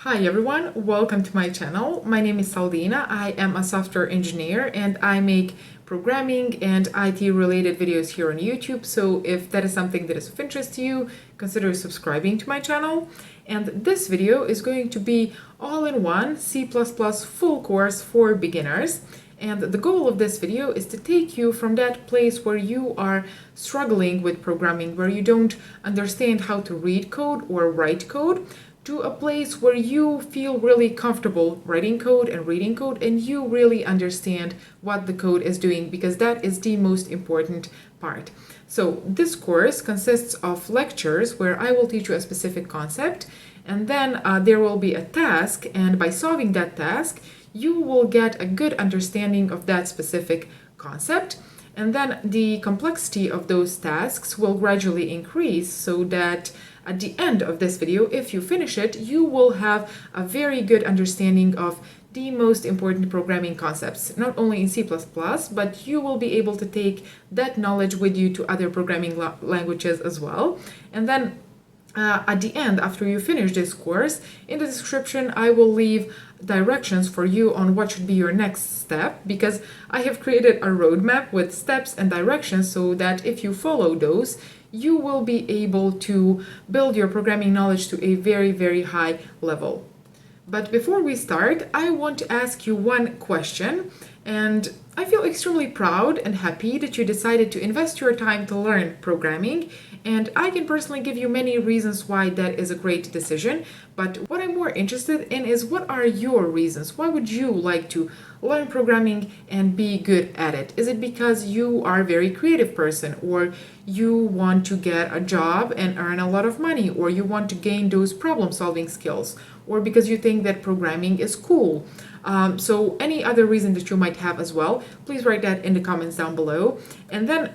Hi everyone, welcome to my channel. My name is Saldina. I am a software engineer and I make programming and IT related videos here on YouTube. So if that is something that is of interest to you, consider subscribing to my channel. And this video is going to be all-in-one C++ full course for beginners. And the goal of this video is to take you from that place where you are struggling with programming, where you don't understand how to read code or write code, to a place where you feel really comfortable writing code and reading code and you really understand what the code is doing, because that is the most important part. So this course consists of lectures where I will teach you a specific concept, and then there will be a task, and by solving that task you will get a good understanding of that specific concept. And then the complexity of those tasks will gradually increase so that at the end of this video, if you finish it, you will have a very good understanding of the most important programming concepts, not only in C++, but you will be able to take that knowledge with you to other programming languages as well. And then at the end, after you finish this course, in the description I will leave directions for you on what should be your next step, because I have created a roadmap with steps and directions so that if you follow those, you will be able to build your programming knowledge to a very, very high level. But before we start, I want to ask you one question, and I feel extremely proud and happy that you decided to invest your time to learn programming, and I can personally give you many reasons why that is a great decision. But what I'm more interested in is, what are your reasons? Why would you like to learn programming and be good at it? Is it because you are a very creative person, or you want to get a job and earn a lot of money, or you want to gain those problem-solving skills, or because you think that programming is cool? So any other reason that you might have as well, please write that in the comments down below. And then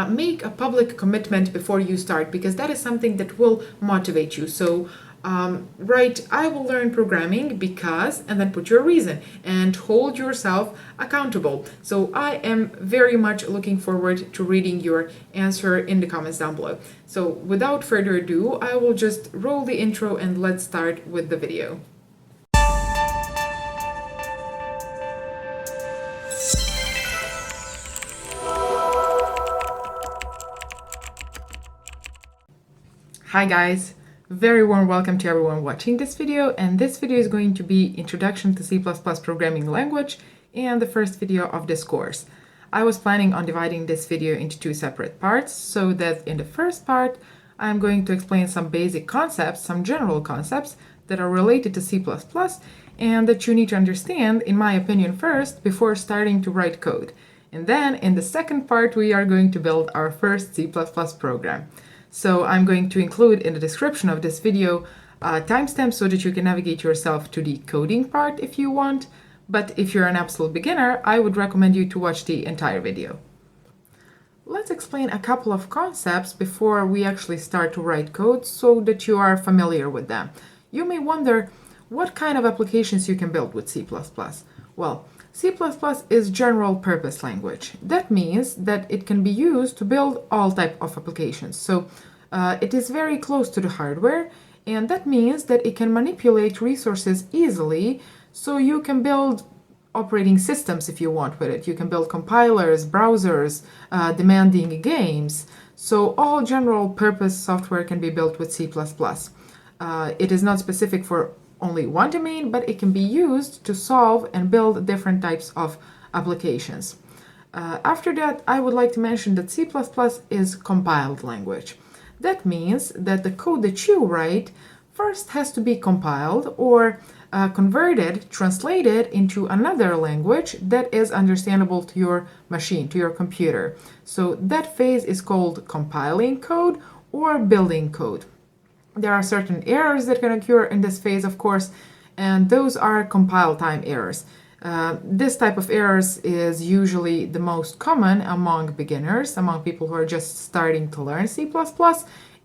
make a public commitment before you start, because that is something that will motivate you. So write, I will learn programming because, and then put your reason and hold yourself accountable. So I am very much looking forward to reading your answer in the comments down below. So without further ado, I will just roll the intro and let's start with the video. Hi guys, very warm welcome to everyone watching this video, and this video is going to be Introduction to C++ Programming Language and the first video of this course. I was planning on dividing this video into two separate parts, so that in the first part I'm going to explain some basic concepts, some general concepts that are related to C++ and that you need to understand, in my opinion, first before starting to write code. And then in the second part we are going to build our first C++ program. So I'm going to include in the description of this video timestamps so that you can navigate yourself to the coding part if you want. But if you're an absolute beginner, I would recommend you to watch the entire video. Let's explain a couple of concepts before we actually start to write code so that you are familiar with them. You may wonder what kind of applications you can build with C++. Well, C++ is general purpose language. That means that it can be used to build all types of applications. So it is very close to the hardware, and that means that it can manipulate resources easily, so you can build operating systems if you want with it. You can build compilers, browsers, demanding games. So all general purpose software can be built with C++. It is not specific for only one domain, but it can be used to solve and build different types of applications. After that, I would like to mention that C++ is compiled language. That means that the code that you write first has to be compiled or converted, translated into another language that is understandable to your machine, to your computer. So that phase is called compiling code or building code. There are certain errors that can occur in this phase, of course, and those are compile time errors. This type of errors is usually the most common among beginners, among people who are just starting to learn C++,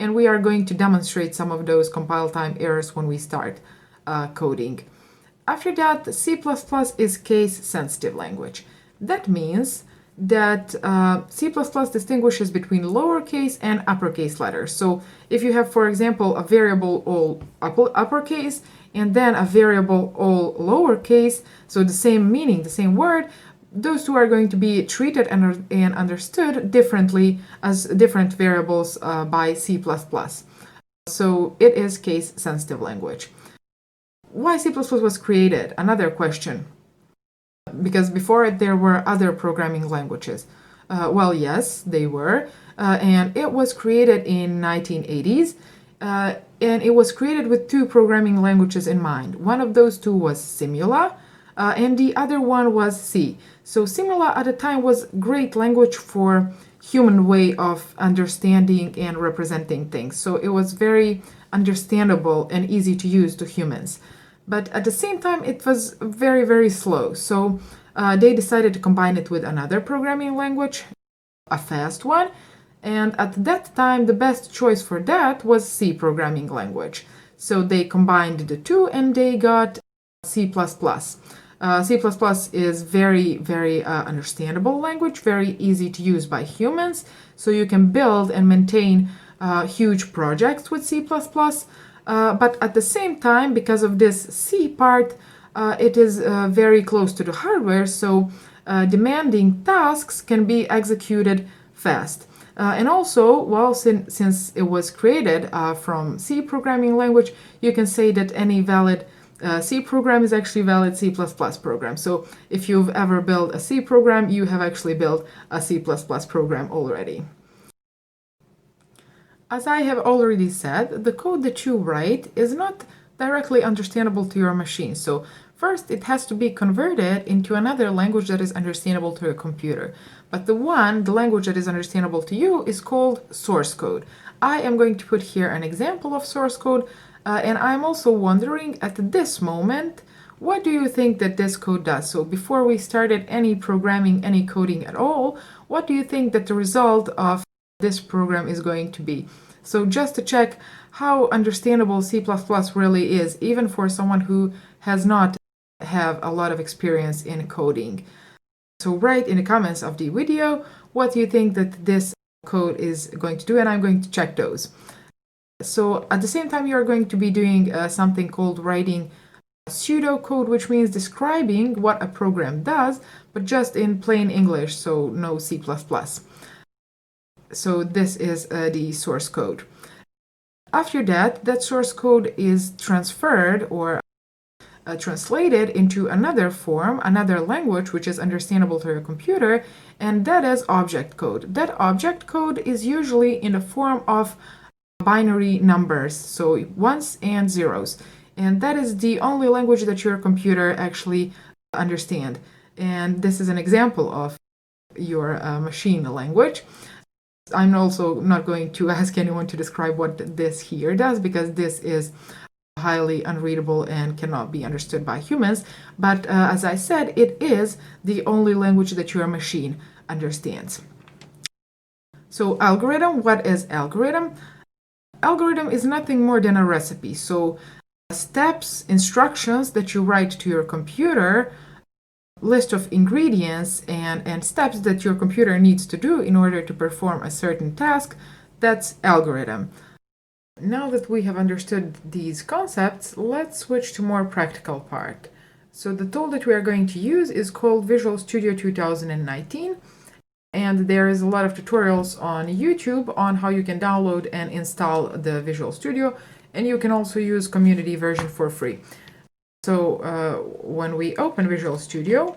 and we are going to demonstrate some of those compile time errors when we start coding. After that, C++ is case-sensitive language. That means that C++ distinguishes between lowercase and uppercase letters. So if you have, for example, a variable all uppercase and then a variable all lowercase, so the same meaning, the same word, those two are going to be treated and understood differently as different variables by C++. So it is case-sensitive language. Why C++ was created? Another question. Because before it there were other programming languages. Well, yes, they were. And it was created in 1980s. And it was created with two programming languages in mind. One of those two was Simula, and the other one was C. So Simula at the time was great language for human way of understanding and representing things. So it was very understandable and easy to use to humans. But at the same time, it was very, very slow. So they decided to combine it with another programming language, a fast one. And at that time, the best choice for that was C programming language. So they combined the two and they got C++. C++ is very, very understandable language, very easy to use by humans. So you can build and maintain huge projects with C++. But at the same time, because of this C part, it is very close to the hardware, so demanding tasks can be executed fast. And also, well, since it was created from C programming language, you can say that any valid C program is actually valid C++ program. So if you've ever built a C program, you have actually built a C++ program already. As I have already said, the code that you write is not directly understandable to your machine. So first, it has to be converted into another language that is understandable to your computer. But the language that is understandable to you is called source code. I am going to put here an example of source code, and I'm also wondering at this moment, what do you think that this code does? So before we started any programming, any coding at all, what do you think that the result of this program is going to be? So just to check how understandable C++ really is, even for someone who has not have a lot of experience in coding. So write in the comments of the video what you think that this code is going to do, and I'm going to check those. So at the same time, you're going to be doing something called writing pseudocode, which means describing what a program does, but just in plain English, so no C++. So this is the source code. After that, that source code is transferred or translated into another form, another language which is understandable to your computer, and that is object code. That object code is usually in the form of binary numbers, so ones and zeros. And that is the only language that your computer actually understands. And this is an example of your machine language. I'm also not going to ask anyone to describe what this here does, because this is highly unreadable and cannot be understood by humans. But as I said, it is the only language that your machine understands. So algorithm, what is algorithm? Algorithm is nothing more than a recipe. So steps, instructions that you write to your computer, list of ingredients and steps that your computer needs to do in order to perform a certain task, that's algorithm. Now that we have understood these concepts, let's switch to more practical part. So the tool that we are going to use is called Visual Studio 2019, and there is a lot of tutorials on YouTube on how you can download and install the Visual Studio, and you can also use community version for free. So when we open Visual Studio,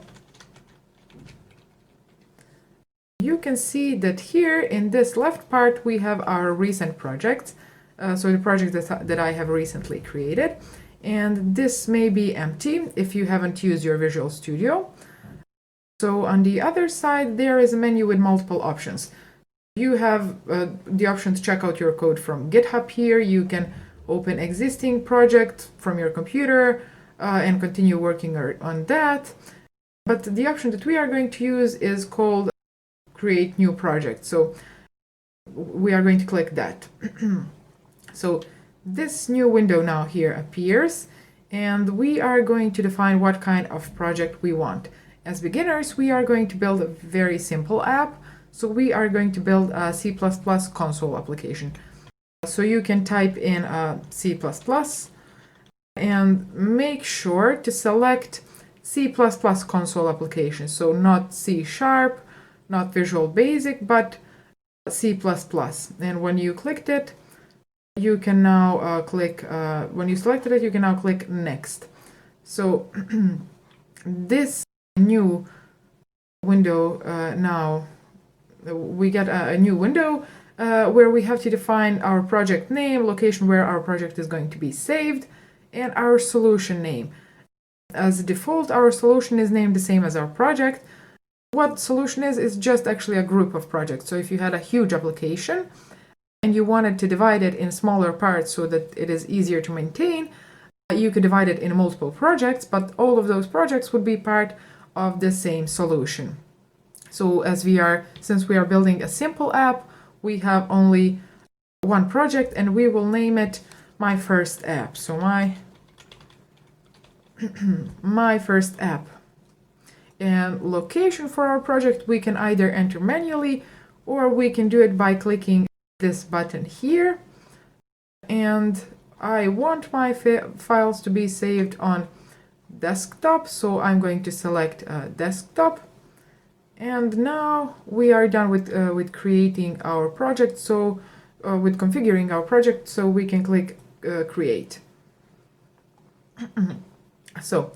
you can see that here in this left part we have our recent projects. So the project that I have recently created, and this may be empty if you haven't used your Visual Studio. So on the other side there is a menu with multiple options. You have the option to check out your code from GitHub here. You can open existing project from your computer and continue working on that. But the option that we are going to use is called Create New Project. So we are going to click that. So this new window now here appears, and we are going to define what kind of project we want. As beginners, we are going to build a very simple app. So we are going to build a C++ console application. So you can type in C++ and make sure to select C++ console application. So not C#, not Visual Basic, but C++. And when you clicked it, you can now when you selected it, you can now click Next. So this new window now, we get a new window where we have to define our project name, location where our project is going to be saved, and our solution name. As default, our solution is named the same as our project. What solution is just actually a group of projects. So if you had a huge application and you wanted to divide it in smaller parts so that it is easier to maintain, you could divide it in multiple projects, but all of those projects would be part of the same solution. So since we are building a simple app, we have only one project and we will name it My First App. So my first app. And location for our project, we can either enter manually or we can do it by clicking this button here. And I want my files to be saved on desktop, so I'm going to select desktop. And now we are done with creating our project, so with configuring our project, so we can click create. So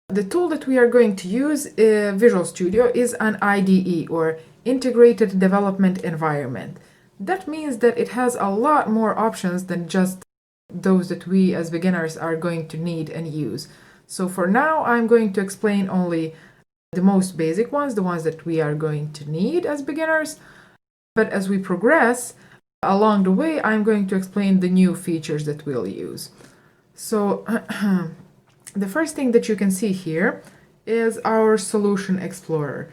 the tool that we are going to use, Visual Studio, is an IDE, or Integrated Development Environment. That means that it has a lot more options than just those that we as beginners are going to need and use. So for now, I'm going to explain only the most basic ones, the ones that we are going to need as beginners. But as we progress along the way, I'm going to explain the new features that we'll use. So the first thing that you can see here is our Solution Explorer.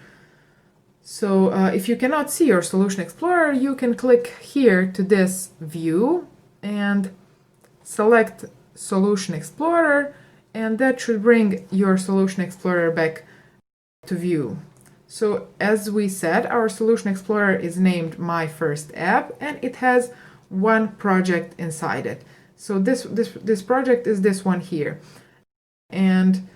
So if you cannot see your Solution Explorer, you can click here to this view and select Solution Explorer, and that should bring your Solution Explorer back to view. So as we said, our Solution Explorer is named My First App, and it has one project inside it. So this project is this one here. And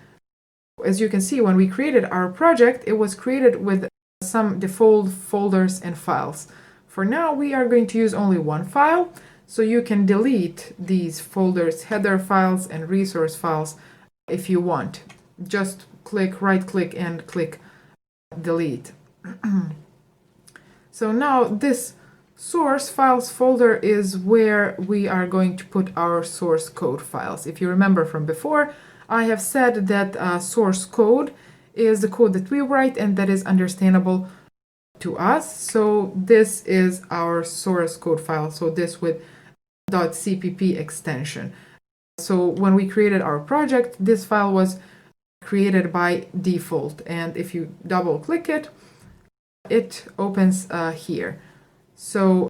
as you can see, when we created our project, it was created with some default folders and files. For now, we are going to use only one file, so you can delete these folders, header files and resource files if you want. Just right click and click delete. So now this source files folder is where we are going to put our source code files. If you remember from before, I have said that source code is the code that we write and that is understandable to us. So this is our source code file. So this with .cpp extension. So when we created our project, this file was created by default. And if you double click it, it opens here. So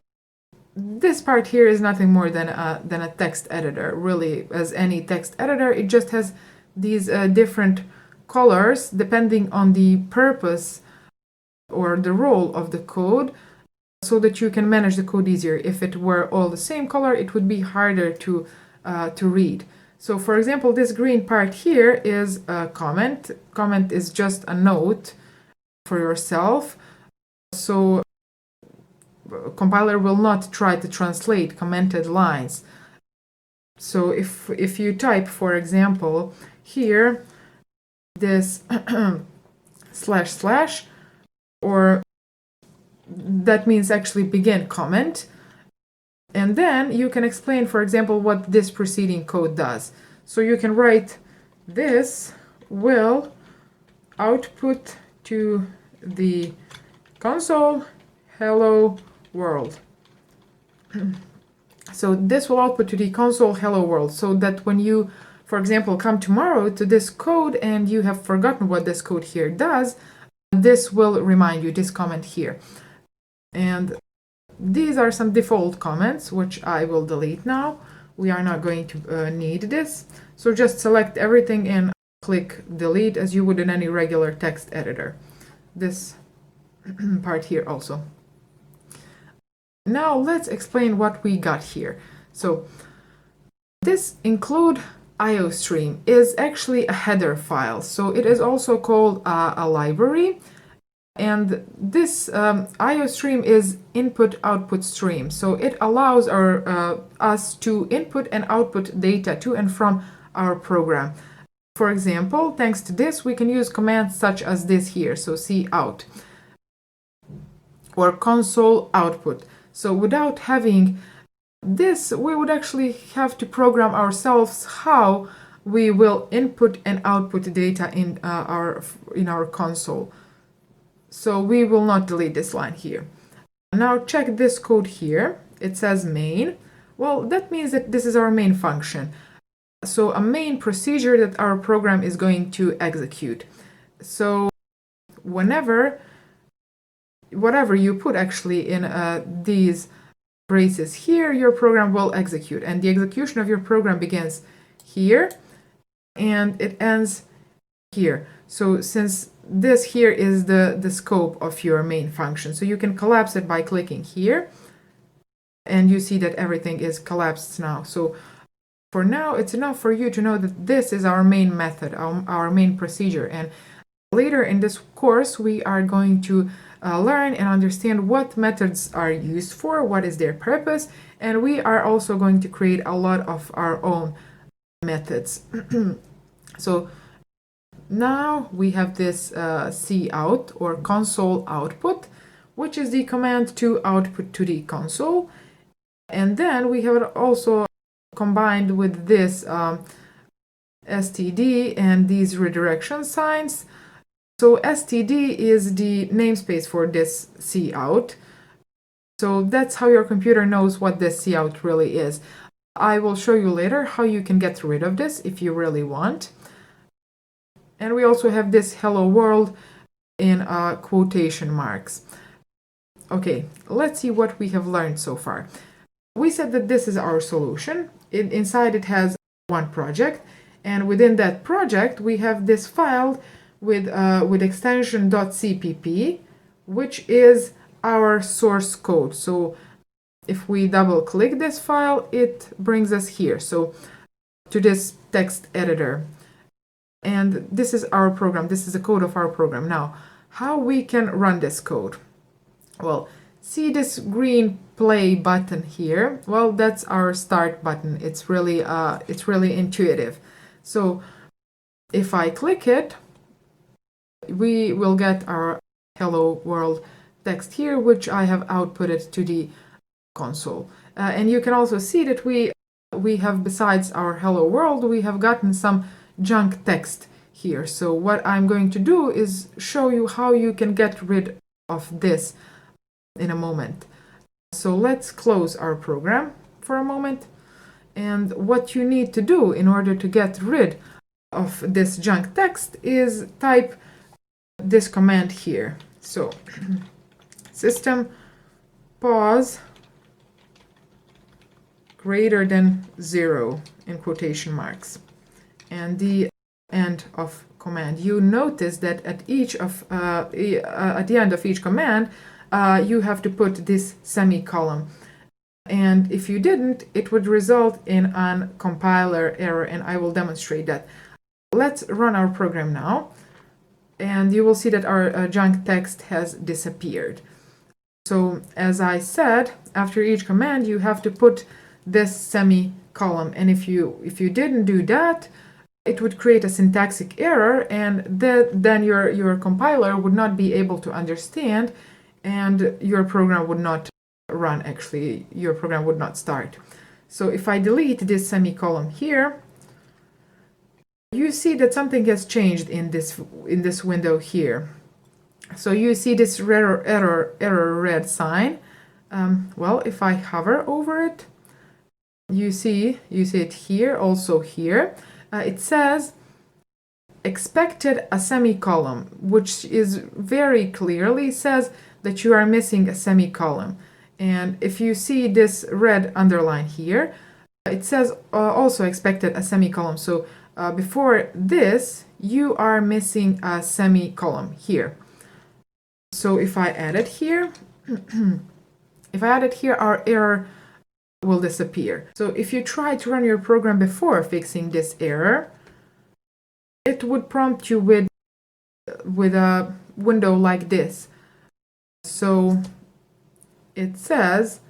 this part here is nothing more than a text editor. Really, as any text editor, it just has these different colors depending on the purpose or the role of the code, so that you can manage the code easier. If it were all the same color, it would be harder to read. So for example, this green part here is a comment. Comment is just a note for yourself. So compiler will not try to translate commented lines. So if you type, for example, here this // or that means actually begin comment, and then you can explain, for example, what this preceding code does. So you can write, this will output to the console hello world. So this will output to the console hello world, so that when you, for example, come tomorrow to this code and you have forgotten what this code here does, this will remind you, this comment here. And these are some default comments, which I will delete now. We are not going to need this. So just select everything and click delete as you would in any regular text editor. This part here also. Now let's explain what we got here. So this include IO stream is actually a header file. So it is also called a library. And this IO stream is input-output stream. So it allows us to input and output data to and from our program. For example, thanks to this, we can use commands such as this here. So cout or console output. So without having this, we would actually have to program ourselves how we will input and output data in our console. So we will not delete this line here. Now check this code here. It says main. Well, that means that this is our main function. So a main procedure that our program is going to execute. So whatever you put actually in these braces here, your program will execute. And the execution of your program begins here and it ends here. So since this here is the scope of your main function, so you can collapse it by clicking here, and you see that everything is collapsed now. So for now, it's enough for you to know that this is our main method, our main procedure. And later in this course, we are going to learn and understand what methods are used for, what is their purpose, and we are also going to create a lot of our own methods. So now we have this cout or console output, which is the command to output to the console. And then we have it also combined with this std and these redirection signs. So std is the namespace for this cout. So that's how your computer knows what this cout really is. I will show you later how you can get rid of this if you really want. And we also have this hello world in quotation marks. Okay, let's see what we have learned so far. We said that this is our solution. Inside it has one project, and within that project we have this file with extension .cpp, which is our source code. So if we double click this file, it brings us here, so to this text editor. And this is our program. This is the code of our program. Now, how we can run this code? Well, see this green play button here? Well, that's our start button. It's really intuitive. So if I click it, we will get our hello world text here, which I have outputted to the console. And you can also see that we have, besides our hello world, we have gotten some junk text here. So what I'm going to do is show you how you can get rid of this in a moment. So let's close our program for a moment. And what you need to do in order to get rid of this junk text is type this command here. So system pause greater than 0 in quotation marks, and the end of command. You notice that at the end of each command, you have to put this semicolon. And if you didn't, it would result in a compiler error, and I will demonstrate that. Let's run our program now, and you will see that our junk text has disappeared. So as I said, after each command, you have to put this semicolon, and if you didn't do that, it would create a syntactic error, and then your compiler would not be able to understand, and your program would not run. Actually, your program would not start. So if I delete this semicolon here, you see that something has changed in this window here. So you see this error red sign. Well, if I hover over it, you see it here, also here. It says expected a semicolon, which is very clearly says that you are missing a semicolon. And if you see this red underline here, it says also expected a semicolon. So before this, you are missing a semicolon here. So if I add it here, our error will disappear. So if you try to run your program before fixing this error, it would prompt you with a window like this. So it says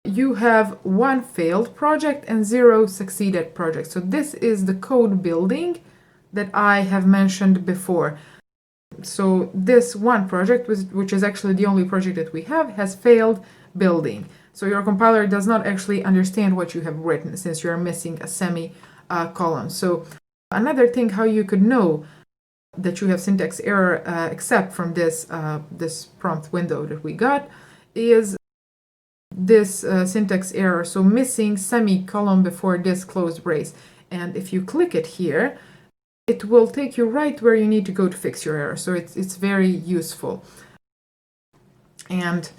you have 1 failed project and 0 succeeded project. So this is the code building that I have mentioned before. So this one project, which is actually the only project that we have, has failed building. So your compiler does not actually understand what you have written since you're missing a semicolon. So another thing how you could know that you have syntax error except from this prompt window that we got is this syntax error, so missing semicolon before this closed brace. And if you click it here, it will take you right where you need to go to fix your error. So it's very useful. And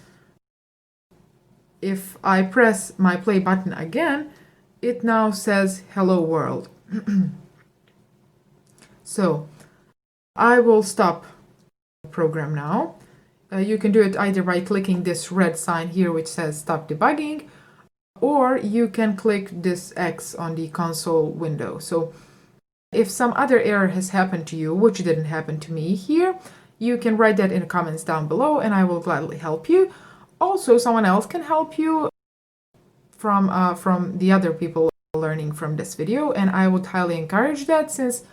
if I press my play button again, it now says hello world. So I will stop the program now. You can do it either by clicking this red sign here which says stop debugging, or you can click this X on the console window. So if some other error has happened to you, which didn't happen to me here, you can write that in the comments down below and I will gladly help you. Also, someone else can help you from the other people learning from this video, and I would highly encourage that, since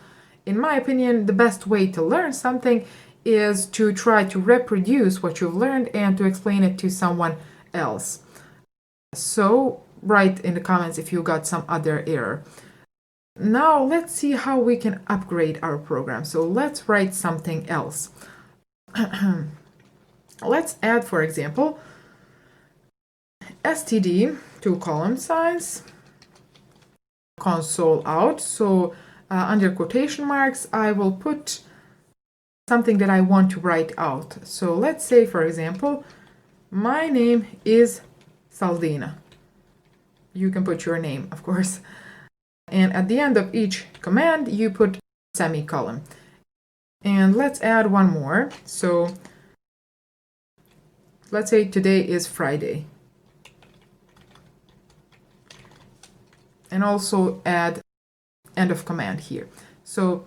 in my opinion the best way to learn something is to try to reproduce what you've learned and to explain it to someone else. So write in the comments if you got some other error. Now let's see how we can upgrade our program. So let's write something else. Let's add, for example, std to column size, console out. So under quotation marks, I will put something that I want to write out. So let's say, for example, my name is Saldina. You can put your name, of course. And at the end of each command, you put semicolon. And let's add one more. So let's say today is Friday. And also add end of command here. So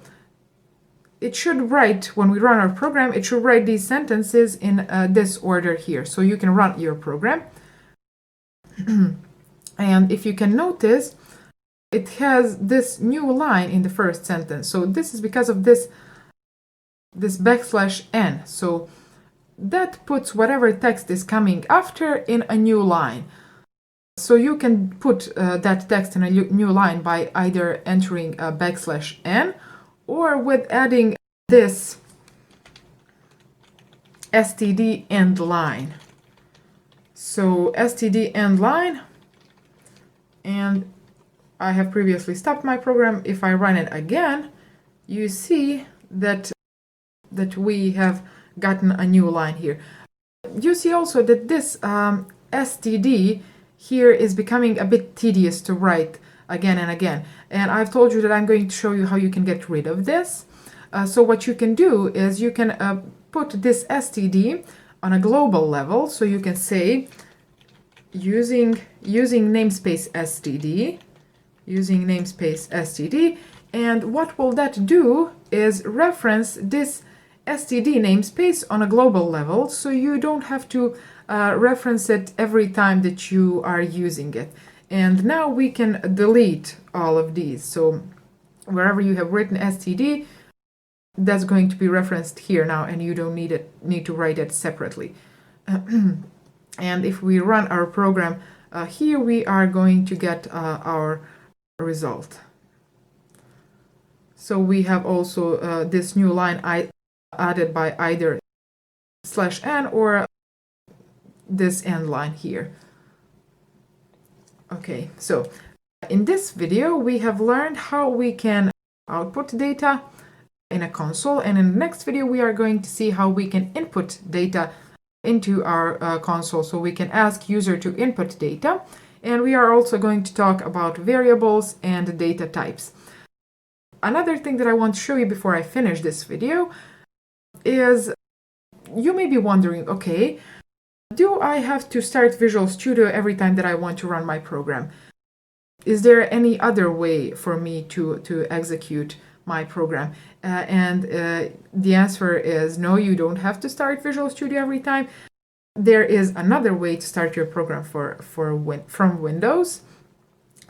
it should write, when we run our program, it should write these sentences in this order here. So you can run your program. And if you can notice, it has this new line in the first sentence. So this is because of this \n. So that puts whatever text is coming after in a new line. So you can put that text in a new line by either entering a \n or with adding this std end line. So std end line, and I have previously stopped my program. If I run it again, you see that we have gotten a new line here. You see also that this std here is becoming a bit tedious to write again and again. And I've told you that I'm going to show you how you can get rid of this. So what you can do is you can put this std on a global level. So you can say using namespace std, and what will that do is reference this std namespace on a global level, so you don't have to reference it every time that you are using it. And now we can delete all of these. So wherever you have written std, that's going to be referenced here now, and you don't need to write it separately. And if we run our program here, we are going to get our result. So we have also this new line added by either /n or this end line here. Okay, so in this video we have learned how we can output data in a console, and in the next video we are going to see how we can input data into our console. So we can ask user to input data, and we are also going to talk about variables and data types. another thing that I want to show you before I finish this video is, you may be wondering, okay, do I have to start Visual Studio every time that I want to run my program? Is there any other way for me to execute my program? The answer is no, you don't have to start Visual Studio every time. There is another way to start your program from Windows.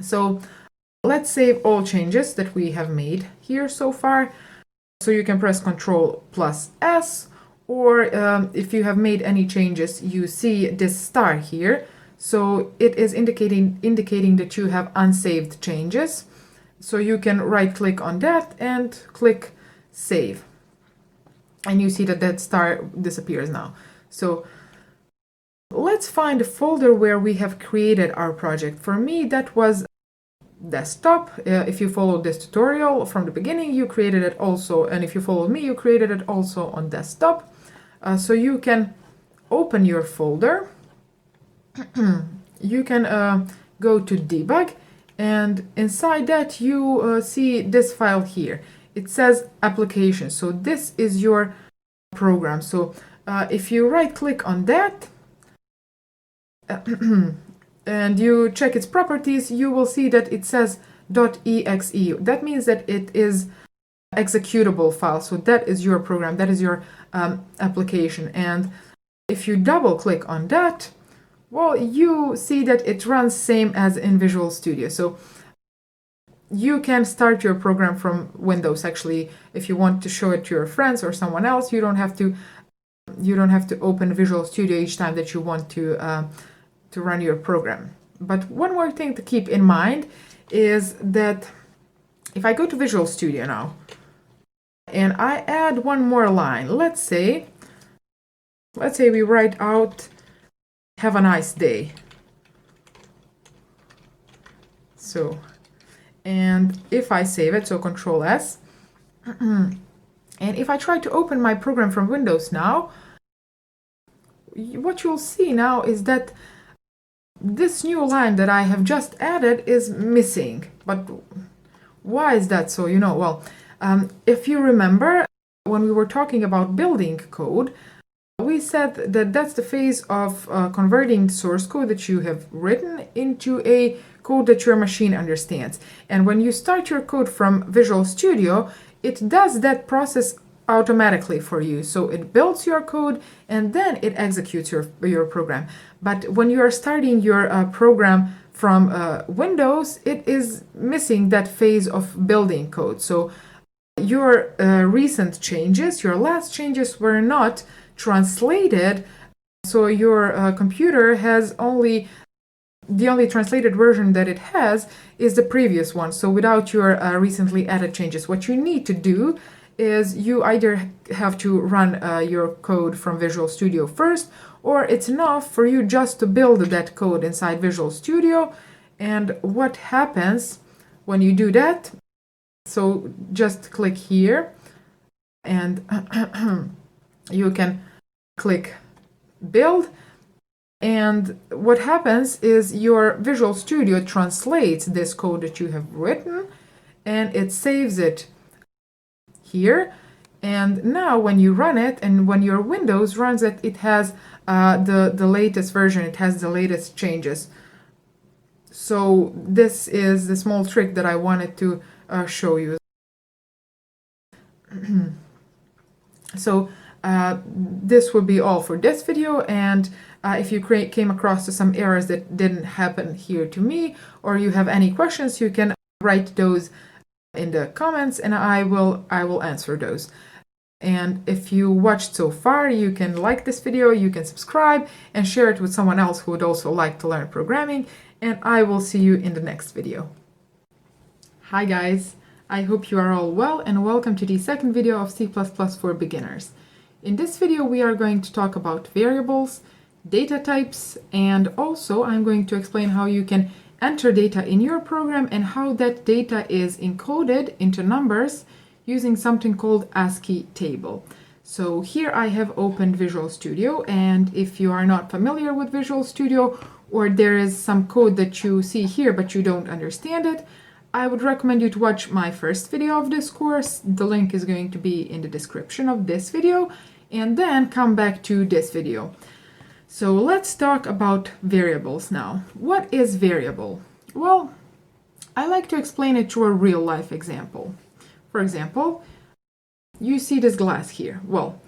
So let's save all changes that we have made here so far. So you can press Ctrl+S, or if you have made any changes, you see this star here. So it is indicating that you have unsaved changes. So you can right-click on that and click Save. And you see that that star disappears now. So let's find a folder where we have created our project. For me, that was desktop. If you followed this tutorial from the beginning, you created it also, and if you followed me, you created it also on desktop. So you can open your folder. You can go to debug, and inside that you see this file here. It says application. So this is your program. So if you right click on that and you check its properties, you will see that it says .exe. That means that it is executable file. So that is your program, that is your application. And if you double click on that, well, you see that it runs same as in Visual Studio. So you can start your program from Windows. Actually, if you want to show it to your friends or someone else, you don't have to open Visual Studio each time that you want to run your program. But one more thing to keep in mind is that if I go to Visual Studio now and I add one more line, let's say we write out "Have a nice day." So, and if I save it, so Ctrl+S, and if I try to open my program from Windows now, what you'll see now is that this new line that I have just added is missing. But why is that so? Well, if you remember, when we were talking about building code, we said that that's the phase of converting the source code that you have written into a code that your machine understands. And when you start your code from Visual Studio, it does that process automatically for you. So it builds your code and then it executes your program. But when you are starting your program from Windows, it is missing that phase of building code. So your recent changes, your last changes were not translated. So your computer has the only translated version that it has is the previous one. So without your recently added changes, what you need to do is you either have to run your code from Visual Studio first, or it's enough for you just to build that code inside Visual Studio. And what happens when you do that, so just click here and you can click build, and what happens is your Visual Studio translates this code that you have written and it saves it here. And now when you run it and when your Windows runs it, it has the latest version, it has the latest changes. So this is the small trick that I wanted to show you. So this will be all for this video, and if you came across to some errors that didn't happen here to me, or you have any questions, you can write those in the comments and I will answer those. And if you watched so far, you can like this video, you can subscribe and share it with someone else who would also like to learn programming, and I will see you in the next video. Hi guys, I hope you are all well and welcome to the second video of C++ for beginners. In this video we are going to talk about variables, data types, and also I'm going to explain how you can enter data in your program and how that data is encoded into numbers using something called ASCII table. So here I have opened Visual Studio, and if you are not familiar with Visual Studio, or there is some code that you see here but you don't understand it, I would recommend you to watch my first video of this course. The link is going to be in the description of this video, and then come back to this video. So let's talk about variables now. What is variable? Well, I like to explain it through a real-life example. For example, you see this glass here. Well,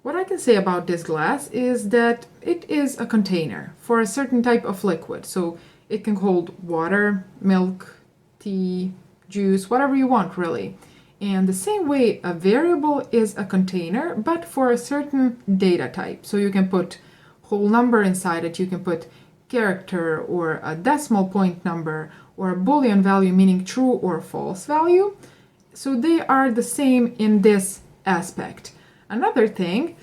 what I can say about this glass is that it is a container for a certain type of liquid. So it can hold water, milk, tea, juice, whatever you want really. And the same way, a variable is a container, but for a certain data type. So you can put whole number inside it, you can put character or a decimal point number or a Boolean value meaning true or false value. So they are the same in this aspect. Another thing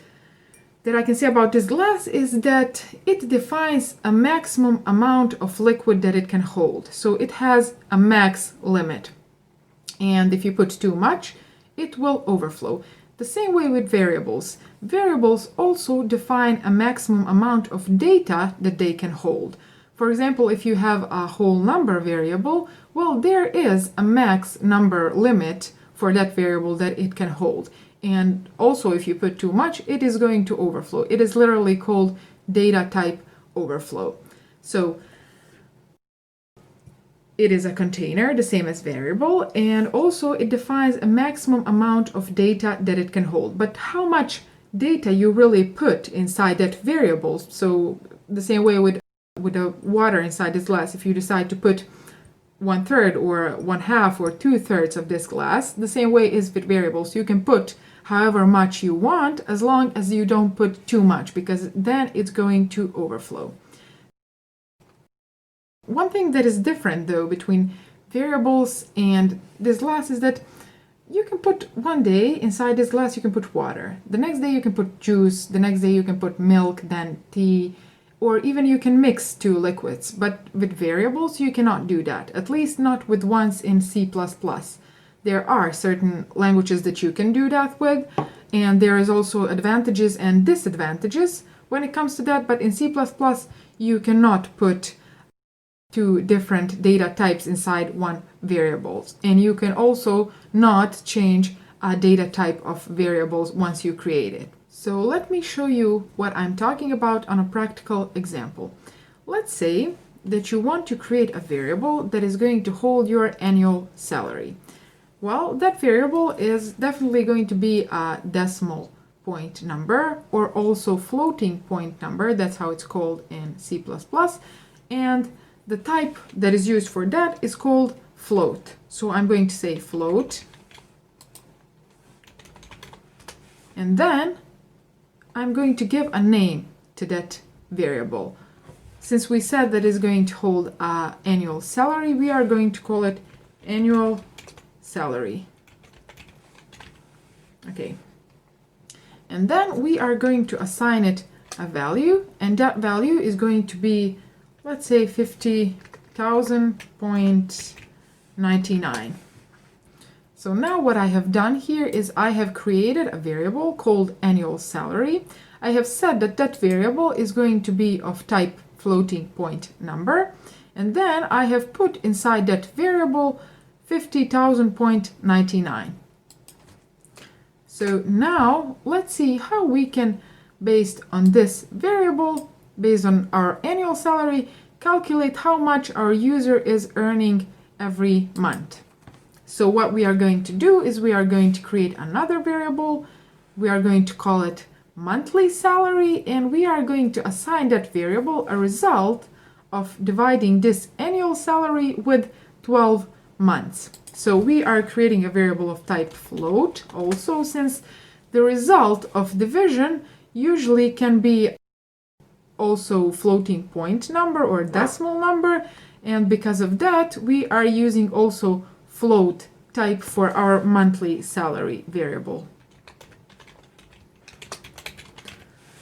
that I can say about this glass is that it defines a maximum amount of liquid that it can hold. So it has a max limit. And if you put too much, it will overflow. The same way with variables. Variables also define a maximum amount of data that they can hold. For example, if you have a whole number variable, well, there is a max number limit for that variable that it can hold. And also, if you put too much, it is going to overflow. It is literally called data type overflow. So it is a container, the same as variable, and also it defines a maximum amount of data that it can hold. But how much data you really put inside that variable? So the same way with the water inside this glass, if you decide to put 1/3 or 1/2 or 2/3 of this glass, the same way is with variables. You can put however much you want as long as you don't put too much, because then it's going to overflow. One thing that is different though between variables and this glass is that you can put one day inside this glass you can put water, the next day you can put juice, the next day you can put milk, then tea, or even you can mix two liquids. But with variables you cannot do that, at least not with ones in C++. There are certain languages that you can do that with, and there is also advantages and disadvantages when it comes to that, but in C++ you cannot put two different data types inside one variable, and you can also not change a data type of variables once you create it. So let me show you what I'm talking about on a practical example. Let's say that you want to create a variable that is going to hold your annual salary. Well, that variable is definitely going to be a decimal point number, or also floating point number. That's how it's called in C++. And the type that is used for that is called float. So I'm going to say float. And then I'm going to give a name to that variable. Since we said that it's going to hold annual salary, we are going to call it annual salary. Okay. And then we are going to assign it a value, and that value is going to be, let's say, 50,000.99. So now what I have done here is I have created a variable called annual salary. I have said that that variable is going to be of type floating point number, and then I have put inside that variable 50,000.99. So now let's see how we can, based on this variable, based on our annual salary, calculate how much our user is earning every month. So what we are going to do is we are going to create another variable. We are going to call it monthly salary, and we are going to assign that variable a result of dividing this annual salary with 12 months. So we are creating a variable of type float also, since the result of division usually can be also floating point number or decimal number, and because of that we are using also float type for our monthly salary variable.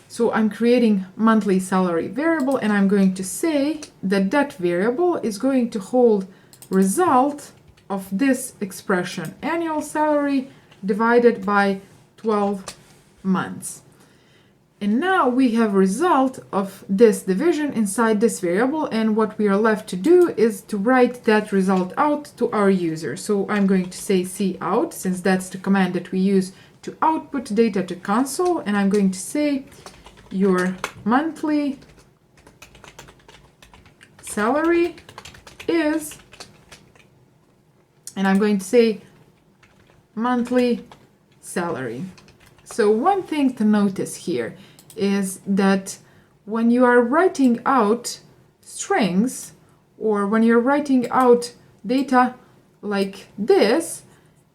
So I'm creating monthly salary variable, and I'm going to say that that variable is going to hold result of this expression, annual salary divided by 12 months. And now we have a result of this division inside this variable, and what we are left to do is to write that result out to our user. So I'm going to say cout, since that's the command that we use to output data to console, and I'm going to say your monthly salary is, and I'm going to say monthly salary. So one thing to notice here is that when you are writing out strings, or when you're writing out data like this,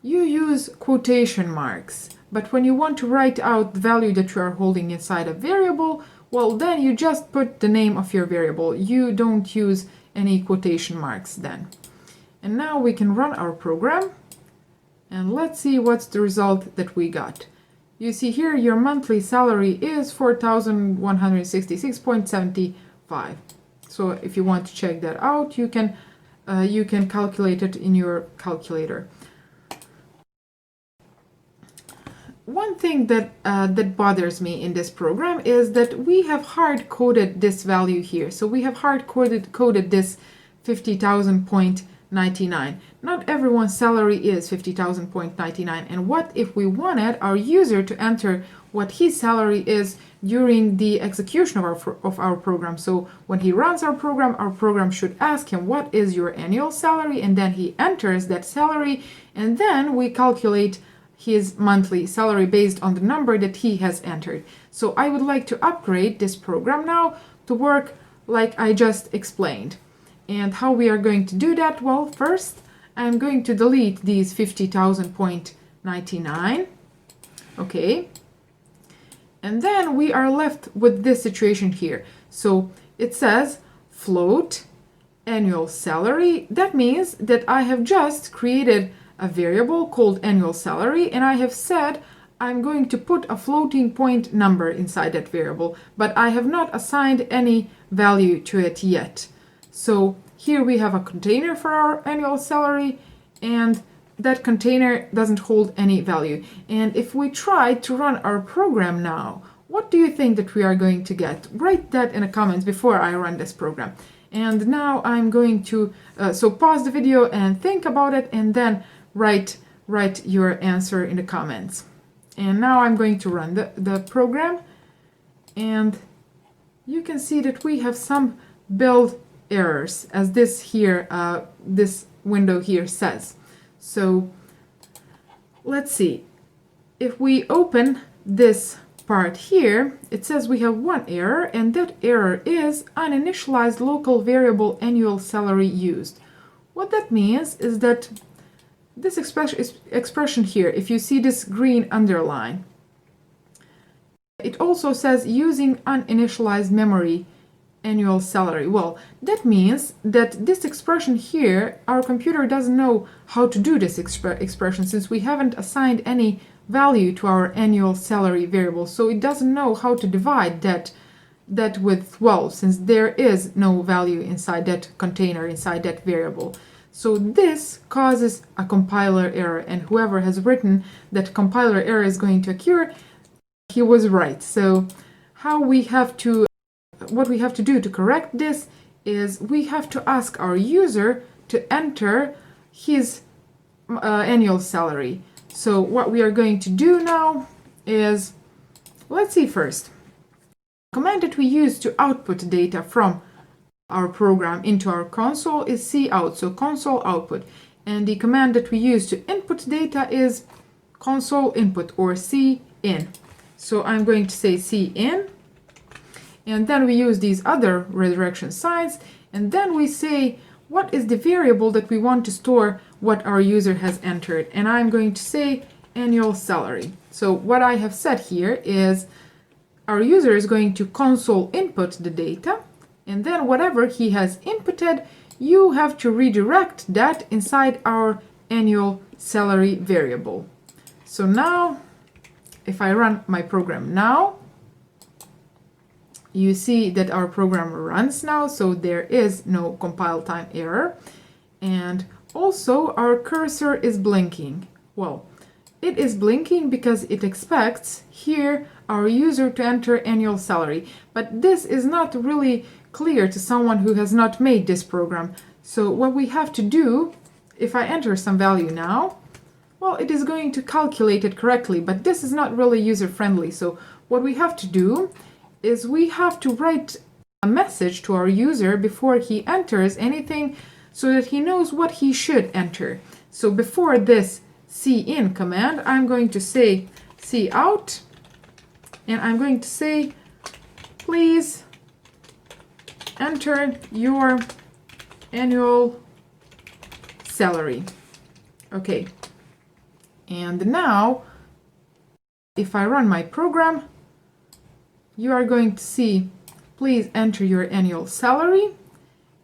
you use quotation marks. But when you want to write out the value that you are holding inside a variable, well, then you just put the name of your variable. You don't use any quotation marks then. And now we can run our program, and let's see what's the result that we got. You see here your monthly salary is 4,166.75. So if you want to check that out, you can calculate it in your calculator. One thing that that bothers me in this program is that we have hard-coded this value here. So we have hard-coded this 50,000.99. Not everyone's salary is 50,000.99. And what if we wanted our user to enter what his salary is during the execution of our program? So when he runs our program should ask him, what is your annual salary? And then he enters that salary, and then we calculate his monthly salary based on the number that he has entered. So I would like to upgrade this program now to work like I just explained. And how we are going to do that? Well, first I'm going to delete these 50,000.99. Okay. And then we are left with this situation here. So it says float annual salary. That means that I have just created a variable called annual salary, and I have said I'm going to put a floating point number inside that variable, but I have not assigned any value to it yet. So here we have a container for our annual salary, and that container doesn't hold any value. And if we try to run our program now, what do you think that we are going to get? Write that in the comments before I run this program. And now I'm going to, so pause the video and think about it, and then write your answer in the comments. And now I'm going to run the program, and you can see that we have some build errors, as this here, this window here says. So let's see. If we open this part here, it says we have one error, and that error is uninitialized local variable annual salary used. What that means is that this expression here, if you see this green underline, it also says using uninitialized memory annual salary. Well, that means that this expression here, our computer doesn't know how to do this expression, since we haven't assigned any value to our annual salary variable. So it doesn't know how to divide that with 12, since there is no value inside that container, inside that variable. So this causes a compiler error, and whoever has written that compiler error is going to occur, he was right. So what we have to do to correct this is we have to ask our user to enter his annual salary. So what we are going to do now is, let's see first. The command that we use to output data from our program into our console is cout, so console output. And the command that we use to input data is console input, or cin. So I'm going to say cin, and then we use these other redirection signs, and then we say what is the variable that we want to store what our user has entered, and I'm going to say annual salary. So what I have said here is our user is going to console input the data, and then whatever he has inputted, you have to redirect that inside our annual salary variable. So now, if I run my program now, you see that our program runs now, so there is no compile time error. And also our cursor is blinking. Well, it is blinking because it expects here our user to enter annual salary. But this is not really clear to someone who has not made this program. So what we have to do, if I enter some value now, well, it is going to calculate it correctly, but this is not really user-friendly. So what we have to do is we have to write a message to our user before he enters anything so that he knows what he should enter. So before this cin command, I'm going to say cout, and I'm going to say, please enter your annual salary. Okay. And now, if I run my program, you are going to see, please enter your annual salary,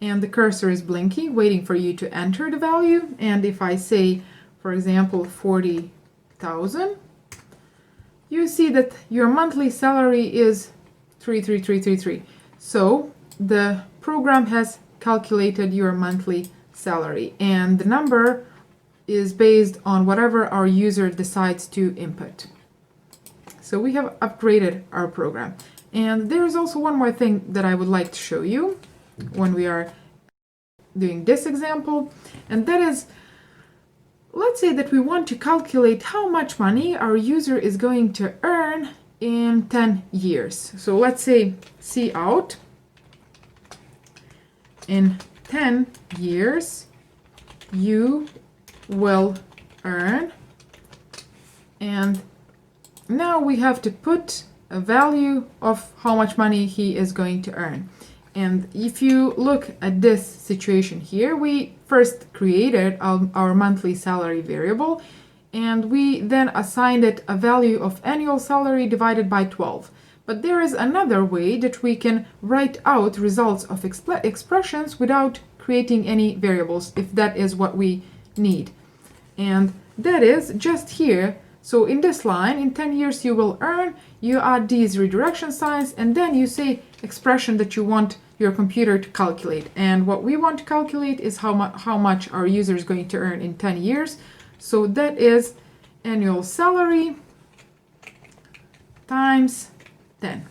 and the cursor is blinking, waiting for you to enter the value. And if I say, for example, 40,000, you see that your monthly salary is 33333. So the program has calculated your monthly salary, and the number is based on whatever our user decides to input. So we have upgraded our program. And there is also one more thing that I would like to show you when we are doing this example, and that is, let's say that we want to calculate how much money our user is going to earn in 10 years. So let's say cout, in 10 years you will earn, and now we have to put a value of how much money he is going to earn. And if you look at this situation here, we first created our monthly salary variable, and we then assigned it a value of annual salary divided by 12. But there is another way that we can write out results of expressions without creating any variables, if that is what we need. And that is just here. So in this line, in 10 years you will earn, you add these redirection signs, and then you say expression that you want your computer to calculate. And what we want to calculate is how much our user is going to earn in 10 years. So that is annual salary times 10.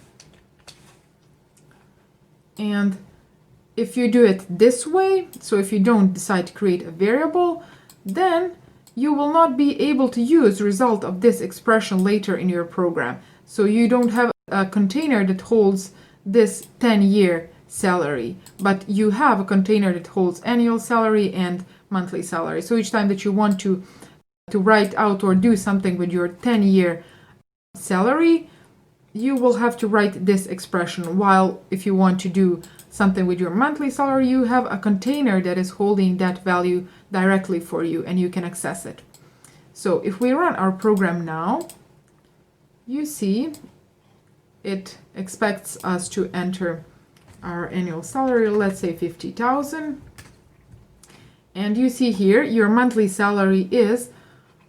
And if you do it this way, so if you don't decide to create a variable, then you will not be able to use result of this expression later in your program. So you don't have a container that holds this 10-year salary, but you have a container that holds annual salary and monthly salary. So each time that you want to write out or do something with your 10-year salary, you will have to write this expression, while if you want to do something with your monthly salary, you have a container that is holding that value directly for you and you can access it. So if we run our program now, you see it expects us to enter our annual salary, let's say 50,000. And you see here your monthly salary is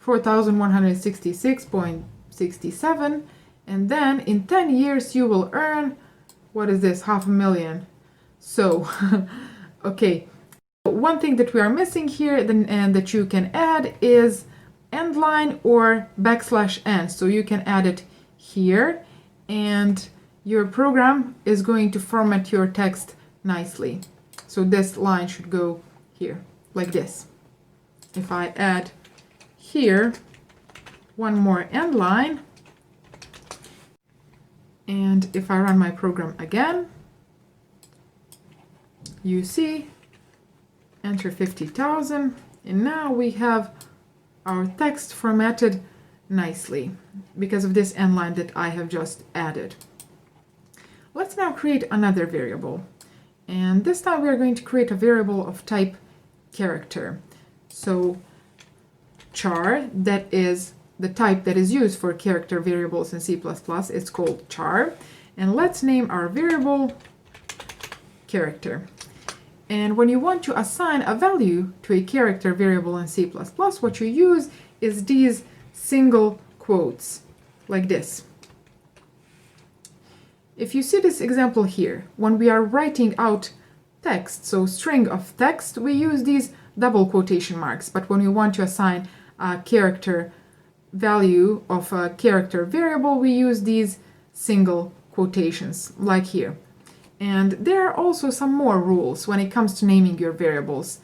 4,166.67, and then in 10 years you will earn, what is this, 500,000. So okay, one thing that we are missing here and that you can add is end line or \n. So you can add it here, and your program is going to format your text nicely. So this line should go here like this. If I add here one more end line, and if I run my program again, you see enter 50,000, and now we have our text formatted nicely because of this end line that I have just added. Let's now create another variable, and this time we are going to create a variable of type character. So char, that is the type that is used for character variables in C++, it's called char, and let's name our variable character. And when you want to assign a value to a character variable in C++, what you use is these single quotes, like this. If you see this example here, when we are writing out text, so string of text, we use these double quotation marks. But when we want to assign a character value of a character variable, we use these single quotations, like here. And there are also some more rules when it comes to naming your variables.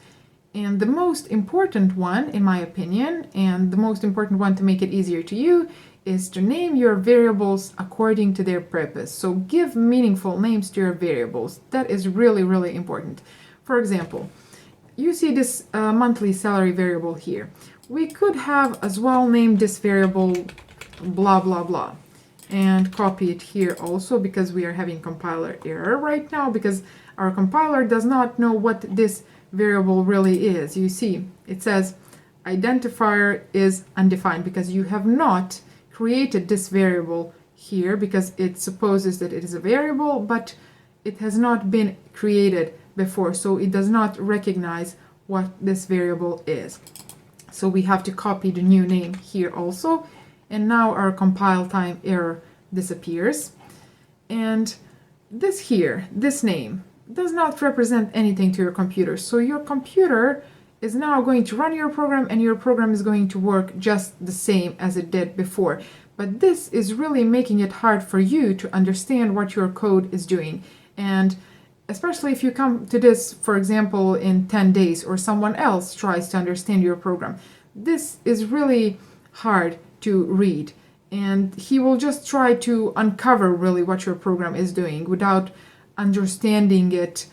And the most important one, in my opinion, and the most important one to make it easier to you, is to name your variables according to their purpose. So give meaningful names to your variables. That is really, really important. For example, you see this monthly salary variable here. We could have as well named this variable blah, blah, blah, and copy it here also, because we are having compiler error right now, because our compiler does not know what this variable really is. You see, it says identifier is undefined because you have not created this variable here, because it supposes that it is a variable, but it has not been created before, so it does not recognize what this variable is. So we have to copy the new name here also, and now our compile time error disappears. And this here, this name, does not represent anything to your computer. So your computer is now going to run your program, and your program is going to work just the same as it did before. But this is really making it hard for you to understand what your code is doing. And especially if you come to this, for example, in 10 days, or someone else tries to understand your program, this is really hard to read. And he will just try to uncover really what your program is doing without understanding it,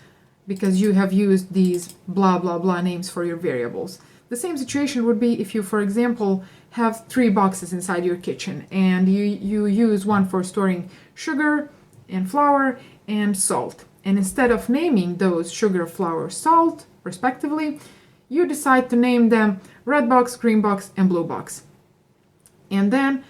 because you have used these blah blah blah names for your variables. The same situation would be if you, for example, have 3 boxes inside your kitchen, and you use one for storing sugar and flour and salt. And instead of naming those sugar, flour, salt, respectively, you decide to name them red box, green box, and blue box. And then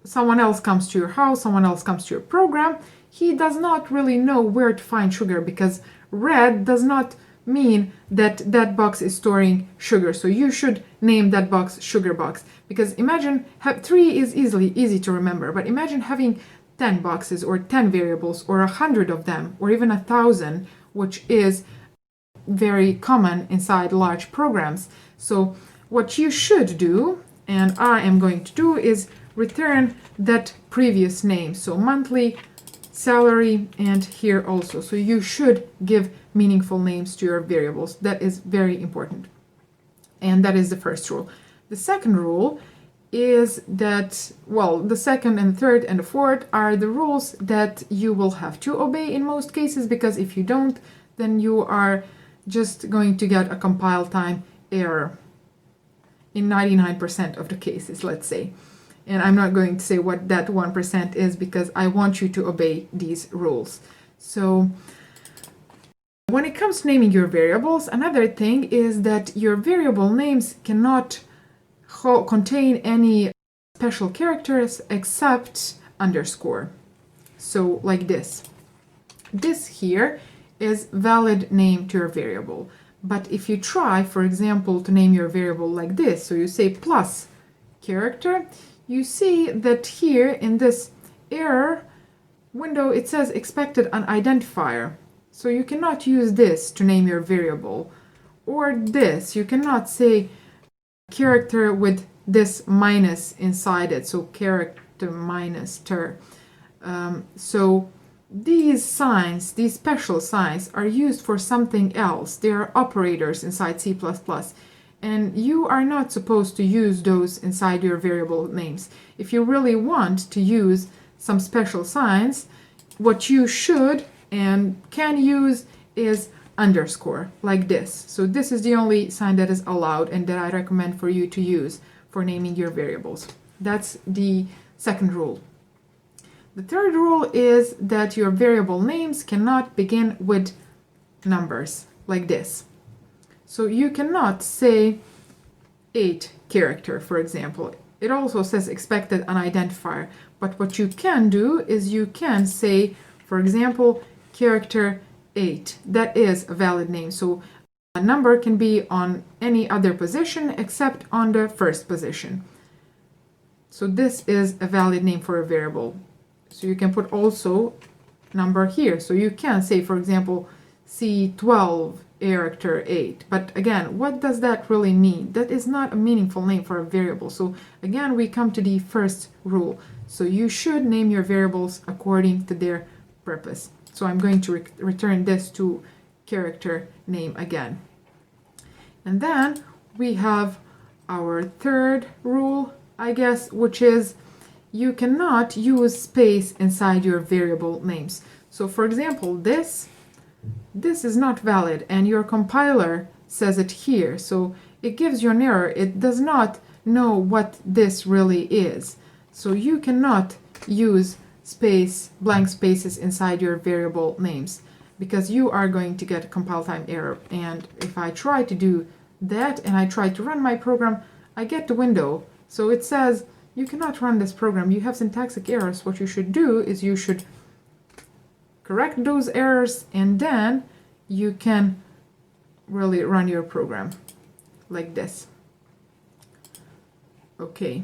someone else comes to your house, someone else comes to your program, he does not really know where to find sugar, because red does not mean that that box is storing sugar. So you should name that box sugar box, because imagine 3 is easy to remember, but imagine having 10 boxes or 10 variables or 100 of them, or even 1,000, which is very common inside large programs. So what you should do, and I am going to do, is return that previous name. So monthly salary, and here also. So you should give meaningful names to your variables. That is very important. And that is the first rule. The second rule is that, well, the second and third and the fourth are the rules that you will have to obey in most cases, because if you don't, then you are just going to get a compile time error in 99% of the cases, let's say. And I'm not going to say what that 1% is, because I want you to obey these rules. So when it comes to naming your variables, another thing is that your variable names cannot contain any special characters except underscore. So like this. This here is valid name to your variable. But if you try, for example, to name your variable like this, so you say plus character, you see that here in this error window it says expected an identifier. So you cannot use this to name your variable. Or this, you cannot say character with this minus inside it, so character minus ter. So these signs, these special signs, are used for something else. They are operators inside C++. And you are not supposed to use those inside your variable names. If you really want to use some special signs, what you should and can use is underscore, like this. So this is the only sign that is allowed and that I recommend for you to use for naming your variables. That's the second rule. The third rule is that your variable names cannot begin with numbers, like this. So you cannot say 8 character, for example. It also says expected an identifier. But what you can do is you can say, for example, character 8. That is a valid name. So a number can be on any other position except on the first position. So this is a valid name for a variable. So you can put also number here. So you can say, for example, C12 character 8. But again, what does that really mean? That is not a meaningful name for a variable. So again, we come to the first rule. So you should name your variables according to their purpose. So I'm going to return this to character name again. And then we have our third rule, I guess, which is you cannot use space inside your variable names. So for example, this is not valid, and your compiler says it here. So it gives you an error. It does not know what this really is. So you cannot use blank spaces inside your variable names, because you are going to get a compile time error. And if I try to do that and I try to run my program, I get the window. So it says, you cannot run this program. You have syntactic errors. What you should do is you should correct those errors, and then you can really run your program like this. Okay.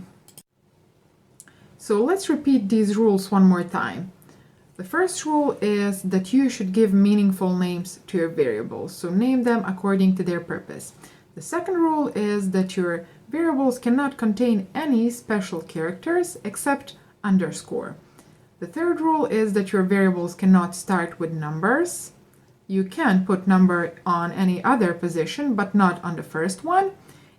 So let's repeat these rules one more time. The first rule is that you should give meaningful names to your variables. So name them according to their purpose. The second rule is that your variables cannot contain any special characters except underscore. The third rule is that your variables cannot start with numbers. You can put number on any other position, but not on the first one.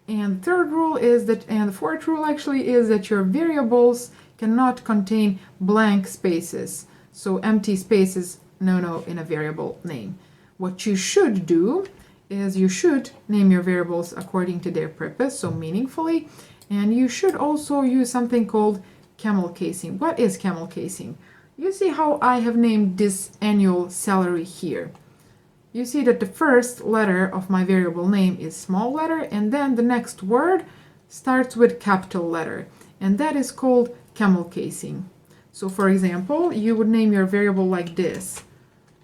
And the third rule is that, and the fourth rule actually, is that your variables cannot contain blank spaces. So empty spaces, no in a variable name. What you should do is you should name your variables according to their purpose, so meaningfully, and you should also use something called camel casing. What is camel casing? You see how I have named this annual salary here. You see that the first letter of my variable name is small letter, and then the next word starts with capital letter, and that is called camel casing. So for example, you would name your variable like this: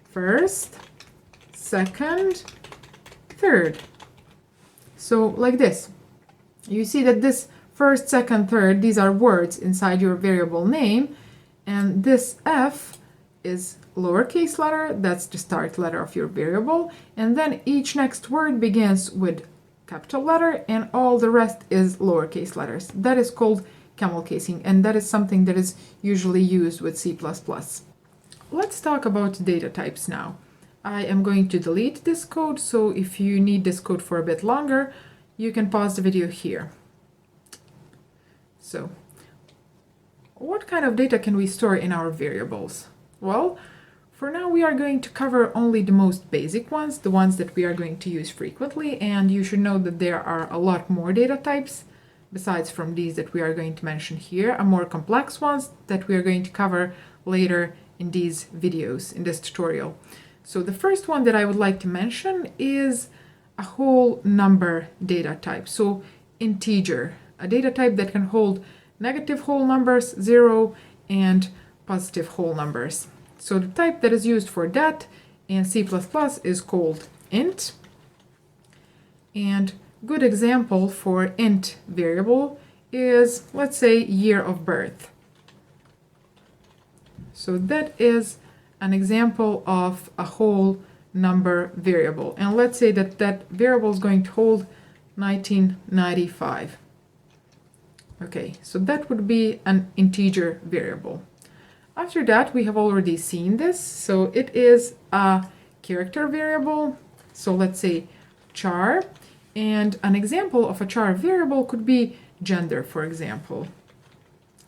first, second, third. So like this. You see that this first, second, third, these are words inside your variable name, and this F is lowercase letter, that's the start letter of your variable, and then each next word begins with capital letter, and all the rest is lowercase letters. That is called camel casing, and that is something that is usually used with C++. Let's talk about data types now. I am going to delete this code, so if you need this code for a bit longer, you can pause the video here. So, what kind of data can we store in our variables? Well, for now we are going to cover only the most basic ones, the ones that we are going to use frequently, and you should know that there are a lot more data types besides from these that we are going to mention here, and more complex ones that we are going to cover later in these videos, in this tutorial. So the first one that I would like to mention is a whole number data type. So integer, a data type that can hold negative whole numbers, 0, and positive whole numbers. So the type that is used for that in C++ is called int. And good example for int variable is, let's say, year of birth. So that is an example of a whole number variable. And let's say that that variable is going to hold 1995. Okay, so that would be an integer variable. After that, we have already seen this. So it is a character variable. So let's say char. And an example of a char variable could be gender, for example.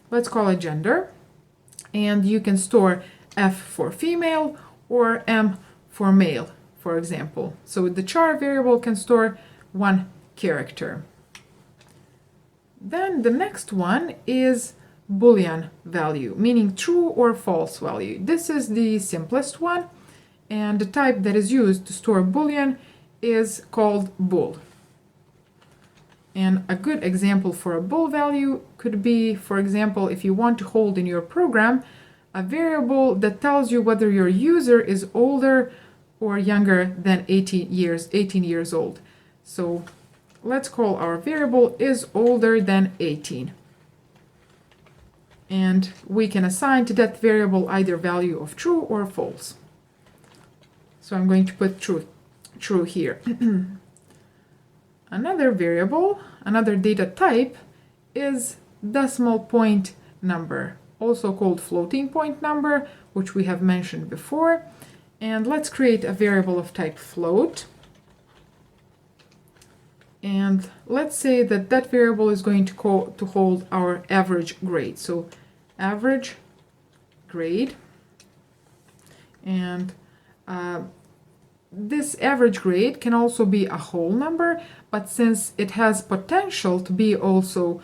Let's call it gender. And you can store F for female or M for male, for example. So the char variable can store one character. Then the next one is Boolean value, meaning true or false value. This is the simplest one, and the type that is used to store Boolean is called bool. And a good example for a bool value could be, for example, if you want to hold in your program a variable that tells you whether your user is older or younger than 18 years old. So let's call our variable is older than 18. And we can assign to that variable either value of true or false. So I'm going to put true. true here. Another variable, another data type is decimal point number, also called floating point number, which we have mentioned before. And let's create a variable of type float. And let's say that that variable is going to hold our average grade. So average grade. And this average grade can also be a whole number, but since it has potential to be also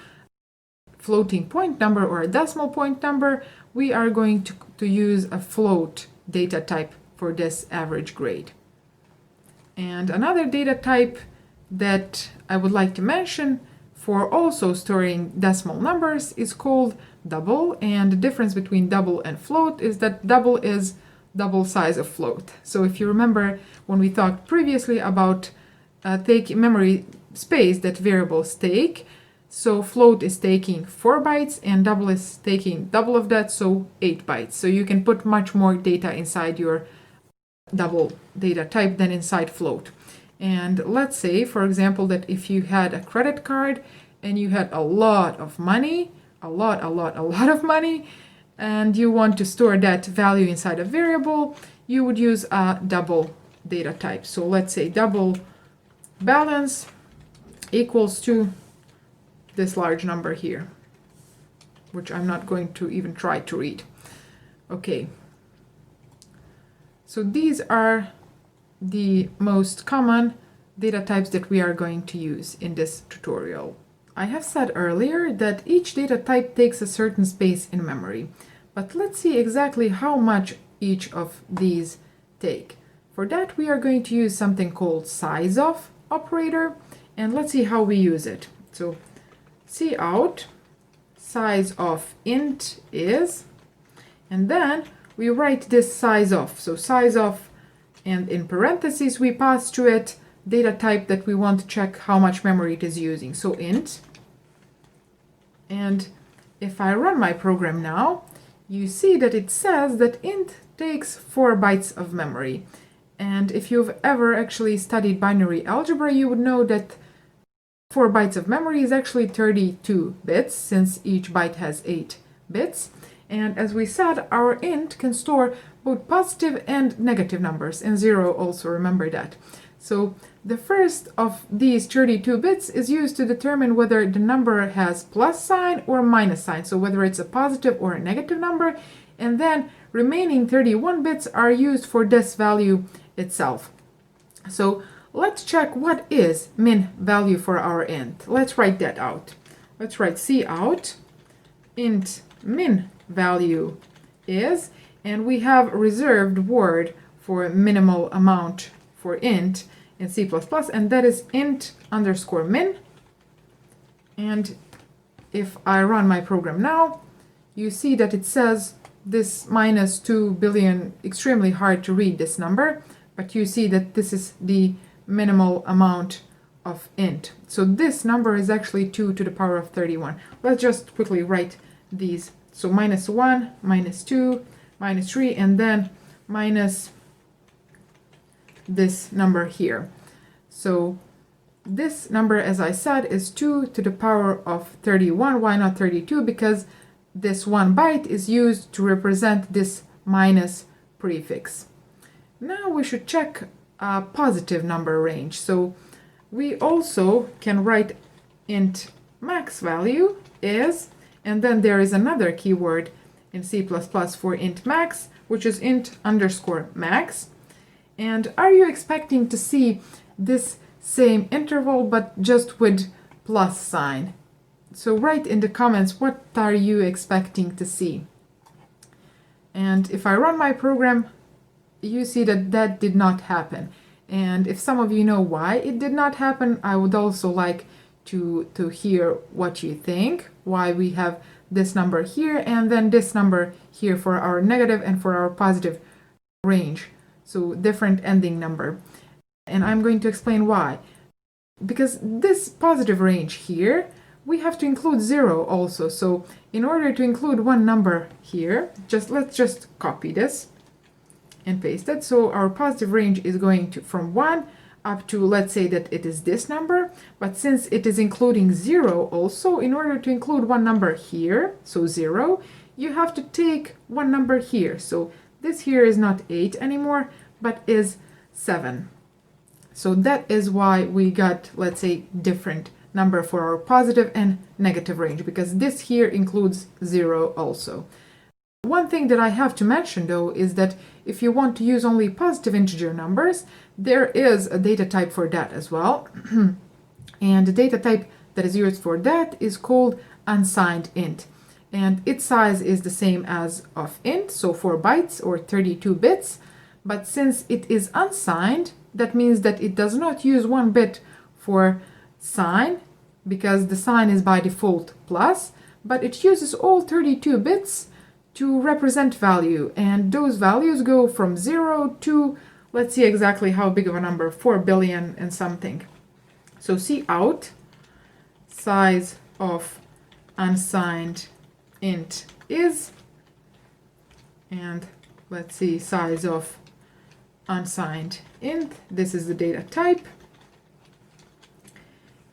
floating point number or a decimal point number, we are going to use a float data type for this average grade. And another data type that I would like to mention for also storing decimal numbers is called double. And the difference between double and float is that double is double size of float. So if you remember when we talked previously about taking memory space that variables take, so float is taking 4 bytes and double is taking double of that, so 8 bytes. So you can put much more data inside your double data type than inside float. And let's say, for example, that if you had a credit card and you had a lot of money, a lot of money, and you want to store that value inside a variable, you would use a double data type. So let's say double balance equals to this large number here, which I'm not going to even try to read. Okay. So these are the most common data types that we are going to use in this tutorial. I have said earlier that each data type takes a certain space in memory, but let's see exactly how much each of these take. For that, we are going to use something called sizeof operator, and let's see how we use it. So cout size of int is, and then we write this sizeof. So sizeof, and in parentheses we pass to it data type that we want to check how much memory it is using. So int. And if I run my program now, you see that it says that int takes 4 bytes of memory. And if you've ever actually studied binary algebra, you would know that 4 bytes of memory is actually 32 bits, since each byte has 8 bits. And as we said, our int can store both positive and negative numbers, and 0 also, remember that. So the first of these 32 bits is used to determine whether the number has plus sign or minus sign, so whether it's a positive or a negative number, and then remaining 31 bits are used for this value itself. So let's check what is min value for our int. Let's write that out. Let's write cout int min value is, and we have a reserved word for minimal amount for int in C++, and that is int underscore min. And if I run my program now, you see that it says this minus 2 billion, extremely hard to read this number, but you see that this is the minimal amount of int. So this number is actually 2 to the power of 31. Let's just quickly write these. So minus 1, minus 2, minus 3, and then minus this number here. So this number, as I said, is 2 to the power of 31. Why not 32? Because this 1 byte is used to represent this minus prefix. Now we should check a positive number range. So we also can write int max value is, and then there is another keyword in C++ for int max, which is int underscore max. And are you expecting to see this same interval but just with plus sign? So write in the comments, what are you expecting to see? And if I run my program, you see that that did not happen. And if some of you know why it did not happen, I would also like to hear what you think, why we have this number here and then this number here for our negative and for our positive range. So different ending number. And I'm going to explain why. Because this positive range here, we have to include 0 also. So in order to include one number here, let's just copy this and paste it. So our positive range is going to from 1 up to, let's say that it is this number, but since it is including 0 also, in order to include one number here, so 0, you have to take one number here. So this here is not 8 anymore, but is 7. So that is why we got, let's say, different number for our positive and negative range, because this here includes 0 also. One thing that I have to mention though is that if you want to use only positive integer numbers, there is a data type for that as well. And the data type that is used for that is called unsigned int. And its size is the same as of int, so 4 bytes or 32 bits. But since it is unsigned, that means that it does not use 1 bit for sign, because the sign is by default plus, but it uses all 32 bits to represent value, and those values go from 0 to, let's see exactly how big of a number, 4 billion and something. So cout size of unsigned int is, and let's see, size of unsigned int, this is the data type.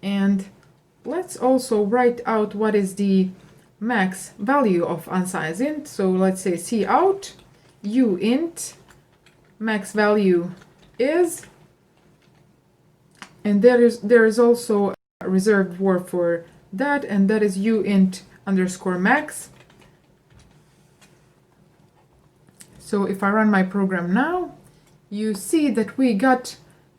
And let's also write out what is the max value of unsigned int. So let's say cout uint max value is, and there is also a reserved word for that, and that is uint underscore max. So if I run my program now, you see that we got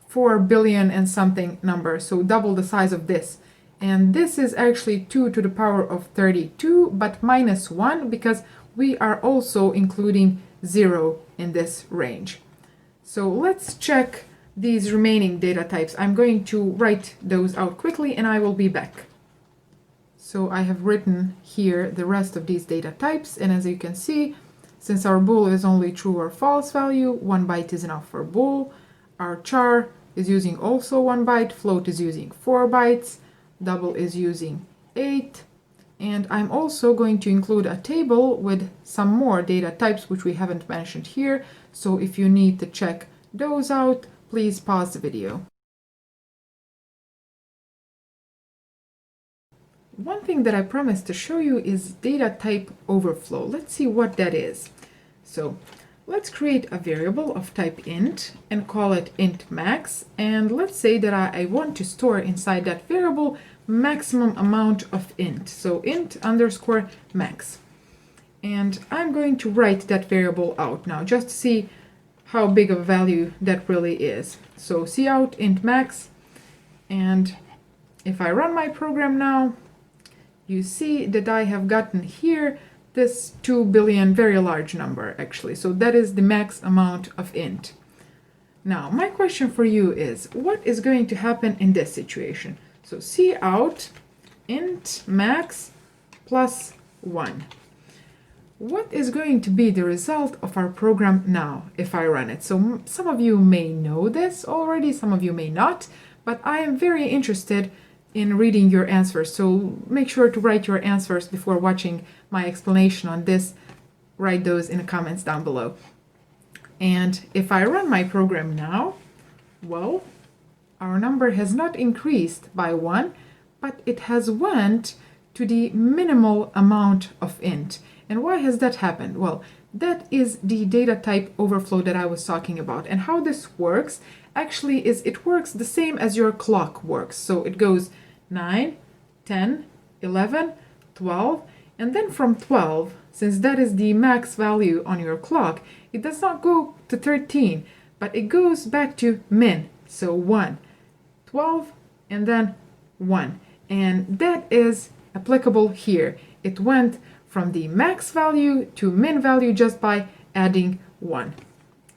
4 billion and something number, so double the size of this. And this is actually 2 to the power of 32, but minus 1, because we are also including 0 in this range. So let's check these remaining data types. I'm going to write those out quickly and I will be back. So I have written here the rest of these data types, and as you can see, since our bool is only true or false value, 1 byte is enough for bool. Our char is using also 1 byte, float is using 4 bytes, double is using 8, and I'm also going to include a table with some more data types which we haven't mentioned here, so if you need to check those out, please pause the video. One thing that I promised to show you is data type overflow. Let's see what that is. So let's create a variable of type int and call it int max, and let's say that I want to store inside that variable maximum amount of int, so int underscore max. And I'm going to write that variable out now just to see how big of a value that really is. So cout int max, and if I run my program now, you see that I have gotten here this 2 billion, very large number actually. So that is the max amount of int. Now my question for you is, what is going to happen in this situation? So cout int max plus 1. What is going to be the result of our program now if I run it? So some of you may know this already, some of you may not, but I am very interested in reading your answers. So make sure to write your answers before watching my explanation on this. Write those in the comments down below. And if I run my program now, well, our number has not increased by 1, but it has went to the minimal amount of int. And why has that happened? Well, that is the data type overflow that I was talking about. And how this works actually is it works the same as your clock works. So it goes 9, 10, 11, 12, and then from 12, since that is the max value on your clock, it does not go to 13, but it goes back to min, so 1, 12, and then 1. And that is applicable here. It went from the max value to min value just by adding 1.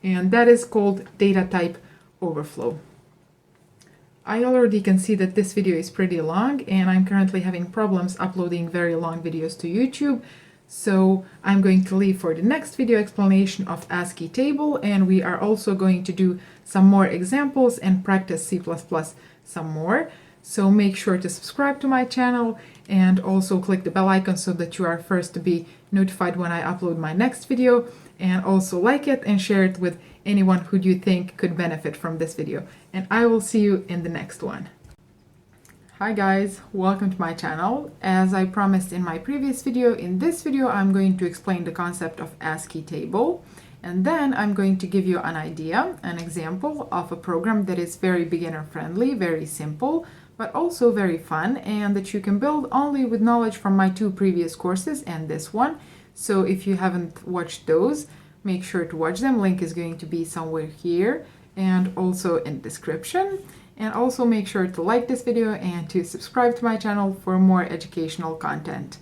And that is called data type overflow. I already can see that this video is pretty long, and I'm currently having problems uploading very long videos to YouTube. So I'm going to leave for the next video explanation of ASCII table, and we are also going to do some more examples and practice C++ some more. So make sure to subscribe to my channel and also click the bell icon so that you are first to be notified when I upload my next video, and also like it and share it with anyone who you think could benefit from this video. And I will see you in the next one. Hi guys, welcome to my channel. As I promised in my previous video, in this video I'm going to explain the concept of ASCII table, and then I'm going to give you an idea, an example of a program that is very beginner friendly, very simple, but also very fun, and that you can build only with knowledge from my 2 previous courses and this one. So if you haven't watched those, make sure to watch them. Link is going to be somewhere here and also in description. And also make sure to like this video and to subscribe to my channel for more educational content.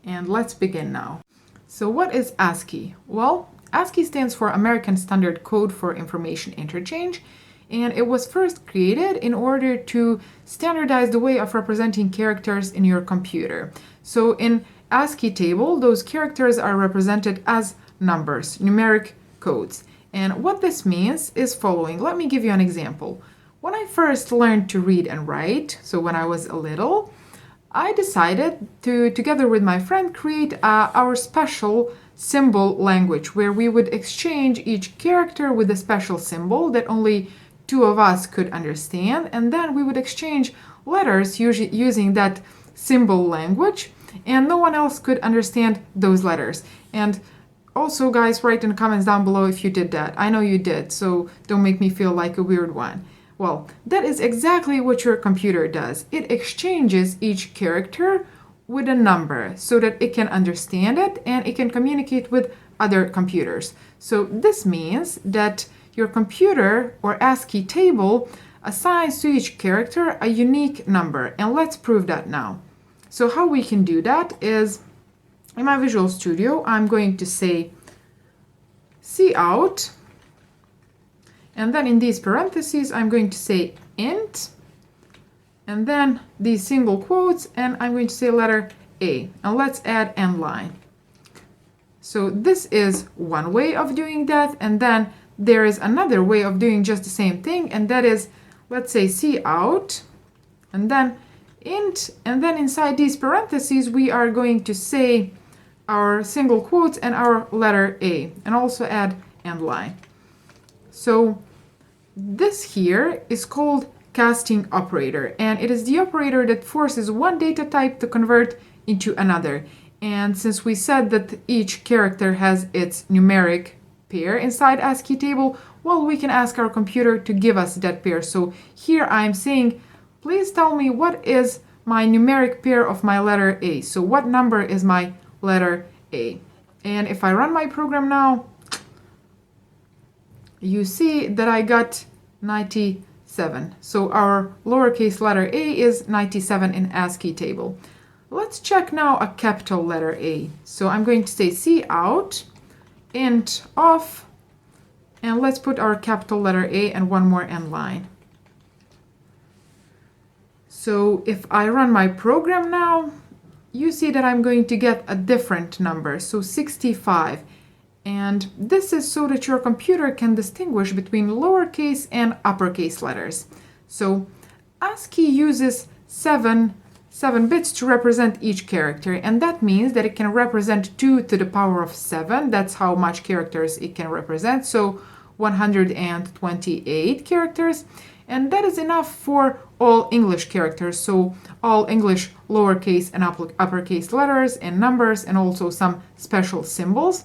And let's begin now. So what is ASCII? Well, ASCII stands for American Standard Code for Information Interchange, and it was first created in order to standardize the way of representing characters in your computer. So in ASCII table, those characters are represented as numbers, numeric codes. And what this means is following. Let me give you an example. When I first learned to read and write, so when I was a little, I decided to, together with my friend, create our special symbol language, where we would exchange each character with a special symbol that only 2 of us could understand, and then we would exchange letters using that symbol language, and no one else could understand those letters. And also, guys, write in the comments down below if you did that. I know you did, so don't make me feel like a weird one. Well, that is exactly what your computer does. It exchanges each character with a number so that it can understand it and it can communicate with other computers. So this means that your computer or ASCII table assigns to each character a unique number. And let's prove that now. So how we can do that is, in my Visual Studio, I'm going to say cout. And then in these parentheses, I'm going to say int, and then these single quotes, and I'm going to say letter A. And let's add end line. So this is one way of doing that, and then there is another way of doing just the same thing, and that is, let's say cout, and then int, and then inside these parentheses, we are going to say our single quotes and our letter A, and also add end line. So this here is called casting operator, and it is the operator that forces one data type to convert into another. And since we said that each character has its numeric pair inside ASCII table, well, we can ask our computer to give us that pair. So here I'm saying, please tell me what is my numeric pair of my letter A. So what number is my letter A? And if I run my program now, you see that I got 97. So our lowercase letter A is 97 in ASCII table. Let's check now a capital letter A. So I'm going to say cout, int of, and let's put our capital letter A and one more end line. So if I run my program now, you see that I'm going to get a different number, so 65. And this is so that your computer can distinguish between lowercase and uppercase letters. So ASCII uses 7 bits to represent each character, and that means that it can represent 2 to the power of 7. That's how much characters it can represent, so 128 characters. And that is enough for all English characters, so all English lowercase and uppercase letters and numbers, and also some special symbols.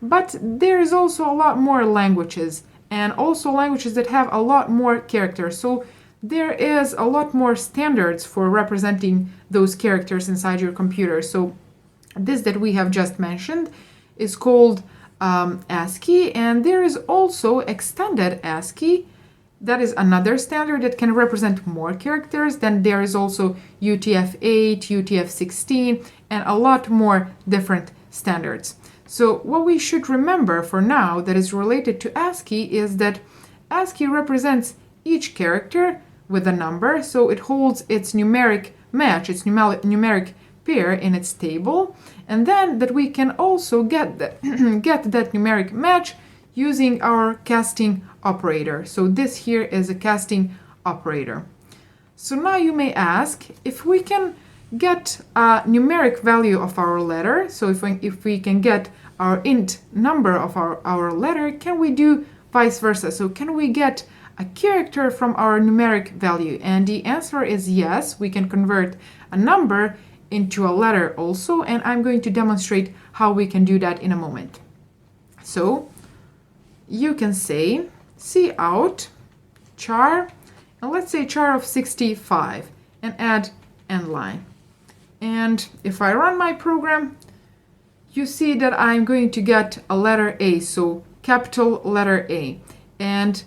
But there is also a lot more languages, and also languages that have a lot more characters. So there is a lot more standards for representing those characters inside your computer. So this that we have just mentioned is called ASCII, and there is also extended ASCII. That is another standard that can represent more characters. Then there is also UTF-8, UTF-16, and a lot more different standards. So what we should remember for now that is related to ASCII is that ASCII represents each character with a number, so it holds its numeric match, its numeric pair in its table, and then that we can also get that numeric match using our casting operator. So this here is a casting operator. So now you may ask, if we can get a numeric value of our letter, so if we can get our int number of our letter, can we do vice versa. So can we get a character from our numeric value? And the answer is yes, we can convert a number into a letter also, and I'm going to demonstrate how we can do that in a moment. So you can say cout char, and let's say char of 65, and add end line. And if I run my program, you see that I'm going to get a letter A, so capital letter A. And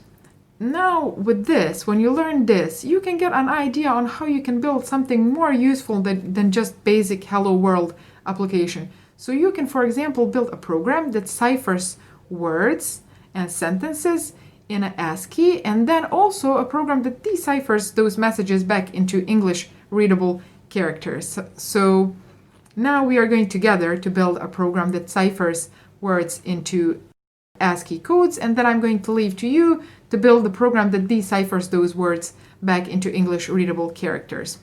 now with this, when you learn this, you can get an idea on how you can build something more useful than just basic hello world application. So you can, for example, build a program that ciphers words and sentences in an ASCII, and then also a program that deciphers those messages back into English readable characters. So now we are going together to build a program that ciphers words into ASCII codes, and then I'm going to leave to you to build the program that deciphers those words back into English readable characters.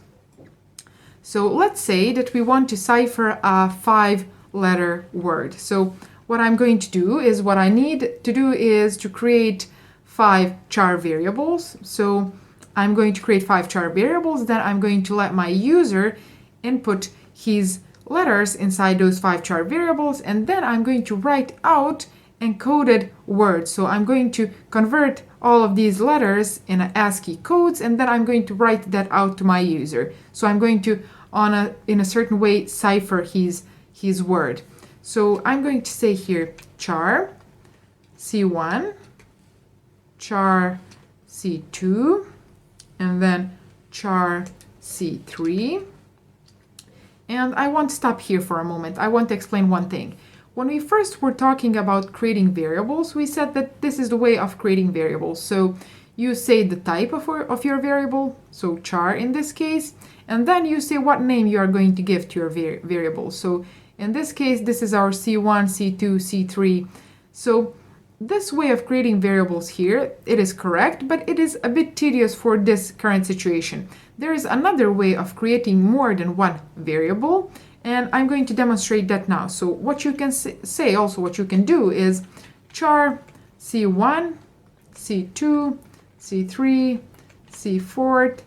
So let's say that we want to cipher a 5-letter word. So what I'm going to do is, what I need to do is to create 5 char variables. So I'm going to create 5 char variables, then I'm going to let my user input his letters inside those 5 char variables, and then I'm going to write out encoded words. So I'm going to convert all of these letters in ASCII codes, and then I'm going to write that out to my user. So I'm going to, in a certain way, cipher his word. So I'm going to say here char C1, char C2, and then char C3. And I want to stop here for a moment. I want to explain one thing. When we first were talking about creating variables, we said that this is the way of creating variables. So you say the type of your variable, so char in this case, and then you say what name you are going to give to your variable. So in this case, this is our C1, C2, C3. So this way of creating variables here, it is correct, but it is a bit tedious for this current situation. There is another way of creating more than one variable, and I'm going to demonstrate that now. So what you can say also, what you can do is char C1, C2, C3, C4,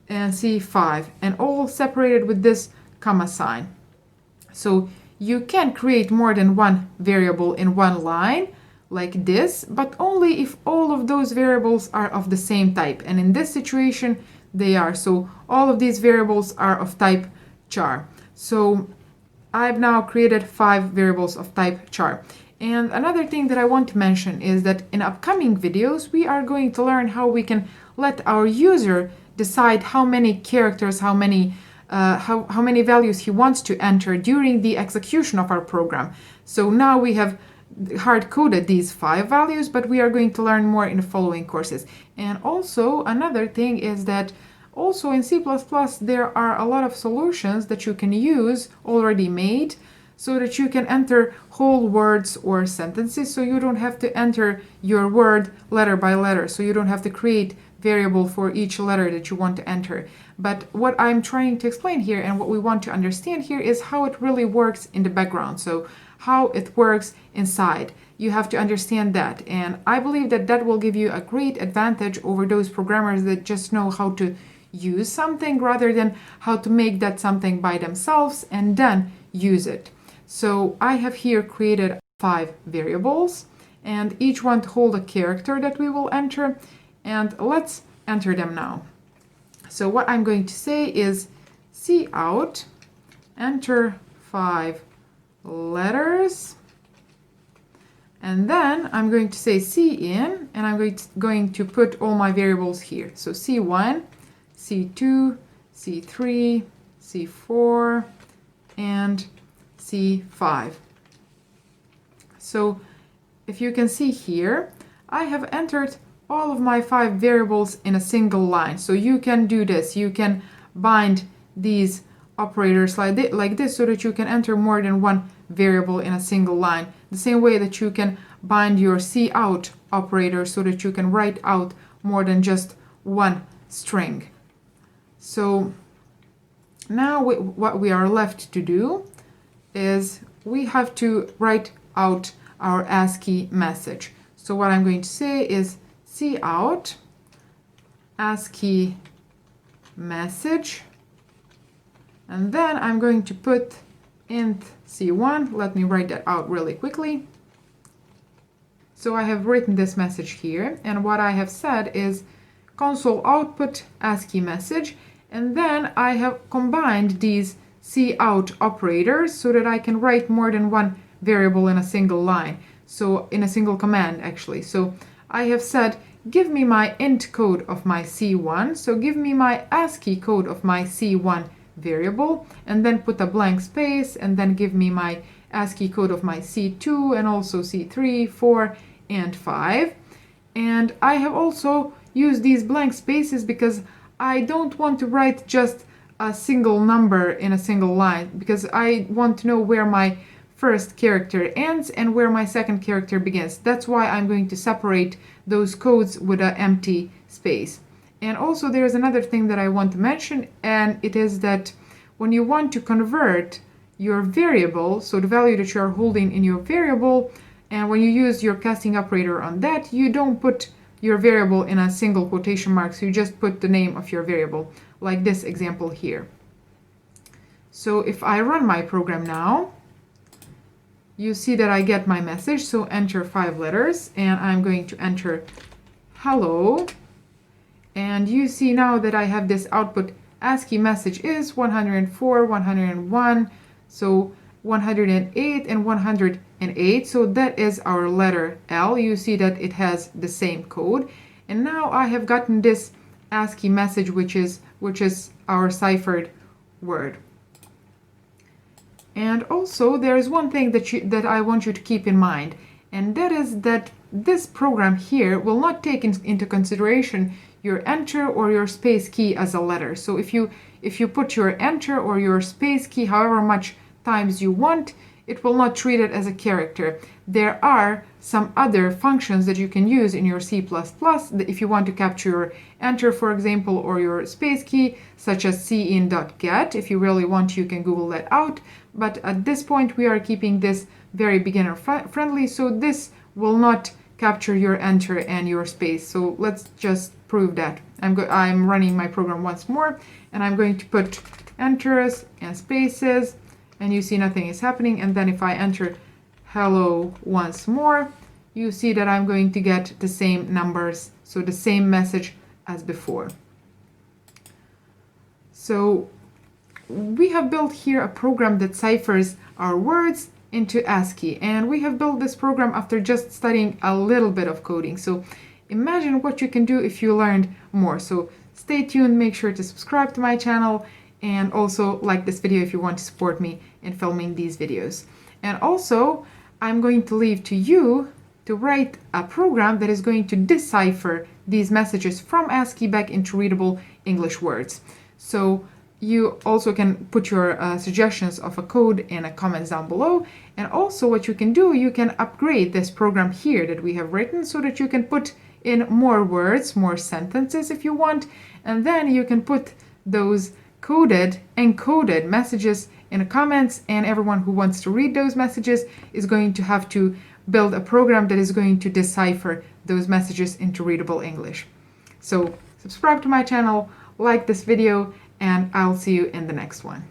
and C5, and all separated with this comma sign. So you can create more than one variable in one line like this, but only if all of those variables are of the same type. And in this situation, they are. So all of these variables are of type char. So I've now created 5 variables of type char. And another thing that I want to mention is that in upcoming videos, we are going to learn how we can let our user decide how many characters, how many values he wants to enter during the execution of our program. So now we have hard-coded these 5 values, but we are going to learn more in the following courses. And also another thing is that also in C++, there are a lot of solutions that you can use already made so that you can enter whole words or sentences, so you don't have to enter your word letter by letter, so you don't have to create variable for each letter that you want to enter. But what I'm trying to explain here and what we want to understand here is how it really works in the background, so how it works inside. You have to understand that, and I believe that that will give you a great advantage over those programmers that just know how to use something rather than how to make that something by themselves and then use it. So I have here created 5 variables, and each one to hold a character that we will enter, and let's enter them now. So what I'm going to say is cout, enter 5 letters, and then I'm going to say cin, and I'm going to put all my variables here. So C1, C2, C3, C4, and C5. So if you can see here, I have entered all of my 5 variables in a single line. So you can do this. You can bind these operators like this so that you can enter more than one variable in a single line. The same way that you can bind your cout operator so that you can write out more than just one string. So now what we are left to do is we have to write out our ASCII message. So what I'm going to say is cout ASCII message, and then I'm going to put int C1. Let me write that out really quickly. So I have written this message here, and what I have said is console output ASCII message, and then I have combined these cout operators so that I can write more than one variable in a single line, so in a single command actually. So I have said give me my int code of my C1, so give me my ASCII code of my C1 variable, and then put a blank space, and then give me my ASCII code of my C2 and also C3, 4, and 5. And I have also used these blank spaces because I don't want to write just a single number in a single line, because I want to know where my first character ends and where my second character begins. That's why I'm going to separate those codes with an empty space. And also there's another thing that I want to mention, and it is that when you want to convert your variable, so the value that you are holding in your variable, and when you use your casting operator on that, you don't put your variable in a single quotation marks, you just put the name of your variable, like this example here. So if I run my program now, you see that I get my message, so enter 5 letters, and I'm going to enter hello, and you see now that I have this output ASCII message is 104, 101, so 108 and 108, so that is our letter L. You see that it has the same code, and now I have gotten this ASCII message, which is our ciphered word. And also there is one thing that I want you to keep in mind, and that is that this program here will not take into consideration your enter or your space key as a letter. So if you put your enter or your space key however much times you want, it will not treat it as a character. There are some other functions that you can use in your C++ if you want to capture your enter, for example, or your space key, such as cin.get. If you really want, you can Google that out. But at this point, we are keeping this very beginner friendly, so this will not capture your enter and your space. So let's just prove that. I'm running my program once more, and I'm going to put enters and spaces, and you see nothing is happening. And then if I enter hello once more, you see that I'm going to get the same numbers, so the same message as before. So we have built here a program that ciphers our words into ASCII, and we have built this program after just studying a little bit of coding. So imagine what you can do if you learned more. So stay tuned, make sure to subscribe to my channel, and also like this video if you want to support me in filming these videos. And also I'm going to leave to you to write a program that is going to decipher these messages from ASCII back into readable English words. So you also can put your suggestions of a code in the comments down below. And also what you can do, you can upgrade this program here that we have written so that you can put in more words, more sentences if you want, and then you can put those encoded messages in the comments, and everyone who wants to read those messages is going to have to build a program that is going to decipher those messages into readable English. So subscribe to my channel, like this video, and I'll see you in the next one.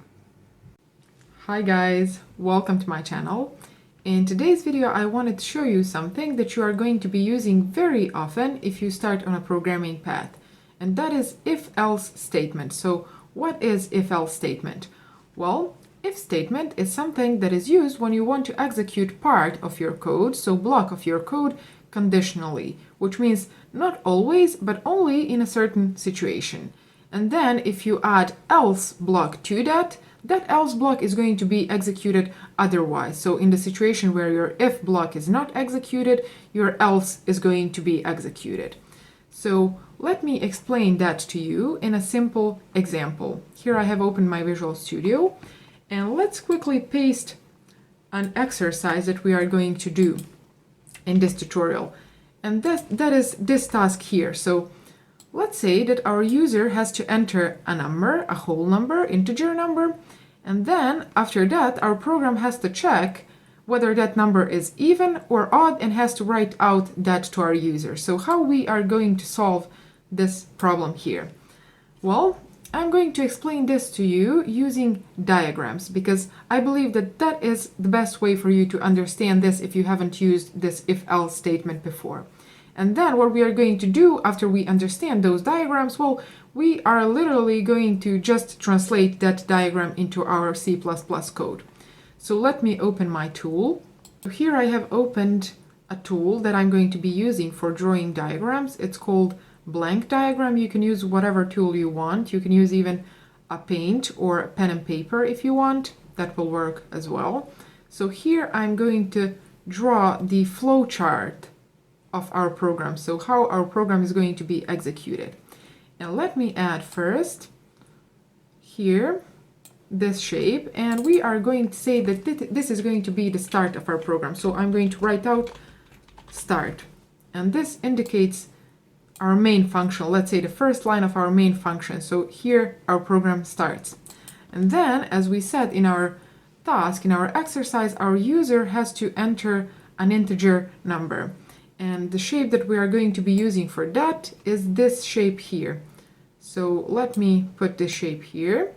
Hi guys, welcome to my channel. In today's video I wanted to show you something that you are going to be using very often if you start on a programming path, and that is if-else statement. So what is if-else statement? Well, if statement is something that is used when you want to execute part of your code, so block of your code, conditionally, which means not always, but only in a certain situation. And then if you add else block to that else block is going to be executed otherwise. So in the situation where your if block is not executed, your else is going to be executed. So let me explain that to you in a simple example. Here I have opened my Visual Studio, and let's quickly paste an exercise that we are going to do in this tutorial. And that is this task here. So let's say that our user has to enter a number, a whole number, integer number, and then after that our program has to check whether that number is even or odd and has to write out that to our user. So how we are going to solve this problem here? Well, I'm going to explain this to you using diagrams, because I believe that that is the best way for you to understand this if you haven't used this if-else statement before. And then what we are going to do after we understand those diagrams, well, we are literally going to just translate that diagram into our C++ code. So let me open my tool. Here I have opened a tool that I'm going to be using for drawing diagrams. It's called Blank Diagram. You can use whatever tool you want. You can use even a paint or a pen and paper if you want. That will work as well. So here I'm going to draw the flowchart of our program. So how our program is going to be executed. And let me add first here this shape, and we are going to say that this is going to be the start of our program. So I'm going to write out start, and this indicates our main function, let's say the first line of our main function. So here our program starts. And then, as we said in our task, in our exercise, our user has to enter an integer number. And the shape that we are going to be using for that is this shape here. So let me put this shape here.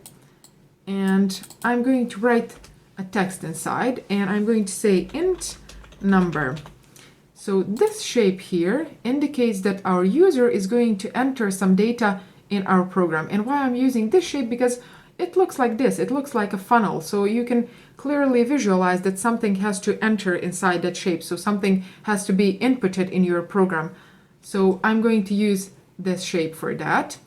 And I'm going to write a text inside, and I'm going to say int number. So this shape here indicates that our user is going to enter some data in our program. And why I'm using this shape? Because it looks like this. It looks like a funnel. So you can clearly visualize that something has to enter inside that shape. So something has to be inputted in your program. So I'm going to use this shape for that.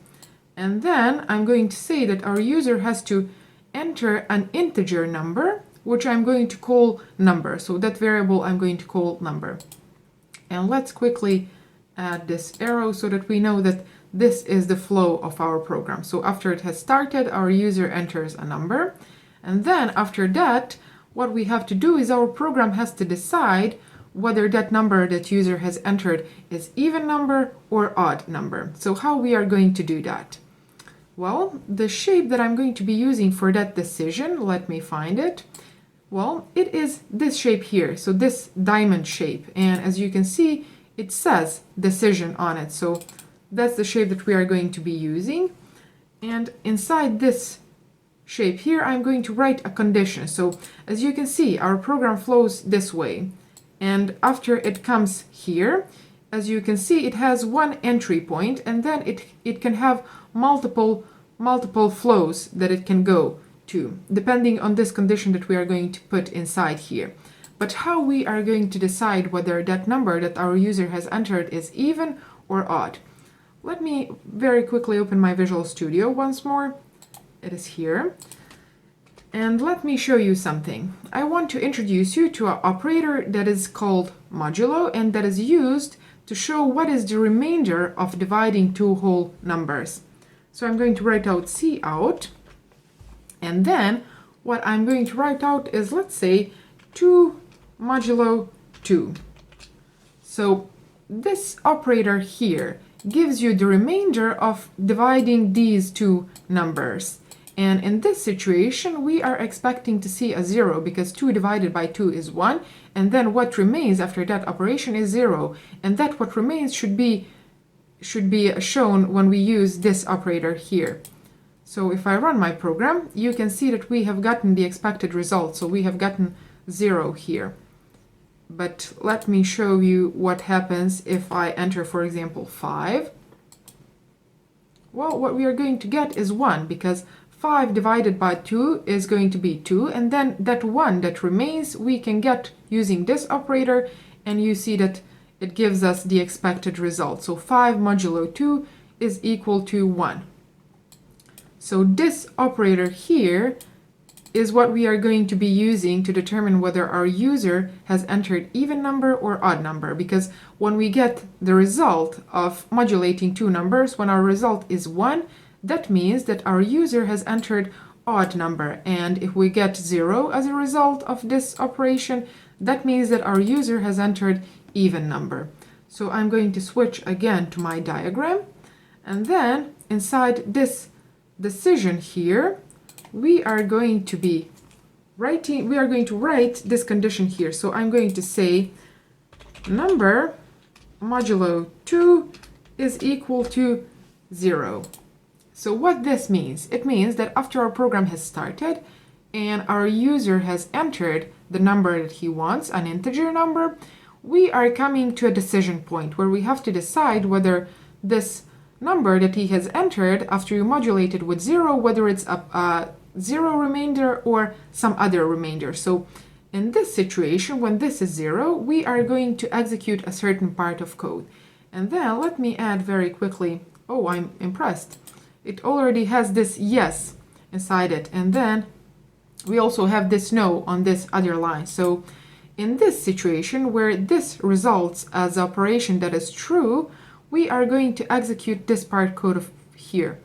And then I'm going to say that our user has to enter an integer number, which I'm going to call number. So that variable I'm going to call number. And let's quickly add this arrow so that we know that this is the flow of our program. So after it has started, our user enters a number. And then after that, what we have to do is our program has to decide whether that number that user has entered is even number or odd number. So how we are going to do that? Well, the shape that I'm going to be using for that decision, let me find it. Well, it is this shape here, so this diamond shape. And as you can see, it says decision on it. So that's the shape that we are going to be using. And inside this shape here, I'm going to write a condition. So as you can see, our program flows this way. And after it comes here, as you can see, it has one entry point, and then it can have multiple flows that it can go to, depending on this condition that we are going to put inside here. But how we are going to decide whether that number that our user has entered is even or odd? Let me very quickly open my Visual Studio once more. It is here. And let me show you something. I want to introduce you to an operator that is called modulo, and that is used to show what is the remainder of dividing two whole numbers. So I'm going to write out cout, and then what I'm going to write out is, let's say, 2 modulo 2. So this operator here gives you the remainder of dividing these two numbers. And in this situation, we are expecting to see a 0, because 2 divided by 2 is 1, and then what remains after that operation is 0, and that what remains should be shown when we use this operator here. So if I run my program, you can see that we have gotten the expected result, so we have gotten 0 here. But let me show you what happens if I enter, for example, 5. Well, what we are going to get is 1, because 5 divided by 2 is going to be 2, and then that 1 that remains we can get using this operator, and you see that it gives us the expected result. So 5 modulo 2 is equal to 1. So this operator here is what we are going to be using to determine whether our user has entered even number or odd number, because when we get the result of modulating two numbers, when our result is 1, that means that our user has entered odd number, and if we get 0 as a result of this operation, that means that our user has entered even number. So I'm going to switch again to my diagram, and then inside this decision here, we are going to be we are going to write this condition here. So I'm going to say number modulo 2 is equal to 0. So what this means, it means that after our program has started and our user has entered the number that he wants, an integer number, we are coming to a decision point where we have to decide whether this number that he has entered after you modulate it with 0, whether it's a 0 remainder or some other remainder. So in this situation, when this is 0, we are going to execute a certain part of code. And then let me add very quickly, oh, I'm impressed. It already has this yes inside it. And then we also have this no on this other line. So in this situation where this results as an operation that is true, we are going to execute this part code of here.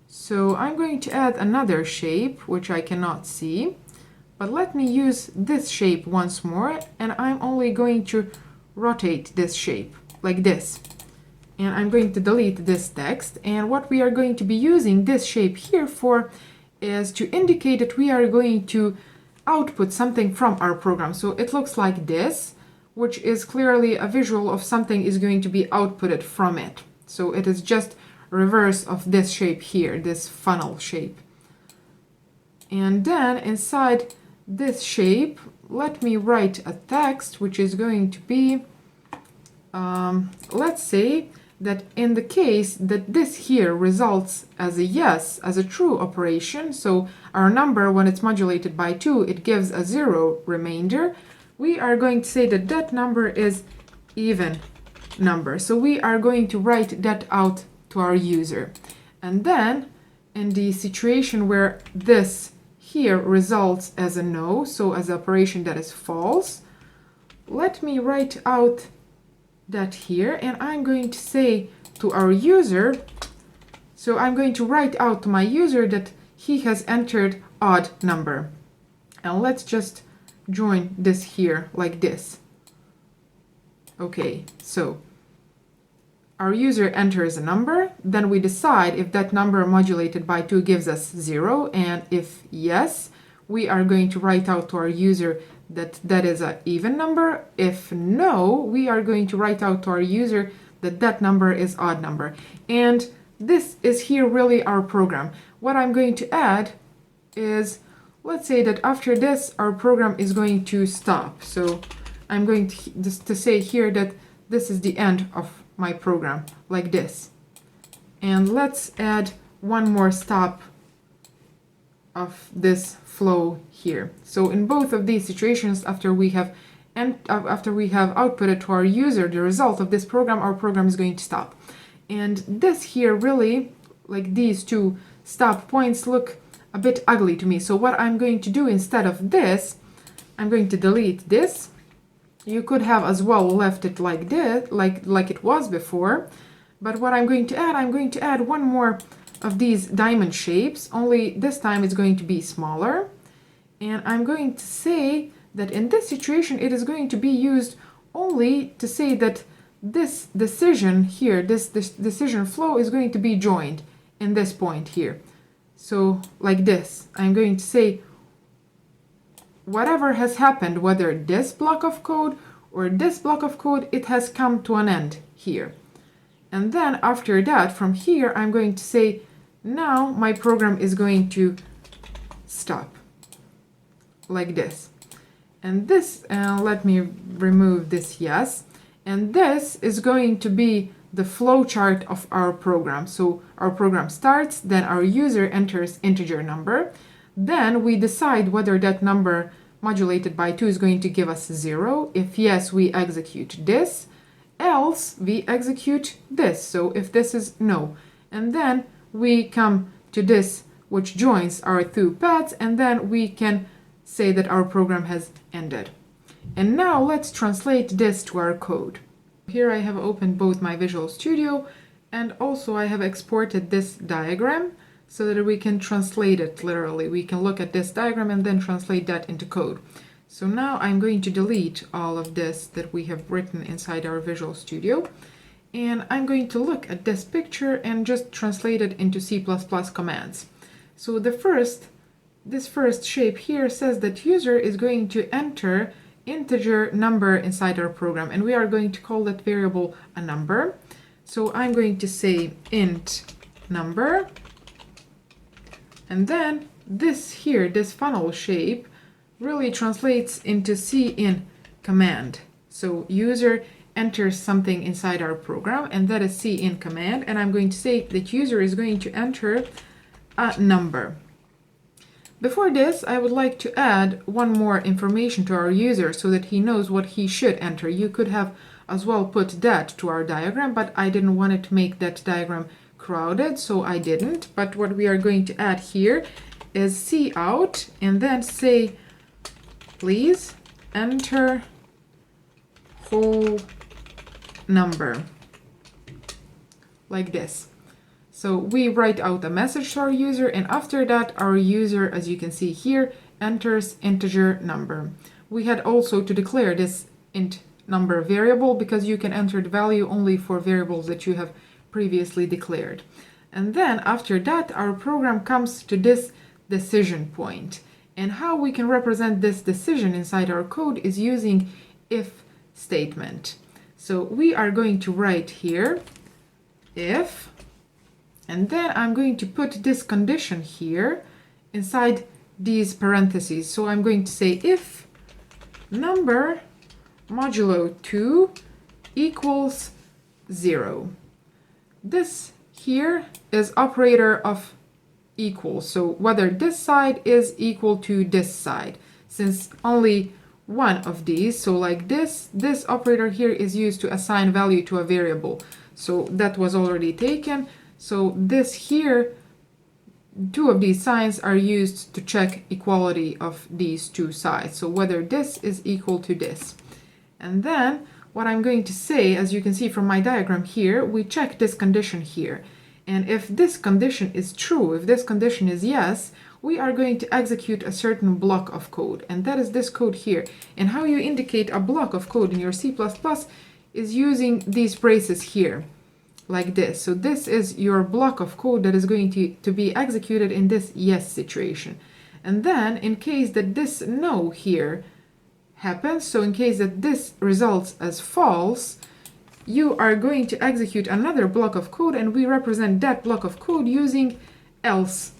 So I'm going to add another shape, which I cannot see, but let me use this shape once more, and I'm only going to rotate this shape like this. And I'm going to delete this text, and what we are going to be using this shape here for is to indicate that we are going to output something from our program. So it looks like this, which is clearly a visual of something is going to be outputted from it. So it is just reverse of this shape here, this funnel shape. And then inside this shape, let me write a text which is going to be, let's say that in the case that this here results as a yes, as a true operation, so our number, when it's modulated by 2, it gives a 0 remainder, we are going to say that that number is even number. So we are going to write that out to our user. And then in the situation where this here results as a no, so as an operation that is false, let me write out that here, and I'm going to say to our user, so I'm going to write out to my user that he has entered odd number. And let's just join this here like this. Okay, so our user enters a number, then we decide if that number modulated by 2 gives us 0, and if yes, we are going to write out to our user that that is an even number. If no, we are going to write out to our user that that number is odd number. And this is here really our program. What I'm going to add is, let's say that after this, our program is going to stop. So I'm going to say here that this is the end of my program, like this. And let's add one more stop of this flow here. So in both of these situations, after we have outputted to our user the result of this program, our program is going to stop. And this here really, like these two stop points, look a bit ugly to me. So what I'm going to do instead of this, I'm going to delete this. You could have as well left it like this, like it was before. But what I'm going to add one more of these diamond shapes, only this time it's going to be smaller. And I'm going to say that in this situation, it is going to be used only to say that this decision here, this decision flow is going to be joined in this point here. So like this, I'm going to say whatever has happened, whether this block of code or this block of code, it has come to an end here. And then after that, from here, I'm going to say, now my program is going to stop, like this. And this, let me remove this yes. And this is going to be the flowchart of our program. So our program starts, then our user enters integer number. Then we decide whether that number modulated by 2 is going to give us 0. If yes, we execute this. Else, we execute this. So if this is no. And then we come to this, which joins our two paths, and then we can say that our program has ended. And now let's translate this to our code. Here I have opened both my Visual Studio, and also I have exported this diagram so that we can translate it literally. We can look at this diagram and then translate that into code. So now I'm going to delete all of this that we have written inside our Visual Studio, and I'm going to look at this picture and just translate it into C++ commands. So the first this first shape here says that user is going to enter integer number inside our program, and we are going to call that variable a number. So I'm going to say int number, and then this here, this funnel shape, really translates into cin command. So user enters something inside our program, and that is cin command, and I'm going to say that user is going to enter a number. Before this, I would like to add one more information to our user so that he knows what he should enter. You could have as well put that to our diagram, but I didn't want it to make that diagram crowded, so I didn't. But what we are going to add here is cout, and then say, please enter whole number, like this. So we write out a message to our user, and after that our user, as you can see here, enters integer number. We had also to declare this int number variable because you can enter the value only for variables that you have previously declared. And then after that our program comes to this decision point. And how we can represent this decision inside our code is using if statement. So we are going to write here if, and then I'm going to put this condition here inside these parentheses. So I'm going to say if number modulo 2 equals 0. This here is operator of equal. So whether this side is equal to this side, since only one of these, so like this operator here is used to assign value to a variable. So that was already taken. So this here, two of these signs are used to check equality of these two sides. So whether this is equal to this. And then what I'm going to say, as you can see from my diagram here, we check this condition here. And if this condition is true, if this condition is yes, we are going to execute a certain block of code. And that is this code here. And how you indicate a block of code in your C++ is using these braces here, like this. So this is your block of code that is going to be executed in this yes situation. And then in case that this no here happens, so in case that this results as false, you are going to execute another block of code, and we represent that block of code using else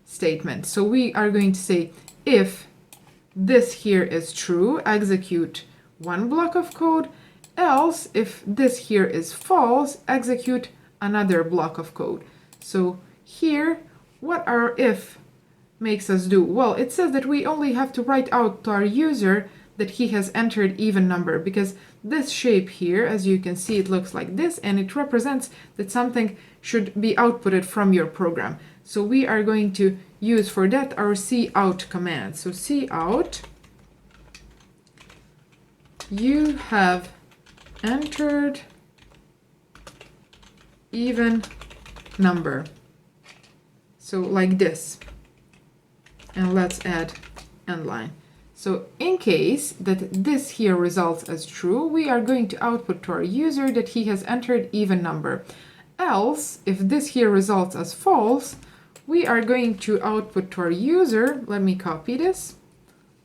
statement. So we are going to say if this here is true, execute one block of code, else if this here is false, execute another block of code. So here, what our if makes us do? Well, it says that we only have to write out to our user that he has entered even number, because this shape here, as you can see, it looks like this, and it represents that something should be outputted from your program. So we are going to use for that our cout command. So cout, you have entered even number. So like this. And let's add end line. So in case that this here results as true, we are going to output to our user that he has entered even number. Else, if this here results as false, we are going to output to our user, let me copy this,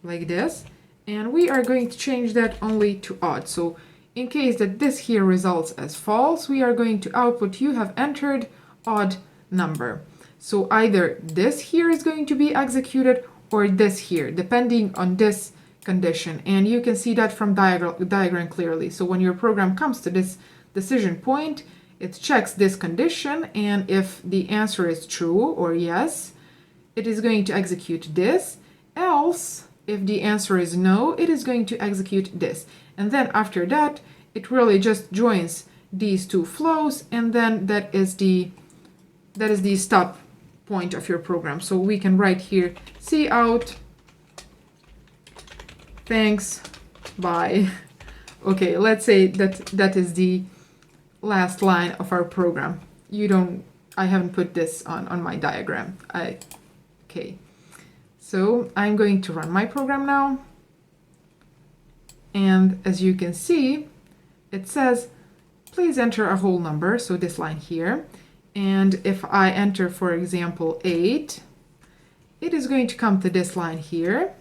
like this, and we are going to change that only to odd. So in case that this here results as false, we are going to output you have entered odd number. So either this here is going to be executed or this here, depending on this condition. And you can see that from diagram clearly. So when your program comes to this decision point, it checks this condition, and if the answer is true or yes, it is going to execute this. Else, if the answer is no, it is going to execute this. And then after that, it really just joins these two flows, and then that is the stop point of your program. So we can write here cout, thanks, bye. Okay, let's say that is the last line of our program. I haven't put this on my diagram. Okay, so I'm going to run my program now, and as you can see, it says please enter a whole number, so this line here. And if I enter, for example, 8, it is going to come to this line here,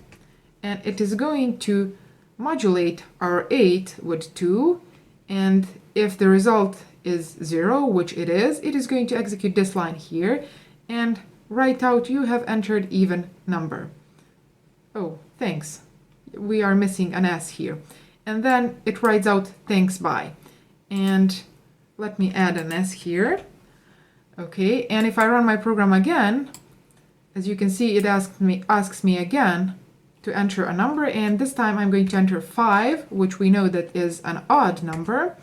and it is going to modulate our 8 with 2, and if the result is 0, which it is going to execute this line here and write out you have entered even number. Oh, thanks. We are missing an S here. And then it writes out thanks bye. And let me add an S here. Okay, and if I run my program again, as you can see, it asks me again to enter a number, and this time I'm going to enter 5, which we know that is an odd number.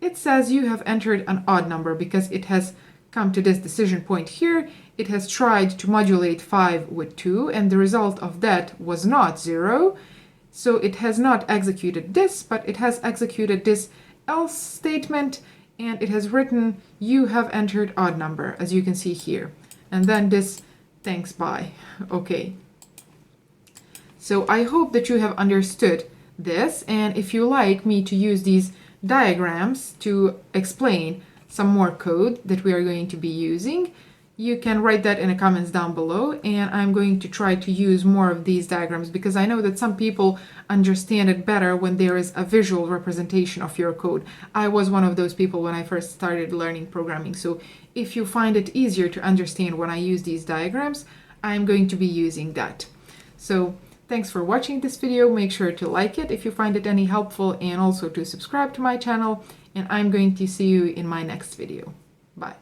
It says you have entered an odd number because it has come to this decision point here. It has tried to modulate 5 with 2, and the result of that was not 0. So it has not executed this, but it has executed this else statement, and it has written you have entered odd number, as you can see here. And then this thanks bye. Okay. So I hope that you have understood this, and if you like me to use these diagrams to explain some more code that we are going to be using, you can write that in the comments down below, and I'm going to try to use more of these diagrams because I know that some people understand it better when there is a visual representation of your code. I was one of those people when I first started learning programming, so if you find it easier to understand when I use these diagrams, I'm going to be using that. So thanks for watching this video. Make sure to like it if you find it any helpful, and also to subscribe to my channel, and I'm going to see you in my next video. Bye.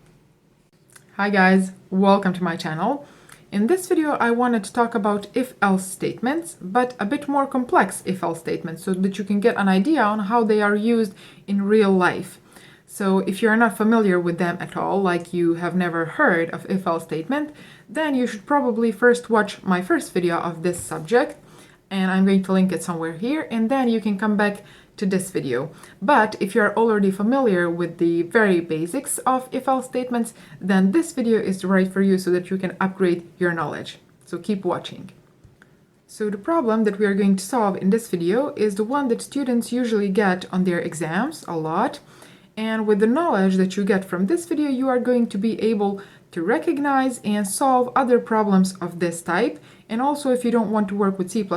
Hi guys, welcome to my channel. In this video I wanted to talk about if-else statements, but a bit more complex if-else statements so that you can get an idea on how they are used in real life. So if you're not familiar with them at all, like you have never heard of if-else statement, then you should probably first watch my first video of this subject, and I'm going to link it somewhere here, and then you can come back to this video. But if you're already familiar with the very basics of if-else statements, then this video is right for you so that you can upgrade your knowledge. So keep watching. So the problem that we are going to solve in this video is the one that students usually get on their exams a lot. And with the knowledge that you get from this video, you are going to be able to recognize and solve other problems of this type. And also, if you don't want to work with C++,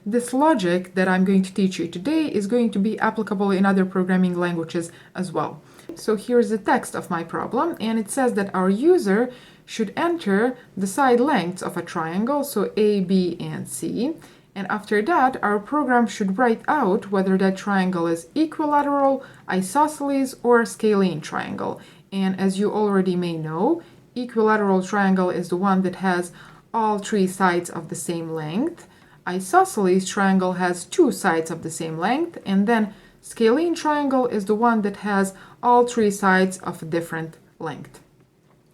this logic that I'm going to teach you today is going to be applicable in other programming languages as well. So here's the text of my problem, and it says that our user should enter the side lengths of a triangle, so A, B, and C. And after that, our program should write out whether that triangle is equilateral, isosceles, or scalene triangle. And as you already may know, equilateral triangle is the one that has all 3 sides of the same length. Isosceles triangle has 2 sides of the same length, and then scalene triangle is the one that has all 3 sides of a different length.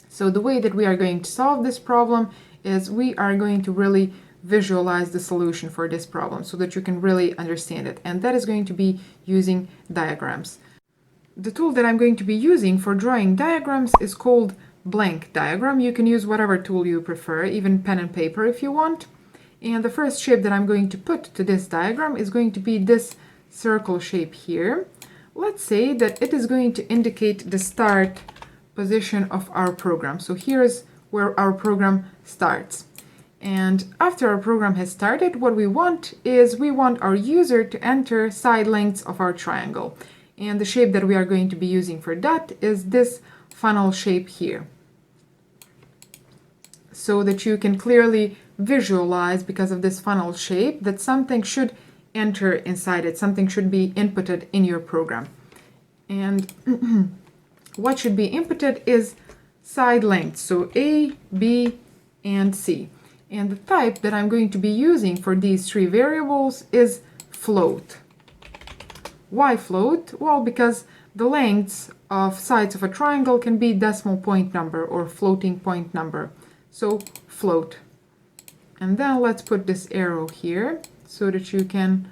So the way that we are going to solve this problem is we are going to really visualize the solution for this problem so that you can really understand it, and that is going to be using diagrams. The tool that I'm going to be using for drawing diagrams is called blank diagram. You can use whatever tool you prefer, even pen and paper if you want. And the first shape that I'm going to put to this diagram is going to be this circle shape here. Let's say that it is going to indicate the start position of our program. So here's where our program starts. And after our program has started, what we want is we want our user to enter side lengths of our triangle. And the shape that we are going to be using for that is this funnel shape here, so that you can clearly visualize, because of this funnel shape, that something should enter inside it, something should be inputted in your program. And what should be inputted is side lengths, so A, B, and C. And the type that I'm going to be using for these 3 variables is float. Why float? Well, because the lengths of sides of a triangle can be decimal point number or floating point number. So float. And then let's put this arrow here so that you can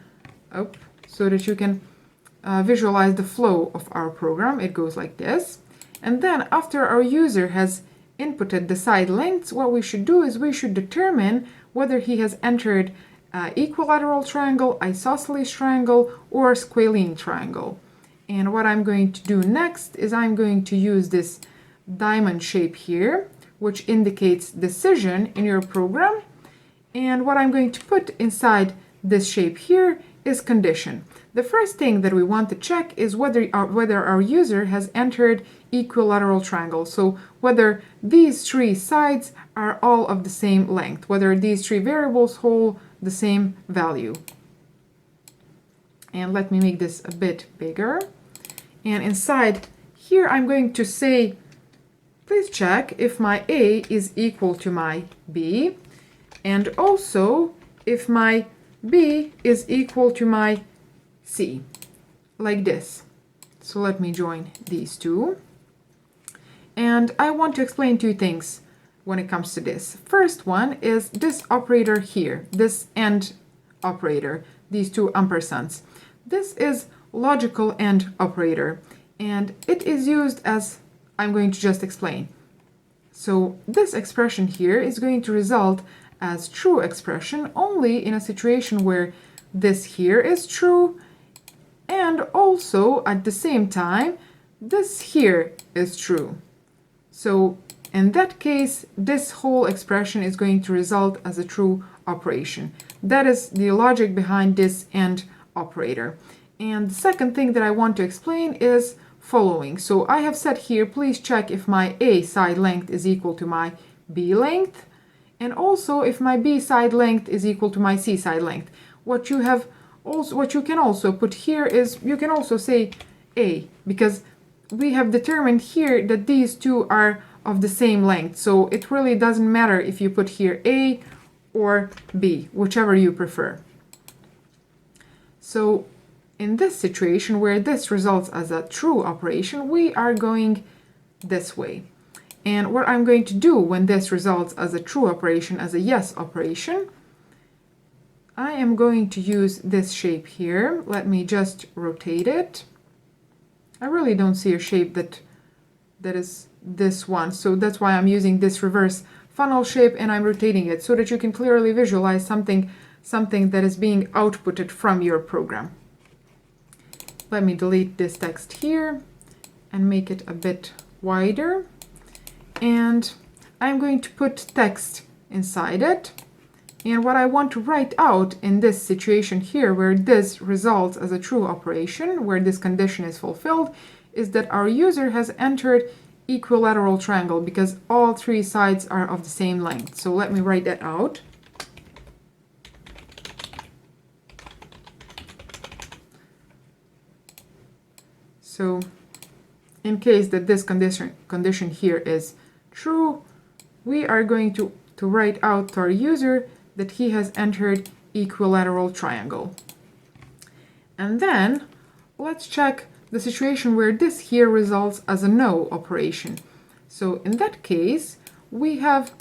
visualize the flow of our program. It goes like this. And then after our user has inputted the side lengths, what we should do is we should determine whether he has entered equilateral triangle, isosceles triangle, or scalene triangle. And what I'm going to do next is I'm going to use this diamond shape here which indicates decision in your program. And what I'm going to put inside this shape here is condition. The first thing that we want to check is whether our user has entered equilateral triangle. So whether these three sides are all of the same length, whether these three variables hold the same value. And let me make this a bit bigger. And inside here I'm going to say, please check if my A is equal to my B, and also if my B is equal to my C, like this. So let me join these two. And I want to explain two things when it comes to this. First one is this operator here, this AND operator, these two ampersands. This is logical AND operator, and it is used as I'm going to just explain. So this expression here is going to result as true expression only in a situation where this here is true, and also at the same time this here is true. So in that case, this whole expression is going to result as a true operation. That is the logic behind this AND operator. And the second thing that I want to explain is following. So I have said here, please check if my A side length is equal to my B length, and also if my B side length is equal to my C side length. What you can also put here is, you can also say A, because we have determined here that these two are of the same length. So it really doesn't matter if you put here A or B, whichever you prefer. So in this situation where this results as a true operation, we are going this way. And what I'm going to do when this results as a true operation, as a yes operation, I am going to use this shape here. Let me just rotate it. I really don't see a shape that is this one, so that's why I'm using this reverse funnel shape, and I'm rotating it so that you can clearly visualize something that is being outputted from your program. Let me delete this text here and make it a bit wider, and I'm going to put text inside it. And what I want to write out in this situation here, where this results as a true operation, where this condition is fulfilled, is that our user has entered equilateral triangle because all three sides are of the same length. So let me write that out. So in case that this condition here is true, we are going to write out to our user that he has entered equilateral triangle. And then let's check the situation where this here results as a no operation. So in that case, we have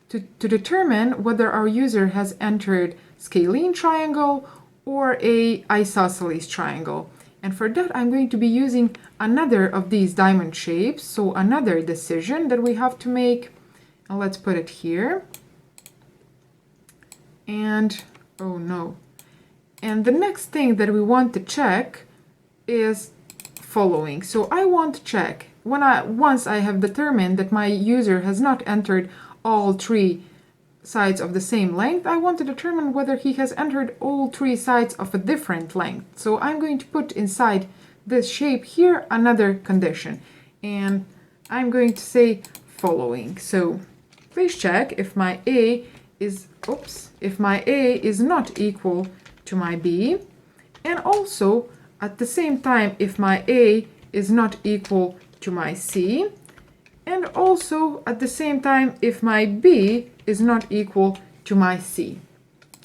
to determine whether our user has entered scalene triangle or a isosceles triangle. And for that, I'm going to be using another of these diamond shapes, so another decision that we have to make. And let's put it here. And, oh no. And the next thing that we want to check is following. So I want to check, once I have determined that my user has not entered all three sides of the same length, I want to determine whether he has entered all three sides of a different length. So I'm going to put inside this shape here another condition, and I'm going to say following. So please check if my A is, if my A is not equal to my B, and also at the same time if my A is not equal to my C, and also at the same time if my B is not equal to my C,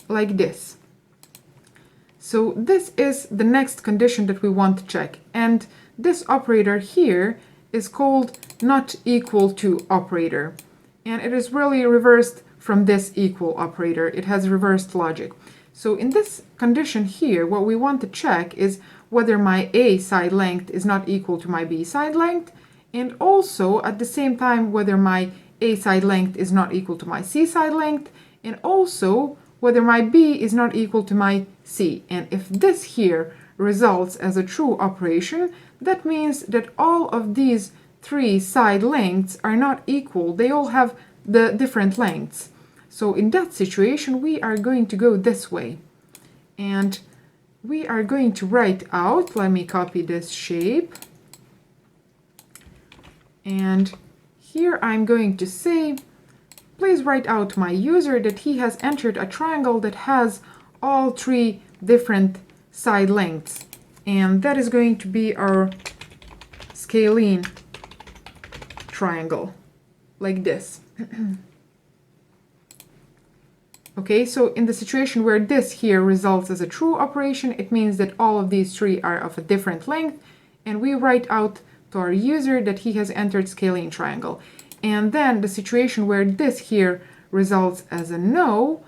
like this. So this is the next condition that we want to check, and this operator here is called not equal to operator, and it is really reversed from this equal operator. It has reversed logic. So in this condition here, what we want to check is whether my A side length is not equal to my B side length, and also at the same time whether my A side length is not equal to my C side length, and also whether my B is not equal to my C. And if this here results as a true operation, that means that all of these three side lengths are not equal. They all have the different lengths. So in that situation, we are going to go this way. And we are going to write out, let me copy this shape. And here I'm going to say, please write out my user that he has entered a triangle that has all three different side lengths. And that is going to be our scalene triangle, like this. Okay, so in the situation where this here results as a true operation, it means that all of these three are of a different length, and we write out to our user that he has entered scalene triangle. And then the situation where this here results as a no,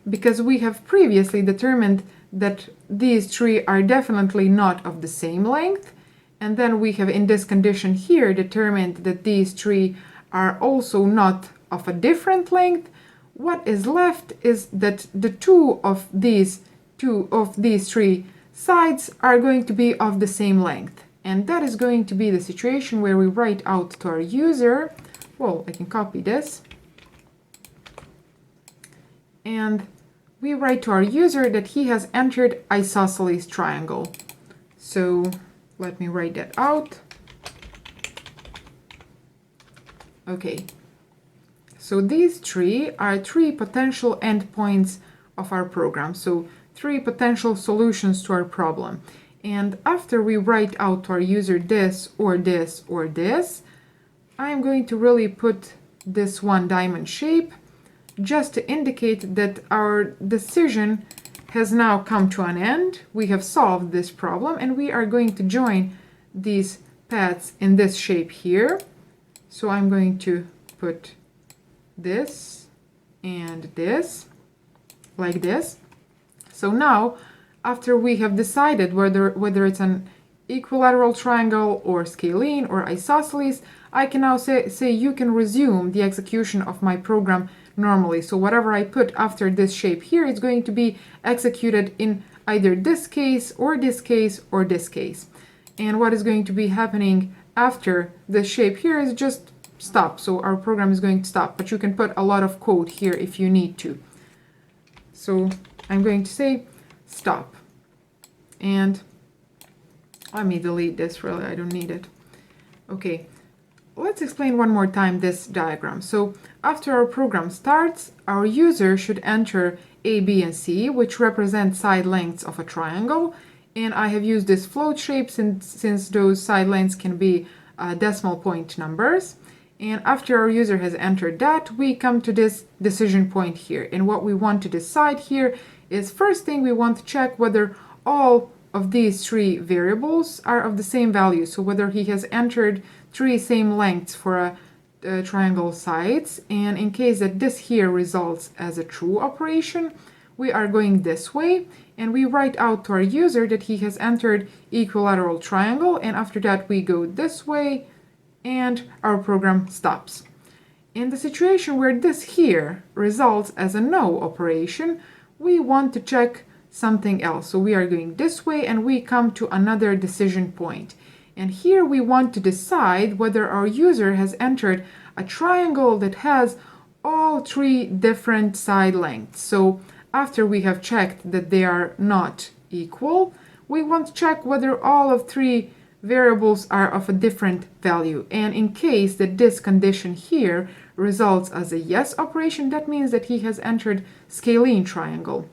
because we have previously determined that these three are definitely not of the same length, and then we have in this condition here determined that these three are also not of a different length. What is left is that the two of these three sides are going to be of the same length. And that is going to be the situation where we write out to our user, well, I can copy this, and we write to our user that he has entered isosceles triangle. So let me write that out. Okay. So these three are three potential endpoints of our program. So three potential solutions to our problem. And after we write out to our user this or this or this, I'm going to really put this one diamond shape just to indicate that our decision has now come to an end. We have solved this problem, and we are going to join these paths in this shape here. So I'm going to put this and this like this. So now, after we have decided whether it's an equilateral triangle or scalene or isosceles, I can now say you can resume the execution of my program normally. So whatever I put after this shape here is going to be executed in either this case or this case or this case. And what is going to be happening after this shape here is just stop. So our program is going to stop, but you can put a lot of code here if you need to. So I'm going to say stop. And let me delete this, really, I don't need it. Okay, let's explain one more time this diagram. So after our program starts, our user should enter A, B, and C, which represent side lengths of a triangle. And I have used this float shape since those side lengths can be decimal point numbers. And after our user has entered that, we come to this decision point here. And what we want to decide here is, first thing, we want to check whether all of these three variables are of the same value. So whether he has entered three same lengths for a triangle sides. And in case that this here results as a true operation, we are going this way. And we write out to our user that he has entered equilateral triangle. And after that, we go this way, and our program stops. In the situation where this here results as a no operation, we want to check something else. So we are going this way, and we come to another decision point. And here we want to decide whether our user has entered a triangle that has all three different side lengths. So after we have checked that they are not equal, we want to check whether all of three variables are of a different value. And in case that this condition here results as a yes operation, that means that he has entered scalene triangle.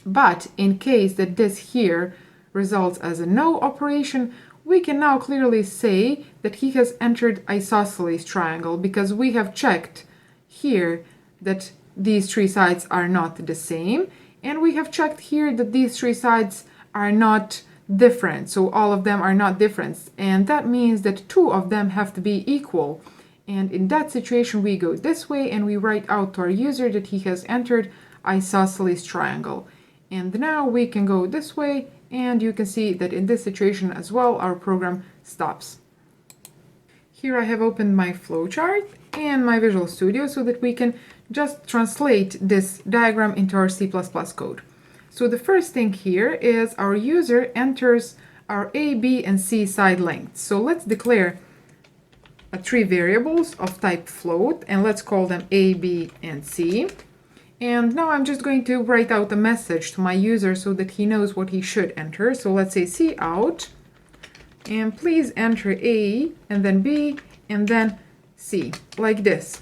But in case that this here results as a no operation, we can now clearly say that he has entered isosceles triangle, because we have checked here that these three sides are not the same, and we have checked here that these three sides are not different. So all of them are not different, and that means that two of them have to be equal. And in that situation, we go this way, and we write out to our user that he has entered isosceles triangle. And now we can go this way, and you can see that in this situation as well, our program stops. Here I have opened my flowchart and my Visual Studio so that we can just translate this diagram into our C++ code. So the first thing here is our user enters our A, B, and C side lengths. So let's declare three variables of type float, and let's call them A, B, and C. And now I'm just going to write out a message to my user so that he knows what he should enter. So let's say cout, and please enter A, and then B, and then C, like this.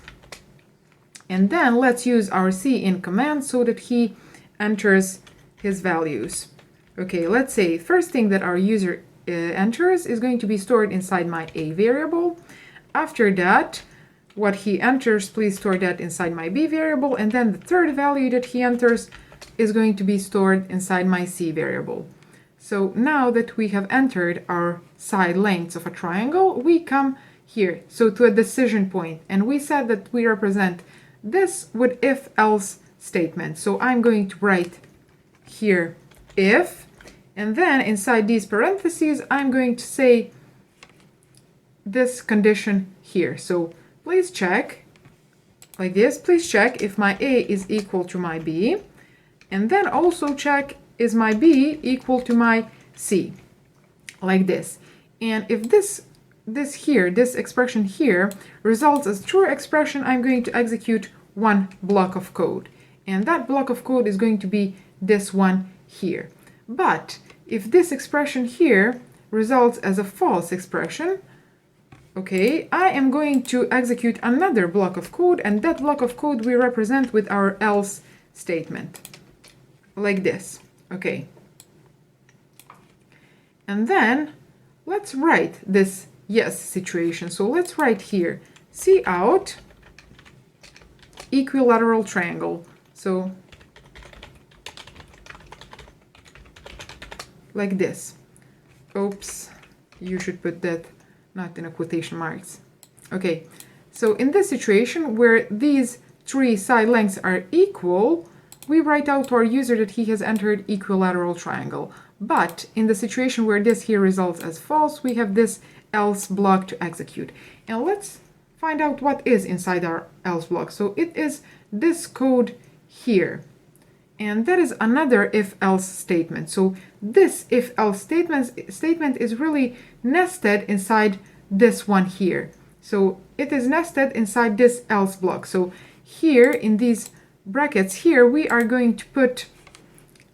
And then let's use our cin command so that he enters his values. Okay, let's say first thing that our user enters is going to be stored inside my A variable. After that, what he enters, please store that inside my B variable, and then the third value that he enters is going to be stored inside my C variable. So now that we have entered our side lengths of a triangle, we come here, so to a decision point, and we said that we represent this with if-else statement. So I'm going to write here if, and then inside these parentheses, I'm going to say this condition here. So please check, like this, please check if my A is equal to my B, and then also check is my B equal to my C, like this. And if this expression here results as true expression, I'm going to execute one block of code. And that block of code is going to be this one here. But if this expression here results as a false expression, okay, I am going to execute another block of code, and that block of code we represent with our else statement, like this. Okay. And then let's write this yes situation. So let's write here cout equilateral triangle. So like this. Oops, you should put that not in a quotation marks. Okay, so in this situation where these three side lengths are equal, we write out to our user that he has entered equilateral triangle. But in the situation where this here results as false, we have this else block to execute. And let's find out what is inside our else block. So it is this code here. And that is another if-else statement. So this if-else statement is really nested inside this one here. So it is nested inside this else block. So here in these brackets here, we are going to put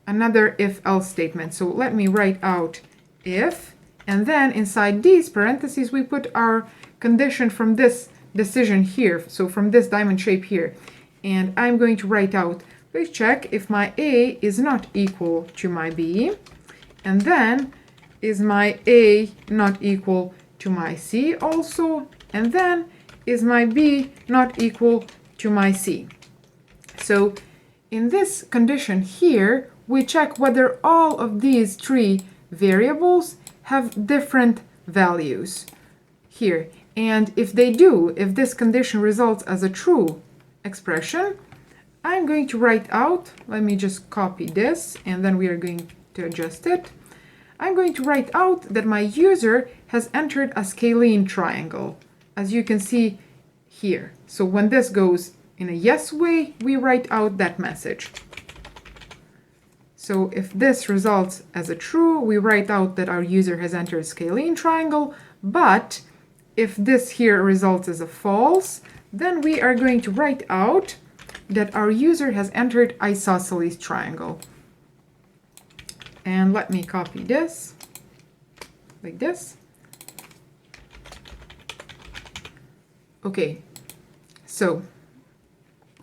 another if-else statement. So let me write out if, and then inside these parentheses, we put our condition from this decision here. So from this diamond shape here. And I'm going to write out, please check if my A is not equal to my B, and then is my A not equal to my C also, and then is my B not equal to my C. So in this condition here, we check whether all of these three variables have different values here. And if they do, if this condition results as a true expression, I'm going to write out, let me just copy this, and then we are going to adjust it. I'm going to write out that my user has entered a scalene triangle, as you can see here. So when this goes in a yes way, we write out that message. So if this results as a true, we write out that our user has entered scalene triangle, but if this here results as a false, then we are going to write out that our user has entered isosceles triangle. And let me copy this, like this. Okay, so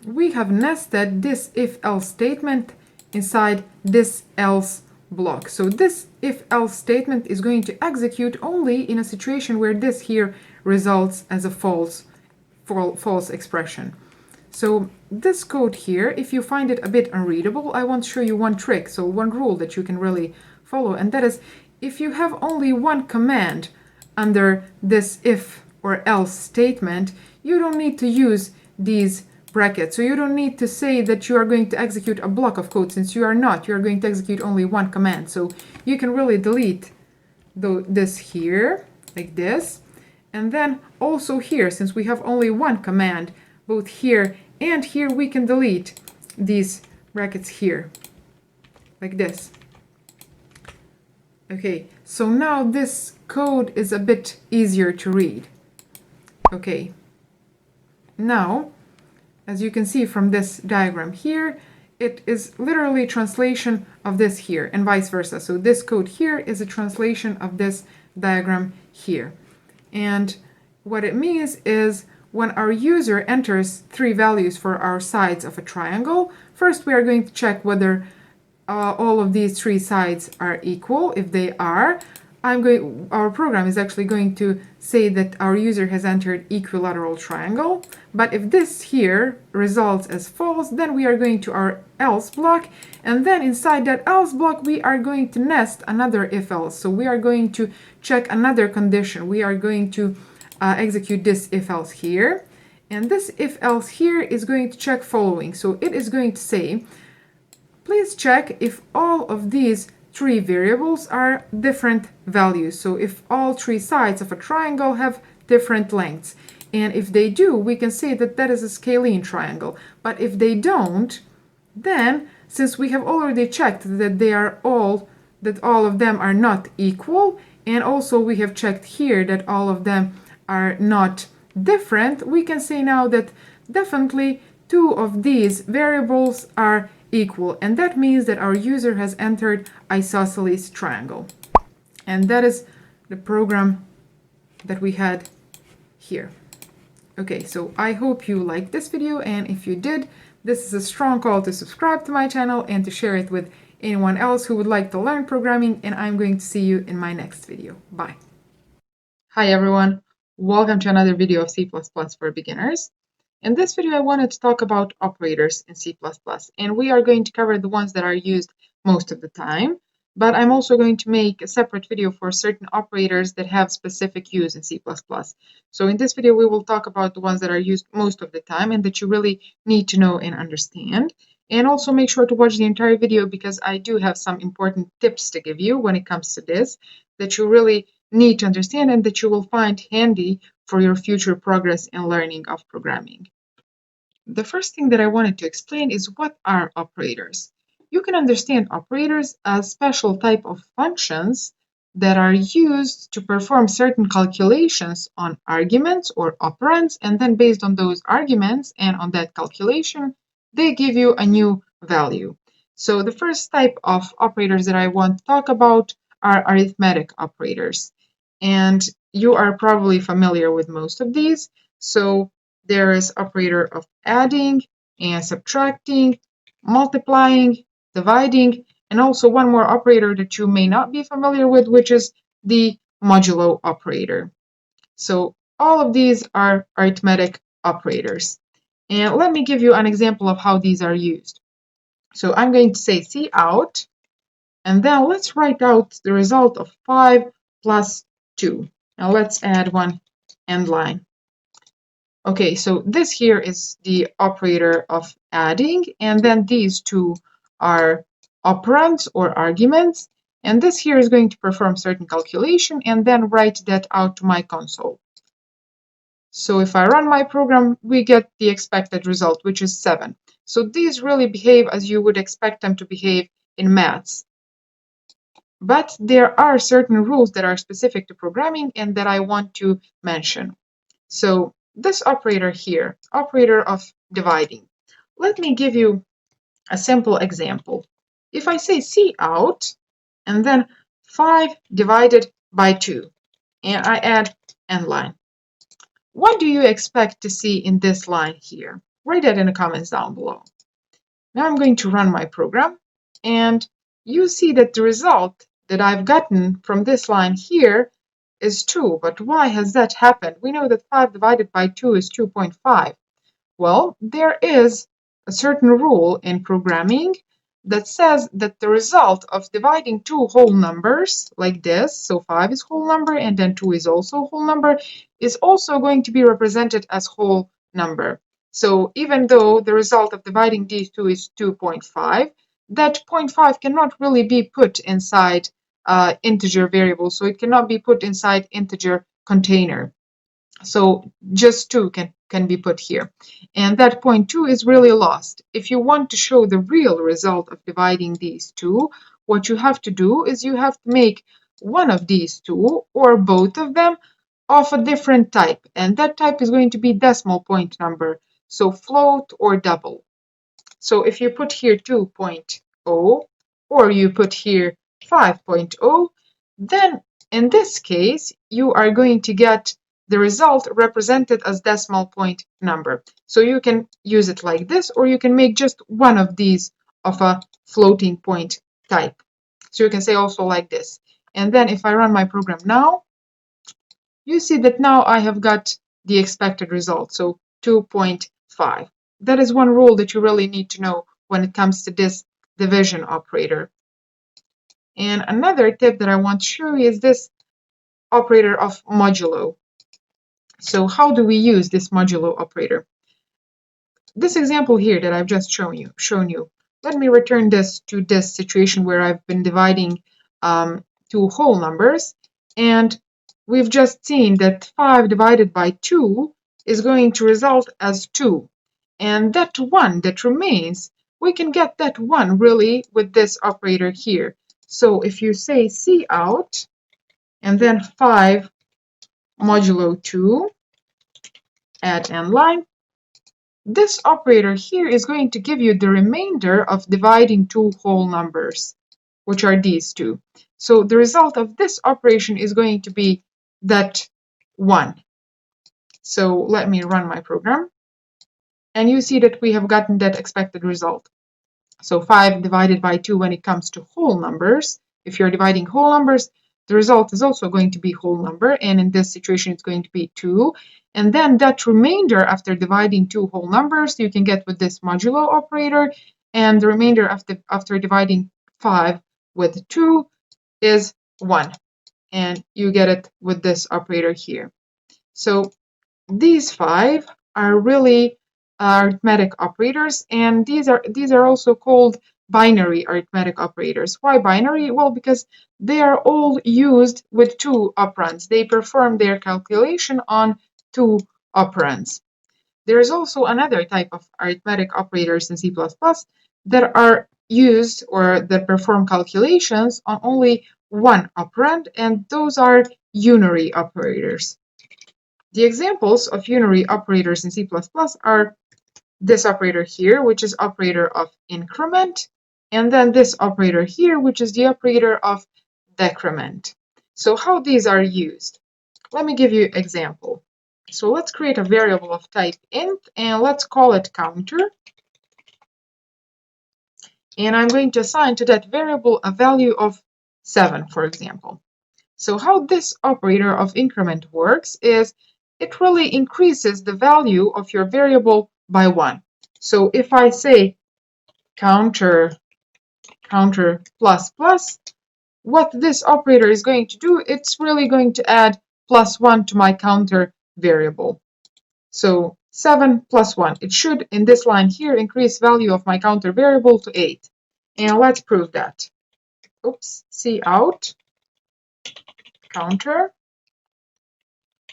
we have nested this if-else statement inside this else block. So this if-else statement is going to execute only in a situation where this here results as a false expression. So this code here, if you find it a bit unreadable, I want to show you one trick, so one rule that you can really follow, and that is if you have only one command under this if or else statement, you don't need to use these brackets. So you don't need to say that you are going to execute a block of code, since you are not. You are going to execute only one command. So you can really delete this here, like this. And then also here, since we have only one command, both here and here, we can delete these brackets here, like this. Okay, so now this code is a bit easier to read. Okay, now, as you can see from this diagram here, it is literally translation of this here and vice versa. So this code here is a translation of this diagram here. And what it means is when our user enters 3 values for our sides of a triangle, first we are going to check whether all of these 3 sides are equal. If they are, our program is actually going to say that our user has entered equilateral triangle. But if this here results as false, then we are going to our else block, and then inside that else block we are going to nest another if else. So we are going to check another condition. We are going to execute this if else here, and this if else here is going to check following. So it is going to say, please check if all of these 3 variables are different values. So if all 3 sides of a triangle have different lengths. And if they do, we can say that that is a scalene triangle. But if they don't, then since we have already checked that all of them are not equal, and also we have checked here that all of them are not different, we can say now that definitely 2 of these variables are equal, and that means that our user has entered isosceles triangle. And that is the program that we had here. Okay, so I hope you liked this video, and if you did, this is a strong call to subscribe to my channel and to share it with anyone else who would like to learn programming, and I'm going to see you in my next video. Bye. Hi everyone, welcome to another video of C++ for beginners. In this video, I wanted to talk about operators in C++, and we are going to cover the ones that are used most of the time, but I'm also going to make a separate video for certain operators that have specific use in C++. So in this video, we will talk about the ones that are used most of the time and that you really need to know and understand. And also make sure to watch the entire video because I do have some important tips to give you when it comes to this that you really need to understand and that you will find handy for your future progress and learning of programming. The first thing that I wanted to explain is what are operators. You can understand operators as special type of functions that are used to perform certain calculations on arguments or operands, and then based on those arguments and on that calculation, they give you a new value. So the first type of operators that I want to talk about are arithmetic operators. And you are probably familiar with most of these. So there is operator of adding and subtracting, multiplying, dividing, and also one more operator that you may not be familiar with, which is the modulo operator. So all of these are arithmetic operators. And let me give you an example of how these are used. So I'm going to say cout, and then let's write out the result of 5 plus 2. Now let's add one end line. Okay, so this here is the operator of adding, and then these two are operands or arguments, and this here is going to perform certain calculation and then write that out to my console. So if I run my program, we get the expected result, which is 7. So these really behave as you would expect them to behave in maths. But there are certain rules that are specific to programming and that I want to mention. So this operator here, operator of dividing. Let me give you a simple example. If I say cout and then 5 divided by 2 and I add end line, what do you expect to see in this line here? Write that in the comments down below. Now I'm going to run my program, and you see that the result that I've gotten from this line here is 2. But why has that happened? We know that 5 divided by 2 is 2.5. Well, there is a certain rule in programming that says that the result of dividing two whole numbers like this, so 5 is whole number and then 2 is also whole number, is also going to be represented as whole number. So even though the result of dividing these two is 2.5, that 0.5 cannot really be put inside integer variable, so it cannot be put inside integer container. So just 2 can be put here. And that 0.2 is really lost. If you want to show the real result of dividing these two, what you have to do is you have to make one of these two, or both of them, of a different type, and that type is going to be decimal point number, so float or double. So if you put here 2.0 or you put here 5.0, then in this case you are going to get the result represented as decimal point number. So you can use it like this, or you can make just one of these of a floating point type. So you can say also like this. And then if I run my program now, you see that now I have got the expected result, so 2.5. That is one rule that you really need to know when it comes to this division operator. And another tip that I want to show you is this operator of modulo. So how do we use this modulo operator? This example here that I've just shown you, let me return this to this situation where I've been dividing two whole numbers, and we've just seen that 5 divided by 2 is going to result as 2. And that 1 that remains, we can get that 1 really with this operator here. So if you say cout and then 5 modulo 2 at end line, this operator here is going to give you the remainder of dividing two whole numbers, which are these two. So the result of this operation is going to be that 1. So let me run my program. And you see that we have gotten that expected result. So 5 divided by 2 when it comes to whole numbers. If you're dividing whole numbers, the result is also going to be whole number. And in this situation, it's going to be 2. And then that remainder after dividing two whole numbers, you can get with this modulo operator. And the remainder after dividing 5 with 2 is 1. And you get it with this operator here. So these 5 are really arithmetic operators, and these are also called binary arithmetic operators. Why binary? Well, because they are all used with two operands. They perform their calculation on two operands. There is also another type of arithmetic operators in C++ that are used or that perform calculations on only one operand, and those are unary operators. The examples of unary operators in C++ are this operator here, which is operator of increment, and then this operator here, which is the operator of decrement. So how these are used? Let me give you an example. So let's create a variable of type int, and let's call it counter. And I'm going to assign to that variable a value of 7, for example. So how this operator of increment works is it really increases the value of your variable by 1. So if I say counter plus plus, what this operator is going to do, it's really going to add +1 to my counter variable. So 7 plus 1, it should in this line here increase value of my counter variable to 8. And let's prove that. Oops, cout counter,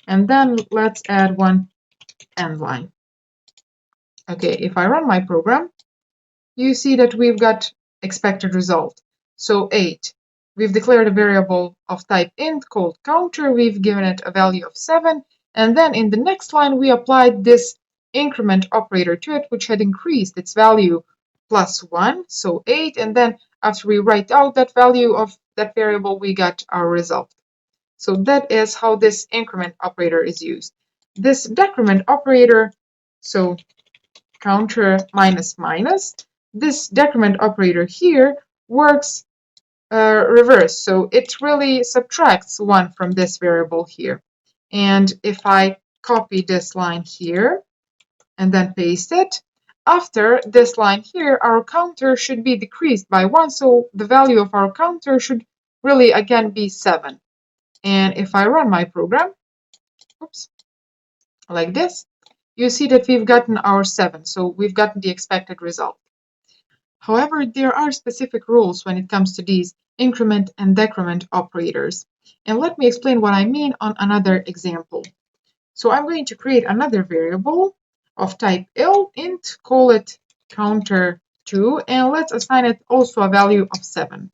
and then let's add one end line. Okay, if I run my program, you see that we've got expected result. So 8. We've declared a variable of type int called counter. We've given it a value of 7. And then in the next line, we applied this increment operator to it, which had increased its value +1, so 8. And then after we write out that value of that variable, we got our result. So that is how this increment operator is used. This decrement operator, so counter minus minus, this decrement operator here works reverse. So it really subtracts 1 from this variable here. And if I copy this line here and then paste it, after this line here, our counter should be decreased by 1. So the value of our counter should really again be 7. And if I run my program, oops, like this, you see that we've gotten our 7. So we've gotten the expected result. However, there are specific rules when it comes to these increment and decrement operators. And let me explain what I mean on another example. So I'm going to create another variable of type int, call it counter2, and let's assign it also a value of 7.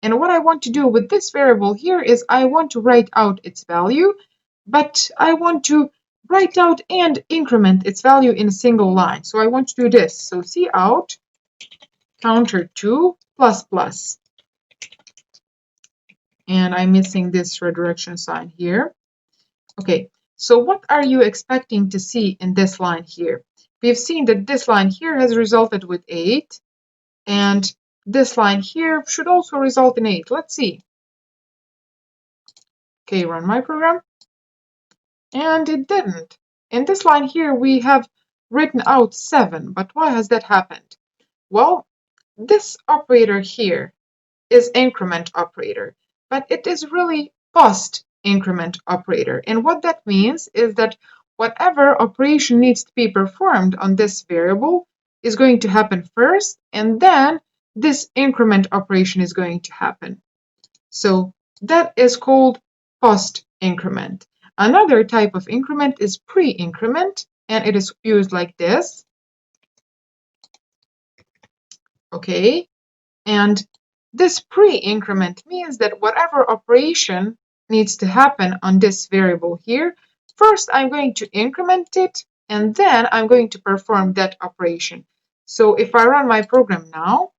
And what I want to do with this variable here is I want to write out its value, but I want to write out and increment its value in a single line. So I want to do this. So cout counter 2 plus plus. And I'm missing this redirection sign here. Okay, so what are you expecting to see in this line here? We've seen that this line here has resulted with 8, and this line here should also result in 8. Let's see. Okay, run my program. And it didn't. In this line here, we have written out 7, but why has that happened? Well, this operator here is increment operator, but it is really post increment operator. And what that means is that whatever operation needs to be performed on this variable is going to happen first, and then this increment operation is going to happen. So that is called post increment. Another type of increment is pre-increment, and it is used like this. Okay, and this pre-increment means that whatever operation needs to happen on this variable here, first I'm going to increment it, and then I'm going to perform that operation. So if I run my program now,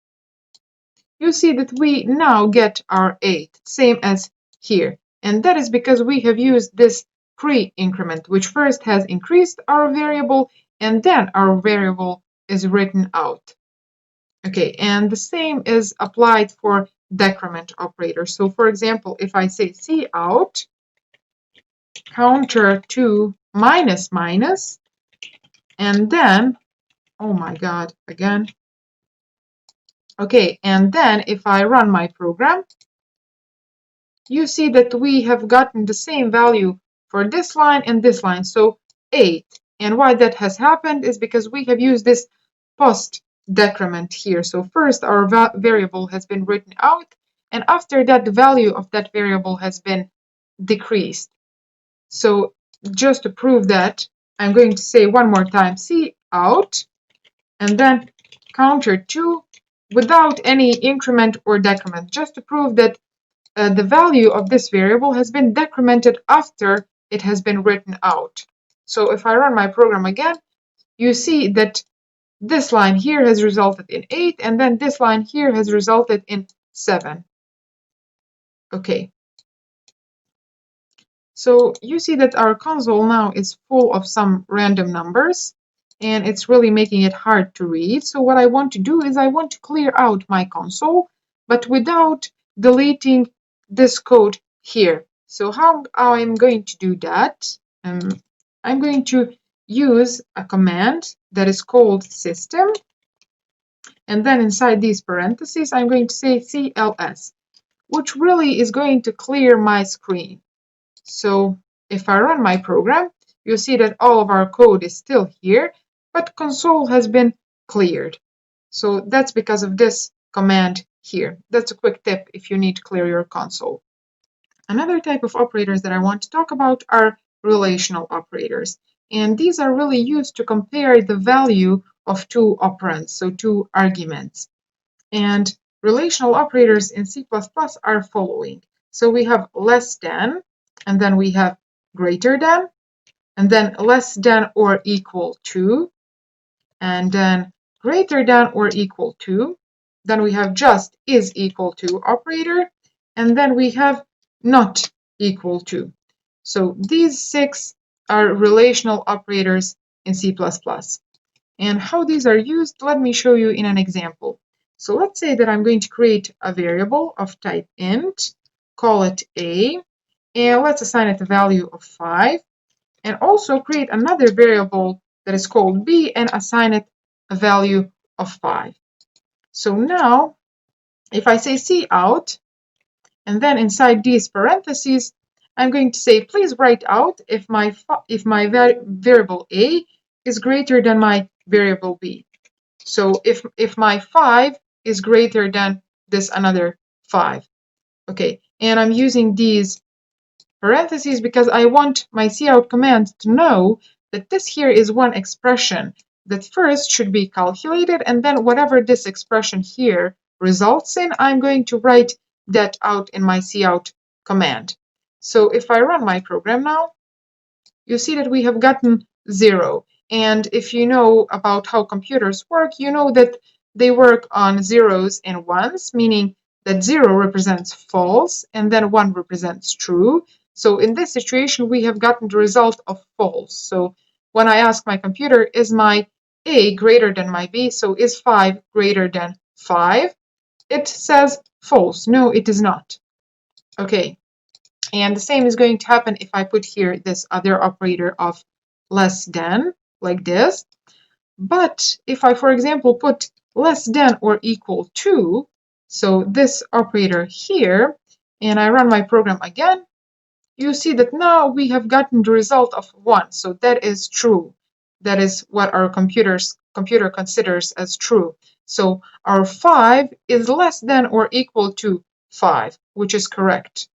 you see that we now get our 8, same as here. And that is because we have used this pre-increment, which first has increased our variable, and then our variable is written out. Okay, and the same is applied for decrement operators. So for example, if I say cout counter 2 minus minus, and then, oh my God, again. Okay, and then if I run my program, you see that we have gotten the same value for this line and this line, so 8. And why that has happened is because we have used this post decrement here. So first our variable has been written out, and after that the value of that variable has been decreased. So just to prove that, I'm going to say one more time cout, and then counter 2 without any increment or decrement, just to prove that the value of this variable has been decremented after it has been written out. So if I run my program again, you see that this line here has resulted in 8, and then this line here has resulted in 7. Okay. So you see that our console now is full of some random numbers, and it's really making it hard to read. So what I want to do is I want to clear out my console, but without deleting this code here. So how I'm going to do that? I'm going to use a command that is called system, and then inside these parentheses I'm going to say cls, which really is going to clear my screen. So if I run my program, you'll see that all of our code is still here, but console has been cleared. So that's because of this command here. That's a quick tip if you need to clear your console. Another type of operators that I want to talk about are relational operators. And these are really used to compare the value of two operands, so two arguments. And relational operators in C++ are following. So we have less than, and then we have greater than, and then less than or equal to, and then greater than or equal to. Then we have just is equal to operator, and then we have not equal to. So these 6 are relational operators in C++. And how these are used, let me show you in an example. So let's say that I'm going to create a variable of type int, call it a, and let's assign it a value of 5, and also create another variable that is called b and assign it a value of 5. So now, if I say cout, and then inside these parentheses, I'm going to say, please write out if my variable a is greater than my variable b. So if my 5 is greater than this another 5. Okay, and I'm using these parentheses because I want my cout command to know that this here is one expression that first should be calculated, and then whatever this expression here results in, I'm going to write that out in my cout command. So if I run my program now, you see that we have gotten 0. And if you know about how computers work, you know that they work on zeros and ones, meaning that 0 represents false and then 1 represents true. So in this situation, we have gotten the result of false. So when I ask my computer, is my A greater than my B? So is 5 greater than 5? It says false. No, it is not. Okay. And the same is going to happen if I put here this other operator of less than, like this. But if I, for example, put less than or equal to, so this operator here, and I run my program again, you see that now we have gotten the result of 1. So that is true. That is what our computer considers as true. So our 5 is less than or equal to 5, which is correct.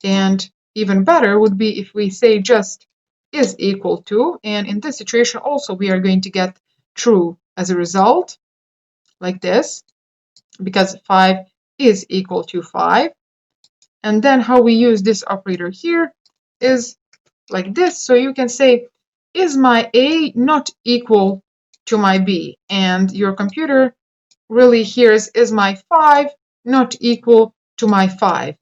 And even better would be if we say just is equal to, and in this situation also we are going to get true as a result, like this, because 5 is equal to 5. And then how we use this operator here is like this. So you can say, is my A not equal to my B? And your computer really hears, is my 5 not equal to my 5?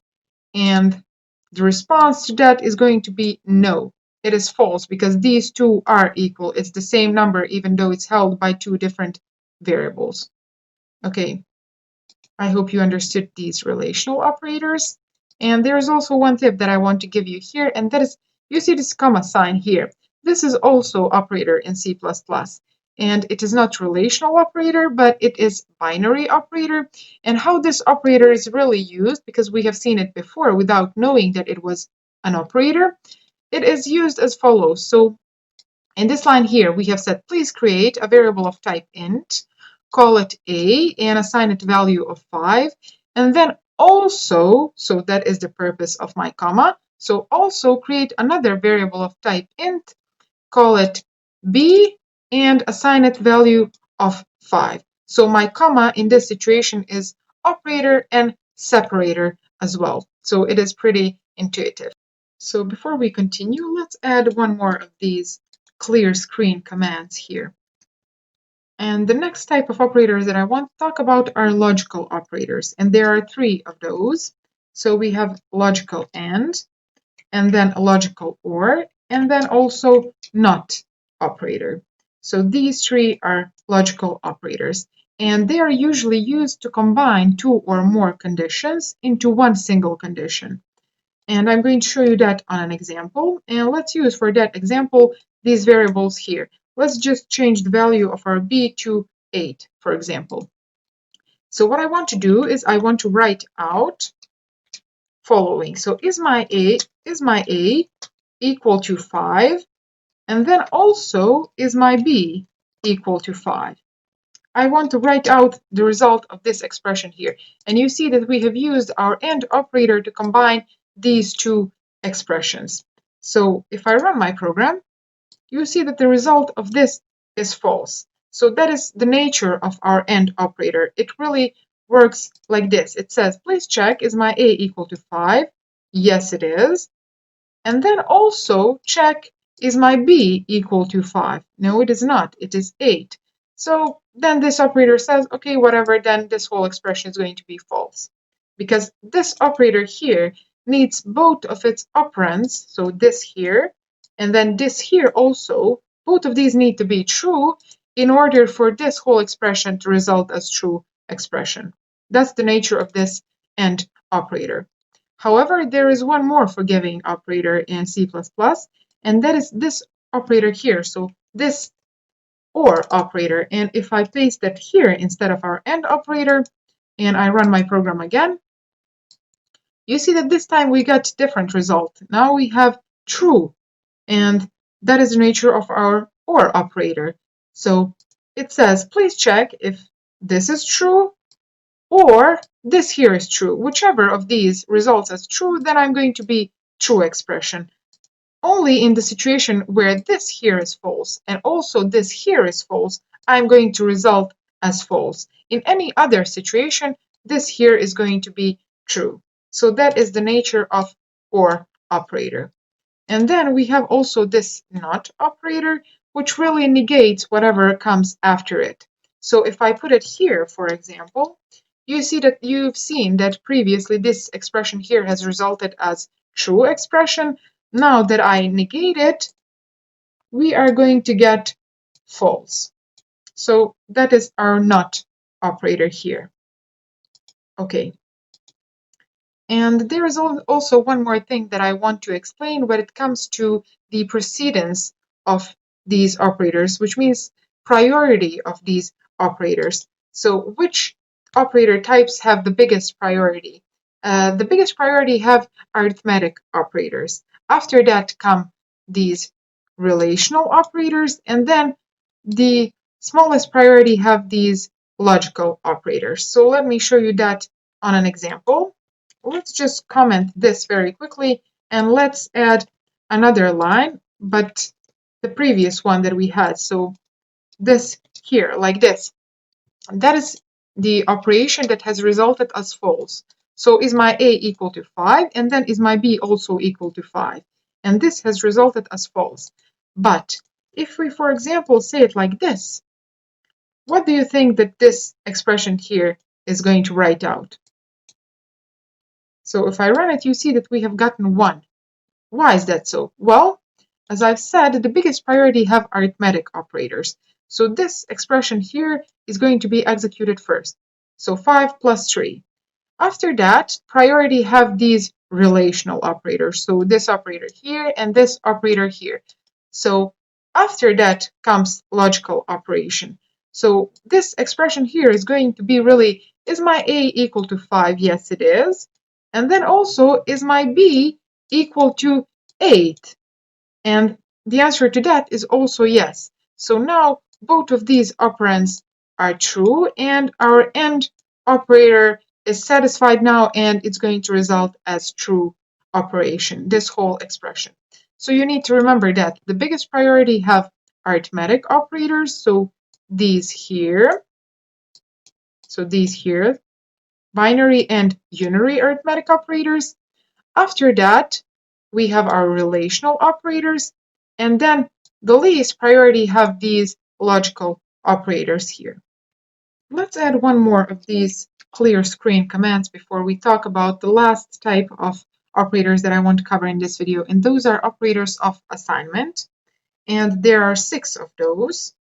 And the response to that is going to be no. It is false because these two are equal. It's the same number even though it's held by two different variables. Okay, I hope you understood these relational operators. And there is also one tip that I want to give you here, and that is, you see this comma sign here. This is also operator in C++. And it is not relational operator, but it is binary operator. And how this operator is really used, because we have seen it before without knowing that it was an operator, it is used as follows. So in this line here, we have said, please create a variable of type int, call it a, and assign it value of 5. And then also, so that is the purpose of my comma, so also create another variable of type int, call it b, and assign it value of 5. So my comma in this situation is operator and separator as well. So it is pretty intuitive. So before we continue, let's add one more of these clear screen commands here. And the next type of operators that I want to talk about are logical operators. And there are 3 of those. So we have logical and then a logical or, and then also not operator. So these 3 are logical operators. And they are usually used to combine 2 or more conditions into one single condition. And I'm going to show you that on an example. And let's use for that example these variables here. Let's just change the value of our b to 8, for example. So what I want to do is I want to write out following. So is my a equal to 5? And then also is my b equal to 5? I want to write out the result of this expression here. And you see that we have used our AND operator to combine these 2 expressions. So if I run my program, you see that the result of this is false. So that is the nature of our AND operator. It really works like this. It says, please check, is my a equal to 5? Yes, it is. And then also check, is my b equal to 5? No, it is not. It is 8. So then this operator says, okay, whatever, then this whole expression is going to be false. Because this operator here needs both of its operands, so this here, and then this here also, both of these need to be true in order for this whole expression to result as true expression. That's the nature of this AND operator. However, there is one more forgiving operator in C++, and that is this operator here. So this OR operator. And if I paste that here instead of our AND operator, and I run my program again, you see that this time we got different result. Now we have true, and that is the nature of our OR operator. So it says, please check if this is true or this here is true. Whichever of these results as true, then I'm going to be true expression. Only in the situation where this here is false and also this here is false, I'm going to result as false. In any other situation, this here is going to be true. So that is the nature of OR operator. And then we have also this not operator, which really negates whatever comes after it. So if I put it here, for example, you see that you've seen that previously this expression here has resulted as true expression. Now that I negate it, we are going to get false. So that is our not operator here. Okay. And there is also one more thing that I want to explain when it comes to the precedence of these operators, which means priority of these operators. So which operator types have the biggest priority? The biggest priority have arithmetic operators. After that come these relational operators, and then the smallest priority have these logical operators. So let me show you that on an example. Let's just comment this very quickly, and let's add another line, but the previous one that we had. So this here, like this. That is the operation that has resulted as false. So is my A equal to 5, and then is my B also equal to 5? And this has resulted as false. But if we, for example, say it like this, what do you think that this expression here is going to write out? So if I run it, you see that we have gotten 1. Why is that so? Well, as I've said, the biggest priority have arithmetic operators. So this expression here is going to be executed first. So 5 plus 3. After that, priority have these relational operators. So this operator here and this operator here. So after that comes logical operation. So this expression here is going to be really, is my A equal to 5? Yes, it is. And then also, is my B equal to 8? And the answer to that is also yes. So now both of these operands are true, and our AND operator is satisfied now, and it's going to result as true operation, this whole expression. So you need to remember that the biggest priority have arithmetic operators, so these here, binary and unary arithmetic operators. After that, we have our relational operators, and then the least priority have these logical operators here. Let's add one more of these clear screen commands before we talk about the last type of operators that I want to cover in this video, and those are operators of assignment. And there are 6 of those,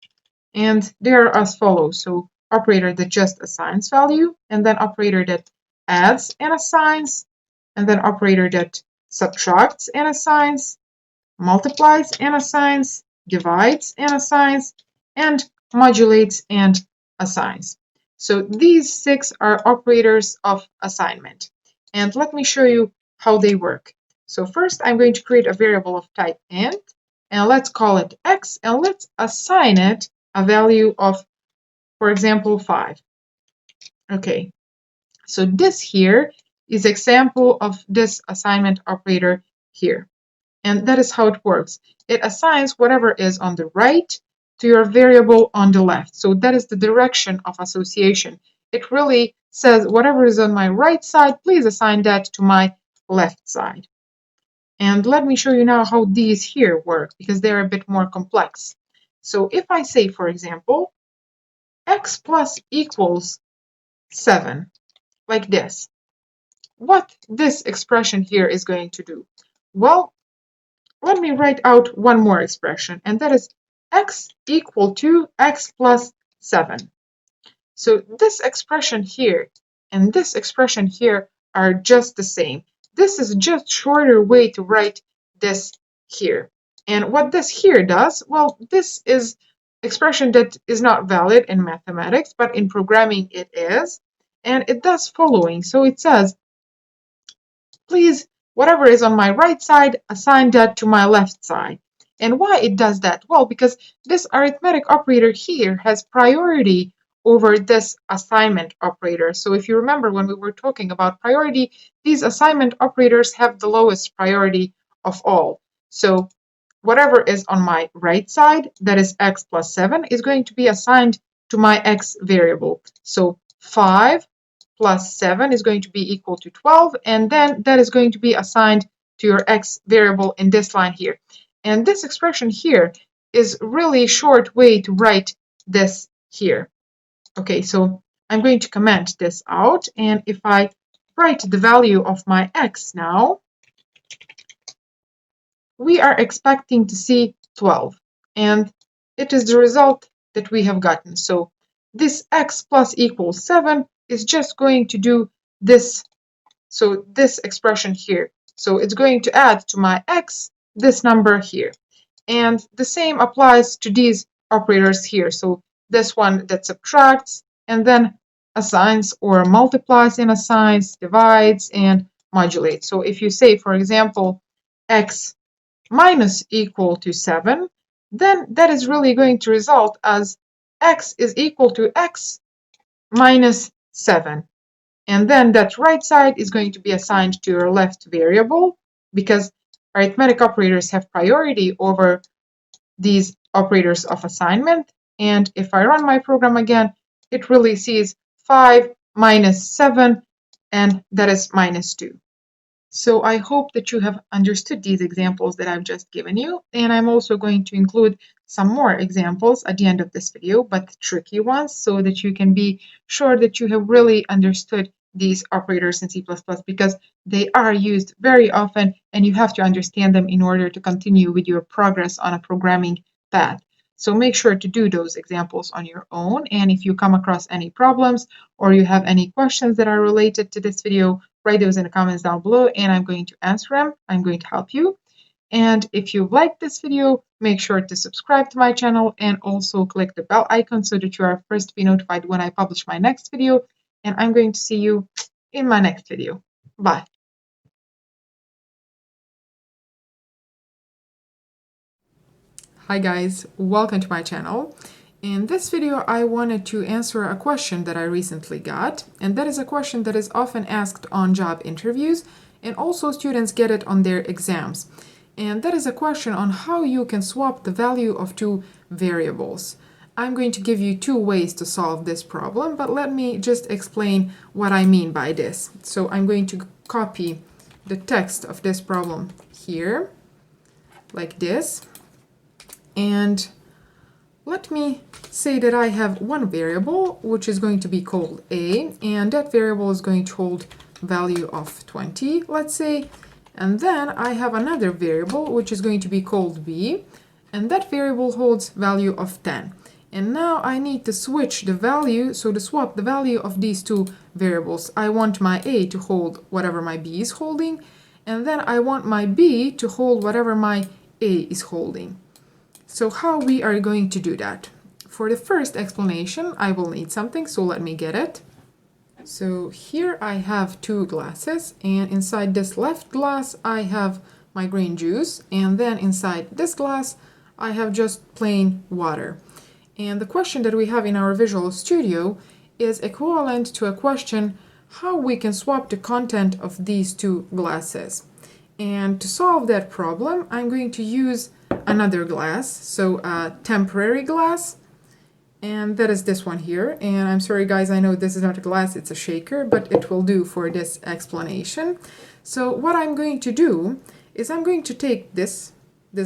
and they are as follows. So operator that just assigns value, and then operator that adds and assigns, and then operator that subtracts and assigns, multiplies and assigns, divides and assigns, and modulates and assigns. So these 6 are operators of assignment. And let me show you how they work. So first I'm going to create a variable of type int, and let's call it x, and let's assign it a value of, for example, 5. Okay, so this here is example of this assignment operator here. And that is how it works. It assigns whatever is on the right to your variable on the left. So that is the direction of association. It really says whatever is on my right side, please assign that to my left side. And let me show you now how these here work, because they're a bit more complex. So if I say, for example, x plus equals 7, like this, what this expression here is going to do? Well, let me write out one more expression, and that is x equal to x plus 7. So this expression here and this expression here are just the same. This is just shorter way to write this here. And what this here does, well, this is expression that is not valid in mathematics, but in programming it is. And it does following. So it says, please, whatever is on my right side, assign that to my left side. And why it does that? Well, because this arithmetic operator here has priority over this assignment operator. So if you remember when we were talking about priority, these assignment operators have the lowest priority of all. So whatever is on my right side, that is x plus 7, is going to be assigned to my x variable. So 5 plus 7 is going to be equal to 12, and then that is going to be assigned to your x variable in this line here. And this expression here is really short way to write this here. Okay, so I'm going to comment this out, and if I write the value of my x now, we are expecting to see 12, and it is the result that we have gotten. So this x plus equals 7 is just going to do this, so this expression here. So it's going to add to my x this number here. And the same applies to these operators here. So this one that subtracts and then assigns or multiplies and assigns, divides and modulates. So if you say, for example, x minus equal to 7, then that is really going to result as x is equal to x minus 7. And then that right side is going to be assigned to your left variable, because arithmetic operators have priority over these operators of assignment. And if I run my program again, it really sees 5 minus 7, and that is minus 2. So I hope that you have understood these examples that I've just given you, and I'm also going to include some more examples at the end of this video, but tricky ones, so that you can be sure that you have really understood these operators in C++, because they are used very often and you have to understand them in order to continue with your progress on a programming path. So make sure to do those examples on your own, and if you come across any problems or you have any questions that are related to this video, write those in the comments down below and I'm going to answer them. I'm going to help you. And if you liked this video, make sure to subscribe to my channel and also click the bell icon so that you are first to be notified when I publish my next video. And I'm going to see you in my next video. Bye. Hi guys, welcome to my channel. In this video, I wanted to answer a question that I recently got, and that is a question that is often asked on job interviews, and also students get it on their exams. And that is a question on how you can swap the value of two variables. I'm going to give you two ways to solve this problem, but let me just explain what I mean by this. So I'm going to copy the text of this problem here, like this, and let me say that I have one variable which is going to be called a, and that variable is going to hold value of 20, let's say. And then I have another variable which is going to be called b, and that variable holds value of 10. And now I need to switch the value, so to swap the value of these two variables. I want my a to hold whatever my b is holding, and then I want my b to hold whatever my a is holding. So how we are going to do that? For the first explanation, I will need something, so let me get it. So here I have two glasses, and inside this left glass I have my green juice, and then inside this glass I have just plain water. And the question that we have in our Visual Studio is equivalent to a question how we can swap the content of these two glasses. And to solve that problem, I'm going to use another glass, so a temporary glass, and that is this one here. And I'm sorry guys, I know this is not a glass, it's a shaker, but it will do for this explanation. So what I'm going to do is I'm going to take this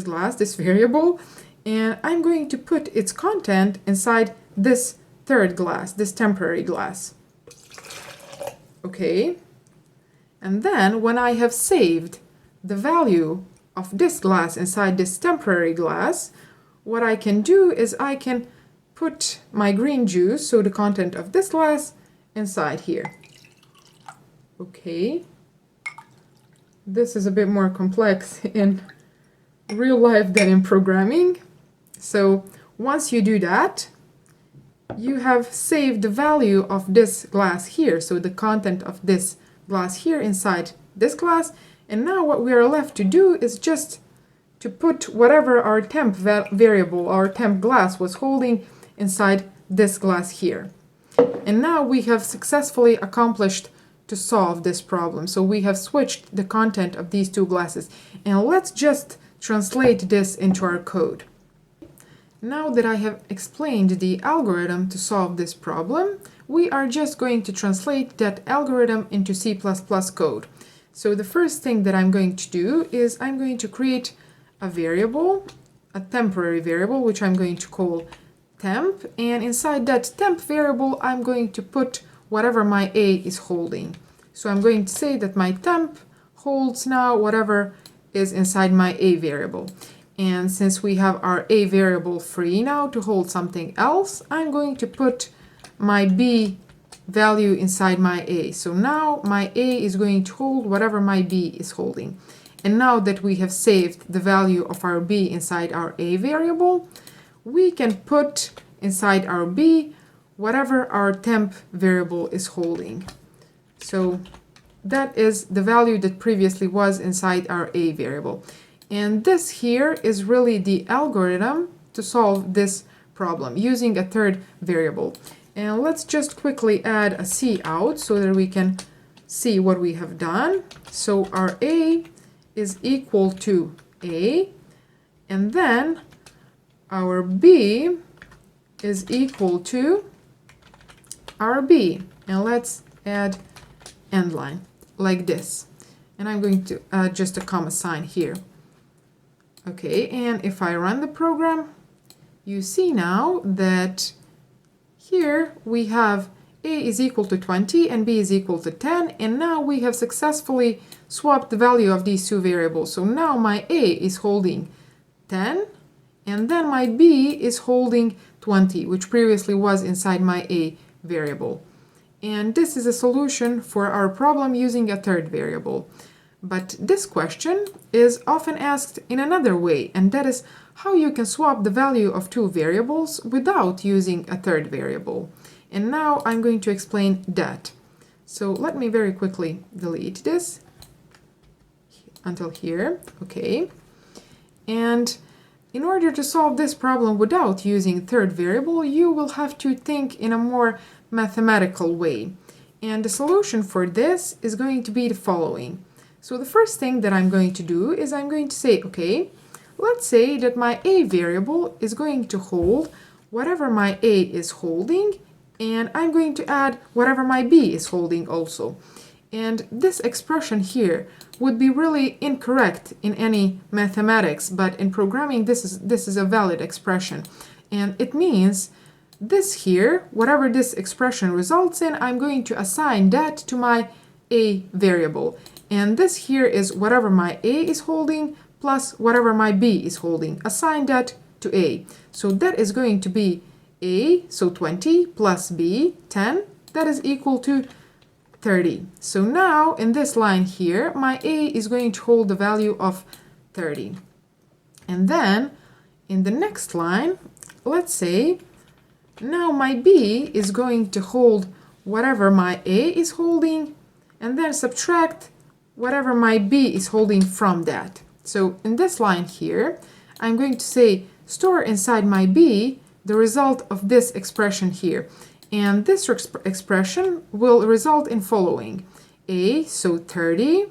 glass, this variable, and I'm going to put its content inside this third glass, this temporary glass. Okay, and then when I have saved the value of this glass inside this temporary glass, what I can do is I can put my green juice, so the content of this glass, inside here. Okay, this is a bit more complex in real life than in programming. So once you do that, you have saved the value of this glass here, so the content of this glass here inside this glass. And now what we are left to do is just to put whatever our temp variable, our temp glass was holding inside this glass here. And now we have successfully accomplished to solve this problem. So we have switched the content of these two glasses. And let's just translate this into our code. Now that I have explained the algorithm to solve this problem, we are just going to translate that algorithm into C++ code. So the first thing that I'm going to do is I'm going to create a variable, a temporary variable, which I'm going to call temp, and inside that temp variable I'm going to put whatever my a is holding. So I'm going to say that my temp holds now whatever is inside my a variable. And since we have our a variable free now to hold something else, I'm going to put my b value inside my a. So now my a is going to hold whatever my b is holding. And now that we have saved the value of our b inside our a variable, we can put inside our b whatever our temp variable is holding. So that is the value that previously was inside our a variable. And this here is really the algorithm to solve this problem using a third variable. And let's just quickly add a cout so that we can see what we have done. So our a is equal to a, and then our b is equal to our b. And let's add end line like this. And I'm going to add just a comma sign here. Okay, and if I run the program, you see now that here we have a is equal to 20 and b is equal to 10, and now we have successfully swapped the value of these two variables. So now my a is holding 10, and then my b is holding 20, which previously was inside my a variable. And this is a solution for our problem using a third variable. But this question is often asked in another way, and that is how you can swap the value of two variables without using a third variable. And now I'm going to explain that. So let me very quickly delete this until here. Okay. And in order to solve this problem without using third variable, you will have to think in a more mathematical way. And the solution for this is going to be the following. So the first thing that I'm going to do is I'm going to say, okay, let's say that my a variable is going to hold whatever my a is holding, and I'm going to add whatever my b is holding also. And this expression here would be really incorrect in any mathematics, but in programming this is a valid expression. And it means this here, whatever this expression results in, I'm going to assign that to my a variable. And this here is whatever my a is holding plus whatever my b is holding. Assign that to a. So that is going to be a, so 20, plus b, 10. That is equal to 30. So now in this line here, my a is going to hold the value of 30. And then in the next line, let's say now my b is going to hold whatever my a is holding, and then subtract whatever my b is holding from that. So in this line here, I'm going to say store inside my b the result of this expression here. And this expression will result in following. A, so 30,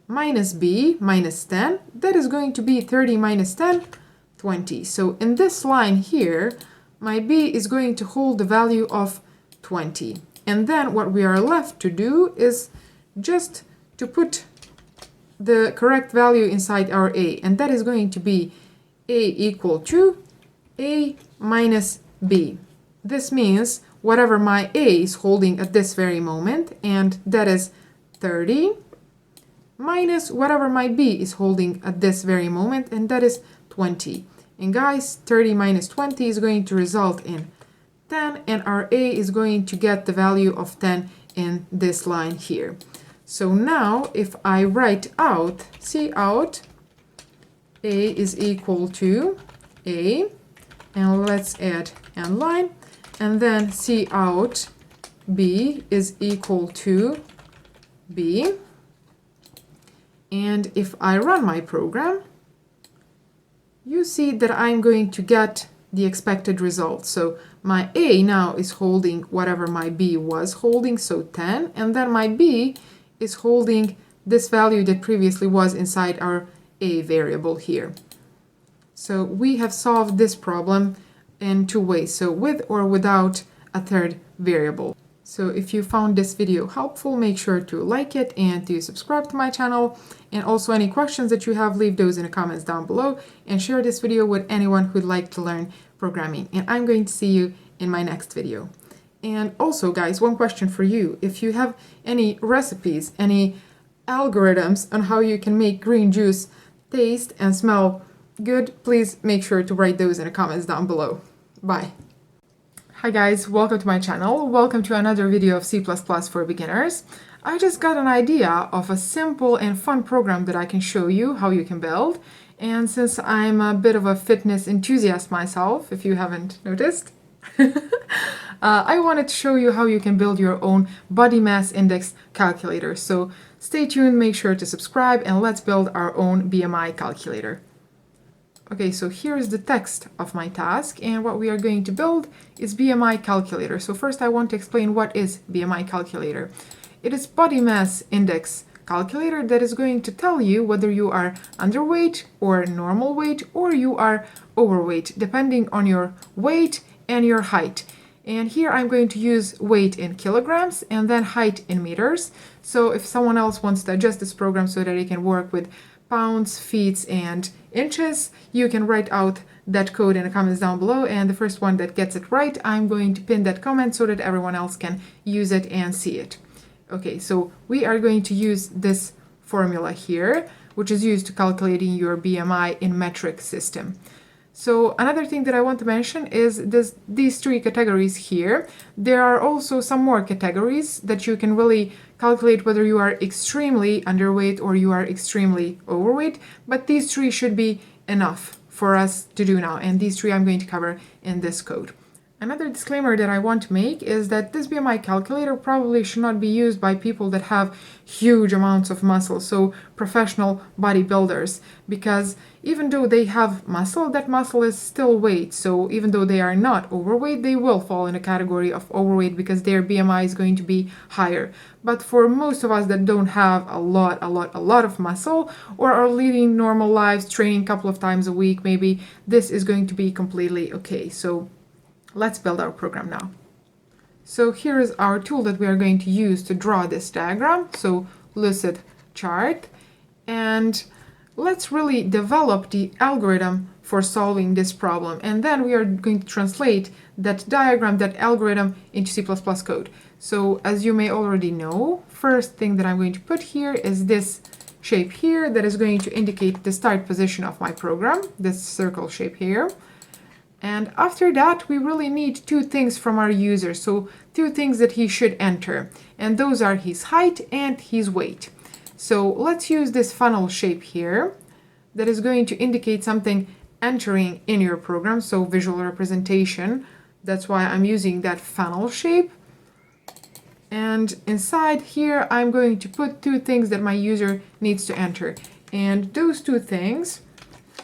minus b, minus 10. That is going to be 30 minus 10, 20. So in this line here, my b is going to hold the value of 20. And then what we are left to do is just to put the correct value inside our a, and that is going to be a equal to a minus b. This means whatever my a is holding at this very moment, and that is 30, minus whatever my b is holding at this very moment, and that is 20. And guys, 30 minus 20 is going to result in 10, and our a is going to get the value of 10 in this line here. So now if I write out cout a is equal to a, and let's add end line, and then cout b is equal to b, and if I run my program, you see that I'm going to get the expected result. So my a now is holding whatever my b was holding, so 10, and then my b is holding this value that previously was inside our a variable here. So we have solved this problem in two ways, so with or without a third variable. So if you found this video helpful, make sure to like it and to subscribe to my channel. And also any questions that you have, leave those in the comments down below and share this video with anyone who'd like to learn programming. And I'm going to see you in my next video. And also, guys, one question for you. If you have any recipes, any algorithms on how you can make green juice taste and smell good, please make sure to write those in the comments down below. Bye. Hi guys, welcome to my channel. Welcome to another video of C++ for beginners. I just got an idea of a simple and fun program that I can show you how you can build. And since I'm a bit of a fitness enthusiast myself, if you haven't noticed, I wanted to show you how you can build your own body mass index calculator. So stay tuned, make sure to subscribe, and let's build our own BMI calculator. Okay, so here's the text of my task, and what we are going to build is BMI Calculator. So first I want to explain what is BMI Calculator. It is body mass index calculator that is going to tell you whether you are underweight or normal weight or you are overweight, depending on your weight and your height. And here I'm going to use weight in kilograms and then height in meters. So if someone else wants to adjust this program so that it can work with pounds, feet, and inches, you can write out that code in the comments down below, and the first one that gets it right, I'm going to pin that comment so that everyone else can use it and see it. Okay, so we are going to use this formula here, which is used to calculating your BMI in metric system. So another thing that I want to mention is these three categories here. There are also some more categories that you can really calculate whether you are extremely underweight or you are extremely overweight, but these three should be enough for us to do now, and these three I'm going to cover in this code. Another disclaimer that I want to make is that this BMI calculator probably should not be used by people that have huge amounts of muscle, so professional bodybuilders, because even though they have muscle, that muscle is still weight. So even though they are not overweight, they will fall in a category of overweight because their BMI is going to be higher. But for most of us that don't have a lot of muscle or are leading normal lives, training a couple of times a week maybe, this is going to be completely okay. So let's build our program now. So here is our tool that we are going to use to draw this diagram. So lucid chart. And let's really develop the algorithm for solving this problem. And then we are going to translate that diagram, that algorithm, into C++ code. So as you may already know, first thing that I'm going to put here is this shape here that is going to indicate the start position of my program, this circle shape here. And after that, we really need two things from our user. So two things that he should enter. And those are his height and his weight. So let's use this funnel shape here that is going to indicate something entering in your program. So visual representation. That's why I'm using that funnel shape. And inside here, I'm going to put two things that my user needs to enter. And those two things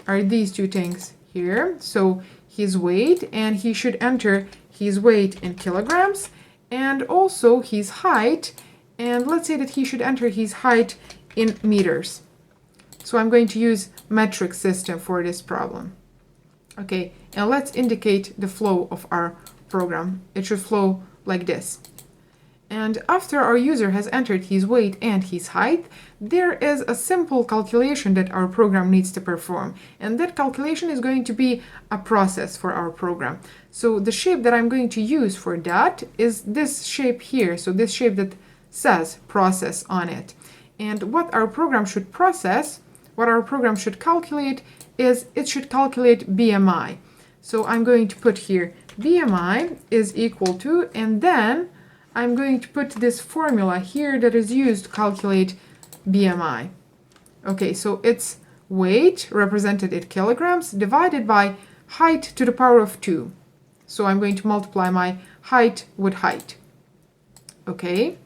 are these two things here. So his weight, and he should enter his weight in kilograms, and also his height, and let's say that he should enter his height in meters. So I'm going to use metric system for this problem. Okay, and let's indicate the flow of our program. It should flow like this. And after our user has entered his weight and his height, there is a simple calculation that our program needs to perform. And that calculation is going to be a process for our program. So the shape that I'm going to use for that is this shape here. So this shape that says process on it. And what our program should process, what our program should calculate, is it should calculate BMI. So I'm going to put here BMI is equal to, and then I'm going to put this formula here that is used to calculate BMI. Okay, so it's weight represented in kilograms divided by height to the power of 2. So I'm going to multiply my height with height. Okay,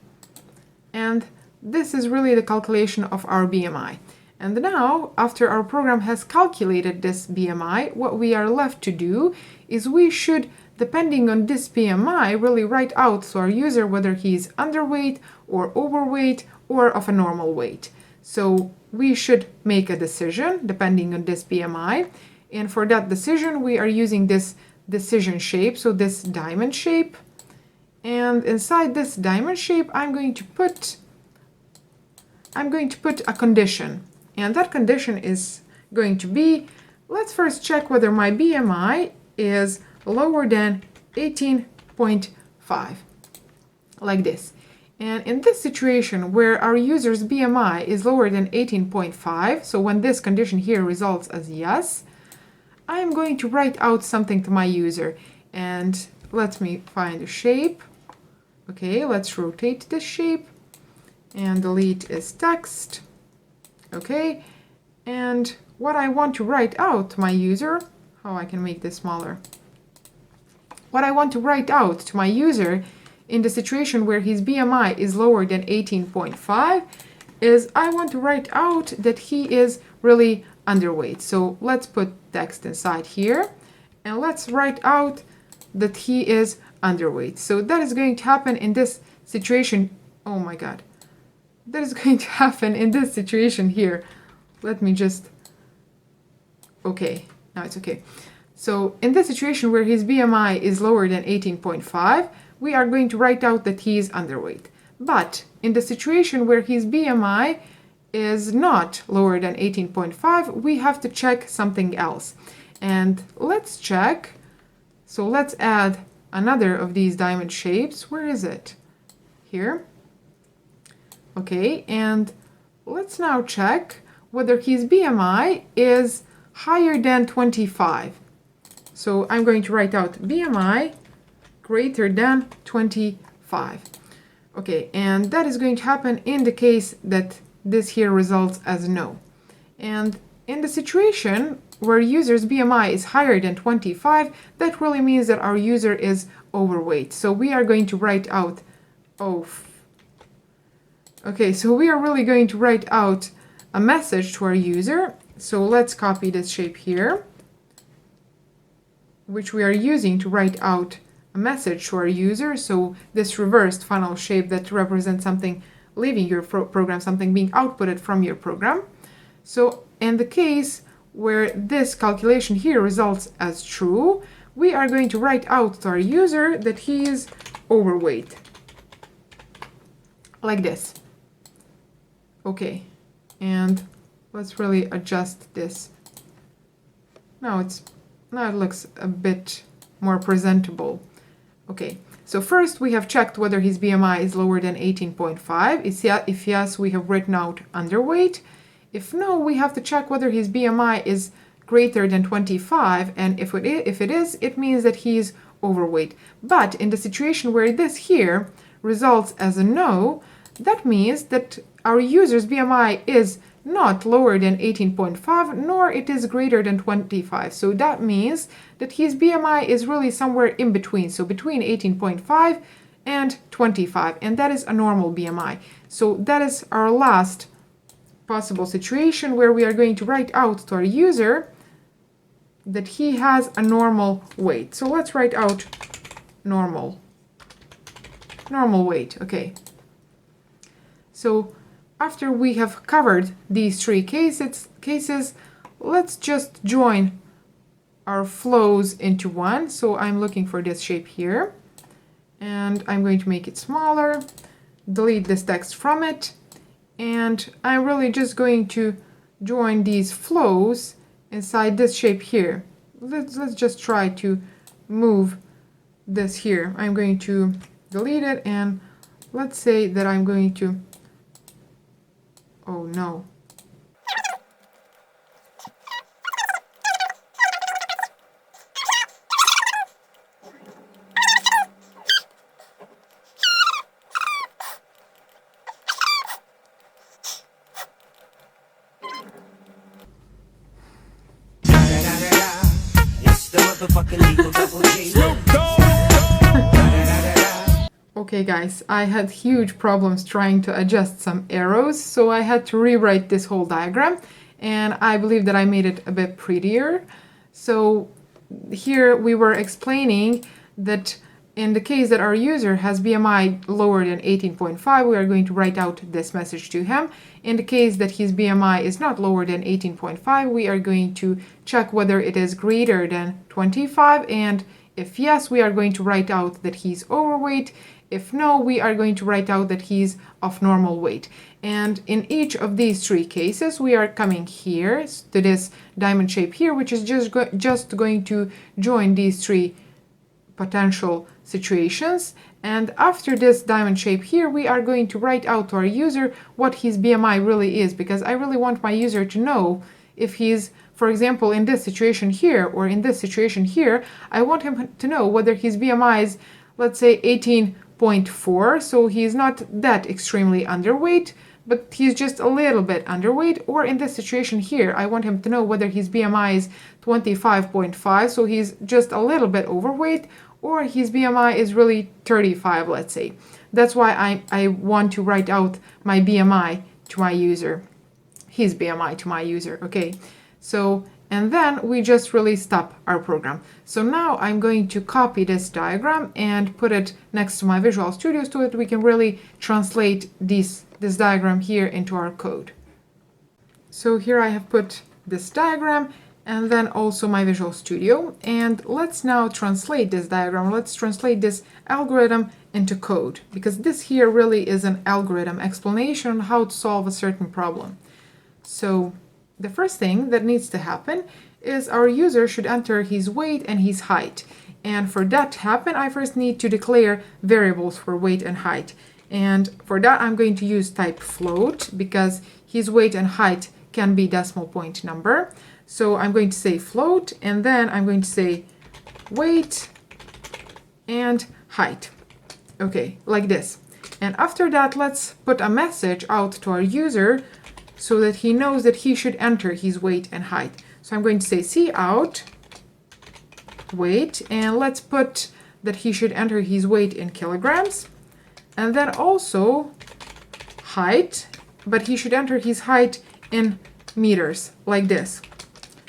and this is really the calculation of our BMI. And now, after our program has calculated this BMI, what we are left to do is we should, depending on this BMI, really write out to our user whether he's underweight or overweight or of a normal weight. So we should make a decision depending on this BMI. And for that decision, we are using this decision shape, so this diamond shape. And inside this diamond shape, I'm going to put a condition. And that condition is going to be, let's first check whether my BMI is lower than 18.5, like this. And in this situation where our user's BMI is lower than 18.5, so when this condition here results as yes, I'm going to write out something to my user. And let me find a shape. Okay, let's rotate this shape. And delete is text. Okay, and what I want to write out to my user, how I can make this smaller. What I want to write out to my user in the situation where his BMI is lower than 18.5 is I want to write out that he is really underweight. So let's put text inside here and let's write out that he is underweight. So that is going to happen in this situation. Oh my God. That is going to happen in this situation here. Let me just, okay, now it's okay. So in this situation where his BMI is lower than 18.5, we are going to write out that he is underweight. But in the situation where his BMI is not lower than 18.5, we have to check something else. And let's check. So let's add another of these diamond shapes. Where is it? Here. Okay, and let's now check whether his BMI is higher than 25. So I'm going to write out BMI greater than 25. Okay, and that is going to happen in the case that this here results as no. And in the situation where user's BMI is higher than 25, that really means that our user is overweight. So we are going to write out, okay, so we are really going to write out a message to our user. So let's copy this shape here, which we are using to write out a message to our user. So this reversed funnel shape that represents something leaving your program, something being outputted from your program. So in the case where this calculation here results as true, we are going to write out to our user that he is overweight, like this. Okay, and let's really adjust this. Now it looks a bit more presentable. Okay, so first we have checked whether his BMI is lower than 18.5. If yes, we have written out underweight. If no, we have to check whether his BMI is greater than 25, and if it is, it means that he is overweight. But in the situation where this here results as a no, that means that our user's BMI is not lower than 18.5, nor it is greater than 25. So that means that his BMI is really somewhere in between, so between 18.5 and 25, and that is a normal BMI. So that is our last possible situation where we are going to write out to our user that he has a normal weight. So let's write out normal weight. Okay. So after we have covered these three cases, let's just join our flows into one. So I'm looking for this shape here, and I'm going to make it smaller, delete this text from it, and I'm really just going to join these flows inside this shape here. Let's just try to move this here. I'm going to delete it, and let's say that I'm going to, oh no. Okay guys, I had huge problems trying to adjust some arrows, so I had to rewrite this whole diagram, and I believe that I made it a bit prettier. So here we were explaining that in the case that our user has BMI lower than 18.5, we are going to write out this message to him. In the case that his BMI is not lower than 18.5, we are going to check whether it is greater than 25, and if yes, we are going to write out that he's overweight. If no, we are going to write out that he's of normal weight. And in each of these three cases, we are coming here to this diamond shape here, which is just going to join these three potential situations. And after this diamond shape here, we are going to write out to our user what his BMI really is, because I really want my user to know if he's, for example, in this situation here or in this situation here, I want him to know whether his BMI is, let's say, 18.4, so he's not that extremely underweight, but he's just a little bit underweight. Or in this situation here, I want him to know whether his BMI is 25.5, so he's just a little bit overweight, or his BMI is really 35, let's say. That's why I want to write out my BMI to my user, his BMI to my user, okay? So, and then we just really stop our program. So now I'm going to copy this diagram and put it next to my Visual Studio so that we can really translate this diagram here into our code. So here I have put this diagram and then also my Visual Studio. And let's now translate this diagram. Let's translate this algorithm into code, because this here really is an algorithm explanation on how to solve a certain problem. So the first thing that needs to happen is our user should enter his weight and his height. And for that to happen, I first need to declare variables for weight and height. And for that, I'm going to use type float, because his weight and height can be decimal point number. So I'm going to say float, and then I'm going to say weight and height. Okay, like this. And after that, let's put a message out to our user so that he knows that he should enter his weight and height. So I'm going to say cout weight, and let's put that he should enter his weight in kilograms, and then also height, but he should enter his height in meters, like this,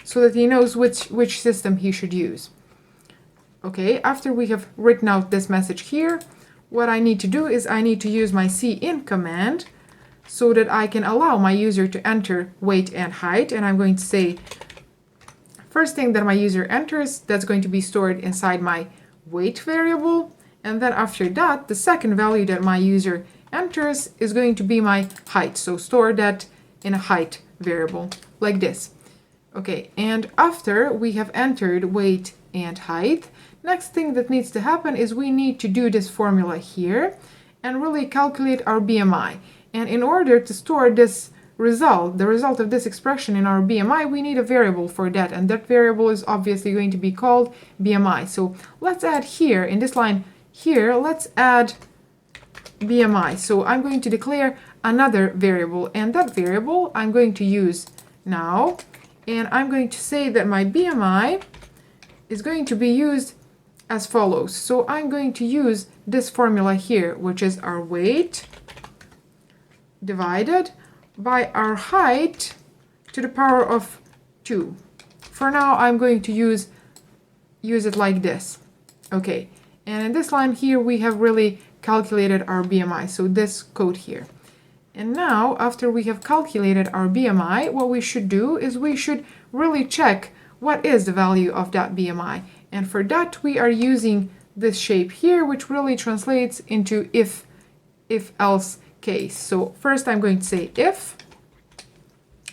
so that he knows which system he should use. Okay, after we have written out this message here, what I need to do is I need to use my cin command so that I can allow my user to enter weight and height. And I'm going to say, first thing that my user enters, that's going to be stored inside my weight variable. And then after that, the second value that my user enters is going to be my height. So store that in a height variable, like this. Okay, and after we have entered weight and height, next thing that needs to happen is we need to do this formula here and really calculate our BMI. And in order to store this result, the result of this expression in our BMI, we need a variable for that. And that variable is obviously going to be called BMI. So let's add here, in this line here, let's add BMI. So I'm going to declare another variable, and that variable I'm going to use now. And I'm going to say that my BMI is going to be used as follows. So I'm going to use this formula here, which is our weight divided by our height to the power of 2. For now, I'm going to use it like this. Okay, and in this line here, we have really calculated our BMI, so this code here. And now, after we have calculated our BMI, what we should do is we should really check what is the value of that BMI. And for that, we are using this shape here, which really translates into if-else case. So first I'm going to say if,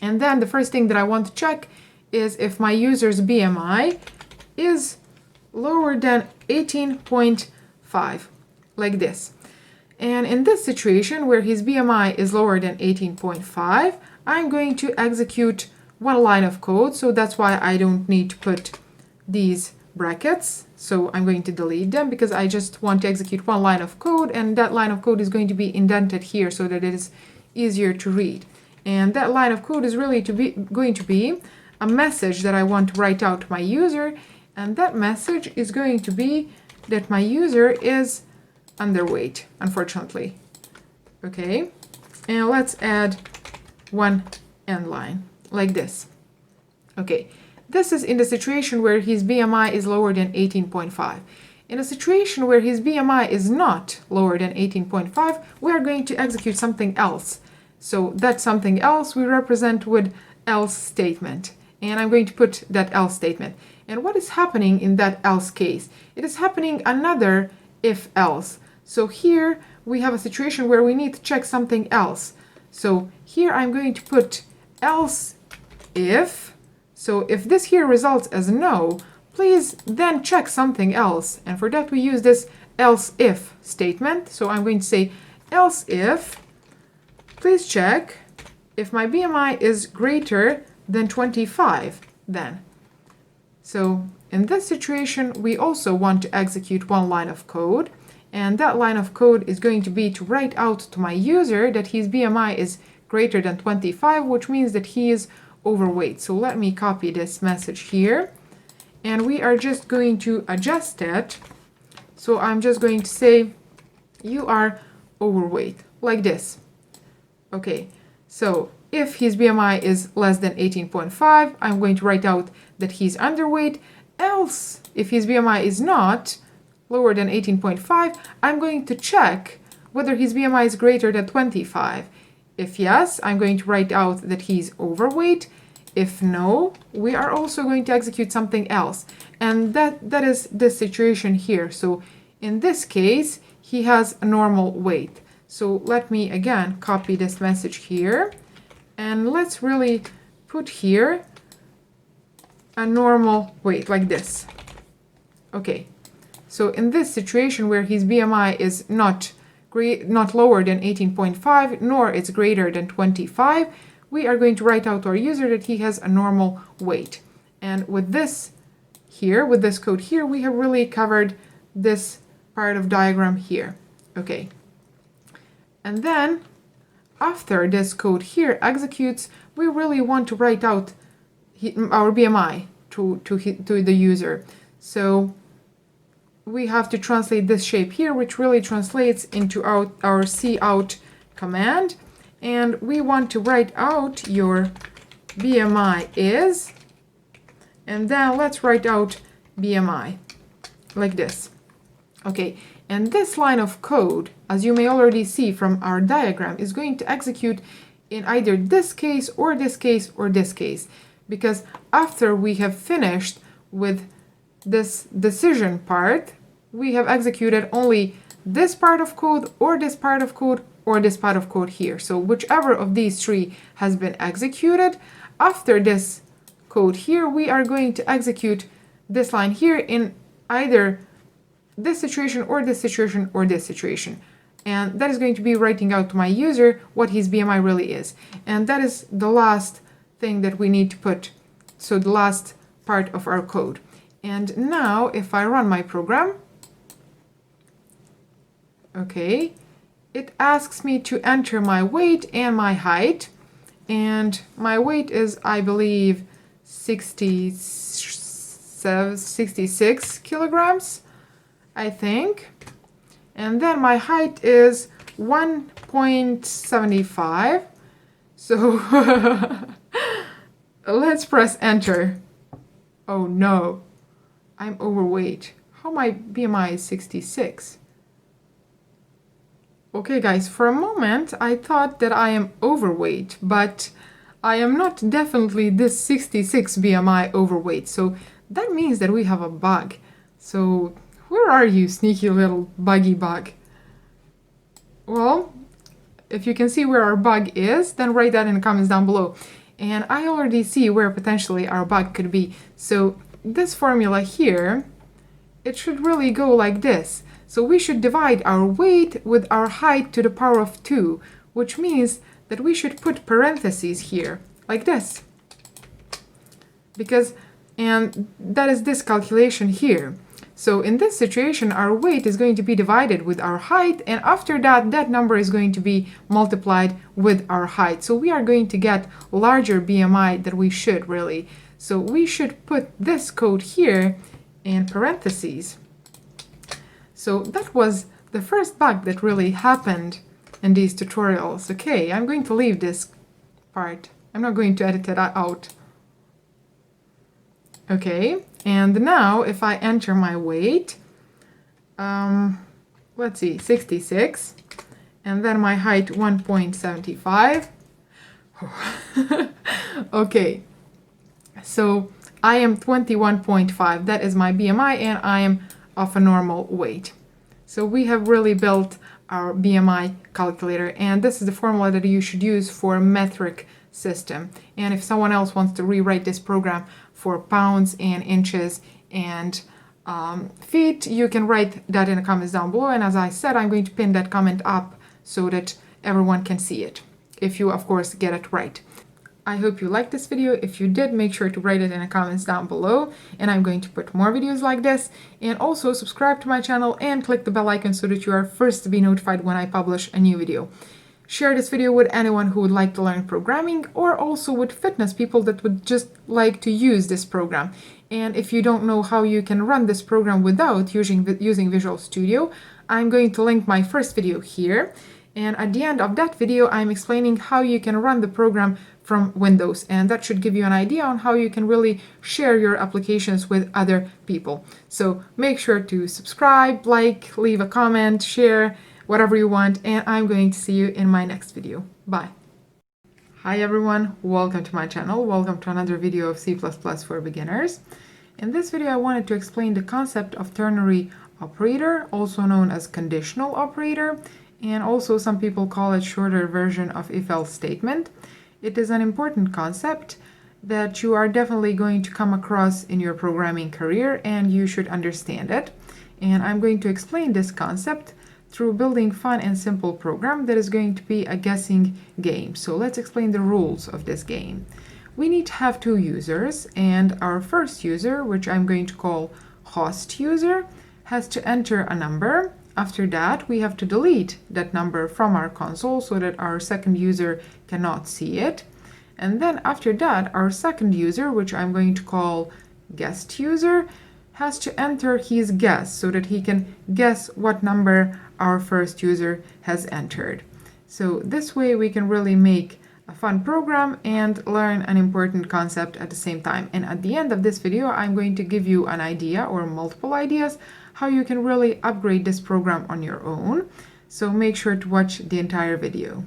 and then the first thing that I want to check is if my user's BMI is lower than 18.5, like this. And in this situation where his BMI is lower than 18.5, I'm going to execute one line of code. So that's why I don't need to put these brackets. So I'm going to delete them because I just want to execute one line of code, and that line of code is going to be indented here so that it is easier to read. And that line of code is really going to be a message that I want to write out to my user, and that message is going to be that my user is underweight, unfortunately. Okay, and let's add one end line like this. Okay, this is in the situation where his BMI is lower than 18.5. In a situation where his BMI is not lower than 18.5, we are going to execute something else. So that something else we represent with else statement. And I'm going to put that else statement. And what is happening in that else case? It is happening another if else. So here we have a situation where we need to check something else. So here I'm going to put else if. So if this here results as no, please then check something else. And for that we use this else if statement. So I'm going to say else if, please check if my BMI is greater than 25 then. So in this situation, we also want to execute one line of code. And that line of code is going to be to write out to my user that his BMI is greater than 25, which means that he is overweight. So let me copy this message here. And we are just going to adjust it. So I'm just going to say, you are overweight, like this. Okay, so if his BMI is less than 18.5, I'm going to write out that he's underweight. Else, if his BMI is not lower than 18.5, I'm going to check whether his BMI is greater than 25. If yes, I'm going to write out that he's overweight. If no, we are also going to execute something else. And that is the situation here. So in this case, he has a normal weight. So let me again copy this message here. And let's really put here a normal weight like this. Okay, so in this situation where his BMI is not lower than 18.5, nor it's greater than 25, we are going to write out to our user that he has a normal weight. And with this here, with this code here, we have really covered this part of diagram here. Okay, and then after this code here executes, we really want to write out our BMI to the user. So we have to translate this shape here, which really translates into our cout command. And we want to write out your BMI is, and then let's write out BMI like this. Okay, and this line of code, as you may already see from our diagram, is going to execute in either this case or this case or this case. Because after we have finished with this decision part, we have executed only this part of code or this part of code or this part of code here. So whichever of these three has been executed, after this code here, we are going to execute this line here in either this situation or this situation or this situation. And that is going to be writing out to my user what his BMI really is. And that is the last thing that we need to put, so the last part of our code. And now if I run my program, okay, it asks me to enter my weight and my height, and my weight is, I believe, 66 kilograms, I think, and then my height is 1.75. So let's press enter. Oh no, I'm overweight. How my BMI is 66? Okay guys, for a moment I thought that I am overweight, but I am not definitely this 66 BMI overweight. So that means that we have a bug. So where are you, sneaky little buggy bug? Well, if you can see where our bug is, then write that in the comments down below. And I already see where potentially our bug could be. So this formula here, it should really go like this. So we should divide our weight with our height to the power of 2, which means that we should put parentheses here, like this. And that is this calculation here. So in this situation, our weight is going to be divided with our height, and after that, that number is going to be multiplied with our height. So we are going to get larger BMI than we should really. So we should put this code here in parentheses. So that was the first bug that really happened in these tutorials. Okay, I'm going to leave this part. I'm not going to edit it out. Okay, and now if I enter my weight, let's see, 66, and then my height 1.75. Okay, so I am 21.5. That is my BMI, and I am of a normal weight. So we have really built our BMI calculator, and this is the formula that you should use for a metric system. And if someone else wants to rewrite this program for pounds and inches and feet, you can write that in the comments down below. And as I said, I'm going to pin that comment up so that everyone can see it, if you of course get it right. I hope you liked this video. If you did, make sure to write it in the comments down below, and I'm going to put more videos like this. And also subscribe to my channel and click the bell icon so that you are first to be notified when I publish a new video. Share this video with anyone who would like to learn programming, or also with fitness people that would just like to use this program. And if you don't know how you can run this program without using Visual Studio, I'm going to link my first video here. And at the end of that video, I'm explaining how you can run the program from Windows, and that should give you an idea on how you can really share your applications with other people. So make sure to subscribe, like, leave a comment, share, whatever you want, and I'm going to see you in my next video. Bye. Hi everyone, welcome to my channel. Welcome to another video of C++ for beginners. In this video, I wanted to explain the concept of ternary operator, also known as conditional operator, and also some people call it shorter version of if-else statement. It is an important concept that you are definitely going to come across in your programming career, and you should understand it. And I'm going to explain this concept through building fun and simple program that is going to be a guessing game. So let's explain the rules of this game. We need to have two users, and our first user, which I'm going to call host user, has to enter a number. After that, we have to delete that number from our console so that our second user cannot see it. And then after that, our second user, which I'm going to call guest user, has to enter his guess so that he can guess what number our first user has entered. So this way we can really make a fun program and learn an important concept at the same time. And at the end of this video, I'm going to give you an idea or multiple ideas how you can really upgrade this program on your own. So make sure to watch the entire video.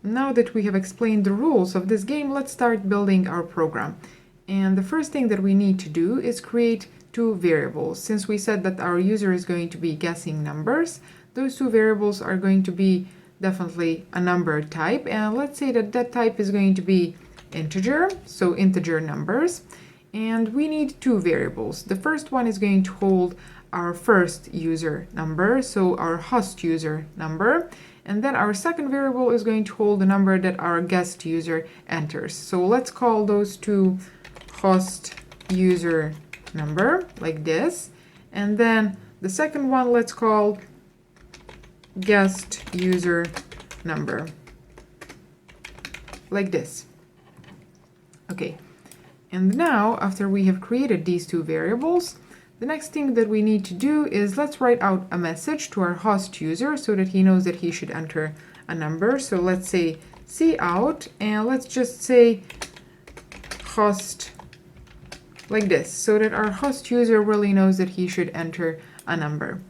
Now that we have explained the rules of this game, let's start building our program. And the first thing that we need to do is create two variables. Since we said that our user is going to be guessing numbers, those two variables are going to be definitely a number type. And let's say that that type is going to be integer, so integer numbers. And we need two variables. The first one is going to hold our first user number, so our host user number. And then our second variable is going to hold the number that our guest user enters. So let's call those two host user number, like this. And then the second one, let's call guest user number, like this. Okay. And now, after we have created these two variables, the next thing that we need to do is let's write out a message to our host user so that he knows that he should enter a number. So let's say cout, and let's just say host, like this, so that our host user really knows that he should enter a number.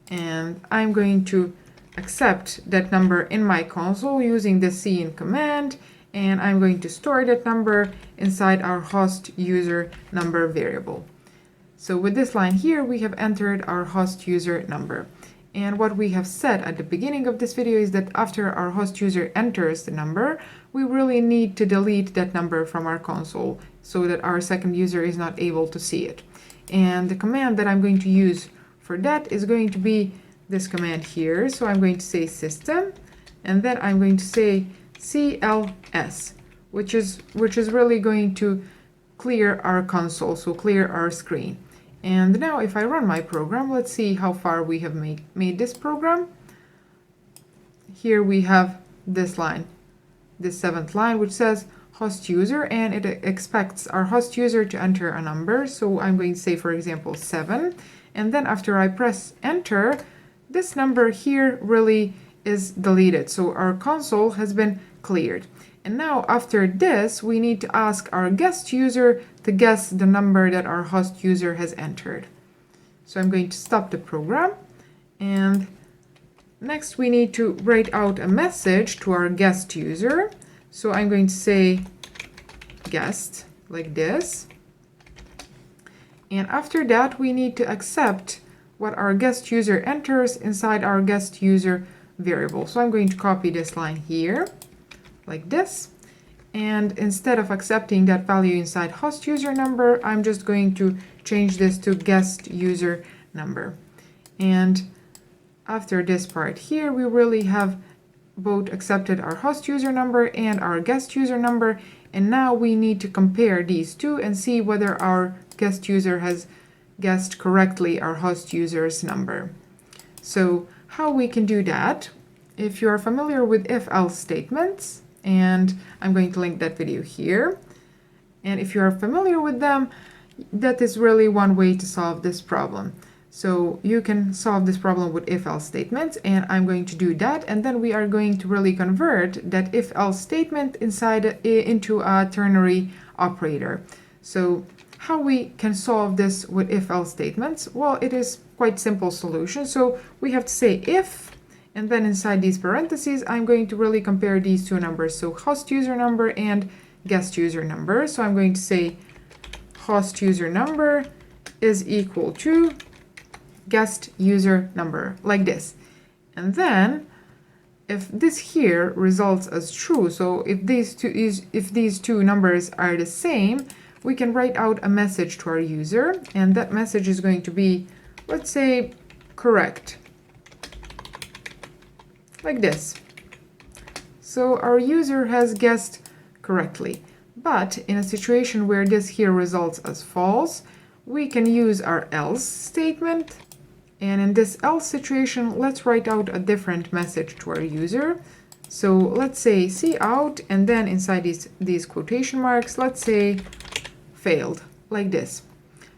And I'm going to accept that number in my console using the cin command, and I'm going to store that number inside our host user number variable. So with this line here, we have entered our host user number. And what we have said at the beginning of this video is that after our host user enters the number, we really need to delete that number from our console so that our second user is not able to see it. And the command that I'm going to use for that is going to be this command here. So I'm going to say system, and then I'm going to say cls, which is really going to clear our console, so clear our screen. And now if I run my program, let's see how far we have made this program. Here we have this line, this seventh line, which says host user, and it expects our host user to enter a number. So I'm going to say, for example, 7. And then after I press enter, this number here really is deleted. So our console has been cleared. And now after this, we need to ask our guest user to guess the number that our host user has entered. So I'm going to stop the program. And next we need to write out a message to our guest user. So I'm going to say guest, like this. And after that, we need to accept what our guest user enters inside our guest user variable. So I'm going to copy this line here, like this. And instead of accepting that value inside host user number, I'm just going to change this to guest user number. And after this part here, we really have both accepted our host user number and our guest user number. And now we need to compare these two and see whether our guest user has guessed correctly our host user's number. So how we can do that, if you are familiar with if-else statements, and I'm going to link that video here, and if you are familiar with them, that is really one way to solve this problem. So you can solve this problem with if-else statements, and I'm going to do that, and then we are going to really convert that if-else statement into a ternary operator. So how we can solve this with if-else statements? Well, it is quite simple solution. So we have to say if, and then inside these parentheses, I'm going to really compare these two numbers. So host user number and guest user number. So I'm going to say host user number is equal to guest user number, like this. And then if this here results as true, so if these two numbers are the same, we can write out a message to our user, and that message is going to be, let's say, correct, like this. So our user has guessed correctly. But in a situation where this here results as false, we can use our else statement. And in this else situation, let's write out a different message to our user. So let's say cout, and then inside these quotation marks, let's say failed, like this.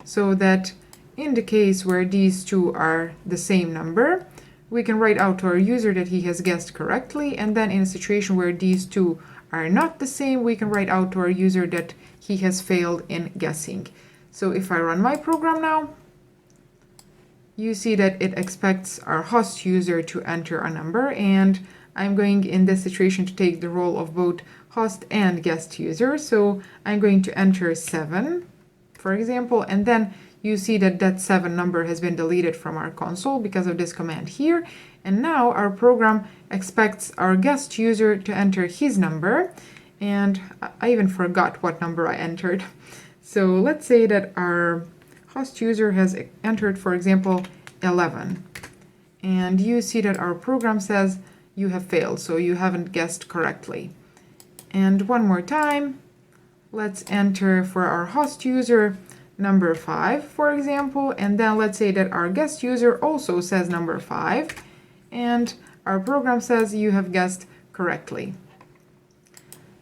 So that in the case where these two are the same number, we can write out to our user that he has guessed correctly, and then in a situation where these two are not the same, we can write out to our user that he has failed in guessing. So if I run my program now, you see that it expects our host user to enter a number, and I'm going in this situation to take the role of both host and guest user. So I'm going to enter 7, for example, and then you see that that 7 number has been deleted from our console because of this command here. And now our program expects our guest user to enter his number. And I even forgot what number I entered. So let's say that our host user has entered, for example, 11. And you see that our program says you have failed, so you haven't guessed correctly. And one more time, let's enter for our host user number 5, for example, and then let's say that our guest user also says number 5, and our program says you have guessed correctly.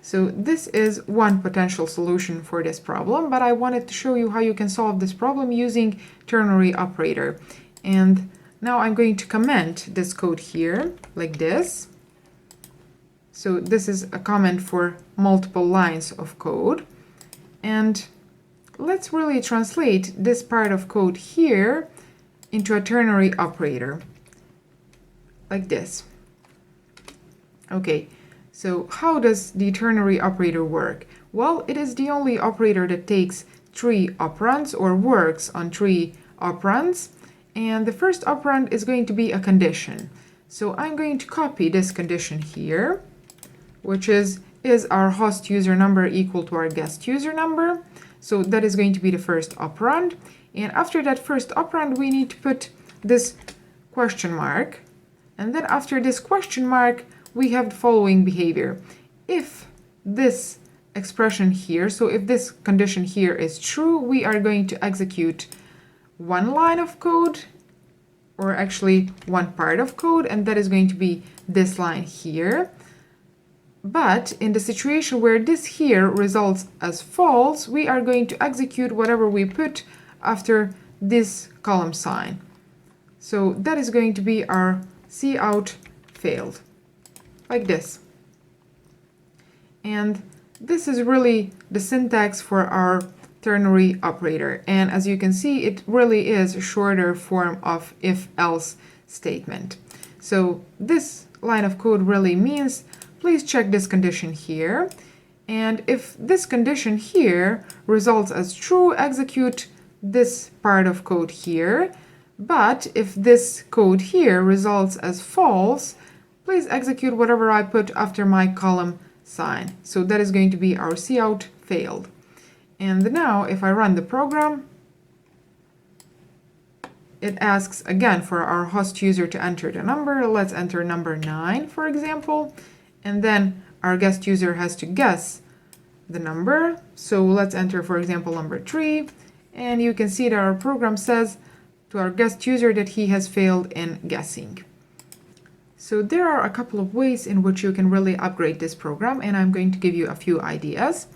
So this is one potential solution for this problem, but I wanted to show you how you can solve this problem using ternary operator. And now I'm going to comment this code here, like this. So this is a comment for multiple lines of code. And let's really translate this part of code here into a ternary operator, like this. Okay, so how does the ternary operator work? Well, it is the only operator that takes 3 operands or works on 3 operands. And the first operand is going to be a condition. So I'm going to copy this condition here, which is our host user number equal to our guest user number? So that is going to be the first operand. And after that first operand, we need to put this question mark. And then after this question mark, we have the following behavior. If this expression here, so if this condition here is true, we are going to execute one line of code, or actually one part of code, and that is going to be this line here. But in the situation where this here results as false, we are going to execute whatever we put after this column sign. So that is going to be our cout failed, like this. And this is really the syntax for our ternary operator. And as you can see, it really is a shorter form of if-else statement. So this line of code really means, please check this condition here. And if this condition here results as true, execute this part of code here. But if this code here results as false, please execute whatever I put after my column sign. So that is going to be our cout failed. And now if I run the program, it asks again for our host user to enter the number. Let's enter number 9, for example. And then our guest user has to guess the number. So let's enter, for example, number 3. And you can see that our program says to our guest user that he has failed in guessing. So there are a couple of ways in which you can really upgrade this program, and I'm going to give you a few ideas.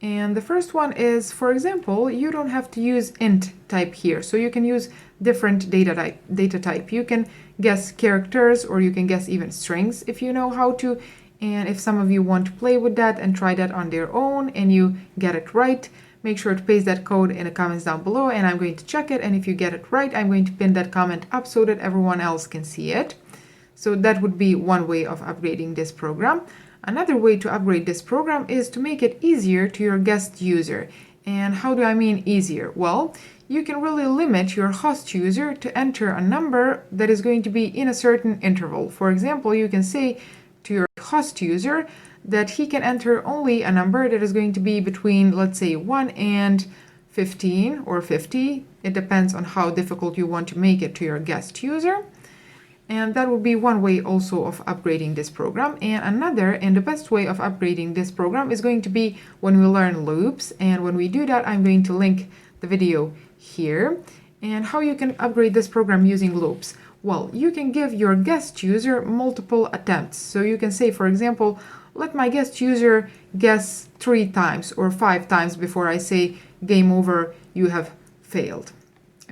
And the first one is, for example, you don't have to use int type here. So you can use different data type. You can guess characters, or you can guess even strings if you know how to. And if some of you want to play with that and try that on their own and you get it right, make sure to paste that code in the comments down below, and I'm going to check it. And if you get it right, I'm going to pin that comment up so that everyone else can see it. So that would be one way of upgrading this program. Another way to upgrade this program is to make it easier to your guest user. And how do I mean easier? Well, you can really limit your host user to enter a number that is going to be in a certain interval. For example, you can say to your host user that he can enter only a number that is going to be between, let's say, 1 and 15 or 50. It depends on how difficult you want to make it to your guest user. And that would be one way also of upgrading this program. And another, and the best way of upgrading this program, is going to be when we learn loops. And when we do that, I'm going to link the video here. And how you can upgrade this program using loops. Well, you can give your guest user multiple attempts. So you can say, for example, let my guest user guess 3 times or 5 times before I say game over, you have failed.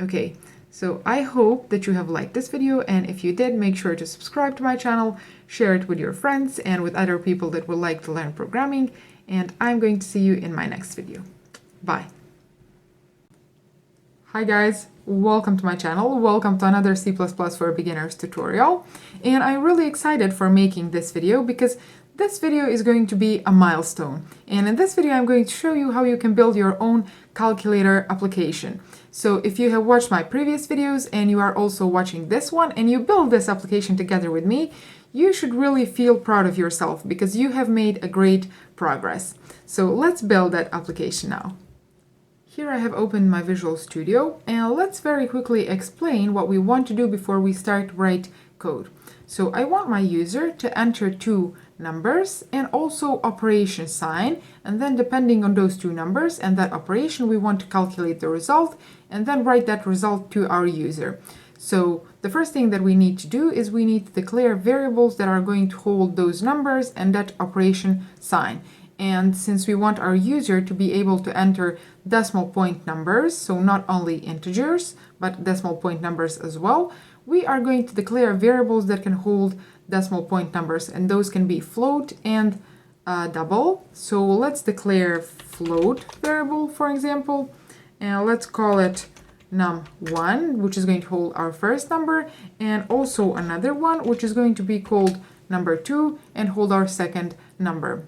Okay, so I hope that you have liked this video, and if you did, make sure to subscribe to my channel, share it with your friends and with other people that would like to learn programming, and I'm going to see you in my next video. Bye. Hi guys, welcome to my channel. Welcome to another C++ for Beginners tutorial. And I'm really excited for making this video because this video is going to be a milestone. And in this video, I'm going to show you how you can build your own calculator application. So if you have watched my previous videos and you are also watching this one and you build this application together with me, you should really feel proud of yourself because you have made a great progress. So let's build that application now. Here I have opened my Visual Studio, and let's very quickly explain what we want to do before we start to write code. So I want my user to enter 2 numbers and also operation sign, and then depending on those 2 numbers and that operation, we want to calculate the result and then write that result to our user. So the first thing that we need to do is we need to declare variables that are going to hold those numbers and that operation sign. And since we want our user to be able to enter decimal point numbers, so not only integers, but decimal point numbers as well, we are going to declare variables that can hold decimal point numbers, and those can be float and double. So let's declare float variable, for example, and let's call it num1, which is going to hold our first number, and also another one, which is going to be called number2 and hold our second number.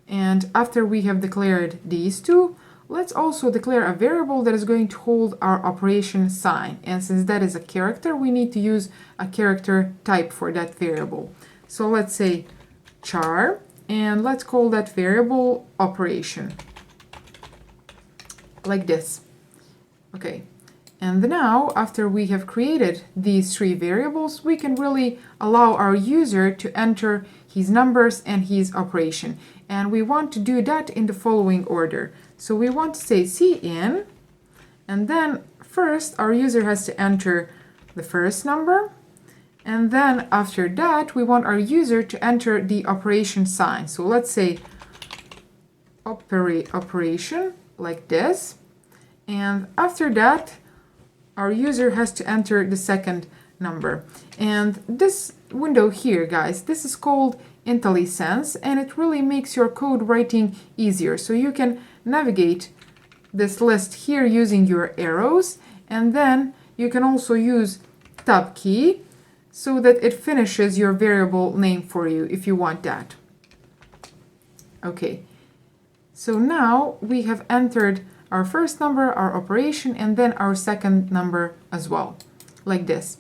And after we have declared these 2, let's also declare a variable that is going to hold our operation sign. And since that is a character, we need to use a character type for that variable. So let's say char, and let's call that variable operation, like this. Okay. And now, after we have created these 3 variables, we can really allow our user to enter his numbers and his operation. And we want to do that in the following order. So we want to say cin, and then first our user has to enter the first number, and then after that we want our user to enter the operation sign. So let's say operation, like this, and after that our user has to enter the second number. And this window here, guys, this is called IntelliSense, and it really makes your code writing easier. So you can navigate this list here using your arrows, and then you can also use tab key so that it finishes your variable name for you if you want that. Okay, so now we have entered our first number, our operation, and then our second number as well. like this.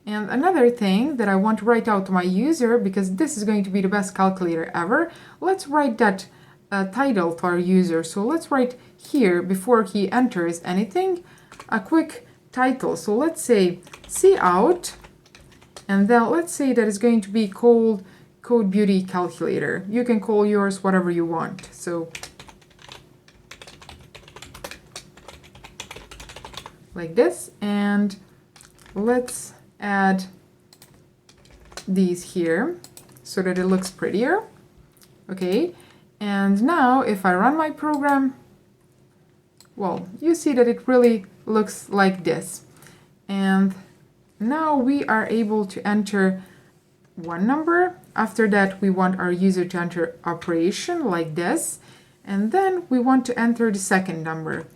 And another thing that I want to write out to my user, because this is going to be the best calculator ever, let's write that title to our user. So let's write here, before he enters anything, a quick title. So let's say cout, and then let's say that it's going to be called CodeBeauty Calculator. You can call yours whatever you want. So like this, and let's add these here so that it looks prettier. Okay, and now if I run my program, well, you see that it really looks like this. And now we are able to enter one number. After that, we want our user to enter operation like this. And then we want to enter the second number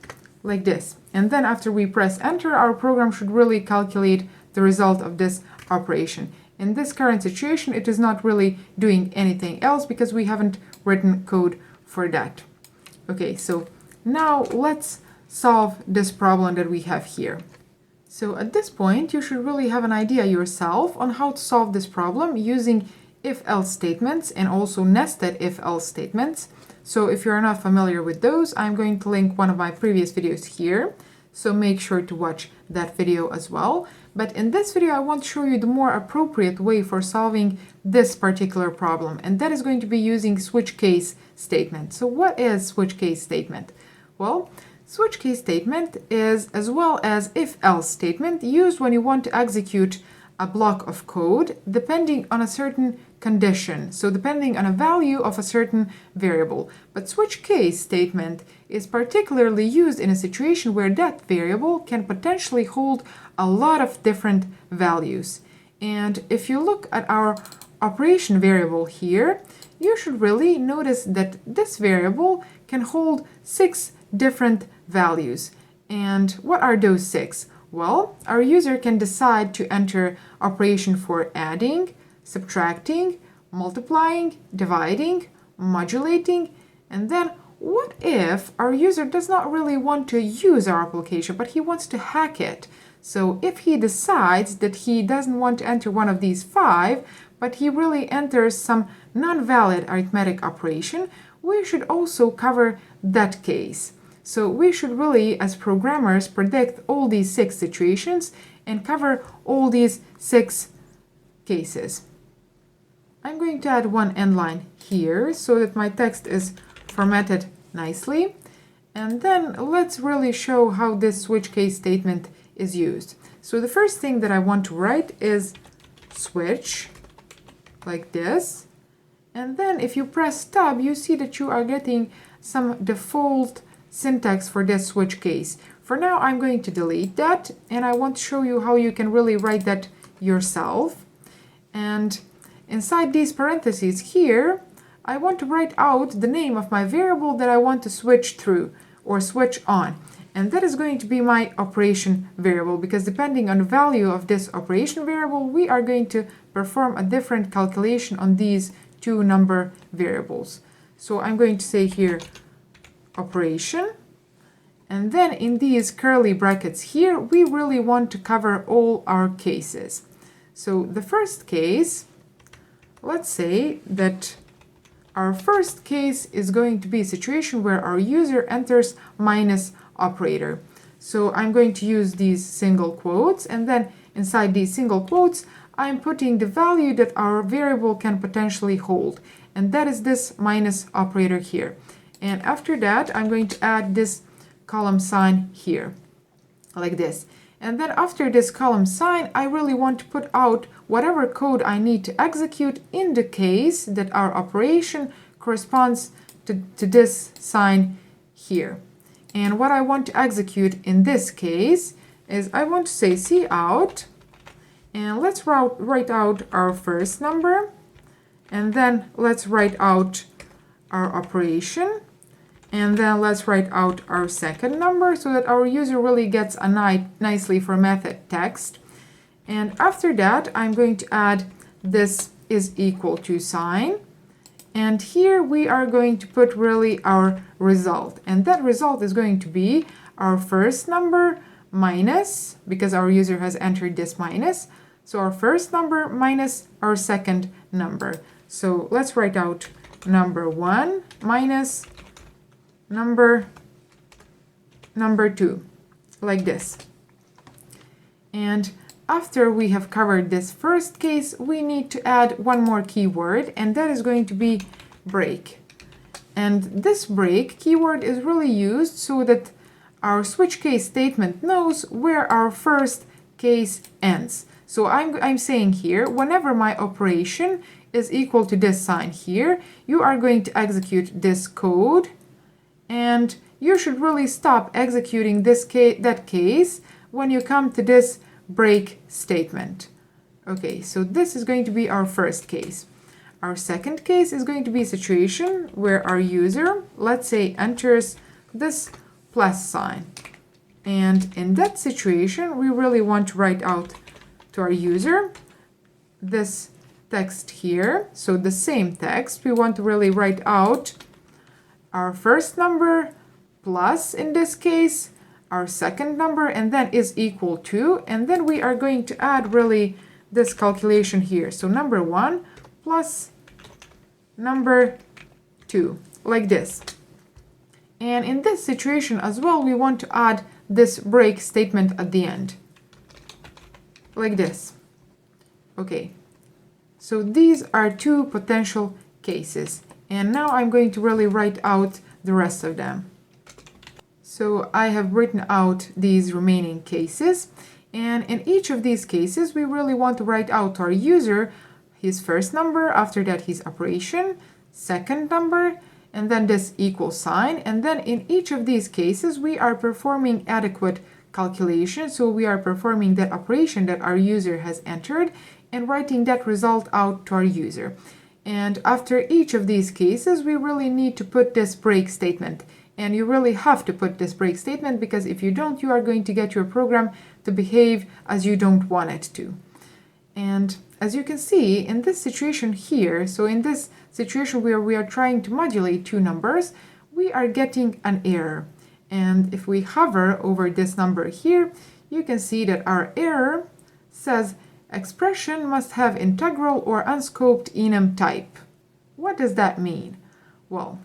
like this. And then after we press enter, our program should really calculate the result of this operation. In this current situation, it is not really doing anything else because we haven't written code for that. Okay, so now let's solve this problem that we have here. So at this point, you should really have an idea yourself on how to solve this problem using if-else statements and also nested if-else statements. So if you're not familiar with those, I'm going to link one of my previous videos here. So make sure to watch that video as well. But in this video, I want to show you the more appropriate way for solving this particular problem. And that is going to be using switch case statement. So what is switch case statement? Well, switch case statement is, as well as if-else statement, used when you want to execute a block of code depending on a certain condition, so depending on a value of a certain variable. But switch case statement is particularly used in a situation where that variable can potentially hold a lot of different values. And if you look at our operation variable here, you should really notice that this variable can hold 6 different values. And what are those 6? Well, our user can decide to enter operation for adding, subtracting, multiplying, dividing, modulating, and then what if our user does not really want to use our application, but he wants to hack it? So if he decides that he doesn't want to enter one of these 5, but he really enters some non-valid arithmetic operation, we should also cover that case. So we should really, as programmers, predict all these 6 situations and cover all these 6 cases. I'm going to add one end line here so that my text is formatted nicely. And then let's really show how this switch case statement is used. So the first thing that I want to write is switch, like this. And then if you press tab, you see that you are getting some default syntax for this switch case. For now, I'm going to delete that, and I want to show you how you can really write that yourself. And inside these parentheses here, I want to write out the name of my variable that I want to switch through or switch on. And that is going to be my operation variable, because depending on the value of this operation variable, we are going to perform a different calculation on these 2 number variables. So I'm going to say here operation, and then in these curly brackets here, we really want to cover all our cases. So the first case, let's say that our first case is going to be a situation where our user enters minus operator. So I'm going to use these single quotes, and then inside these single quotes, I'm putting the value that our variable can potentially hold, and that is this minus operator here. And after that, I'm going to add this column sign here, like this. And then after this column sign, I really want to put out whatever code I need to execute in the case that our operation corresponds to this sign here. And what I want to execute in this case is I want to say cout, and let's write out our first number, and then let's write out our operation. And then let's write out our second number so that our user really gets a nicely formatted text. And after that, I'm going to add this is equal to sign. And here we are going to put really our result. And that result is going to be our first number minus, because our user has entered this minus, so our first number minus our second number. So let's write out number 1 minus number 2, like this. And after we have covered this first case, we need to add one more keyword, and that is going to be break. And this break keyword is really used so that our switch case statement knows where our first case ends. So I'm saying here, whenever my operation is equal to this sign here, you are going to execute this code, and you should really stop executing that case when you come to this break statement. Okay, so this is going to be our first case. Our second case is going to be a situation where our user, let's say, enters this plus sign. And in that situation, we really want to write out to our user this text here. So the same text, we want to really write out our first number plus, in this case, our second number, and then is equal to, and then we are going to add really this calculation here. So number 1 plus number 2, like this. And in this situation as well, we want to add this break statement at the end, like this. Okay, so these are two potential cases, and now I'm going to really write out the rest of them. So I have written out these remaining cases, and in each of these cases we really want to write out to our user his first number, after that his operation, second number, and then this equal sign. And then in each of these cases we are performing adequate calculation, so we are performing that operation that our user has entered and writing that result out to our user. And after each of these cases we really need to put this break statement. And you really have to put this break statement, because if you don't, you are going to get your program to behave as you don't want it to. And as you can see in this situation here, so in this situation where we are trying to modulate two numbers, we are getting an error. And if we hover over this number here, you can see that our error says expression must have integral or unscoped enum type. What does that mean? Well,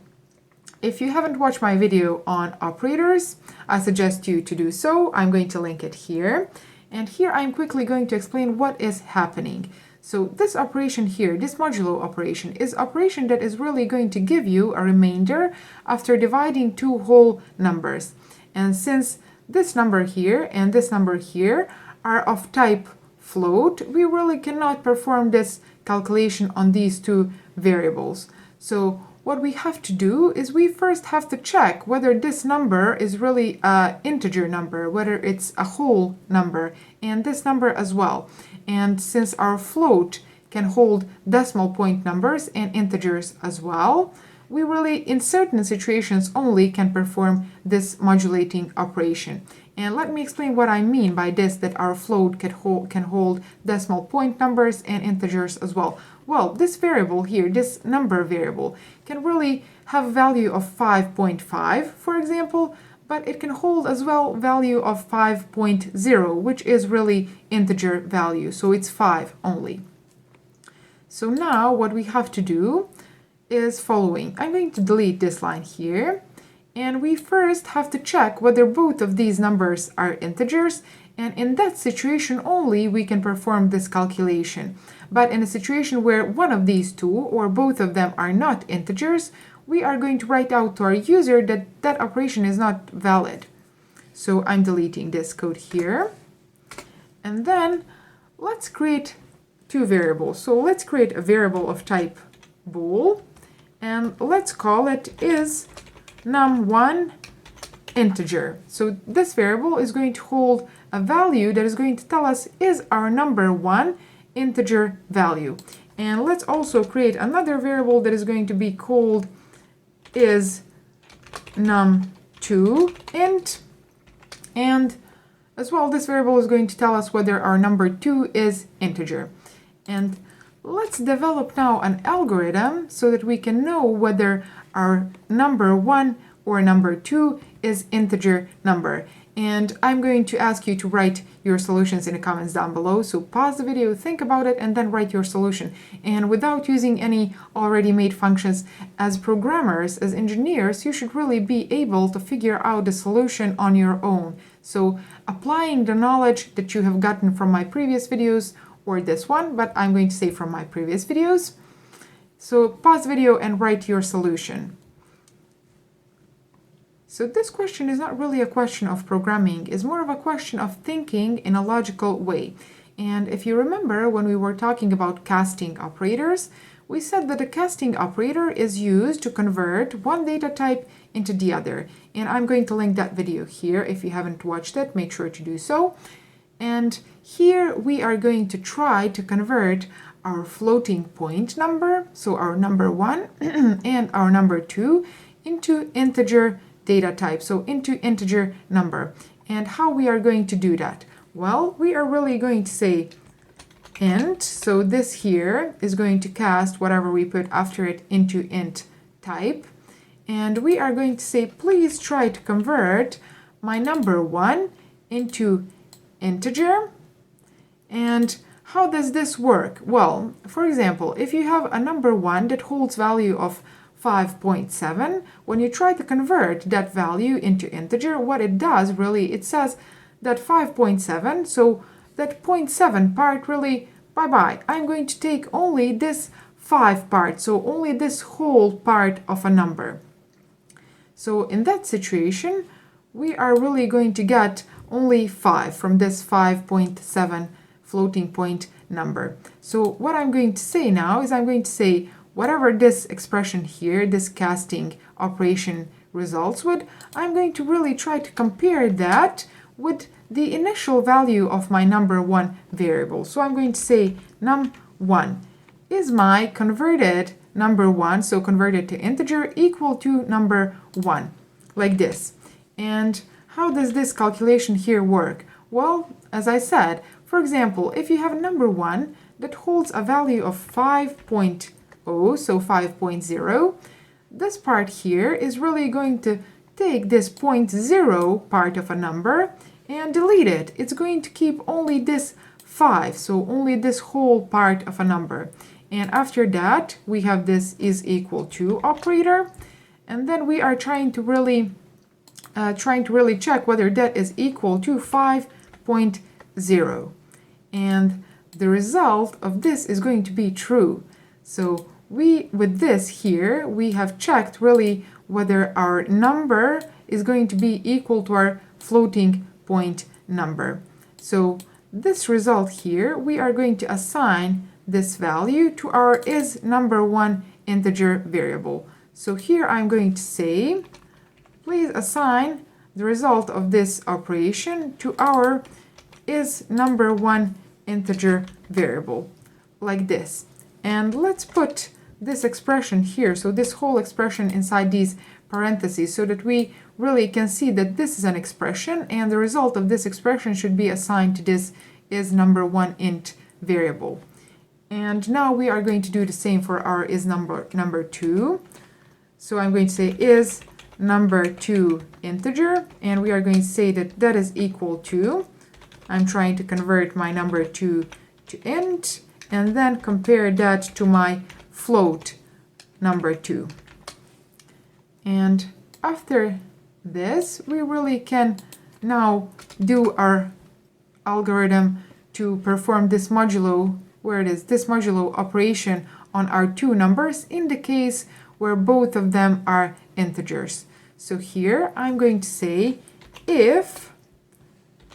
if you haven't watched my video on operators, I suggest you to do so. I'm going to link it here. And here I'm quickly going to explain what is happening. So this operation here, this modulo operation, is operation that is really going to give you a remainder after dividing two whole numbers. And since this number here and this number here are of type float, we really cannot perform this calculation on these two variables. So what we have to do is we first have to check whether this number is really an integer number, whether it's a whole number, and this number as well. And since our float can hold decimal point numbers and integers as well, we really, in certain situations only, can perform this modulating operation. And let me explain what I mean by this, that our float can hold decimal point numbers and integers as well. Well, this variable here, this number variable, can really have value of 5.5, for example, but it can hold as well value of 5.0, which is really integer value, so it's 5 only. So now what we have to do is following. I'm going to delete this line here, and we first have to check whether both of these numbers are integers, and in that situation only we can perform this calculation. But in a situation where one of these two or both of them are not integers, we are going to write out to our user that that operation is not valid. So I'm deleting this code here. And then let's create two variables. So let's create a variable of type bool, and let's call it is num1 integer. So this variable is going to hold a value that is going to tell us is our number 1 integer value. And let's also create another variable that is going to be called is num2 int, and as well this variable is going to tell us whether our number 2 is integer. And let's develop now an algorithm so that we can know whether our number 1 or number 2 is integer number. and I'm going to ask you to write your solutions in the comments down below. So pause the video, think about it, and then write your solution. And without using any already made functions, as programmers, as engineers, you should really be able to figure out the solution on your own. So applying the knowledge that you have gotten from my previous videos, or this one, but I'm going to say from my previous videos. So pause the video and write your solution. So this question is not really a question of programming, it's more of a question of thinking in a logical way. And if you remember when we were talking about casting operators, we said that a casting operator is used to convert one data type into the other. And I'm going to link that video here. If you haven't watched it, make sure to do so. And here we are going to try to convert our floating point number, so our number 1 and our number 2, into integer data type, so into integer number. And how we are going to do that? Well, we are really going to say int, so this here is going to cast whatever we put after it into int type. And we are going to say, please try to convert my number 1 into integer. And how does this work? Well, for example, if you have a number 1 that holds value of 5.7, when you try to convert that value into integer, what it does really, it says that 5.7, so that 0.7 part really, bye-bye. I'm going to take only this 5 part, so only this whole part of a number. So in that situation, we are really going to get only 5 from this 5.7 floating point number. So what I'm going to say now is I'm going to say whatever this expression here, this casting operation results with, I'm going to really try to compare that with the initial value of my number 1 variable. So I'm going to say num1 is my converted number 1, so converted to integer, equal to number 1, like this. And how does this calculation here work? Well, as I said, for example, if you have a number 1 that holds a value of 5.0, so 5.0, this part here is really going to take this 0.0 part of a number and delete it. It's going to keep only this 5, so only this whole part of a number. And after that, we have this is equal to operator, and then we are trying to really check whether that is equal to 5.0. And the result of this is going to be true. So with this here, we have checked really whether our number is going to be equal to our floating point number. So this result here, we are going to assign this value to our is number 1 integer variable. So here I'm going to say, please assign the result of this operation to our is number 1 integer variable, like this. And let's put this expression here, so this whole expression inside these parentheses, so that we really can see that this is an expression, and the result of this expression should be assigned to this is number 1 int variable. And now we are going to do the same for our is number 2. So I'm going to say is number 2 integer, and we are going to say that that is equal to, I'm trying to convert my number 2 to int, and then compare that to my float number 2. And after this, we really can now do our algorithm to perform this modulo, where it is this modulo operation on our two numbers in the case where both of them are integers. So here I'm going to say if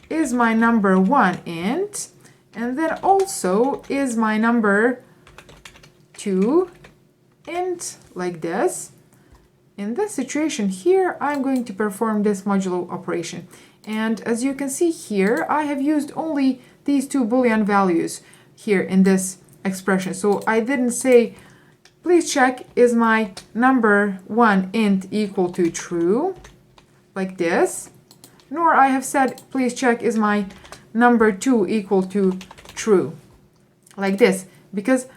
is my number 1 int, and then also is my number 2 int, like this. In this situation here, I'm going to perform this modulo operation. And as you can see here, I have used only these two Boolean values here in this expression. So I didn't say, please check is my number 1 int equal to true, like this. Nor I have said, please check is my number 2 equal to true, like this. Because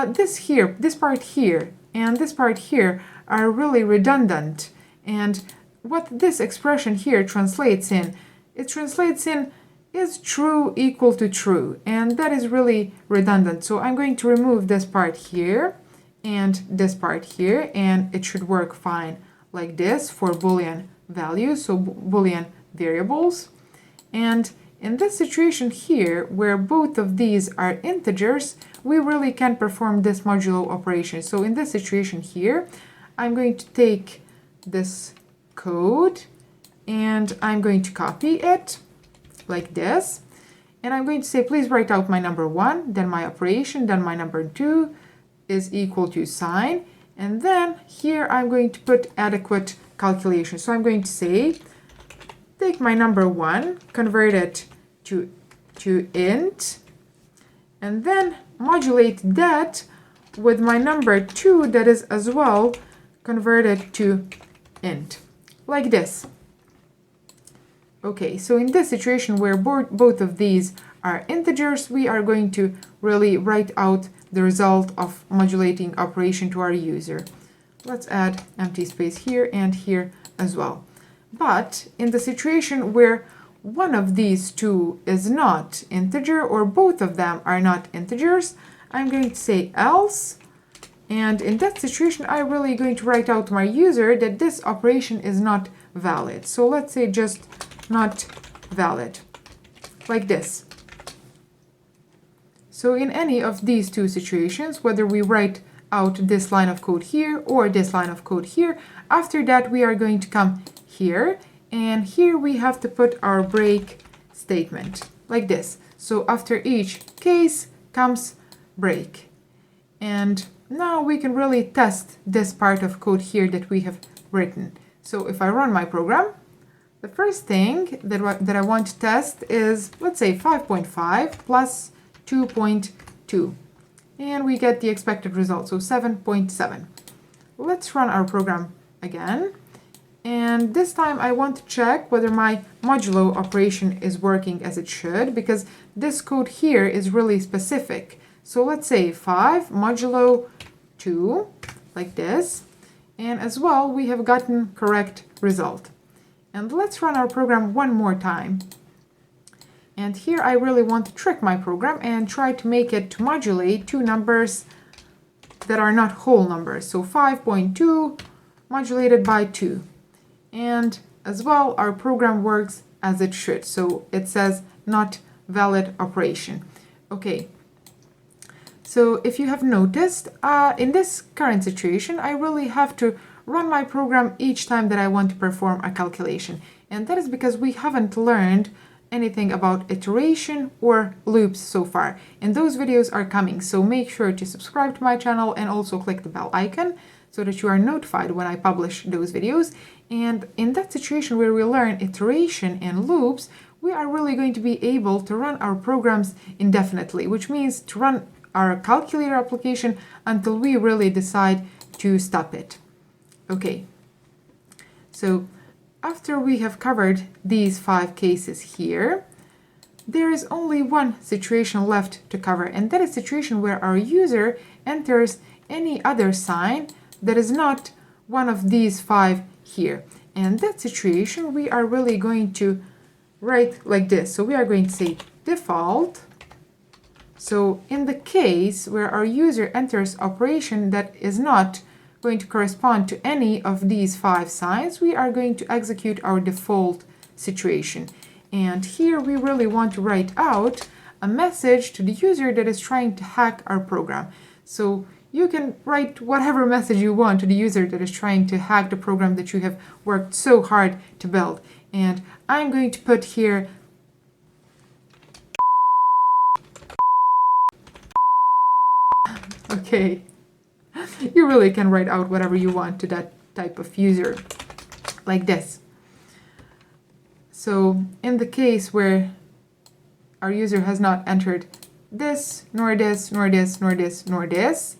this part here, and this part here are really redundant. And what this expression here translates in it translates in is true equal to true, and that is really redundant. So I'm going to remove this part here and this part here, and it should work fine like this for Boolean values, so Boolean variables. And in this situation here, where both of these are integers, we really can perform this modulo operation. So in this situation here, I'm going to take this code and I'm going to copy it like this. And I'm going to say, please write out my number 1, then my operation, then my number 2 is equal to sign. And then here I'm going to put adequate calculation. So I'm going to say, take my number 1, convert it to int, and then modulate that with my number 2 that is as well converted to int, like this. Okay, so in this situation where both of these are integers, we are going to really write out the result of modulating operation to our user. Let's add empty space here and here as well. But in the situation where one of these two is not integer, or both of them are not integers, I'm going to say else. And in that situation, I'm really going to write out to my user that this operation is not valid. So let's say just not valid, like this. So in any of these two situations, whether we write out this line of code here or this line of code here, after that we are going to come here, and here we have to put our break statement, like this. So after each case comes break. And now we can really test this part of code here that we have written. So if I run my program, the first thing that I want to test is, let's say, 5.5 plus 2.2. And we get the expected result, so 7.7. Let's run our program again. And this time I want to check whether my modulo operation is working as it should, because this code here is really specific. So let's say 5 modulo 2, like this. And as well, we have gotten correct result. And let's run our program one more time. And here I really want to trick my program and try to make it to modulate two numbers that are not whole numbers. So 5.2 modulated by 2. And as well, our program works as it should. So it says not valid operation. Okay. So if you have noticed, in this current situation, I really have to run my program each time that I want to perform a calculation. And that is because we haven't learned anything about iteration or loops so far. And those videos are coming. So make sure to subscribe to my channel and also click the bell icon so that you are notified when I publish those videos. And in that situation where we learn iteration and loops, we are really going to be able to run our programs indefinitely, which means to run our calculator application until we really decide to stop it. Okay, so after we have covered these 5 cases here, there is only one situation left to cover, and that is a situation where our user enters any other sign that is not one of these 5 here. And that situation we are really going to write like this. So we are going to say default. So in the case where our user enters operation that is not going to correspond to any of these 5 signs, we are going to execute our default situation. And here we really want to write out a message to the user that is trying to hack our program. So you can write whatever message you want to the user that is trying to hack the program that you have worked so hard to build. And I'm going to put here okay. You really can write out whatever you want to that type of user, like this. So in the case where our user has not entered this, nor this, nor this, nor this, nor this,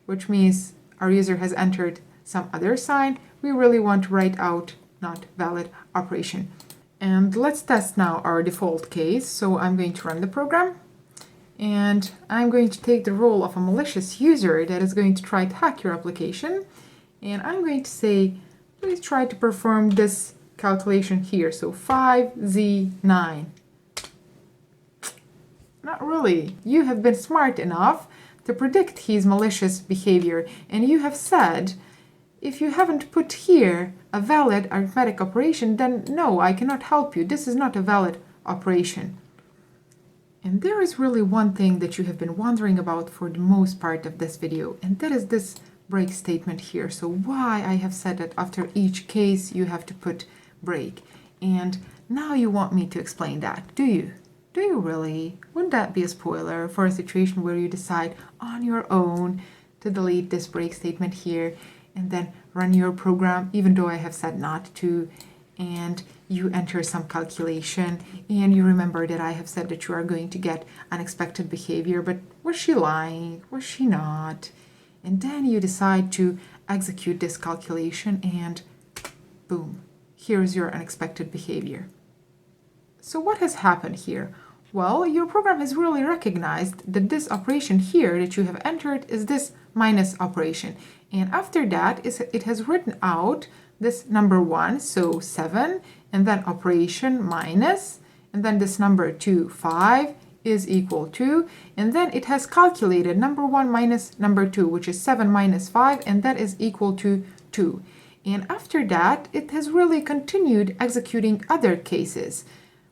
which means our user has entered some other sign, we really want to write out not valid operation. And let's test now our default case. So I'm going to run the program. And I'm going to take the role of a malicious user that is going to try to hack your application. And I'm going to say, please try to perform this calculation here. So 5Z9. Not really. You have been smart enough to predict his malicious behavior, and you have said, if you haven't put here a valid arithmetic operation, then no, I cannot help you. This is not a valid operation. And there is really one thing that you have been wondering about for the most part of this video, and that is this break statement here. So why I have said that after each case you have to put break. And now you want me to explain that, do you? Do you really? Wouldn't that be a spoiler for a situation where you decide on your own to delete this break statement here and then run your program, even though I have said not to, and you enter some calculation and you remember that I have said that you are going to get unexpected behavior, but was she lying? Was she not? And then you decide to execute this calculation and boom, here's your unexpected behavior. So what has happened here? Well, your program has really recognized that this operation here that you have entered is this minus operation. And after that, it has written out this number 1, so 7, and then operation minus, and then this number 2, 5, is equal to, and then it has calculated number 1 minus number 2, which is 7 minus 5, and that is equal to 2. And after that, it has really continued executing other cases,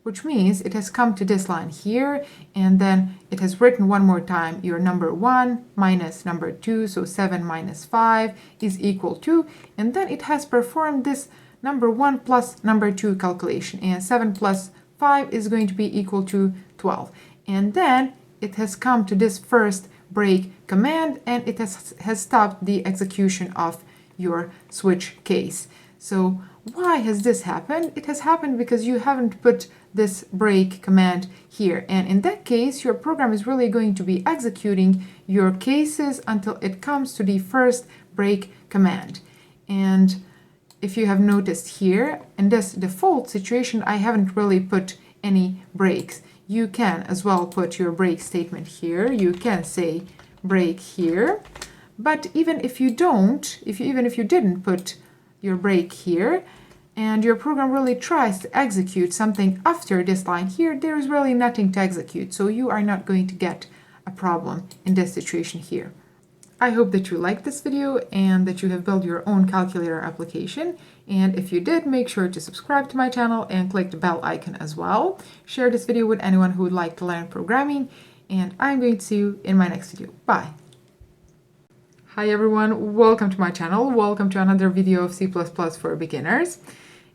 which means it has come to this line here, and then it has written one more time your number 1 minus number 2, so 7 minus 5 is equal to, and then it has performed this number 1 plus number 2 calculation, and 7 plus 5 is going to be equal to 12. And then it has come to this first break command, and it has stopped the execution of your switch case. So why has this happened? It has happened because you haven't put this break command here, and in that case your program is really going to be executing your cases until it comes to the first break command. And if you have noticed here, in this default situation I haven't really put any breaks. You can as well put your break statement here. You can say break here, but even if you don't, even if you didn't put your break here, and your program really tries to execute something after this line here, there is really nothing to execute, so you are not going to get a problem in this situation here. I hope that you liked this video and that you have built your own calculator application, and if you did, make sure to subscribe to my channel and click the bell icon as well. Share this video with anyone who would like to learn programming, and I'm going to see you in my next video. Bye! Hi everyone, welcome to my channel. Welcome to another video of C++ for beginners.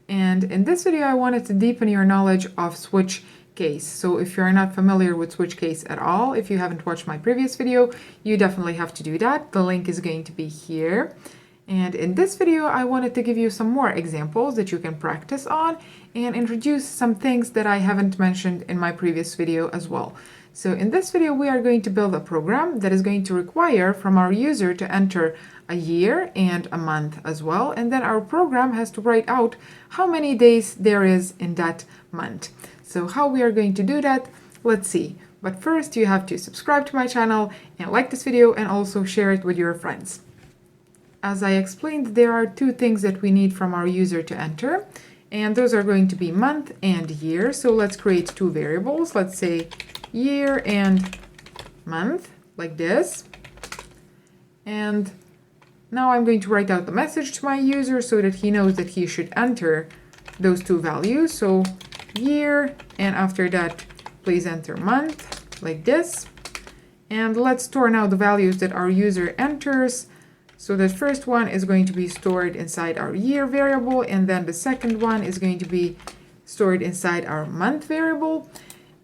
And in this video I wanted to deepen your knowledge of switch case. So if you're not familiar with switch case at all, if you haven't watched my previous video, you definitely have to do that. The link is going to be here. And in this video I wanted to give you some more examples that you can practice on and introduce some things that I haven't mentioned in my previous video as well. So in this video we are going to build a program that is going to require from our user to enter a year and a month as well, and then our program has to write out how many days there is in that month. So how we are going to do that, let's see. But first you have to subscribe to my channel and like this video and also share it with your friends. As I explained, there are two things that we need from our user to enter, and those are going to be month and year. So let's create two variables. Let's say year and month, like this. And now I'm going to write out the message to my user so that he knows that he should enter those two values. So year, and after that, please enter month, like this. And let's store now the values that our user enters. So the first one is going to be stored inside our year variable, and then the second one is going to be stored inside our month variable.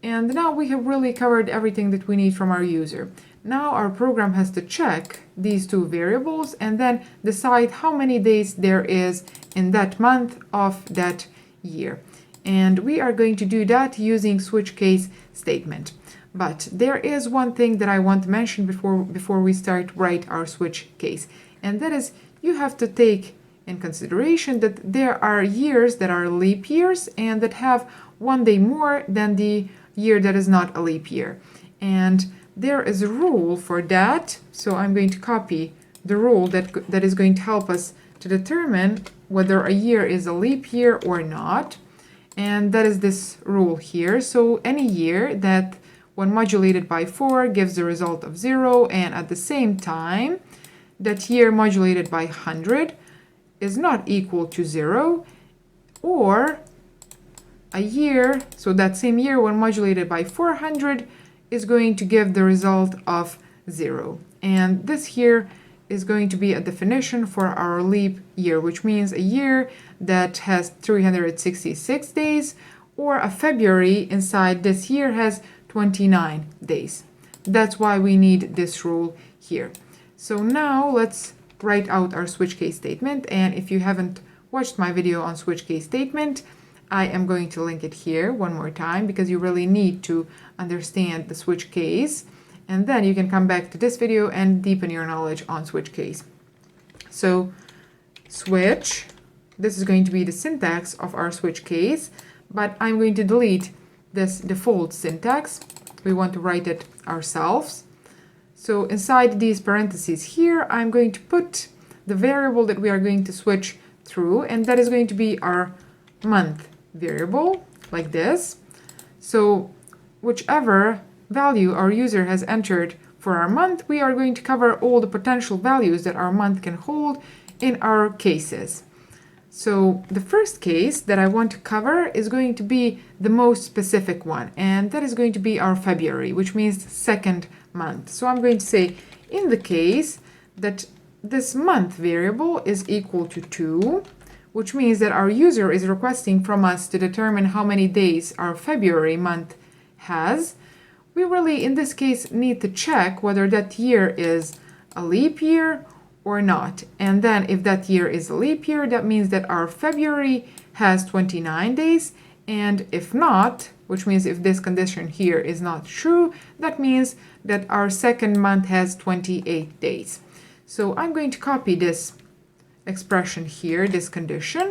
And now we have really covered everything that we need from our user. Now our program has to check these two variables and then decide how many days there is in that month of that year. And we are going to do that using switch case statement. But there is one thing that I want to mention before we start write our switch case. And that is, you have to take in consideration that there are years that are leap years and that have one day more than the year that is not a leap year. And there is a rule for that. So I'm going to copy the rule that is going to help us to determine whether a year is a leap year or not. And that is this rule here. So any year that when modulated by 4 gives the result of 0, and at the same time that year modulated by 100 is not equal to 0, or a year, so that same year when modulated by 400 is going to give the result of 0. And this here is going to be a definition for our leap year, which means a year that has 366 days, or a February inside this year has 29 days. That's why we need this rule here. So now let's write out our switch case statement. And if you haven't watched my video on switch case statement, I am going to link it here one more time because you really need to understand the switch case. And then you can come back to this video and deepen your knowledge on switch case. So switch, this is going to be the syntax of our switch case, but I'm going to delete this default syntax. We want to write it ourselves. So inside these parentheses here, I'm going to put the variable that we are going to switch through, and that is going to be our month variable, like this. So whichever value our user has entered for our month, we are going to cover all the potential values that our month can hold in our cases. So the first case that I want to cover is going to be the most specific one, and that is going to be our February, which means second month. So I'm going to say in the case that this month variable is equal to 2, which means that our user is requesting from us to determine how many days our February month has. We really, in this case, need to check whether that year is a leap year or not. And then if that year is a leap year, that means that our February has 29 days. And if not, which means if this condition here is not true, that means that our second month has 28 days. So I'm going to copy this expression here, this condition.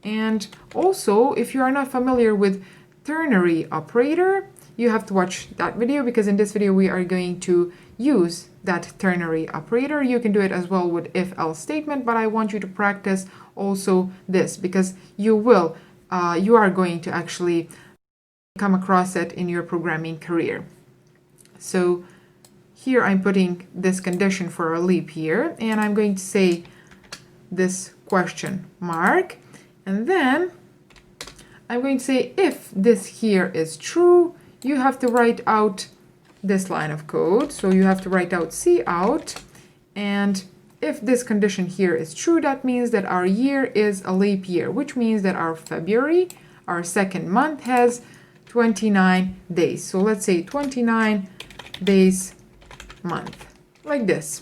And also, if you are not familiar with ternary operator, you have to watch that video, because in this video we are going to use that ternary operator. You can do it as well with if-else statement, but I want you to practice also this, because you are going to actually come across it in your programming career. So here I'm putting this condition for a leap year, and I'm going to say this question mark, and then I'm going to say if this here is true, you have to write out this line of code. So you have to write out cout, and if this condition here is true, that means that our year is a leap year, which means that our February, our second month, has 29 days. So let's say 29 days month, like this.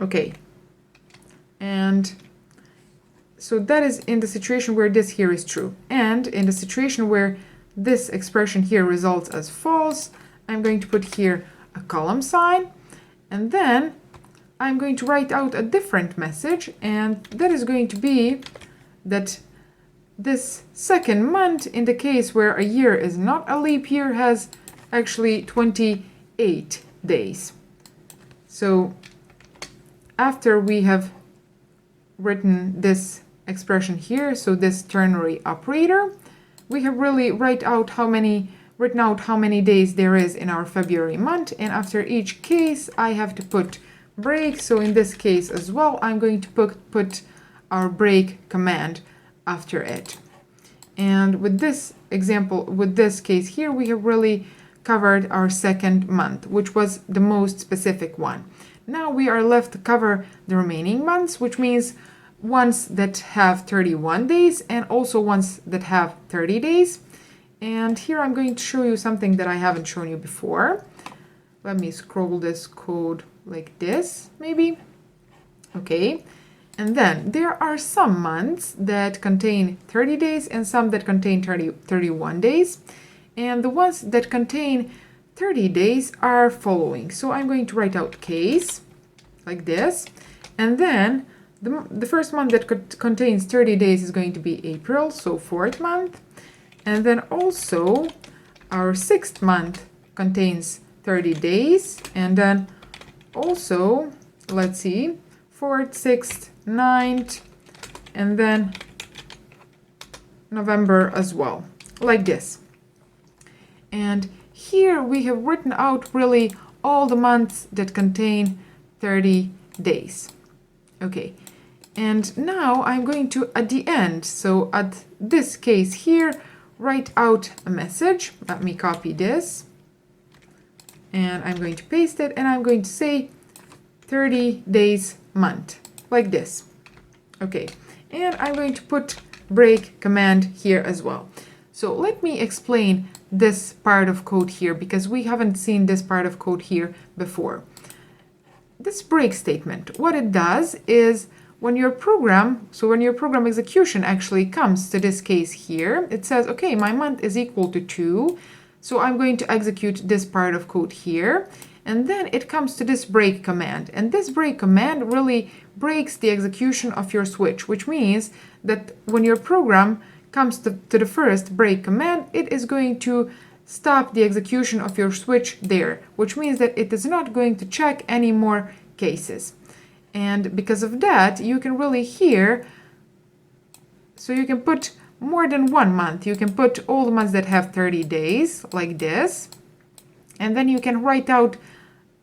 Okay. And so that is in the situation where this here is true. And in the situation where this expression here results as false, I'm going to put here a column sign, and then I'm going to write out a different message, and that is going to be that this second month, in the case where a year is not a leap year, has actually 28 days. So after we have written this expression here, so this ternary operator, we have really written out how many days there is in our February month, and after each case I have to put break. So in this case as well, I'm going to put our break command after it. And with this example, with this case here, we have really covered our second month, which was the most specific one. Now we are left to cover the remaining months, which means ones that have 31 days and also ones that have 30 days. And here I'm going to show you something that I haven't shown you before. Let me scroll this code like this, maybe. Okay. And then there are some months that contain 30 days and some that contain 31 days. And the ones that contain 30 days are following. So I'm going to write out case like this. And then the first month that contains 30 days is going to be April, so fourth month. And then also our sixth month contains 30 days. And then also, let's see, fourth, sixth, 9th, and then November as well, like this. And here we have written out really all the months that contain 30 days. Okay, and now I'm going to, at the end, so at this case here, write out a message. Let me copy this, and I'm going to paste it, and I'm going to say 30 days month, like this. Okay, and I'm going to put break command here as well. So let me explain this part of code here, because we haven't seen this part of code here before. This break statement, what it does is when your program, so when your program execution actually comes to this case here, it says, okay, my month is equal to 2, so I'm going to execute this part of code here. And then it comes to this break command. And this break command really breaks the execution of your switch, which means that when your program comes to the first break command, it is going to stop the execution of your switch there, which means that it is not going to check any more cases. And because of that, you can really here, so you can put more than 1 month. You can put all the months that have 30 days, like this. And then you can write out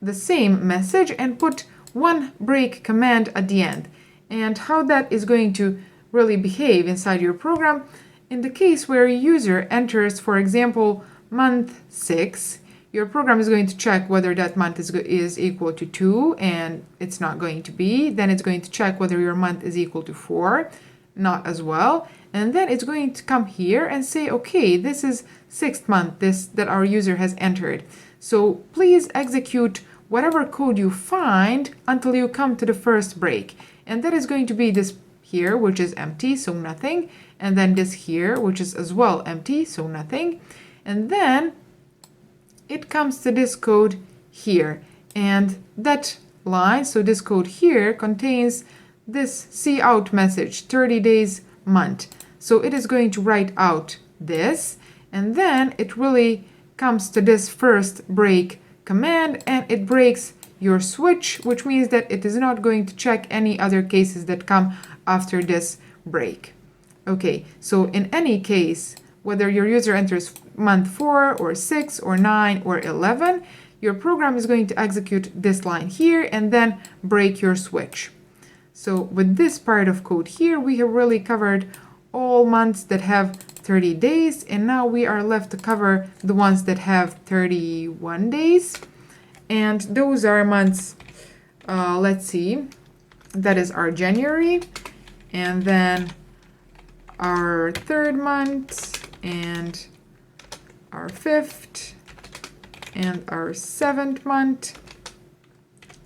the same message and put one break command at the end. And how that is going to really behave inside your program, in the case where a user enters, for example, month 6, your program is going to check whether that month is equal to 2, and it's not going to be. Then it's going to check whether your month is equal to 4, not as well. And then it's going to come here and say, okay, this is 6th month that our user has entered. So please execute whatever code you find until you come to the first break. And that is going to be this here, which is empty, so nothing. And then this here, which is as well empty, so nothing. And then it comes to this code here. And that line, so this code here, contains this cout message, 30 days month. So it is going to write out this. And then it really comes to this first break command, and it breaks your switch, which means that it is not going to check any other cases that come after this break. Okay, so in any case, whether your user enters month 4 or 6 or 9 or 11, your program is going to execute this line here and then break your switch. So with this part of code here, we have really covered all months that have 30 days, and now we are left to cover the ones that have 31 days. And those are months, let's see, that is our January, and then our 3rd month, and our 5th, and our 7th month,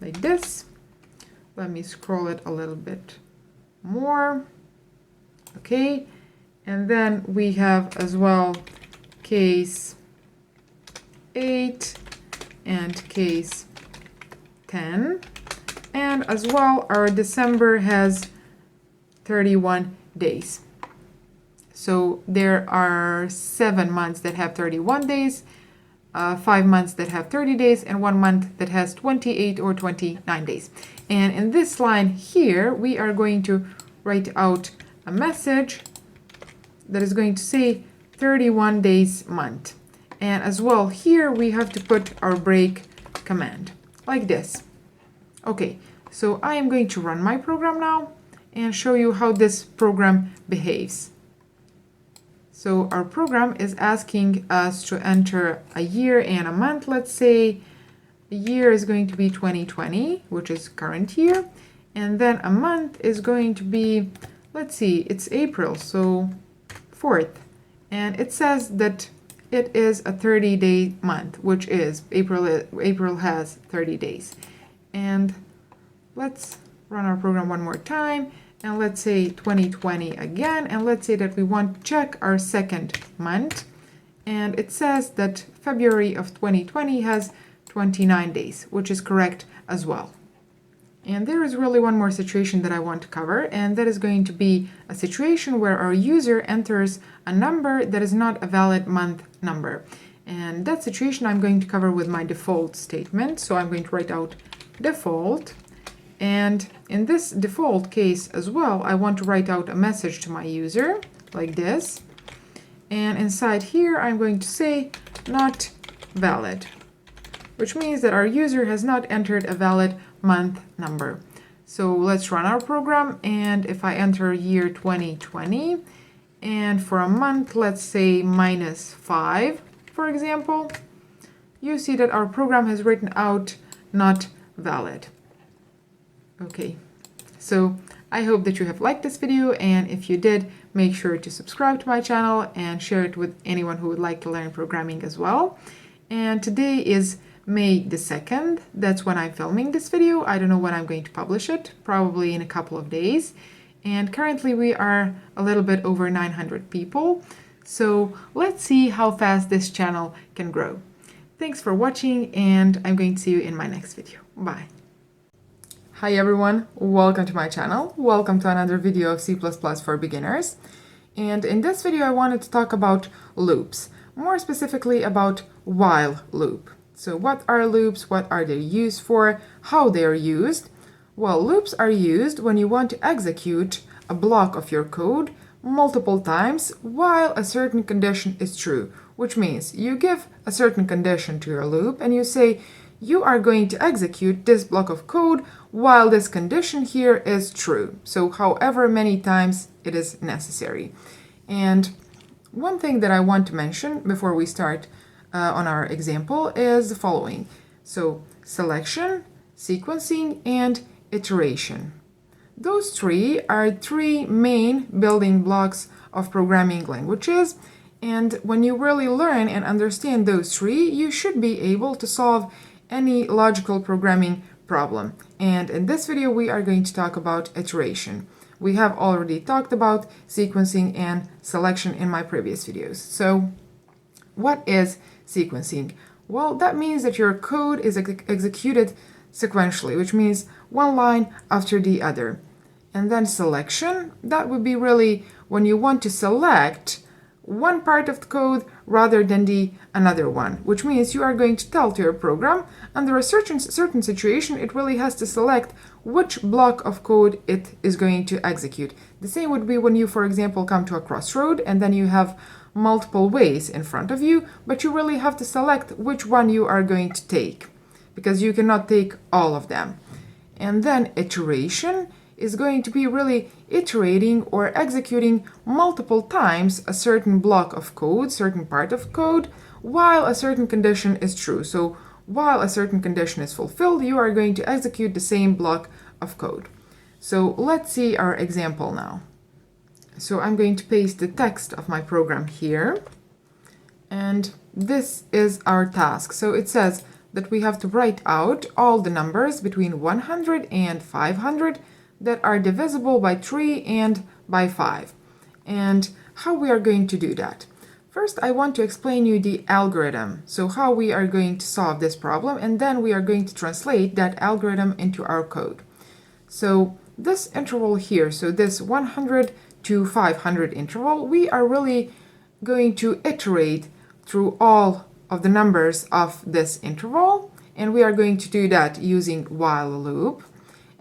like this. Let me scroll it a little bit more. Okay, and then we have as well case 8 and case 10, and as well our December has 31 days. So there are 7 months that have 31 days, 5 months that have 30 days, and 1 month that has 28 or 29 days. And in this line here, we are going to write out a message that is going to say 31 days month. And as well here, we have to put our break command, like this. Okay, so I am going to run my program now and show you how this program behaves. So our program is asking us to enter a year and a month. Let's say the year is going to be 2020, which is current year. And then a month is going to be, let's see, it's April, so 4th. And it says that it is a 30-day month, which is April has 30 days. And let's run our program one more time. And let's say 2020 again, and let's say that we want to check our 2nd month. And it says that February of 2020 has 29 days, which is correct as well. And there is really one more situation that I want to cover, and that is going to be a situation where our user enters a number that is not a valid month number. And that situation I'm going to cover with my default statement. So I'm going to write out default. And in this default case as well, I want to write out a message to my user like this. And inside here, I'm going to say not valid, which means that our user has not entered a valid month number. So let's run our program. And if I enter year 2020, and for a month, let's say -5, for example, you see that our program has written out not valid. Okay, so I hope that you have liked this video, and if you did, make sure to subscribe to my channel and share it with anyone who would like to learn programming as well. And today is May the 2nd. That's when I'm filming this video. I don't know when I'm going to publish it, probably in a couple of days. And currently we are a little bit over 900 people. So let's see how fast this channel can grow. Thanks for watching, and I'm going to see you in my next video. Bye. Hi everyone, welcome to my channel. Welcome to another video of C++ for beginners. And in this video I wanted to talk about loops, more specifically about while loop. So what are loops, what are they used for, how they are used? Well, loops are used when you want to execute a block of your code multiple times while a certain condition is true, which means you give a certain condition to your loop and you say, you are going to execute this block of code while this condition here is true. So however many times it is necessary. And one thing that I want to mention before we start on our example is the following. So selection, sequencing, and iteration. Those three are three main building blocks of programming languages. And when you really learn and understand those three, you should be able to solve any logical programming problem. And in this video, we are going to talk about iteration. We have already talked about sequencing and selection in my previous videos. So what is sequencing? Well, that means that your code is executed sequentially, which means one line after the other. And then selection, that would be really when you want to select one part of the code rather than the another one, which means you are going to tell to your program under a certain situation it really has to select which block of code it is going to execute. The same would be when you, for example, come to a crossroad and then you have multiple ways in front of you, but you really have to select which one you are going to take, because you cannot take all of them. And then iteration is going to be really iterating or executing multiple times a certain block of code, certain part of code, while a certain condition is true. So while a certain condition is fulfilled, you are going to execute the same block of code. So let's see our example now. So I'm going to paste the text of my program here. And this is our task. So it says that we have to write out all the numbers between 100 and 500 that are divisible by 3 and by 5. And how we are going to do that. First, I want to explain you the algorithm, so how we are going to solve this problem, and then we are going to translate that algorithm into our code. So this interval here, so this 100 to 500 interval, we are really going to iterate through all of the numbers of this interval, and we are going to do that using while loop.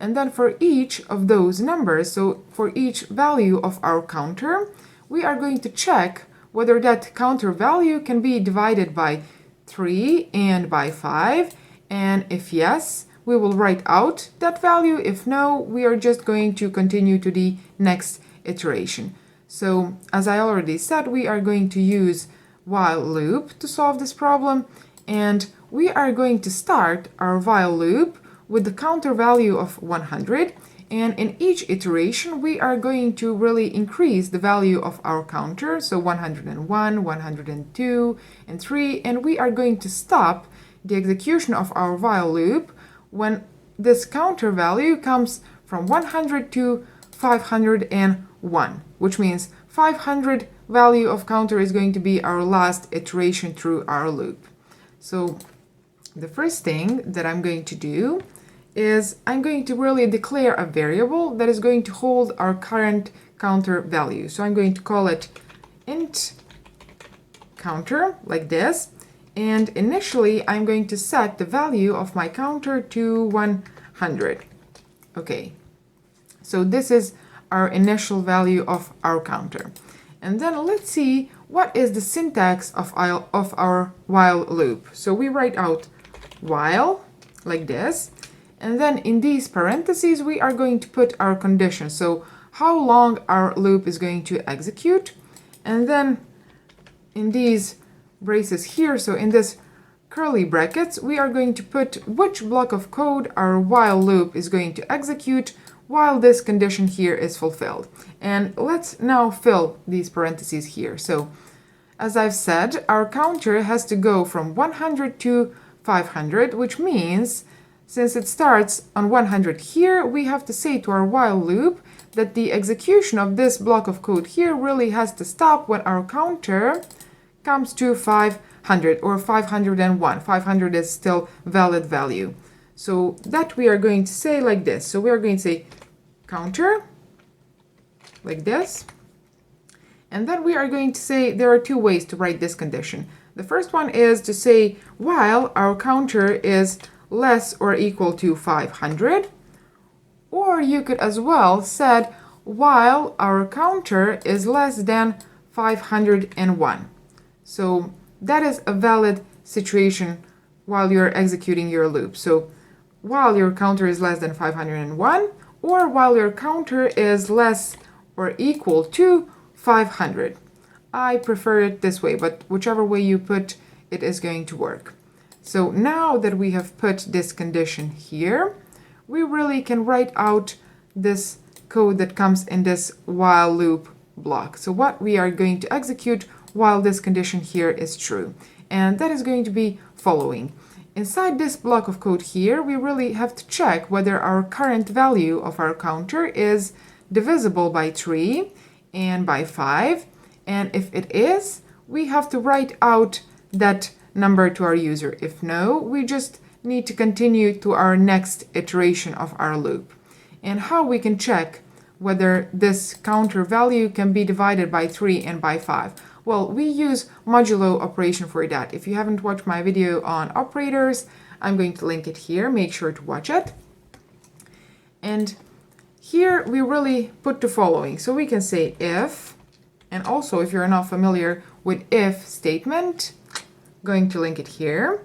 And then for each of those numbers, so for each value of our counter, we are going to check whether that counter value can be divided by 3 and by 5. And if yes, we will write out that value. If no, we are just going to continue to the next iteration. So as I already said, we are going to use while loop to solve this problem. And we are going to start our while loop with the counter value of 100, and in each iteration we are going to really increase the value of our counter, so 101, 102, and 3, and we are going to stop the execution of our while loop when this counter value comes from 100 to 501, which means 500 value of counter is going to be our last iteration through our loop. So the first thing that I'm going to do is I'm going to really declare a variable that is going to hold our current counter value. So I'm going to call it int counter, like this. And initially, I'm going to set the value of my counter to 100. Okay, so this is our initial value of our counter. And then let's see what is the syntax of our while loop. So we write out while like this, and then in these parentheses we are going to put our condition, so how long our loop is going to execute. And then in these braces here, so in this curly brackets, we are going to put which block of code our while loop is going to execute while this condition here is fulfilled. And let's now fill these parentheses here. So as I've said, our counter has to go from 100 to 500, which means since it starts on 100 here, we have to say to our while loop that the execution of this block of code here really has to stop when our counter comes to 500 or 501. 500 is still valid value. So that we are going to say like this. So we are going to say counter like this. And then we are going to say there are two ways to write this condition. The first one is to say while our counter is less or equal to 500, or you could as well said while our counter is less than 501. So that is a valid situation while you're executing your loop. So while your counter is less than 501, or while your counter is less or equal to 500. I prefer it this way, but whichever way you put it is going to work. So now that we have put this condition here, we really can write out this code that comes in this while loop block. So what we are going to execute while this condition here is true. And that is going to be following. Inside this block of code here, we really have to check whether our current value of our counter is divisible by 3 and by 5. And if it is, we have to write out that number to our user. If no, we just need to continue to our next iteration of our loop. And how we can check whether this counter value can be divided by 3 and by 5. Well, we use modulo operation for that. If you haven't watched my video on operators, I'm going to link it here. Make sure to watch it. And here we really put the following. So we can say if, and also if you're not familiar with if statement, going to link it here.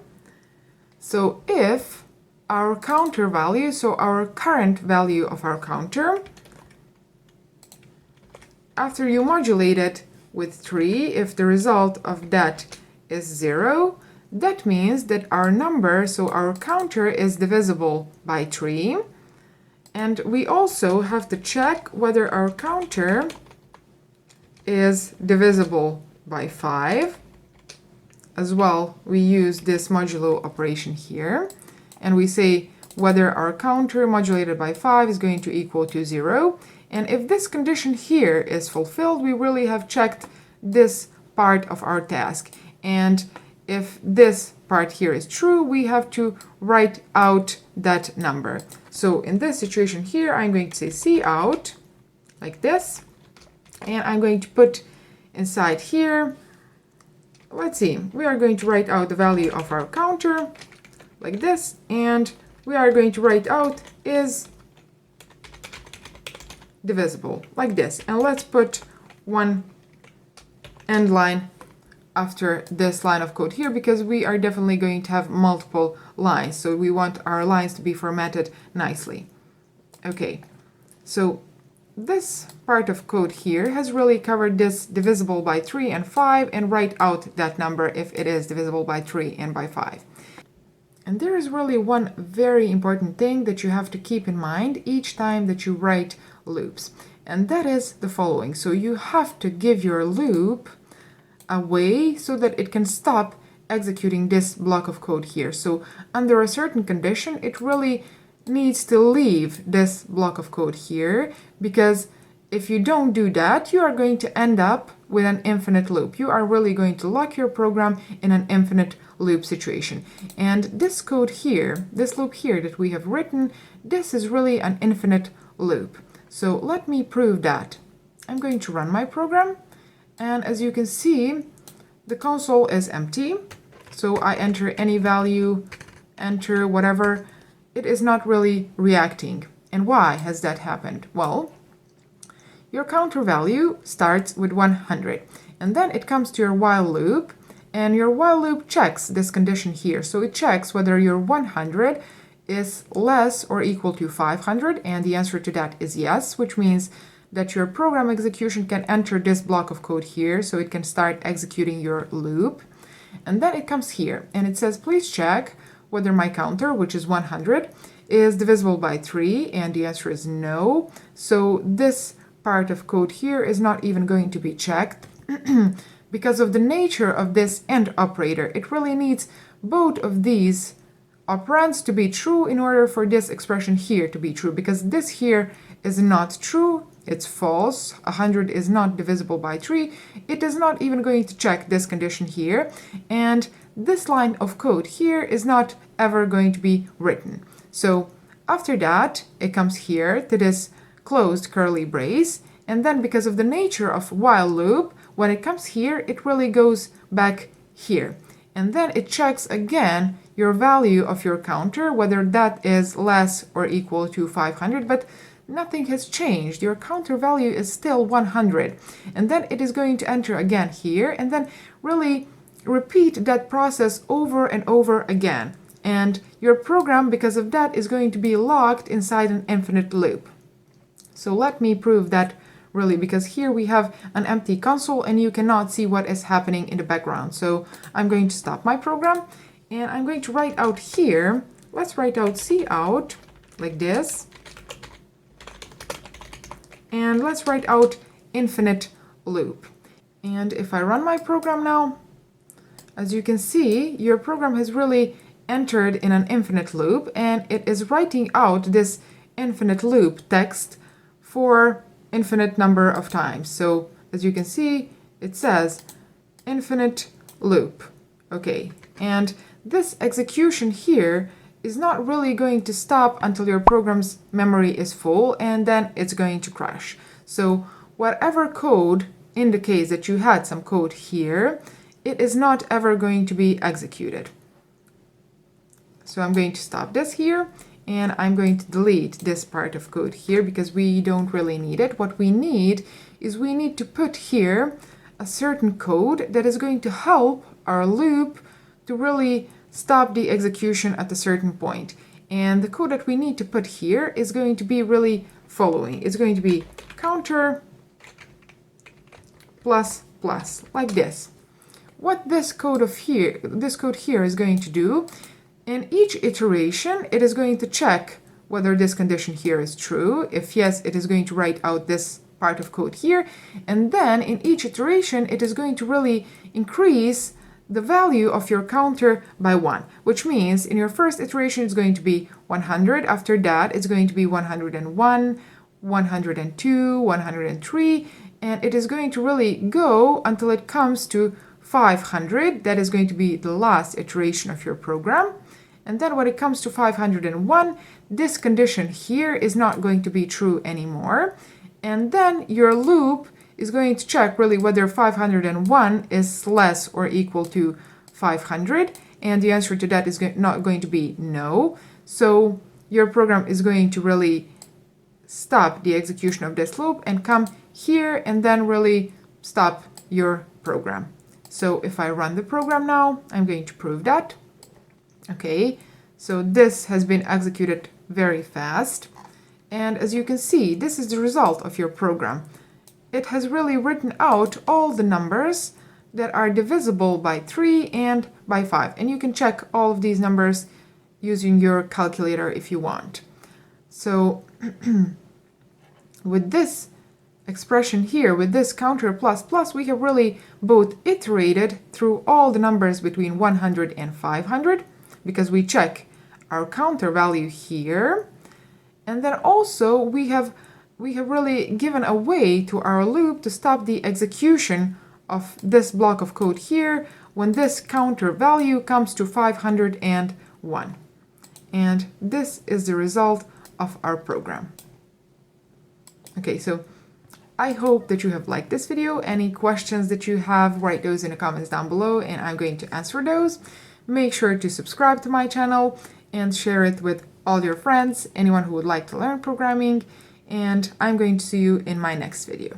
So if our counter value, so our current value of our counter, after you modulate it with 3, if the result of that is 0, that means that our number, so our counter, is divisible by 3. And we also have to check whether our counter is divisible by 5. As well, we use this modulo operation here. And we say whether our counter modulated by 5 is going to equal to 0. And if this condition here is fulfilled, we really have checked this part of our task. And if this part here is true, we have to write out that number. So in this situation here, I'm going to say cout like this. And I'm going to put inside here, let's see, we are going to write out the value of our counter like this. And we are going to write out is divisible like this. And let's put one end line after this line of code here, because we are definitely going to have multiple lines. So we want our lines to be formatted nicely. Okay, so this part of code here has really covered this divisible by 3 and 5 and write out that number if it is divisible by 3 and by 5. And there is really one very important thing that you have to keep in mind each time that you write loops. And that is the following. So you have to give your loop a way so that it can stop executing this block of code here. So under a certain condition, it really needs to leave this block of code here, because if you don't do that, you are going to end up with an infinite loop. You are really going to lock your program in an infinite loop situation. And this code here, this loop here that we have written, this is really an infinite loop. So let me prove that. I'm going to run my program, and as you can see, the console is empty. So I enter any value, enter whatever. It is not really reacting. And why has that happened? Well, your counter value starts with 100, and then it comes to your while loop, and your while loop checks this condition here. So it checks whether your 100 is less or equal to 500, and the answer to that is yes, which means that your program execution can enter this block of code here, so it can start executing your loop. And then it comes here, and it says, please check whether my counter, which is 100, is divisible by 3, and the answer is no. So this part of code here is not even going to be checked because of the nature of this AND operator. It really needs both of these operands to be true in order for this expression here to be true, because this here is not true, it's false. 100 is not divisible by 3. It is not even going to check this condition here, and this line of code here is not ever going to be written. So after that, it comes here to this closed curly brace, and then because of the nature of while loop, when it comes here, it really goes back here. And then it checks again your value of your counter, whether that is less or equal to 500, but nothing has changed. Your counter value is still 100. And then it is going to enter again here, and then really repeat that process over and over again. And your program, because of that, is going to be locked inside an infinite loop. So let me prove that really, because here we have an empty console and you cannot see what is happening in the background. So I'm going to stop my program, and I'm going to write out here, let's write out cout like this, and let's write out infinite loop. And if I run my program now, as you can see, your program has really entered in an infinite loop, and it is writing out this infinite loop text for infinite number of times. So as you can see, it says infinite loop. Okay, and this execution here is not really going to stop until your program's memory is full, and then it's going to crash. So whatever code indicates that you had some code here, it is not ever going to be executed. So I'm going to stop this here, and I'm going to delete this part of code here because we don't really need it. What we need is we need to put here a certain code that is going to help our loop to really stop the execution at a certain point. And the code that we need to put here is going to be really following. It's going to be counter plus plus, like this. What this code here is going to do, in each iteration, it is going to check whether this condition here is true. If yes, it is going to write out this part of code here. And then in each iteration, it is going to really increase the value of your counter by 1, which means in your first iteration, it's going to be 100. After that, it's going to be 101, 102, 103, and it is going to really go until it comes to 500. That is going to be the last iteration of your program. And then when it comes to 501, this condition here is not going to be true anymore. And then your loop is going to check really whether 501 is less or equal to 500. And the answer to that is not going to be no. So your program is going to really stop the execution of this loop and come here and then really stop your program. So if I run the program now, I'm going to prove that. Okay, so this has been executed very fast. And as you can see, this is the result of your program. It has really written out all the numbers that are divisible by 3 and by 5. And you can check all of these numbers using your calculator if you want. So with this expression here, with this counter plus plus, we have really both iterated through all the numbers between 100 and 500, because we check our counter value here. And then also we have really given a way to our loop to stop the execution of this block of code here when this counter value comes to 501. And this is the result of our program. Okay, so I hope that you have liked this video. Any questions that you have, write those in the comments down below and I'm going to answer those. Make sure to subscribe to my channel and share it with all your friends, anyone who would like to learn programming, and I'm going to see you in my next video.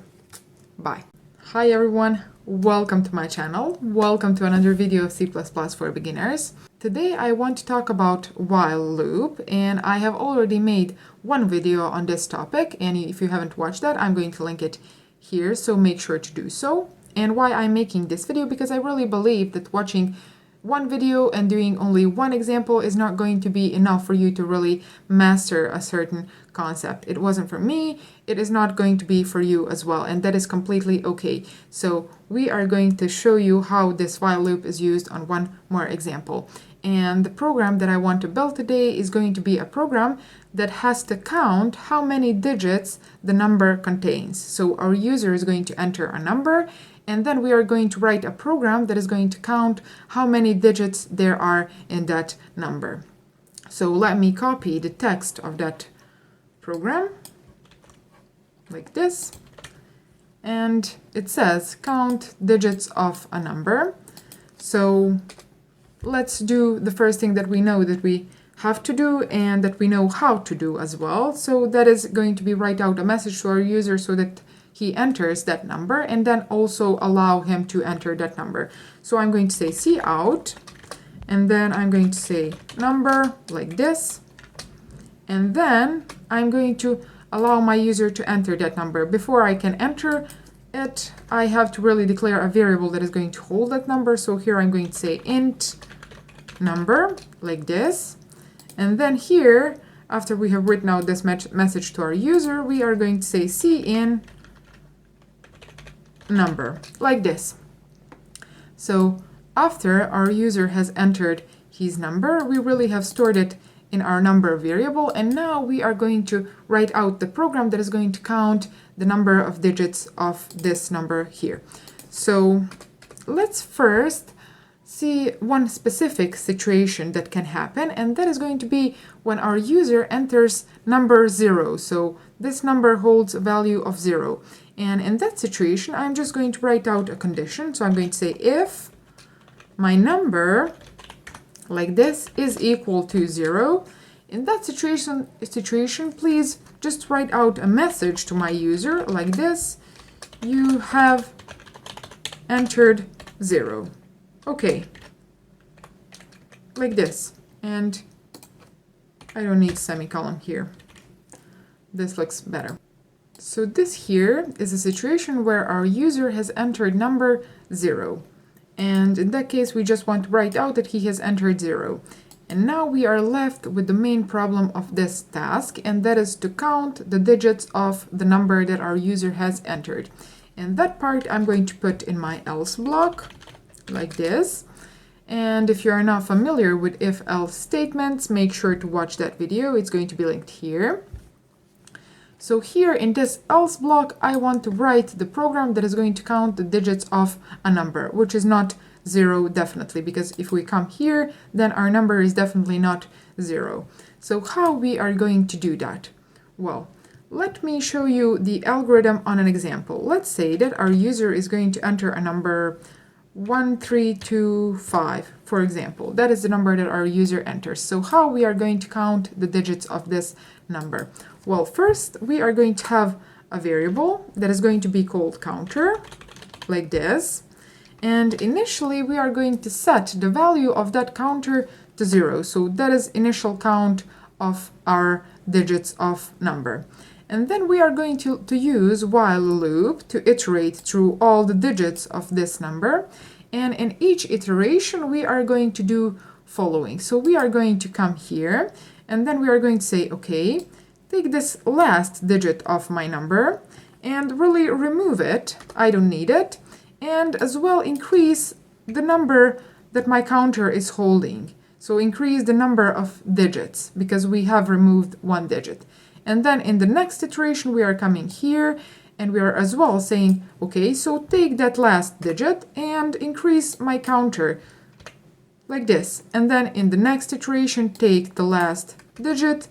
Bye. Hi everyone, welcome to my channel. Welcome to another video of C++ for beginners. Today I want to talk about while loop, and I have already made one video on this topic, and if you haven't watched that, I'm going to link it here, so make sure to do so. And why I'm making this video, because I really believe that watching one video and doing only one example is not going to be enough for you to really master a certain concept. It wasn't for me, it is not going to be for you as well, and that is completely okay. So we are going to show you how this while loop is used on one more example. And the program that I want to build today is going to be a program that has to count how many digits the number contains. So our user is going to enter a number, and then we are going to write a program that is going to count how many digits there are in that number. So let me copy the text of that program like this, and it says count digits of a number. So let's do the first thing that we know that we have to do and that we know how to do as well. So that is going to be write out a message to our user so that he enters that number, and then also allow him to enter that number. So I'm going to say cout, and then I'm going to say number like this, and then I'm going to allow my user to enter that number. Before I can enter it, I have to really declare a variable that is going to hold that number. So here I'm going to say int number like this, and then here, after we have written out this message to our user, we are going to say cin number like this. So after our user has entered his number, we really have stored it in our number variable, and now we are going to write out the program that is going to count the number of digits of this number here. So let's first see one specific situation that can happen, and that is going to be when our user enters number 0. So this number holds a value of 0. And in that situation, I'm just going to write out a condition. So I'm going to say if my number, like this, is equal to 0, in that situation, please just write out a message to my user like this: you have entered 0. Okay, like this. And I don't need semicolon here. This looks better. So this here is a situation where our user has entered number 0. And in that case, we just want to write out that he has entered 0. And now we are left with the main problem of this task, and that is to count the digits of the number that our user has entered. And that part I'm going to put in my else block, like this. And if you are not familiar with if-else statements, make sure to watch that video. It's going to be linked here. So here in this else block, I want to write the program that is going to count the digits of a number, which is not 0 definitely, because if we come here, then our number is definitely not 0. So how we are going to do that? Well, let me show you the algorithm on an example. Let's say that our user is going to enter a number 1325, for example. That is the number that our user enters. So how we are going to count the digits of this number? Well, first we are going to have a variable that is going to be called counter, like this. And initially we are going to set the value of that counter to 0. So that is initial count of our digits of number. And then we are going to use while loop to iterate through all the digits of this number. And in each iteration, we are going to do following. So we are going to come here, and then we are going to say, okay, take this last digit of my number and really remove it. I don't need it. And as well increase the number that my counter is holding. So increase the number of digits because we have removed one digit. And then in the next iteration, we are coming here and we are as well saying, okay, so take that last digit and increase my counter like this. And then in the next iteration, take the last digit,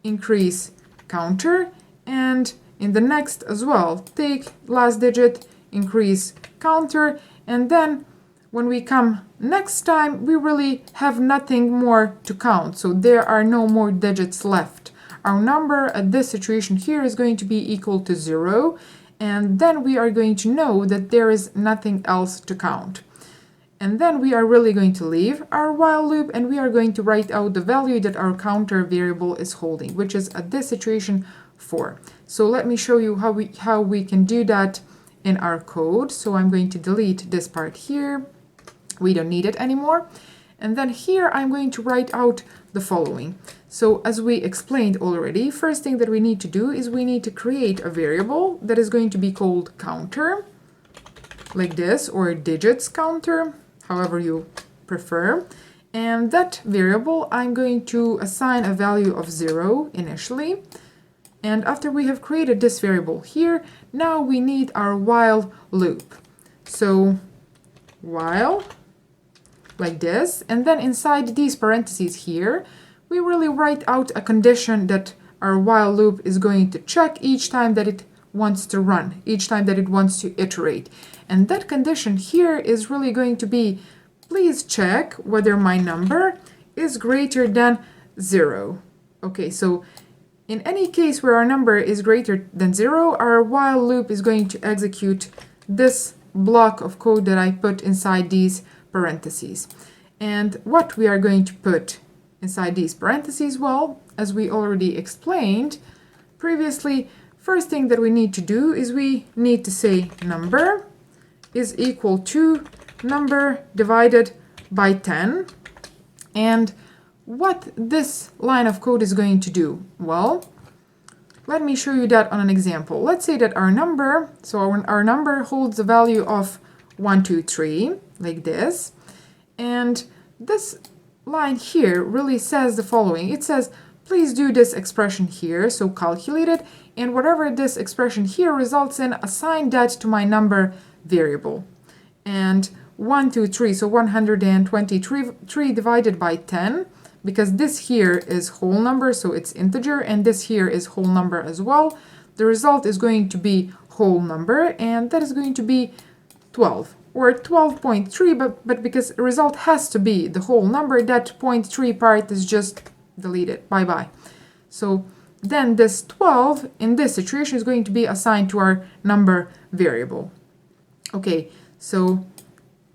increase counter, and in the next as well, take last digit, increase counter, and then when we come next time, we really have nothing more to count. So there are no more digits left. Our number at this situation here is going to be equal to 0. And then we are going to know that there is nothing else to count. And then we are really going to leave our while loop, and we are going to write out the value that our counter variable is holding, which is at this situation 4. So let me show you how we can do that in our code. So I'm going to delete this part here. We don't need it anymore. And then here I'm going to write out the following. So as we explained already, first thing that we need to do is we need to create a variable that is going to be called counter, like this, or digits counter, however you prefer. And that variable I'm going to assign a value of 0 initially. And after we have created this variable here, now we need our while loop. So while, like this, and then inside these parentheses here, we really write out a condition that our while loop is going to check each time that it wants to run, each time that it wants to iterate. And that condition here is really going to be, please check whether my number is greater than 0. Okay, so in any case where our number is greater than 0, our while loop is going to execute this block of code that I put inside these parentheses. And what we are going to put inside these parentheses, well, as we already explained previously, first thing that we need to do is we need to say number is equal to number divided by 10. And what this line of code is going to do, well, let me show you that on an example. Let's say that our number, so our number holds a value of 1, 2, 3, like this. And this line here really says the following. It says, please do this expression here, so calculate it, and whatever this expression here results in, assign that to my number variable. And 1, 2, 3, so 123 divided by 10, because this here is whole number, so it's integer, and this here is whole number as well. The result is going to be whole number, and that is going to be 12. Or 12.3, but because the result has to be the whole number, that 0.3 part is just deleted. Bye-bye. So then this 12 in this situation is going to be assigned to our number variable. Okay, so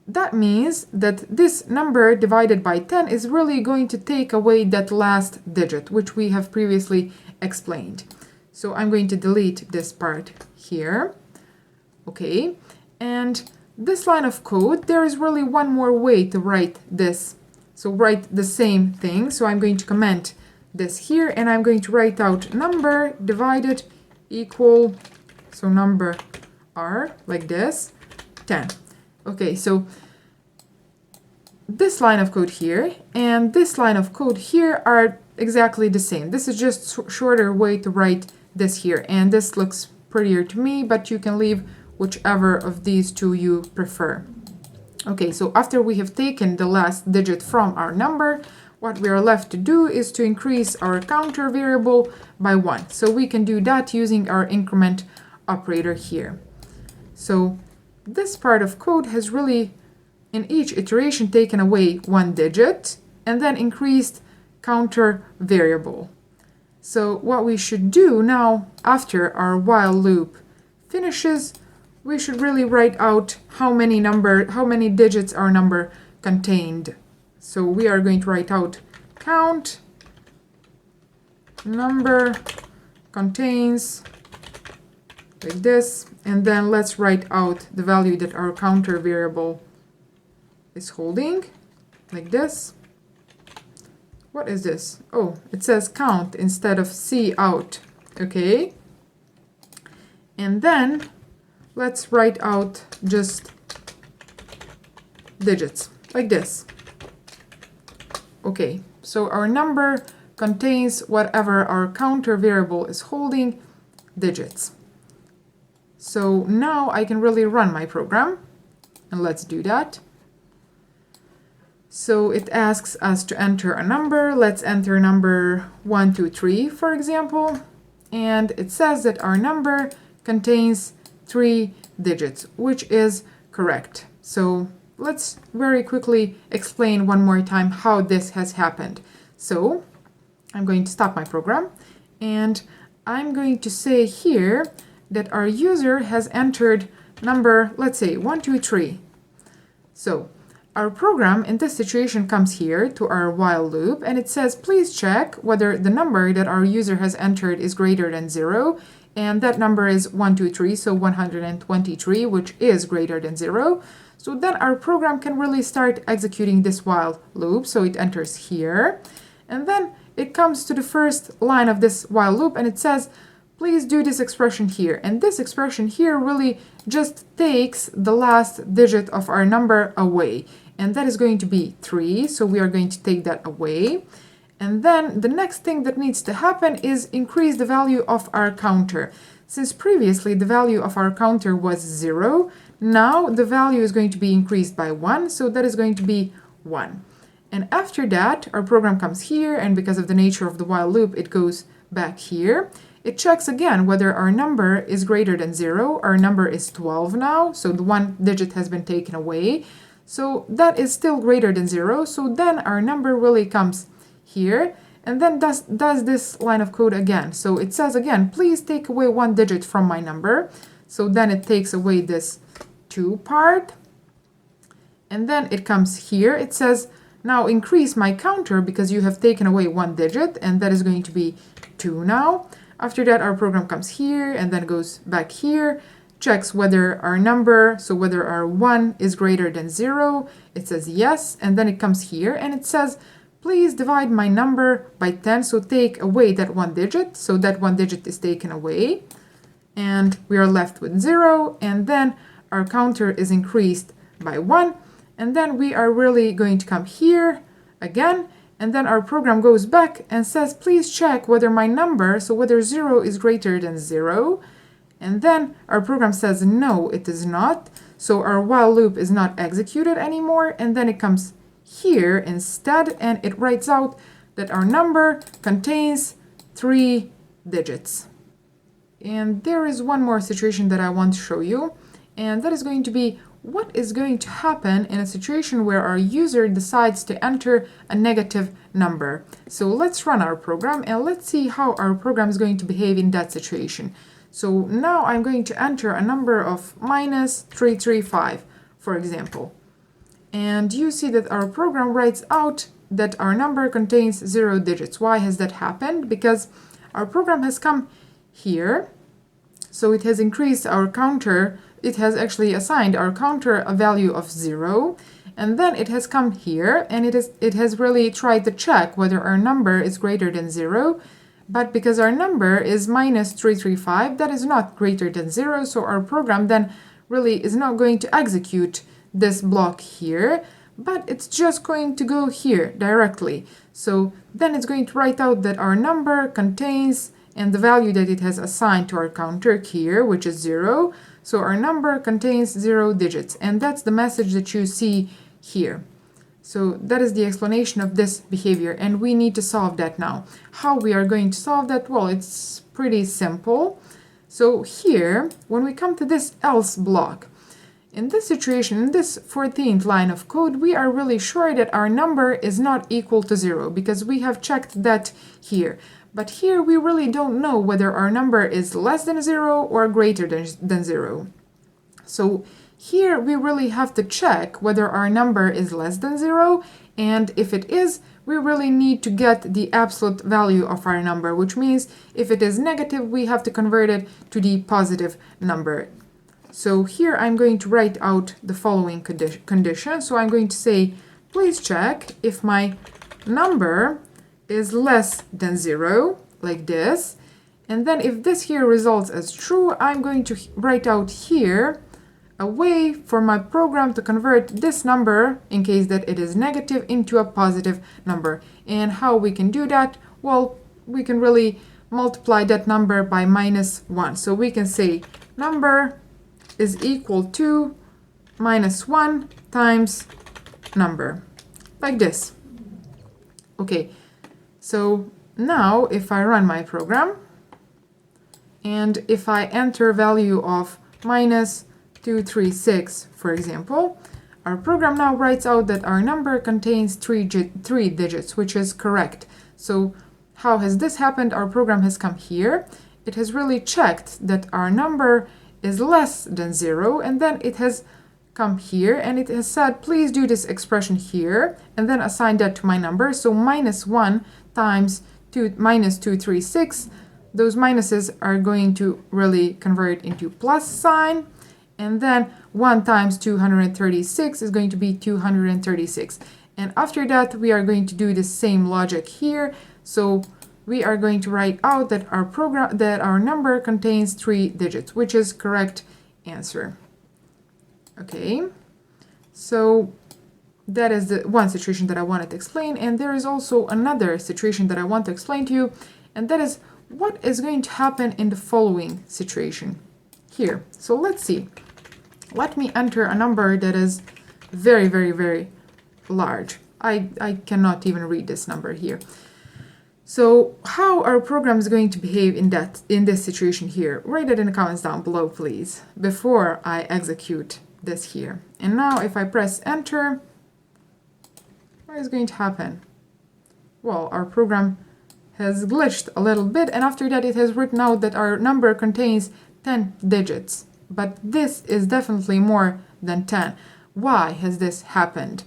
that means that this number divided by 10 is really going to take away that last digit, which we have previously explained. So I'm going to delete this part here. Okay, and this line of code, there is really one more way to write this. So write the same thing. So I'm going to comment this here, and I'm going to write out number divided equal, so number r, like this, 10. Okay, so this line of code here and this line of code here are exactly the same. This is just a shorter way to write this here, and this looks prettier to me, but you can leave whichever of these two you prefer. Okay, so after we have taken the last digit from our number, what we are left to do is to increase our counter variable by 1. So we can do that using our increment operator here. So this part of code has really, in each iteration, taken away 1 digit and then increased counter variable. So what we should do now, after our while loop finishes, we should really write out how many digits our number contained. So we are going to write out count number contains, like this, and then let's write out the value that our counter variable is holding, like this. What is this? Oh, it says count instead of cout. Okay, and then let's write out just digits, like this. Okay, so our number contains whatever our counter variable is holding, digits. So now I can really run my program, and let's do that. So it asks us to enter a number. Let's enter number 1, 2, 3, for example, and it says that our number contains 3 digits, which is correct. So let's very quickly explain one more time how this has happened. So I'm going to stop my program, and I'm going to say here that our user has entered number, let's say 1, 2, 3. So our program in this situation comes here to our while loop, and it says, please check whether the number that our user has entered is greater than 0, and that number is 1, 2, 3, so 123, which is greater than 0. So then our program can really start executing this while loop. So it enters here, and then it comes to the first line of this while loop, and it says, please do this expression here. And this expression here really just takes the last digit of our number away, and that is going to be 3, so we are going to take that away. And then the next thing that needs to happen is increase the value of our counter. Since previously the value of our counter was 0, now the value is going to be increased by 1, so that is going to be 1. And after that, our program comes here, and because of the nature of the while loop, it goes back here. It checks again whether our number is greater than 0. Our number is 12 now, so the 1 digit has been taken away. So that is still greater than 0, so then our number really comes here, and then does this line of code again. So it says again, please take away 1 digit from my number. So then it takes away this 2 part, and then it comes here. It says, now increase my counter because you have taken away 1 digit, and that is going to be 2 now. After that, our program comes here and then goes back here, checks whether our number, so whether our 1 is greater than 0. It says yes, and then it comes here and it says, please divide my number by 10, so take away that 1 digit. So that 1 digit is taken away, and we are left with 0, and then our counter is increased by 1, and then we are really going to come here again, and then our program goes back and says, please check whether my number, so whether 0 is greater than 0. And then our program says, no, it is not. So our while loop is not executed anymore. And then it comes here instead, and it writes out that our number contains 3 digits. And there is one more situation that I want to show you, and that is going to be what is going to happen in a situation where our user decides to enter a negative number. So let's run our program and let's see how our program is going to behave in that situation. So now I'm going to enter a number of -335, for example. And you see that our program writes out that our number contains 0 digits. Why has that happened? Because our program has come here, so it has increased our counter. It has actually assigned our counter a value of 0, and then it has come here and it has really tried to check whether our number is greater than 0, but because our number is -335, that is not greater than 0, so our program then really is not going to execute this block here, but it's just going to go here directly. So then it's going to write out that our number contains, and the value that it has assigned to our counter here, which is 0, so our number contains 0 digits, and that's the message that you see here. So that is the explanation of this behavior, and we need to solve that now. How we are going to solve that? Well, it's pretty simple. So here, when we come to this else block, in this situation, in this 14th line of code, we are really sure that our number is not equal to 0 because we have checked that here. But here we really don't know whether our number is less than 0 or greater than 0. So here we really have to check whether our number is less than 0, and if it is, we really need to get the absolute value of our number, which means if it is negative, we have to convert it to the positive number. So here I'm going to write out the following condition. So I'm going to say, please check if my number is less than 0, like this. And then if this here results as true, I'm going to write out here a way for my program to convert this number, in case that it is negative, into a positive number. And how we can do that? Well, we can really multiply that number by -1. So we can say number is equal to -1 times number, like this. Okay, so now if I run my program, and if I enter value of -236, for example, our program now writes out that our number contains three digits, which is correct. So how has this happened? Our program has come here. It has really checked that our number is less than 0, and then it has come here and it has said, please do this expression here, and then assign that to my number. So -1 times -236, those minuses are going to really convert into plus sign, and then 1 times 236 is going to be 236. And after that, we are going to do the same logic here. So we are going to write out that our number contains 3 digits, which is correct answer. Okay, so that is the one situation that I wanted to explain, and there is also another situation that I want to explain to you, and that is what is going to happen in the following situation here. So let's see. Let me enter a number that is very, very, very large. I cannot even read this number here. So how our program is going to behave in this situation here? Write it in the comments down below, please, before I execute this here. And now if I press enter, what is going to happen? Well, our program has glitched a little bit, and after that it has written out that our number contains 10 digits. But this is definitely more than 10. Why has this happened?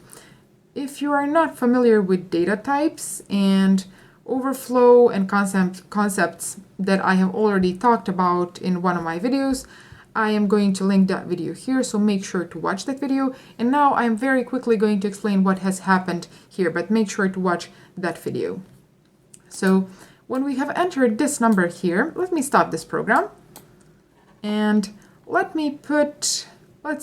If you are not familiar with data types and overflow and concepts that I have already talked about in one of my videos, I am going to link that video here, so make sure to watch that video. And now I am very quickly going to explain what has happened here, but make sure to watch that video. So when we have entered this number here, let me stop this program and let me put a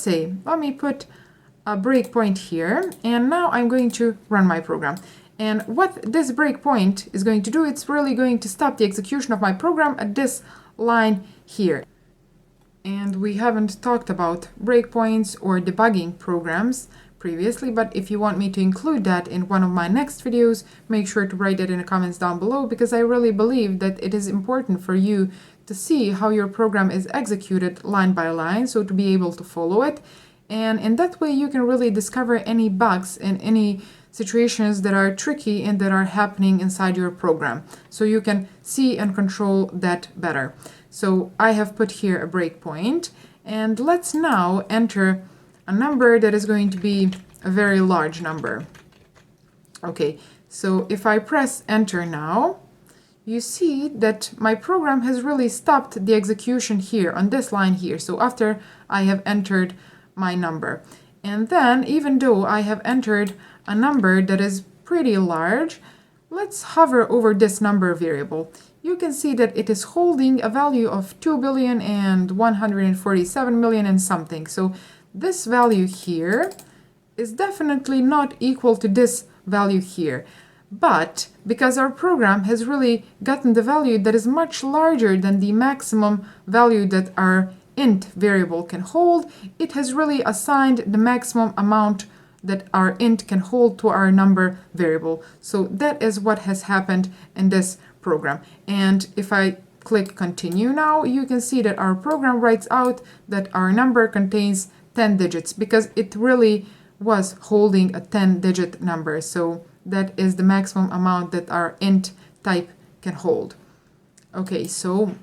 breakpoint here, and now I'm going to run my program. And what this breakpoint is going to do, it's really going to stop the execution of my program at this line here. And we haven't talked about breakpoints or debugging programs previously, but if you want me to include that in one of my next videos, make sure to write it in the comments down below, because I really believe that it is important for you to see how your program is executed line by line, so to be able to follow it. And in that way, you can really discover any bugs and any situations that are tricky and that are happening inside your program, so you can see and control that better. So I have put here a breakpoint, and let's now enter a number that is going to be a very large number. Okay, so if I press enter now, you see that my program has really stopped the execution here on this line here. So after I have entered my number, and then even though I have entered a number that is pretty large, let's hover over this number variable. You can see that it is holding a value of 2,147,000,000 and something. So this value here is definitely not equal to this value here. But because our program has really gotten the value that is much larger than the maximum value that our int variable can hold, it has really assigned the maximum amount that our int can hold to our number variable. So that is what has happened in this program. And if I click continue now, you can see that our program writes out that our number contains 10 digits, because it really was holding a 10-digit number. So that is the maximum amount that our int type can hold. Okay, so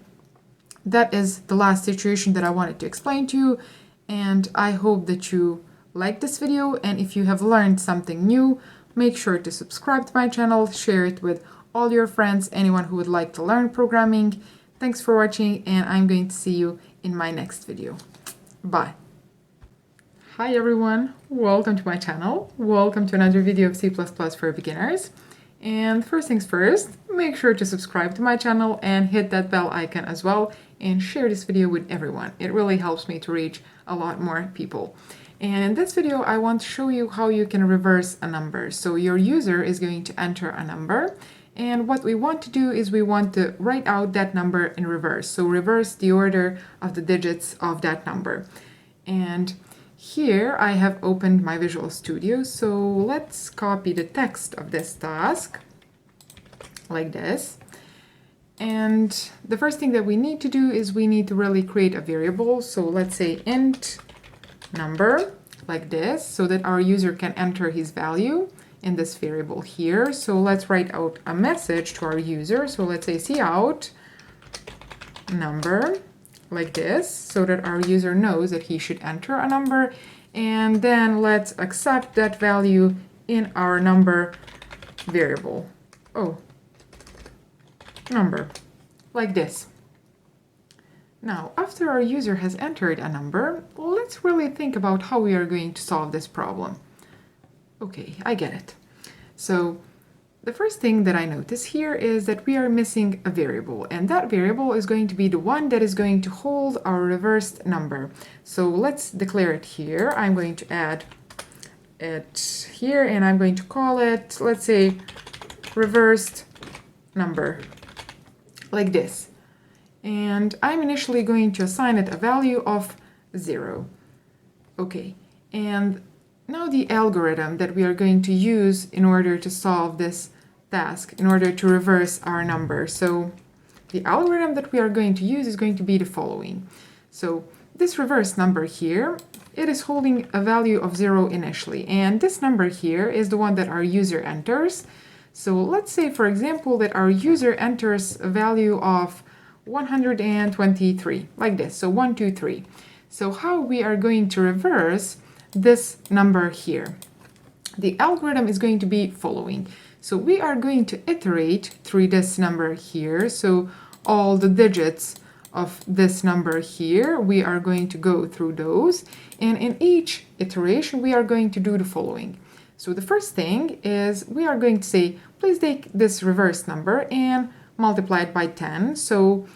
that is the last situation that I wanted to explain to you, and I hope that you like this video, and if you have learned something new, make sure to subscribe to my channel, share it with all your friends, anyone who would like to learn programming. Thanks for watching, and I'm going to see you in my next video. Bye. Hi everyone, welcome to my channel. Welcome to another video of C++ for beginners. And first things first, make sure to subscribe to my channel and hit that bell icon as well, and share this video with everyone. It really helps me to reach a lot more people. And in this video, I want to show you how you can reverse a number. So your user is going to enter a number, and what we want to do is we want to write out that number in reverse. So reverse the order of the digits of that number. And here I have opened my Visual Studio, so let's copy the text of this task like this. And the first thing that we need to do is we need to really create a variable. So let's say int number, like this, so that our user can enter his value in this variable here. So let's write out a message to our user. So let's say cout number, like this, so that our user knows that he should enter a number. And then let's accept that value in our number variable. Oh, number, like this. Now, after our user has entered a number, let's really think about how we are going to solve this problem. Okay, I get it. So the first thing that I notice here is that we are missing a variable, and that variable is going to be the one that is going to hold our reversed number. So let's declare it here. I'm going to add it here, and I'm going to call it, let's say, reversed number, like this. And I'm initially going to assign it a value of 0. Okay, and now the algorithm that we are going to use in order to solve this task, in order to reverse our number. So the algorithm that we are going to use is going to be the following. So this reverse number here, it is holding a value of 0 initially, and this number here is the one that our user enters. So let's say, for example, that our user enters a value of 123, like this, so 123. So how we are going to reverse this number here? The algorithm is going to be following. So we are going to iterate through this number here. So all the digits of this number here, we are going to go through those. And in each iteration, we are going to do the following. So the first thing is we are going to say, please take this reverse number and multiply it by 10. So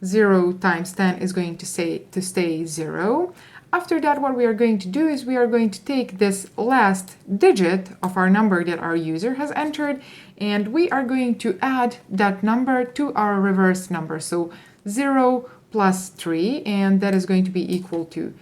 0 times 10 is going to stay 0. After that, what we are going to do is we are going to take this last digit of our number that our user has entered, and we are going to add that number to our reverse number. So 0 plus 3, and that is going to be equal to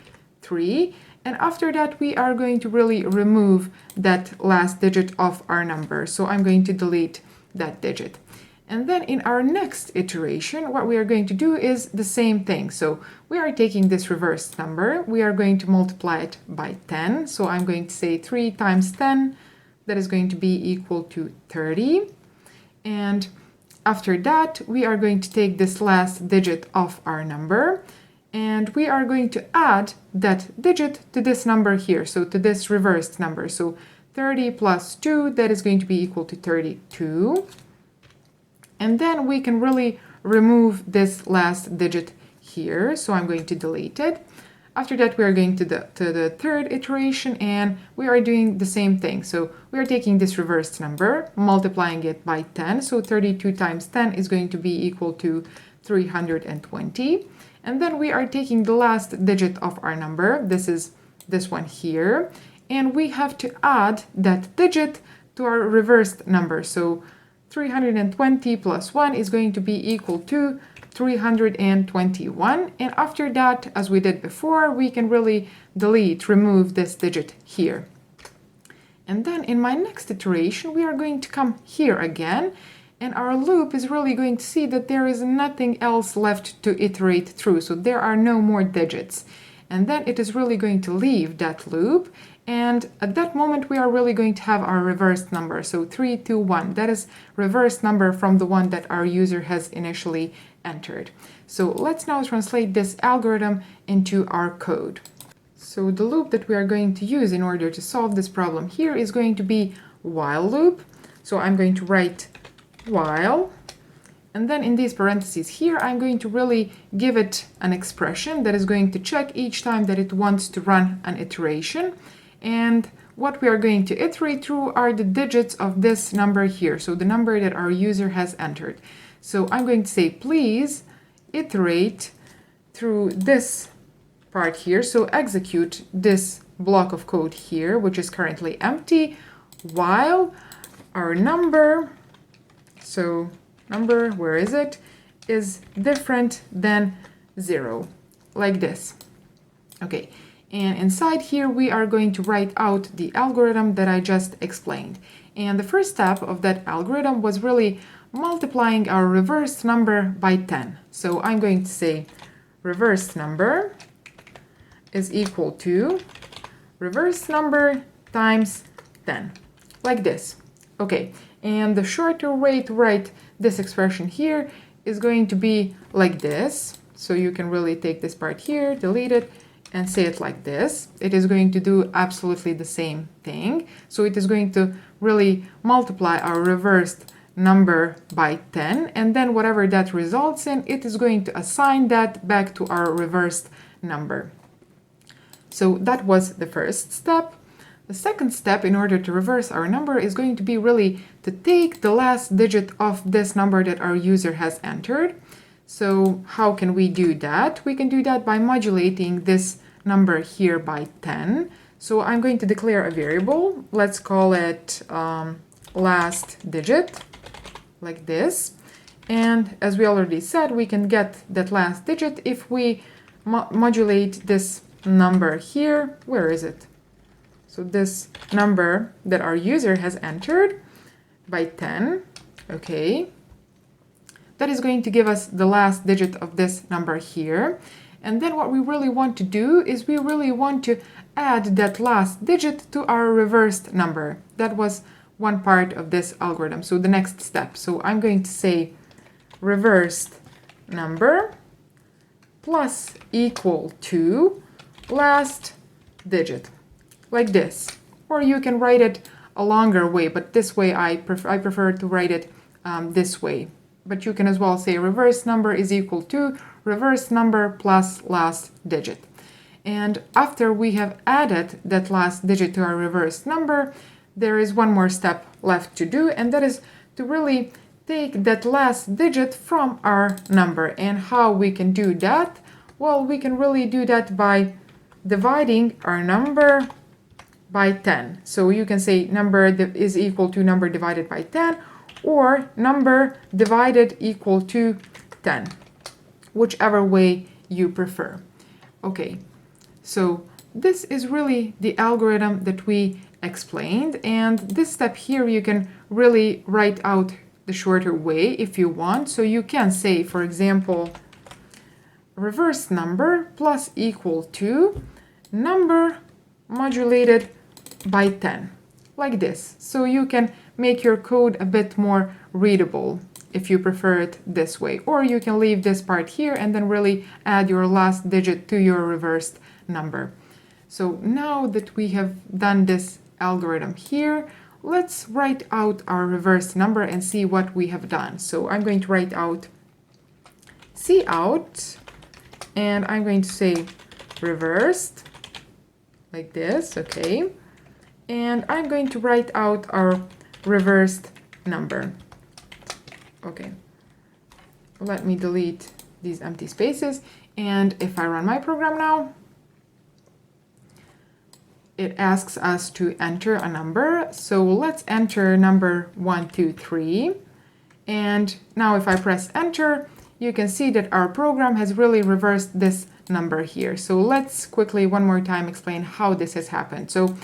3. And after that, we are going to really remove that last digit of our number. So I'm going to delete that digit. And then in our next iteration, what we are going to do is the same thing. So we are taking this reverse number, we are going to multiply it by 10. So I'm going to say 3 times 10, that is going to be equal to 30. And after that, we are going to take this last digit of our number, and we are going to add that digit to this number here, so to this reversed number. So 30 plus 2, that is going to be equal to 32. And then we can really remove this last digit here. So I'm going to delete it. After that, we are going to the third iteration, and we are doing the same thing. So we are taking this reversed number, multiplying it by 10. So 32 times 10 is going to be equal to 320. And then we are taking the last digit of our number. This is this one here. And we have to add that digit to our reversed number. So 320 plus 1 is going to be equal to 321. And after that, as we did before, we can really remove this digit here. And then in my next iteration, we are going to come here again, and our loop is really going to see that there is nothing else left to iterate through. So there are no more digits. And then it is really going to leave that loop. And at that moment, we are really going to have our reversed number. So 321, that is reversed number from the one that our user has initially entered. So let's now translate this algorithm into our code. So the loop that we are going to use in order to solve this problem here is going to be while loop. So I'm going to write while, and then in these parentheses here, I'm going to really give it an expression that is going to check each time that it wants to run an iteration. And what we are going to iterate through are the digits of this number here, so the number that our user has entered. So I'm going to say, please iterate through this part here, so execute this block of code here, which is currently empty, while our number, so number, where is it, is different than 0, like this. Okay. And inside here, we are going to write out the algorithm that I just explained. And the first step of that algorithm was really multiplying our reversed number by 10. So I'm going to say reversed number is equal to reverse number times 10, like this. Okay, and the shorter way to write this expression here is going to be like this. So you can really take this part here, delete it, and say it like this. It is going to do absolutely the same thing. So it is going to really multiply our reversed number by 10, and then whatever that results in, it is going to assign that back to our reversed number. So that was the first step. The second step in order to reverse our number is going to be really to take the last digit of this number that our user has entered. So how can we do that? We can do that by modulating this number here by 10. So I'm going to declare a variable. Let's call it last digit, like this. And as we already said, we can get that last digit if we modulate this number here. Where is it? So this number that our user has entered by 10, okay. That is going to give us the last digit of this number here. And then what we really want to do is we really want to add that last digit to our reversed number. That was one part of this algorithm, so the next step. So I'm going to say reversed number plus equal to last digit, like this. Or you can write it a longer way, but this way I prefer to write it this way. But you can as well say reverse number is equal to reverse number plus last digit. And after we have added that last digit to our reverse number, there is one more step left to do, and that is to really take that last digit from our number. And how we can do that? Well, we can really do that by dividing our number by 10. So you can say number is equal to number divided by 10, or number divided equal to 10, whichever way you prefer. Okay, so this is really the algorithm that we explained, and this step here you can really write out the shorter way if you want. So you can say, for example, reverse number plus equal to number modulated by 10, like this. So you can make your code a bit more readable if you prefer it this way, or you can leave this part here and then really add your last digit to your reversed number. So now that we have done this algorithm here, let's write out our reversed number and see what we have done. So I'm going to write out cout, and I'm going to say reversed, like this, okay. And I'm going to write out our reversed number. Okay, let me delete these empty spaces, and if I run my program now, it asks us to enter a number. So let's enter number 123, and now if I press enter, you can see that our program has really reversed this number here. So let's quickly one more time explain how this has happened. So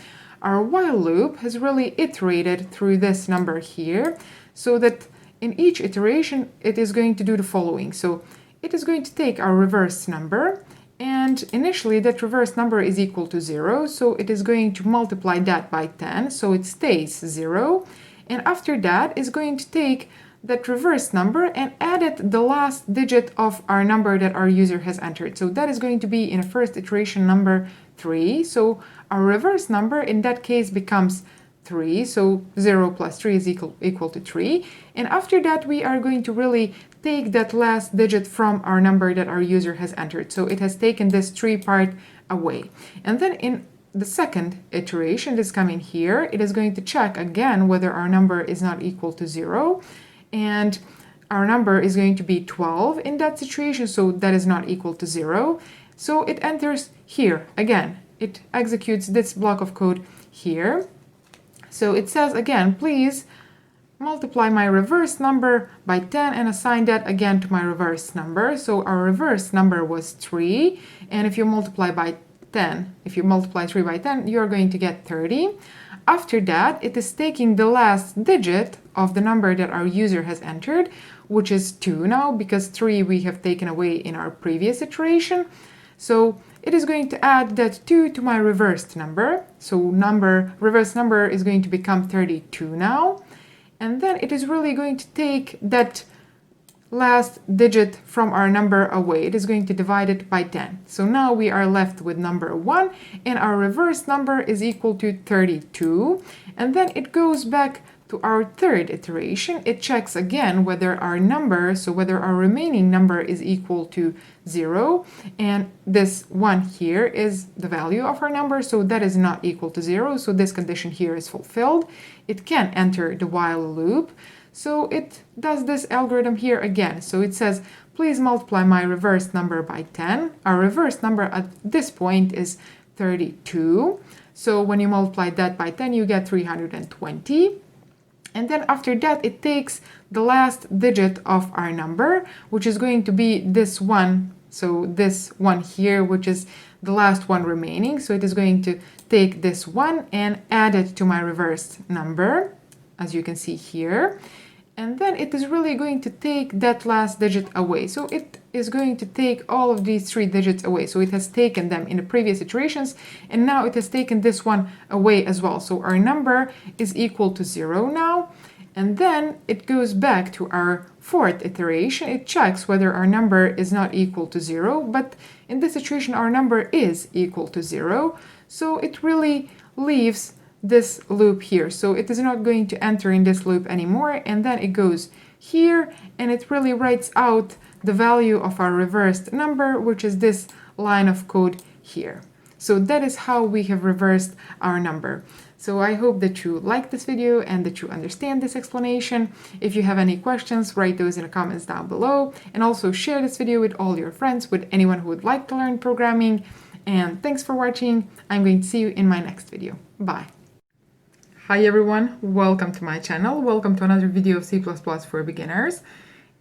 our while loop has really iterated through this number here, so that in each iteration it is going to do the following. So it is going to take our reverse number, and initially that reverse number is equal to 0, so it is going to multiply that by 10, so it stays 0, and after that is going to take that reverse number and add it the last digit of our number that our user has entered. So that is going to be in a first iteration number 3. So our reverse number in that case becomes 3. So 0 plus 3 is equal to 3. And after that, we are going to really take that last digit from our number that our user has entered. So it has taken this 3 part away. And then in the second iteration that's coming here, it is going to check again whether our number is not equal to 0. And our number is going to be 12 in that situation, so that is not equal to 0. So it enters here again. It executes this block of code here. So it says again, please multiply my reverse number by 10 and assign that again to my reverse number. So our reverse number was 3, and if you multiply by 10, if you multiply 3 by 10, you're going to get 30. After that, it is taking the last digit of the number that our user has entered, which is 2 now, because 3 we have taken away in our previous iteration. So it is going to add that 2 to my reversed number. So reverse number is going to become 32 now. And then it is really going to take that last digit from our number away. It is going to divide it by 10. So now we are left with number 1, and our reverse number is equal to 32. And then it goes back to our third iteration. It checks again whether our number, so whether our remaining number is equal to 0, and this 1 here is the value of our number, so that is not equal to 0, so this condition here is fulfilled. It can enter the while loop. So it does this algorithm here again. So it says, please multiply my reversed number by 10. Our reversed number at this point is 32. So when you multiply that by 10, you get 320. And then after that, it takes the last digit of our number, which is going to be this one. So this one here, which is the last one remaining. So it is going to take this one and add it to my reversed number, as you can see here. And then it is really going to take that last digit away. So it is going to take all of these 3 digits away. So it has taken them in the previous iterations, and now it has taken this one away as well. So our number is equal to 0 now. And then it goes back to our fourth iteration. It checks whether our number is not equal to 0, but in this situation our number is equal to 0. So it really leaves this loop here. So it is not going to enter in this loop anymore, and then it goes here and it really writes out the value of our reversed number, which is this line of code here. So that is how we have reversed our number. So I hope that you like this video and that you understand this explanation. If you have any questions, write those in the comments down below, and also share this video with all your friends, with anyone who would like to learn programming. And thanks for watching. I'm going to see you in my next video. Bye. Hi everyone, welcome to my channel. Welcome to another video of C++ for beginners.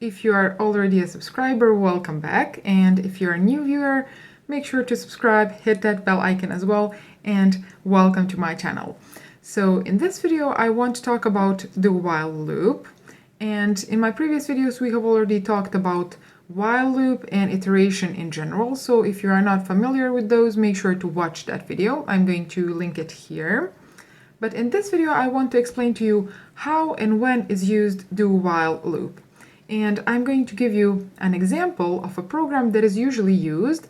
If you are already a subscriber, welcome back. And if you're a new viewer, make sure to subscribe, hit that bell icon as well, and welcome to my channel. So in this video, I want to talk about the while loop. And in my previous videos, we have already talked about while loop and iteration in general. So if you are not familiar with those, make sure to watch that video. I'm going to link it here. But in this video, I want to explain to you how and when is used do while loop. And I'm going to give you an example of a program that is usually used.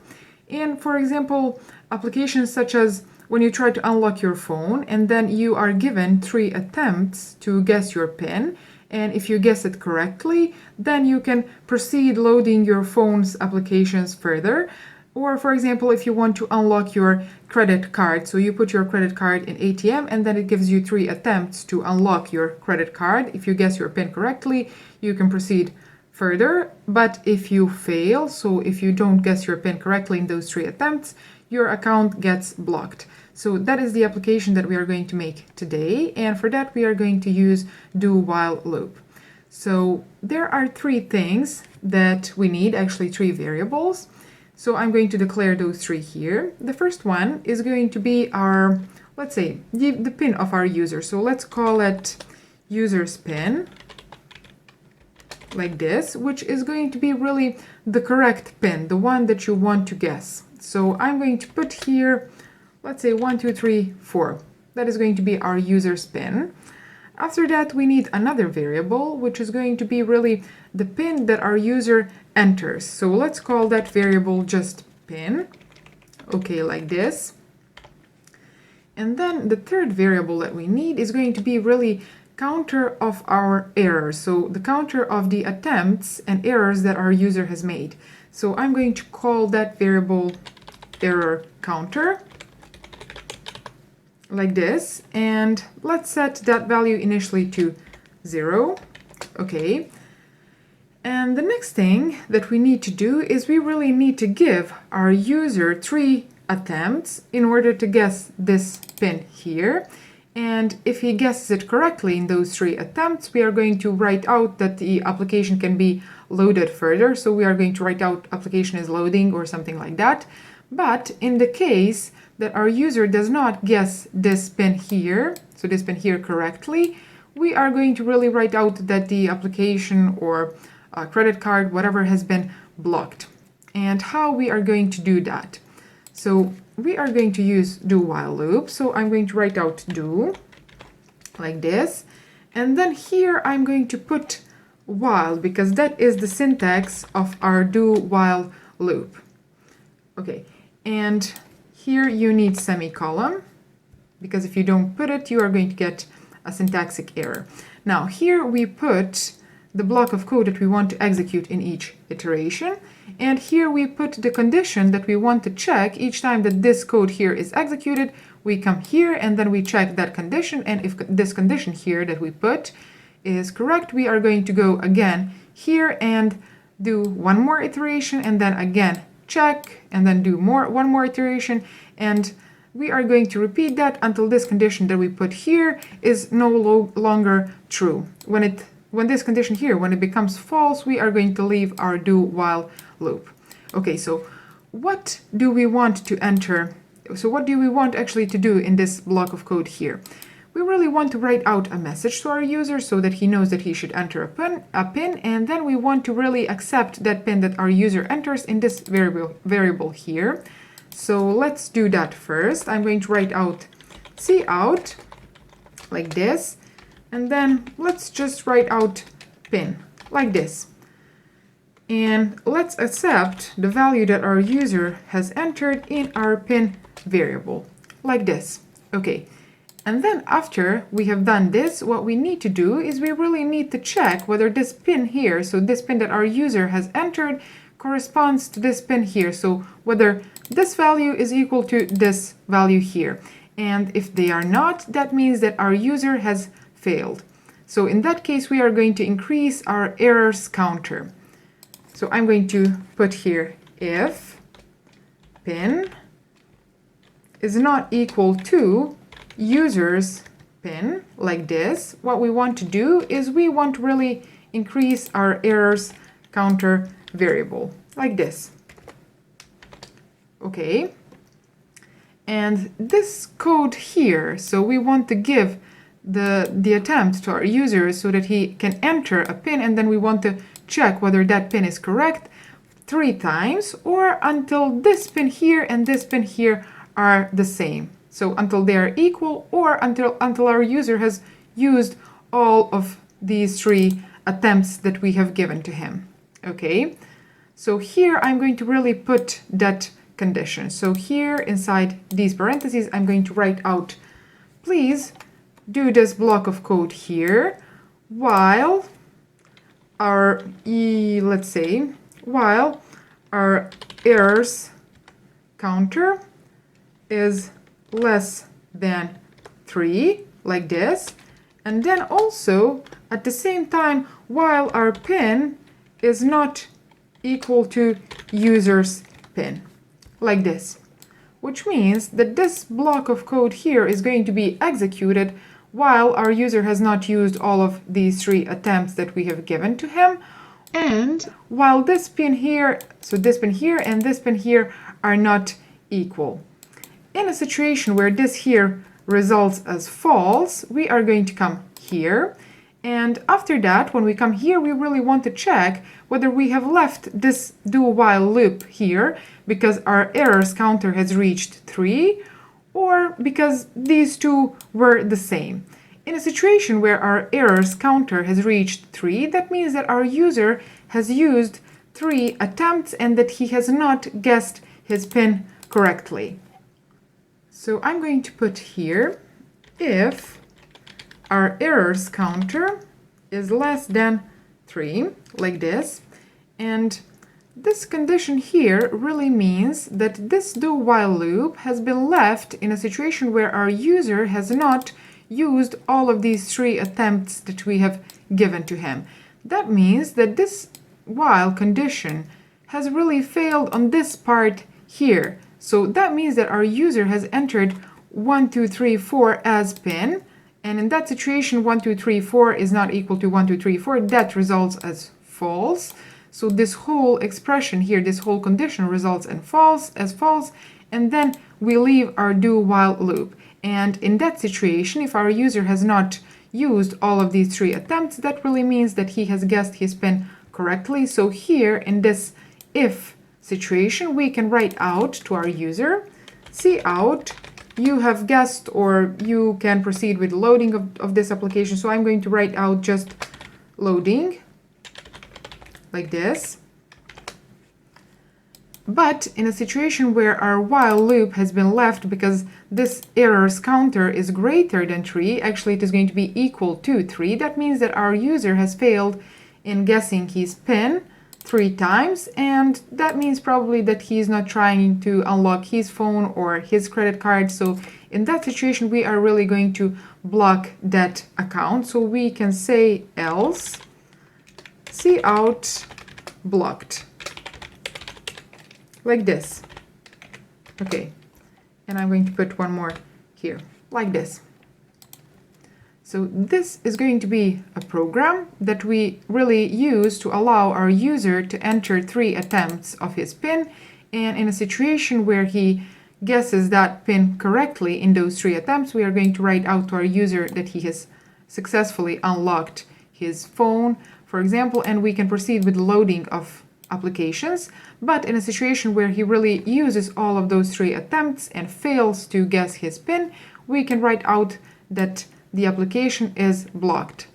And for example, applications such as when you try to unlock your phone and then you are given 3 attempts to guess your PIN. And if you guess it correctly, then you can proceed loading your phone's applications further. Or for example, if you want to unlock your credit card, so you put your credit card in ATM and then it gives you 3 attempts to unlock your credit card. If you guess your PIN correctly, you can proceed further. But if you fail, so if you don't guess your PIN correctly in those 3 attempts, your account gets blocked. So that is the application that we are going to make today. And for that, we are going to use do while loop. So there are 3 things that we need, actually 3 variables. So I'm going to declare those 3 here. The first one is going to be our, let's say, the PIN of our user. So let's call it user's PIN, like this, which is going to be really the correct PIN, the one that you want to guess. So I'm going to put here, let's say 1, 2, 3, 4. That is going to be our user's PIN. After that, we need another variable, which is going to be really the PIN that our user enters. So let's call that variable just PIN. Okay, like this. And then the third variable that we need is going to be really counter of our errors. So the counter of the attempts and errors that our user has made. So I'm going to call that variable error counter, like this, and let's set that value initially to 0. Okay. And the next thing that we need to do is we really need to give our user 3 attempts in order to guess this PIN here. And if he guesses it correctly in those 3 attempts, we are going to write out that the application can be loaded further. So we are going to write out application is loading or something like that. But in the case that our user does not guess this PIN here, so this PIN here correctly, we are going to really write out that the application or credit card, whatever, has been blocked. and how we are going to do that. So we are going to use do while loop. So I'm going to write out do like this. And then here I'm going to put while, because that is the syntax of our do while loop. Okay, and here you need semicolon, because if you don't put it, you are going to get a syntactic error. Now here we put the block of code that we want to execute in each iteration, and here we put the condition that we want to check each time that this code here is executed. We come here and then we check that condition, and if this condition here that we put is correct, we are going to go again here and do one more iteration, and then again check, and then do one more iteration, and we are going to repeat that until this condition that we put here is no longer true. When this condition here, when it becomes false, we are going to leave our do while loop. Okay, so what do we want to enter? So what do we want actually to do in this block of code here? We really want to write out a message to our user so that he knows that he should enter a pin, and then we want to really accept that pin that our user enters in this variable here. So let's do that first. I'm going to write out cout like this, and then let's just write out pin like this. And let's accept the value that our user has entered in our pin variable like this. Okay. And then after we have done this, what we need to do is we really need to check whether this pin here, so this pin that our user has entered, corresponds to this pin here. So whether this value is equal to this value here. And if they are not, that means that our user has failed. So in that case, we are going to increase our errors counter. So I'm going to put here if pin is not equal to user's pin like this. What we want to do is we want to really increase our errors counter variable like this. Okay, and this code here, so we want to give the attempt to our user so that he can enter a pin, and then we want to check whether that pin is correct 3 times, or until this pin here and this pin here are the same. So until they are equal, or until our user has used all of these 3 attempts that we have given to him. Okay, so here I'm going to really put that condition. So here inside these parentheses, I'm going to write out, please do this block of code here while our, let's say, while our errors counter is less than 3, like this, and then also at the same time while our pin is not equal to user's pin, like this, which means that this block of code here is going to be executed while our user has not used all of these 3 attempts that we have given to him, and while this pin here, so this pin here and this pin here are not equal. In a situation where this here results as false, we are going to come here, and after that, when we come here, we really want to check whether we have left this do while loop here because our errors counter has reached 3, or because these 2 were the same. In a situation where our errors counter has reached 3, that means that our user has used 3 attempts and that he has not guessed his pin correctly. So I'm going to put here if our errors counter is less than 3, like this, and this condition here really means that this do while loop has been left in a situation where our user has not used all of these 3 attempts that we have given to him. That means that this while condition has really failed on this part here. So that means that our user has entered 1, 2, 3, 4 as pin, and in that situation 1, 2, 3, 4 is not equal to 1, 2, 3, 4. That results as false. So this whole expression here, this whole condition results in false, and then we leave our do while loop. And in that situation, if our user has not used all of these 3 attempts, that really means that he has guessed his pin correctly. So here in this if situation, we can write out to our user, cout, you have guessed, or you can proceed with loading of this application. So I'm going to write out just loading, like this. But in a situation where our while loop has been left because this errors counter is greater than 3, actually it is going to be equal to 3. That means that our user has failed in guessing his PIN 3 times, and that means probably that he is not trying to unlock his phone or his credit card. So in that situation, we are really going to block that account. So we can say else cout blocked, like this. Okay, and I'm going to put one more here, like this. So this is going to be a program that we really use to allow our user to enter 3 attempts of his PIN, and in a situation where he guesses that PIN correctly in those 3 attempts, we are going to write out to our user that he has successfully unlocked his phone, for example, and we can proceed with loading of applications. But in a situation where he really uses all of those 3 attempts and fails to guess his PIN, we can write out that the application is blocked.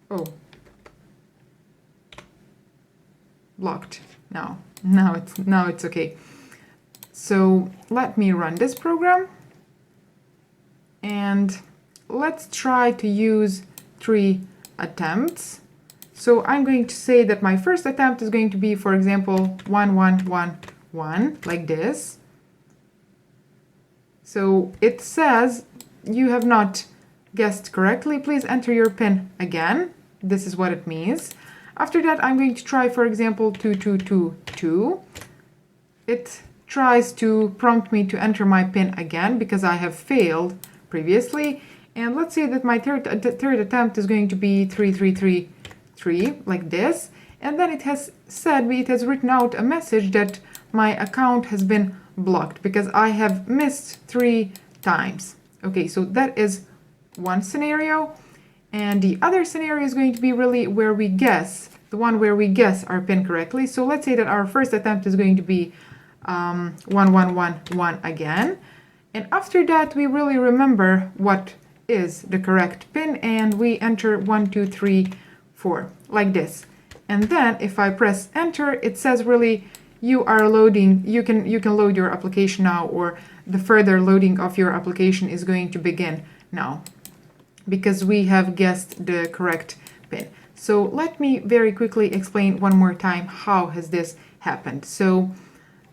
Oh, blocked. Now it's okay. So let me run this program, and let's try to use 3 attempts. So I'm going to say that my first attempt is going to be, for example, 1 1 1 1, like this. So it says you have not guessed correctly, please enter your PIN again. This is what it means. After that, I'm going to try, for example, 2 2 2 2. It tries to prompt me to enter my PIN again because I have failed previously. And let's say that my third attempt is going to be 3 3 3 3, like this. And then it has written out a message that my account has been blocked because I have missed 3 times. Okay, so that is one scenario, and the other scenario is going to be really where we guess, the one where we guess our PIN correctly. So let's say that our first attempt is going to be 1 1 1 1 again, and after that we really remember what is the correct PIN, and we enter 1 2 3 4, like this. And then if I press enter, it says really you are loading, you can load your application now, or the further loading of your application is going to begin now, because we have guessed the correct PIN. So let me very quickly explain one more time how has this happened. So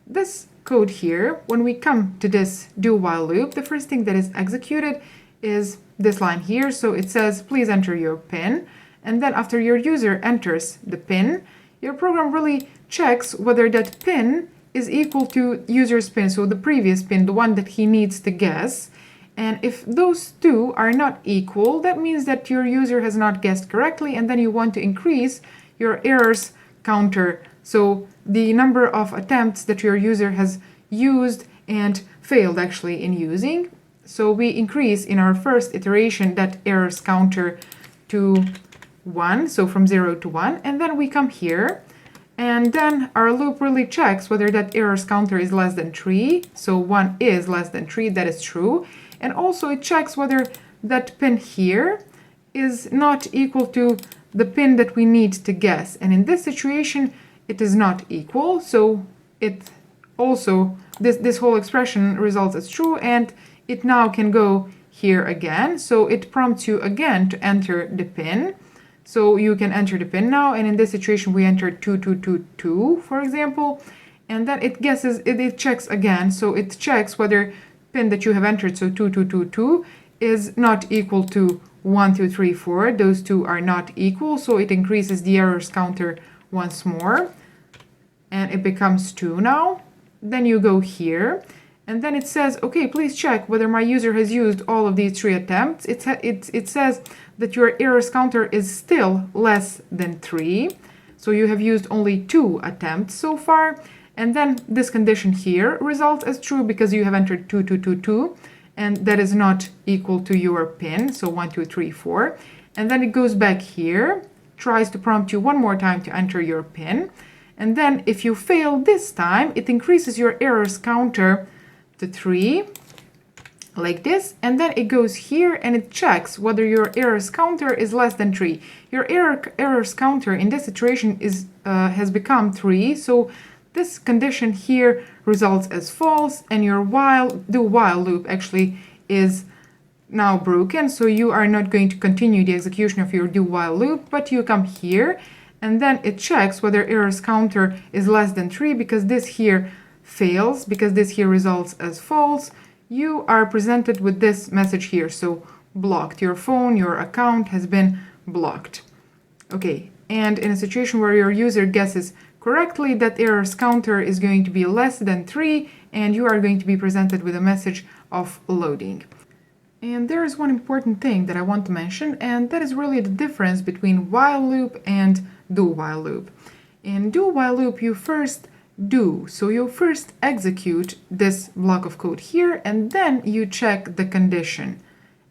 this code here, when we come to this do while loop, the first thing that is executed is this line here. So it says please enter your PIN, and then after your user enters the PIN, your program really checks whether that PIN is equal to user's PIN, so the previous PIN, the one that he needs to guess. And if those two are not equal, that means that your user has not guessed correctly, and then you want to increase your errors counter, so the number of attempts that your user has used and failed actually in using. So we increase in our first iteration that errors counter to 1, so from 0 to 1, and then we come here, and then our loop really checks whether that errors counter is less than 3, so 1 is less than 3, that is true. And also it checks whether that PIN here is not equal to the PIN that we need to guess. And in this situation, it is not equal. So it also, this whole expression results as true, and it now can go here again. So it prompts you again to enter the PIN. So you can enter the PIN now. And in this situation, we enter 2222, for example. And then it guesses, it checks again. So it checks whether PIN that you have entered, so 2222, is not equal to 1 2 3 4. Those two are not equal, so it increases the errors counter once more, and it becomes 2 now. Then you go here, and then it says, okay, please check whether my user has used all of these 3 attempts. It says that your errors counter is still less than 3, so you have used only 2 attempts so far. And then this condition here results as true because you have entered 2222, and that is not equal to your PIN, so 1 2 3 4. And then it goes back here, tries to prompt you one more time to enter your PIN. And then if you fail this time, it increases your errors counter to 3, like this, and then it goes here and it checks whether your errors counter is less than 3. Your errors counter in this iteration is has become 3, so this condition here results as false, and your do while loop actually is now broken, so you are not going to continue the execution of your do while loop, but you come here and then it checks whether errors counter is less than 3, because this here fails, because this here results as false. You are presented with this message here, so blocked. Your phone, your account has been blocked. Okay, and in a situation where your user guesses correctly that errors counter is going to be less than 3, and you are going to be presented with a message of loading. And there is one important thing that I want to mention, and that is really the difference between while loop and do while loop. In do while loop, you first do. So you first execute this block of code here, and then you check the condition.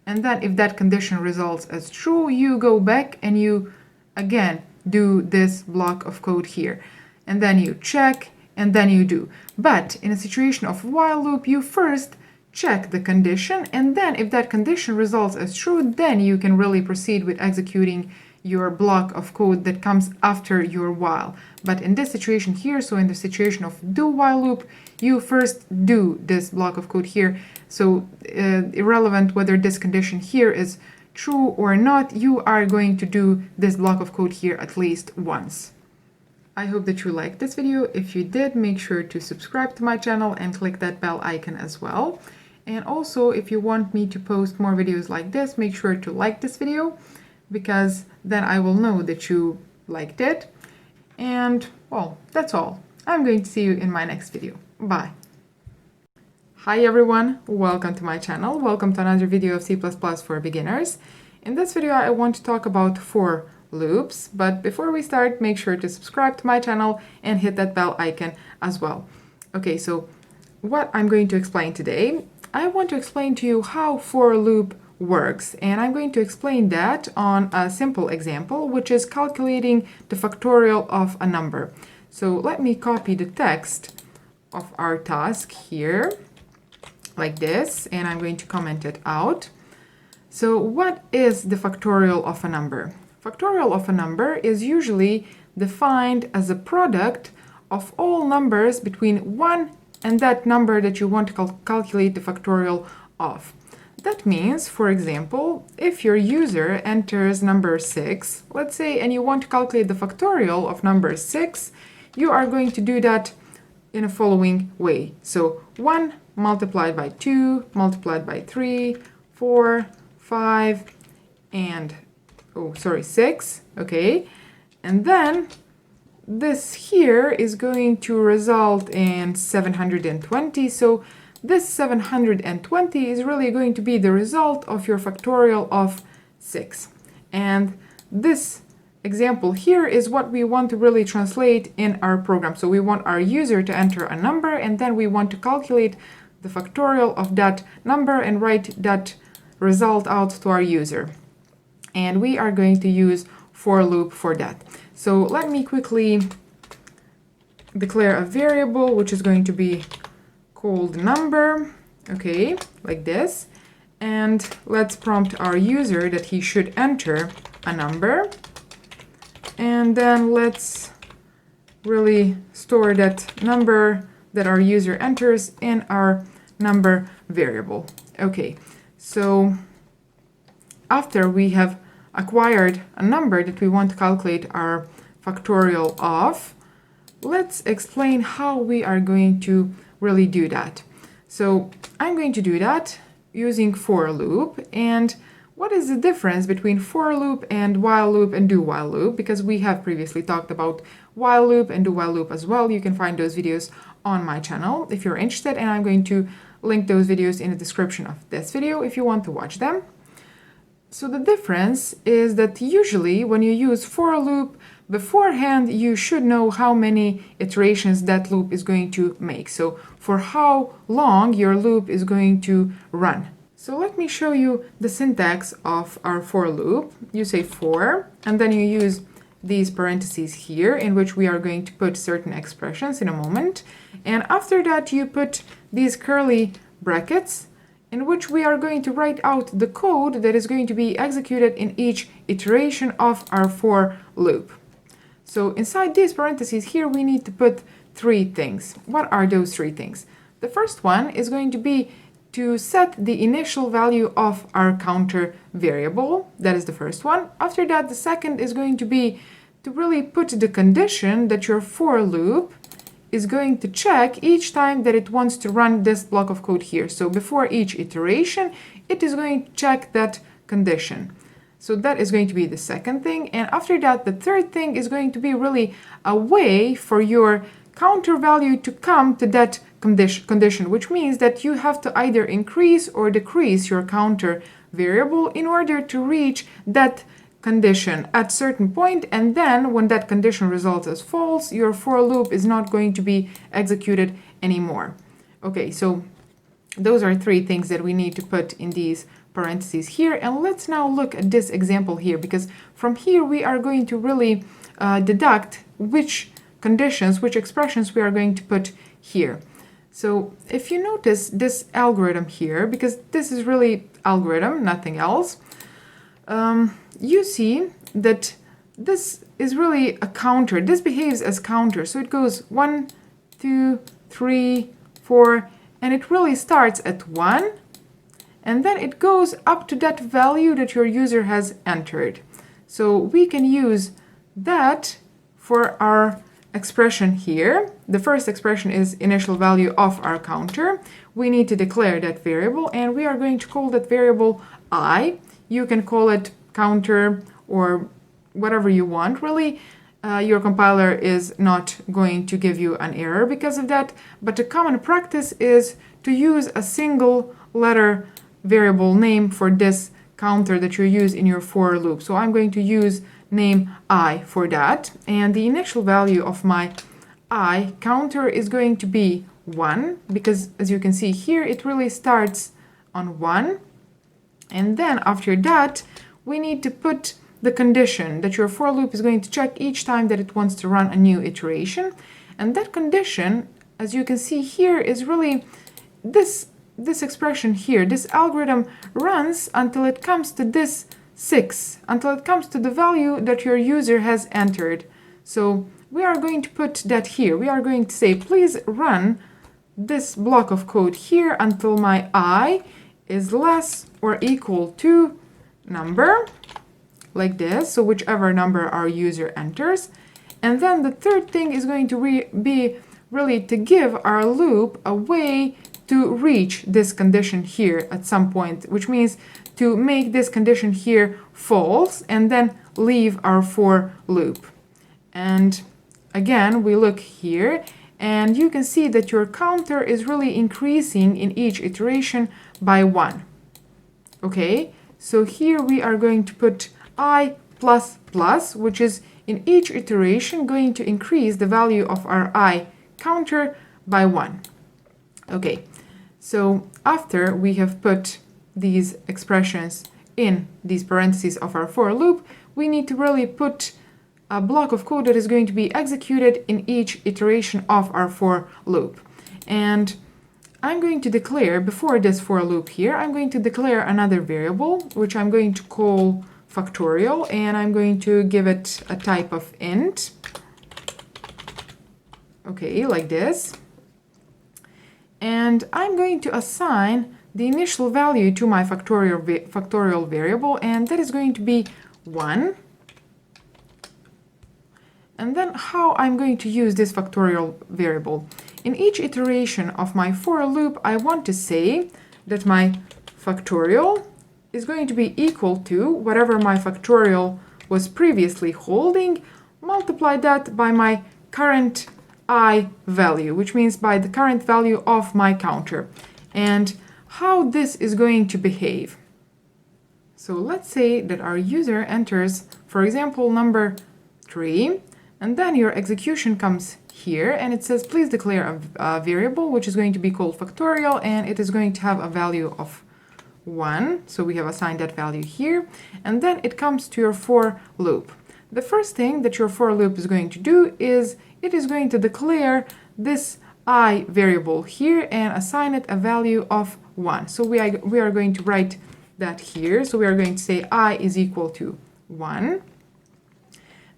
And then if that condition results as true, you go back and you again do this block of code here. And then you check, and then you do. But in a situation of while loop, you first check the condition, and then if that condition results as true, then you can really proceed with executing your block of code that comes after your while. But in this situation here, so in the situation of do while loop, you first do this block of code here. So irrelevant whether this condition here is true or not, you are going to do this block of code here at least once. I hope that you liked this video. If you did, make sure to subscribe to my channel and click that bell icon as well. And also, if you want me to post more videos like this, make sure to like this video, because then I will know that you liked it. And, well, that's all. I'm going to see you in my next video. Bye. Hi everyone, welcome to my channel. Welcome to another video of C++ for beginners. In this video, I want to talk about for loops, but before we start, make sure to subscribe to my channel and hit that bell icon as well. Okay, so what I'm going to explain today, I want to explain to you how for loop works, and I'm going to explain that on a simple example, which is calculating the factorial of a number. So let me copy the text of our task here, like this, and I'm going to comment it out. So what is the factorial of a number? Factorial of a number is usually defined as a product of all numbers between 1 and that number that you want to calculate the factorial of. That means, for example, if your user enters number 6, let's say, and you want to calculate the factorial of number 6, you are going to do that in a following way. So 1 multiplied by 2, multiplied by 3, 4, 5, and, 6, okay? And then this here is going to result in 720, so this 720 is really going to be the result of your factorial of 6. And this example here is what we want to really translate in our program. So we want our user to enter a number, and then we want to calculate the factorial of that number and write that result out to our user. And we are going to use for loop for that. So let me quickly declare a variable which is going to be called number, okay, like this. And let's prompt our user that he should enter a number. And then let's really store that number that our user enters in our number variable. Okay, so after we have acquired a number that we want to calculate our factorial of, let's explain how we are going to really do that. So I'm going to do that using for loop. And what is the difference between for loop and while loop and do while loop? Because we have previously talked about while loop and do while loop as well. You can find those videos on my channel if you're interested, and I'm going to link those videos in the description of this video if you want to watch them. So the difference is that usually when you use for loop, beforehand you should know how many iterations that loop is going to make. So for how long your loop is going to run. So let me show you the syntax of our for loop. You say for, and then you use these parentheses here in which we are going to put certain expressions in a moment. And after that, you put these curly brackets in which we are going to write out the code that is going to be executed in each iteration of our for loop. So inside these parentheses here, we need to put three things. What are those three things? The first one is going to be to set the initial value of our counter variable. That is the first one. After that, the second is going to be to really put the condition that your for loop is going to check each time that it wants to run this block of code here. So before each iteration, it is going to check that condition. So that is going to be the second thing. And after that, the third thing is going to be really a way for your counter value to come to that condition, which means that you have to either increase or decrease your counter variable in order to reach that condition at certain point, and then when that condition results as false, your for loop is not going to be executed anymore. Okay, so those are three things that we need to put in these parentheses here. And let's now look at this example here, because from here we are going to really deduct which conditions, which expressions we are going to put here. So if you notice this algorithm here, because this is really algorithm, nothing else, you see that this is really a counter. This behaves as counter. So it goes 1, 2, 3, 4, and it really starts at 1, and then it goes up to that value that your user has entered. So we can use that for our expression here. The first expression is initial value of our counter. We need to declare that variable, and we are going to call that variable I. You can call it counter or whatever you want, really. Your compiler is not going to give you an error because of that, but the common practice is to use a single letter variable name for this counter that you use in your for loop. So I'm going to use name I for that, and the initial value of my I counter is going to be 1, because as you can see here, it really starts on 1, and then after that we need to put the condition that your for loop is going to check each time that it wants to run a new iteration. And that condition, as you can see here, is really this expression here. This algorithm runs until it comes to this 6, until it comes to the value that your user has entered. So we are going to put that here. We are going to say, please run this block of code here until my I is less or equal to number, like this, so whichever number our user enters. And then the third thing is going to be really to give our loop a way to reach this condition here at some point, which means to make this condition here false and then leave our for loop. And again, we look here and you can see that your counter is really increasing in each iteration by 1. Okay, so here we are going to put I++, which is in each iteration going to increase the value of our I counter by 1. Okay, so after we have put these expressions in these parentheses of our for loop, we need to really put a block of code that is going to be executed in each iteration of our for loop. And I'm going to declare, before this for loop here, I'm going to declare another variable, which I'm going to call factorial, and I'm going to give it a type of int. Okay, like this. And I'm going to assign the initial value to my factorial variable, and that is going to be 1. And then how I'm going to use this factorial variable. In each iteration of my for loop, I want to say that my factorial is going to be equal to whatever my factorial was previously holding, multiply that by my current I value, which means by the current value of my counter. And how this is going to behave. So let's say that our user enters, for example, number 3, and then your execution comes here and it says, please declare a variable which is going to be called factorial, and it is going to have a value of 1. So we have assigned that value here, and then it comes to your for loop. the first thing that your for loop is going to do is it is going to declare this I variable here and assign it a value of 1. So we are going to write that here. So we are going to say I is equal to 1.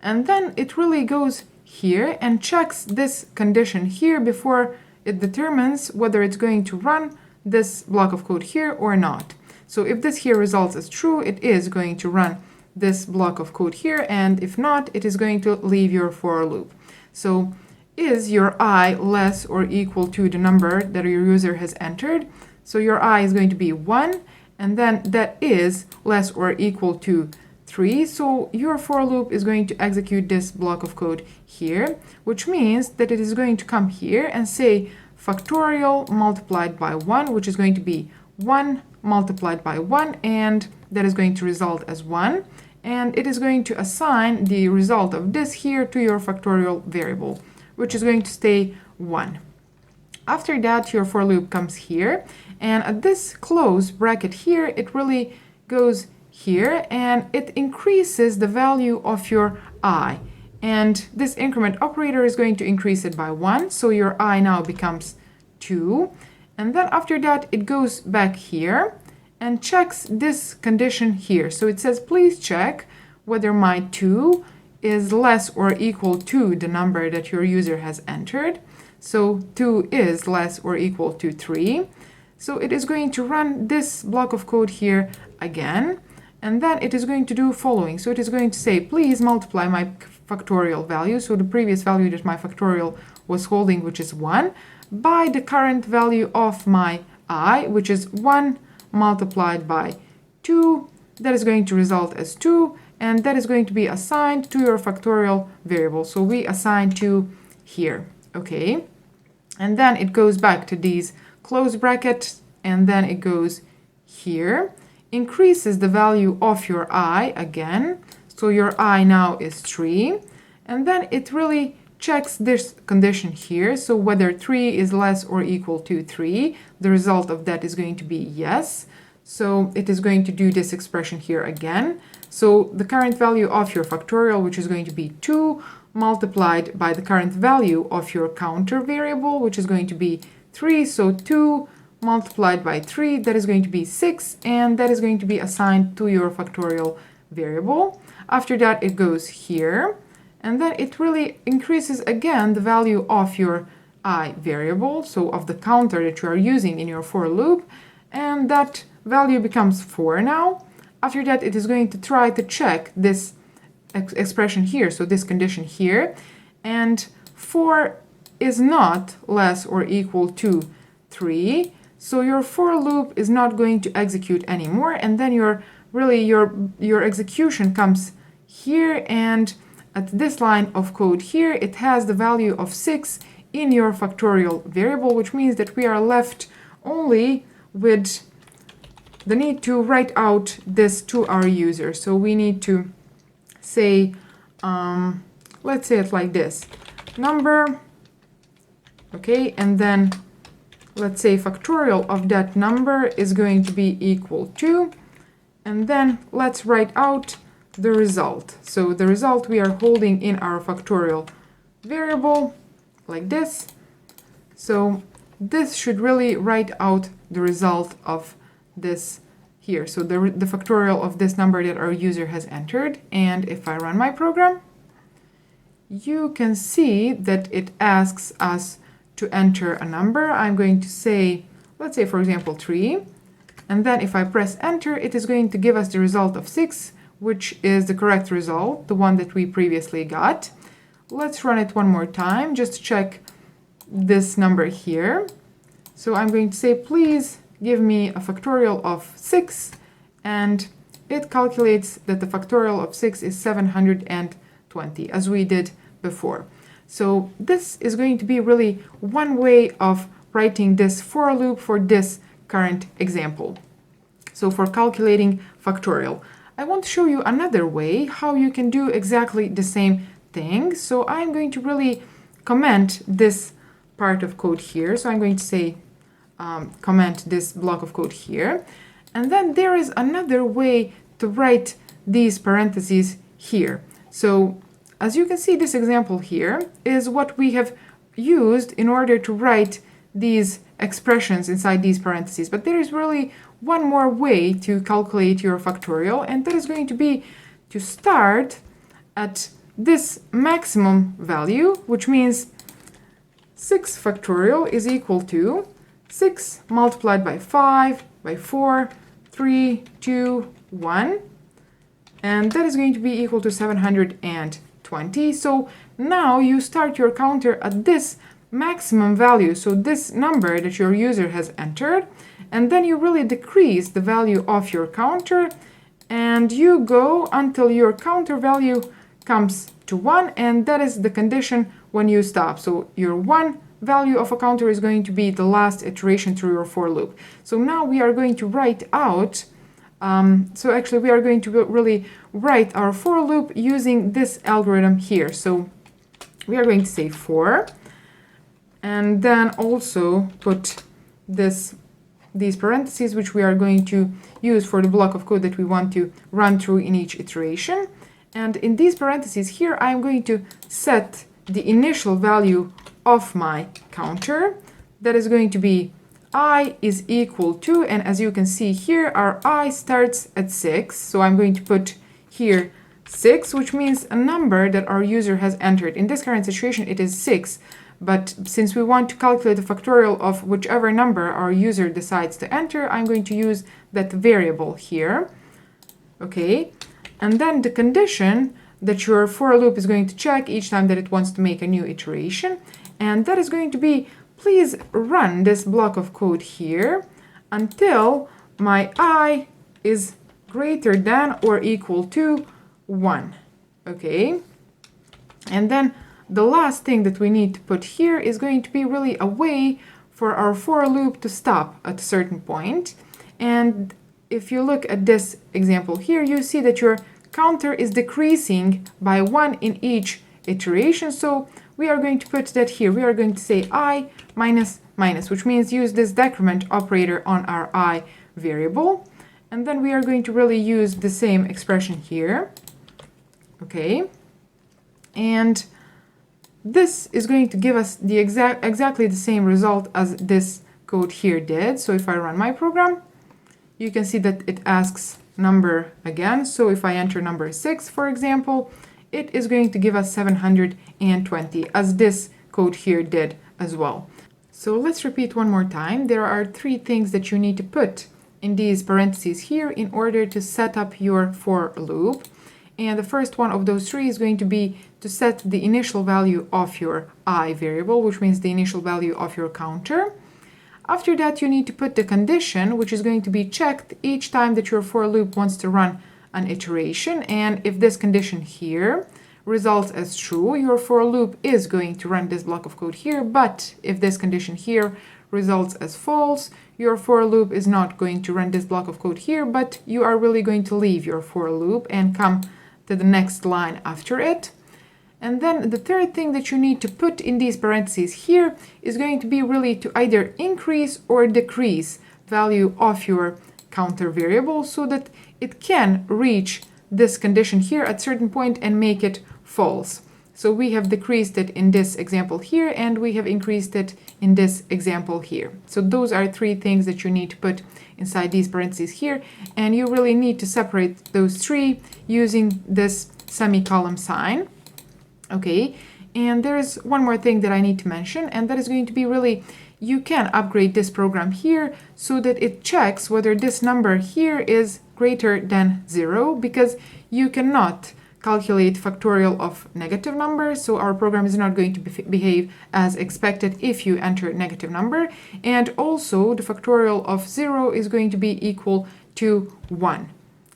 And then it really goes here and checks this condition here before it determines whether it's going to run this block of code here or not. So if this here results as true, it is going to run this block of code here, and if not, it is going to leave your for loop. So is your I less or equal to the number that your user has entered? So your I is going to be 1, and then that is less or equal to 3. So your for loop is going to execute this block of code here, which means that it is going to come here and say factorial multiplied by 1, which is going to be 1 multiplied by 1, and that is going to result as 1. And it is going to assign the result of this here to your factorial variable, which is going to stay 1. After that, your for loop comes here, and at this close bracket here, it really goes here, and it increases the value of your I. And this increment operator is going to increase it by 1, so your I now becomes 2. And then after that, it goes back here and checks this condition here. So it says, please check whether my 2 is less or equal to the number that your user has entered. So 2 is less or equal to 3. So it is going to run this block of code here again, and then it is going to do following. So it is going to say, please multiply my factorial value, so the previous value that my factorial was holding, which is 1, by the current value of my I, which is 1 multiplied by 2. That is going to result as 2, and that is going to be assigned to your factorial variable. So we assign 2 here, okay? And then it goes back to these close brackets, and then it goes here, increases the value of your I again. So your I now is 3, and then it really checks this condition here. So whether 3 is less or equal to 3, the result of that is going to be yes. So it is going to do this expression here again. So the current value of your factorial, which is going to be 2, multiplied by the current value of your counter variable, which is going to be 3. So 2 multiplied by 3, that is going to be 6, and that is going to be assigned to your factorial variable. After that, it goes here, and then it really increases again the value of your I variable, so of the counter that you are using in your for loop, and that value becomes 4 now. After that, it is going to try to check this expression here, so this condition here, and 4 is not less or equal to 3, so your for loop is not going to execute anymore, and then your execution comes here, and at this line of code here, it has the value of 6 in your factorial variable, which means that we are left only with the need to write out this to our user. So we need to say, let's say it like this, number, okay, and then let's say factorial of that number is going to be equal to, and then let's write out the result. So the result we are holding in our factorial variable like this. So this should really write out the result of this here. So the factorial of this number that our user has entered. And if I run my program, you can see that it asks us to enter a number. I'm going to say, let's say, for example, 3. And then if I press enter, it is going to give us the result of 6, which is the correct result, the one that we previously got. Let's run it one more time, just to check this number here. So I'm going to say, please give me a factorial of 6, and it calculates that the factorial of 6 is 720, as we did before. So this is going to be really one way of writing this for loop for this current example. So for calculating factorial. I want to show you another way how you can do exactly the same thing. So I'm going to really comment this part of code here. So I'm going to say comment this block of code here. And then there is another way to write these parentheses here. So as you can see, this example here is what we have used in order to write these expressions inside these parentheses. But there is really one more way to calculate your factorial, and that is going to be to start at this maximum value, which means 6 factorial is equal to 6 multiplied by 5, by 4, 3, 2, 1. And that is going to be equal to 720. So now you start your counter at this maximum value, so this number that your user has entered, and then you really decrease the value of your counter, and you go until your counter value comes to 1, and that is the condition when you stop. So your 1 value of a counter is going to be the last iteration through your for loop. So now we are going to write out we are going to really write our for loop using this algorithm here. So we are going to say for, and then also put these parentheses, which we are going to use for the block of code that we want to run through in each iteration. And in these parentheses here, I'm going to set the initial value of my counter. That is going to be I is equal to, and as you can see here, our I starts at 6. So I'm going to put here 6, which means a number that our user has entered. In this current situation, it is 6. But since we want to calculate the factorial of whichever number our user decides to enter, I'm going to use that variable here. Okay, and then the condition that your for loop is going to check each time that it wants to make a new iteration, and that is going to be, please run this block of code here until my I is greater than or equal to 1. Okay, and then the last thing that we need to put here is going to be really a way for our for loop to stop at a certain point. And if you look at this example here, you see that your counter is decreasing by 1 in each iteration. So we are going to put that here. We are going to say I minus minus, which means use this decrement operator on our I variable. And then we are going to really use the same expression here. Okay. And this is going to give us the exactly the same result as this code here did. So if I run my program, you can see that it asks number again. So if I enter number 6, for example, it is going to give us 720, as this code here did as well. So let's repeat one more time. There are 3 things that you need to put in these parentheses here in order to set up your for loop. And the first one of those 3 is going to be to set the initial value of your I variable, which means the initial value of your counter. After that, you need to put the condition, which is going to be checked each time that your for loop wants to run an iteration. And if this condition here results as true, your for loop is going to run this block of code here. But if this condition here results as false, your for loop is not going to run this block of code here, but you are really going to leave your for loop and come to the next line after it. And then the third thing that you need to put in these parentheses here is going to be really to either increase or decrease value of your counter variable so that it can reach this condition here at certain point and make it false. So we have decreased it in this example here, and we have increased it in this example here. So those are 3 things that you need to put inside these parentheses here, and you really need to separate those 3 using this semicolon sign. Okay, and there is one more thing that I need to mention, and that is going to be really, you can upgrade this program here so that it checks whether this number here is greater than 0, because you cannot calculate factorial of negative numbers, so our program is not going to behave as expected if you enter negative number. And also the factorial of 0 is going to be equal to 1.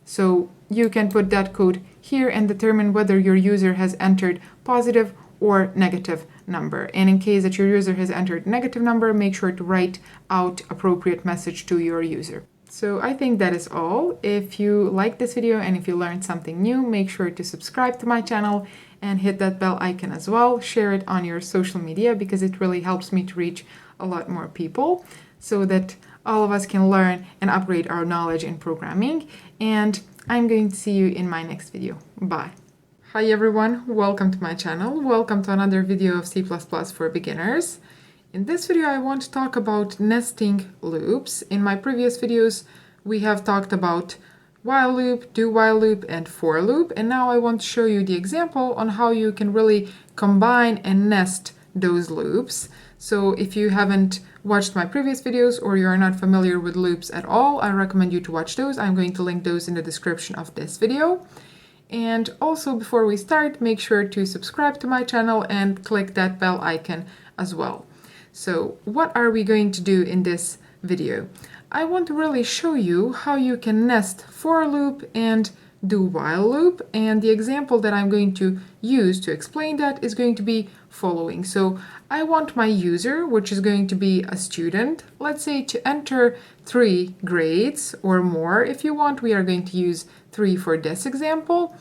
So you can put that code here and determine whether your user has entered positive or negative number. And in case that your user has entered negative number, make sure to write out appropriate message to your user. So I think that is all. If you like this video and if you learned something new, make sure to subscribe to my channel and hit that bell icon as well. Share it on your social media because it really helps me to reach a lot more people so that all of us can learn and upgrade our knowledge in programming. And I'm going to see you in my next video. Bye. Hi everyone, welcome to my channel. Welcome to another video of C++ for beginners. In this video I want to talk about nesting loops. In my previous videos we have talked about while loop, do while loop, and for loop, and now I want to show you the example on how you can really combine and nest those loops. So if you haven't watched my previous videos or you are not familiar with loops at all, I recommend you to watch those. I'm going to link those in the description of this video. And also, before we start, make sure to subscribe to my channel and click that bell icon as well. So what are we going to do in this video? I want to really show you how you can nest for loop and do while loop, and the example that I'm going to use to explain that is going to be following. So I want my user, which is going to be a student, let's say, to enter 3 grades or more. If you want, we are going to use 3 for this example.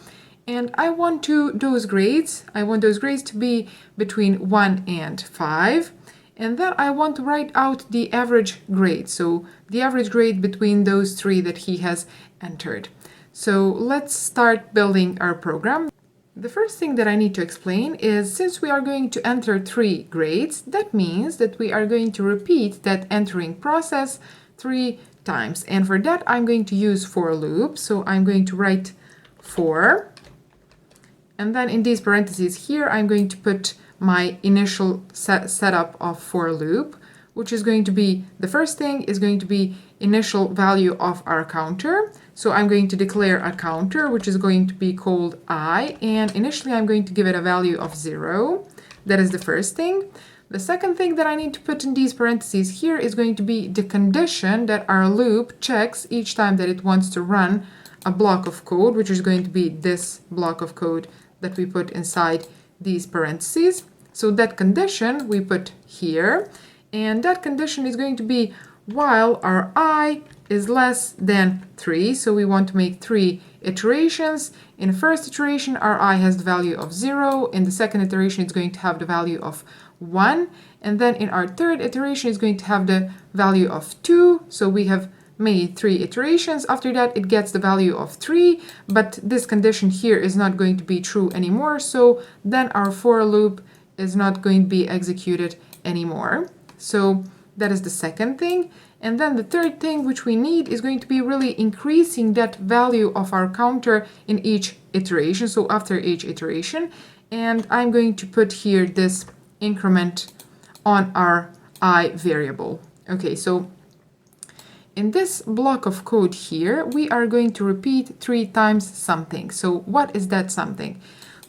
And I want those grades to be between 1 and 5. And then I want to write out the average grade. So the average grade between those 3 that he has entered. So let's start building our program. The first thing that I need to explain is, since we are going to enter 3 grades, that means that we are going to repeat that entering process 3 times. And for that, I'm going to use for loop. So I'm going to write for, and then in these parentheses here, I'm going to put my initial setup of for loop, which is going to be, the first thing is going to be initial value of our counter. So I'm going to declare a counter, which is going to be called I, and initially I'm going to give it a value of 0. That is the first thing. The second thing that I need to put in these parentheses here is going to be the condition that our loop checks each time that it wants to run a block of code, which is going to be this block of code that we put inside these parentheses. So that condition we put here, and that condition is going to be while our I is less than 3. So we want to make 3 iterations. In the first iteration, our I has the value of 0. In the second iteration, it's going to have the value of 1. And then in our third iteration, it's going to have the value of 2. So we have made 3 iterations. After that, it gets the value of 3. But this condition here is not going to be true anymore. So then our for loop is not going to be executed anymore. So that is the second thing. And then the third thing which we need is going to be really increasing that value of our counter in each iteration, so after each iteration. And I'm going to put here this increment on our I variable. Okay, so in this block of code here, we are going to repeat 3 times something. So what is that something?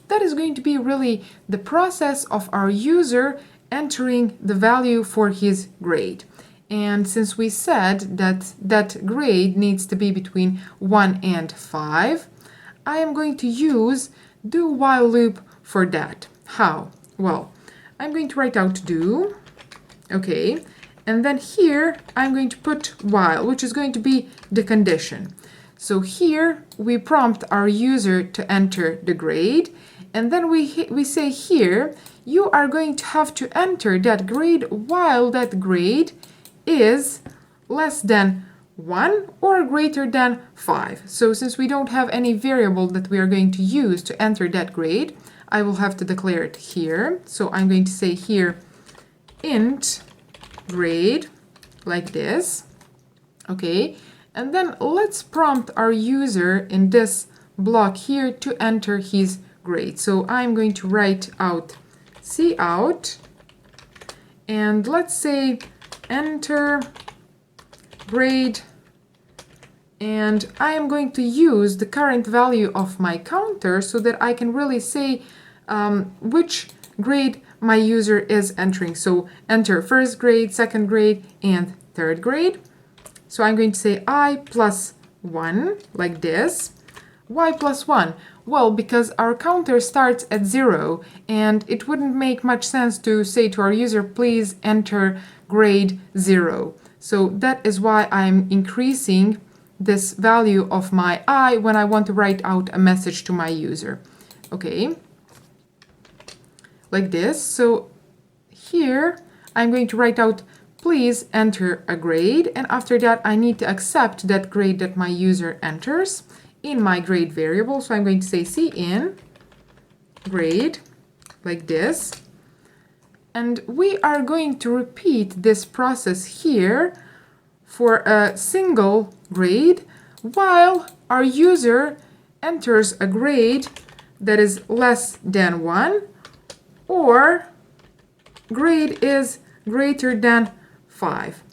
That is going to be really the process of our user entering the value for his grade. And since we said that that grade needs to be between 1 and 5, I am going to use do while loop for that. How? Well, I'm going to write out do, okay, and then here I'm going to put while, which is going to be the condition. So here we prompt our user to enter the grade, and then we say here, you are going to have to enter that grade while that grade is less than 1 or greater than 5. So since we don't have any variable that we are going to use to enter that grade, I will have to declare it here. So I'm going to say here int grade, like this. Okay, and then let's prompt our user in this block here to enter his grade. So I'm going to write out cout, and let's say enter grade, and I am going to use the current value of my counter so that I can really say which grade my user is entering. So enter first grade, second grade, and third grade. So I'm going to say I plus 1, like this. Why plus 1? Well, because our counter starts at 0, and it wouldn't make much sense to say to our user, please enter grade 0. So that is why I'm increasing this value of my I when I want to write out a message to my user. Okay, like this. So here I'm going to write out please enter a grade, and after that I need to accept that grade that my user enters in my grade variable. So I'm going to say cin grade, like this. And we are going to repeat this process here for a single grade while our user enters a grade that is less than 1 or grade is greater than 5.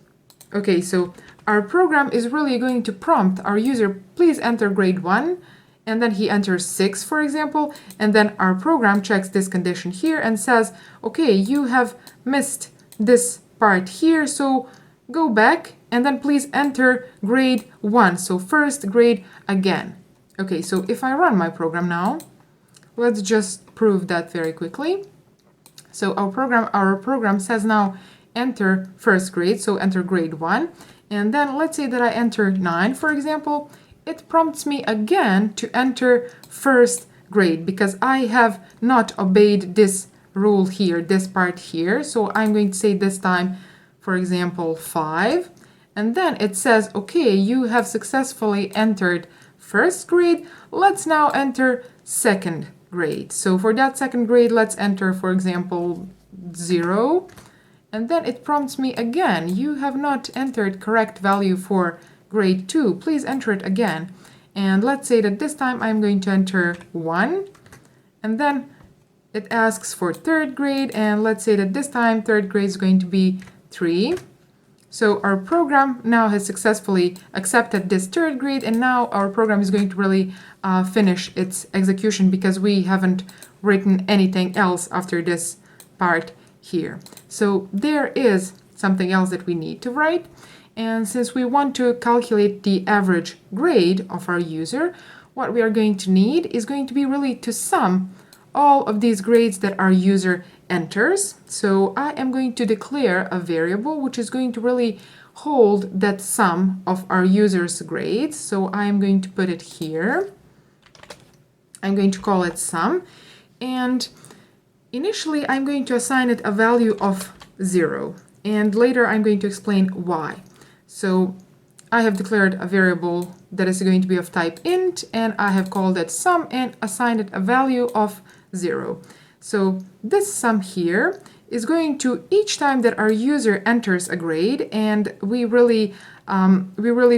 Okay, so our program is really going to prompt our user, please enter grade 1, and then he enters 6, for example, and then our program checks this condition here and says, okay, you have missed this part here, so go back and then please enter grade 1, so first grade again. Okay, so if I run my program now, let's just prove that very quickly. So our program says now enter first grade, so enter grade 1, and then let's say that I enter 9, for example. It prompts me again to enter first grade because I have not obeyed this rule here, this part here. So I'm going to say this time, for example, 5. And then it says, okay, you have successfully entered first grade. Let's now enter second grade. So for that second grade, let's enter, for example, 0. And then it prompts me again, you have not entered correct value for grade 2. Please enter it again. And let's say that this time I'm going to enter 1. And then it asks for third grade. And let's say that this time third grade is going to be 3. So our program now has successfully accepted this third grade. And now our program is going to really finish its execution because we haven't written anything else after this part here. So there is something else that we need to write. And since we want to calculate the average grade of our user, what we are going to need is going to be really to sum all of these grades that our user enters. So I am going to declare a variable which is going to really hold that sum of our user's grades. So I am going to put it here. I'm going to call it sum. And initially I'm going to assign it a value of 0. And later I'm going to explain why. So I have declared a variable that is going to be of type int, and I have called it sum and assigned it a value of 0. So this sum here is going to, each time that our user enters a grade, and we really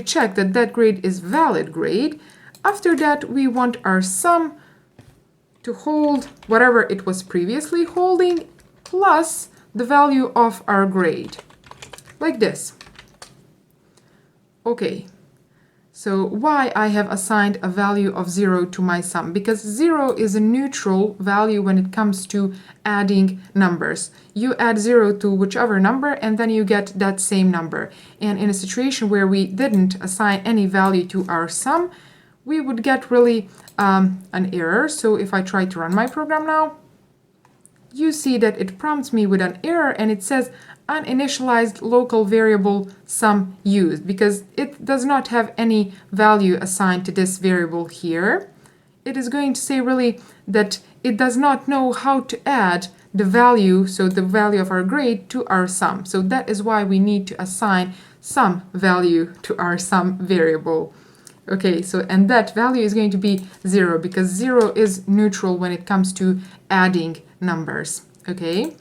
check that that grade is valid grade. After that, we want our sum to hold whatever it was previously holding plus the value of our grade, like this. Okay, so why I have assigned a value of 0 to my sum? Because 0 is a neutral value when it comes to adding numbers. You add 0 to whichever number and then you get that same number. And in a situation where we didn't assign any value to our sum, we would get really an error. So if I try to run my program now, you see that it prompts me with an error and it says uninitialized local variable sum used because it does not have any value assigned to this variable here. It is going to say really that it does not know how to add the value, so the value of our grade, to our sum. So that is why we need to assign some value to our sum variable. Okay, so and that value is going to be 0 because 0 is neutral when it comes to adding numbers. Okay,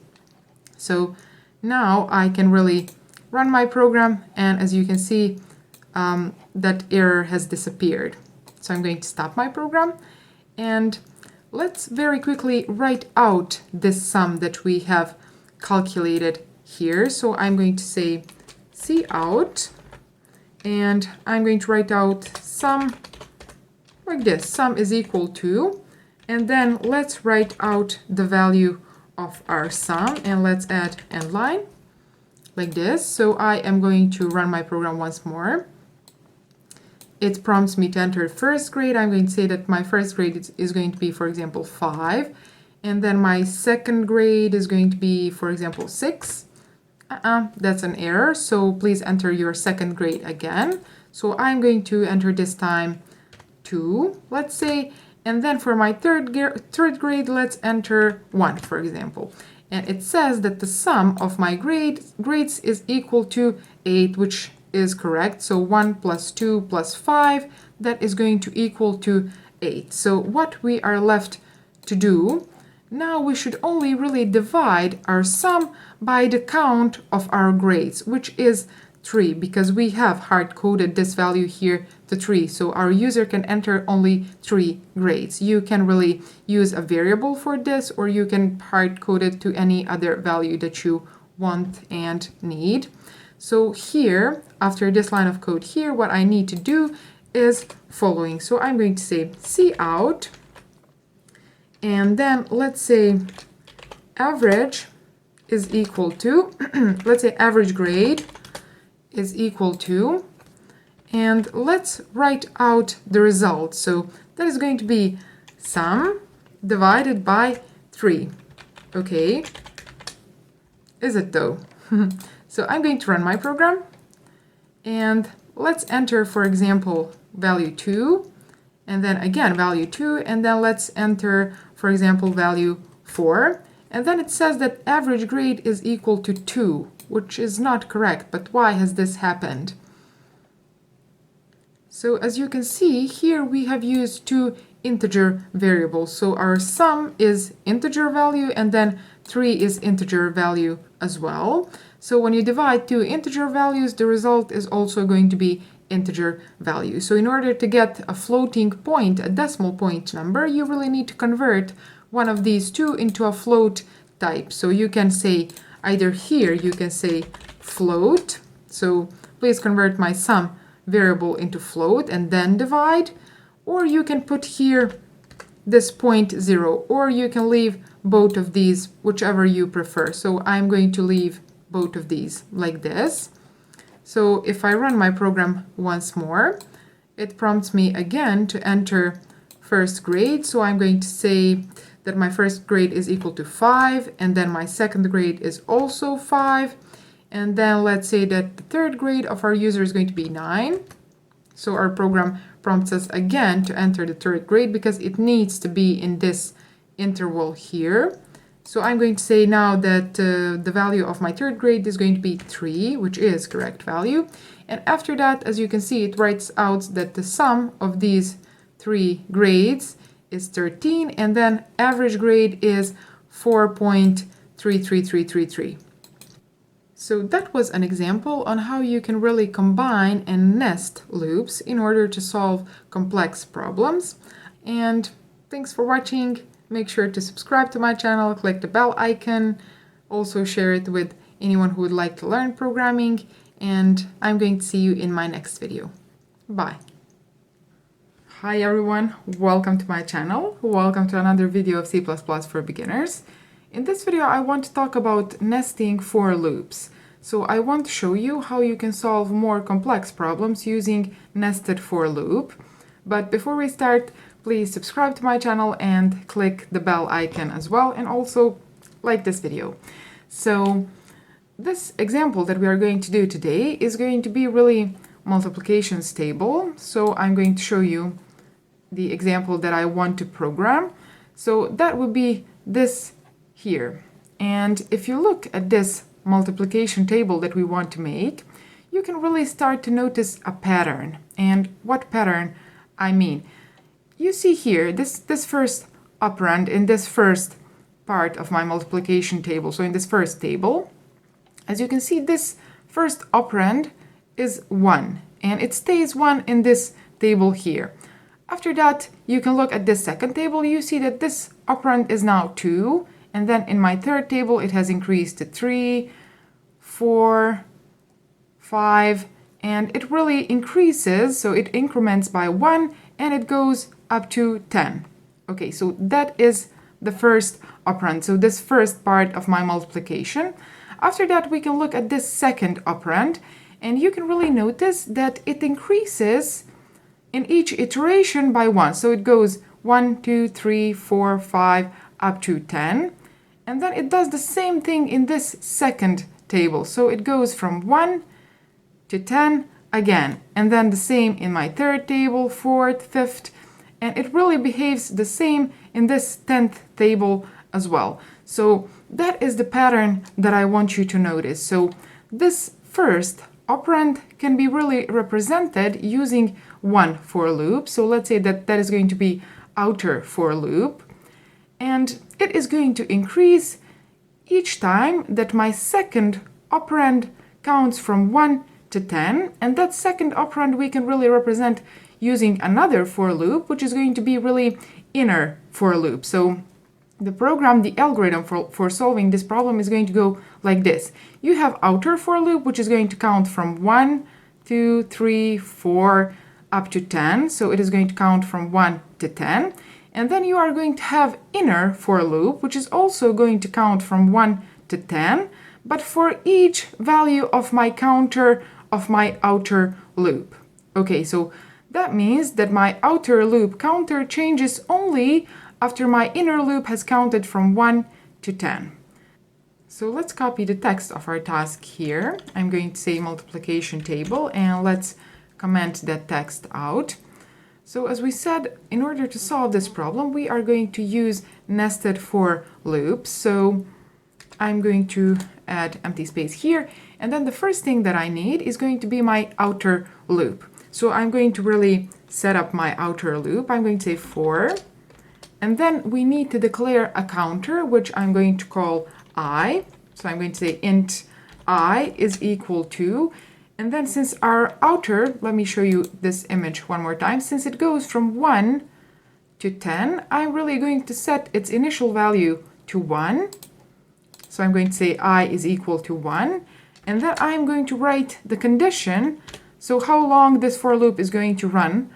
so now I can really run my program, and as you can see, that error has disappeared. So I'm going to stop my program, and let's very quickly write out this sum that we have calculated here. So I'm going to say cout, and I'm going to write out sum like this. Sum is equal to, and then let's write out the value of our sum, and let's add end line like this. So I am going to run my program once more. It prompts me to enter first grade. I'm going to say that my first grade is going to be, for example, 5, and then my second grade is going to be, for example, 6. That's an error, so please enter your second grade again. So I'm going to enter this time 2, let's say. And then for my third grade, let's enter 1, for example. And it says that the sum of my grades is equal to 8, which is correct. So 1 plus 2 plus 5, that is going to equal to 8. So what we are left to do now we should only really divide our sum by the count of our grades, which is 3, because we have hard-coded this value here to 3. So our user can enter only 3 grades. You can really use a variable for this, or you can hard-code it to any other value that you want and need. So here, after this line of code here, what I need to do is following. So I'm going to say cout, and then let's say average is equal to, let's say average grade is equal to, and let's write out the result. So that is going to be sum divided by 3. Okay, is it though? So I'm going to run my program, and let's enter, for example, value 2, and then again value 2, and then let's enter, for example, value 4, and then it says that average grade is equal to 2, which is not correct. But why has this happened? So as you can see here, we have used 2 integer variables. So our sum is integer value, and then 3 is integer value as well. So when you divide 2 integer values, the result is also going to be integer value. So in order to get a floating point, a decimal point number, you really need to convert one of these 2 into a float type. So you can say either here, you can say float. So please convert my sum variable into float and then divide. Or you can put here this 0.0, or you can leave both of these, whichever you prefer. So I'm going to leave both of these like this. So if I run my program once more, it prompts me again to enter first grade. So I'm going to say that my first grade is equal to 5, and then my second grade is also 5. And then let's say that the third grade of our user is going to be 9. So our program prompts us again to enter the third grade because it needs to be in this interval here. So I'm going to say now that the value of my third grade is going to be 3, which is correct value. And after that, as you can see, it writes out that the sum of these 3 grades is 13, and then average grade is 4.33333. So that was an example on how you can really combine and nest loops in order to solve complex problems. And thanks for watching. Make sure to subscribe to my channel, click the bell icon, also share it with anyone who would like to learn programming, and I'm going to see you in my next video. Bye. Hi everyone, welcome to my channel. Welcome to another video of C++ for beginners. In this video I want to talk about nesting for loops. So I want to show you how you can solve more complex problems using nested for loop. But before we start, please subscribe to my channel and click the bell icon as well, and also like this video. So this example that we are going to do today is going to be really multiplications table. So I'm going to show you the example that I want to program. So that would be this here. And if you look at this multiplication table that we want to make, you can really start to notice a pattern. And what pattern I mean? You see here, this first operand in this first part of my multiplication table, so in this first table, as you can see, this first operand is 1, and it stays 1 in this table here. After that, you can look at this second table, you see that this operand is now 2, and then in my third table, it has increased to 3, 4, 5, and it really increases, so it increments by 1, and it goes up to 10. Okay, so that is the first operand, so this first part of my multiplication. After that, we can look at this second operand, and you can really notice that it increases in each iteration by 1. So it goes 1, 2, 3, 4, 5, up to 10. And then it does the same thing in this second table. So it goes from 1 to 10 again. And then the same in my third table, fourth, fifth. And it really behaves the same in this 10th table as well. So that is the pattern that I want you to notice. So this first operand can be really represented using one for loop. So let's say that that is going to be outer for loop. and it is going to increase each time that my second operand counts from 1 to 10, and that second operand we can really represent using another for loop, which is going to be really inner for loop. So the program, the algorithm for solving this problem is going to go like this. You have outer for loop, which is going to count from 1, 2, 3, 4, up to 10. So it is going to count from 1 to 10. And then you are going to have inner for loop, which is also going to count from 1 to 10, but for each value of my counter of my outer loop. Okay, so that means that my outer loop counter changes only after my inner loop has counted from 1 to 10. So let's copy the text of our task here. I'm going to say multiplication table, and let's comment that text out. So as we said, in order to solve this problem, we are going to use nested for loops. So I'm going to add empty space here. And then the first thing that I need is going to be my outer loop. So I'm going to really set up my outer loop. I'm going to say for, and then we need to declare a counter, which I'm going to call I. So I'm going to say int I is equal to, and then since our outer, let me show you this image one more time. Since it goes from 1 to 10, I'm really going to set its initial value to 1. So I'm going to say I is equal to 1. And then I'm going to write the condition, so how long this for loop is going to run.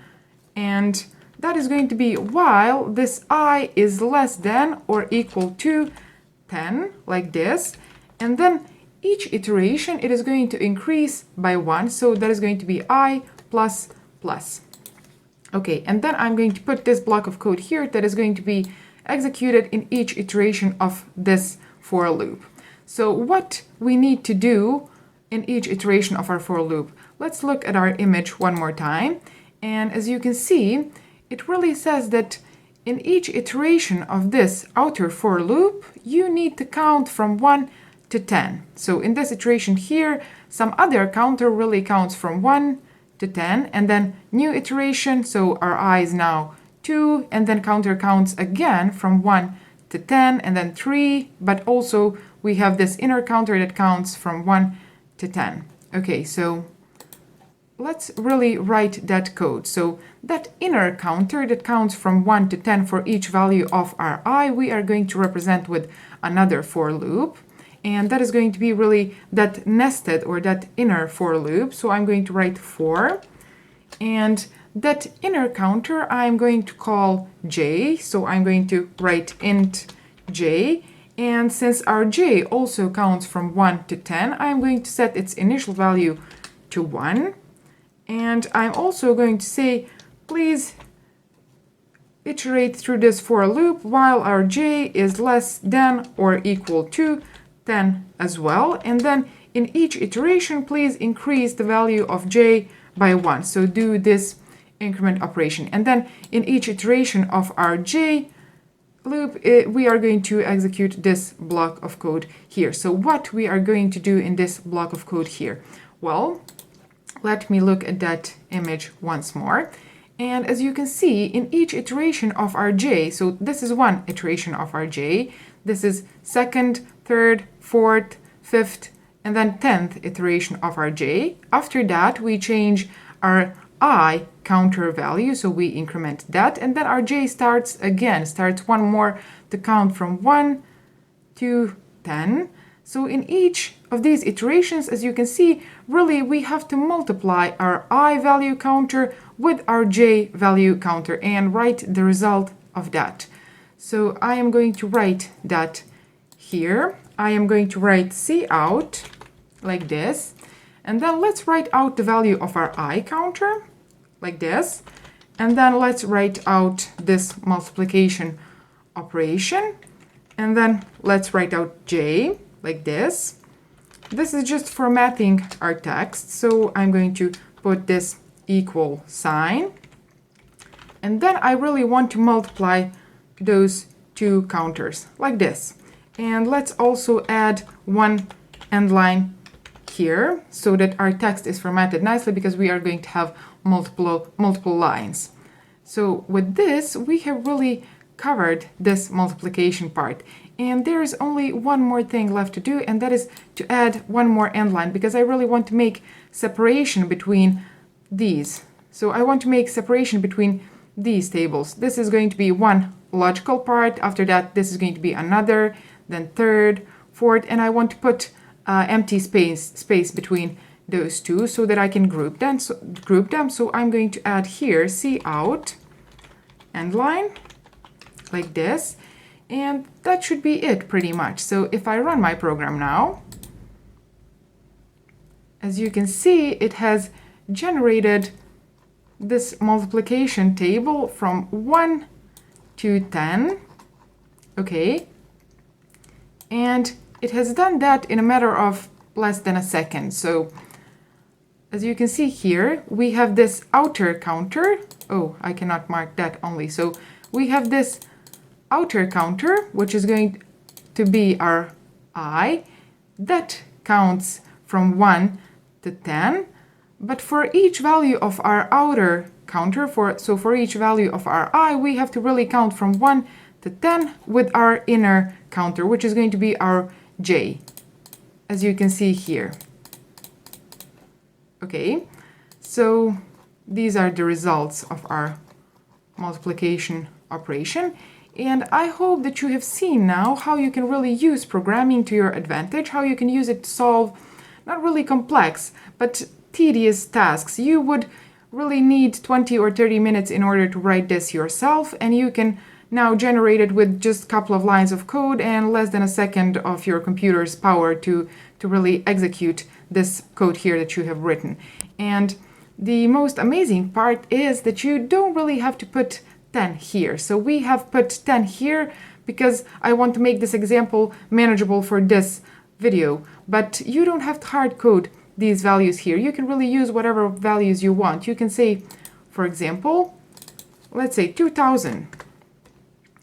And that is going to be while this I is less than or equal to 10, like this. And then each iteration, it is going to increase by 1, so that is going to be I plus plus. Okay, and then I'm going to put this block of code here that is going to be executed in each iteration of this for loop. So what we need to do in each iteration of our for loop, let's look at our image one more time. And as you can see, it really says that in each iteration of this outer for loop, you need to count from 1 to 10. So in this iteration here, some other counter really counts from 1 to 10, and then new iteration, so our I is now 2, and then counter counts again from 1 to 10, and then 3, but also we have this inner counter that counts from 1 to 10. Okay, so let's really write that code. So that inner counter that counts from 1 to 10 for each value of our I, we are going to represent with another for loop. And that is going to be really that nested or that inner for loop. So I'm going to write for. And that inner counter I'm going to call j. So I'm going to write int j. And since our j also counts from 1 to 10, I'm going to set its initial value to 1. And I'm also going to say, please iterate through this for loop while our j is less than or equal to 10 as well. And then in each iteration, please increase the value of j by 1. So do this increment operation. And then in each iteration of our j loop, we are going to execute this block of code here. So what we are going to do in this block of code here? Well, let me look at that image once more. And as you can see, in each iteration of our j, so this is one iteration of our j, this is second, third, fourth, fifth, and then 10th iteration of our j. After that, we change our I counter value, so we increment that, and then our j starts one more to count from 1 to 10. So in each of these iterations, as you can see, really we have to multiply our I value counter with our j value counter and write the result of that. So I am going to write that here. I am going to write cout like this, and then let's write out the value of our I counter like this, and then let's write out this multiplication operation, and then let's write out j like this. This is just formatting our text, so I'm going to put this equal sign, and then I really want to multiply those two counters like this. And let's also add one end line here so that our text is formatted nicely, because we are going to have multiple lines. So with this, we have really covered this multiplication part. And there is only one more thing left to do, and that is to add one more end line, because I really want to make separation between these. So I want to make separation between these tables. This is going to be one logical part. After that, this is going to be another, then third, fourth, and I want to put empty space between those two so that I can group them. So I'm going to add here cout end line like this, and that should be it pretty much. So if I run my program now, as you can see, it has generated this multiplication table from 1 to 10. Okay, and it has done that in a matter of less than a second. So as you can see here, we have this outer counter. Oh, I cannot mark that only. So we have this outer counter, which is going to be our I. That counts from 1 to 10. But for each value of our outer counter, for each value of our I, we have to really count from 1 to 10 with our inner counter, which is going to be our J, as you can see here. Okay, so these are the results of our multiplication operation. And I hope that you have seen now how you can really use programming to your advantage, how you can use it to solve not really complex, but tedious tasks. You would really need 20 or 30 minutes in order to write this yourself, and you can now generate it with just a couple of lines of code and less than a second of your computer's power to really execute this code here that you have written. And the most amazing part is that you don't really have to put 10 here. So we have put 10 here because I want to make this example manageable for this video, but you don't have to hard code these values here. You can really use whatever values you want. You can say, for example, let's say 2000.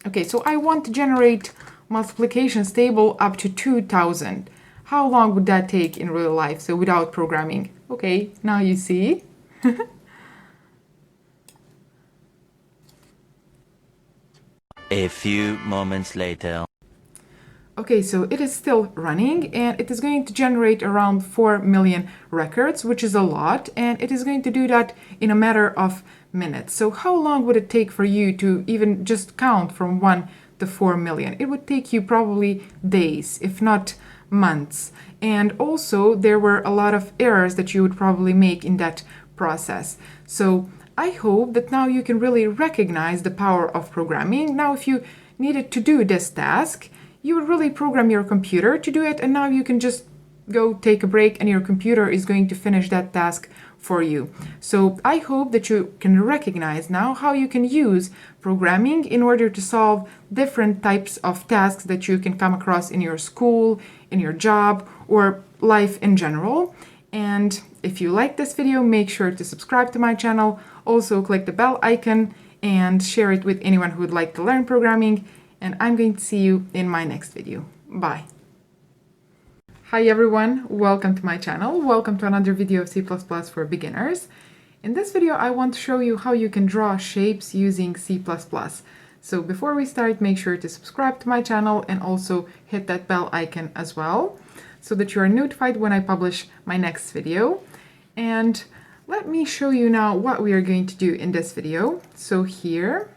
Okay, so I want to generate multiplications table up to 2000. How long would that take in real life? So without programming. Okay, now you see. A few moments later. Okay, so it is still running, and it is going to generate around 4 million records, which is a lot, and it is going to do that in a matter of minutes. So how long would it take for you to even just count from 1 to 4 million? It would take you probably days, if not months. And also there were a lot of errors that you would probably make in that process. So I hope that now you can really recognize the power of programming. Now if you needed to do this task, you would really program your computer to do it, and now you can just go take a break and your computer is going to finish that task for you. So I hope that you can recognize now how you can use programming in order to solve different types of tasks that you can come across in your school, in your job, or life in general. And if you like this video, make sure to subscribe to my channel. Also click the bell icon and share it with anyone who would like to learn programming. And I'm going to see you in my next video. Bye. Hi everyone, welcome to my channel. Welcome to another video of C++ for beginners. In this video, I want to show you how you can draw shapes using C++. So before we start, make sure to subscribe to my channel and also hit that bell icon as well, so that you are notified when I publish my next video. And let me show you now what we are going to do in this video. So here,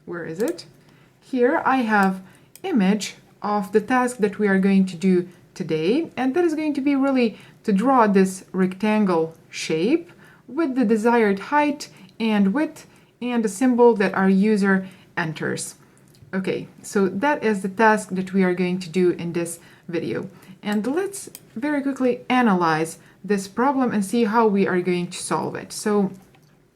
where is it? Here I have image of the task that we are going to do today, and that is going to be really to draw this rectangle shape with the desired height and width and a symbol that our user enters. Okay, so that is the task that we are going to do in this video. And let's very quickly analyze this problem and see how we are going to solve it. So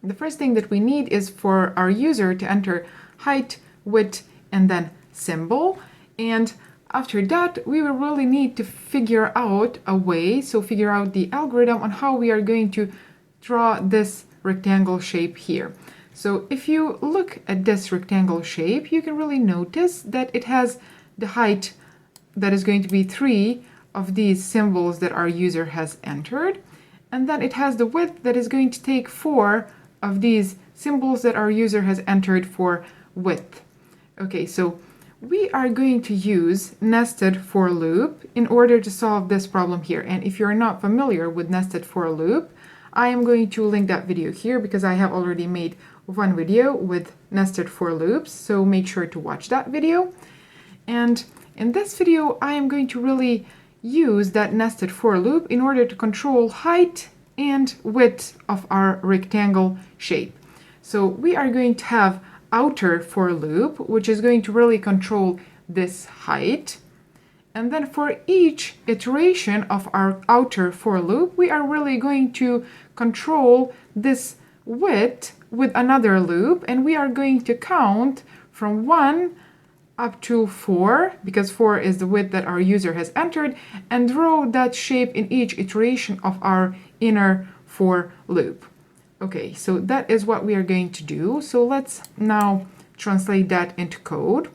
the first thing that we need is for our user to enter height, width, and then symbol. And after that, we will really need to figure out a way, so figure out the algorithm on how we are going to draw this rectangle shape here. So if you look at this rectangle shape, you can really notice that it has the height that is going to be 3 of these symbols that our user has entered. And then it has the width that is going to take 4 of these symbols that our user has entered for width. Okay, so we are going to use nested for loop in order to solve this problem here. And if you're not familiar with nested for loop, I am going to link that video here because I have already made one video with nested for loops, so make sure to watch that video. And in this video, I am going to really use that nested for loop in order to control height and width of our rectangle shape. So we are going to have outer for loop, which is going to really control this height. And then for each iteration of our outer for loop, we are really going to control this width with another loop, and we are going to count from 1 up to 4, because 4 is the width that our user has entered, and draw that shape in each iteration of our inner for loop. Okay, so that is what we are going to do. So let's now translate that into code.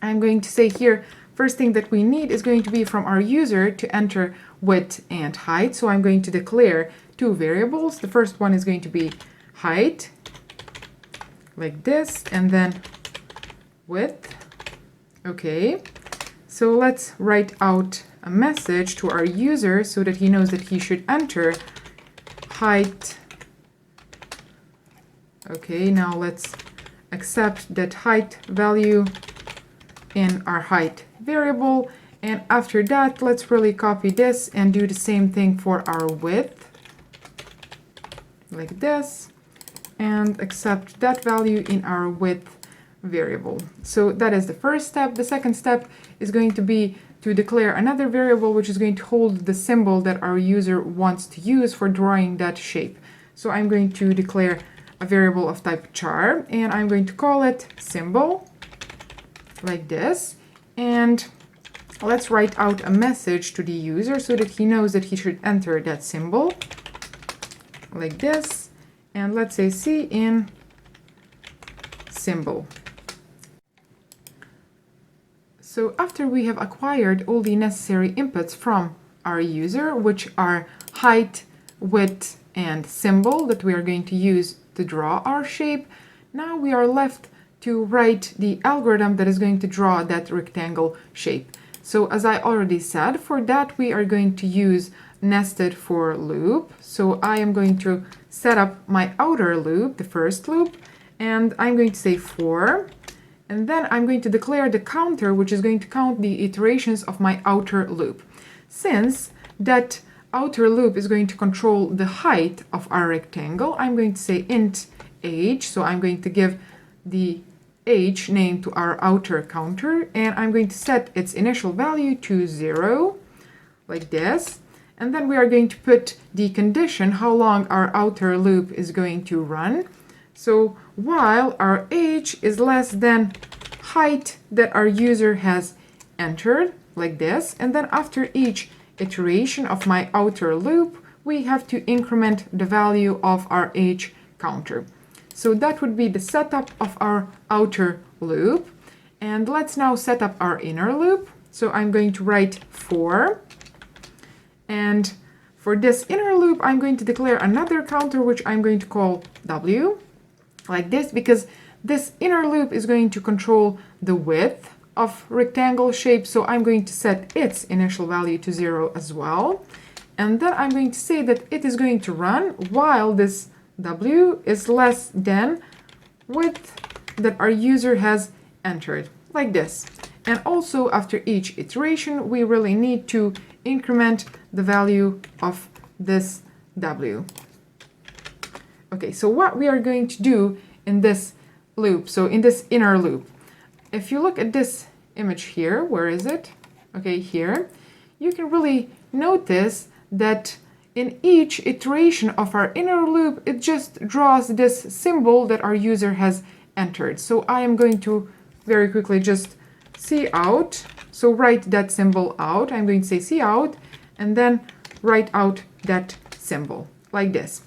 I'm going to say here, first thing that we need is going to be from our user to enter width and height. So I'm going to declare two variables. The first one is going to be height, like this, and then width. Okay, so let's write out a message to our user so that he knows that he should enter height. Okay, now let's accept that height value in our height variable. And after that, let's really copy this and do the same thing for our width, like this, and accept that value in our width variable. So that is the first step. The second step is going to be to declare another variable which is going to hold the symbol that our user wants to use for drawing that shape. So I'm going to declare a variable of type char, and I'm going to call it symbol, like this. And let's write out a message to the user so that he knows that he should enter that symbol, like this. And let's say cin symbol. So after we have acquired all the necessary inputs from our user, which are height, width, and symbol that we are going to use to draw our shape, now we are left to write the algorithm that is going to draw that rectangle shape. So as I already said, for that we are going to use nested for loop. So I am going to set up my outer loop, the first loop, and I'm going to say for, and then I'm going to declare the counter, which is going to count the iterations of my outer loop. Since that outer loop is going to control the height of our rectangle, I'm going to say int age. So I'm going to give the age name to our outer counter, and I'm going to set its initial value to 0, like this. And then we are going to put the condition how long our outer loop is going to run. So while our age is less than height that our user has entered, like this. And then after each iteration of my outer loop, we have to increment the value of our age counter. So that would be the setup of our outer loop. And let's now set up our inner loop. So I'm going to write for, and for this inner loop, I'm going to declare another counter, which I'm going to call w, like this, because this inner loop is going to control the width of rectangle shape. So I'm going to set its initial value to 0 as well. And then I'm going to say that it is going to run while this w is less than width that our user has entered, like this. And also after each iteration, we really need to increment the value of this w. Okay, so what we are going to do in this loop, so in this inner loop, if you look at this image here, where is it? Okay, here, you can really notice that in each iteration of our inner loop, it just draws this symbol that our user has entered. So I am going to very quickly just see out. So write that symbol out. I'm going to say see out, and then write out that symbol, like this.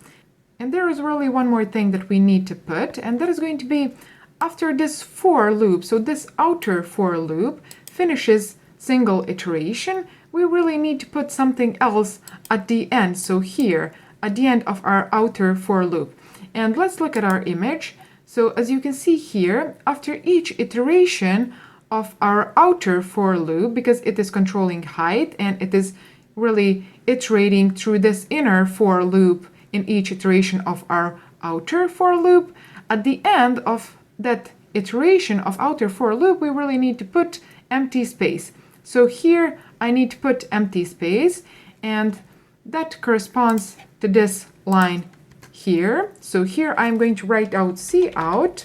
And there is really one more thing that we need to put, and that is going to be after this for loop. So this outer for loop finishes single iteration. We really need to put something else at the end. So here, at the end of our outer for loop. And let's look at our image. So as you can see here, after each iteration of our outer for loop, because it is controlling height and it is really iterating through this inner for loop in each iteration of our outer for loop, at the end of that iteration of outer for loop, we really need to put empty space. So here I need to put empty space, and that corresponds to this line here. So here I'm going to write out cout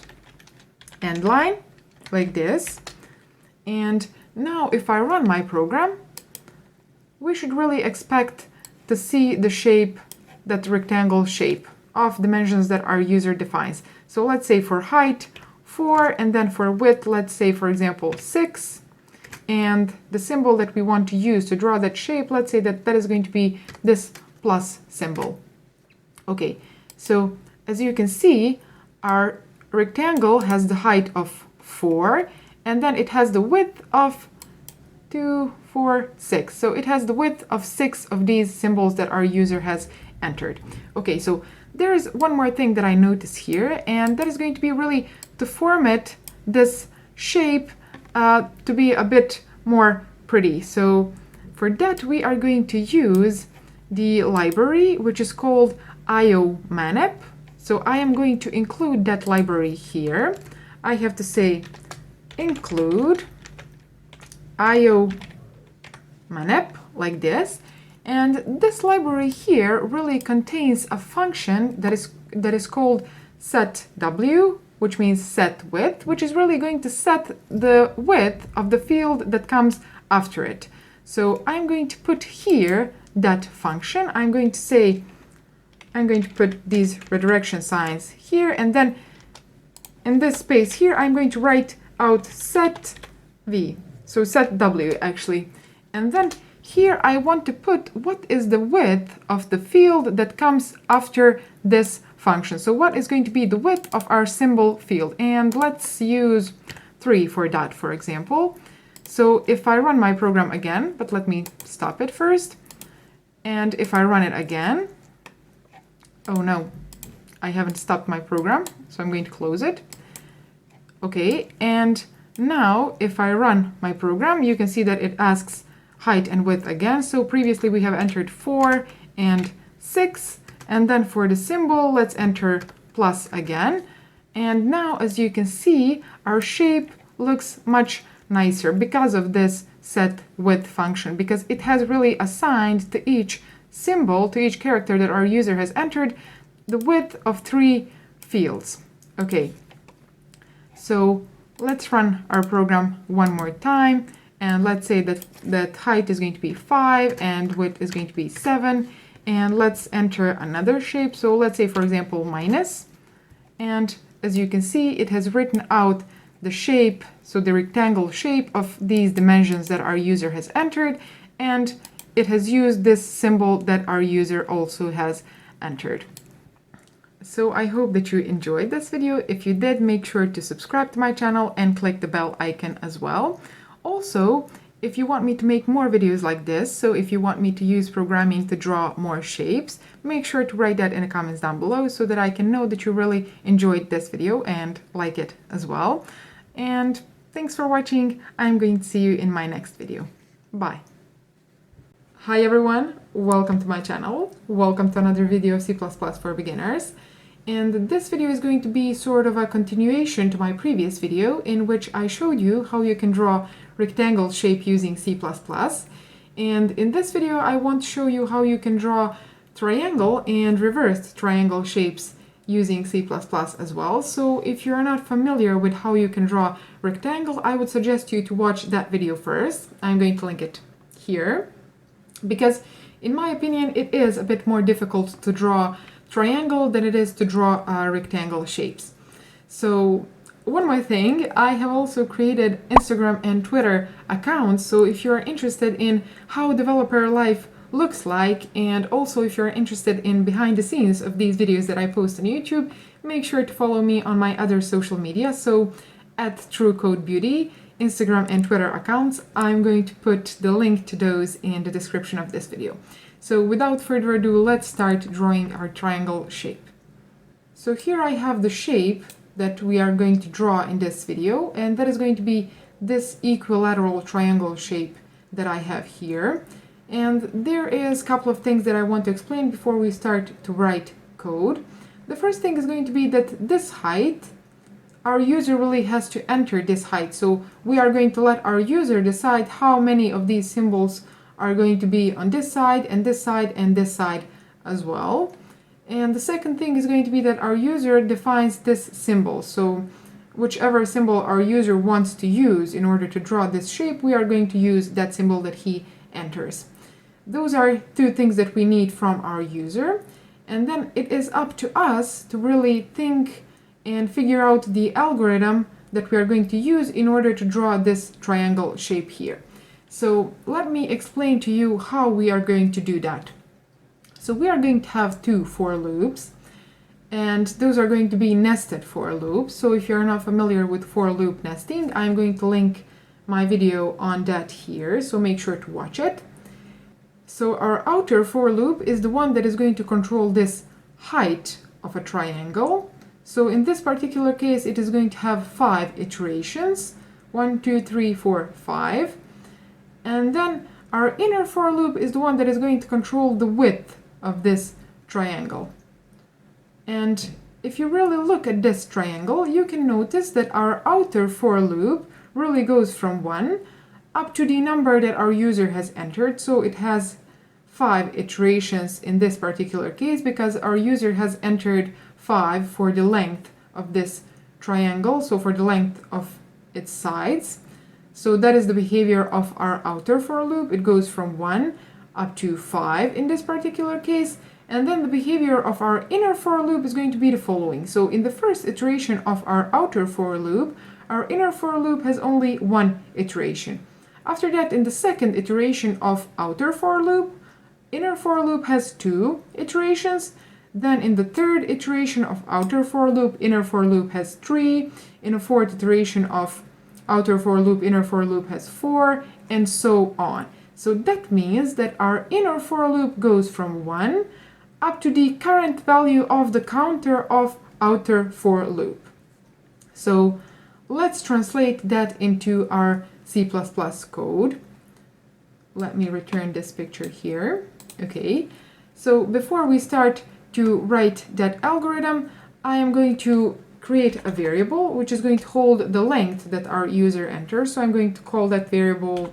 end line like this. And now if I run my program, we should really expect to see the shape, that rectangle shape of dimensions that our user defines. So let's say for height 4, and then for width, let's say for example 6. And the symbol that we want to use to draw that shape, let's say that that is going to be this plus symbol. Okay, so as you can see, our rectangle has the height of 4, and then it has the width of 2, 4, 6. So it has the width of 6 of these symbols that our user has entered. Okay, so there is one more thing that I notice here, and that is going to be really to format this shape to be a bit more pretty. So for that, we are going to use the library, which is called iomanip. So I am going to include that library here. I have to say include iomanip like this. And this library here really contains a function that is called setW, which means set width, which is really going to set the width of the field that comes after it. So I'm going to put here that function. I'm going to put these redirection signs here, and then in this space here, I'm going to write out set v, so set w actually. And then here I want to put what is the width of the field that comes after this function. So what is going to be the width of our symbol field? And let's use 3 for that, for example. So if I run my program again, but let me stop it first. And if I run it again, oh no, I haven't stopped my program, so I'm going to close it. Okay, and now if I run my program, you can see that it asks height and width again. So previously we have entered 4 and 6, and then for the symbol, let's enter plus again. And now, as you can see, our shape looks much nicer because of this set width function, because it has really assigned to each symbol, to each character that our user has entered, the width of 3 fields. Okay, so let's run our program one more time, and let's say that height is going to be 5 and width is going to be 7, and let's enter another shape. So let's say, for example, minus, and as you can see, it has written out the shape, so the rectangle shape of these dimensions that our user has entered, and it has used this symbol that our user also has entered. So I hope that you enjoyed this video. If you did, make sure to subscribe to my channel and click the bell icon as well. Also, if you want me to make more videos like this, so if you want me to use programming to draw more shapes, make sure to write that in the comments down below so that I can know that you really enjoyed this video and like it as well. And thanks for watching. I'm going to see you in my next video. Bye. Hi everyone, welcome to my channel. Welcome to another video of C++ for beginners. And this video is going to be sort of a continuation to my previous video in which I showed you how you can draw rectangle shape using C++. And in this video, I want to show you how you can draw triangle and reversed triangle shapes using C++ as well. So if you're not familiar with how you can draw rectangle, I would suggest you to watch that video first. I'm going to link it here, because in my opinion, it is a bit more difficult to draw triangle than it is to draw rectangle shapes. So one more thing, I have also created Instagram and Twitter accounts, so if you're interested in how developer life looks like, and also if you're interested in behind the scenes of these videos that I post on YouTube, make sure to follow me on my other social media. So at CodeBeauty, Instagram and Twitter accounts, I'm going to put the link to those in the description of this video. So without further ado, let's start drawing our triangle shape. So here I have the shape that we are going to draw in this video, and that is going to be this equilateral triangle shape that I have here. And there is a couple of things that I want to explain before we start to write code. The first thing is going to be that this height, our user really has to enter this height. So we are going to let our user decide how many of these symbols are going to be on this side and this side and this side as well. And the second thing is going to be that our user defines this symbol. So whichever symbol our user wants to use in order to draw this shape, we are going to use that symbol that he enters. Those are two things that we need from our user. And then it is up to us to really think and figure out the algorithm that we are going to use in order to draw this triangle shape here. So let me explain to you how we are going to do that. So we are going to have two for loops, and those are going to be nested for loops. So if you're not familiar with for loop nesting, I'm going to link my video on that here, so make sure to watch it. So our outer for loop is the one that is going to control this height of a triangle. So in this particular case, it is going to have 5 iterations, 1, 2, 3, 4, 5. And then our inner for loop is the one that is going to control the width of this triangle. And if you really look at this triangle, you can notice that our outer for loop really goes from 1 up to the number that our user has entered. So it has 5 iterations in this particular case because our user has entered 5 for the length of this triangle, so for the length of its sides. So that is the behavior of our outer for loop. It goes from 1 up to 5 in this particular case. And then the behavior of our inner for loop is going to be the following. So in the first iteration of our outer for loop, our inner for loop has only 1 iteration. After that, in the second iteration of outer for loop, inner for loop has 2 iterations. Then in the third iteration of outer for loop, inner for loop has 3. In a fourth iteration of outer for loop, inner for loop has 4, and so on. So that means that our inner for loop goes from 1 up to the current value of the counter of outer for loop. So let's translate that into our C++ code. Let me return this picture here. Okay, so before we start to write that algorithm, I am going to create a variable which is going to hold the length that our user enters. So I'm going to call that variable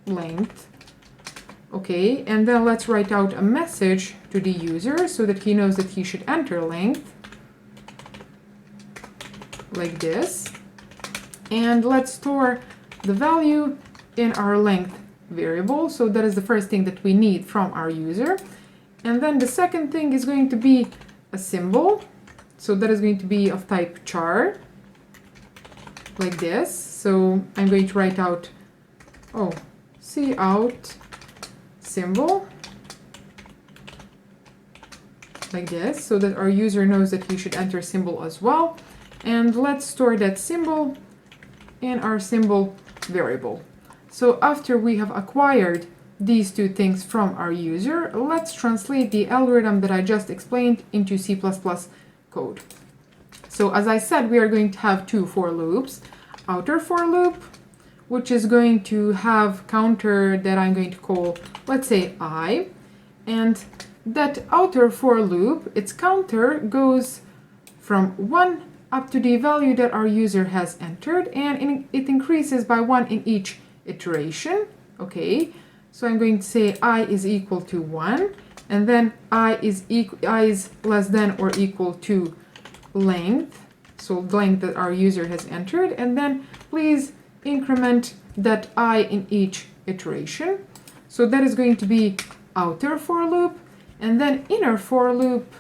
length. Okay, and then let's write out a message to the user so that he knows that he should enter length, like this. And let's store the value in our length variable. So that is the first thing that we need from our user. And then the second thing is going to be a symbol. So that is going to be of type char, like this. So I'm going to write out, cout symbol, like this, so that our user knows that he should enter symbol as well. And let's store that symbol in our symbol variable. So after we have acquired these two things from our user, let's translate the algorithm that I just explained into C++ code. So as I said, we are going to have two for loops. Outer for loop, which is going to have counter that I'm going to call, let's say, I. And that outer for loop, its counter goes from 1 up to the value that our user has entered, and it increases by 1 in each iteration. Okay, so I'm going to say I is equal to 1, and then I is less than or equal to length, so length that our user has entered, and then please increment that I in each iteration. So that is going to be outer for loop, and then inner for loop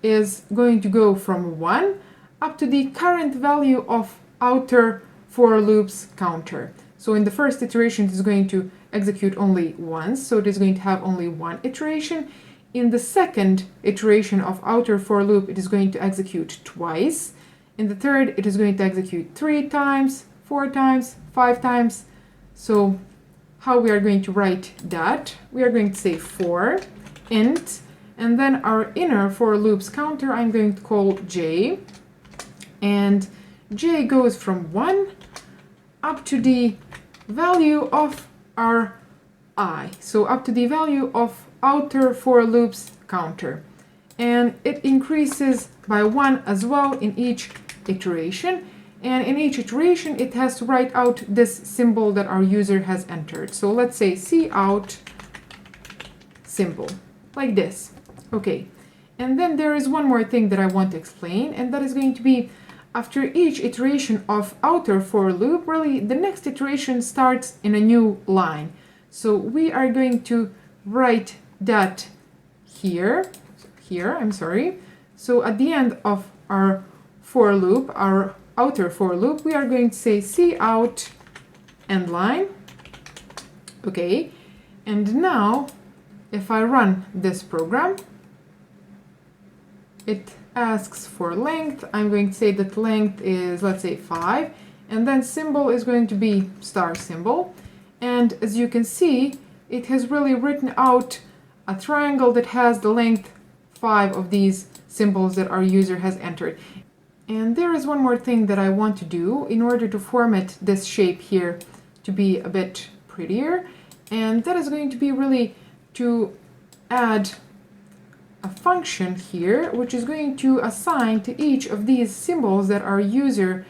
is going to go from 1 up to the current value of outer for loop's counter. So in the first iteration, it is going to execute only once, so it is going to have only 1 iteration. In the second iteration of outer for loop, it is going to execute twice. In the third, it is going to execute 3 times, 4 times, 5 times. So how we are going to write that? We are going to say for int, and then our inner for loop's counter I'm going to call j, and j goes from 1 up to the value of our I, so up to the value of outer for loops counter, and it increases by 1 as well in each iteration, and in each iteration it has to write out this symbol that our user has entered. So let's say cout symbol, like this. Okay, and then there is one more thing that I want to explain, and that is going to be after each iteration of outer for loop, really the next iteration starts in a new line. So we are going to write that here, So at the end of our for loop, our outer for loop, we are going to say cout end line. Okay, and now if I run this program, it asks for length. I'm going to say that length is, let's say, 5, and then symbol is going to be star symbol. And as you can see, it has really written out a triangle that has the length 5 of these symbols that our user has entered. And there is one more thing that I want to do in order to format this shape here to be a bit prettier, and that is going to be really to add a function here which is going to assign to each of these symbols that our user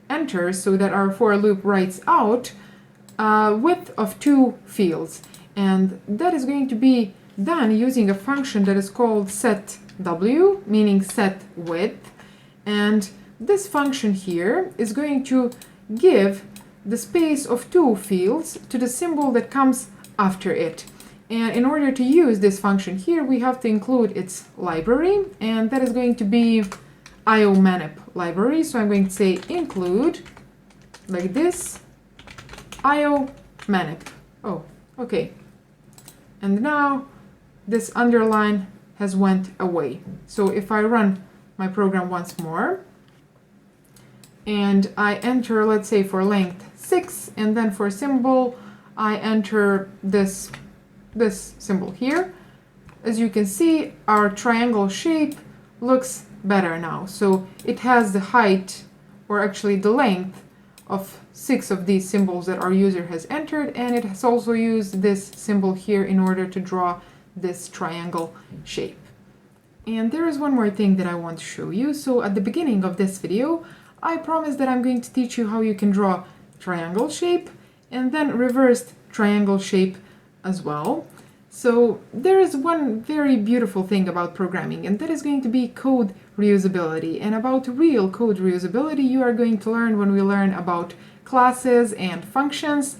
enters, so that our for loop writes out width of 2 fields, and that is going to be done using a function that is called setW, meaning set width. And this function here is going to give the space of 2 fields to the symbol that comes after it. And in order to use this function here, we have to include its library, and that is going to be iomanip library. So I'm going to say include, like this, iomanip. Oh, okay. And now this underline has went away. So if I run my program once more, and I enter, let's say, for length 6, and then for symbol, I enter this symbol here. As you can see, our triangle shape looks better now. So it has the height, or actually the length, of 6 of these symbols that our user has entered, and it has also used this symbol here in order to draw this triangle shape. And there is one more thing that I want to show you. So at the beginning of this video, I promised that I'm going to teach you how you can draw triangle shape and then reversed triangle shape as well. So there is one very beautiful thing about programming, and that is going to be code reusability. And about real code reusability, you are going to learn when we learn about classes and functions.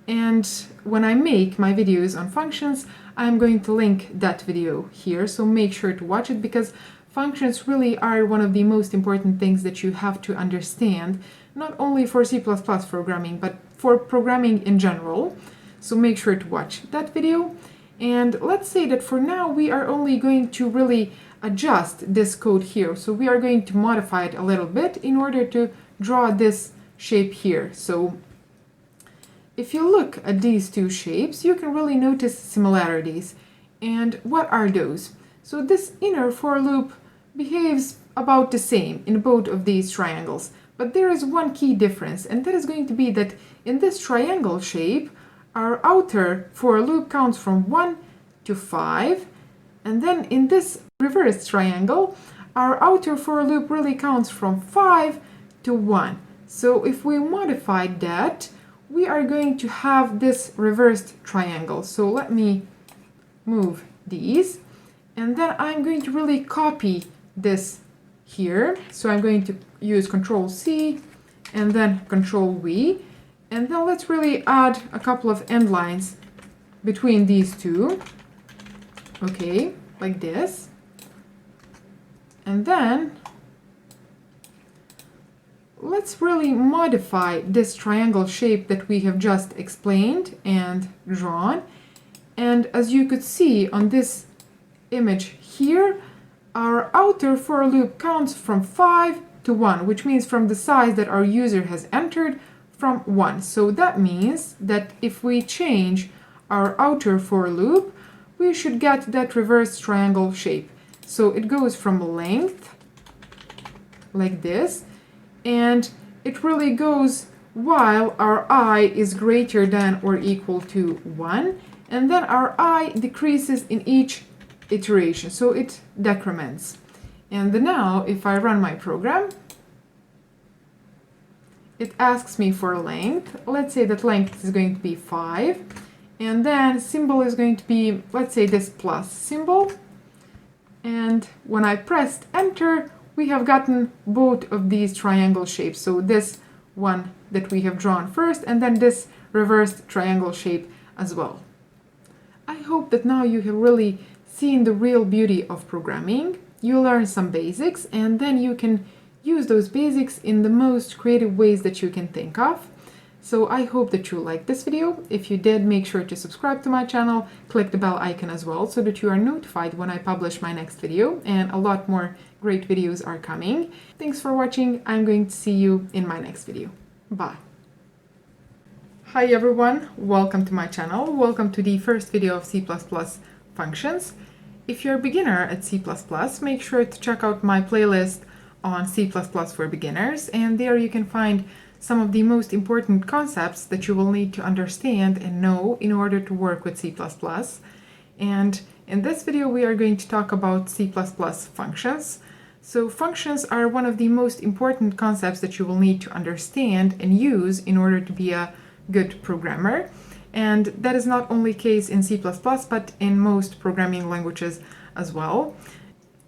And when I make my videos on functions, I'm going to link that video here, so make sure to watch it, because functions really are one of the most important things that you have to understand, not only for C++ programming, but for programming in general. So make sure to watch that video. And let's say that for now we are only going to really adjust this code here. So we are going to modify it a little bit in order to draw this shape here. So if you look at these two shapes, you can really notice similarities. And what are those? So this inner for loop behaves about the same in both of these triangles. But there is one key difference, and that is going to be that in this triangle shape, our outer for loop counts from 1 to 5, and then in this reversed triangle, our outer for loop really counts from 5 to 1. So if we modify that, we are going to have this reversed triangle. So let me move these, and then I'm going to really copy this here. So I'm going to use Control-C and then Control-V. And then let's really add a couple of end lines between these two. Okay, like this. And then let's really modify this triangle shape that we have just explained and drawn. And as you could see on this image here, our outer for loop counts from 5 to 1, which means from the size that our user has entered, from 1. So that means that if we change our outer for loop, we should get that reverse triangle shape. So it goes from length, like this, and it really goes while our I is greater than or equal to 1, and then our I decreases in each iteration, so it decrements. And now, if I run my program, it asks me for length. Let's say that length is going to be 5, and then symbol is going to be, let's say, this plus symbol. And when I pressed enter, we have gotten both of these triangle shapes. So this one that we have drawn first, and then this reversed triangle shape as well. I hope that now you have really seen the real beauty of programming. You learn some basics, and then you can use those basics in the most creative ways that you can think of. So I hope that you liked this video. If you did, make sure to subscribe to my channel, click the bell icon as well so that you are notified when I publish my next video, and a lot more great videos are coming. Thanks for watching. I'm going to see you in my next video. Bye. Hi everyone, welcome to my channel. Welcome to the first video of C++ functions. If you're a beginner at C++, make sure to check out my playlist on C++ for beginners, and there you can find some of the most important concepts that you will need to understand and know in order to work with C++. And in this video we are going to talk about C++ functions. So functions are one of the most important concepts that you will need to understand and use in order to be a good programmer. And that is not only the case in C++, but in most programming languages as well.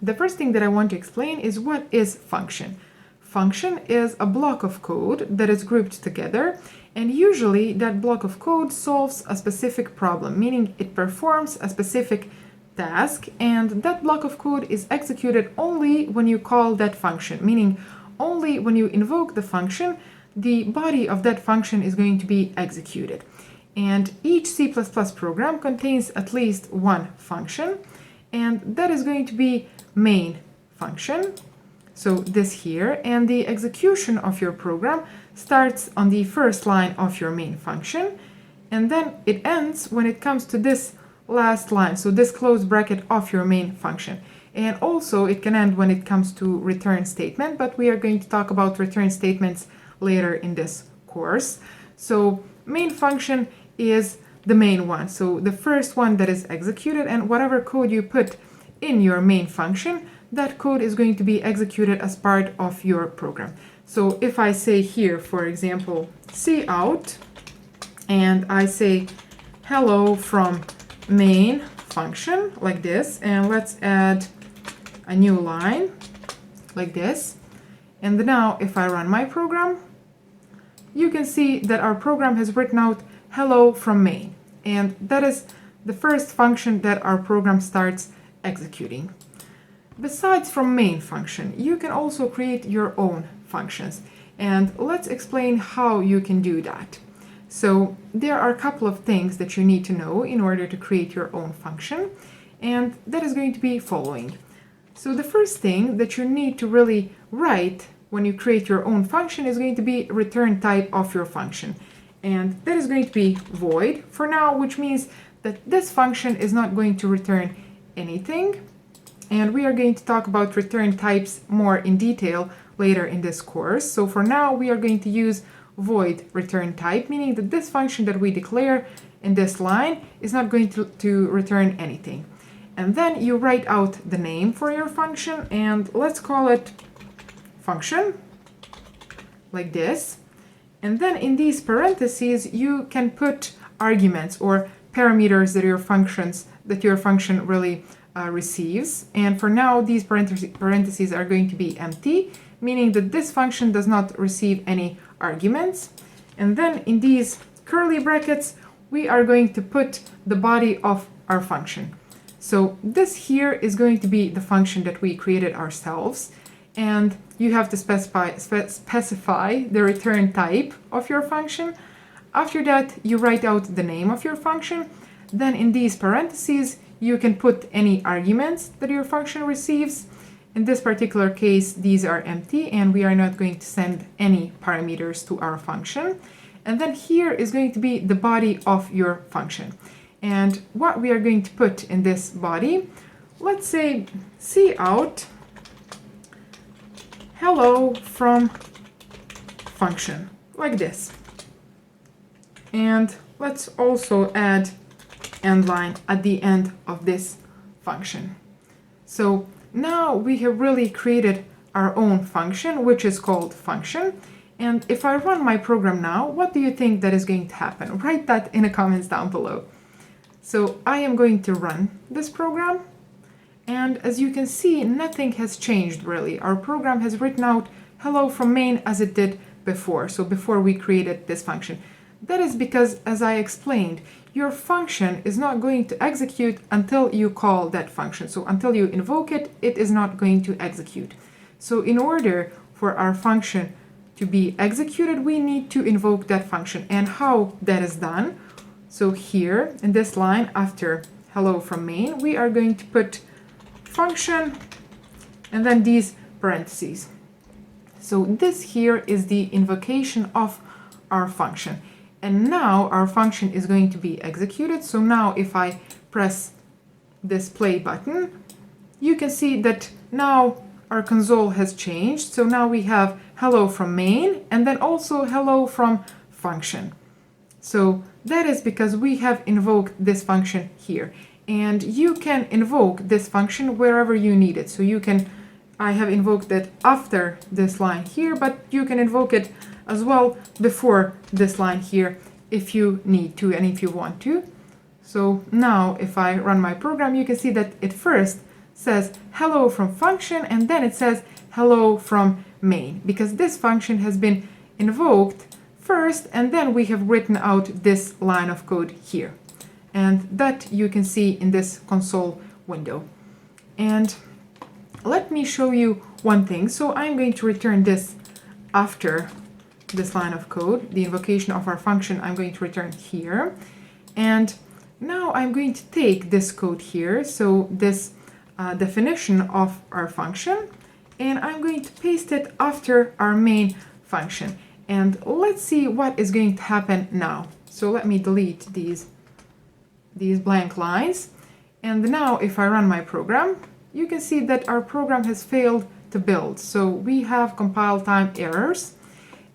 The first thing that I want to explain is what is function. Function is a block of code that is grouped together, and usually that block of code solves a specific problem, meaning it performs a specific task, and that block of code is executed only when you call that function, meaning only when you invoke the function, the body of that function is going to be executed. And each C++ program contains at least one function, and that is going to be main function. So this here, and the execution of your program starts on the first line of your main function, and then it ends when it comes to this last line, so this close bracket of your main function. And also it can end when it comes to return statement, but we are going to talk about return statements later in this course. So main function is the main one, so the first one that is executed, and whatever code you put in your main function, that code is going to be executed as part of your program. So if I say here, for example, cout, and I say hello from main function like this, and let's add a new line like this, and now if I run my program, you can see that our program has written out hello from main, and that is the first function that our program starts executing. Besides from main function, you can also create your own functions, and let's explain how you can do that. So there are a couple of things that you need to know in order to create your own function, and that is going to be following. So the first thing that you need to really write when you create your own function is going to be return type of your function, and that is going to be void for now, which means that this function is not going to return anything. And we are going to talk about return types more in detail later in this course. So for now, we are going to use void return type, meaning that this function that we declare in this line is not going to return anything. And then you write out the name for your function, and let's call it function, like this. And then in these parentheses, you can put arguments or parameters that your function really receives. And for now, these parentheses are going to be empty, meaning that this function does not receive any arguments. And then in these curly brackets, we are going to put the body of our function. So this here is going to be the function that we created ourselves, and you have to specify the return type of your function. After that, you write out the name of your function. Then in these parentheses, you can put any arguments that your function receives. In this particular case, these are empty, and we are not going to send any parameters to our function. And then here is going to be the body of your function. And what we are going to put in this body, let's say cout hello from function, like this. And let's also add end line at the end of this function. So now we have really created our own function, which is called function. And if I run my program now, what do you think that is going to happen? Write that in the comments down below. So I am going to run this program. And as you can see, nothing has changed really. Our program has written out hello from main as it did before. So before we created this function. That is because, as I explained, your function is not going to execute until you call that function. So until you invoke it, it is not going to execute. So in order for our function to be executed, we need to invoke that function. And how that is done? So here in this line after hello from main, we are going to put function and then these parentheses. So this here is the invocation of our function. And now our function is going to be executed. So now if I press this play button, you can see that now our console has changed. So now we have hello from main and then also hello from function. So that is because we have invoked this function here. And you can invoke this function wherever you need it. So you can, I have invoked it after this line here, but you can invoke it as well before this line here if you need to and if you want to. So now if I run my program, you can see that it first says hello from function and then it says hello from main, because this function has been invoked first and then we have written out this line of code here. And that you can see in this console window. And let me show you one thing. So I'm going to return this after this line of code, the invocation of our function. I'm going to return here. And now I'm going to take this code here, so this definition of our function, and I'm going to paste it after our main function. And let's see what is going to happen now. So let me delete these blank lines. And now if I run my program, you can see that our program has failed to build. So we have compile time errors.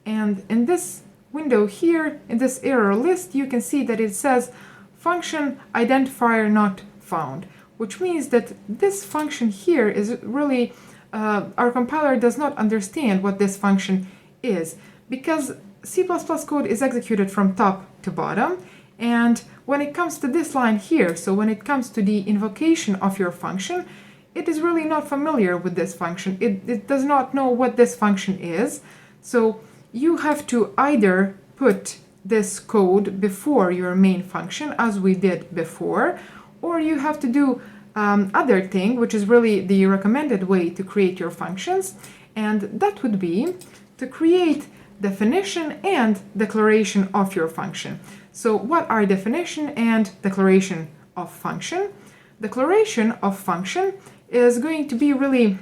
And in this window here, in this error list, you can see that it says function identifier not found, which means that this function here is really, our compiler does not understand what this function is, because C++ code is executed from top to bottom. And when it comes to this line here, so when it comes to the invocation of your function, it is really not familiar with this function. It does not know what this function is. So you have to either put this code before your main function, as we did before, or you have to do other thing, which is really the recommended way to create your functions. And that would be to create definition and declaration of your function. So what are definition and declaration of function? Declaration of function is going to be really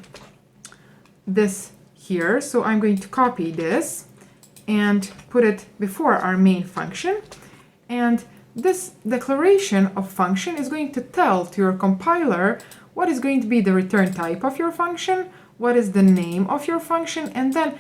this here. So I'm going to copy this and put it before our main function. And this declaration of function is going to tell to your compiler what is going to be the return type of your function, what is the name of your function, and then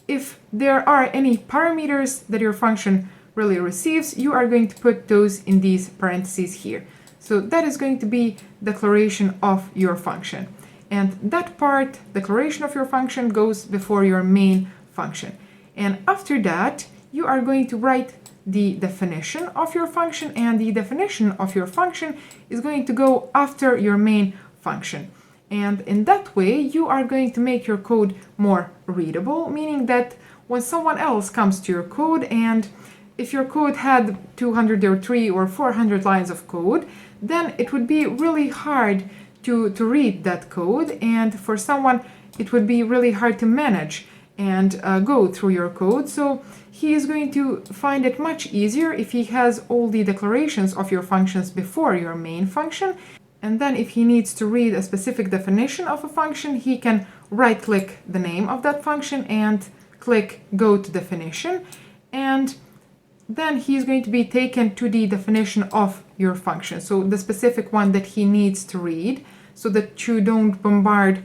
if there are any parameters that your function really receives, you are going to put those in these parentheses here. So that is going to be declaration of your function. And that part, declaration of your function, goes before your main function. And after that, you are going to write the definition of your function, and the definition of your function is going to go after your main function. And in that way, you are going to make your code more readable, meaning that when someone else comes to your code, and if your code had 200 or 300 or 400 lines of code, then it would be really hard to read that code, and for someone it would be really hard to manage and go through your code. So he is going to find it much easier if he has all the declarations of your functions before your main function. And then if he needs to read a specific definition of a function, he can right-click the name of that function and click Go to Definition. And then he's going to be taken to the definition of your function, so the specific one that he needs to read, so that you don't bombard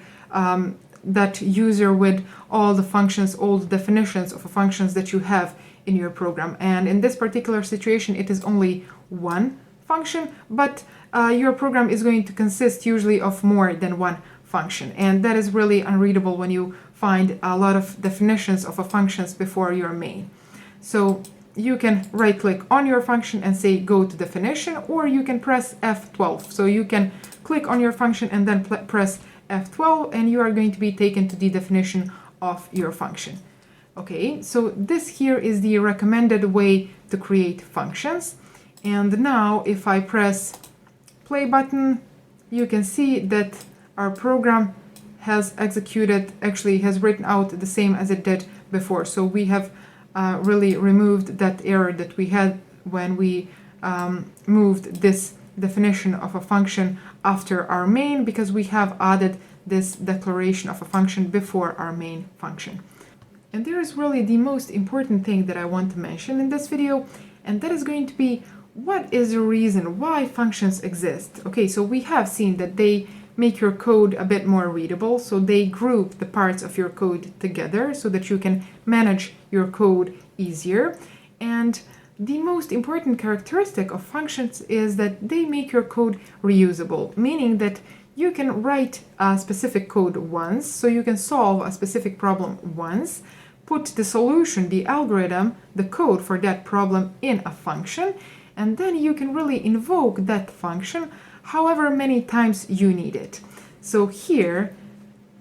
that user with all the functions, all the definitions of functions that you have in your program. And in this particular situation, it is only one function, but your program is going to consist usually of more than one function. And that is really unreadable when you find a lot of definitions of functions before your main. So you can right click on your function and say go to definition, or you can press F12. So you can click on your function and then press F12, and you are going to be taken to the definition of your function. Okay, so this here is the recommended way to create functions. And now if I press play button, you can see that our program has executed, actually has written out the same as it did before. So we have really removed that error that we had when we moved this definition of a function after our main, because we have added this declaration of a function before our main function. And there is really the most important thing that I want to mention in this video, and that is going to be what is the reason why functions exist. Okay, so we have seen that they make your code a bit more readable, so they group the parts of your code together so that you can manage your code easier. And the most important characteristic of functions is that they make your code reusable, meaning that you can write a specific code once, so you can solve a specific problem once, put the solution, the algorithm, the code for that problem in a function, and then you can really invoke that function however many times you need it. So here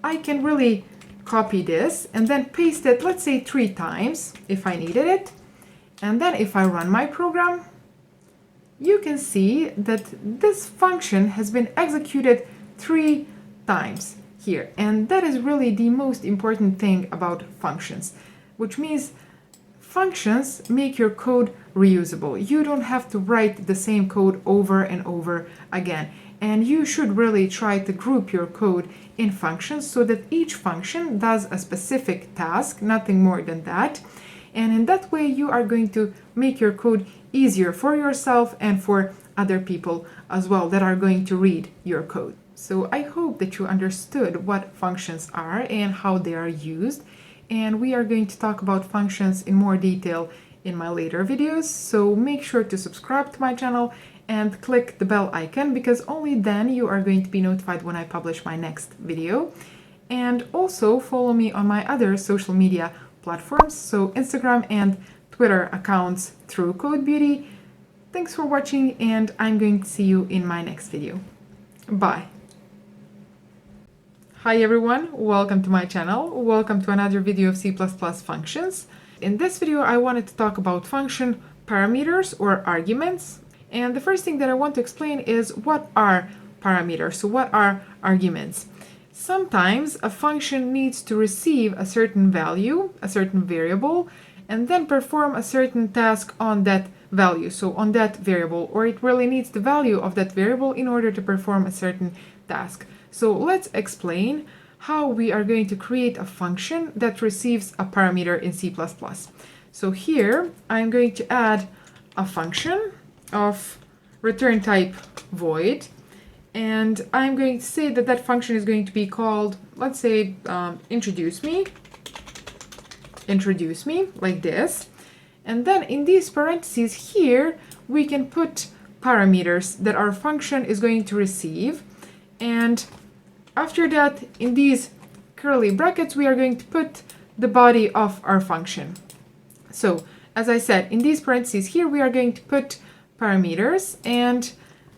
I can really copy this and then paste it, let's say 3 times if I needed it. And then if I run my program, you can see that this function has been executed 3 times here. And that is really the most important thing about functions, which means functions make your code reusable. You don't have to write the same code over and over again. And you should really try to group your code in functions so that each function does a specific task, nothing more than that. And in that way, you are going to make your code easier for yourself and for other people as well that are going to read your code. So I hope that you understood what functions are and how they are used. And we are going to talk about functions in more detail in my later videos. So make sure to subscribe to my channel and click the bell icon, because only then you are going to be notified when I publish my next video. And also follow me on my other social media platforms, so Instagram and Twitter accounts through CodeBeauty. Thanks for watching, and I'm going to see you in my next video. Bye. Hi everyone, welcome to my channel. Welcome to another video of C++ functions. In this video, I wanted to talk about function parameters or arguments. And the first thing that I want to explain is what are parameters, so what are arguments. Sometimes a function needs to receive a certain value, a certain variable, and then perform a certain task on that value, so on that variable, or it really needs the value of that variable in order to perform a certain task. So let's explain how we are going to create a function that receives a parameter in C++. So here I'm going to add a function of return type void, and I'm going to say that that function is going to be called, let's say, introduce me, like this. And then in these parentheses here, we can put parameters that our function is going to receive. And after that, in these curly brackets, we are going to put the body of our function. So as I said, in these parentheses here, we are going to put parameters, and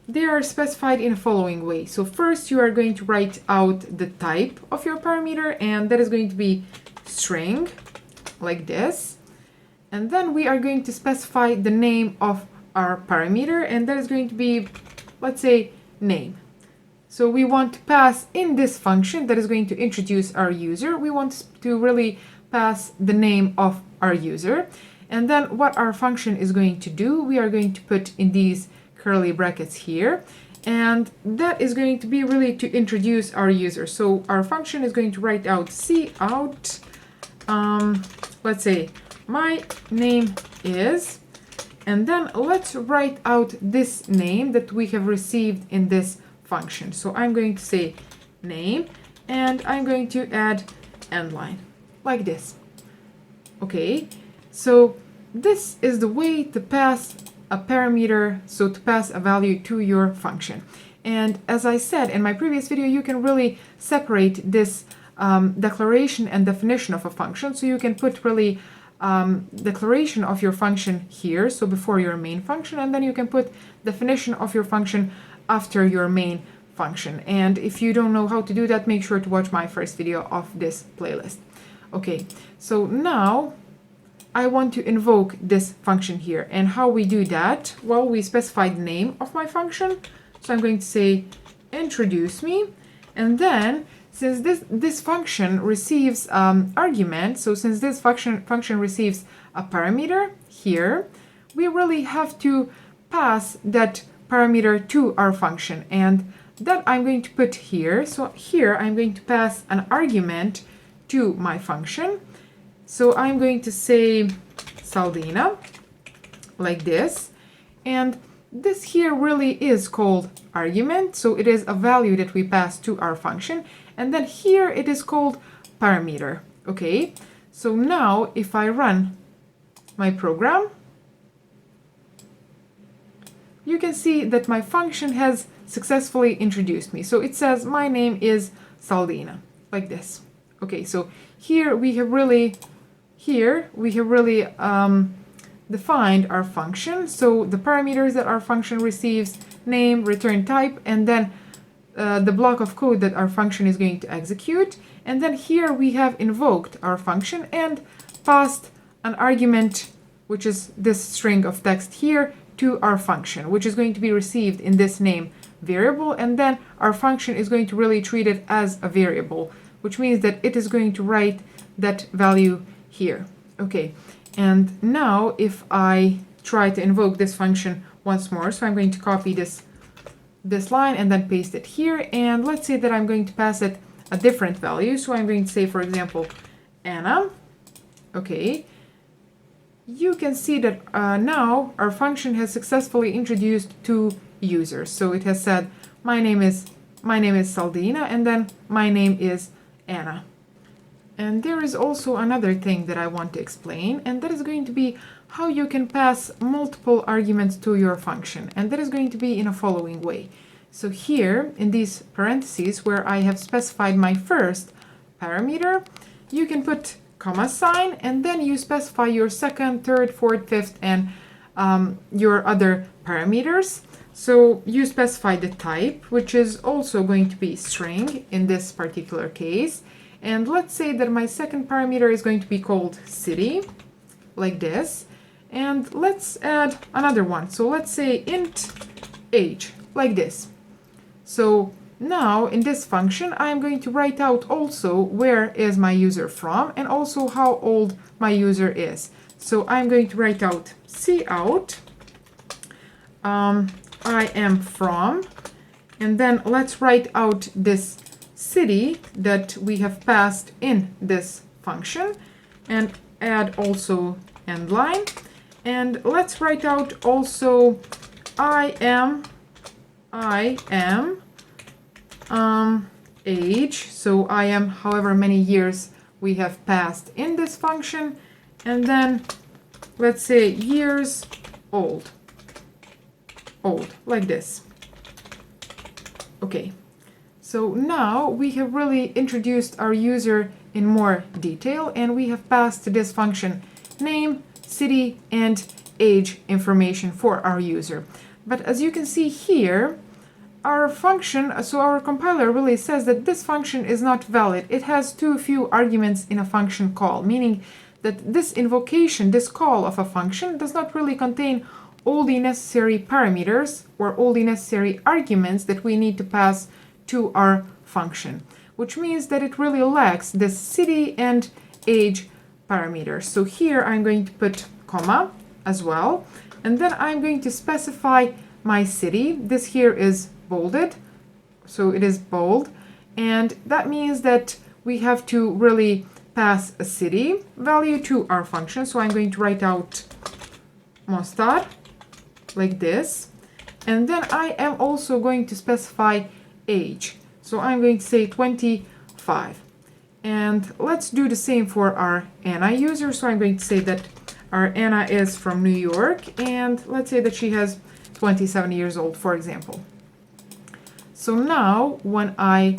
they are specified in the following way. So first, you are going to write out the type of your parameter, and that is going to be string, like this. And then we are going to specify the name of our parameter, and that is going to be, let's say, name. So we want to pass in this function that is going to introduce our user, we want to really pass the name of our user. And then what our function is going to do, we are going to put in these curly brackets here. And that is going to be really to introduce our user. So our function is going to write out cout, let's say, my name is, and then let's write out this name that we have received in this function. So I'm going to say name, and I'm going to add end line like this. Okay, so this is the way to pass a parameter, so to pass a value to your function. And as I said in my previous video, you can really separate this declaration and definition of a function. So you can put really declaration of your function here, so before your main function, and then you can put definition of your function after your main function. And if you don't know how to do that, make sure to watch my first video of this playlist. Okay, so now I want to invoke this function here. And how we do that? Well, we specify the name of my function. So I'm going to say introduce me, and then since this function receives argument, so since this function receives a parameter here, we really have to pass that parameter to our function, and that I'm going to put here. So here I'm going to pass an argument to my function. So I'm going to say Saldina like this, and this here really is called argument, so it is a value that we pass to our function, and then here it is called parameter. Okay, so now if I run my program, you can see that my function has successfully introduced me. So it says my name is Saldina like this. Okay, so here we have really defined our function. So the parameters that our function receives, name, return type, and then the block of code that our function is going to execute. And then here we have invoked our function and passed an argument, which is this string of text here, to our function, which is going to be received in this name variable. And then our function is going to really treat it as a variable, which means that it is going to write that value here. Okay, and now if I try to invoke this function once more, so I'm going to copy this line and then paste it here, and let's say that I'm going to pass it a different value. So I'm going to say, for example, Anna. Okay, you can see that now our function has successfully introduced two users. So it has said my name is Saldina, and then my name is Anna. And there is also another thing that I want to explain, and that is going to be how you can pass multiple arguments to your function. And that is going to be in a following way. So here in these parentheses where I have specified my first parameter, you can put comma sign, and then you specify your second, third, fourth, fifth, and your other parameters. So you specify the type, which is also going to be string in this particular case. And let's say that my second parameter is going to be called city, like this. And let's add another one. So let's say int age, like this. So now in this function, I'm going to write out also where is my user from and also how old my user is. So I'm going to write out cout, I am from, and then let's write out this city that we have passed in this function and add also end line. And let's write out also I am age, so I am however many years we have passed in this function, and then let's say years old, like this. Okay, so now we have really introduced our user in more detail, and we have passed to this function name, city, and age information for our user. But as you can see here, our function, so our compiler really says that this function is not valid. It has too few arguments in a function call, meaning that this invocation, this call of a function, does not really contain all the necessary parameters or all the necessary arguments that we need to pass to our function, which means that it really lacks the city and age parameters. So here I'm going to put comma as well, and then I'm going to specify my city. This here is bolded, so it is bold, and that means that we have to really pass a city value to our function. So I'm going to write out Mostar like this, and then I am also going to specify age. So I'm going to say 25 5. And let's do the same for our Anna user. So I'm going to say that our Anna is from New York, and let's say that she has 27 years old, for example. So now when I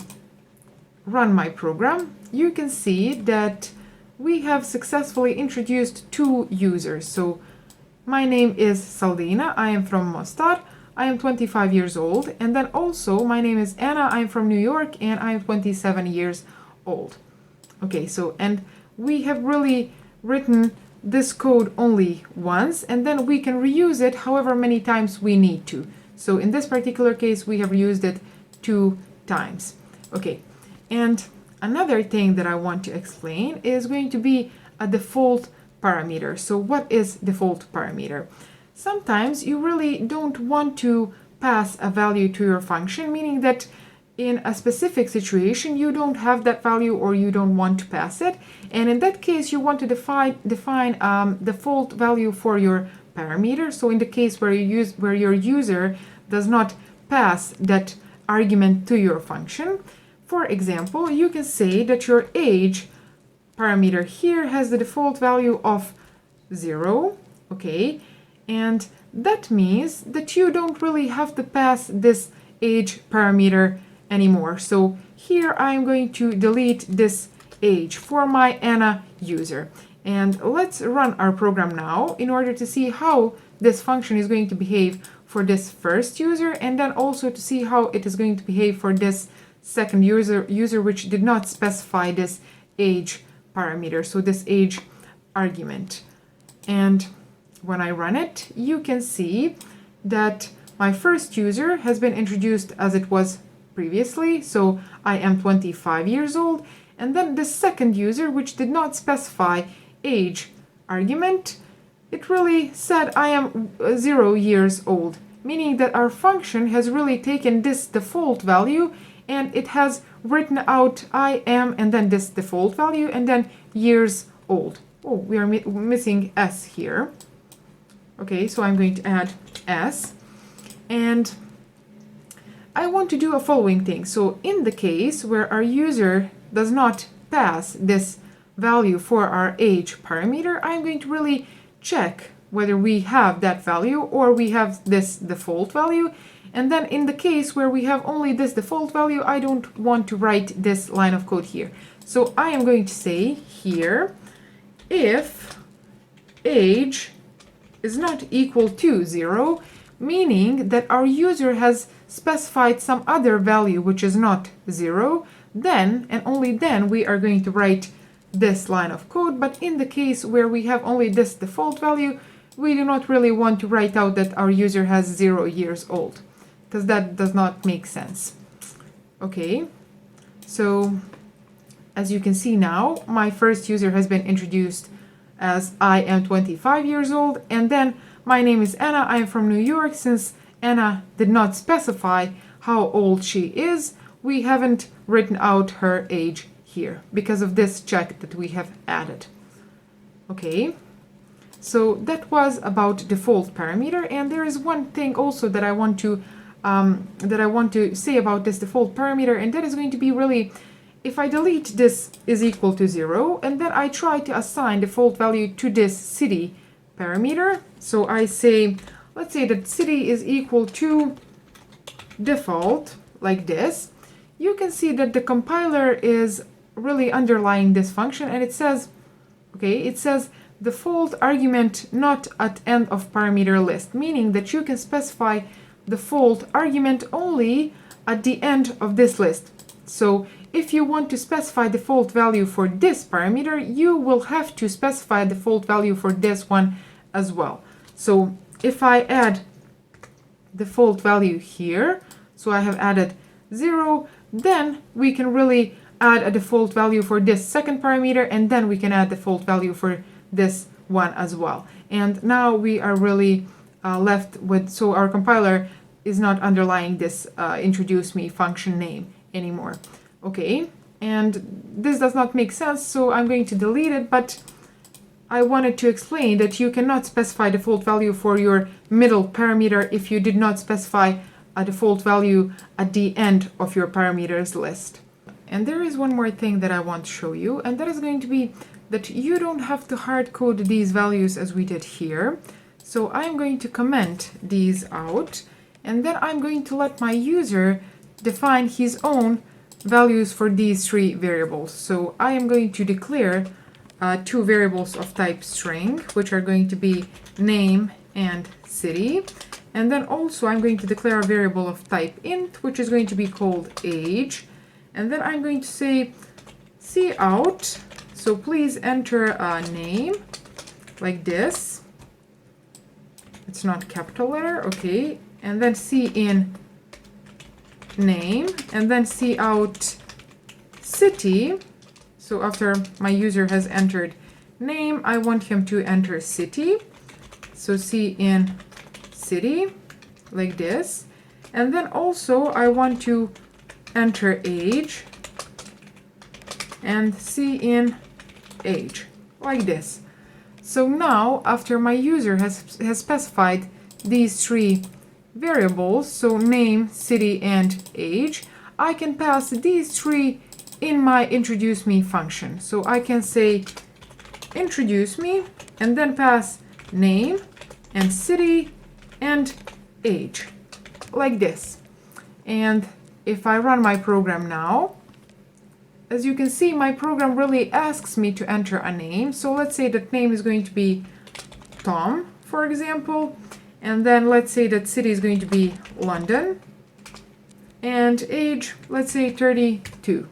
run my program, you can see that we have successfully introduced 2 users. So my name is Saldina, I am from Mostar, I am 25 years old, and then also my name is Anna, I am from New York, and I am 27 years old. Okay, so, and we have really written this code only once, and then we can reuse it however many times we need to. So in this particular case, we have used it 2 times. Okay, and another thing that I want to explain is going to be a default parameter. So what is default parameter? Sometimes you really don't want to pass a value to your function, meaning that in a specific situation you don't have that value or you don't want to pass it, and in that case you want to define default value for your parameter. So in the case where your user does not pass that argument to your function, for example, you can say that your age parameter here has the default value of 0, okay, and that means that you don't really have to pass this age parameter anymore. So here I'm going to delete this age for my Anna user. And let's run our program now in order to see how this function is going to behave for this first user, and then also to see how it is going to behave for this second user which did not specify this age parameter, so this age argument. And when I run it, you can see that my first user has been introduced as it was previously, so I am 25 years old, and then the second user, which did not specify age argument, it really said I am 0 years old, meaning that our function has really taken this default value and it has written out I am and then this default value and then years old. Oh, we are missing S here. Okay, so I'm going to add S, and I want to do a following thing. So in the case where our user does not pass this value for our age parameter, I'm going to really check whether we have that value or we have this default value. And then in the case where we have only this default value, I don't want to write this line of code here. So I am going to say here, if age is not equal to 0, meaning that our user has specified some other value which is not 0, then and only then we are going to write this line of code. But in the case where we have only this default value, we do not really want to write out that our user has 0 years old, because that does not make sense. Okay, so as you can see now, my first user has been introduced as I am 25 years old, and then my name is Anna, I am from New York. Since Anna did not specify how old she is, we haven't written out her age here because of this check that we have added. Okay, so that was about default parameter, and there is one thing also that I want to say about this default parameter, and that is going to be really, if I delete this is equal to 0 and then I try to assign default value to this city parameter, so I say, let's say that city is equal to default, like this, you can see that the compiler is really underlying this function, and it says, okay, it says default argument not at end of parameter list, meaning that you can specify default argument only at the end of this list. So if you want to specify default value for this parameter, you will have to specify default value for this one as well. So if I add default value here, so I have added 0, then we can really add a default value for this second parameter, and then we can add default value for this one as well. And now we are really left with, so our compiler is not underlying this introduce me function name anymore. Okay, and this does not make sense, so I'm going to delete it, but I wanted to explain that you cannot specify default value for your middle parameter if you did not specify a default value at the end of your parameters list. And there is one more thing that I want to show you, and that is going to be that you don't have to hard code these values as we did here. So I'm going to comment these out, and then I'm going to let my user define his own values for these three variables. So I am going to declare two variables of type string, which are going to be name and city. And then also I'm going to declare a variable of type int, which is going to be called age. And then I'm going to say cout, so please enter a name like this. It's not capital letter, okay. And then in name, and then cout city. So after my user has entered name, I want him to enter city. So in city, like this. And then also I want to enter age and in age, like this. So now, after my user has specified these three variables, so name, city, and age, I can pass these three in my introduce me function. So I can say introduce me and then pass name and city and age, like this. And if I run my program now, as you can see, my program really asks me to enter a name. So let's say that name is going to be Tom, for example. And then let's say that city is going to be London. And age, let's say 32.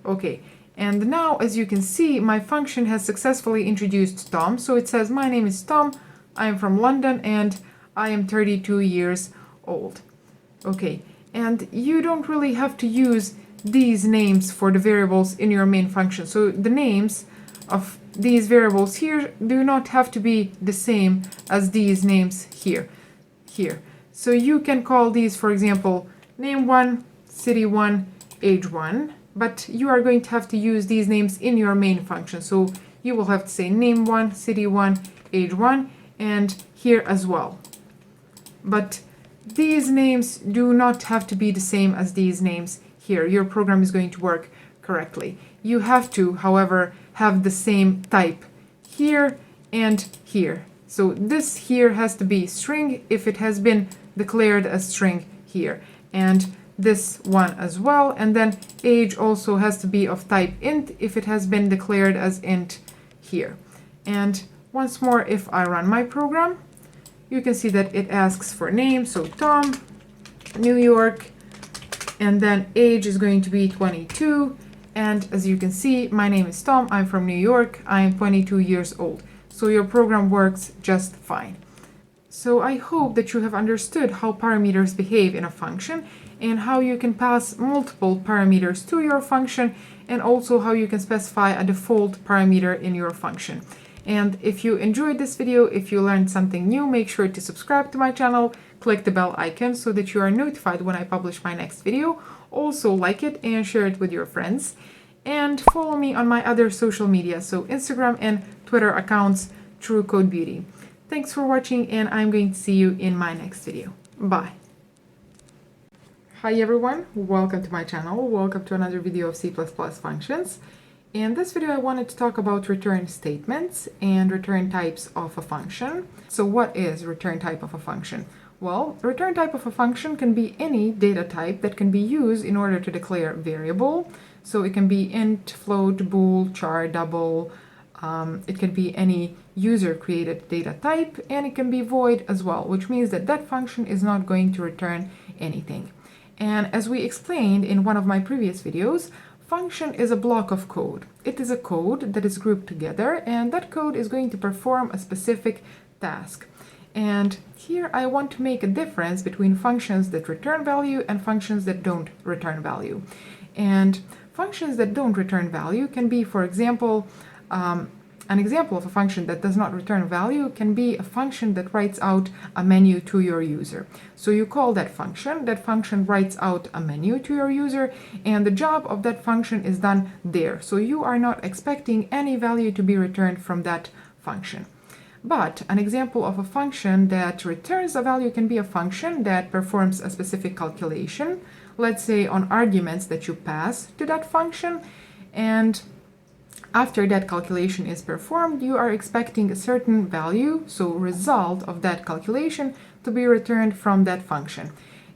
Okay. And now, as you can see, my function has successfully introduced Tom. So it says, my name is Tom, I am from London, and I am 32 years old. Okay. And you don't really have to use these names for the variables in your main function. So the names of these variables here do not have to be the same as these names here. So you can call these, for example, name 1, city 1, age 1, but you are going to have to use these names in your main function. So you will have to say name 1, city 1, age 1, and here as well. But these names do not have to be the same as these names here. Your program is going to work correctly. You have to, however, have the same type here and here. So this here has to be string if it has been declared as string here, and this one as well. And then age also has to be of type int if it has been declared as int here. And once more, if I run my program, you can see that it asks for name, so Tom, New York, and then age is going to be 22. And as you can see, my name is Tom, I'm from New York, I am 22 years old. So your program works just fine. So I hope that you have understood how parameters behave in a function and how you can pass multiple parameters to your function, and also how you can specify a default parameter in your function. And if you enjoyed this video, if you learned something new, make sure to subscribe to my channel, click the bell icon so that you are notified when I publish my next video. Also like it and share it with your friends. And follow me on my other social media, so Instagram and Twitter accounts through CodeBeauty. Thanks for watching, and I'm going to see you in my next video. Bye. Hi everyone, welcome to my channel. Welcome to another video of C++ functions. In this video, I wanted to talk about return statements and return types of a function. So what is return type of a function? Well, return type of a function can be any data type that can be used in order to declare a variable. So it can be int, float, bool, char, double. It can be any user-created data type, and it can be void as well, which means that that function is not going to return anything. And as we explained in one of my previous videos, function is a block of code. It is a code that is grouped together, and that code is going to perform a specific task. And here I want to make a difference between functions that return value and functions that don't return value. And functions that don't return value can be, for example, an example of a function that does not return value can be a function that writes out a menu to your user. So you call that function writes out a menu to your user, and the job of that function is done there. So you are not expecting any value to be returned from that function. But an example of a function that returns a value can be a function that performs a specific calculation, let's say, on arguments that you pass to that function. And after that calculation is performed, you are expecting a certain value, so result of that calculation, to be returned from that function.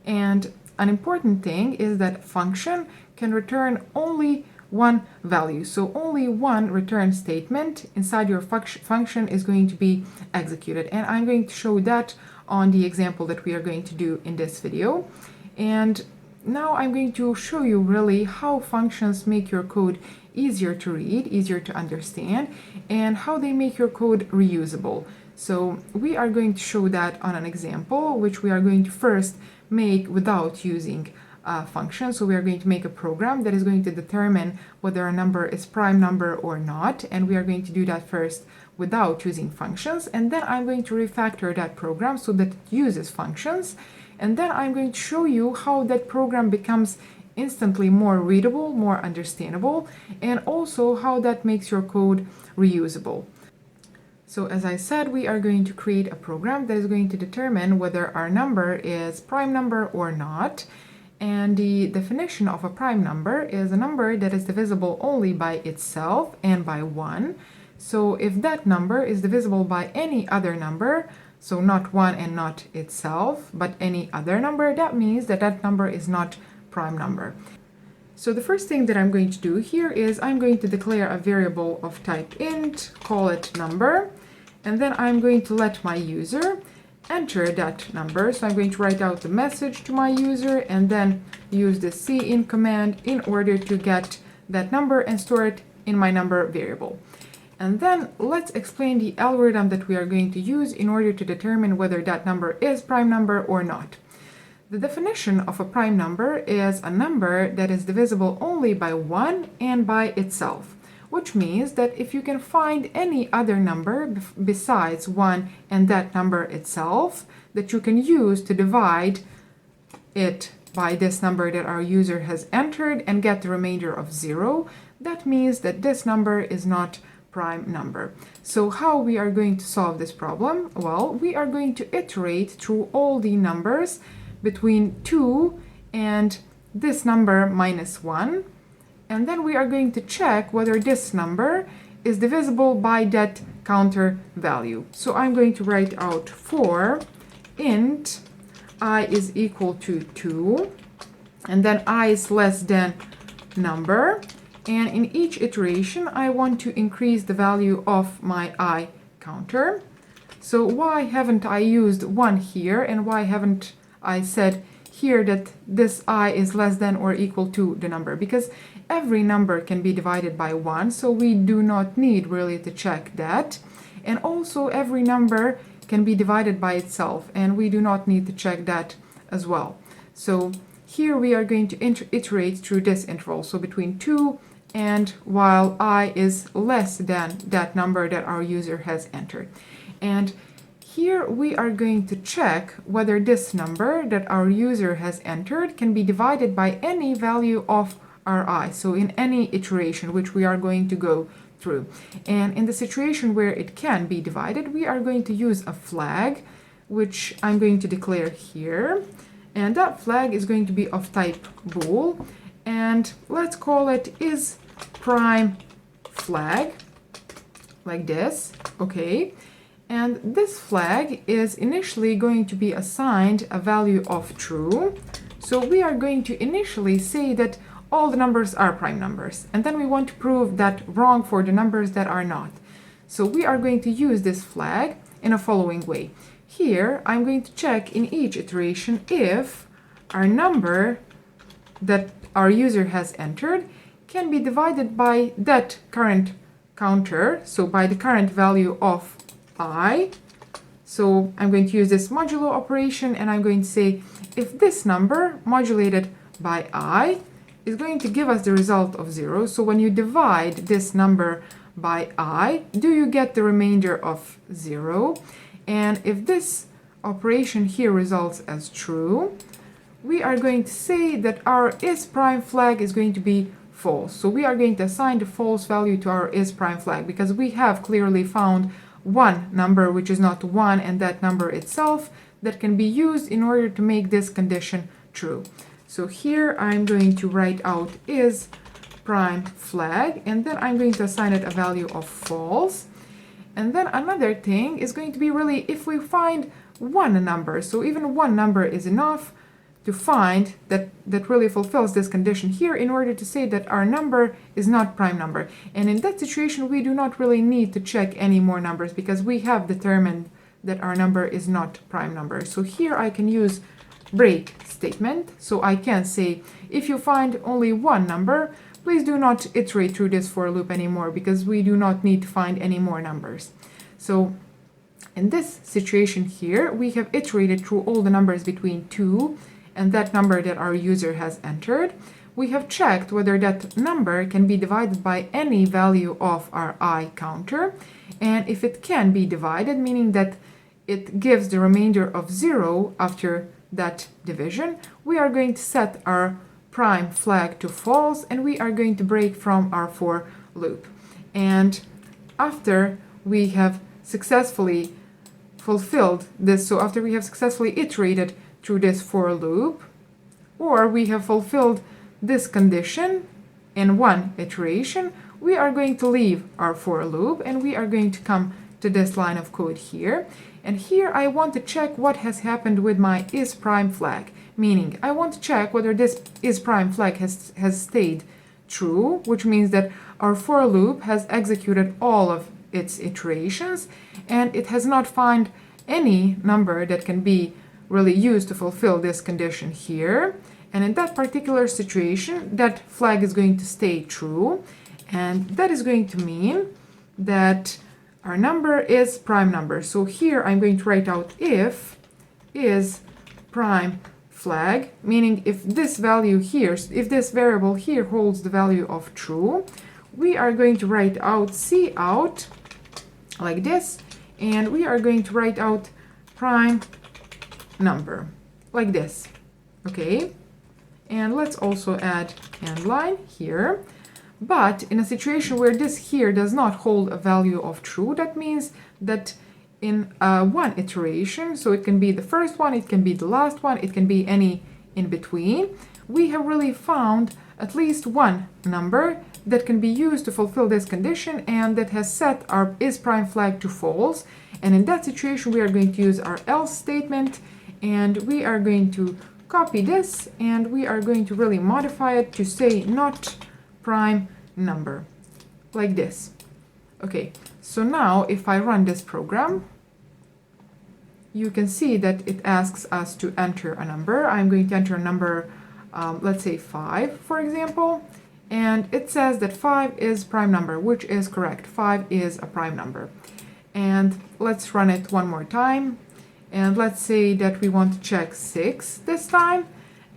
And an important thing is that function can return only one value. So only one return statement inside your function is going to be executed. And I'm going to show that on the example that we are going to do in this video. And now I'm going to show you really how functions make your code easier to read, easier to understand, and how they make your code reusable. So we are going to show that on an example, which we are going to first make without using a function. So we are going to make a program that is going to determine whether a number is prime number or not, and we are going to do that first without using functions, and then I'm going to refactor that program so that it uses functions, and then I'm going to show you how that program becomes instantly more readable, more understandable, and also how that makes your code reusable. So as I said, we are going to create a program that is going to determine whether our number is prime number or not. And the definition of a prime number is a number that is divisible only by itself and by 1. So if that number is divisible by any other number, so not 1 and not itself, but any other number, that means that that number is not prime number. So the first thing that I'm going to do here is I'm going to declare a variable of type int, call it number, and then I'm going to let my user enter that number. So I'm going to write out the message to my user and then use the cin command in order to get that number and store it in my number variable. And then let's explain the algorithm that we are going to use in order to determine whether that number is prime number or not. The definition of a prime number is a number that is divisible only by 1 and by itself, which means that if you can find any other number besides 1 and that number itself that you can use to divide it by this number that our user has entered and get the remainder of 0, that means that this number is not prime number. So how we are going to solve this problem? Well, we are going to iterate through all the numbers between 2 and this number minus 1, and then we are going to check whether this number is divisible by that counter value. So I'm going to write out for int I is equal to 2, and then I is less than number, and in each iteration I want to increase the value of my I counter. So why haven't I used 1 here, and why haven't I said here that this I is less than or equal to the number? Because every number can be divided by 1, so we do not need really to check that. And also every number can be divided by itself, and we do not need to check that as well. So here we are going to iterate through this interval, so between 2 and while I is less than that number that our user has entered. And here we are going to check whether this number that our user has entered can be divided by any value of our I, so in any iteration which we are going to go through. And in the situation where it can be divided, we are going to use a flag, which I'm going to declare here. And that flag is going to be of type bool, and let's call it is prime flag, like this, okay? And this flag is initially going to be assigned a value of true. So we are going to initially say that all the numbers are prime numbers, and then we want to prove that wrong for the numbers that are not. So we are going to use this flag in a following way. Here I'm going to check in each iteration if our number that our user has entered can be divided by that current counter, so by the current value of I. So I'm going to use this modulo operation, and I'm going to say if this number modulated by I is going to give us the result of 0. So when you divide this number by I, do you get the remainder of 0? And if this operation here results as true, we are going to say that our is prime flag is going to be false. So we are going to assign the false value to our is prime flag because we have clearly found one number which is not 1 and that number itself that can be used in order to make this condition true. So here I'm going to write out is prime flag, and then I'm going to assign it a value of false. And then another thing is going to be really if we find one number, so even one number is enough to find that really fulfills this condition here in order to say that our number is not prime number. And in that situation, we do not really need to check any more numbers because we have determined that our number is not prime number. So here I can use break statement. So I can say, if you find only one number, please do not iterate through this for loop anymore because we do not need to find any more numbers. So in this situation here, we have iterated through all the numbers between 2 and that number that our user has entered. We have checked whether that number can be divided by any value of our I counter. And if it can be divided, meaning that it gives the remainder of 0 after that division, we are going to set our prime flag to false, and we are going to break from our for loop. And after we have successfully fulfilled this, so after we have successfully iterated through this for loop, or we have fulfilled this condition in one iteration, we are going to leave our for loop and we are going to come to this line of code here. And here I want to check what has happened with my is prime flag, meaning I want to check whether this is prime flag has stayed true, which means that our for loop has executed all of its iterations and it has not found any number that can be really used to fulfill this condition here. And in that particular situation, that flag is going to stay true, and that is going to mean that our number is prime number. So here I'm going to write out if is prime flag, meaning if this value here, if this variable here holds the value of true, we are going to write out cout like this, and we are going to write out prime number like this. Okay, and let's also add end line here. But in a situation where this here does not hold a value of true, that means that in one iteration, so it can be the first one, it can be the last one, it can be any in between, we have really found at least one number that can be used to fulfill this condition and that has set our is prime flag to false. And in that situation, we are going to use our else statement, and we are going to copy this and we are going to really modify it to say not prime number like this. Okay, so now if I run this program, you can see that it asks us to enter a number. I'm going to enter a number, let's say 5, for example, and it says that 5 is prime number, which is correct. 5 is a prime number. And let's run it one more time. And let's say that we want to check 6 this time.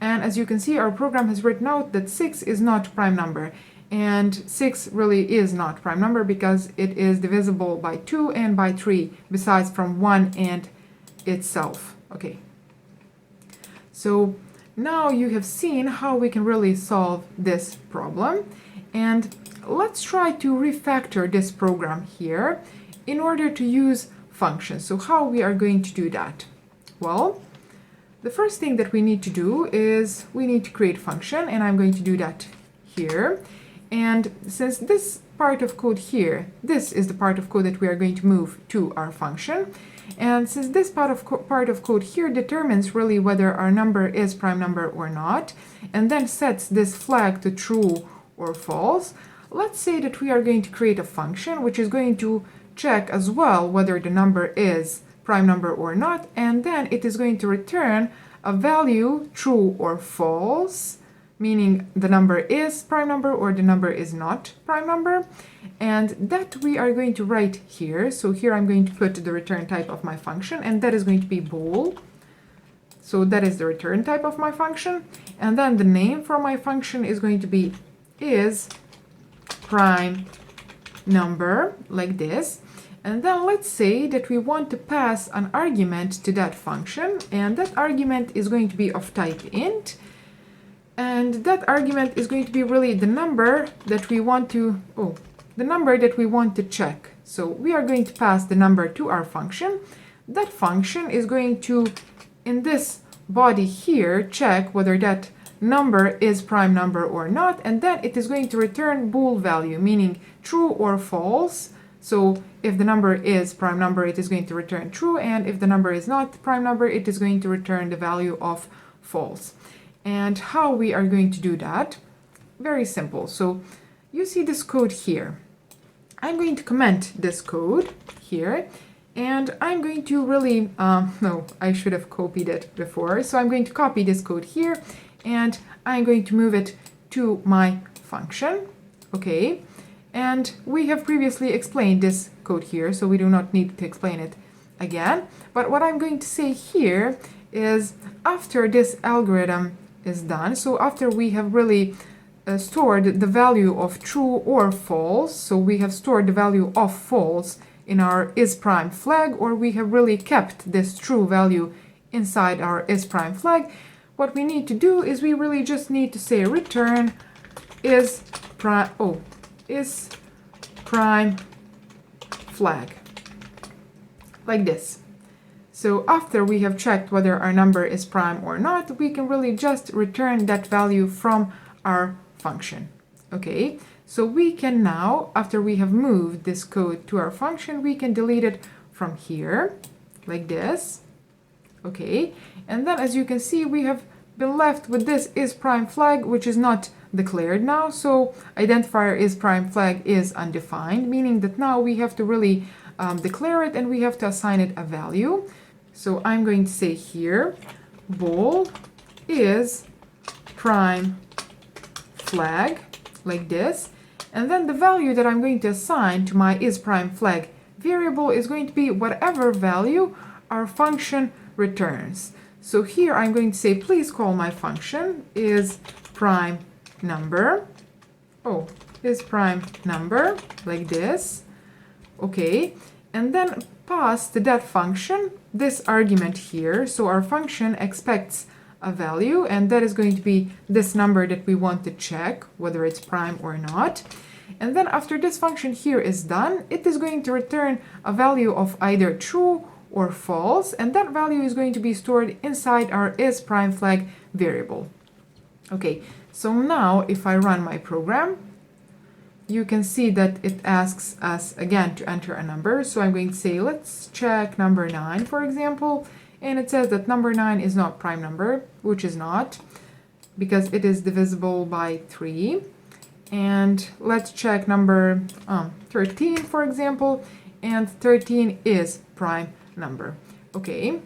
And as you can see, our program has written out that 6 is not prime number. And 6 really is not prime number because it is divisible by 2 and by 3, besides from 1 and itself. Okay. So now you have seen how we can really solve this problem. And let's try to refactor this program here in order to use functions. So how we are going to do that? Well, the first thing that we need to do is we need to create a function, and I'm going to do that here. And since this part of code here, this is the part of code that we are going to move to our function, and since this part of code here determines really whether our number is prime number or not, and then sets this flag to true or false, let's say that we are going to create a function which is going to check as well whether the number is prime number or not, and then it is going to return a value true or false, meaning the number is prime number or the number is not prime number, and that we are going to write here. So here I'm going to put the return type of my function, and that is going to be bool. So that is the return type of my function, and then the name for my function is going to be is prime number like this. And then let's say that we want to pass an argument to that function, and that argument is going to be of type int, and that argument is going to be really the number that we want to check. So we are going to pass the number to our function. That function is going to, in this body here, check whether that number is prime number or not, and then it is going to return bool value, meaning true or false. So if the number is prime number, it is going to return true, and if the number is not prime number, it is going to return the value of false. And how we are going to do that? Very simple. So you see this code here. I'm going to comment this code here, and I'm going to really, no, I should have copied it before. So I'm going to copy this code here, and I'm going to move it to my function, okay? And we have previously explained this code here, so we do not need to explain it again. But what I'm going to say here is after this algorithm is done, so after we have really stored the value of true or false, so we have stored the value of false in our isPrime flag, or we have really kept this true value inside our isPrime flag, what we need to do is we really just need to say return isPrime flag, like this. So after we have checked whether our number is prime or not, we can really just return that value from our function. Okay, so we can now, after we have moved this code to our function, we can delete it from here, like this. Okay, and then as you can see, we have been left with this isPrime flag, which is not declared now. So identifier isPrime flag is undefined, meaning that now we have to really declare it, and we have to assign it a value. So I'm going to say here bool is prime flag, like this, and then the value that I'm going to assign to my isPrime flag variable is going to be whatever value our function returns. So here I'm going to say please call my function isPrime number, isPrime number, like this. Okay, and then pass to that function this argument here. So our function expects a value, and that is going to be this number that we want to check whether it's prime or not. And then after this function here is done, it is going to return a value of either true or false, and that value is going to be stored inside our isPrime flag variable. Okay, so now if I run my program, you can see that it asks us again to enter a number. So I'm going to say, let's check number 9, for example, and it says that number 9 is not prime number, which is not, because it is divisible by 3. And let's check number 13, for example, and 13 is prime number. Okay,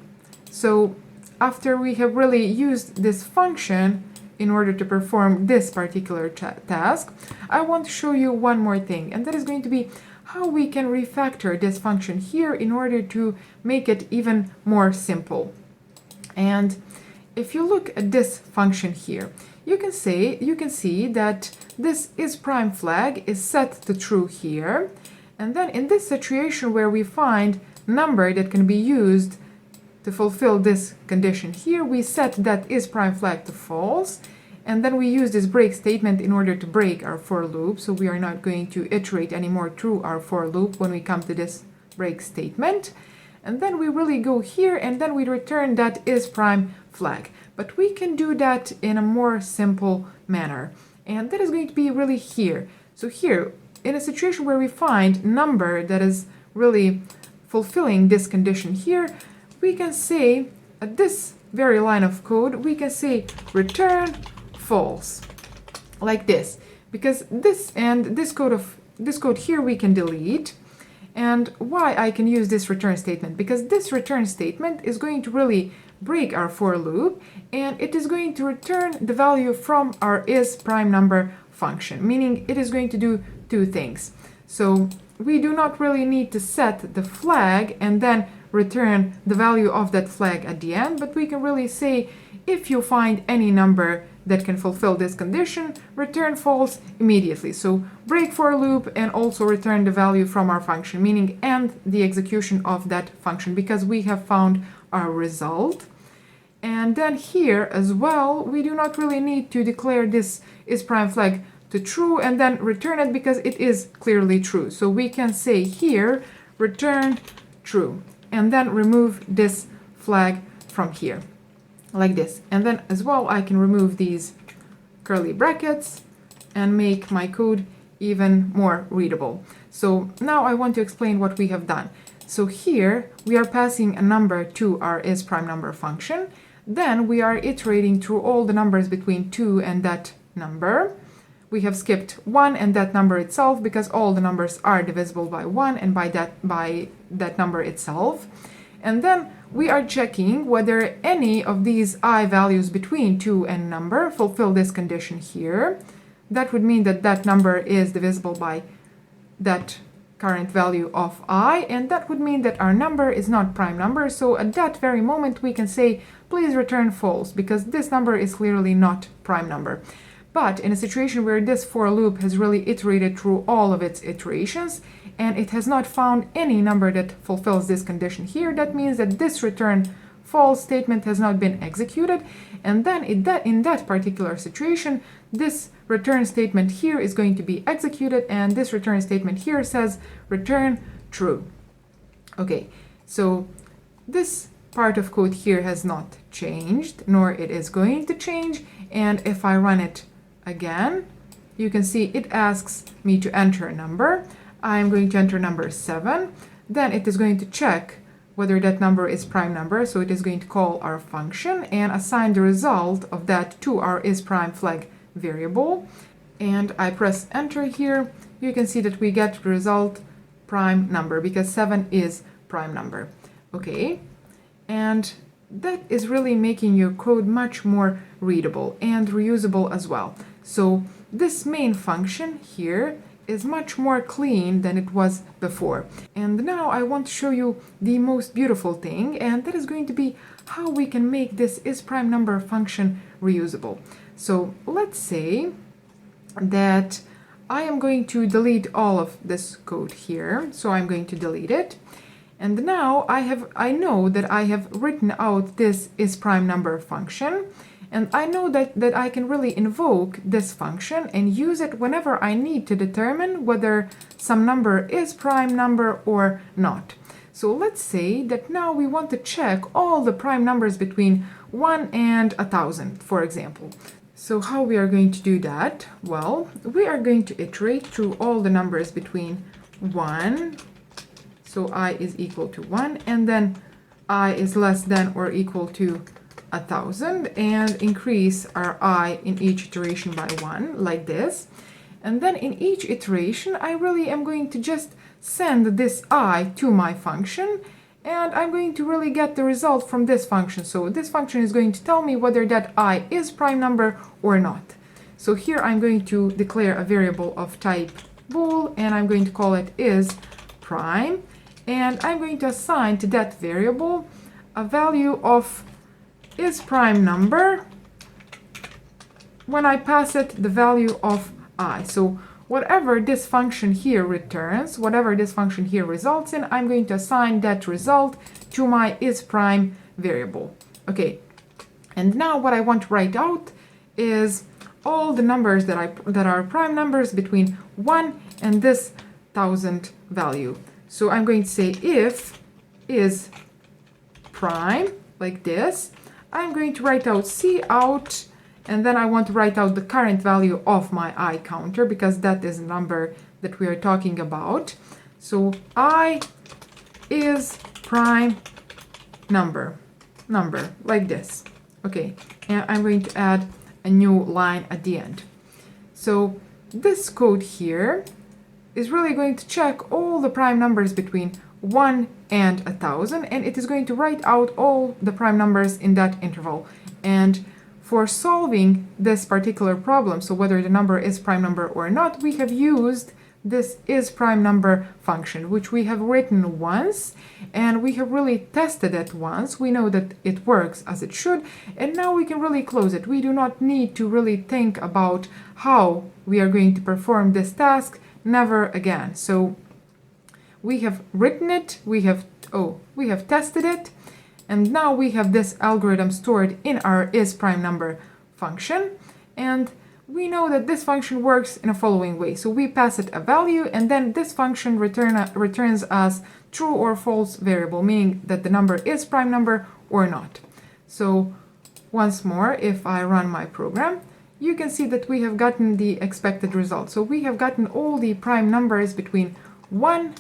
so after we have really used this function in order to perform this particular task, I want to show you one more thing, and that is going to be how we can refactor this function here in order to make it even more simple. And if you look at this function here, you can see that this isPrime flag is set to true here, and then in this situation where we find number that can be used to fulfill this condition here, we set that isPrime flag to false, and then we use this break statement in order to break our for loop. So we are not going to iterate anymore through our for loop when we come to this break statement. And then we really go here, and then we return that isPrime flag. But we can do that in a more simple manner, and that is going to be really here. So here, in a situation where we find number that is really fulfilling this condition here, we can say, at this very line of code, we can say return false, like this, because this code here we can delete. And why I can use this return statement? Because this return statement is going to really break our for loop, and it is going to return the value from our isPrime number function, meaning it is going to do two things. So we do not really need to set the flag and then return the value of that flag at the end, but we can really say, if you find any number that can fulfill this condition, return false immediately. So break for loop and also return the value from our function, meaning end the execution of that function, because we have found our result. And then here as well, we do not really need to declare this isPrime flag to true and then return it, because it is clearly true. So we can say here return true, and then remove this flag from here, like this. And then as well, I can remove these curly brackets and make my code even more readable. So now I want to explain what we have done. So here we are passing a number to our isPrimeNumber function. Then we are iterating through all the numbers between 2 and that number. We have skipped 1 and that number itself because all the numbers are divisible by 1 and by that number itself. And then we are checking whether any of these I values between 2 and number fulfill this condition here. That would mean that that number is divisible by that current value of I, and that would mean that our number is not prime number. So at that very moment we can say, please return false, because this number is clearly not prime number. But in a situation where this for loop has really iterated through all of its iterations and it has not found any number that fulfills this condition here, that means that this return false statement has not been executed, and then in that particular situation this return statement here is going to be executed, and this return statement here says return true. Okay, so this part of code here has not changed, nor it is going to change, and if I run it again, you can see it asks me to enter a number. I'm going to enter number 7. Then it is going to check whether that number is prime number, so it is going to call our function and assign the result of that to our isPrime flag variable. And I press enter here. You can see that we get the result prime number because 7 is prime number. Okay, and that is really making your code much more readable and reusable as well. So this main function here is much more clean than it was before. And now I want to show you the most beautiful thing, and that is going to be how we can make this isPrimeNumber function reusable. So let's say that I am going to delete all of this code here. So I'm going to delete it. And now I know that I have written out this isPrimeNumber function, and I know that I can really invoke this function and use it whenever I need to determine whether some number is prime number or not. So let's say that now we want to check all the prime numbers between 1 and 1,000, for example. So how we are going to do that? Well, we are going to iterate through all the numbers between 1, so I is equal to 1, and then I is less than or equal to 1,000, and increase our I in each iteration by 1, like this. And then in each iteration, I really am going to just send this I to my function, and I'm going to really get the result from this function. So this function is going to tell me whether that I is prime number or not. So here I'm going to declare a variable of type bool, and I'm going to call it is prime, and I'm going to assign to that variable a value of is prime number when I pass it the value of I. So whatever this function here returns, whatever this function here results in, I'm going to assign that result to my isPrime variable. Okay, and now what I want to write out is all the numbers that are prime numbers between 1 and this 1,000 value. So I'm going to say if is prime, like this. I'm going to write out cout, and then I want to write out the current value of my I counter, because that is the number that we are talking about. So I is prime number, like this. Okay, and I'm going to add a new line at the end. So this code here is really going to check all the prime numbers between 1 and 1,000, and it is going to write out all the prime numbers in that interval. And for solving this particular problem, so whether the number is prime number or not, we have used this isPrimeNumber function, which we have written once, and we have really tested it once. We know that it works as it should, and now we can really close it. We do not need to really think about how we are going to perform this task, never again. So we have written it, we have tested it, and now we have this algorithm stored in our isPrimeNumber function, and we know that this function works in a following way. So we pass it a value, and then this function returns us true or false variable, meaning that the number is prime number or not. So once more, if I run my program, you can see that we have gotten the expected result. So we have gotten all the prime numbers between 1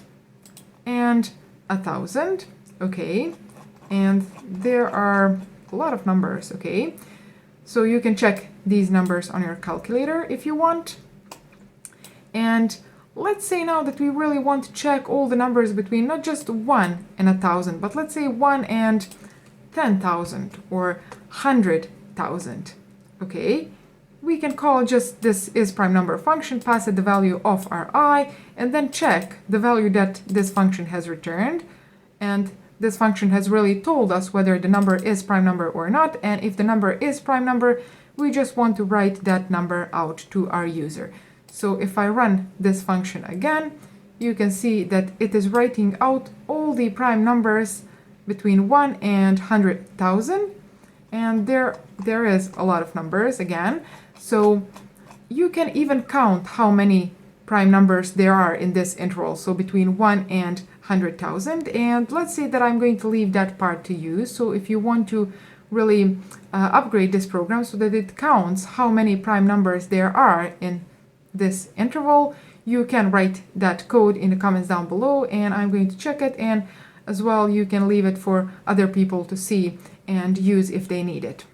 and 1,000, okay? And there are a lot of numbers, okay? So you can check these numbers on your calculator if you want. And let's say now that we really want to check all the numbers between not just 1 and 1,000, but let's say 1 and 10,000 or 100,000, okay? We can call just this isPrimeNumber function, pass it the value of our I, and then check the value that this function has returned. And this function has really told us whether the number is prime number or not, and if the number is prime number, we just want to write that number out to our user. So if I run this function again, you can see that it is writing out all the prime numbers between 1 and 100,000, and there is a lot of numbers again. So you can even count how many prime numbers there are in this interval, so between 1 and 100,000. And let's say that I'm going to leave that part to you. So if you want to really upgrade this program so that it counts how many prime numbers there are in this interval, you can write that code in the comments down below, and I'm going to check it, and as well you can leave it for other people to see and use if they need it.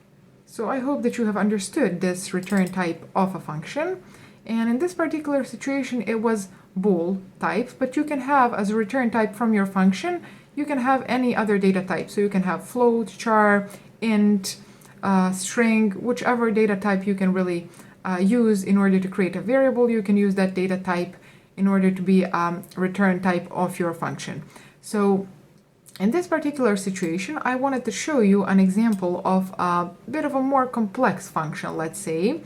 So I hope that you have understood this return type of a function. And in this particular situation, it was bool type, but you can have as a return type from your function, you can have any other data type. So you can have float, char, int, string, whichever data type you can really use in order to create a variable. You can use that data type in order to be a return type of your function. So in this particular situation, I wanted to show you an example of a bit of a more complex function, let's say,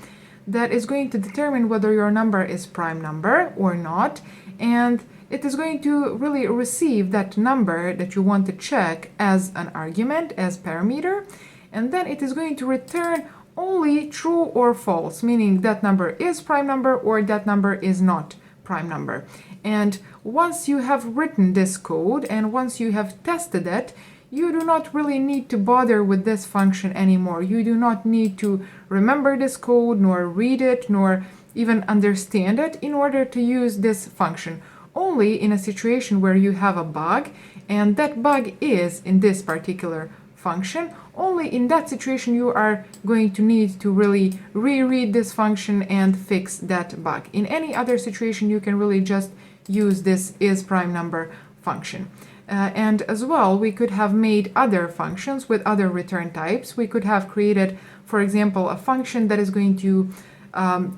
that is going to determine whether your number is prime number or not, and it is going to really receive that number that you want to check as an argument, as parameter, and then it is going to return only true or false, meaning that number is prime number or that number is not prime number. And once you have written this code and once you have tested it, you do not really need to bother with this function anymore. You do not need to remember this code, nor read it, nor even understand it in order to use this function. Only in a situation where you have a bug, and that bug is in this particular function, only in that situation you are going to need to really reread this function and fix that bug. In any other situation, you can really just use this isPrimeNumber function. And as well, we could have made other functions with other return types. We could have created, for example, a function that is going to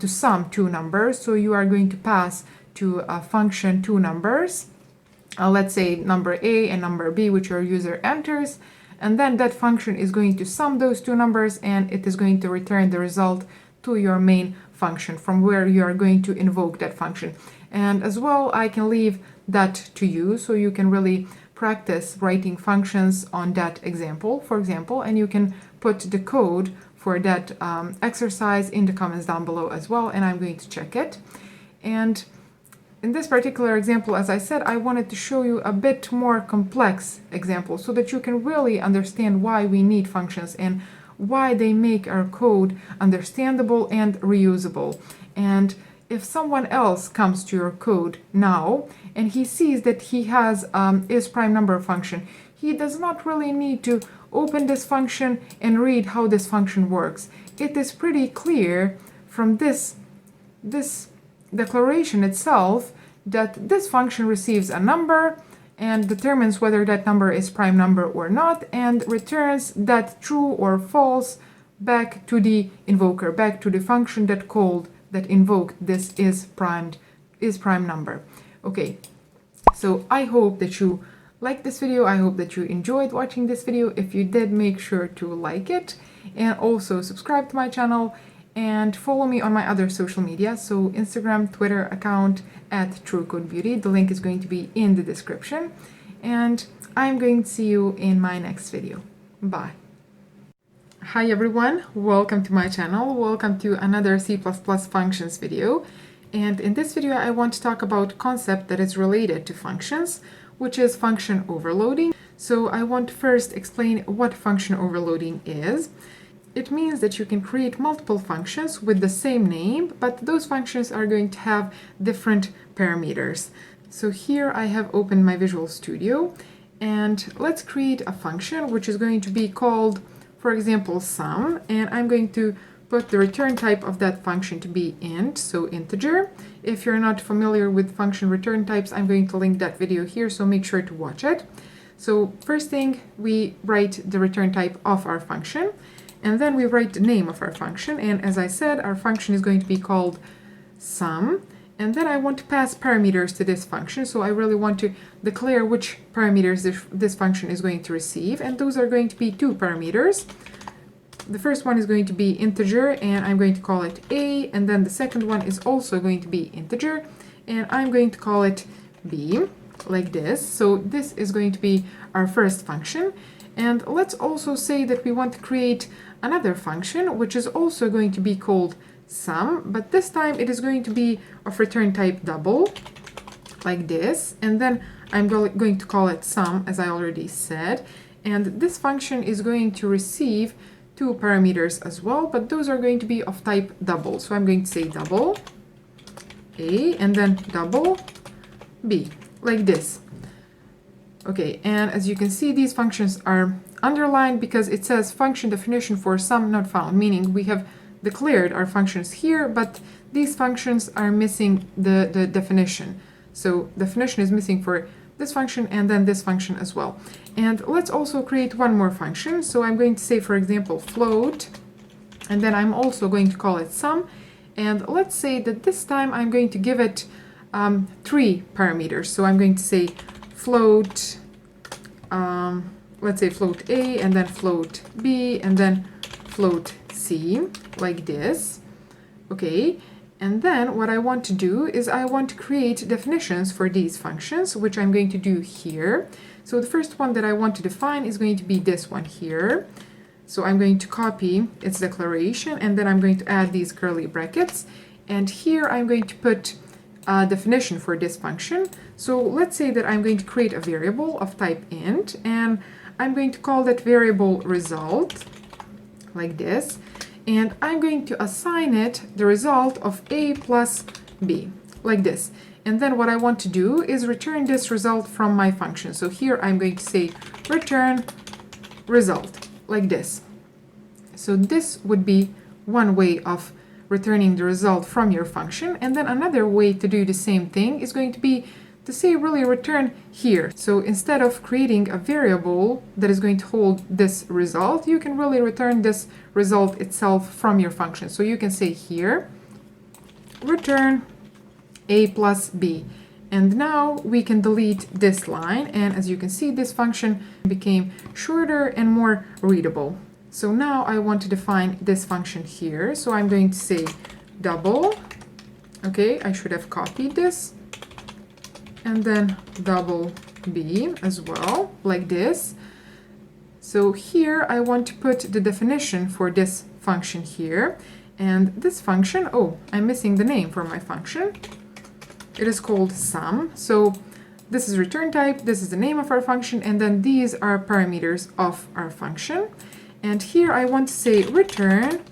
sum two numbers. So you are going to pass to a function two numbers, let's say number A and number B, which your user enters. And then that function is going to sum those two numbers, and it is going to return the result to your main function from where you are going to invoke that function. And as well, I can leave that to you, so you can really practice writing functions on that example, for example, and you can put the code for that exercise in the comments down below as well, and I'm going to check it. And in this particular example, as I said, I wanted to show you a bit more complex example so that you can really understand why we need functions and why they make our code understandable and reusable. And if someone else comes to your code now and he sees that he has isPrimeNumber function, he does not really need to open this function and read how this function works. It is pretty clear from this declaration itself that this function receives a number and determines whether that number is prime number or not, and returns that true or false back to the invoker, back to the function that invoked this isPrimeNumber. Okay, so I hope that you liked this video. I hope that you enjoyed watching this video. If you did, make sure to like it and also subscribe to my channel and follow me on my other social media, so Instagram, Twitter account at CodeBeauty. The link is going to be in the description, and I'm going to see you in my next video. Bye. Hi everyone, welcome to my channel. Welcome to another C++ functions video. And in this video, I want to talk about a concept that is related to functions, which is function overloading. So I want to first explain what function overloading is. It means that you can create multiple functions with the same name, but those functions are going to have different parameters. So here I have opened my Visual Studio, and let's create a function which is going to be called, for example, sum, and I'm going to put the return type of that function to be int, so integer. If you're not familiar with function return types, I'm going to link that video here, so make sure to watch it. So first thing, we write the return type of our function, and then we write the name of our function, and as I said, our function is going to be called sum, and then I want to pass parameters to this function, so I really want to declare which parameters this function is going to receive, and those are going to be two parameters. The first one is going to be integer, and I'm going to call it a, and then the second one is also going to be integer, and I'm going to call it b, like this. So this is going to be our first function, and let's also say that we want to create another function which is also going to be called sum, but this time it is going to be of return type double, like this, and then I'm going to call it sum, as I already said, and this function is going to receive two parameters as well, but those are going to be of type double. So I'm going to say double a and then double b, like this. Okay, and as you can see, these functions are underlined because it says function definition for sum not found, meaning we have declared our functions here, but these functions are missing the definition. So definition is missing for this function and then this function as well. And let's also create one more function. So I'm going to say, for example, float, and then I'm also going to call it sum. And let's say that this time I'm going to give it 3 parameters. So I'm going to say float, let's say float a, and then float b, and then float c, like this. Okay. And then what I want to do is I want to create definitions for these functions, which I'm going to do here. So the first one that I want to define is going to be this one here. So I'm going to copy its declaration, and then I'm going to add these curly brackets. And here I'm going to put a definition for this function. So let's say that I'm going to create a variable of type int, and I'm going to call that variable result, like this. And I'm going to assign it the result of a plus b, like this. And then what I want to do is return this result from my function. So here I'm going to say return result, like this. So this would be one way of returning the result from your function. And then another way to do the same thing is going to be to say really return here. So instead of creating a variable that is going to hold this result, you can really return this result itself from your function. So you can say here return a plus b, and now we can delete this line, and as you can see, this function became shorter and more readable. So now I want to define this function here, so I'm going to say double, okay, I should have copied this, and then double b as well, like this. So here I want to put the definition for this function here, and this function, oh, I'm missing the name for my function. It is called sum. So this is return type, this is the name of our function, and then these are parameters of our function. And here I want to say return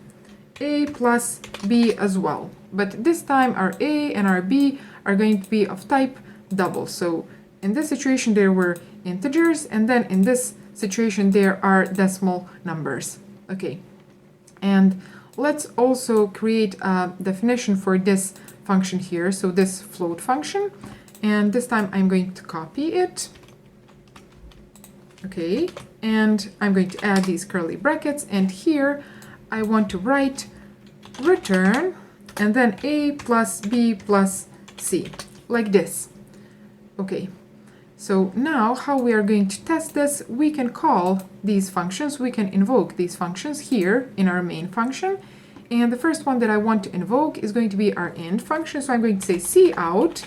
a plus b as well, but this time our a and our b are going to be of type double. So in this situation there were integers, and then in this situation there are decimal numbers. Okay, and let's also create a definition for this function here, so this float function, and this time I'm going to copy it. Okay, and I'm going to add these curly brackets, and here I want to write return and then a plus b plus c, like this. Okay, so now how we are going to test this, we can call these functions, we can invoke these functions here in our main function. And the first one that I want to invoke is going to be our int function, so I'm going to say cout,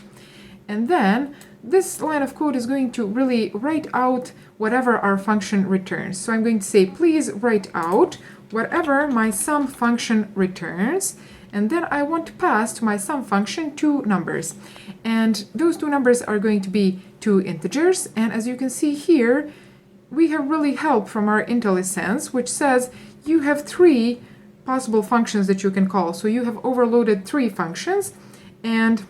and then this line of code is going to really write out whatever our function returns. So I'm going to say please write out whatever my sum function returns, and then I want to pass to my sum function 2 numbers, and those 2 numbers are going to be 2 integers. And as you can see here, we have really help from our IntelliSense, which says you have three possible functions that you can call. So you have overloaded three functions, and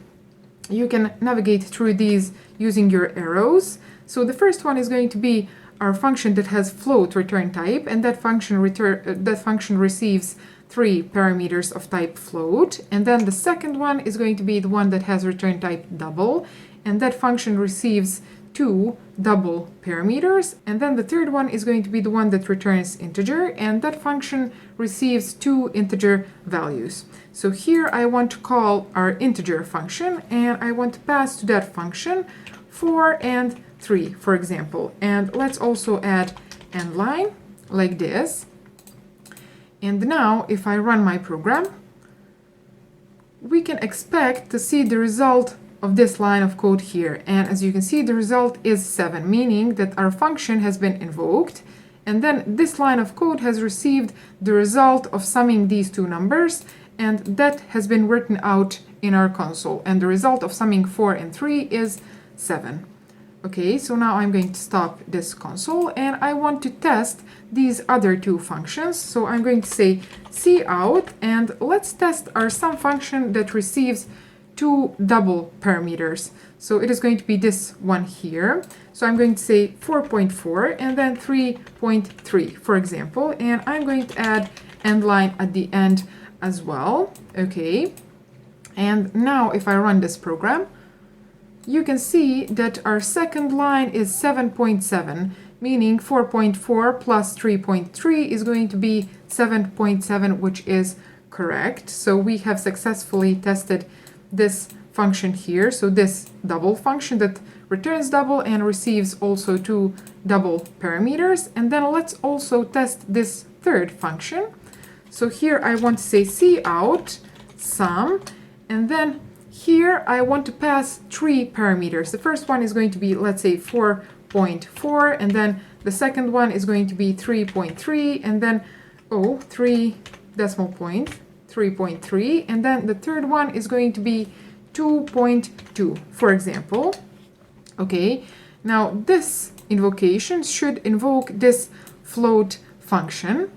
you can navigate through these using your arrows. So the first one is going to be our function that has float return type, and that function receives three parameters of type float. And then the second one is going to be the one that has return type double, and that function receives two double parameters. And then the third one is going to be the one that returns integer, and that function receives two integer values. So here I want to call our integer function, and I want to pass to that function 4 and 3, for example. And let's also add end line like this. And now if I run my program, we can expect to see the result of this line of code here. And as you can see, the result is 7, meaning that our function has been invoked, and then this line of code has received the result of summing these two numbers, and that has been written out in our console, and the result of summing 4 and 3 is 7. Okay, so now I'm going to stop this console, and I want to test these other two functions. So I'm going to say cout, and let's test our sum function that receives two double parameters. So it is going to be this one here. So I'm going to say 4.4 and then 3.3, for example, and I'm going to add end line at the end as well. Okay, and now if I run this program, you can see that our second line is 7.7, meaning 4.4 plus 3.3 is going to be 7.7, which is correct. So we have successfully tested this function here, so this double function that returns double and receives also two double parameters. And then let's also test this third function. So here I want to say cout sum, and then here I want to pass three parameters. The first one is going to be, let's say, 4.4, and then the second one is going to be 3.3, and then 3 decimal point 3.3, and then the third one is going to be 2.2, for example. Okay, now this invocation should invoke this float function.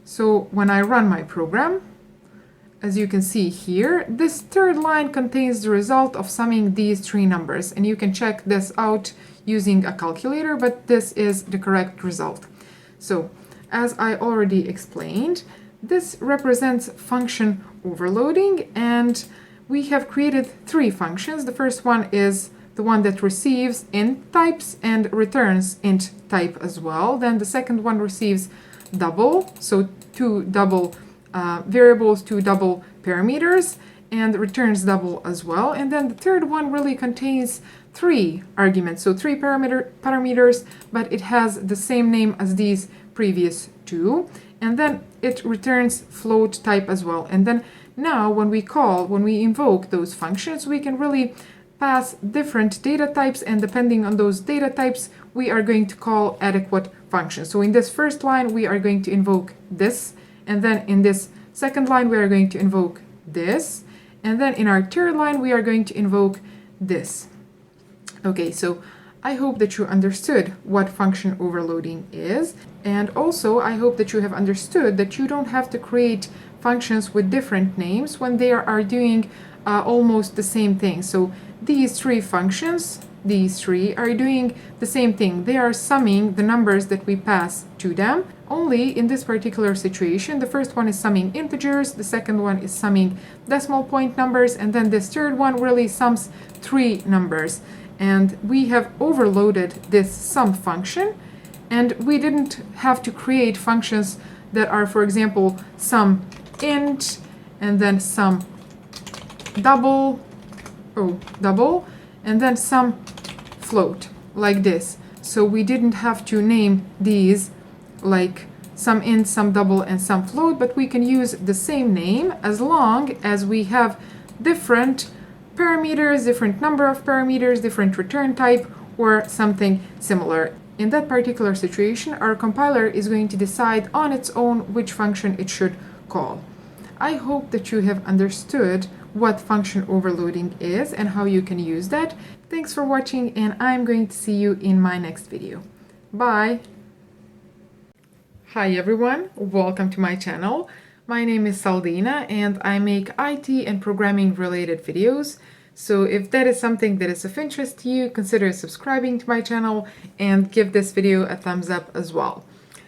So when I run my program, as you can see here, this third line contains the result of summing these three numbers, and you can check this out using a calculator, but this is the correct result. So as I already explained, this represents function overloading, and we have created three functions. The first one is the one that receives int types and returns int type as well. Then the second one receives double, so two double variables, two double parameters, and returns double as well. And then the third one really contains three arguments, so three parameters, but it has the same name as these previous two. And then it returns float type as well. And then now when we invoke those functions, we can really pass different data types, and depending on those data types, we are going to call adequate functions. So in this first line, we are going to invoke this, and then in this second line, we are going to invoke this, and then in our third line, we are going to invoke this. Okay, so I hope that you understood what function overloading is, and also I hope that you have understood that you don't have to create functions with different names when they are doing almost the same thing. So these three functions, these three are doing the same thing. They are summing the numbers that we pass to them. Only in this particular situation, the first one is summing integers, the second one is summing decimal point numbers, and then this third one really sums three numbers. And we have overloaded this sum function, and we didn't have to create functions that are, for example, sum int, and then sum double, and then sum float, like this. So we didn't have to name these like sum int, sum double, and sum float, but we can use the same name as long as we have different parameters, different number of parameters, different return type, or something similar. In that particular situation, our compiler is going to decide on its own which function it should call. I hope that you have understood what function overloading is and how you can use that. Thanks for watching, and I'm going to see you in my next video. Bye! Hi everyone, welcome to my channel. My name is Saldina and I make IT and programming related videos. So if that is something that is of interest to you, consider subscribing to my channel and give this video a thumbs up as well.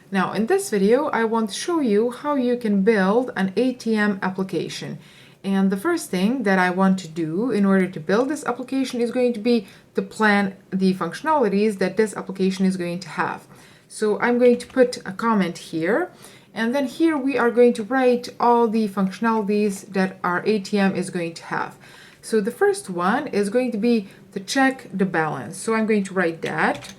Now in this video, I want to show you how you can build an ATM application. And the first thing that I want to do in order to build this application is going to be to plan the functionalities that this application is going to have. So I'm going to put a comment here, and then here we are going to write all the functionalities that our ATM is going to have. So the first one is going to be to check the balance. So I'm going to write that.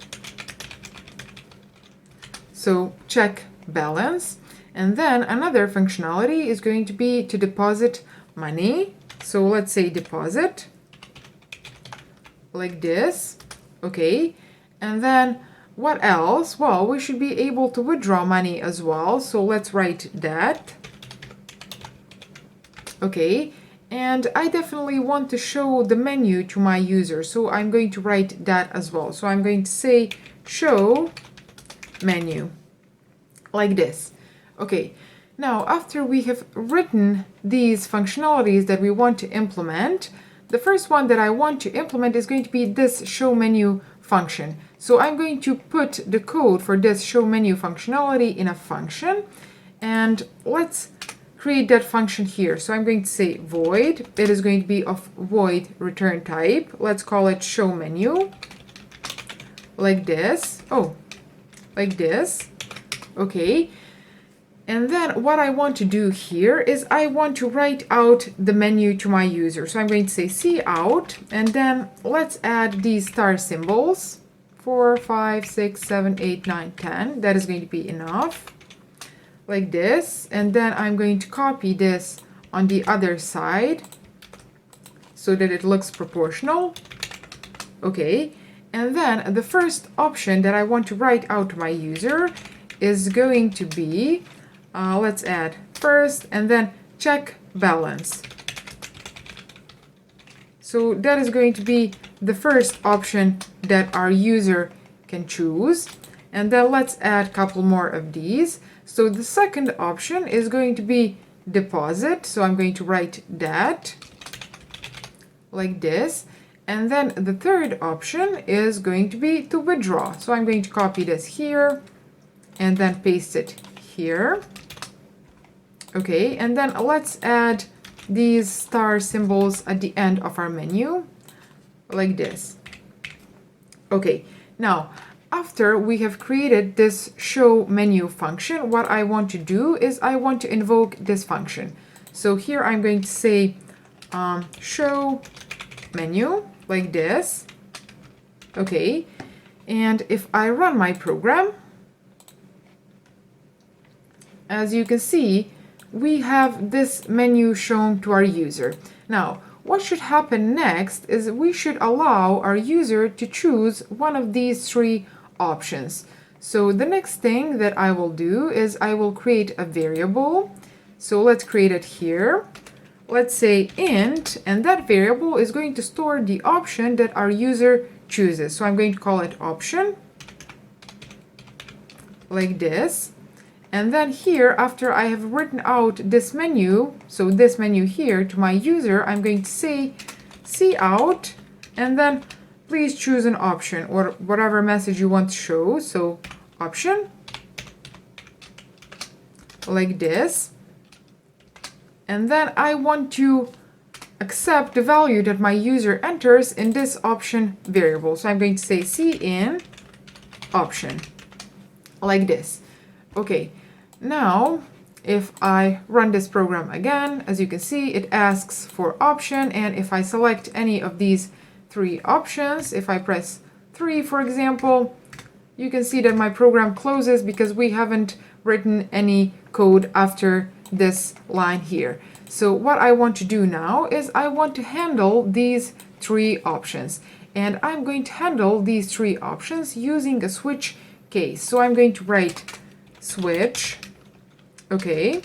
So check balance. And then another functionality is going to be to deposit money. So let's say deposit, like this. Okay. And then what else? Well, we should be able to withdraw money as well. So let's write that. Okay. And I definitely want to show the menu to my user. So I'm going to write that as well. So I'm going to say show menu, like this. Okay. Now, after we have written these functionalities that we want to implement, the first one that I want to implement is going to be this show menu function. So I'm going to put the code for this show menu functionality in a function, and let's create that function here. So I'm going to say void. It is going to be of void return type. Let's call it show menu, like this. Oh, like this. Okay. And then what I want to do here is I want to write out the menu to my user. So I'm going to say cout, and then let's add these star symbols. 4, 5, 6, 7, 8, 9, 10. That is going to be enough. Like this. And then I'm going to copy this on the other side so that it looks proportional. Okay. And then the first option that I want to write out to my user is going to be, let's add first, and then check balance. So that is going to be the first option that our user can choose. And then let's add a couple more of these. So the second option is going to be deposit. So I'm going to write that, like this. And then the third option is going to be to withdraw. So I'm going to copy this here and then paste it here. Okay, and then let's add these star symbols at the end of our menu, like this. Okay, now after we have created this show menu function, what I want to do is I want to invoke this function. So here I'm going to say show menu, like this. Okay, and if I run my program, as you can see, we have this menu shown to our user. Now, what should happen next is we should allow our user to choose one of these three options. So the next thing that I will do is I will create a variable. So let's create it here. Let's say int, and that variable is going to store the option that our user chooses. So I'm going to call it option, like this. And then here, after I have written out this menu, so this menu here to my user, I'm going to say cout, and then please choose an option or whatever message you want to show. So option, like this. And then I want to accept the value that my user enters in this option variable. So I'm going to say cin option, like this. Okay. Now, if I run this program again, as you can see, it asks for option, and if I select any of these three options, if I press 3, for example, you can see that my program closes because we haven't written any code after this line here. So what I want to do now is I want to handle these three options, and I'm going to handle these three options using a switch case. So I'm going to write switch. Okay,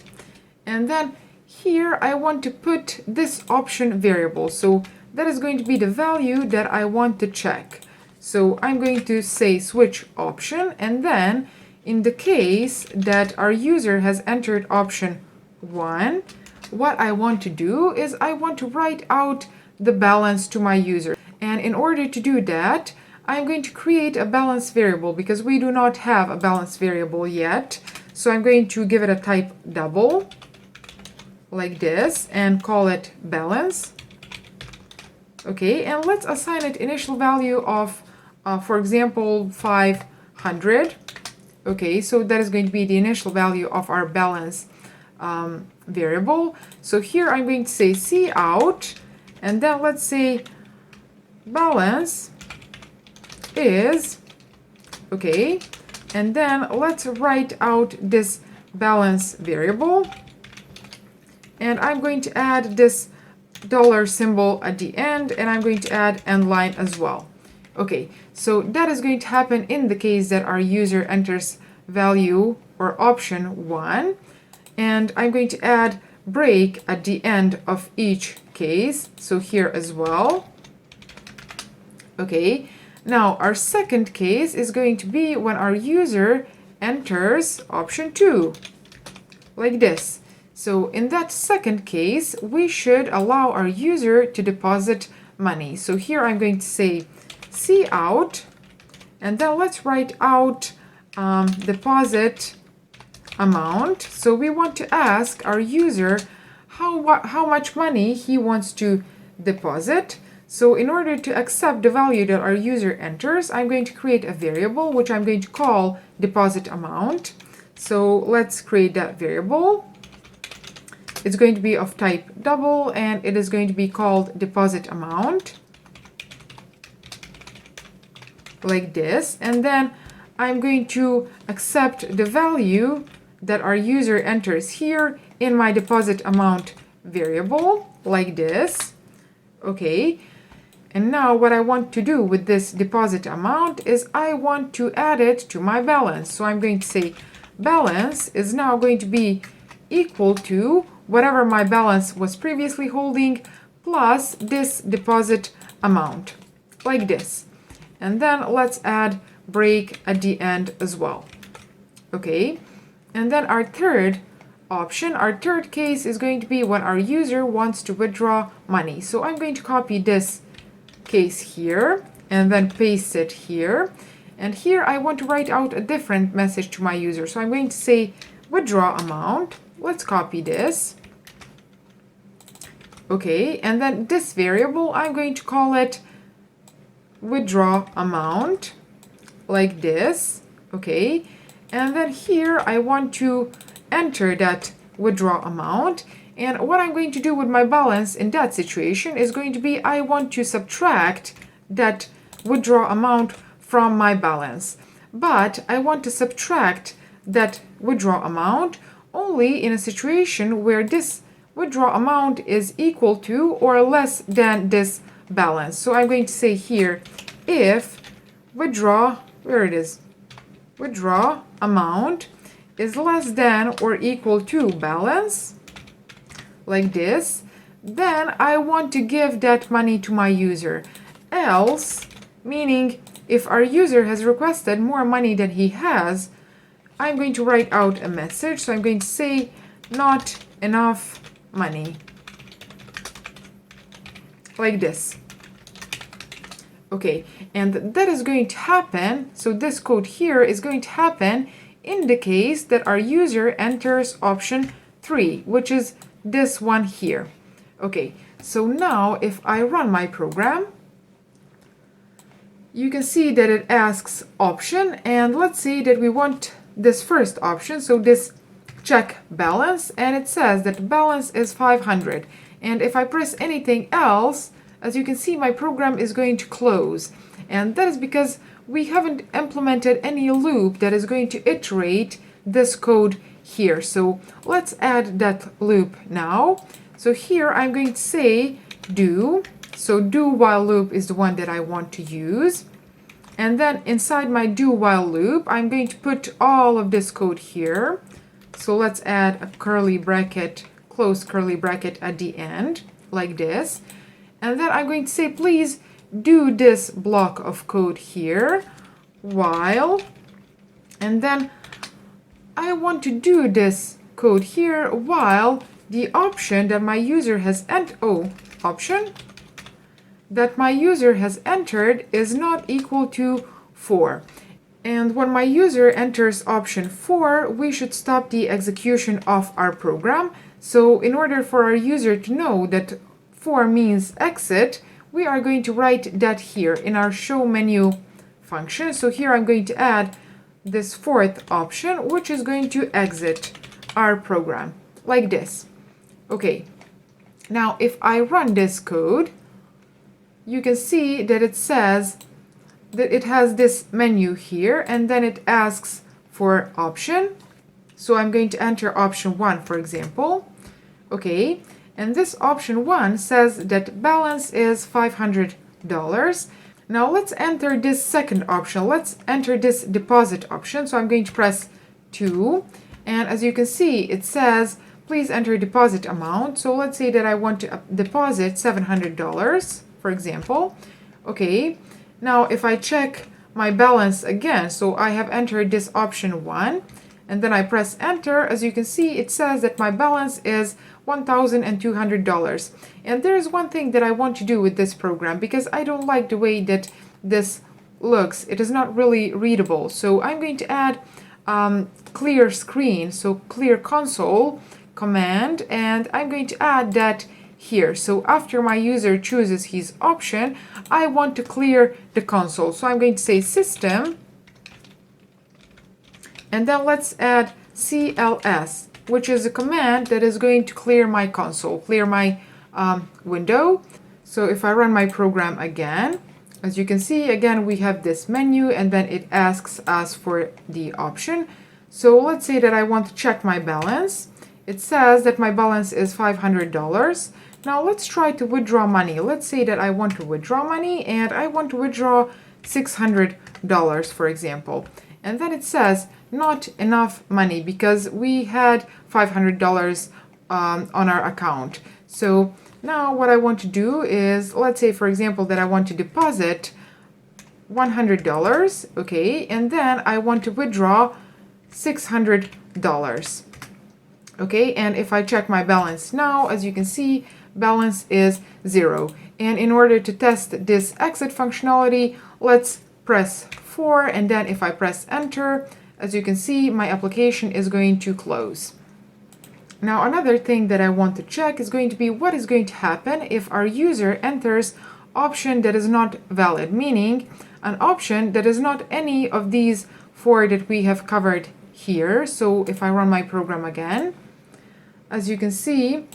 and then here I want to put this option variable. So that is going to be the value that I want to check. So I'm going to say switch option, and then in the case that our user has entered option 1, what I want to do is I want to write out the balance to my user. And in order to do that, I'm going to create a balance variable because we do not have a balance variable yet. So I'm going to give it a type double like this and call it balance. Okay, and let's assign it initial value of, for example, 500. Okay, so that is going to be the initial value of our balance variable. So here I'm going to say cout, and then let's say balance is, okay, and then let's write out this balance variable, and I'm going to add this dollar symbol at the end, and I'm going to add end line as well. Okay, so that is going to happen in the case that our user enters value or option 1, and I'm going to add break at the end of each case, so here as well. Okay, now our second case is going to be when our user enters option 2, like this. So in that second case, we should allow our user to deposit money. So here I'm going to say cout, and then let's write out deposit amount. So we want to ask our user how much money he wants to deposit. So in order to accept the value that our user enters, I'm going to create a variable which I'm going to call deposit amount. So let's create that variable. It's going to be of type double, and it is going to be called deposit amount, like this. And then I'm going to accept the value that our user enters here in my deposit amount variable, like this. Okay, and now what I want to do with this deposit amount is I want to add it to my balance. So I'm going to say balance is now going to be equal to whatever my balance was previously holding plus this deposit amount, like this. And then let's add break at the end as well. Okay, and then our third option, our third case is going to be when our user wants to withdraw money. So I'm going to copy this case here and then paste it here. And here I want to write out a different message to my user. So I'm going to say withdraw amount. Let's copy this. Okay, and then this variable, I'm going to call it withdraw amount, like this. Okay, and then here I want to enter that withdraw amount. And what I'm going to do with my balance in that situation is going to be I want to subtract that withdraw amount from my balance. But I want to subtract that withdraw amount only in a situation where this withdraw amount is equal to or less than this balance. So I'm going to say here if withdraw, where it is, withdraw amount is less than or equal to balance, like this, then I want to give that money to my user. Else, meaning if our user has requested more money than he has, I'm going to write out a message. So I'm going to say not enough money, like this. Okay, and that is going to happen, so this code here is going to happen in the case that our user enters option 3, which is this one here. Okay, so now if I run my program, you can see that it asks option, and let's say that we want this first option, so this check balance, and it says that balance is 500. And if I press anything else, as you can see, my program is going to close. And that is because we haven't implemented any loop that is going to iterate this code here. So let's add that loop now. So here I'm going to say do. So do while loop is the one that I want to use. And then inside my do while loop, I'm going to put all of this code here. So let's add a curly bracket, close curly bracket at the end, like this. And then I'm going to say, please do this block of code here, while, and then I want to do this code here while the option that my user has entered is not equal to 4. And when my user enters option 4, we should stop the execution of our program. So in order for our user to know that 4 means exit, we are going to write that here in our show menu function. So here I'm going to add this fourth option, which is going to exit our program like this. Okay, now if I run this code, you can see that it says that it has this menu here, and then it asks for option. So I'm going to enter option 1, for example. Okay, and this option 1 says that balance is $500. Now let's enter this second option. Let's enter this deposit option. So I'm going to press 2, and as you can see, it says please enter deposit amount. So let's say that I want to deposit $700, for example. Okay, now if I check my balance again, so I have entered this option 1, and then I press enter, as you can see, it says that my balance is $1,200. And there's one thing that I want to do with this program, because I don't like the way that this looks. It is not really readable. So I'm going to add clear screen, so clear console command, and I'm going to add that here. So after my user chooses his option, I want to clear the console. So I'm going to say system, and then let's add CLS, which is a command that is going to clear my console, clear my window. So if I run my program again, as you can see, again, we have this menu, and then it asks us for the option. So let's say that I want to check my balance. It says that my balance is $500. Now let's try to withdraw money. Let's say that I want to withdraw money, and I want to withdraw $600, for example. And then it says not enough money because we had $500 on our account. So now what I want to do is, let's say, for example, that I want to deposit $100, okay, and then I want to withdraw $600. Okay, and if I check my balance now, as you can see, balance is 0. And in order to test this exit functionality, let's press 4, and then if I press enter, as you can see, my application is going to close. Now another thing that I want to check is going to be what is going to happen if our user enters option that is not valid, meaning an option that is not any of these 4 that we have covered here. So if I run my program again, as you can see,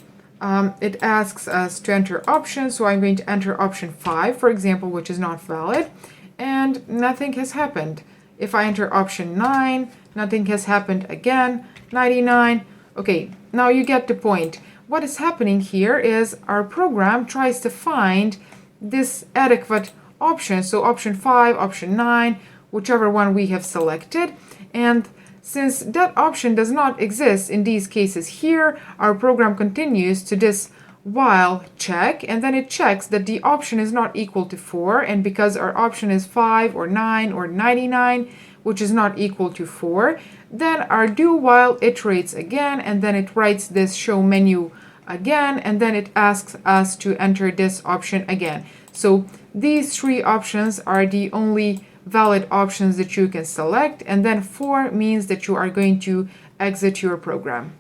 it asks us to enter options. So I'm going to enter option 5, for example, which is not valid, and nothing has happened. If I enter option 9, nothing has happened again. 99. Okay, now you get the point. What is happening here is our program tries to find this adequate option. So option 5, option 9, whichever one we have selected. And since that option does not exist in these cases here, our program continues to this while check, and then it checks that the option is not equal to 4, and because our option is 5 or 9 or 99, which is not equal to 4, then our do while iterates again, and then it writes this show menu again, and then it asks us to enter this option again. So these 3 options are the only valid options that you can select, and then 4 means that you are going to exit your program.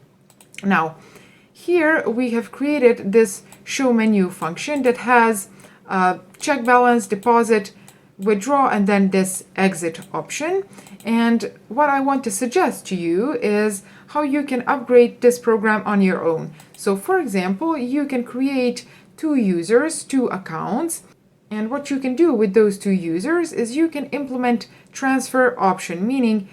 Now here we have created this show menu function that has check balance, deposit, withdraw, and then this exit option. And what I want to suggest to you is how you can upgrade this program on your own. So for example, you can create 2 users, 2 accounts. And what you can do with those 2 users is you can implement transfer option, meaning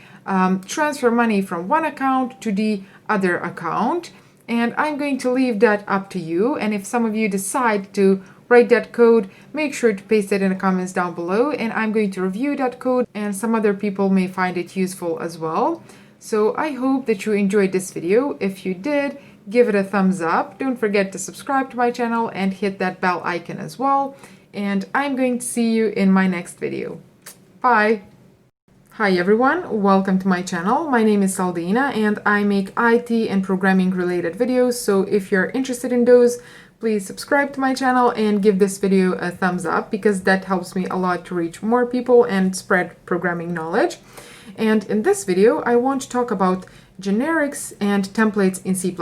transfer money from one account to the other account. And I'm going to leave that up to you. And if some of you decide to write that code, make sure to paste it in the comments down below, and I'm going to review that code, and some other people may find it useful as well. So I hope that you enjoyed this video. If you did, give it a thumbs up. Don't forget to subscribe to my channel and hit that bell icon as well. And I'm going to see you in my next video. Bye! Hi everyone, welcome to my channel. My name is Saldina and I make IT and programming related videos, so if you're interested in those, please subscribe to my channel and give this video a thumbs up because that helps me a lot to reach more people and spread programming knowledge. And in this video, I want to talk about generics and templates in C++.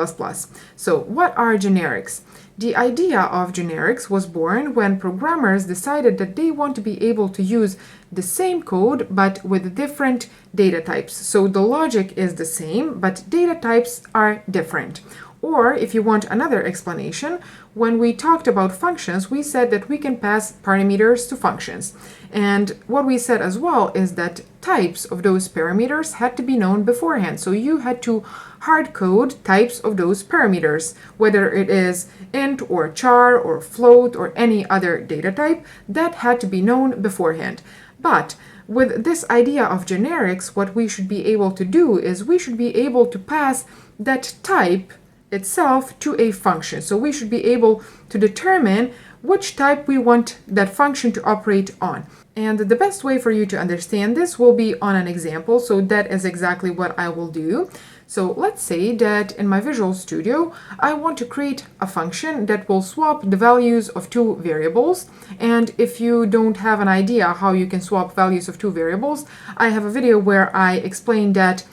So what are generics? The idea of generics was born when programmers decided that they want to be able to use the same code but with different data types. So the logic is the same, but data types are different. Or if you want another explanation, when we talked about functions, we said that we can pass parameters to functions. And what we said as well is that types of those parameters had to be known beforehand. So you had to hard code types of those parameters, whether it is int or char or float or any other data type, that had to be known beforehand. But with this idea of generics, what we should be able to do is we should be able to pass that type itself to a function. So we should be able to determine which type we want that function to operate on. And the best way for you to understand this will be on an example. So that is exactly what I will do. So let's say that in my Visual Studio, I want to create a function that will swap the values of two variables. And if you don't have an idea how you can swap values of two variables, I have a video where I explain that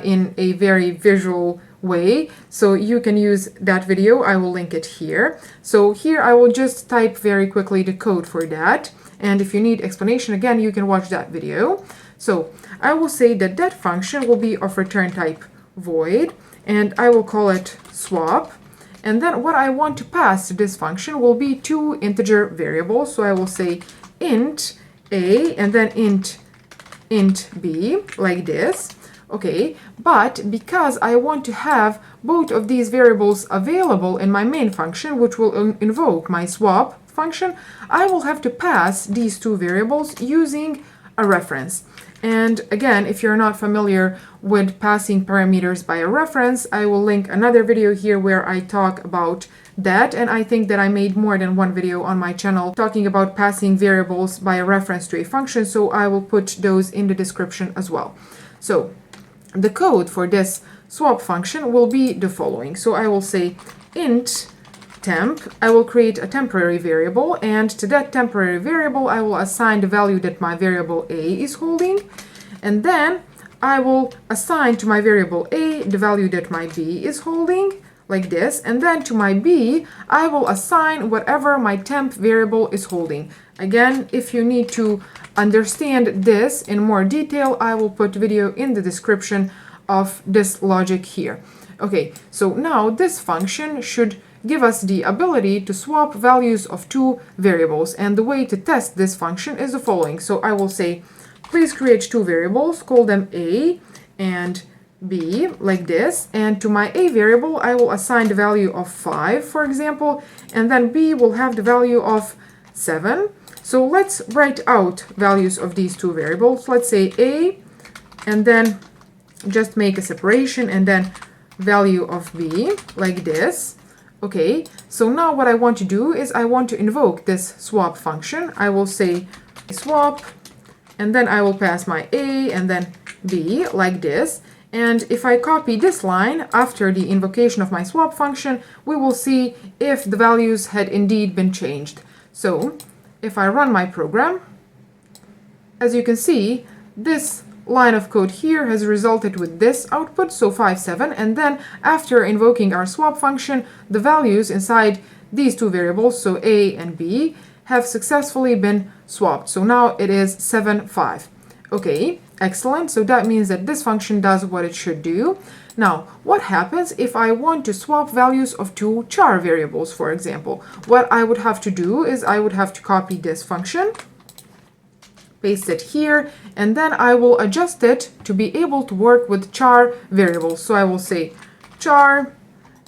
in a very visual way, so you can use that video. I will link it here. So here I will just type very quickly the code for that, and if you need explanation again, you can watch that video. So I will say that that function will be of return type void, and I will call it swap, and then what I want to pass to this function will be two integer variables. So I will say int a and then int b, like this. Okay, but because I want to have both of these variables available in my main function, which will invoke my swap function, I will have to pass these two variables using a reference. And again, if you're not familiar with passing parameters by a reference, I will link another video here where I talk about that. And I think that I made more than one video on my channel talking about passing variables by a reference to a function, so I will put those in the description as well. So the code for this swap function will be the following. So I will say int temp, I will create a temporary variable, and to that temporary variable I will assign the value that my variable a is holding, and then I will assign to my variable a the value that my b is holding, like this, and then to my b I will assign whatever my temp variable is holding. Again, if you need to understand this in more detail, I will put video in the description of this logic here. Okay, so now this function should give us the ability to swap values of two variables, and the way to test this function is the following. So I will say, please create two variables, call them a and b, like this, and to my a variable I will assign the value of 5, for example, and then b will have the value of 7. So let's write out values of these two variables. Let's say a, and then just make a separation, and then value of b, like this. Okay, so now what I want to do is I want to invoke this swap function. I will say swap, and then I will pass my a and then b, like this. And if I copy this line after the invocation of my swap function, we will see if the values had indeed been changed. So if I run my program, as you can see, this line of code here has resulted with this output, so 5, 7, and then after invoking our swap function, the values inside these two variables, so a and b, have successfully been swapped. So now it is 7, 5. Okay, excellent. So that means that this function does what it should do. Now, what happens if I want to swap values of two char variables, for example? What I would have to do is I would have to copy this function, paste it here, and then I will adjust it to be able to work with char variables. So I will say char,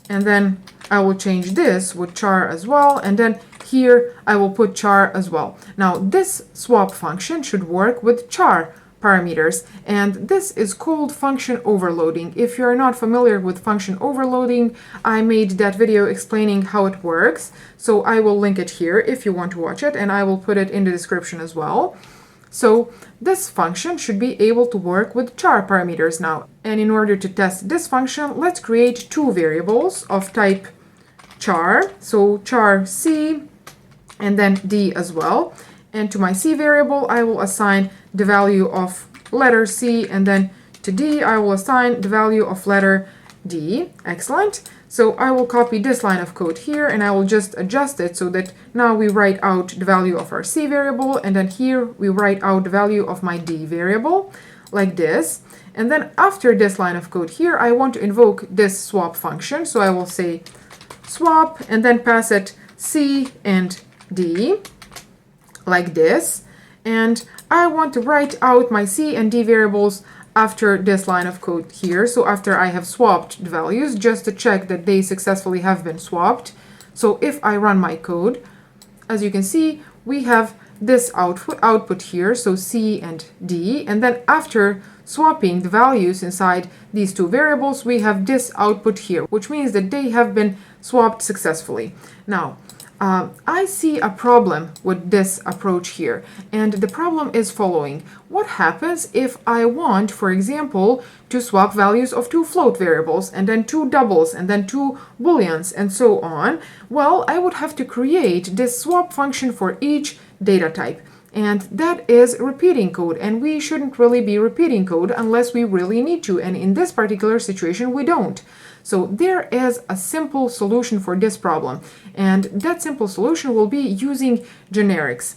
and then I will change this with char as well, and then here I will put char as well. Now this swap function should work with char parameters, and this is called function overloading. If you're not familiar with function overloading, I made that video explaining how it works, so I will link it here if you want to watch it, and I will put it in the description as well. So this function should be able to work with char parameters now. And in order to test this function, let's create two variables of type char. So char c and then d as well. And to my c variable, I will assign the value of letter c, and then to d, I will assign the value of letter d. Excellent. So I will copy this line of code here, and I will just adjust it so that now we write out the value of our c variable, and then here we write out the value of my d variable, like this. And then after this line of code here, I want to invoke this swap function. So I will say swap, and then pass it c and d, like this. And I want to write out my c and d variables after this line of code here. So after I have swapped the values, just to check that they successfully have been swapped. So if I run my code, as you can see, we have this output here, so c and d. And then after swapping the values inside these two variables, we have this output here, which means that they have been swapped successfully. Now, I see a problem with this approach here, and the problem is following. What happens if I want, for example, to swap values of two float variables, and then two doubles, and then two booleans, and so on? Well, I would have to create this swap function for each data type. And that is repeating code, and we shouldn't really be repeating code unless we really need to, and in this particular situation we don't. So there is a simple solution for this problem, and that simple solution will be using generics.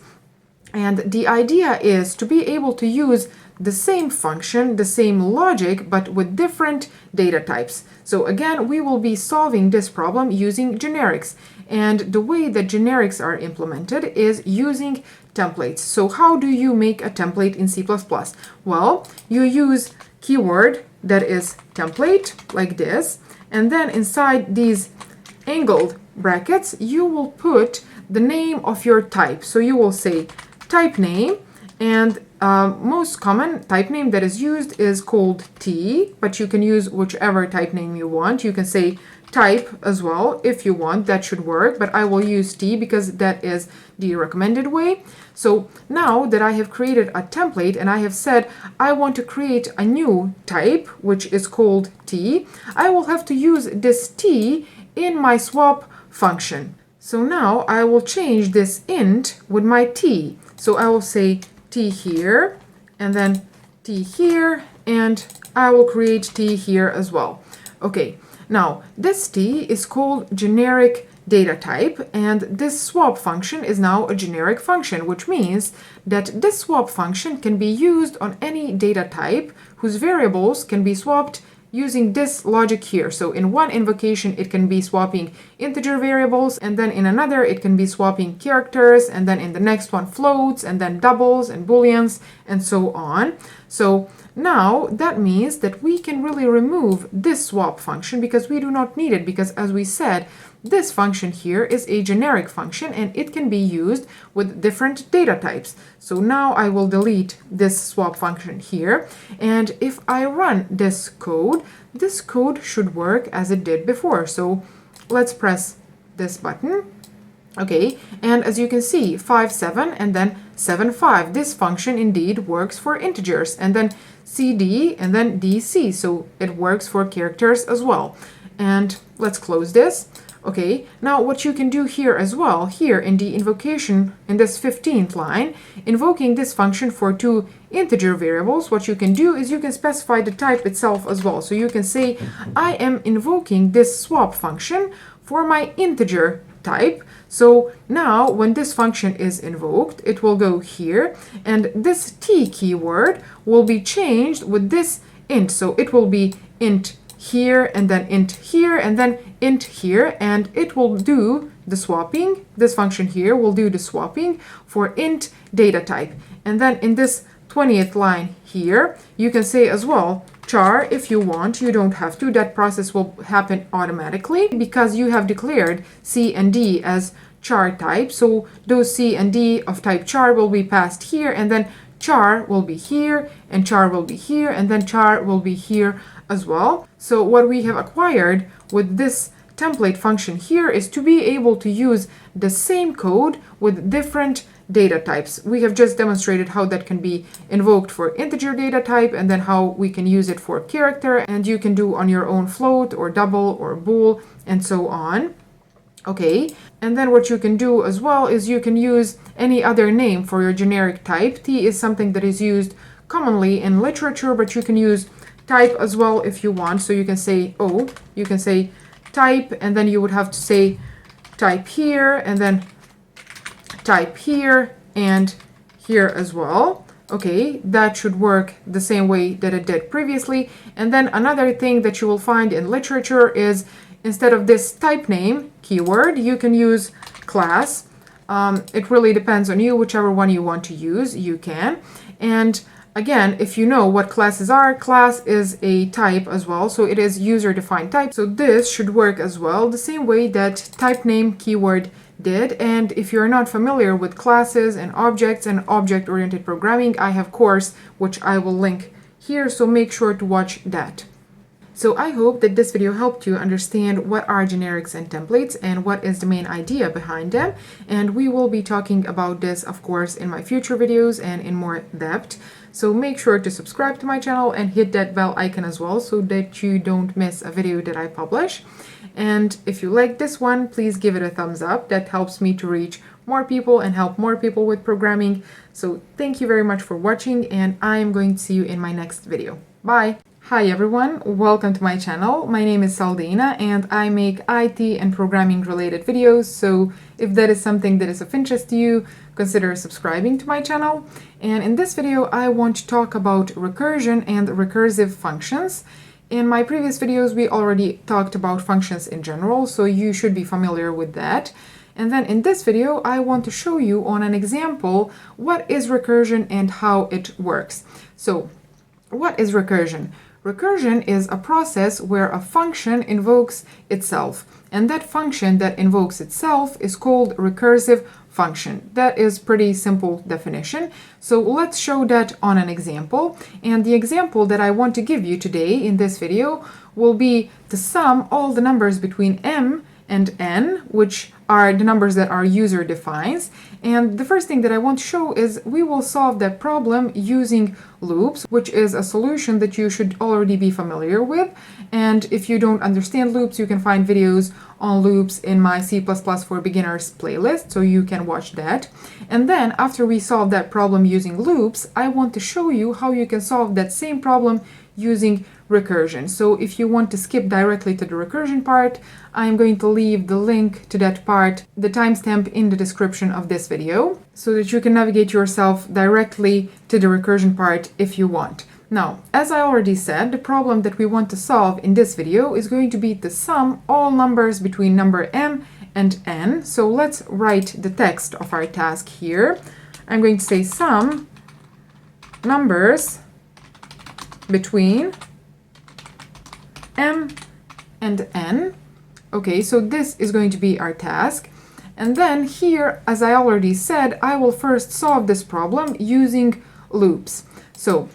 And the idea is to be able to use the same function, the same logic, but with different data types. So again, we will be solving this problem using generics. And the way that generics are implemented is using templates. So how do you make a template in C++? Well, you use keyword that is template, like this, and then inside these angled brackets, you will put the name of your type. So you will say type name, and most common type name that is used is called T, but you can use whichever type name you want. You can say type as well if you want, that should work, but I will use T because that is the recommended way. So now that I have created a template and I have said I want to create a new type, which is called T, I will have to use this T in my swap function. So now I will change this int with my T. So I will say T here, and then T here, and I will create T here as well. Okay, now this T is called generic data type, and this swap function is now a generic function, which means that this swap function can be used on any data type whose variables can be swapped using this logic here. So in one invocation, it can be swapping integer variables, and then in another, it can be swapping characters, and then in the next one, floats, and then doubles and booleans, and so on. So now that means that we can really remove this swap function because we do not need it, because as we said, this function here is a generic function and it can be used with different data types. So now I will delete this swap function here, and if I run this code should work as it did before. So let's press this button. Okay, and as you can see, 5, 7, and then 7, 5. This function indeed works for integers, and then CD, and then DC, so it works for characters as well. And let's close this. Okay, now what you can do here as well, here in the invocation, in this 15th line, invoking this function for two integer variables, what you can do is you can specify the type itself as well. So you can say, I am invoking this swap function for my integer type. So now when this function is invoked, it will go here, and this T keyword will be changed with this int. So it will be int here, and then int here, and then int here, and it will do the swapping. This function here will do the swapping for int data type. And then in this 20th line here, you can say as well char if you want. You don't have to. That process will happen automatically because you have declared C and D as char type. So those C and D of type char will be passed here, and then char will be here, and char will be here, and then char will be here as well. So what we have acquired with this template function here is to be able to use the same code with different data types. We have just demonstrated how that can be invoked for integer data type, and then how we can use it for character, and you can do on your own float or double or bool and so on. Okay, and then what you can do as well is you can use any other name for your generic type. T is something that is used commonly in literature, but you can use type as well if you want. So you can say O, you can say type, and then you would have to say type here, and then type here, and here as well. Okay, that should work the same way that it did previously. And then another thing that you will find in literature is instead of this type name keyword, you can use class. It really depends on you. Whichever one you want to use, you can. And again, if you know what classes are, class is a type as well, so it is user-defined type. So this should work as well, the same way that type name keyword did. And if you're not familiar with classes and objects and object-oriented programming, I have a course which I will link here, so make sure to watch that. So I hope that this video helped you understand what are generics and templates and what is the main idea behind them. And we will be talking about this, of course, in my future videos and in more depth. So make sure to subscribe to my channel and hit that bell icon as well so that you don't miss a video that I publish. And if you like this one, please give it a thumbs up. That helps me to reach more people and help more people with programming. So thank you very much for watching, and I am going to see you in my next video. Bye! Hi everyone, welcome to my channel. My name is Saldina and I make IT and programming related videos, so if that is something that is of interest to you, consider subscribing to my channel. And in this video I want to talk about recursion and recursive functions. In my previous videos we already talked about functions in general, so you should be familiar with that. And then in this video I want to show you on an example what is recursion and how it works. So what is recursion? Recursion is a process where a function invokes itself, and that function that invokes itself is called recursive function. That is pretty simple definition. So let's show that on an example. And the example that I want to give you today in this video will be to sum all the numbers between m and n, which are the numbers that our user defines. And the first thing that I want to show is we will solve that problem using loops, which is a solution that you should already be familiar with. And if you don't understand loops, you can find videos on loops in my C++ for Beginners playlist, so you can watch that. And then after we solve that problem using loops, I want to show you how you can solve that same problem using recursion. So if you want to skip directly to the recursion part, I'm going to leave the link to that part, the timestamp, in the description of this video, so that you can navigate yourself directly to the recursion part if you want. Now, as I already said, the problem that we want to solve in this video is going to be to sum all numbers between number m and n. So let's write the text of our task here. I'm going to say sum numbers between m and n. Okay, so this is going to be our task. And then here, as I already said, I will first solve this problem using loops. So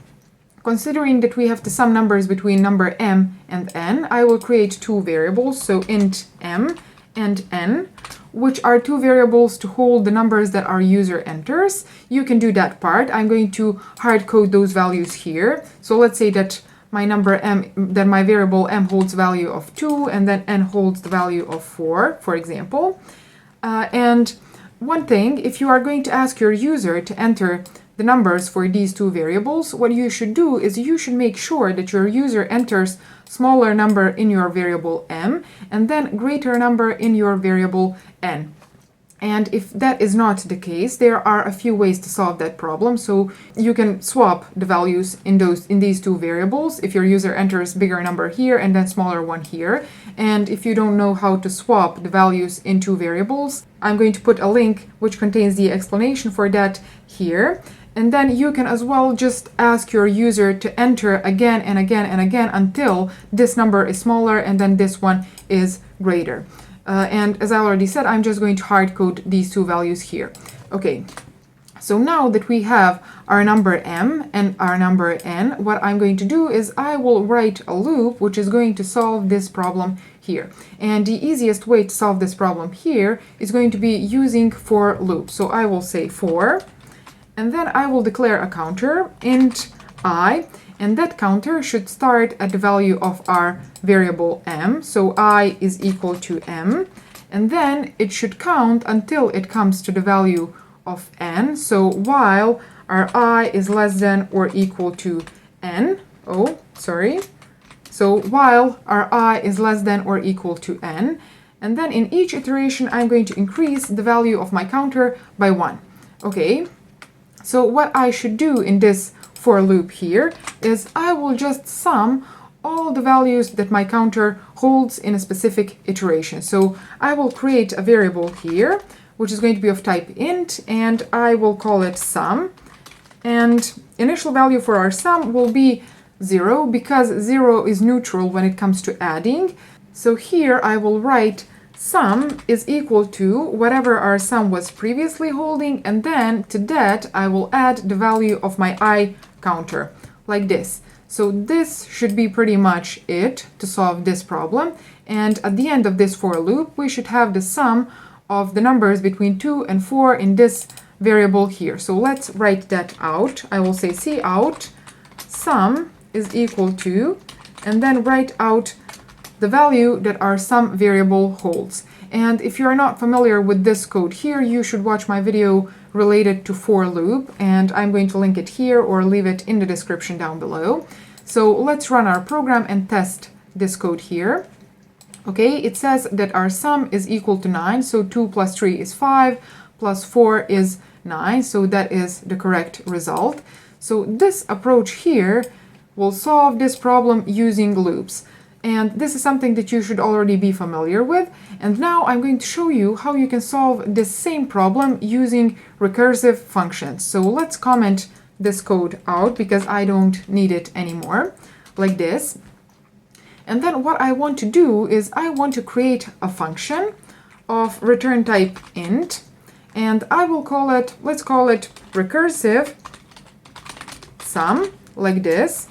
considering that we have to sum numbers between number m and n, I will create two variables, so int m and n, which are two variables to hold the numbers that our user enters. You can do that part. I'm going to hard code those values here. So let's say that my number m, that my variable m holds value of 2, and then n holds the value of 4, for example. And one thing, if you are going to ask your user to enter the numbers for these two variables, what you should do is you should make sure that your user enters smaller number in your variable m and then greater number in your variable n. And if that is not the case, there are a few ways to solve that problem. So you can swap the values in these two variables. If your user enters bigger number here and then smaller one here, and if you don't know how to swap the values in two variables, I'm going to put a link which contains the explanation for that here. And then you can as well just ask your user to enter again and again and again until this number is smaller and then this one is greater. And as I already said, I'm just going to hard code these two values here. Okay, So now that we have our number m and our number n, what I'm going to do is I will write a loop which is going to solve this problem here. And the easiest way to solve this problem here is going to be using for loop. So I will say for, and then I will declare a counter, int I, and that counter should start at the value of our variable m. So I is equal to m, and then it should count until it comes to the value of n. So while our I is less than or equal to n, so while our I is less than or equal to n, and then in each iteration I'm going to increase the value of my counter by 1. Okay, so what I should do in this for loop here is I will just sum all the values that my counter holds in a specific iteration. So I will create a variable here which is going to be of type int, and I will call it sum. And initial value for our sum will be 0, because 0 is neutral when it comes to adding. So here I will write sum is equal to whatever our sum was previously holding, and then to that I will add the value of my I counter, like this. So this should be pretty much it to solve this problem. And at the end of this for loop, we should have the sum of the numbers between 2 and 4 in this variable here. So let's write that out. I will say cout sum is equal to, and then write out the value that our sum variable holds. And if you're not familiar with this code here, you should watch my video related to for loop, and I'm going to link it here or leave it in the description down below. So let's run our program and test this code here. Okay, it says that our sum is equal to 9, so 2 plus 3 is 5, plus 4 is 9, so that is the correct result. So this approach here will solve this problem using loops. And this is something that you should already be familiar with. And now I'm going to show you how you can solve this same problem using recursive functions. So let's comment this code out because I don't need it anymore, like this. And then what I want to do is I want to create a function of return type int, and I will call it, let's call it recursive sum, like this.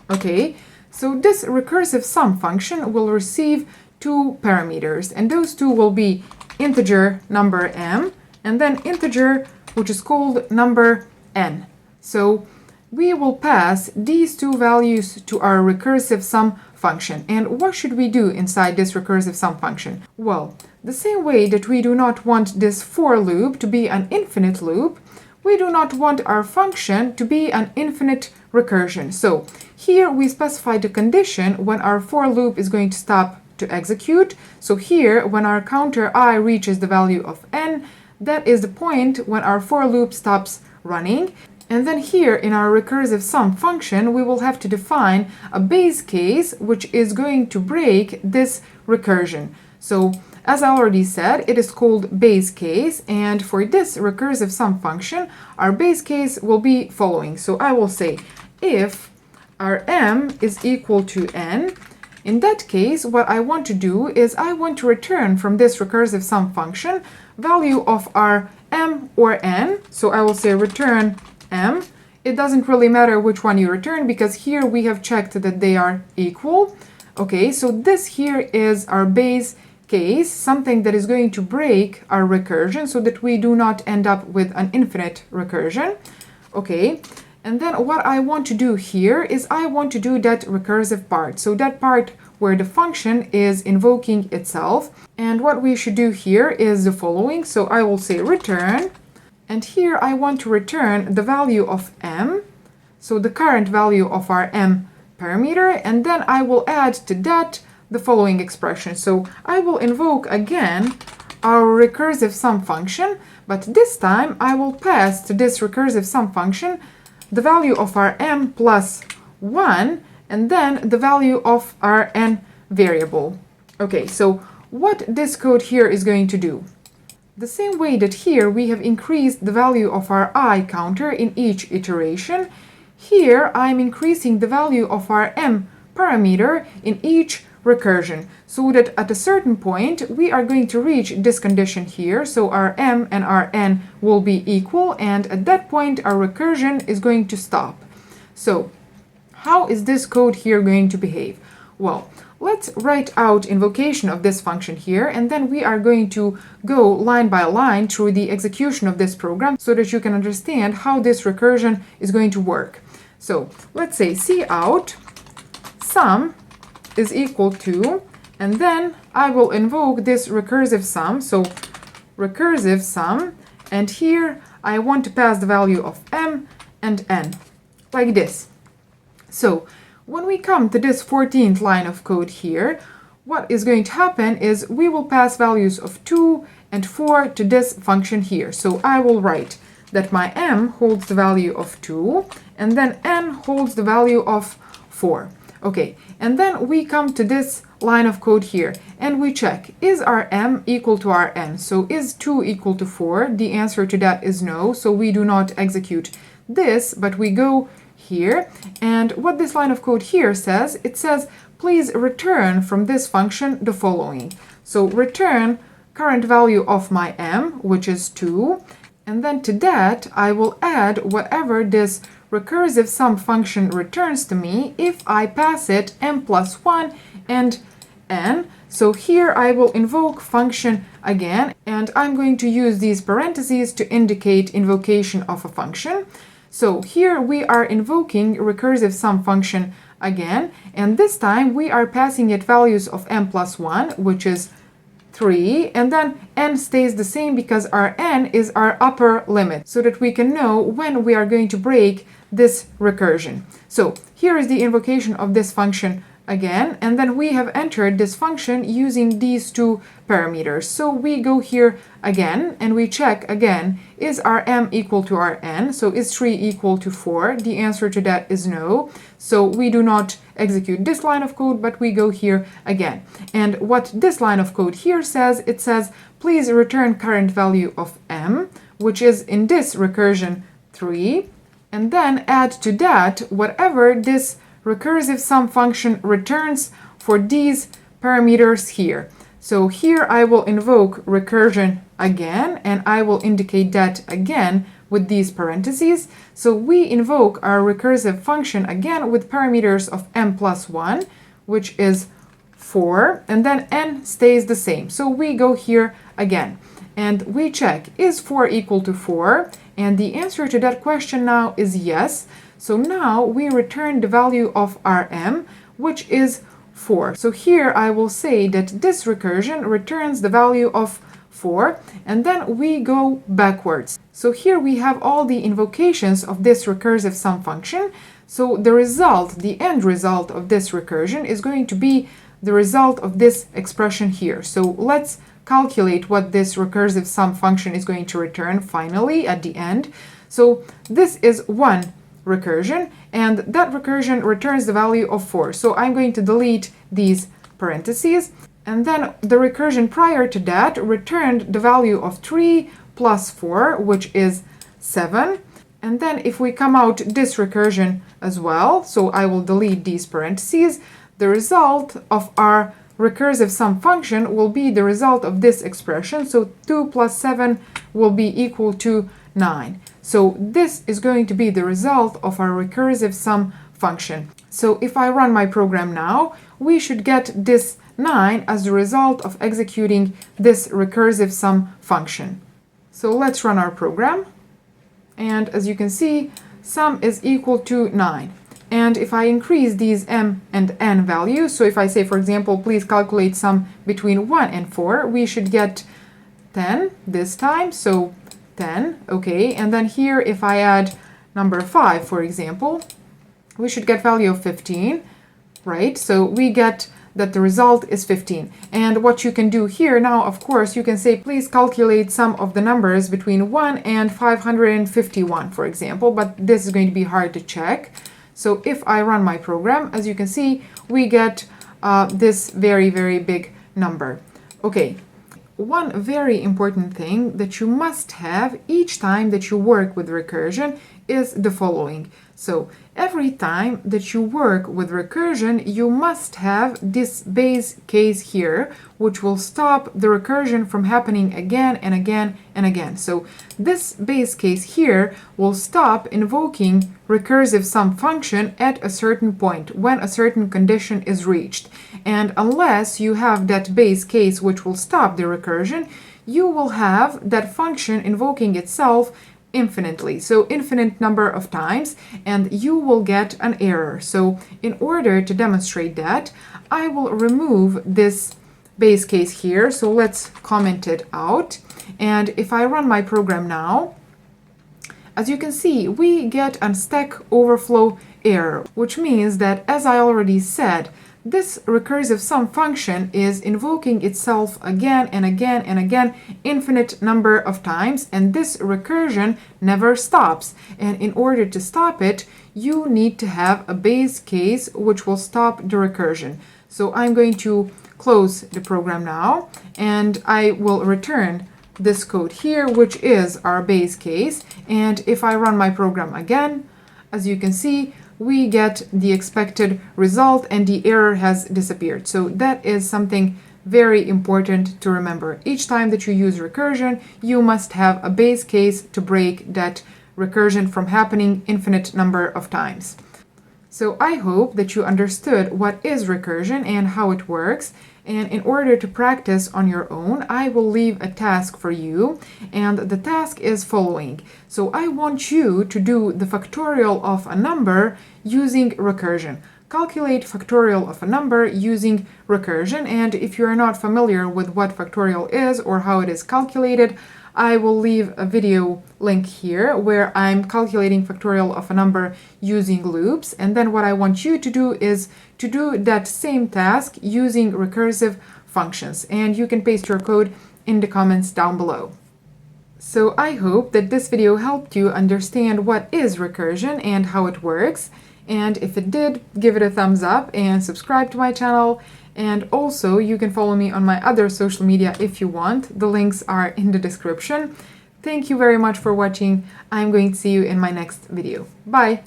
Okay, so this recursive sum function will receive two parameters, and those two will be integer number m and then integer which is called number n. So we will pass these two values to our recursive sum function. And what should we do inside this recursive sum function? Well, the same way that we do not want this for loop to be an infinite loop, we do not want our function to be an infinite recursion. So here we specify the condition when our for loop is going to stop to execute. So here, when our counter I reaches the value of n, that is the point when our for loop stops running. And then here in our recursive sum function, we will have to define a base case which is going to break this recursion. So as I already said, it is called base case, and for this recursive sum function, our base case will be following. So I will say if our m is equal to n, in that case, what I want to do is I want to return from this recursive sum function value of our m or n. So I will say return m. It doesn't really matter which one you return because here we have checked that they are equal. Okay, so this here is our base case, something that is going to break our recursion so that we do not end up with an infinite recursion. Okay, and then what I want to do here is I want to do that recursive part. So that part where the function is invoking itself. And what we should do here is the following. So I will say return. And here I want to return the value of m, so the current value of our m parameter, and then I will add to that the following expression. So I will invoke again our recursive sum function, but this time I will pass to this recursive sum function the value of our m plus 1, and then the value of our n variable. Okay, so what this code here is going to do? The same way that here we have increased the value of our I counter in each iteration, here I'm increasing the value of our m parameter in each recursion, so that at a certain point we are going to reach this condition here, so our m and our n will be equal, and at that point our recursion is going to stop. So how is this code here going to behave? Well, let's write out invocation of this function here, and then we are going to go line by line through the execution of this program so that you can understand how this recursion is going to work. So let's say cout sum is equal to, and then I will invoke this recursive sum, so recursive sum, and here I want to pass the value of m and n, like this. So when we come to this 14th line of code here, what is going to happen is we will pass values of 2 and 4 to this function here. So I will write that my m holds the value of 2, and then n holds the value of 4. Okay, and then we come to this line of code here, and we check, is our m equal to our n? So is 2 equal to 4? The answer to that is no, so we do not execute this, but we go here, and what this line of code here says, it says, please return from this function the following. So return current value of my m, which is 2, and then to that I will add whatever this recursive sum function returns to me if I pass it m plus 1 and n. So here I will invoke function again, and I'm going to use these parentheses to indicate invocation of a function. So here we are invoking recursive sum function again, and this time we are passing it values of m plus 1, which is 3, and then n stays the same because our n is our upper limit, so that we can know when we are going to break this recursion. So here is the invocation of this function again, and then we have entered this function using these two parameters. So we go here again and we check again, is our m equal to our n? So is 3 equal to 4? The answer to that is no. So we do not execute this line of code, but we go here again. And what this line of code here says, it says, please return current value of m, which is in this recursion 3, and then add to that whatever this recursive sum function returns for these parameters here. So here I will invoke recursion again, and I will indicate that again with these parentheses. So we invoke our recursive function again with parameters of m plus 1, which is 4, and then n stays the same. So we go here again and we check, is 4 equal to 4? And the answer to that question now is yes. So now we return the value of our m, which is 4. So here I will say that this recursion returns the value of 4, and then we go backwards. So here we have all the invocations of this recursive sum function. So the result, the end result of this recursion is going to be the result of this expression here. So let's calculate what this recursive sum function is going to return finally at the end. So this is one recursion, and that recursion returns the value of 4. So I'm going to delete these parentheses, and then the recursion prior to that returned the value of 3 plus 4, which is 7. And then if we come out this recursion as well, so I will delete these parentheses, the result of our recursive sum function will be the result of this expression. So 2 plus 7 will be equal to 9. So this is going to be the result of our recursive sum function. So if I run my program now, we should get this 9 as the result of executing this recursive sum function. So let's run our program. And as you can see, sum is equal to 9. And if I increase these m and n values, so if I say, for example, please calculate sum between 1 and 4, we should get 10 this time. So 10, okay, and then here if I add number 5, for example, we should get value of 15, right? So we get that the result is 15. And what you can do here now, of course, you can say, please calculate sum of the numbers between 1 and 551, for example, but this is going to be hard to check. So if I run my program, as you can see, we get this very, very big number. Okay. One very important thing that you must have each time that you work with recursion is the following. So every time that you work with recursion, you must have this base case here, which will stop the recursion from happening again and again and again. So this base case here will stop invoking recursive sum function at a certain point when a certain condition is reached. And unless you have that base case which will stop the recursion, you will have that function invoking itself infinitely, so infinite number of times, and you will get an error. So in order to demonstrate that, I will remove this base case here. So let's comment it out. And if I run my program now, as you can see, we get a stack overflow error, which means that, as I already said, this recursive sum function is invoking itself again and again and again, infinite number of times, and this recursion never stops. And in order to stop it, you need to have a base case which will stop the recursion. So I'm going to close the program now, and I will return this code here, which is our base case. And if I run my program again, as you can see, we get the expected result and the error has disappeared. So that is something very important to remember. Each time that you use recursion, you must have a base case to break that recursion from happening infinite number of times. So I hope that you understood what is recursion and how it works. And in order to practice on your own, I will leave a task for you. And the task is following. So I want you to do the factorial of a number using recursion. Calculate factorial of a number using recursion. And if you are not familiar with what factorial is or how it is calculated, I will leave a video link here where I'm calculating factorial of a number using loops. And then what I want you to do is to do that same task using recursive functions. And you can paste your code in the comments down below. So I hope that this video helped you understand what is recursion and how it works. And if it did, give it a thumbs up and subscribe to my channel. And also, you can follow me on my other social media if you want. The links are in the description. Thank you very much for watching. I'm going to see you in my next video. Bye!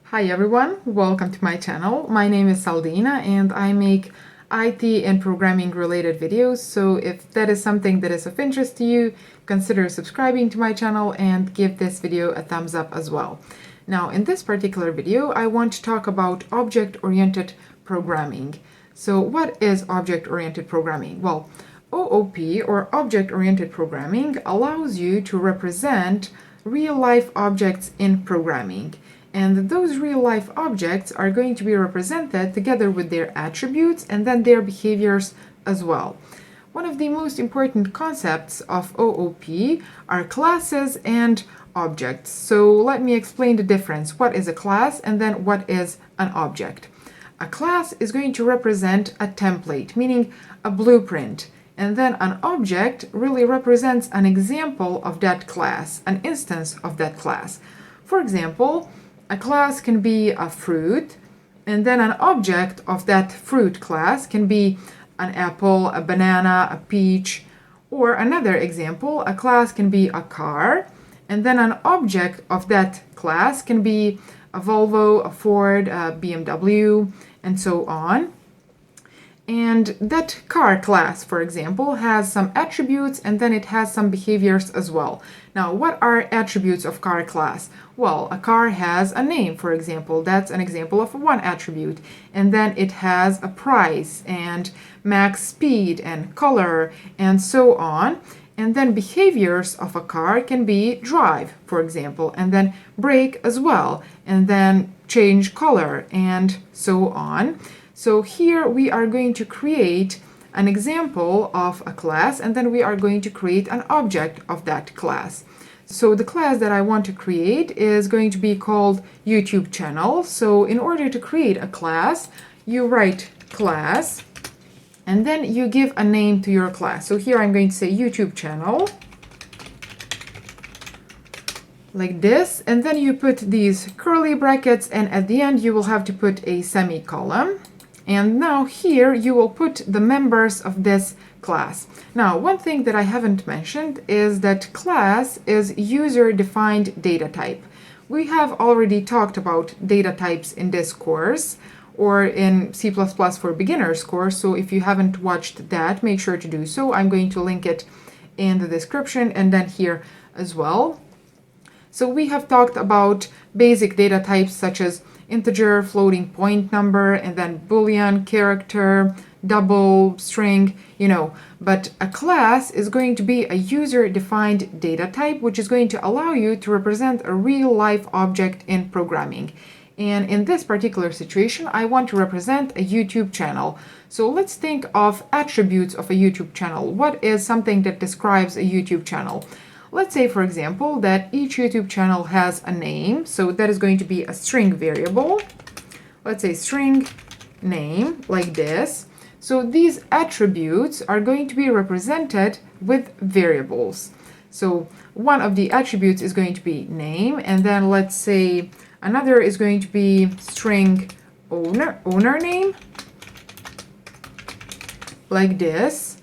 Hi everyone, welcome to my channel. My name is Saldina and I make IT and programming related videos. So if that is something that is of interest to you, consider subscribing to my channel and give this video a thumbs up as well. Now, in this particular video, I want to talk about object-oriented programming. So what is object-oriented programming? Well, OOP, or object-oriented programming, allows you to represent real-life objects in programming. And those real-life objects are going to be represented together with their attributes and then their behaviors as well. One of the most important concepts of OOP are classes and objects. So let me explain the difference. What is a class and then what is an object? A class is going to represent a template, meaning a blueprint, and then an object really represents an example of that class, an instance of that class. For example, a class can be a fruit, and then an object of that fruit class can be an apple, a banana, a peach, or another example, a class can be a car, and then an object of that class can be a Volvo, a Ford, a BMW, and so on. And that car class, for example, has some attributes and then it has some behaviors as well. Now, what are attributes of car class? Well, a car has a name, for example. That's an example of one attribute. And then it has a price and max speed and color and so on. And then behaviors of a car can be drive, for example, and then brake as well, and then change color and so on. So here we are going to create an example of a class, and then we are going to create an object of that class. So the class that I want to create is going to be called YouTube channel. So in order to create a class, you write class, and then you give a name to your class. So here I'm going to say YouTube channel, like this, and then you put these curly brackets, and at the end you will have to put a semicolon. And now here you will put the members of this class. Now, one thing that I haven't mentioned is that class is user-defined data type, we have already talked about data types in this course or in C++ for Beginners course. So if you haven't watched that, make sure to do so. I'm going to link it in the description and then here as well. So we have talked about basic data types such as integer, floating point number, and then Boolean, character, double, string, but a class is going to be a user-defined data type, which is going to allow you to represent a real-life object in programming. And in this particular situation, I want to represent a YouTube channel. So let's think of attributes of a YouTube channel. What is something that describes a YouTube channel? Let's say, for example, that each YouTube channel has a name. So that is going to be a string variable. Let's say string name, like this. So these attributes are going to be represented with variables. So one of the attributes is going to be name, and then let's say another is going to be string owner name, like this.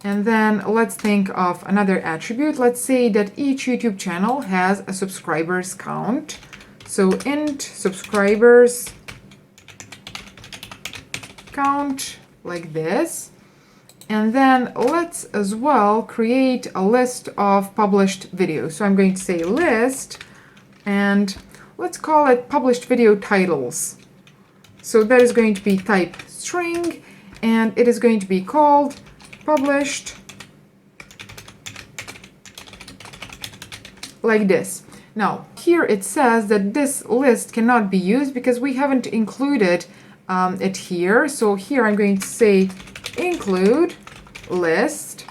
And then let's think of another attribute. Let's say that each YouTube channel has a subscribers count. So int subscribers count, like this. And then let's as well create a list of published videos. So I'm going to say list, and let's call it published video titles. So that is going to be type string, and it is going to be called published, like this. Now, here it says that this list cannot be used because we haven't included it here. So here I'm going to say include list,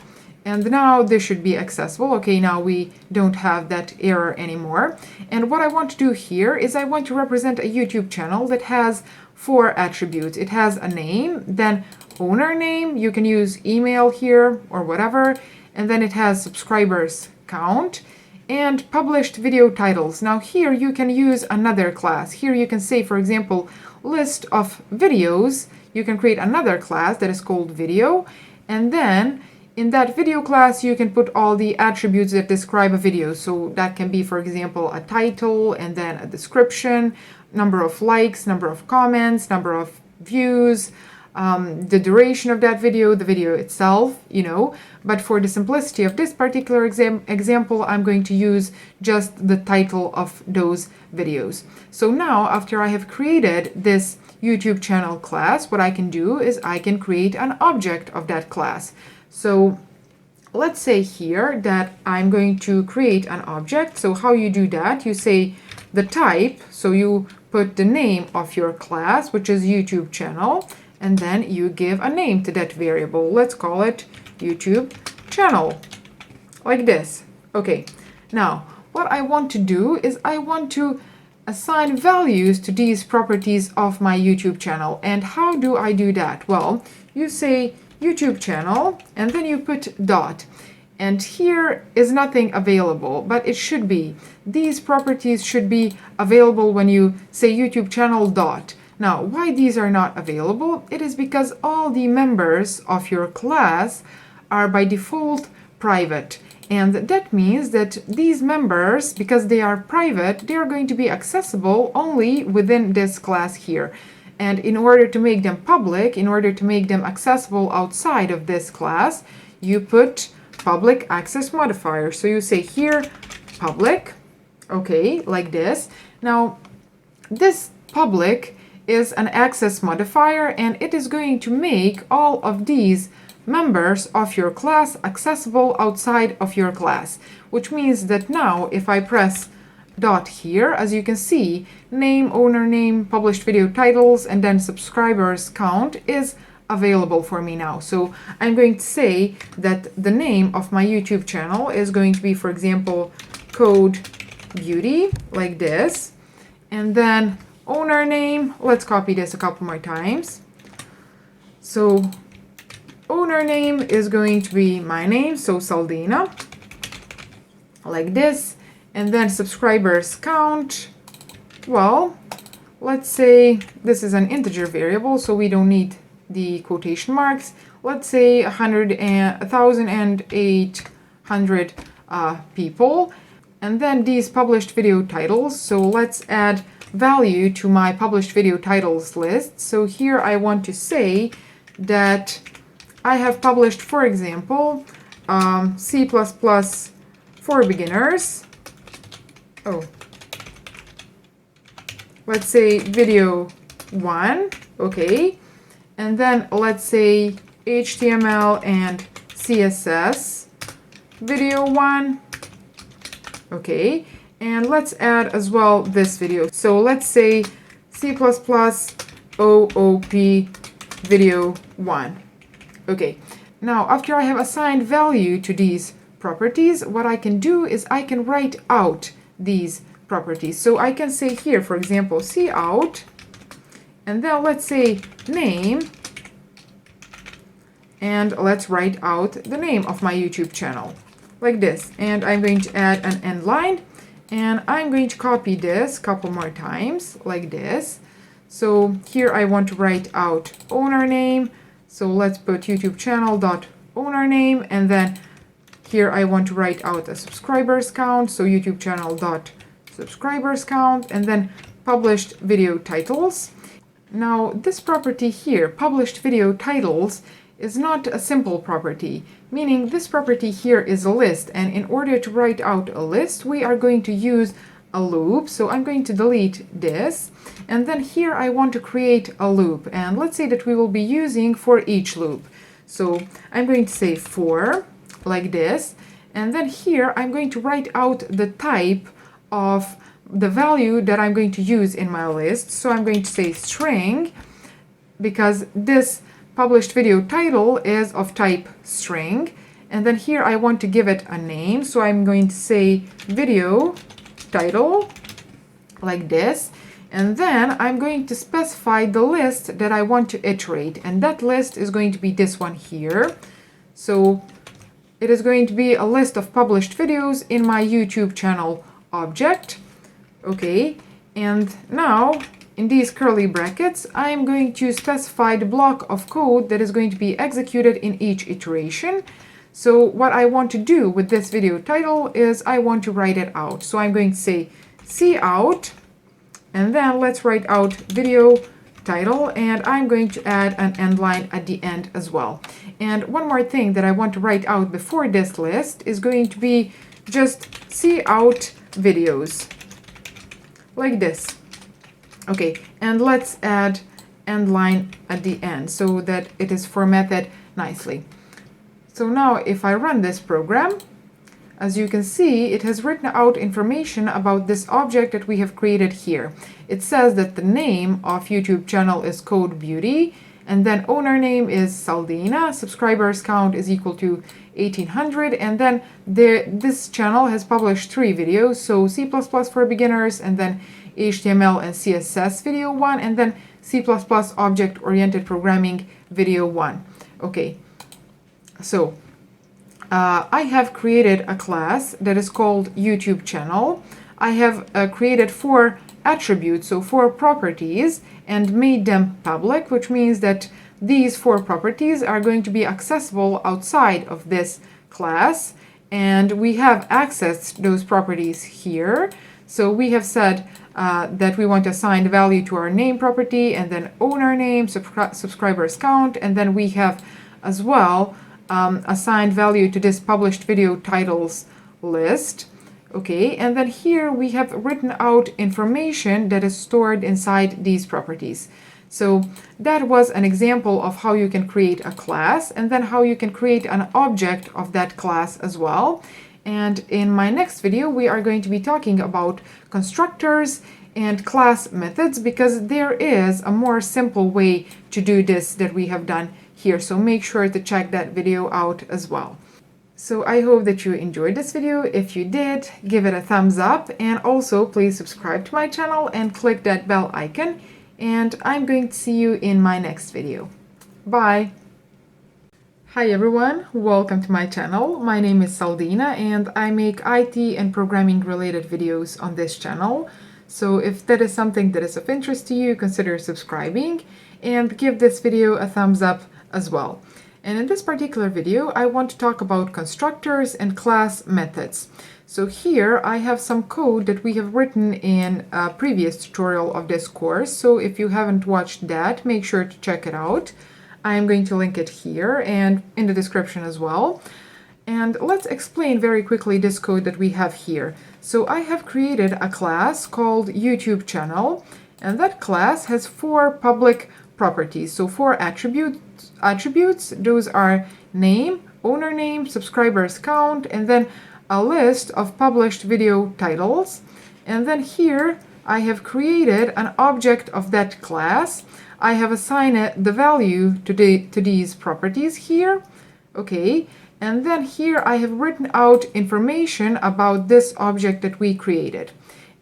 and now this should be accessible. Okay, now we don't have that error anymore. And what I want to do here is I want to represent a YouTube channel that has 4 attributes. It has a name, then owner name, you can use email here or whatever, and then it has subscribers count and published video titles. Now here you can use another class. Here you can say, for example, list of videos. You can create another class that is called video, and then in that video class you can put all the attributes that describe a video. So that can be, for example, a title, and then a description, number of likes, number of comments, number of views, the duration of that video, the video itself, But for the simplicity of this particular example, I'm going to use just the title of those videos. So now, after I have created this YouTube channel class, what I can do is I can create an object of that class. So let's say here that I'm going to create an object. So how you do that, you say the type, so you put the name of your class, which is YouTube channel, and then you give a name to that variable. Let's call it YouTube channel, like this. Okay, now what I want to do is I want to assign values to these properties of my YouTube channel. And how do I do that? Well, you say YouTube channel, and then you put dot. And here is nothing available, but it should be. These properties should be available when you say YouTube channel dot. Now, why these are not available? It is because all the members of your class are by default private. And that means that these members, because they are private, they are going to be accessible only within this class here. And in order to make them public, in order to make them accessible outside of this class, you put public access modifier. So you say here public, okay, like this. Now, this public is an access modifier, and it is going to make all of these members of your class accessible outside of your class, which means that now if I press dot here, as you can see, name, owner name, published video titles, and then subscribers count is available for me now. So I'm going to say that the name of my YouTube channel is going to be, for example, CodeBeauty, like this, and then owner name, let's copy this a couple more times. So owner name is going to be my name, so Saldina, like this. And then subscribers count, well, let's say this is an integer variable, so we don't need the quotation marks. Let's say 1,800 people. and then these published video titles. So let's add value to my published video titles list. So here I want to say that I have published, for example, C++ for beginners. Oh, let's say video 1, okay, and then let's say HTML and CSS video 1, okay, and let's add as well this video. So let's say C++ OOP video 1, okay. Now after I have assigned value to these properties, what I can do is I can write out these properties. So I can say here, for example, cout, and then let's say name, and let's write out the name of my YouTube channel like this. And I'm going to add an end line, and I'm going to copy this a couple more times like this. So here I want to write out owner name. So let's put YouTube channel dot owner name, and then here I want to write out a subscribers count. So YouTube channel dot subscribers count, and then published video titles. Now this property here, published video titles, is not a simple property, meaning this property here is a list, and in order to write out a list we are going to use a loop. So I'm going to delete this, and then here I want to create a loop, and let's say that we will be using for each loop. So I'm going to say for like this, and then here I'm going to write out the type of the value that I'm going to use in my list. So I'm going to say string, because this published video title is of type string, and then here I want to give it a name. So I'm going to say video title like this, and then I'm going to specify the list that I want to iterate, and that list is going to be this one here. So it is going to be a list of published videos in my YouTube channel object, okay. And now in these curly brackets I am going to specify the block of code that is going to be executed in each iteration. So what I want to do with this video title is I want to write it out. So I'm going to say cout, and then let's write out video title, and I'm going to add an end line at the end as well. And one more thing that I want to write out before this list is going to be just cout videos like this, okay. And let's add end line at the end so that it is formatted nicely. So now if I run this program, as you can see, it has written out information about this object that we have created here. It says that the name of YouTube channel is CodeBeauty, and then owner name is Saldina, subscribers count is equal to 1800, and then this channel has published 3 videos, so C++ for beginners, and then HTML and CSS video 1, and then C++ object-oriented programming video 1. Okay, so I have created a class that is called YouTube channel. I have created 4 attributes, so 4 properties, and made them public, which means that these 4 properties are going to be accessible outside of this class, and we have accessed those properties here. So we have said that we want to assign the value to our name property, and then owner name, subscribers count, and then we have as well assigned value to this published video titles list. Okay, and then here we have written out information that is stored inside these properties. So that was an example of how you can create a class, and then how you can create an object of that class as well. And in my next video we are going to be talking about constructors and class methods, because there is a more simple way to do this that we have done here. So make sure to check that video out as well. So I hope that you enjoyed this video. If you did, give it a thumbs up, and also please subscribe to my channel and click that bell icon, and I'm going to see you in my next video. Bye! Hi everyone, welcome to my channel. My name is Saldina, and I make IT and programming related videos on this channel. So if that is something that is of interest to you, consider subscribing and give this video a thumbs up as well. And in this particular video, I want to talk about constructors and class methods. So here I have some code that we have written in a previous tutorial of this course. So if you haven't watched that, make sure to check it out. I am going to link it here and in the description as well. And let's explain very quickly this code that we have here. So I have created a class called YouTube channel, and that class has 4 public properties. So 4 attributes. Those are name, owner name, subscribers count, and then a list of published video titles. And then here I have created an object of that class. I have assigned the value to these properties here. Okay. And then here I have written out information about this object that we created.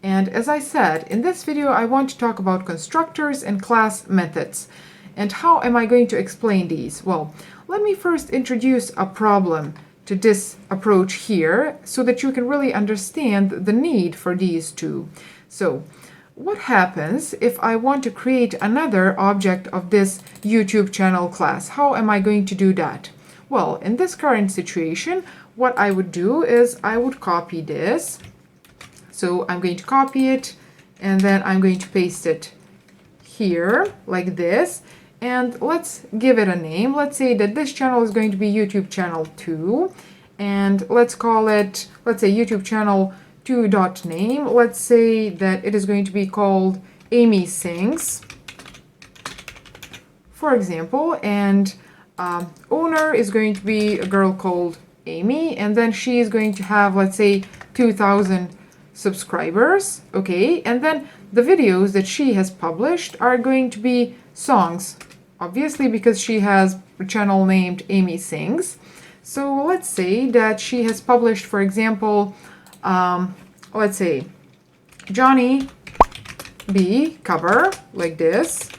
And as I said, in this video I want to talk about constructors and class methods. And how am I going to explain these? Well, let me first introduce a problem to this approach here so that you can really understand the need for these two. So, what happens if I want to create another object of this YouTube channel class? How am I going to do that? Well, in this current situation, what I would do is I would copy this. So I'm going to copy it, and then I'm going to paste it here like this. And let's give it a name. Let's say that this channel is going to be YouTube channel 2. And let's call it, let's say YouTube channel 2.name. Let's say that it is going to be called Amy Sings, for example. And owner is going to be a girl called Amy, and then she is going to have, let's say, 2,000 subscribers. Okay, and then the videos that she has published are going to be songs, obviously, because she has a channel named Amy Sings. So let's say that she has published, for example, let's say Johnny B cover like this.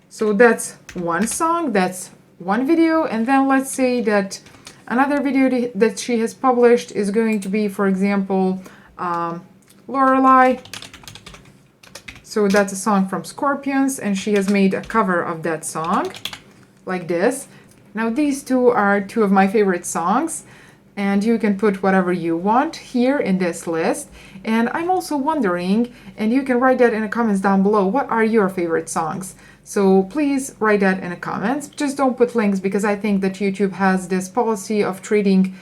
So that's one song, that's one video. And then let's say that another video that she has published is going to be, for example, Lorelei. So that's a song from Scorpions, and she has made a cover of that song like this. Now these two are 2 of my favorite songs, and you can put whatever you want here in this list. And I'm also wondering, and you can write that in the comments down below, what are your favorite songs? So please write that in the comments. Just don't put links, because I think that YouTube has this policy of treating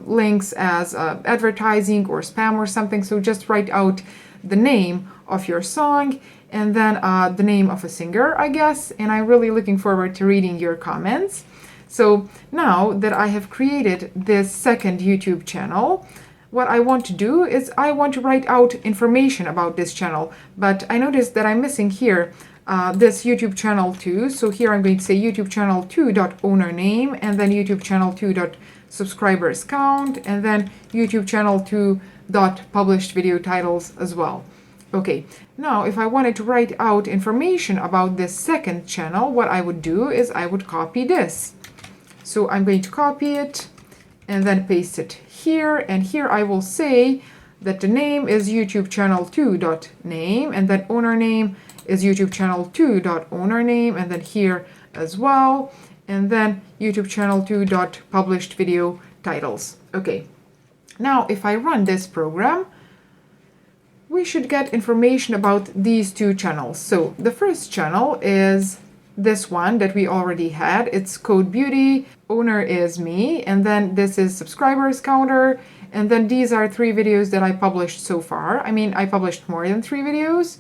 links as advertising or spam or something. So just write out the name of your song and then the name of a singer, I guess. And I'm really looking forward to reading your comments. So now that I have created this second YouTube channel, what I want to do is I want to write out information about this channel. But I noticed that I'm missing here this YouTube channel 2. So here I'm going to say YouTube channel 2.owner name, and then YouTube channel 2.subscribers count, and then YouTube channel 2.published video titles as well. Okay, now if I wanted to write out information about this second channel, what I would do is I would copy this. So I'm going to copy it and then paste it here, and here I will say that the name is YouTube channel 2.name, and then owner name is YouTube channel 2.owner name, and then here as well, and then YouTube channel 2.published video titles. Okay, now if I run this program, we should get information about these 2 channels. So the first channel is this one that we already had. It's CodeBeauty, owner is me, and then this is subscribers counter, and then these are 3 videos that I published so far. I mean, I published more than 3 videos,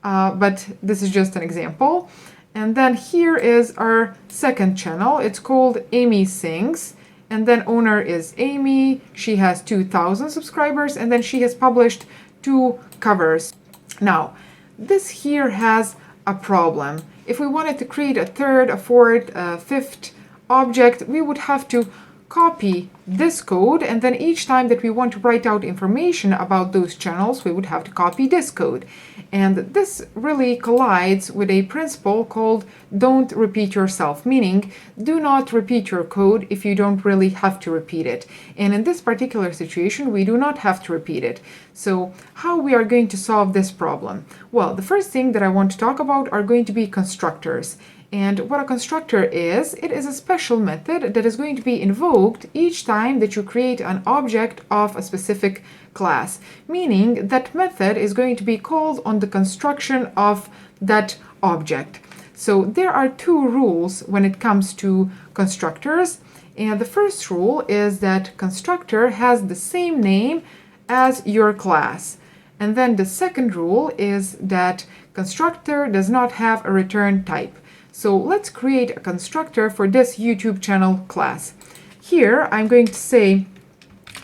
but this is just an example. And then here is our second channel. It's called Amy Sings, and then owner is Amy. She has 2,000 subscribers, and then she has published 2 covers. Now, this here has a problem. If we wanted to create a third, a fourth, a fifth object, we would have to copy this code, and then each time that we want to write out information about those channels, we would have to copy this code. And this really collides with a principle called don't repeat yourself, meaning do not repeat your code if you don't really have to repeat it. And in this particular situation, we do not have to repeat it. So how we are going to solve this problem? Well, the first thing that I want to talk about are going to be constructors. And what a constructor is, it is a special method that is going to be invoked each time that you create an object of a specific class, meaning that method is going to be called on the construction of that object. So there are two rules when it comes to constructors. And the first rule is that constructor has the same name as your class. And then the second rule is that constructor does not have a return type. So let's create a constructor for this YouTube channel class. Here I'm going to say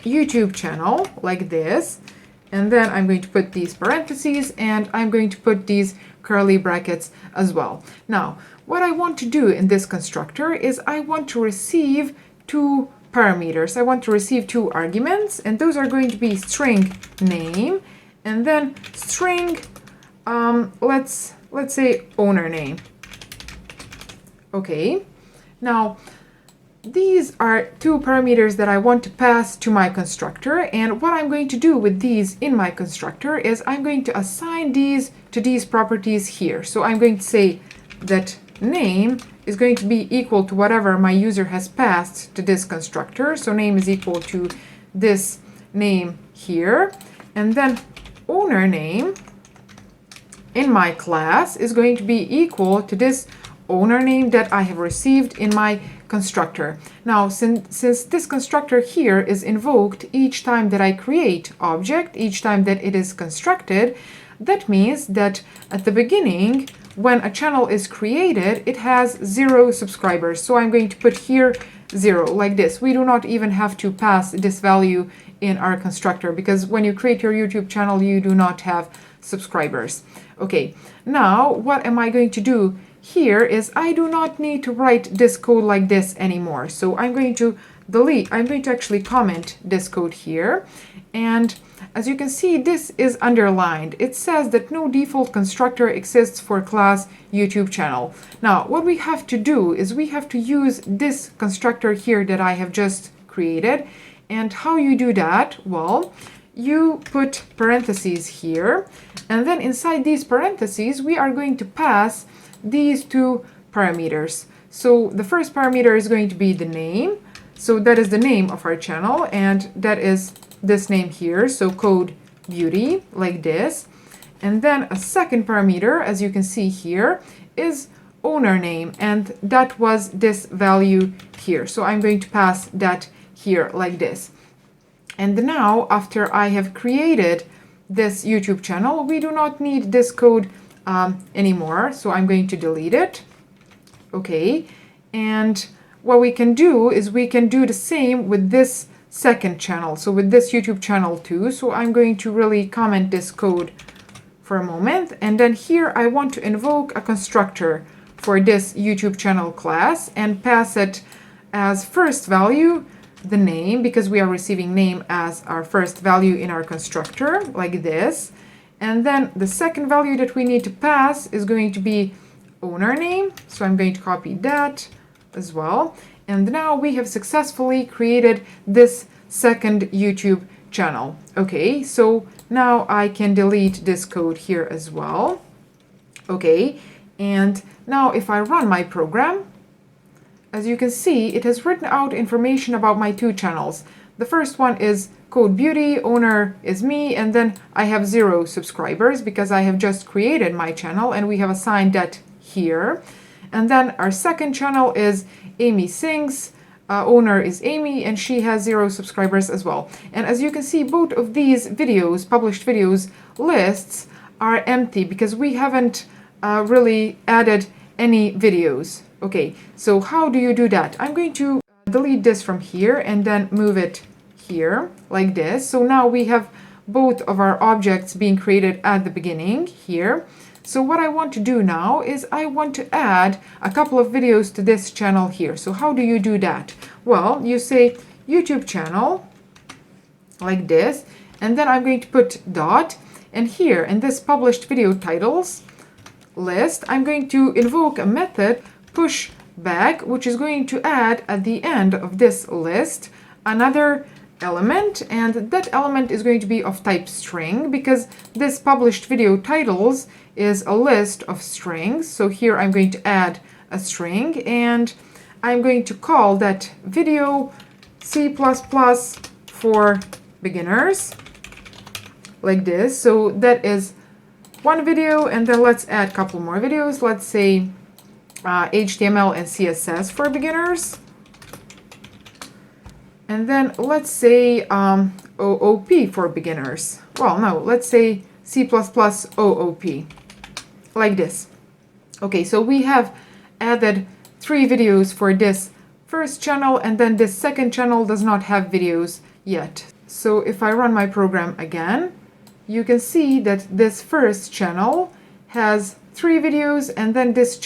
YouTube channel like this, and then I'm going to put these parentheses and I'm going to put these curly brackets as well. Now, what I want to do in this constructor is I want to receive two parameters. I want to receive two arguments, and those are going to be string name and then string, let's say owner name. Okay, now these are two parameters that I want to pass to my constructor, and what I'm going to do with these in my constructor is I'm going to assign these to these properties here. So I'm going to say that name is going to be equal to whatever my user has passed to this constructor. So name is equal to this name here, and then owner name in my class is going to be equal to this owner name that I have received in my constructor. Now, since this constructor here is invoked each time that I create object, each time that it is constructed, that means that at the beginning, when a channel is created, it has 0 subscribers. So I'm going to put here 0 like this. We do not even have to pass this value in our constructor, because when you create your YouTube channel, you do not have subscribers. Okay, now what am I going to do here is I do not need to write this code like this anymore. So I'm going to delete, I'm going to actually comment this code here. And as you can see, this is underlined. It says that no default constructor exists for class YouTube channel. Now, what we have to do is we have to use this constructor here that I have just created. And how you do that? Well, you put parentheses here, and then inside these parentheses, we are going to pass these two parameters. So the first parameter is going to be the name. So that is the name of our channel, and that is this name here. So CodeBeauty, like this. And then a second parameter, as you can see here, is owner name, and that was this value here. So I'm going to pass that here like this. And now, after I have created this YouTube channel, we do not need this code anymore. So I'm going to delete it. Okay. And what we can do is we can do the same with this second channel. So with this YouTube channel too. So I'm going to really comment this code for a moment. And then here I want to invoke a constructor for this YouTube channel class and pass it as first value the name, because we are receiving name as our first value in our constructor, like this. And then the second value that we need to pass is going to be owner name. So I'm going to copy that as well. And now we have successfully created this second YouTube channel. Okay, so now I can delete this code here as well. Okay, and now if I run my program, as you can see, it has written out information about my two channels. The first one is CodeBeauty, owner is me, and then I have 0 subscribers because I have just created my channel and we have assigned that here. And then our second channel is Amy Sings, owner is Amy, and she has 0 subscribers as well. And as you can see, both of these videos, published videos lists, are empty because we haven't really added any videos. Okay, so how do you do that? I'm going to delete this from here and then move it here like this. So now we have both of our objects being created at the beginning here. So what I want to do now is I want to add a couple of videos to this channel here. So how do you do that? Well, you say YouTube channel like this, and then I'm going to put dot, and here in this published video titles list, I'm going to invoke a method push back, which is going to add at the end of this list another element, and that element is going to be of type string because this published video titles is a list of strings. So here I'm going to add a string, and I'm going to call that video C++ for beginners, like this. So that is one video, and then let's add a couple more videos. Let's say HTML and CSS for beginners. And then let's say OOP for beginners. Well, no, let's say C++ OOP, like this. Okay, so we have added 3 videos for this first channel, and then this second channel does not have videos yet. So if I run my program again, you can see that this first channel has 3 videos, and then this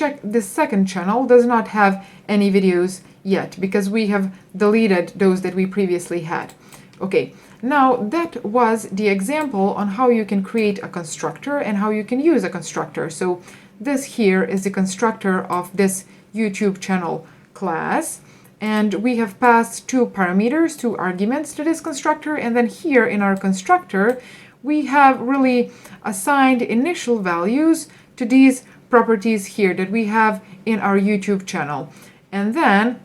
second channel does not have any videos yet because we have deleted those that we previously had. Okay, now that was the example on how you can create a constructor and how you can use a constructor. So this here is the constructor of this YouTube channel class, and we have passed 2 parameters, 2 arguments to this constructor, and then here in our constructor we have really assigned initial values to these properties here that we have in our YouTube channel. And then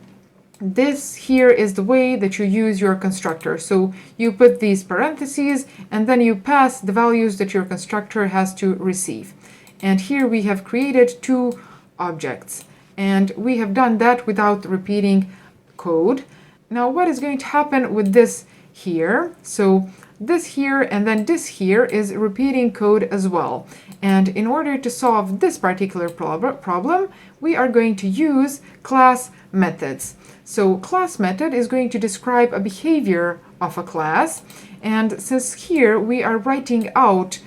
this here is the way that you use your constructor. So you put these parentheses, and then you pass the values that your constructor has to receive. And here we have created 2 objects, and we have done that without repeating code. Now what is going to happen with this here? So this here and then this here is repeating code as well. And in order to solve this particular problem, we are going to use class methods. So class method is going to describe a behavior of a class, and since here we are writing out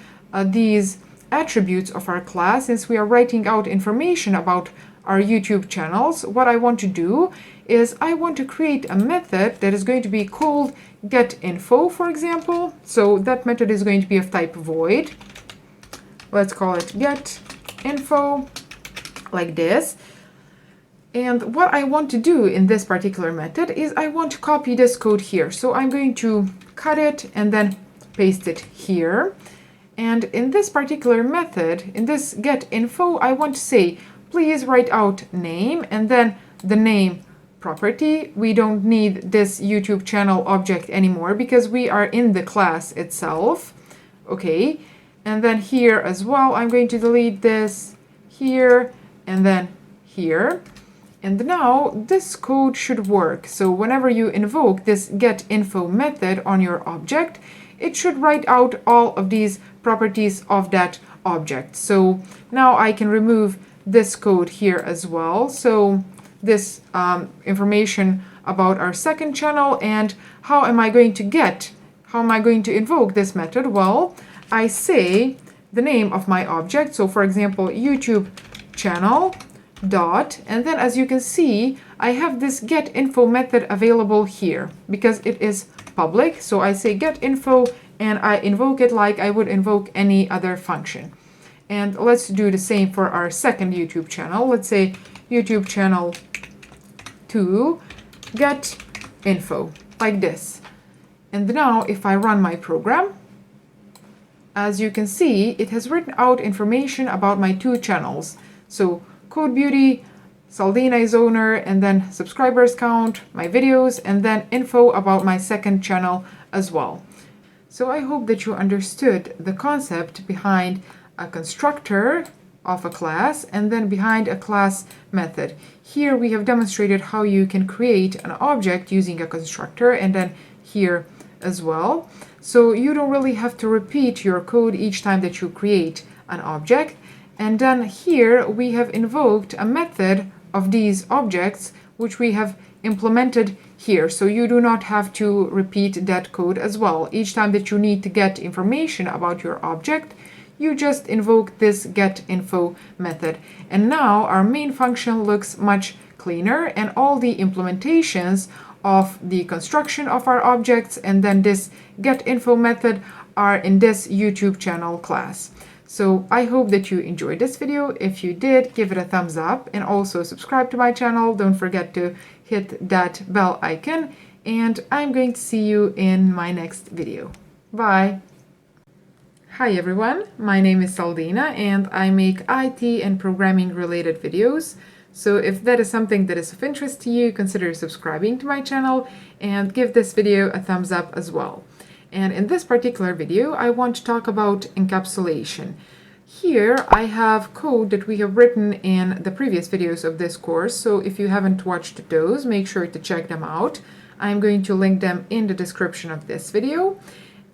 these attributes of our class, since we are writing out information about our YouTube channels, what I want to do is I want to create a method that is going to be called getInfo, for example. So that method is going to be of type void. Let's call it getInfo, like this. And what I want to do in this particular method is I want to copy this code here. So I'm going to cut it and then paste it here. And in this particular method, in this getInfo, I want to say, please write out name and then the name property. We don't need this YouTube channel object anymore because we are in the class itself. Okay. And then here as well, I'm going to delete this here and then here. And now this code should work. So whenever you invoke this getInfo method on your object, it should write out all of these properties of that object. So now I can remove this code here as well. So this information about our second channel, and how am I going to invoke this method? Well, I say the name of my object. So for example, YouTube channel dot, and then as you can see, I have this getInfo method available here because it is public. So I say getInfo and I invoke it like I would invoke any other function. And let's do the same for our second YouTube channel. Let's say YouTube channel 2 getInfo, like this. And now if I run my program, as you can see, it has written out information about my 2 channels. So CodeBeauty, Saldina is owner, and then subscribers count, my videos, and then info about my second channel as well. So I hope that you understood the concept behind a constructor of a class and then behind a class method. Here we have demonstrated how you can create an object using a constructor, and then here as well. So you don't really have to repeat your code each time that you create an object. And then here we have invoked a method of these objects which we have implemented here. So you do not have to repeat that code as well. Each time that you need to get information about your object, you just invoke this getInfo method. And now our main function looks much cleaner, and all the implementations of the construction of our objects and then this getInfo method are in this YouTube channel class. So I hope that you enjoyed this video. If you did, give it a thumbs up and also subscribe to my channel. Don't forget to hit that bell icon, and I'm going to see you in my next video. Bye! Hi everyone, my name is Saldina and I make IT and programming related videos. So if that is something that is of interest to you, consider subscribing to my channel and give this video a thumbs up as well. And in this particular video, I want to talk about encapsulation. Here I have code that we have written in the previous videos of this course, so if you haven't watched those, make sure to check them out. I'm going to link them in the description of this video.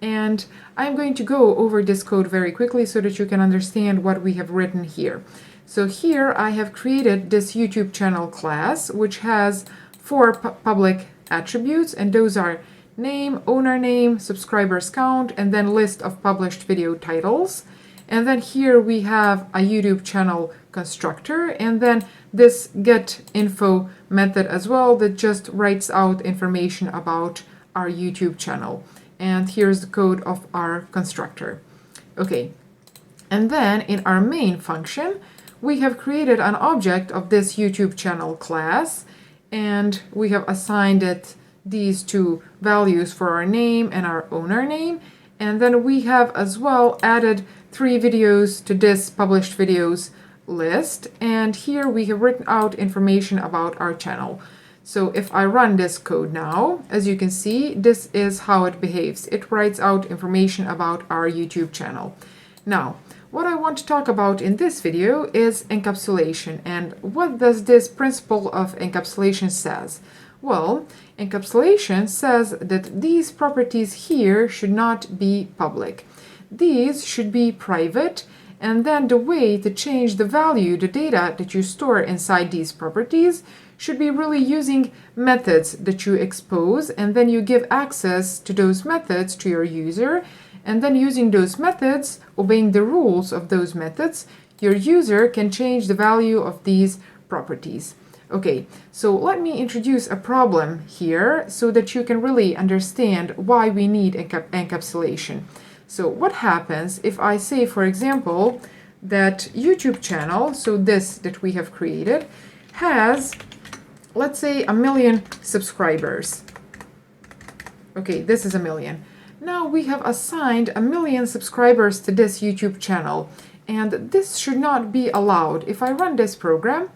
And I'm going to go over this code very quickly so that you can understand what we have written here. So here I have created this YouTube channel class, which has 4 public attributes, and those are name, owner name, subscribers count, and then list of published video titles. And then here we have a YouTube channel constructor, and then this get info method as well that just writes out information about our YouTube channel. And here's the code of our constructor. Okay, and then in our main function, we have created an object of this YouTube channel class, and we have assigned it these 2 values for our name and our owner name. And then we have as well added 3 videos to this published videos list. And here we have written out information about our channel. So if I run this code now, as you can see, this is how it behaves. It writes out information about our YouTube channel. Now, what I want to talk about in this video is encapsulation. And what does this principle of encapsulation says? Well, encapsulation says that these properties here should not be public. These should be private, and then the way to change the value, the data that you store inside these properties, should be really using methods that you expose, and then you give access to those methods to your user, and then using those methods, obeying the rules of those methods, your user can change the value of these properties. Okay, so let me introduce a problem here so that you can really understand why we need encapsulation. So what happens if I say, for example, that YouTube channel, so this that we have created, has, let's say, 1 million subscribers. Okay, this is 1 million. Now we have assigned 1 million subscribers to this YouTube channel, and this should not be allowed. If I run this program,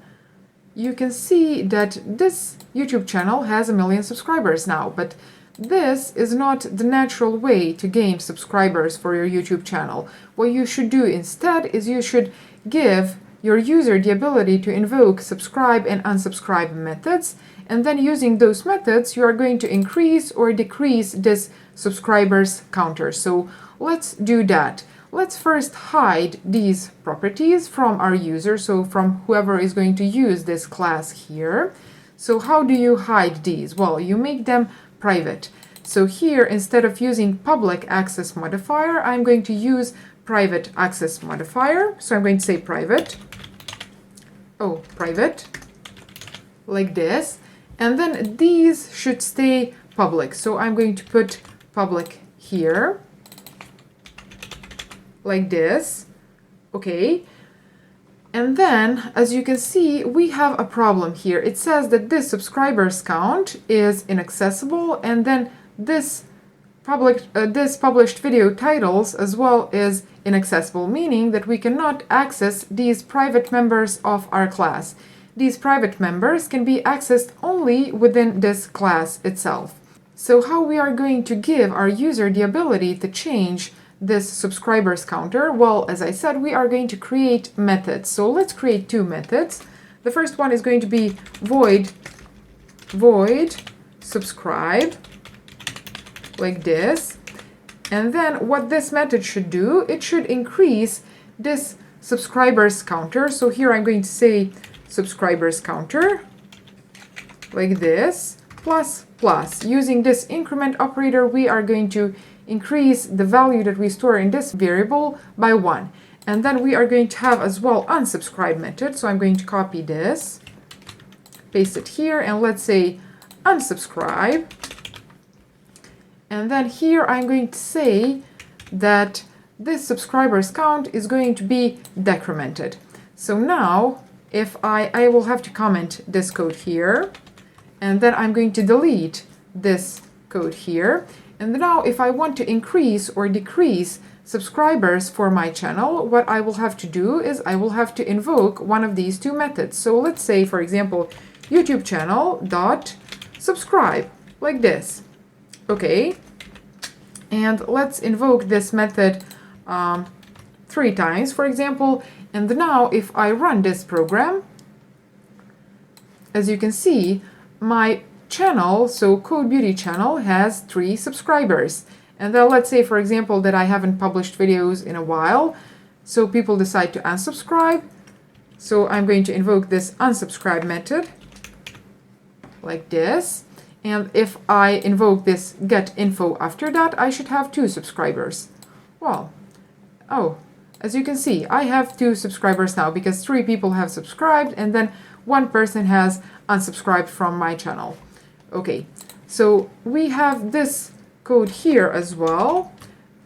you can see that this YouTube channel has 1 million subscribers now, but this is not the natural way to gain subscribers for your YouTube channel. What you should do instead is you should give your user the ability to invoke subscribe and unsubscribe methods, and then using those methods you are going to increase or decrease this subscribers counter. So let's do that. Let's first hide these properties from our user, so from whoever is going to use this class here. So how do you hide these? Well, you make them private. So here, instead of using public access modifier, I'm going to use private access modifier. So I'm going to say private, like this. And then these should stay public. So I'm going to put public here, like this. Okay. And then, as you can see, we have a problem here. It says that this subscribers count is inaccessible, and then this published video titles as well is inaccessible, meaning that we cannot access these private members of our class. These private members can be accessed only within this class itself. So how we are going to give our user the ability to change this subscribers counter? Well, as I said, we are going to create methods. So let's create 2 methods. The first one is going to be void subscribe, like this. And then what this method should do, it should increase this subscribers counter. So here I'm going to say subscribers counter, like this, plus. Using this increment operator, we are going to increase the value that we store in this variable by 1. And then we are going to have as well unsubscribe method. So I'm going to copy this, paste it here, and let's say unsubscribe. And then here I'm going to say that this subscribers count is going to be decremented. So now if I will have to comment this code here, and then I'm going to delete this code here. And now if I want to increase or decrease subscribers for my channel, what I will have to do is I will have to invoke one of these two methods. So let's say, for example, YouTube channel dot subscribe, like this. Okay, and let's invoke this method 3 times, for example. And now if I run this program, as you can see, my channel, so CodeBeauty channel, has 3 subscribers. And then let's say, for example, that I haven't published videos in a while, so people decide to unsubscribe. So I'm going to invoke this unsubscribe method, like this. And if I invoke this get info after that, I should have 2 subscribers. Well, oh, as you can see, I have 2 subscribers now because 3 people have subscribed and then 1 person has unsubscribed from my channel. Okay, so we have this code here as well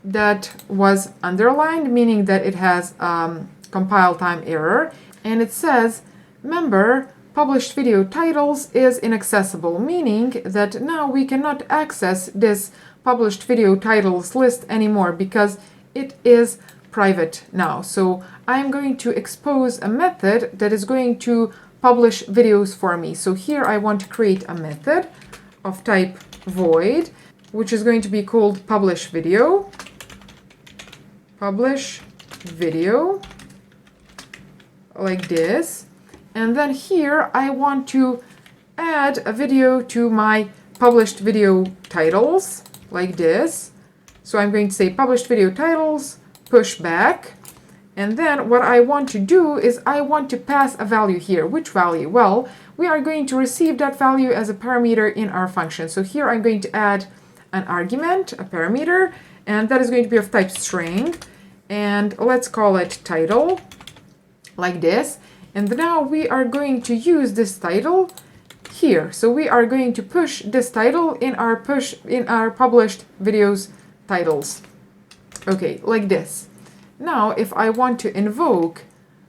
that was underlined, meaning that it has compile time error, and it says member published video titles is inaccessible, meaning that now we cannot access this published video titles list anymore because it is private now. So I'm going to expose a method that is going to publish videos for me. So here I want to create a method of type void, which is going to be called publish video, like this. And then here I want to add a video to my published video titles, like this. So I'm going to say published video titles, push back. And then what I want to do is I want to pass a value here. Which value? Well, we are going to receive that value as a parameter in our function. So here I'm going to add an argument, a parameter, and that is going to be of type string. And let's call it title, like this. And now we are going to use this title here. So we are going to push this title in our published videos titles. Okay, like this. Now, if I want to invoke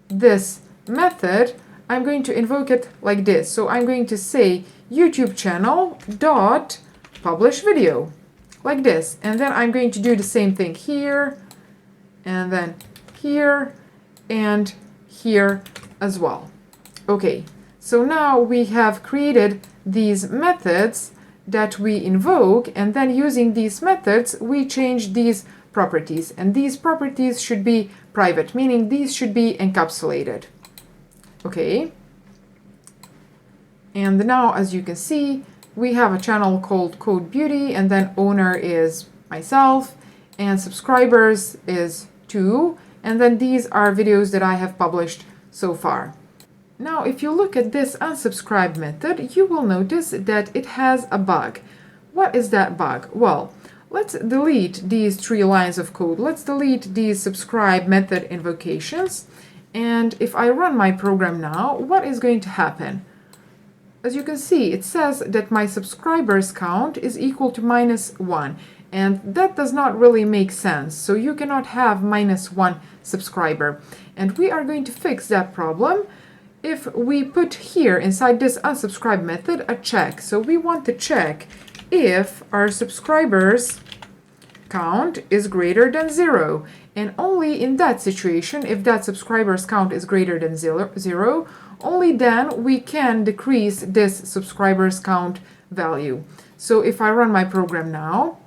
this method, I'm going to invoke it like this. So I'm going to say YouTube channel dot publish video, like this. And then I'm going to do the same thing here, and then here, and here as well. Okay, so now we have created these methods that we invoke, and then using these methods, we change these properties, and these properties should be private, meaning these should be encapsulated. Okay, and now as you can see, we have a channel called CodeBeauty, and then owner is myself, and subscribers is 2, and then these are videos that I have published so far. Now, if you look at this unsubscribe method, you will notice that it has a bug. What is that bug? Well, let's delete these 3 lines of code. Let's delete these subscribe method invocations. And if I run my program now, what is going to happen? As you can see, it says that my subscribers count is equal to -1. And that does not really make sense. So you cannot have -1 subscriber. And we are going to fix that problem if we put here inside this unsubscribe method a check. So we want to check if our subscribers count is greater than 0. And only in that situation, if that subscribers count is greater than 0, only then we can decrease this subscribers count value. So if I run my program now,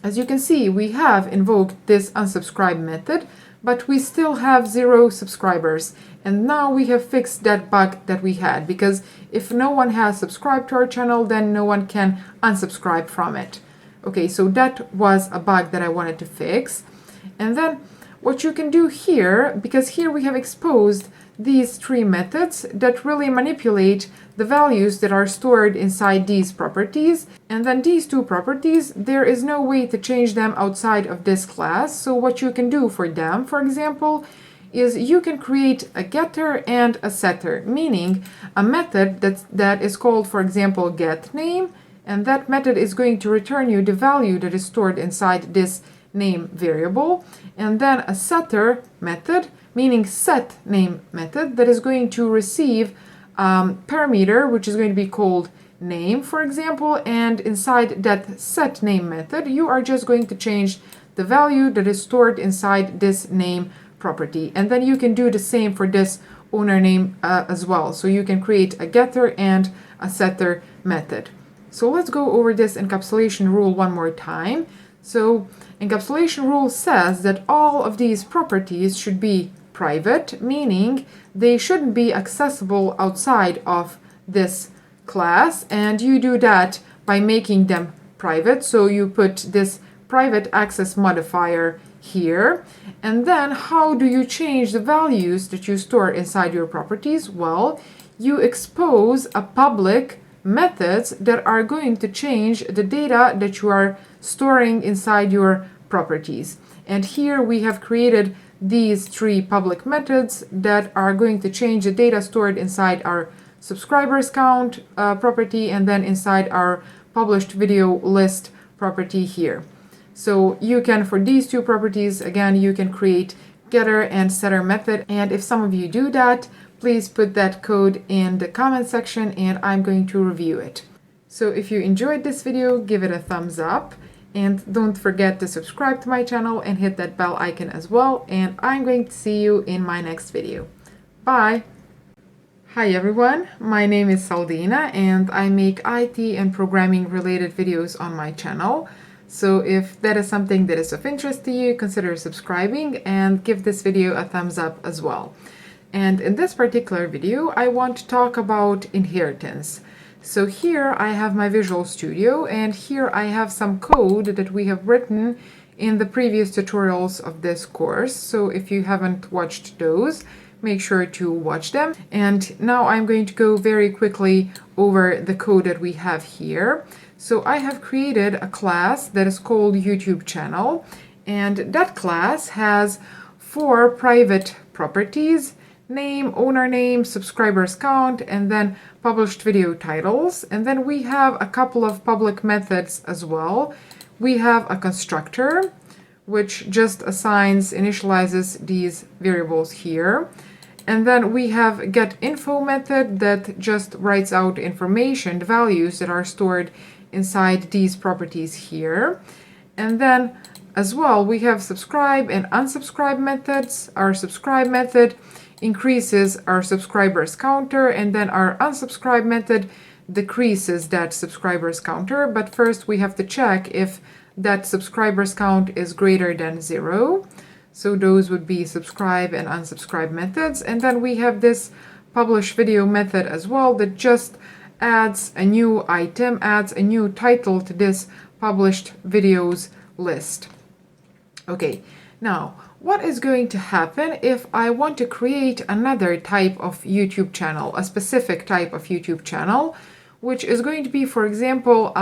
as you can see, we have invoked this unsubscribe method, but we still have 0 subscribers. And now we have fixed that bug that we had, because if no one has subscribed to our channel, then no one can unsubscribe from it. Okay, so that was a bug that I wanted to fix. And then what you can do here, because here we have exposed these 3 methods that really manipulate the values that are stored inside these properties. And then these 2 properties, there is no way to change them outside of this class. So what you can do for them, for example, is you can create a getter and a setter, meaning a method that is called, for example, getName, and that method is going to return you the value that is stored inside this name variable, and then a setter method, meaning setName method, that is going to receive parameter which is going to be called name, for example, and inside that setName method you are just going to change the value that is stored inside this name property. And then you can do the same for this owner name as well. So you can create a getter and a setter method. So let's go over this encapsulation rule one more time. So encapsulation rule says that all of these properties should be private, meaning they shouldn't be accessible outside of this class, and you do that by making them private. So you put this private access modifier here. And then how do you change the values that you store inside your properties? Well, you expose a public methods that are going to change the data that you are storing inside your properties. And here we have created these three public methods that are going to change the data stored inside our subscribers count property and then inside our published video list property here. So you can, for these two properties, again, you can create getter and setter method. And if some of you do that, please put that code in the comment section and I'm going to review it. So if you enjoyed this video, give it a thumbs up and don't forget to subscribe to my channel and hit that bell icon as well. And I'm going to see you in my next video. Bye! Hi everyone, my name is Saldina and I make IT and programming related videos on my channel. So if that is something that is of interest to you, consider subscribing and give this video a thumbs up as well. And in this particular video, I want to talk about inheritance. So here I have my Visual Studio and here I have some code that we have written in the previous tutorials of this course. So if you haven't watched those, make sure to watch them. And now I'm going to go very quickly over the code that we have here. So I have created a class that is called YouTube channel, and that class has 4 private properties: name, owner name, subscribers count, and then published video titles. And then we have a couple of public methods as well. We have a constructor, which just assigns, initializes these variables here. And then we have getInfo method that just writes out information, the values that are stored inside these properties here. And then as well, we have subscribe and unsubscribe methods. Our subscribe method increases our subscribers counter, and then our unsubscribe method decreases that subscribers counter. But first we have to check if that subscribers count is greater than 0. So those would be subscribe and unsubscribe methods. And then we have this publish video method as well that just adds a new item, adds a new title to this published videos list. Okay, now what is going to happen if I want to create another type of YouTube channel, a specific type of YouTube channel, which is going to be, for example,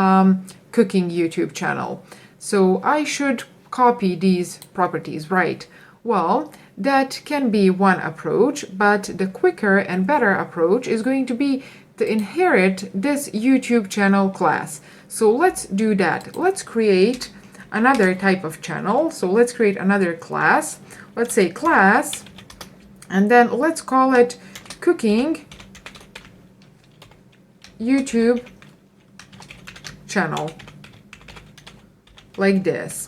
cooking YouTube channel. So I should copy these properties, right? Well, that can be one approach, but the quicker and better approach is going to be to inherit this YouTube channel class. So let's do that. Let's create another type of channel. So let's create another class. Let's say class, and then let's call it cooking YouTube channel, like this.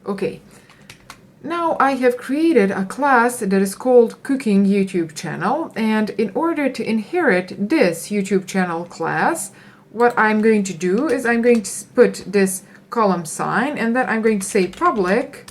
Okay, now I have created a class that is called cooking YouTube channel, and in order to inherit this YouTube channel class, what I'm going to do is I'm going to put this column sign, and then I'm going to say public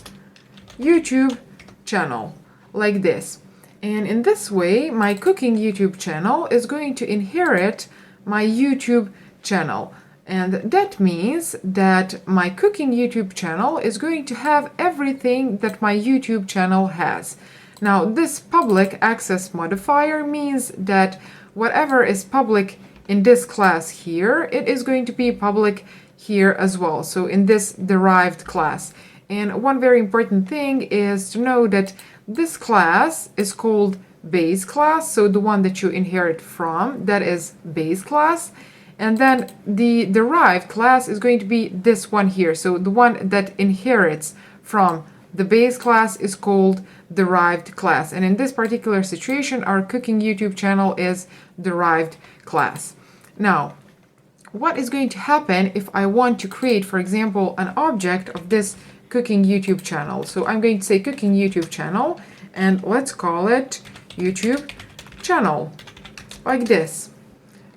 YouTube channel, like this. And in this way, my cooking YouTube channel is going to inherit my YouTube channel. And that means that my cooking YouTube channel is going to have everything that my YouTube channel has. Now, this public access modifier means that whatever is public in this class here, it is going to be public here as well, so in this derived class. And one very important thing is to know that this class is called base class, so the one that you inherit from, that is base class. And then the derived class is going to be this one here, so the one that inherits from the base class is called derived class. And in this particular situation, our cooking YouTube channel is derived class. Now, what is going to happen if I want to create, for example, an object of this cooking YouTube channel. So I'm going to say cooking YouTube channel, and let's call it YouTube channel, like this.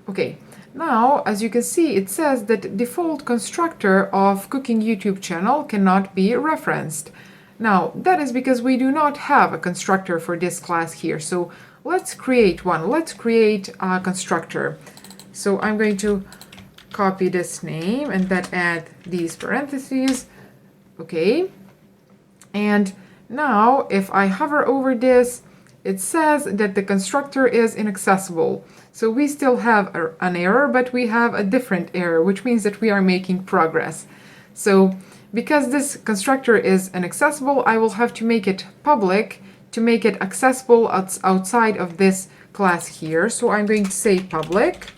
Okay, now as you can see, it says that default constructor of cooking YouTube channel cannot be referenced. Now that is because we do not have a constructor for this class here. So let's create one. Let's create a constructor. So I'm going to copy this name and then add these parentheses. Okay, and now if I hover over this, it says that the constructor is inaccessible. So we still have an error, but we have a different error, which means that we are making progress. So because this constructor is inaccessible, I will have to make it public to make it accessible outside of this class here. So I'm going to say public.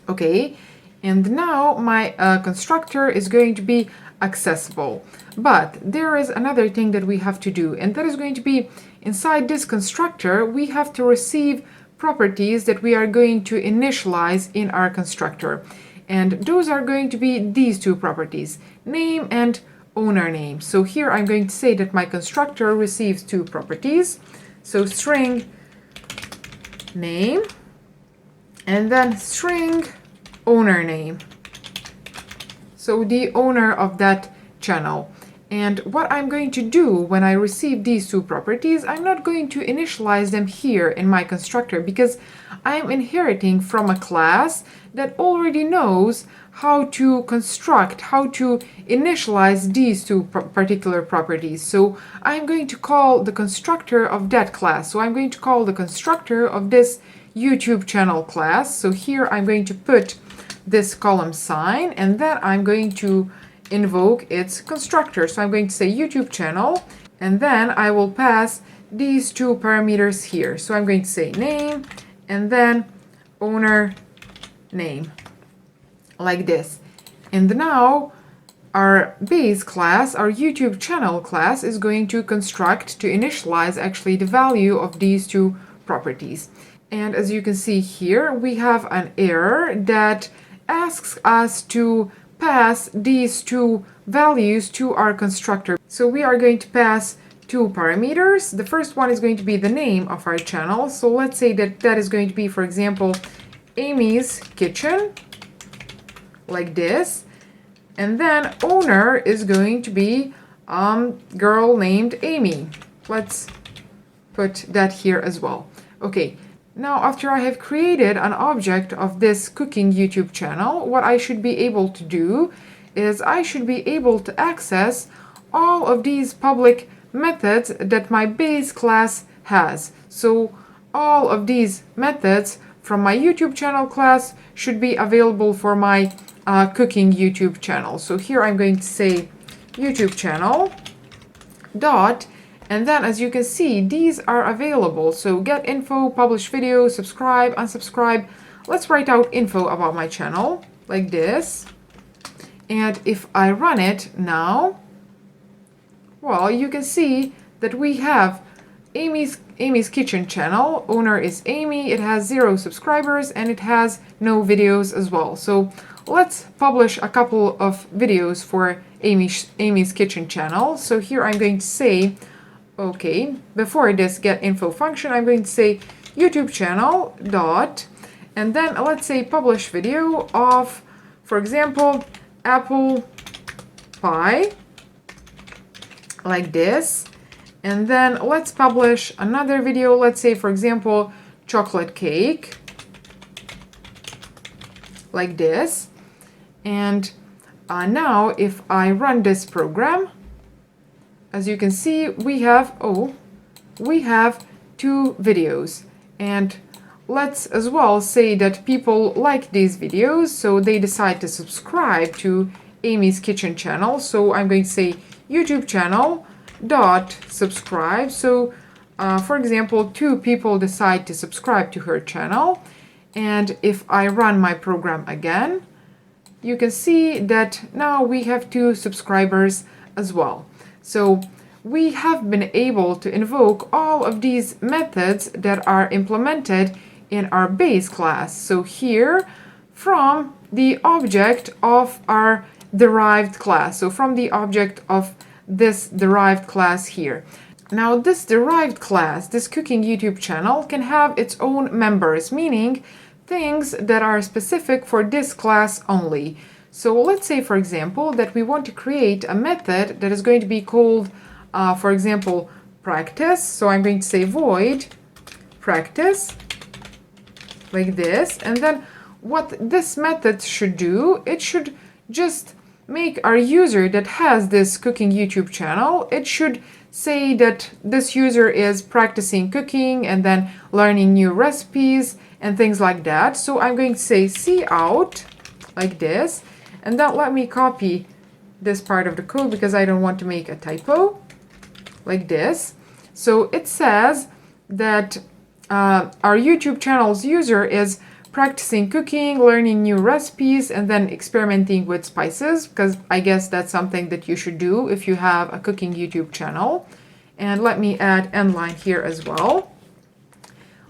Okay, and now my constructor is going to be accessible. But there is another thing that we have to do, and that is going to be inside this constructor, we have to receive properties that we are going to initialize in our constructor. And those are going to be these two properties, name and owner name. So here I'm going to say that my constructor receives two properties. So string name and then string owner name. So the owner of that channel. And what I'm going to do when I receive these two properties, I'm not going to initialize them here in my constructor because I'm inheriting from a class that already knows how to construct, how to initialize these two particular properties. So I'm going to call the constructor of that class. So I'm going to call the constructor of this YouTube channel class. So here I'm going to put this column sign, and then I'm going to invoke its constructor. So I'm going to say YouTube channel, and then I will pass these two parameters here. So I'm going to say name and then owner name, like this. And now our base class, our YouTube channel class, is going to construct, to initialize actually the value of these two properties. And as you can see here, we have an error that asks us to pass these two values to our constructor. So we are going to pass two parameters. The first one is going to be the name of our channel. So let's say that that is going to be, for example, Amy's Kitchen, like this. And then owner is going to be girl named Amy. Let's put that here as well. Okay. Now, after I have created an object of this cooking YouTube channel, what I should be able to do is I should be able to access all of these public methods that my base class has. So all of these methods from my YouTube channel class should be available for my cooking YouTube channel. So here I'm going to say YouTube channel dot. And then, as you can see, these are available. So get info, publish video, subscribe, unsubscribe. Let's write out info about my channel, like this. And if I run it now, well, you can see that we have Amy's Kitchen channel. Owner is Amy. It has 0 subscribers and it has no videos as well. So let's publish a couple of videos for Amy's Kitchen channel. So here I'm going to say, okay, before this get info function, I'm going to say YouTube channel dot, and then let's say publish video of, for example, apple pie, like this. And then let's publish another video, let's say, for example, chocolate cake, like this. And now if I run this program, as you can see, we have two videos. And let's as well say that people like these videos, so they decide to subscribe to Amy's Kitchen channel. So I'm going to say YouTube channel dot subscribe. So for example, 2 people decide to subscribe to her channel. And if I run my program again, you can see that now we have 2 subscribers as well. So we have been able to invoke all of these methods that are implemented in our base class. So here, from the object of our derived class, so from the object of this derived class here. Now this derived class, this cooking YouTube channel, can have its own members, meaning things that are specific for this class only. So let's say, for example, that we want to create a method that is going to be called, for example, practice. So I'm going to say void practice, like this. And then what this method should do, it should just make our user that has this cooking YouTube channel, it should say that this user is practicing cooking and then learning new recipes and things like that. So I'm going to say cout, like this. And then let me copy this part of the code because I don't want to make a typo, like this. So it says that our YouTube channel's user is practicing cooking, learning new recipes, and then experimenting with spices, because I guess that's something that you should do if you have a cooking YouTube channel. And let me add end line here as well,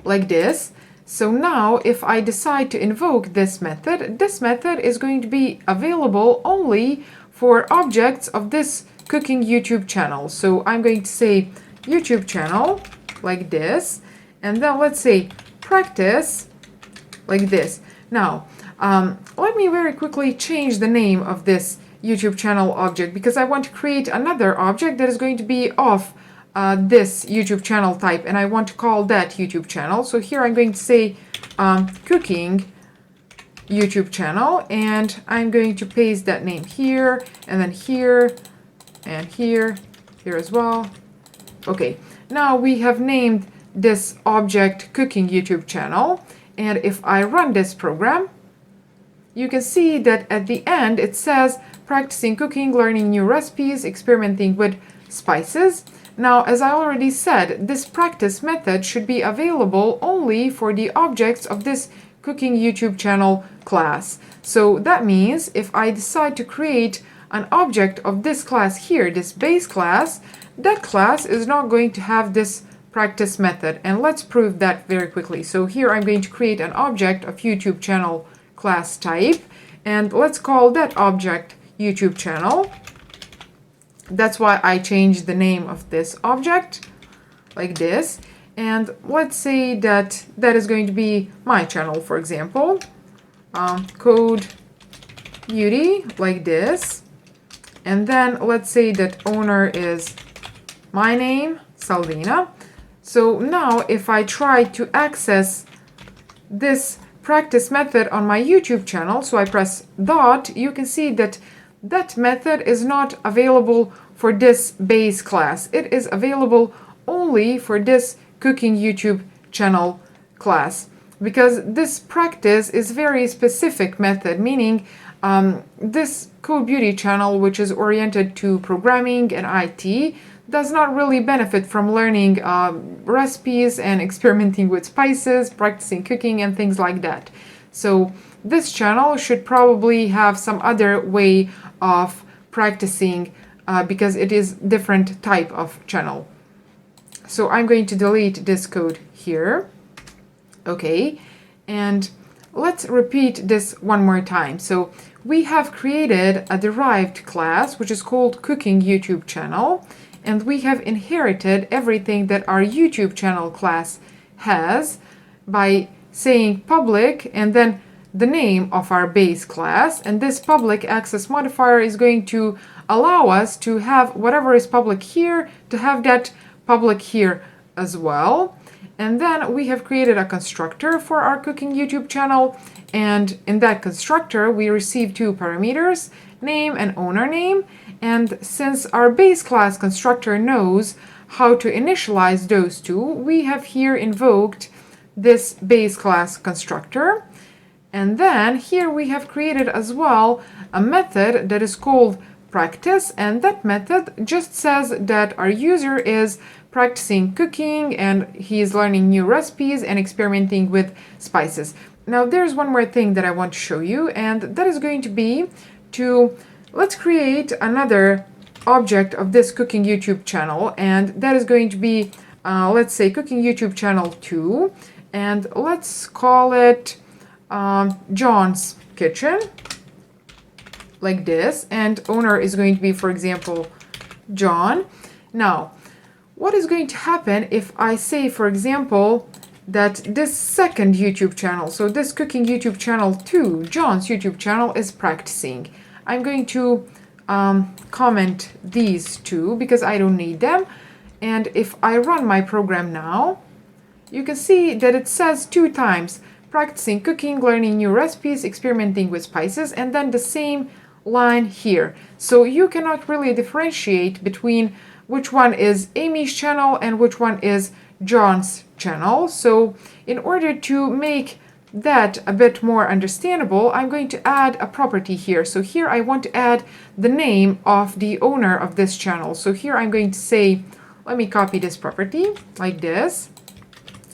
like this. So now if I decide to invoke this method is going to be available only for objects of this cooking YouTube channel. So I'm going to say YouTube channel, like this, and then let's say practice, like this. Now, let me very quickly change the name of this YouTube channel object because I want to create another object that is going to be of this YouTube channel type, and I want to call that YouTube channel. So here I'm going to say cooking YouTube channel, and I'm going to paste that name here, and then here, and here as well. Okay, now we have named this object cooking YouTube channel. And if I run this program, you can see that at the end it says practicing cooking, learning new recipes, experimenting with spices. Now, as I already said, this practice method should be available only for the objects of this cooking YouTube channel class. So that means if I decide to create an object of this class here, this base class, that class is not going to have this practice method. And let's prove that very quickly. So here I'm going to create an object of YouTube channel class type, and let's call that object YouTube channel. That's why I changed the name of this object, like this. And let's say that that is going to be my channel, for example, CodeBeauty, like this. And then let's say that owner is my name, Saldina. So now if I try to access this practice method on my YouTube channel, so I press dot, you can see that that method is not available for this base class. It is available only for this cooking YouTube channel class, because this practice is very specific method, meaning this CodeBeauty channel, which is oriented to programming and IT, does not really benefit from learning recipes and experimenting with spices, practicing cooking and things like that. So this channel should probably have some other way of practicing because it is different type of channel. So I'm going to delete this code here. Okay, and let's repeat this one more time. So we have created a derived class which is called cooking YouTube channel, and we have inherited everything that our YouTube channel class has by saying public and then the name of our base class. And this public access modifier is going to allow us to have whatever is public here, to have that public here as well. And then we have created a constructor for our cooking YouTube channel. And in that constructor, we receive two parameters, name and owner name. And since our base class constructor knows how to initialize those two, we have here invoked this base class constructor. And then here we have created as well a method that is called practice, and that method just says that our user is practicing cooking and he is learning new recipes and experimenting with spices. Now there's one more thing that I want to show you, and that is going to be to let's create another object of this cooking YouTube channel, and that is going to be let's say cooking YouTube channel 2, and let's call it John's Kitchen, like this, and owner is going to be, for example, John. Now, what is going to happen if I say, for example, that this second YouTube channel, so this cooking YouTube channel 2, John's YouTube channel, is practicing? I'm going to comment these two because I don't need them. And if I run my program now, you can see that it says 2 times practicing cooking, learning new recipes, experimenting with spices, and then the same line here. So you cannot really differentiate between which one is Amy's channel and which one is John's channel. So in order to make that a bit more understandable, I'm going to add a property here. So here I want to add the name of the owner of this channel. So here I'm going to say, let me copy this property like this.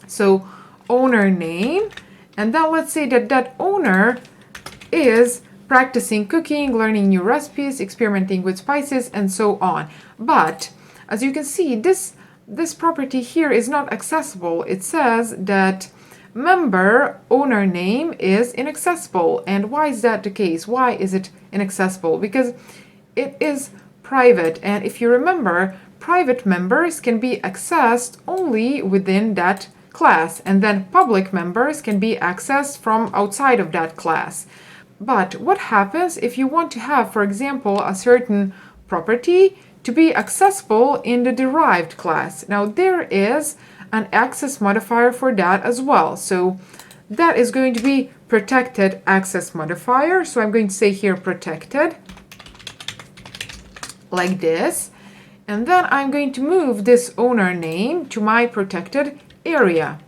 So owner name, and then let's say that that owner is practicing cooking, learning new recipes, experimenting with spices, and so on. But as you can see, this property here is not accessible. It says that member owner name is inaccessible. And why is that the case? Why is it inaccessible? Because it is private. And if you remember, private members can be accessed only within that class, and then public members can be accessed from outside of that class. But what happens if you want to have, for example, a certain property to be accessible in the derived class? Now there is an access modifier for that as well. So that is going to be protected access modifier. So I'm going to say here protected like this. And then I'm going to move this owner name to my protected area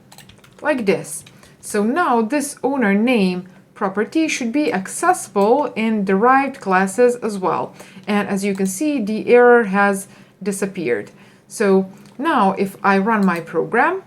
like this. So now this owner name property should be accessible in derived classes as well. And as you can see, the error has disappeared. So now if I run my program,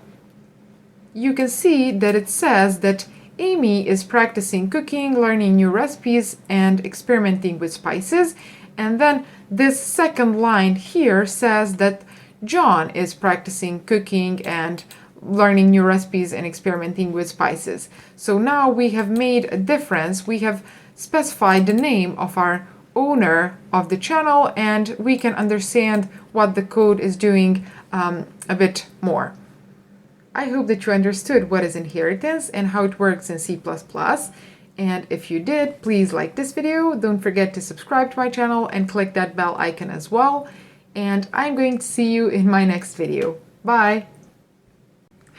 you can see that it says that Amy is practicing cooking, learning new recipes, and experimenting with spices. And then this second line here says that John is practicing cooking and learning new recipes and experimenting with spices. So now we have made a difference. We have specified the name of our owner of the channel, and we can understand what the code is doing a bit more. I hope that you understood what is inheritance and how it works in C++. And if you did, please like this video. Don't forget to subscribe to my channel and click that bell icon as well. And I'm going to see you in my next video. Bye!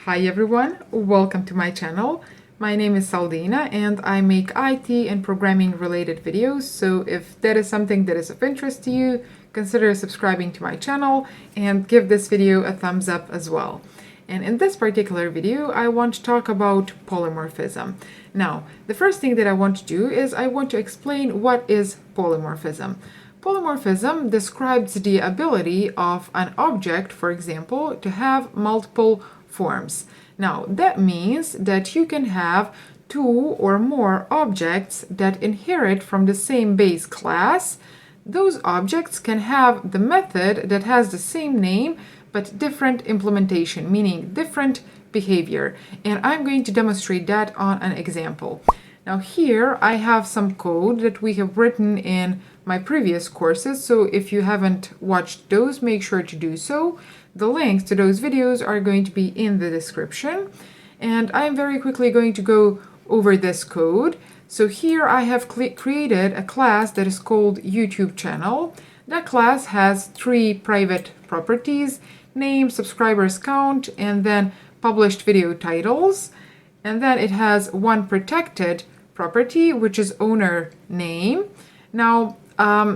Hi everyone, welcome to my channel. My name is Saldina and I make IT and programming related videos. So if that is something that is of interest to you, consider subscribing to my channel and give this video a thumbs up as well. And in this particular video, I want to talk about polymorphism. Now, the first thing that I want to do is I want to explain what is polymorphism. Polymorphism describes the ability of an object, for example, to have multiple forms. Now, that means that you can have 2 or more objects that inherit from the same base class. Those objects can have the method that has the same name but different implementation, meaning different behavior. And I'm going to demonstrate that on an example. Now here I have some code that we have written in my previous courses, so if you haven't watched those, make sure to do so. The links to those videos are going to be in the description. And I'm very quickly going to go over this code. So here I have created a class that is called YouTube channel. That class has 3 private properties: name, subscribers count, and then published video titles. And then it has 1 protected property, which is owner name. Now,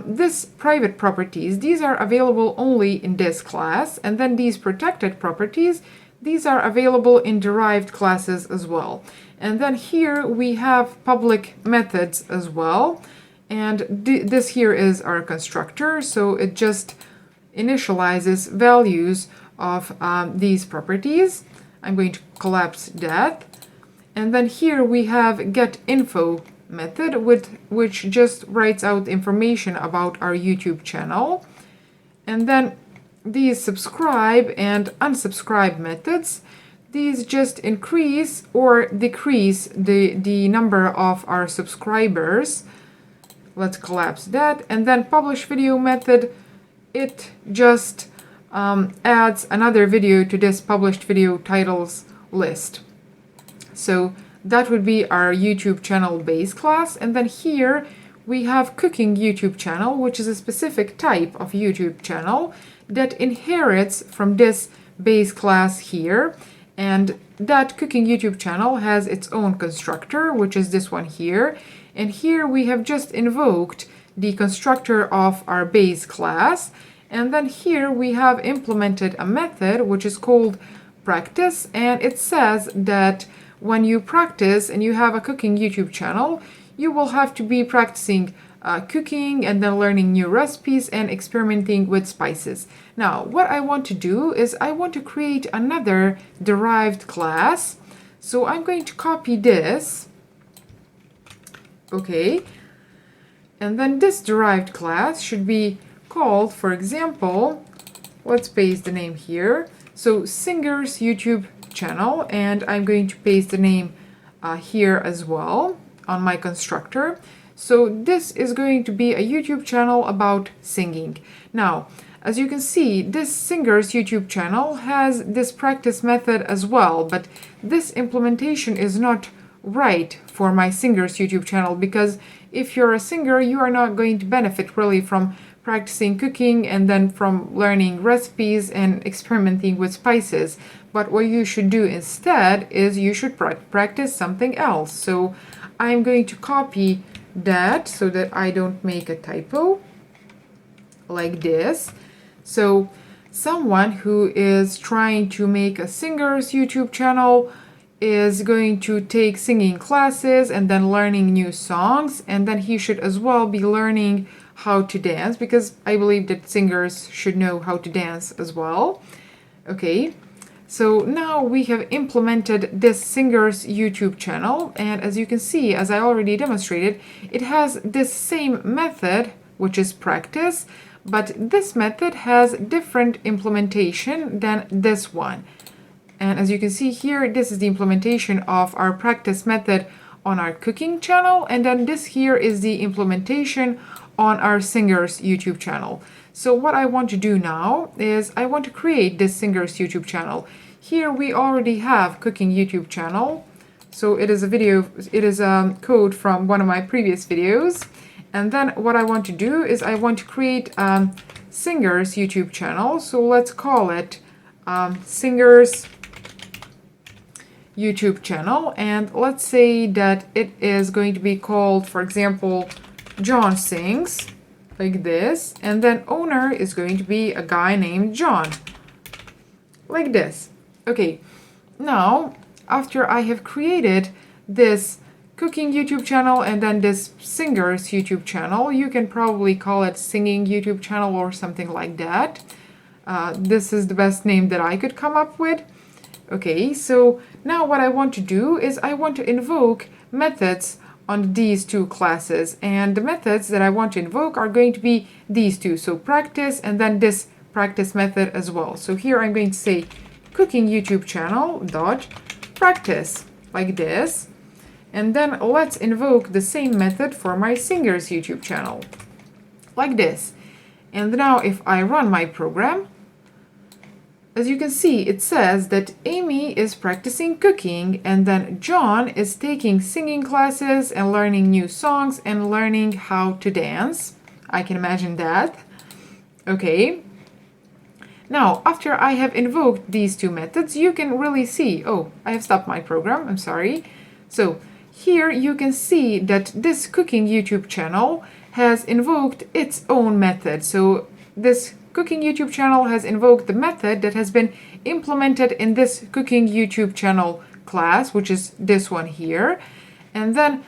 these private properties, these are available only in this class. And then these protected properties, these are available in derived classes as well. And then here we have public methods as well. And this here is our constructor, so it just initializes values of these properties. I'm going to collapse that. And then here we have getInfo method, which just writes out information about our YouTube channel. And then these subscribe and unsubscribe methods, these just increase or decrease the number of our subscribers, let's collapse that. And then publish video method, it just adds another video to this published video titles list. So that would be our YouTube channel base class. And then here we have cooking YouTube channel, which is a specific type of YouTube channel that inherits from this base class here. And that cooking YouTube channel has its own constructor, which is this one here. And here we have just invoked the constructor of our base class. And then here we have implemented a method which is called practice. And it says that when you practice and you have a cooking YouTube channel, you will have to be practicing cooking and then learning new recipes and experimenting with spices. Now, what I want to do is I want to create another derived class. So I'm going to copy this. Okay. And then this derived class should be called, for example, let's paste the name here. So Singer's YouTube channel, and I'm going to paste the name here as well on my constructor. So this is going to be a YouTube channel about singing. Now, as you can see, this Singer's YouTube channel has this practice method as well, but this implementation is not right for my Singer's YouTube channel, because if you're a singer, you are not going to benefit really from practicing cooking and then from learning recipes and experimenting with spices. But what you should do instead is you should practice something else. So I'm going to copy that so that I don't make a typo like this. So someone who is trying to make a Singer's YouTube channel is going to take singing classes and then learning new songs, and then he should as well be learning how to dance, because I believe that singers should know how to dance as well. Okay, so now we have implemented this Singer's YouTube channel, and as you can see, as I already demonstrated, it has this same method, which is practice, but this method has different implementation than this one. And as you can see here, this is the implementation of our practice method on our cooking channel, and then this here is the implementation on our Singer's YouTube channel. So what I want to do now is I want to create this Singer's YouTube channel. Here we already have cooking YouTube channel. So it is a video, it is a code from one of my previous videos. And then what I want to do is I want to create Singer's YouTube channel. So let's call it Singer's YouTube channel. And let's say that it is going to be called, for example, John Sings, like this. And then owner is going to be a guy named John, like this. Okay, now after I have created this cooking YouTube channel and then this Singer's YouTube channel, you can probably call it singing YouTube channel or something like that. This is the best name that I could come up with. Okay, so now what I want to do is I want to invoke methods on these two classes, and the methods that I want to invoke are going to be these two, so practice and then this practice method as well. So here I'm going to say cooking YouTube channel dot practice, like this, and then let's invoke the same method for my Singer's YouTube channel, like this. And now if I run my program, as you can see, it says that Amy is practicing cooking, and then John is taking singing classes and learning new songs and learning how to dance. I can imagine that. Okay. Now, after I have invoked these two methods, you can really see, oh, I have stopped my program, I'm sorry. So here you can see that this cooking YouTube channel has invoked its own method. So this cooking YouTube channel has invoked the method that has been implemented in this cooking YouTube channel class, which is this one here. And then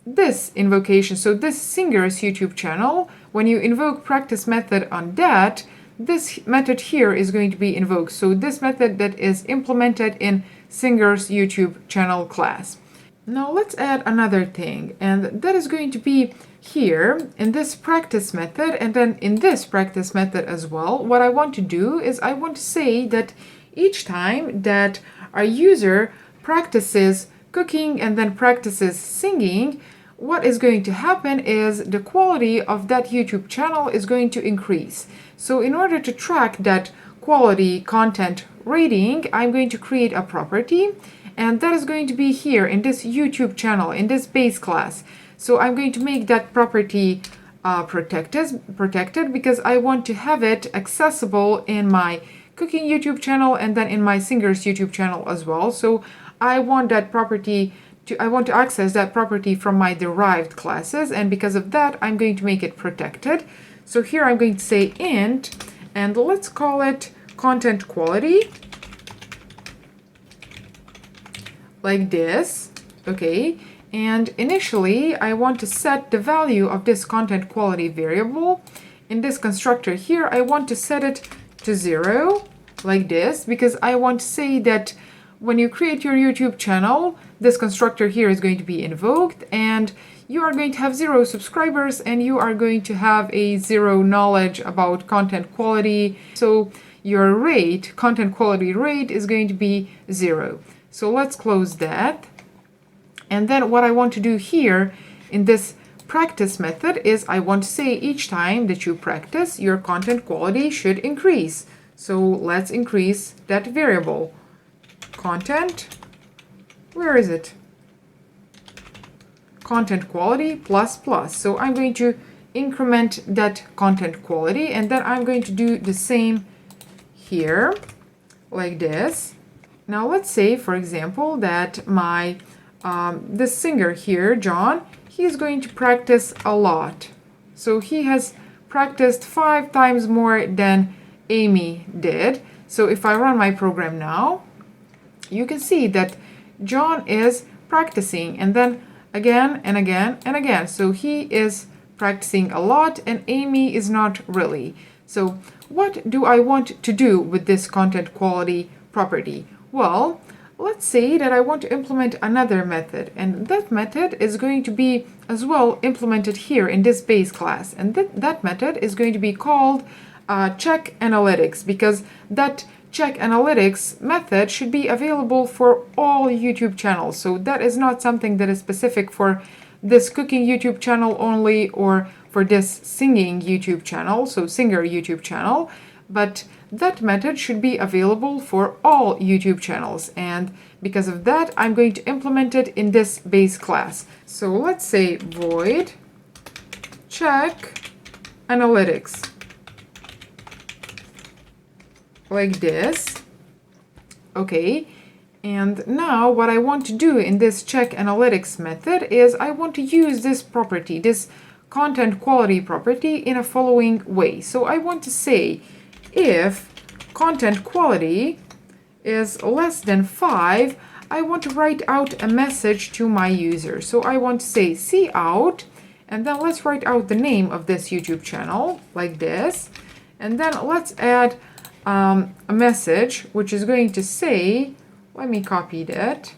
this invocation, so this Singer's YouTube channel, when you invoke practice method on that, this method here is going to be invoked. So this method that is implemented in Singer's YouTube channel class. Now let's add another thing, and that is going to be here in this practice method, and then in this practice method as well. What I want to do is I want to say that each time that our user practices cooking and then practices singing, what is going to happen is the quality of that YouTube channel is going to increase. So in order to track that quality content rating, I'm going to create a property, and that is going to be here in this YouTube channel, in this base class. So I'm going to make that property protected because I want to have it accessible in my cooking YouTube channel and then in my singers YouTube channel as well. So I want that property I want to access that property from my derived classes, and because of that, I'm going to make it protected. So here I'm going to say int, and let's call it content quality, like this, okay? And initially, I want to set the value of this content quality variable. In this constructor here, I want to set it to 0, like this, because I want to say that when you create your YouTube channel, this constructor here is going to be invoked, and you are going to have 0 subscribers, and you are going to have a 0 knowledge about content quality. So your rate, content quality rate, is going to be 0. So let's close that. And then what I want to do here in this practice method is I want to say each time that you practice, your content quality should increase. So let's increase that variable. Content, where is it? Content quality plus plus. So I'm going to increment that content quality, and then I'm going to do the same here, like this. Now let's say, for example, that my this singer here, John, he's going to practice a lot. So he has practiced 5 times more than Amy did. So if I run my program now, you can see that John is practicing, and then again and again and again. So he is practicing a lot, and Amy is not really. So what do I want to do with this content quality property? Well, let's say that I want to implement another method, and that method is going to be as well implemented here in this base class, and that method is going to be called check analytics, because that check analytics method should be available for all YouTube channels. So that is not something that is specific for this cooking YouTube channel only, or for this singing YouTube channel, so singer YouTube channel, but that method should be available for all YouTube channels. And because of that, I'm going to implement it in this base class. So let's say void check analytics, like this. Okay, and now what I want to do in this check analytics method is I want to use this property, this content quality property, in a following way. So I want to say if content quality is less than 5, I want to write out a message to my user. So I want to say cout, and then let's write out the name of this YouTube channel, like this. And then let's add a message which is going to say, let me copy that.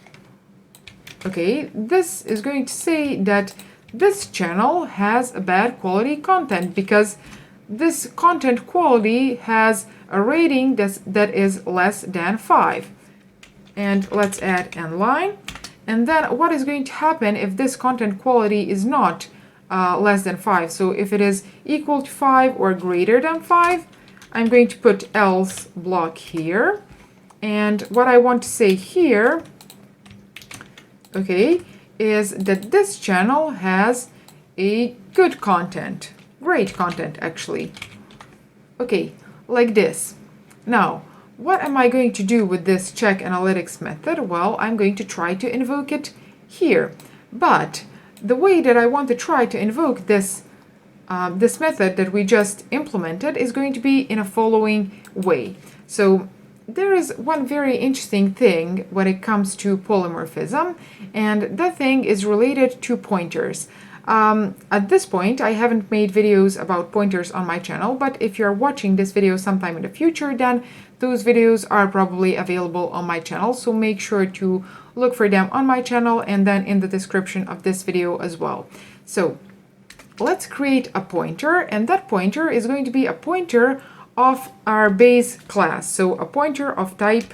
Okay, this is going to say that this channel has a bad quality content because this content quality has a rating that is less than 5. And let's add nline. And then what is going to happen if this content quality is not less than 5? So if it is equal to 5 or greater than 5, I'm going to put else block here. And what I want to say here, okay, is that this channel has a good content, great content actually. Okay, like this. Now, what am I going to do with this check analytics method? Well, I'm going to try to invoke it here. But the way that I want to try to invoke this this method that we just implemented is going to be in a following way. So there is one very interesting thing when it comes to polymorphism, and that thing is related to pointers. At this point, I haven't made videos about pointers on my channel, but if you're watching this video sometime in the future, then those videos are probably available on my channel, so make sure to look for them on my channel and then in the description of this video as well. So let's create a pointer, and that pointer is going to be a pointer of our base class, so a pointer of type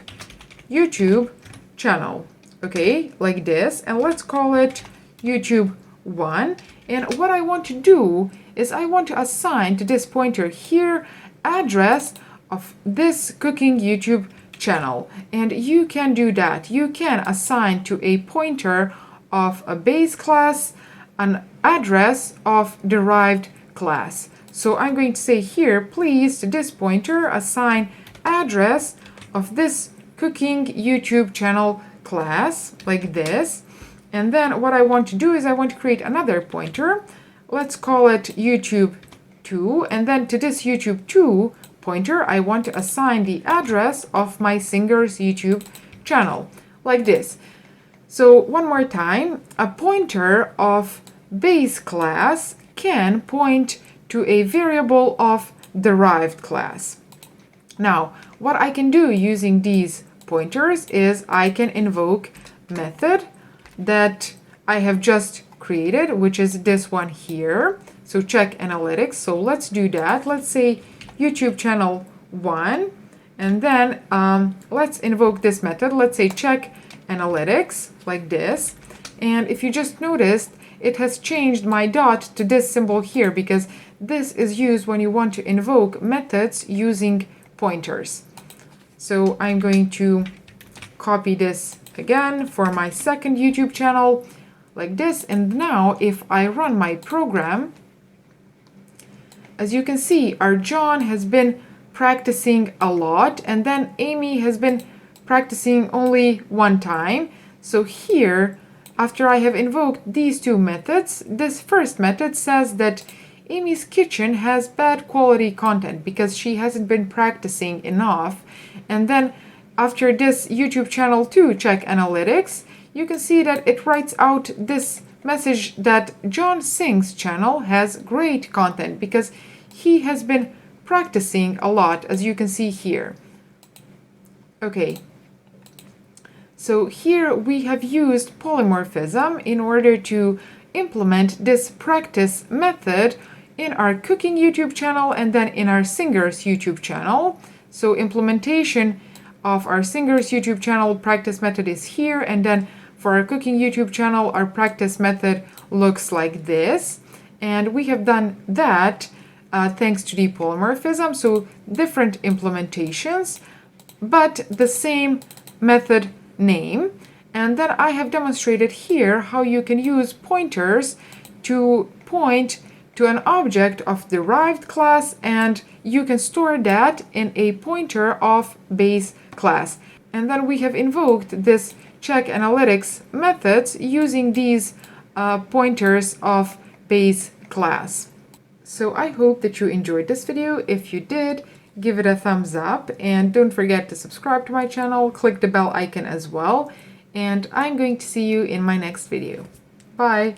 YouTube channel, okay, like this, and let's call it YouTube 1. And what I want to do is I want to assign to this pointer here address of this cooking YouTube channel. And you can do that. You can assign to a pointer of a base class an address of derived class. So I'm going to say here, please, to this pointer, assign address of this cooking YouTube channel class, like this. And then what I want to do is I want to create another pointer. Let's call it YouTube2. And then to this YouTube2 pointer, I want to assign the address of my singer's YouTube channel, like this. So one more time, a pointer of base class can point to a variable of derived class. Now, what I can do using these pointers is I can invoke method that I have just created, which is this one here. So check analytics. So let's do that. Let's say YouTube channel 1, and then let's invoke this method. Let's say check analytics, like this. And if you just noticed, it has changed my dot to this symbol here, because this is used when you want to invoke methods using pointers. So I'm going to copy this again for my second YouTube channel, like this. And now if I run my program, as you can see, our John has been practicing a lot, and then Amy has been practicing only one time. So here, after I have invoked these two methods, this first method says that Amy's kitchen has bad quality content because she hasn't been practicing enough. And then after this YouTube channel 2 check analytics, you can see that it writes out this message that John Singh's channel has great content because he has been practicing a lot, as you can see here. Okay. So here we have used polymorphism in order to implement this practice method in our cooking YouTube channel and then in our singers YouTube channel. So implementation of our singers YouTube channel practice method is here, and then for our cooking YouTube channel our practice method looks like this. And we have done that thanks to the polymorphism, so different implementations but the same method name. And then I have demonstrated here how you can use pointers to point to an object of derived class, and you can store that in a pointer of base class. And then we have invoked this check analytics methods using these pointers of base class. So I hope that you enjoyed this video. If you did, give it a thumbs up, and don't forget to subscribe to my channel, click the bell icon as well, and I'm going to see you in my next video. Bye!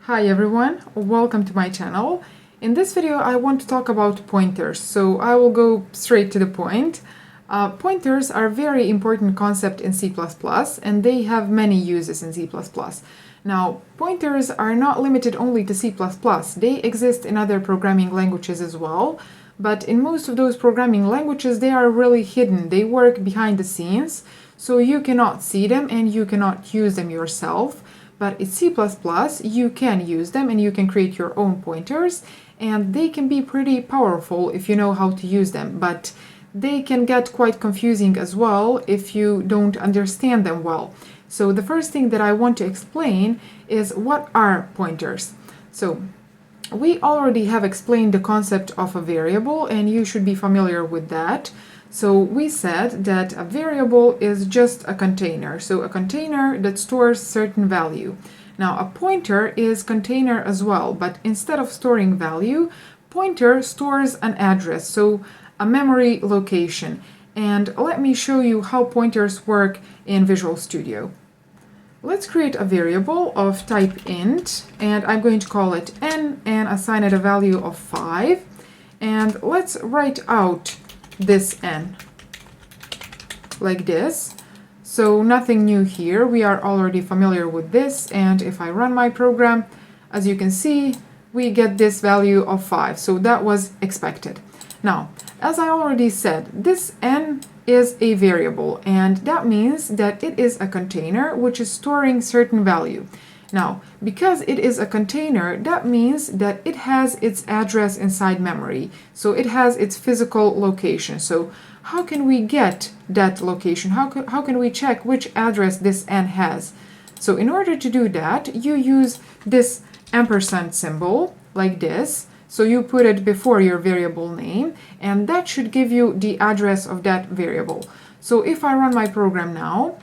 Hi everyone, welcome to my channel. In this video I want to talk about pointers, so I will go straight to the point. Pointers are a very important concept in C++, and they have many uses in C++. Now, pointers are not limited only to C++, they exist in other programming languages as well. But in most of those programming languages, they are really hidden. They work behind the scenes, so you cannot see them and you cannot use them yourself. But in C++, you can use them and you can create your own pointers, and they can be pretty powerful if you know how to use them. But they can get quite confusing as well if you don't understand them well. So the first thing that I want to explain is what are pointers. So we already have explained the concept of a variable, and you should be familiar with that. So we said that a variable is just a container, so a container that stores certain value. Now a pointer is container as well, but instead of storing value, pointer stores an address, so a memory location. And let me show you how pointers work in Visual Studio. Let's create a variable of type int, and I'm going to call it n and assign it a value of 5. And let's write out this n, like this. So nothing new here, we are already familiar with this, and if I run my program, as you can see, we get this value of 5, so that was expected. Now, as I already said, this n is a variable, and that means that it is a container which is storing certain value. Now, because it is a container, that means that it has its address inside memory. So it has its physical location. So how can we get that location? How can we check which address this n has? So in order to do that, you use this ampersand symbol like this. So you put it before your variable name, and that should give you the address of that variable. So if I run my program now,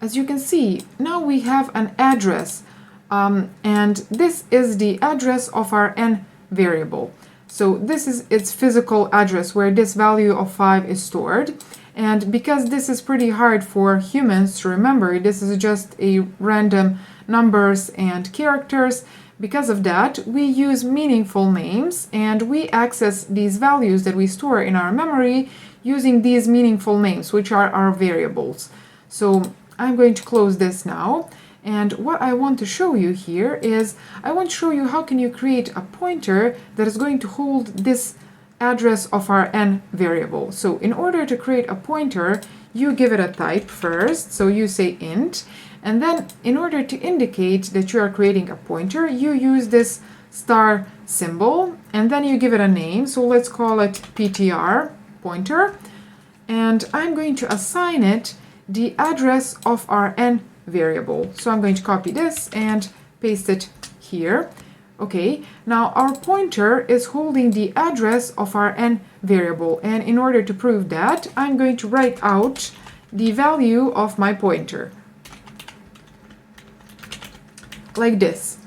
as you can see, now we have an address, and this is the address of our n variable. So this is its physical address where this value of 5 is stored. And because this is pretty hard for humans to remember, this is just a random numbers and characters. Because of that, we use meaningful names, and we access these values that we store in our memory using these meaningful names, which are our variables. So I'm going to close this now, and what I want to show you here is I want to show you how can you create a pointer that is going to hold this address of our n variable. So in order to create a pointer, you give it a type first, so you say int, and then in order to indicate that you are creating a pointer, you use this star symbol, and then you give it a name, so let's call it PTR pointer, and I'm going to assign it the address of our n variable. So I'm going to copy this and paste it here. Okay, now our pointer is holding the address of our n variable, and in order to prove that, I'm going to write out the value of my pointer like this.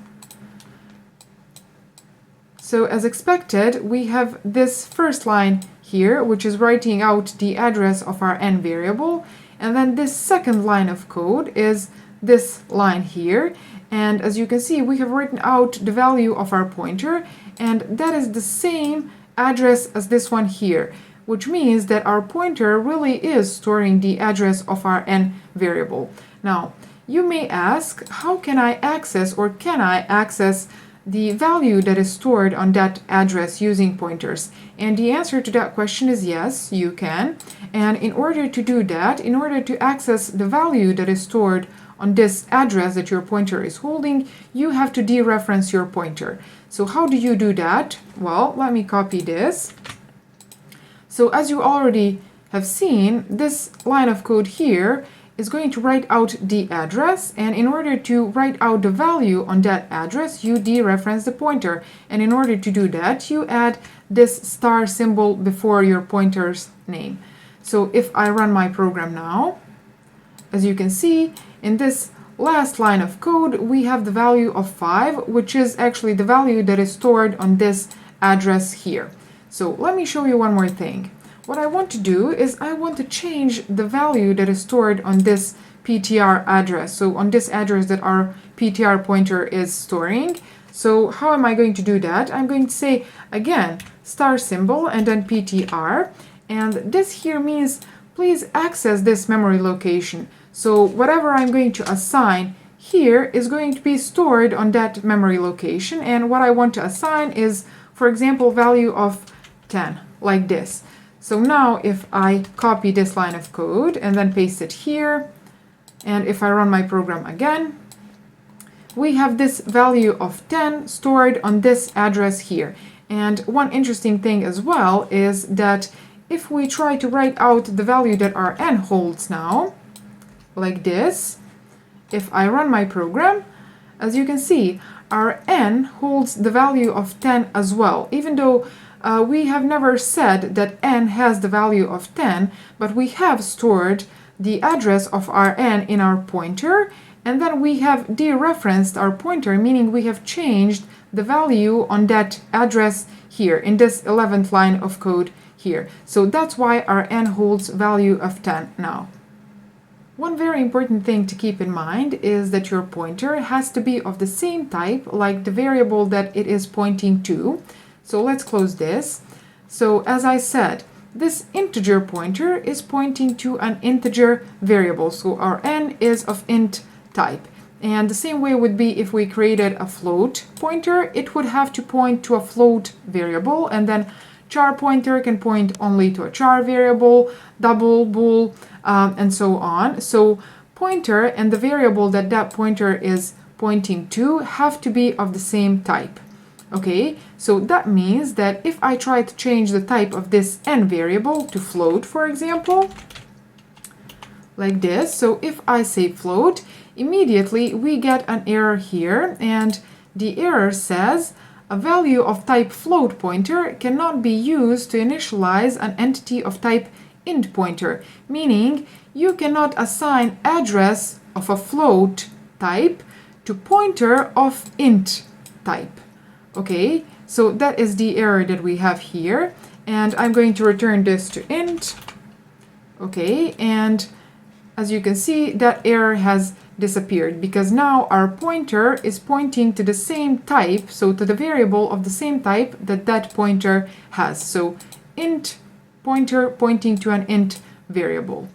So as expected, we have this first line here, which is writing out the address of our n variable, and then this second line of code is this line here. And as you can see, we have written out the value of our pointer, and that is the same address as this one here, which means that our pointer really is storing the address of our n variable. Now, you may ask, how can I access, or can I access the value that is stored on that address using pointers? And the answer to that question is yes, you can. And in order to do that, in order to access the value that is stored on this address that your pointer is holding, you have to dereference your pointer. So how do you do that? Well, let me copy this. So as you already have seen, this line of code here is going to write out the address, and in order to write out the value on that address, you dereference the pointer. And in order to do that, you add this star symbol before your pointer's name. So if I run my program now, as you can see, in this last line of code, we have the value of 5, which is actually the value that is stored on this address here. So let me show you one more thing. What I want to do is I want to change the value that is stored on this PTR address, so on this address that our PTR pointer is storing. So how am I going to do that? I'm going to say, again, star symbol and then PTR, and this here means please access this memory location. So whatever I'm going to assign here is going to be stored on that memory location, and what I want to assign is, for example, value of 10, like this. So now if I copy this line of code and then paste it here, and if I run my program again, we have this value of 10 stored on this address here. And one interesting thing as well is that if we try to write out the value that our n holds now, like this, if I run my program, as you can see, our n holds the value of 10 as well, even though we have never said that n has the value of 10, but we have stored the address of our n in our pointer, and then we have dereferenced our pointer, meaning we have changed the value on that address here in this 11th line of code here. So that's why our n holds value of 10 now. One very important thing to keep in mind is that your pointer has to be of the same type like the variable that it is pointing to. So let's close this. So as I said, this integer pointer is pointing to an integer variable. So our n is of int type. And the same way would be if we created a float pointer, it would have to point to a float variable, and then char pointer can point only to a char variable, double, bool, and so on. So pointer and the variable that that pointer is pointing to have to be of the same type. Okay, so that means that if I try to change the type of this n variable to float, for example, like this, so if I say float, immediately we get an error here, and the error says a value of type float pointer cannot be used to initialize an entity of type int pointer, meaning you cannot assign address of a float type to pointer of int type. Okay, so that is the error that we have here, and I'm going to return this to int. Okay, and as you can see, that error has disappeared because now our pointer is pointing to the same type, so to the variable of the same type that that pointer has. So int pointer pointing to an int variable.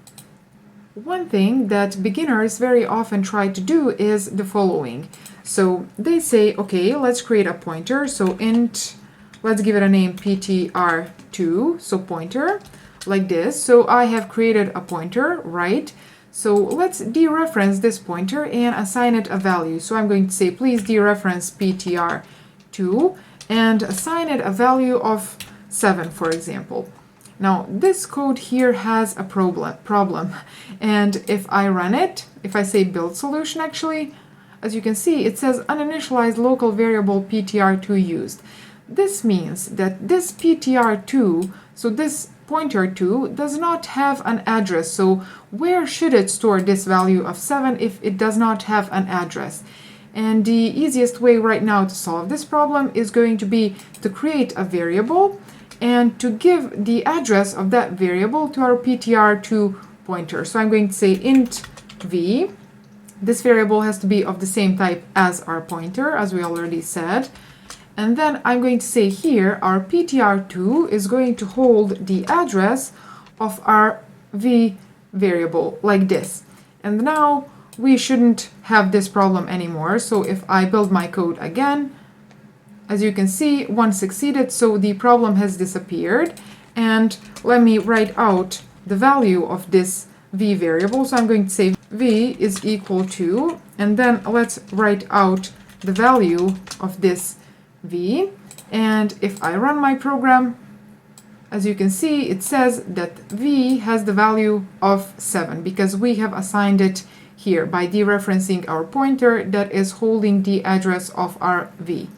One thing that beginners very often try to do is the following. So they say, okay, let's create a pointer. So int, let's give it a name ptr2, so pointer, like this. So I have created a pointer, right? So let's dereference this pointer and assign it a value. So I'm going to say, please dereference ptr2 and assign it a value of 7, for example. Now, this code here has a problem. And if I run it, if I say build solution, actually, as you can see, it says uninitialized local variable ptr2 used. This means that this ptr2, so this pointer 2, does not have an address. So where should it store this value of 7 if it does not have an address? And the easiest way right now to solve this problem is going to be to create a variable and to give the address of that variable to our ptr2 pointer. So I'm going to say int v. This variable has to be of the same type as our pointer, as we already said. And then I'm going to say here our ptr2 is going to hold the address of our v variable, like this. And now we shouldn't have this problem anymore. So if I build my code again, as you can see, one succeeded, so the problem has disappeared. And let me write out the value of this v variable. So I'm going to say v is equal to, and then let's write out the value of this v. And if I run my program, as you can see, it says that v has the value of 7 because we have assigned it here by dereferencing our pointer that is holding the address of our v.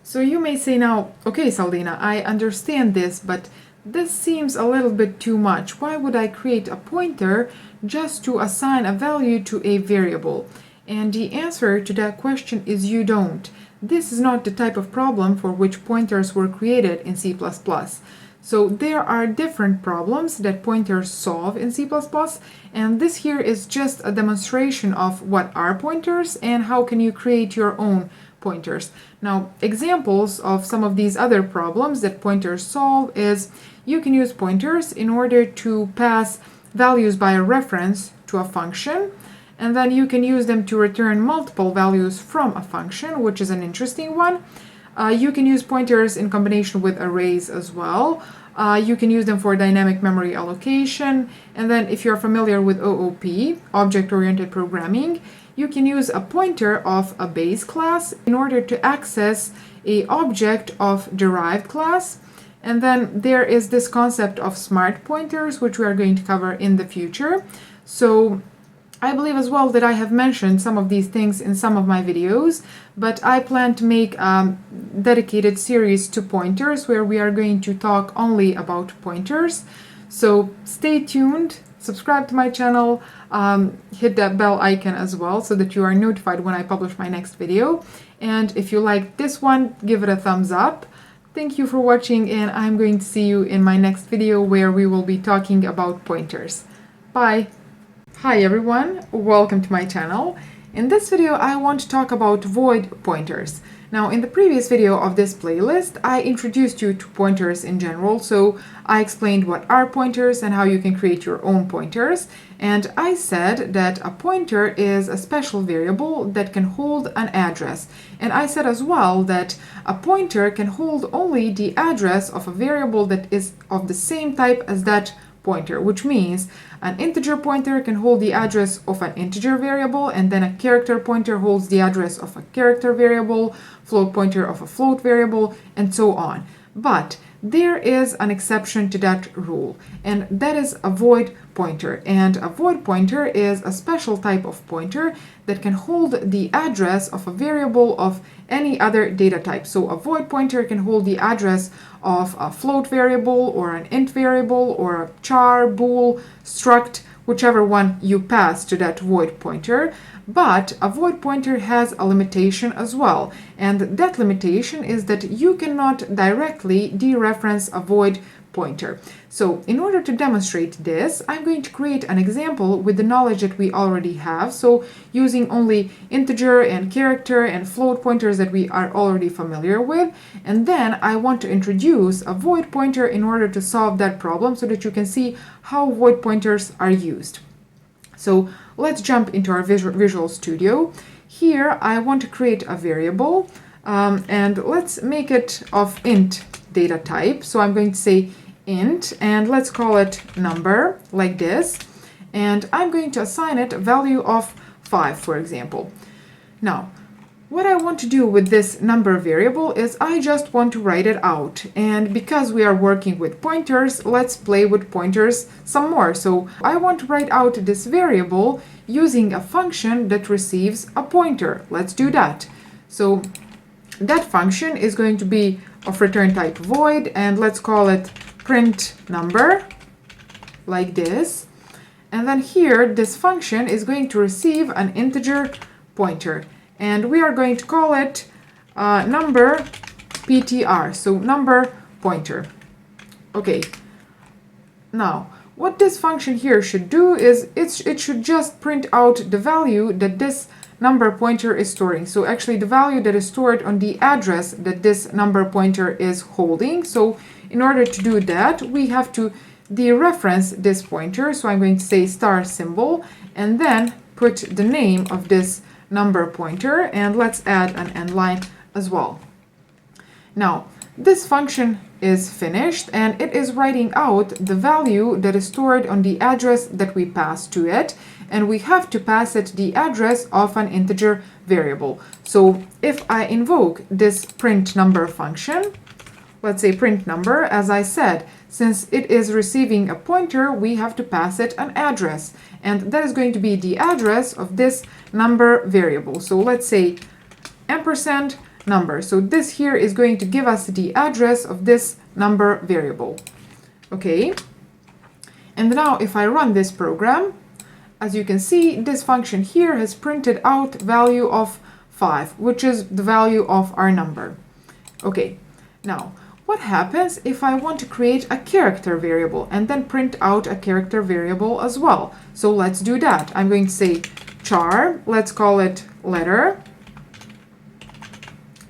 So you may say now, okay, Saldina, I understand this, but this seems a little bit too much. Why would I create a pointer just to assign a value to a variable? And the answer to that question is you don't. This is not the type of problem for which pointers were created in C++. So there are different problems that pointers solve in C++, and this here is just a demonstration of what are pointers and how can you create your own pointers. Now, examples of some of these other problems that pointers solve is you can use pointers in order to pass values by a reference to a function, and then you can use them to return multiple values from a function, which is an interesting one. You can use pointers in combination with arrays as well. You can use them for dynamic memory allocation, and then if you're familiar with OOP, object-oriented programming, you can use a pointer of a base class in order to access an object of derived class. And then there is this concept of smart pointers, which we are going to cover in the future. So I believe as well that I have mentioned some of these things in some of my videos, but I plan to make a dedicated series to pointers where we are going to talk only about pointers. So stay tuned, subscribe to my channel, hit that bell icon as well so that you are notified when I publish my next video. And if you like this one, give it a thumbs up. Thank you for watching, and I'm going to see you in my next video where we will be talking about pointers. Bye! Hi everyone, welcome to my channel. In this video I want to talk about void pointers. Now, in the previous video of this playlist I introduced you to pointers in general, so I explained what are pointers and how you can create your own pointers, and I said that a pointer is a special variable that can hold an address, and I said as well that a pointer can hold only the address of a variable that is of the same type as that pointer, which means an integer pointer can hold the address of an integer variable, and then a character pointer holds the address of a character variable, float pointer of a float variable, and so on. But there is an exception to that rule, and that is a void pointer. And a void pointer is a special type of pointer that can hold the address of a variable of any other data type. So a void pointer can hold the address of a float variable or an int variable or a char, bool, struct, whichever one you pass to that void pointer. But a void pointer has a limitation as well, and that limitation is that you cannot directly dereference a void pointer. So in order to demonstrate this, I'm going to create an example with the knowledge that we already have, so using only integer and character and float pointers that we are already familiar with, and then I want to introduce a void pointer in order to solve that problem so that you can see how void pointers are used. So let's jump into our Visual Studio. Here I want to create a variable, and let's make it of int data type. So I'm going to say int, and let's call it number, like this. And I'm going to assign it a value of 5, for example. Now, what I want to do with this number variable is I just want to write it out. And because we are working with pointers, let's play with pointers some more. So I want to write out this variable using a function that receives a pointer. Let's do that. So that function is going to be of return type void, and let's call it print number, like this. And then here, this function is going to receive an integer pointer, and we are going to call it number ptr, so number pointer. Okay, now what this function here should do is it should just print out the value that this number pointer is storing. So actually the value that is stored on the address that this number pointer is holding. So in order to do that, we have to dereference this pointer. So I'm going to say star symbol and then put the name of this number pointer, and let's add an end line as well. Now this function is finished, and it is writing out the value that is stored on the address that we pass to it, and we have to pass it the address of an integer variable. So if I invoke this print number function, let's say print number, as I said, since it is receiving a pointer, we have to pass it an address, and that is going to be the address of this number variable. So let's say ampersand number. So this here is going to give us the address of this number variable. Okay, and now if I run this program, as you can see, this function here has printed out value of 5, which is the value of our number. Okay, now what happens if I want to create a character variable and then print out a character variable as well? So let's do that. I'm going to say char, let's call it letter,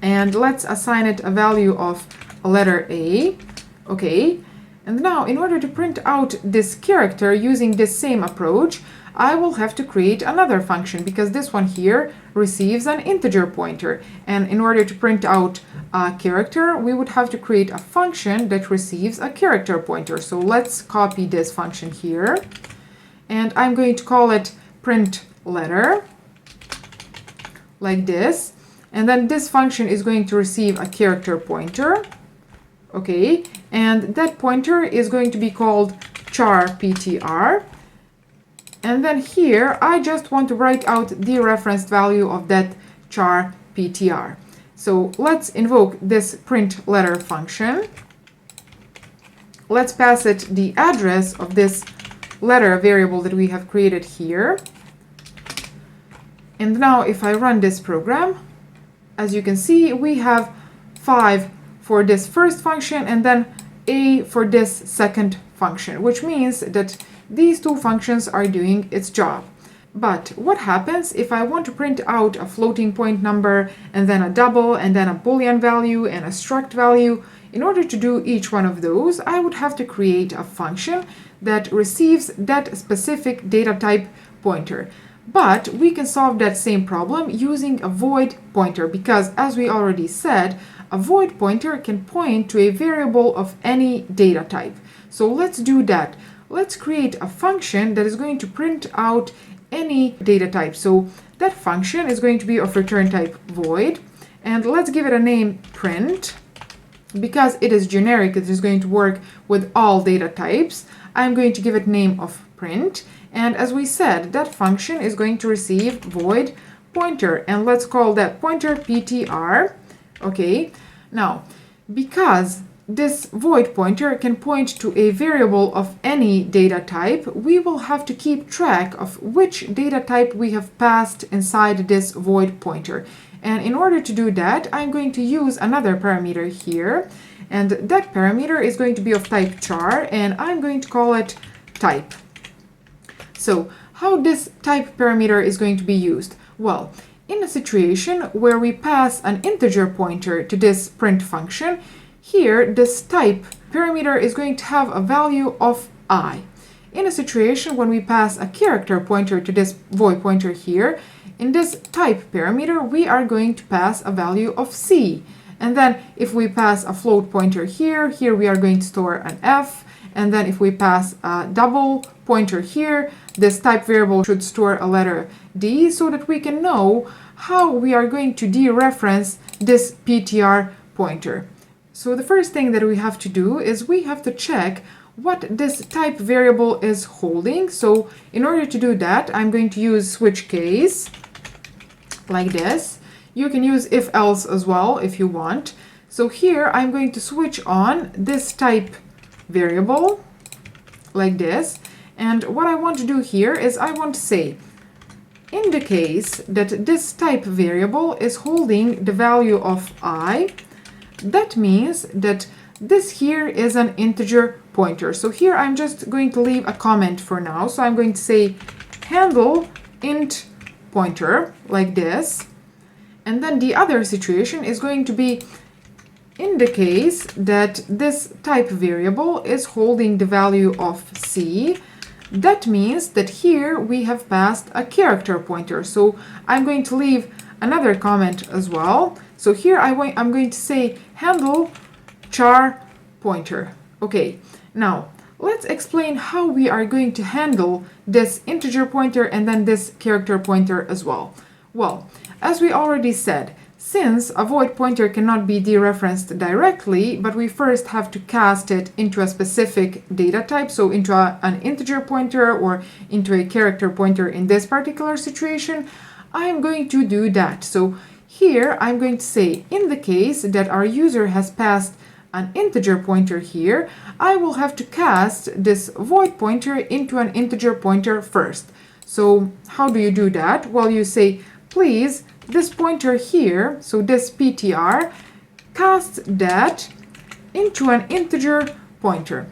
and let's assign it a value of letter A. Okay, and now in order to print out this character using this same approach, I will have to create another function because this one here receives an integer pointer, and in order to print out a character, we would have to create a function that receives a character pointer. So let's copy this function here, and I'm going to call it print letter, like this. And then this function is going to receive a character pointer. Okay, and that pointer is going to be called char ptr. And then here, I just want to write out the referenced value of that char ptr. So let's invoke this print letter function. Let's pass it the address of this letter variable that we have created here. And now if I run this program, as you can see, we have 5 for this first function and then A for this second function, which means that these two functions are doing its job. But what happens if I want to print out a floating point number and then a double and then a Boolean value and a struct value? In order to do each one of those, I would have to create a function that receives that specific data type pointer. But we can solve that same problem using a void pointer because, as we already said, a void pointer can point to a variable of any data type. So let's do that. let's create a function that is going to print out any data type. So that function is going to be of return type void, and let's give it a name print. Because it is generic, it is going to work with all data types. I'm going to give it name of print, and as we said, that function is going to receive void pointer, and let's call that pointer ptr. Okay, now because this void pointer can point to a variable of any data type, we will have to keep track of which data type we have passed inside this void pointer. And in order to do that, I'm going to use another parameter here, and that parameter is going to be of type char, and I'm going to call it type. So how this type parameter is going to be used? Well, in a situation where we pass an integer pointer to this print function, here this type parameter is going to have a value of I. In a situation when we pass a character pointer to this void pointer here, in this type parameter we are going to pass a value of C. And then if we pass a float pointer here we are going to store an F. And then if we pass a double pointer here, this type variable should store a letter D, so that we can know how we are going to dereference this PTR pointer. So the first thing that we have to do is we have to check what this type variable is holding. So in order to do that, I'm going to use switch case like this. You can use if else as well if you want. So here I'm going to switch on this type variable like this, and what I want to do here is I want to say, in the case that this type variable is holding the value of I, that means that this here is an integer pointer. So here I'm just going to leave a comment for now. So I'm going to say handle int pointer like this, and then the other situation is going to be, in the case that this type variable is holding the value of C, that means that here we have passed a character pointer. So I'm going to leave another comment as well. So here I'm going to say handle char pointer. Okay, now let's explain how we are going to handle this integer pointer and then this character pointer as well. Well, as we already said, since a void pointer cannot be dereferenced directly, but we first have to cast it into a specific data type, so into an integer pointer or into a character pointer in this particular situation, I am going to do that. So here I'm going to say, in the case that our user has passed an integer pointer here, I will have to cast this void pointer into an integer pointer first. So how do you do that? Well, you say, please, this pointer here, so this PTR, cast that into an integer pointer.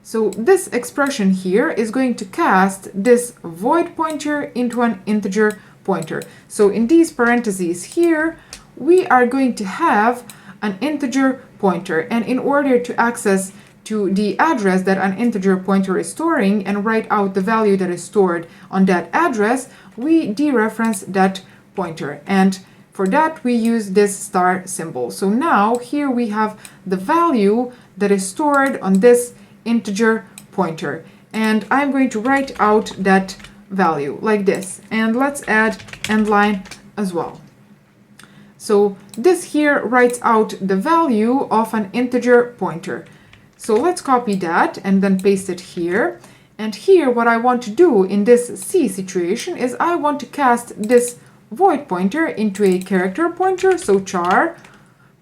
So this expression here is going to cast this void pointer into an integer pointer. So in these parentheses here, we are going to have an integer pointer. And in order to access to the address that an integer pointer is storing and write out the value that is stored on that address, we dereference that pointer, and for that we use this star symbol. So now here we have the value that is stored on this integer pointer, and I'm going to write out that value like this, and let's add end line as well. So this here writes out the value of an integer pointer. So let's copy that and then paste it here. And here what I want to do in this C situation is I want to cast this void pointer into a character pointer, so char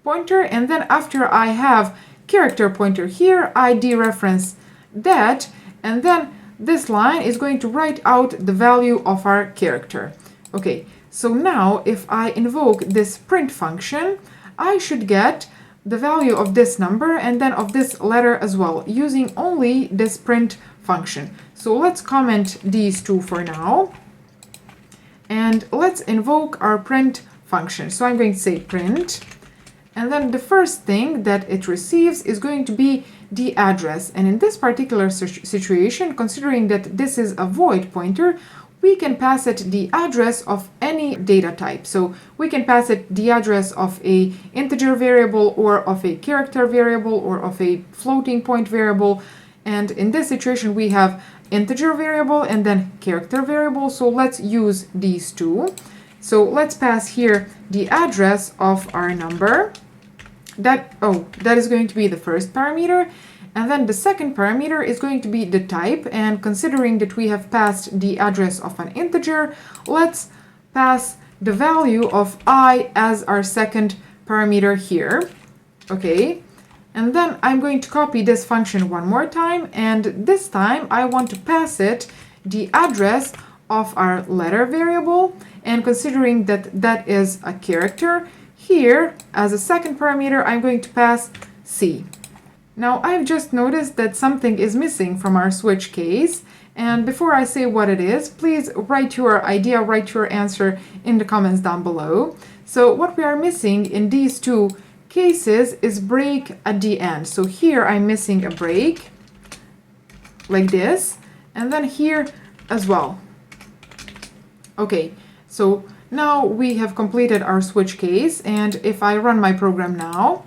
pointer, and then after I have character pointer here, I dereference that, and then this line is going to write out the value of our character. Okay, so now if I invoke this print function, I should get the value of this number and then of this letter as well, using only this print function. So let's comment these two for now. And let's invoke our print function. So I'm going to say print, and then the first thing that it receives is going to be the address. And in this particular situation, considering that this is a void pointer, we can pass it the address of any data type. So we can pass it the address of a integer variable or of a character variable or of a floating point variable. And in this situation, we have integer variable and then character variable. So let's use these two. So let's pass here the address of our number. That is going to be the first parameter. And then the second parameter is going to be the type. And considering that we have passed the address of an integer, let's pass the value of I as our second parameter here. Okay. And then I'm going to copy this function one more time, and this time I want to pass it the address of our letter variable, and considering that that is a character, here as a second parameter I'm going to pass C. Now I've just noticed that something is missing from our switch case, and before I say what it is, please write your idea, write your answer in the comments down below. So what we are missing in these two cases is break at the end. So here I'm missing a break like this, and then here as well. Okay, so now we have completed our switch case, and if I run my program now,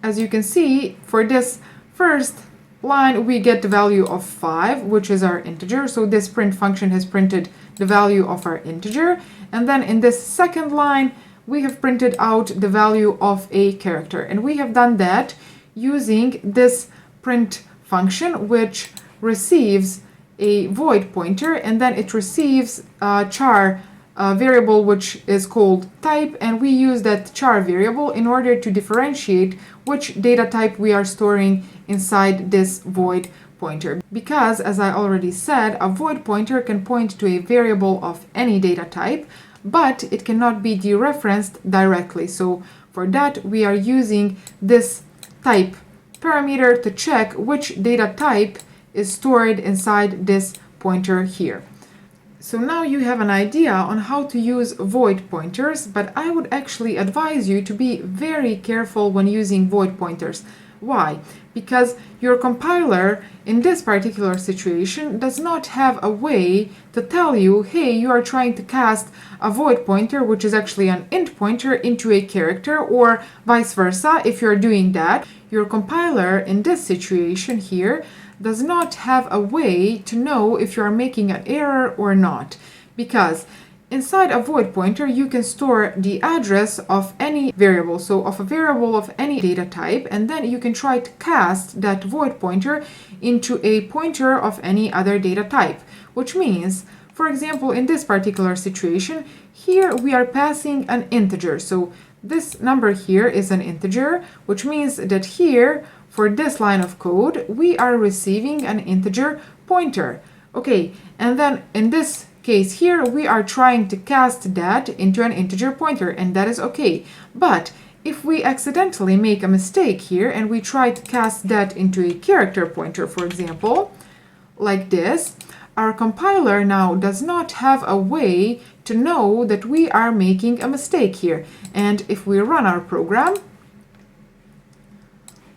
as you can see, for this first line we get the value of 5, which is our integer. So this print function has printed the value of our integer, and then in this second line we have printed out the value of a character, and we have done that using this print function, which receives a void pointer, and then it receives a char variable which is called type, and we use that char variable in order to differentiate which data type we are storing inside this void pointer. Because, as I already said, a void pointer can point to a variable of any data type, but it cannot be dereferenced directly. So for that we are using this type parameter to check which data type is stored inside this pointer here. So now you have an idea on how to use void pointers, but I would actually advise you to be very careful when using void pointers. Why? Because your compiler in this particular situation does not have a way to tell you, hey, you are trying to cast a void pointer, which is actually an int pointer, into a character, or vice versa. If you're doing that, your compiler in this situation here does not have a way to know if you are making an error or not, because inside a void pointer you can store the address of any variable, so of a variable of any data type, and then you can try to cast that void pointer into a pointer of any other data type, which means, for example, in this particular situation, here we are passing an integer. So this number here is an integer, which means that here, for this line of code, we are receiving an integer pointer. Okay, and then in this case here, we are trying to cast that into an integer pointer, and that is okay. But if we accidentally make a mistake here and we try to cast that into a character pointer, for example, like this, our compiler now does not have a way to know that we are making a mistake here. And if we run our program,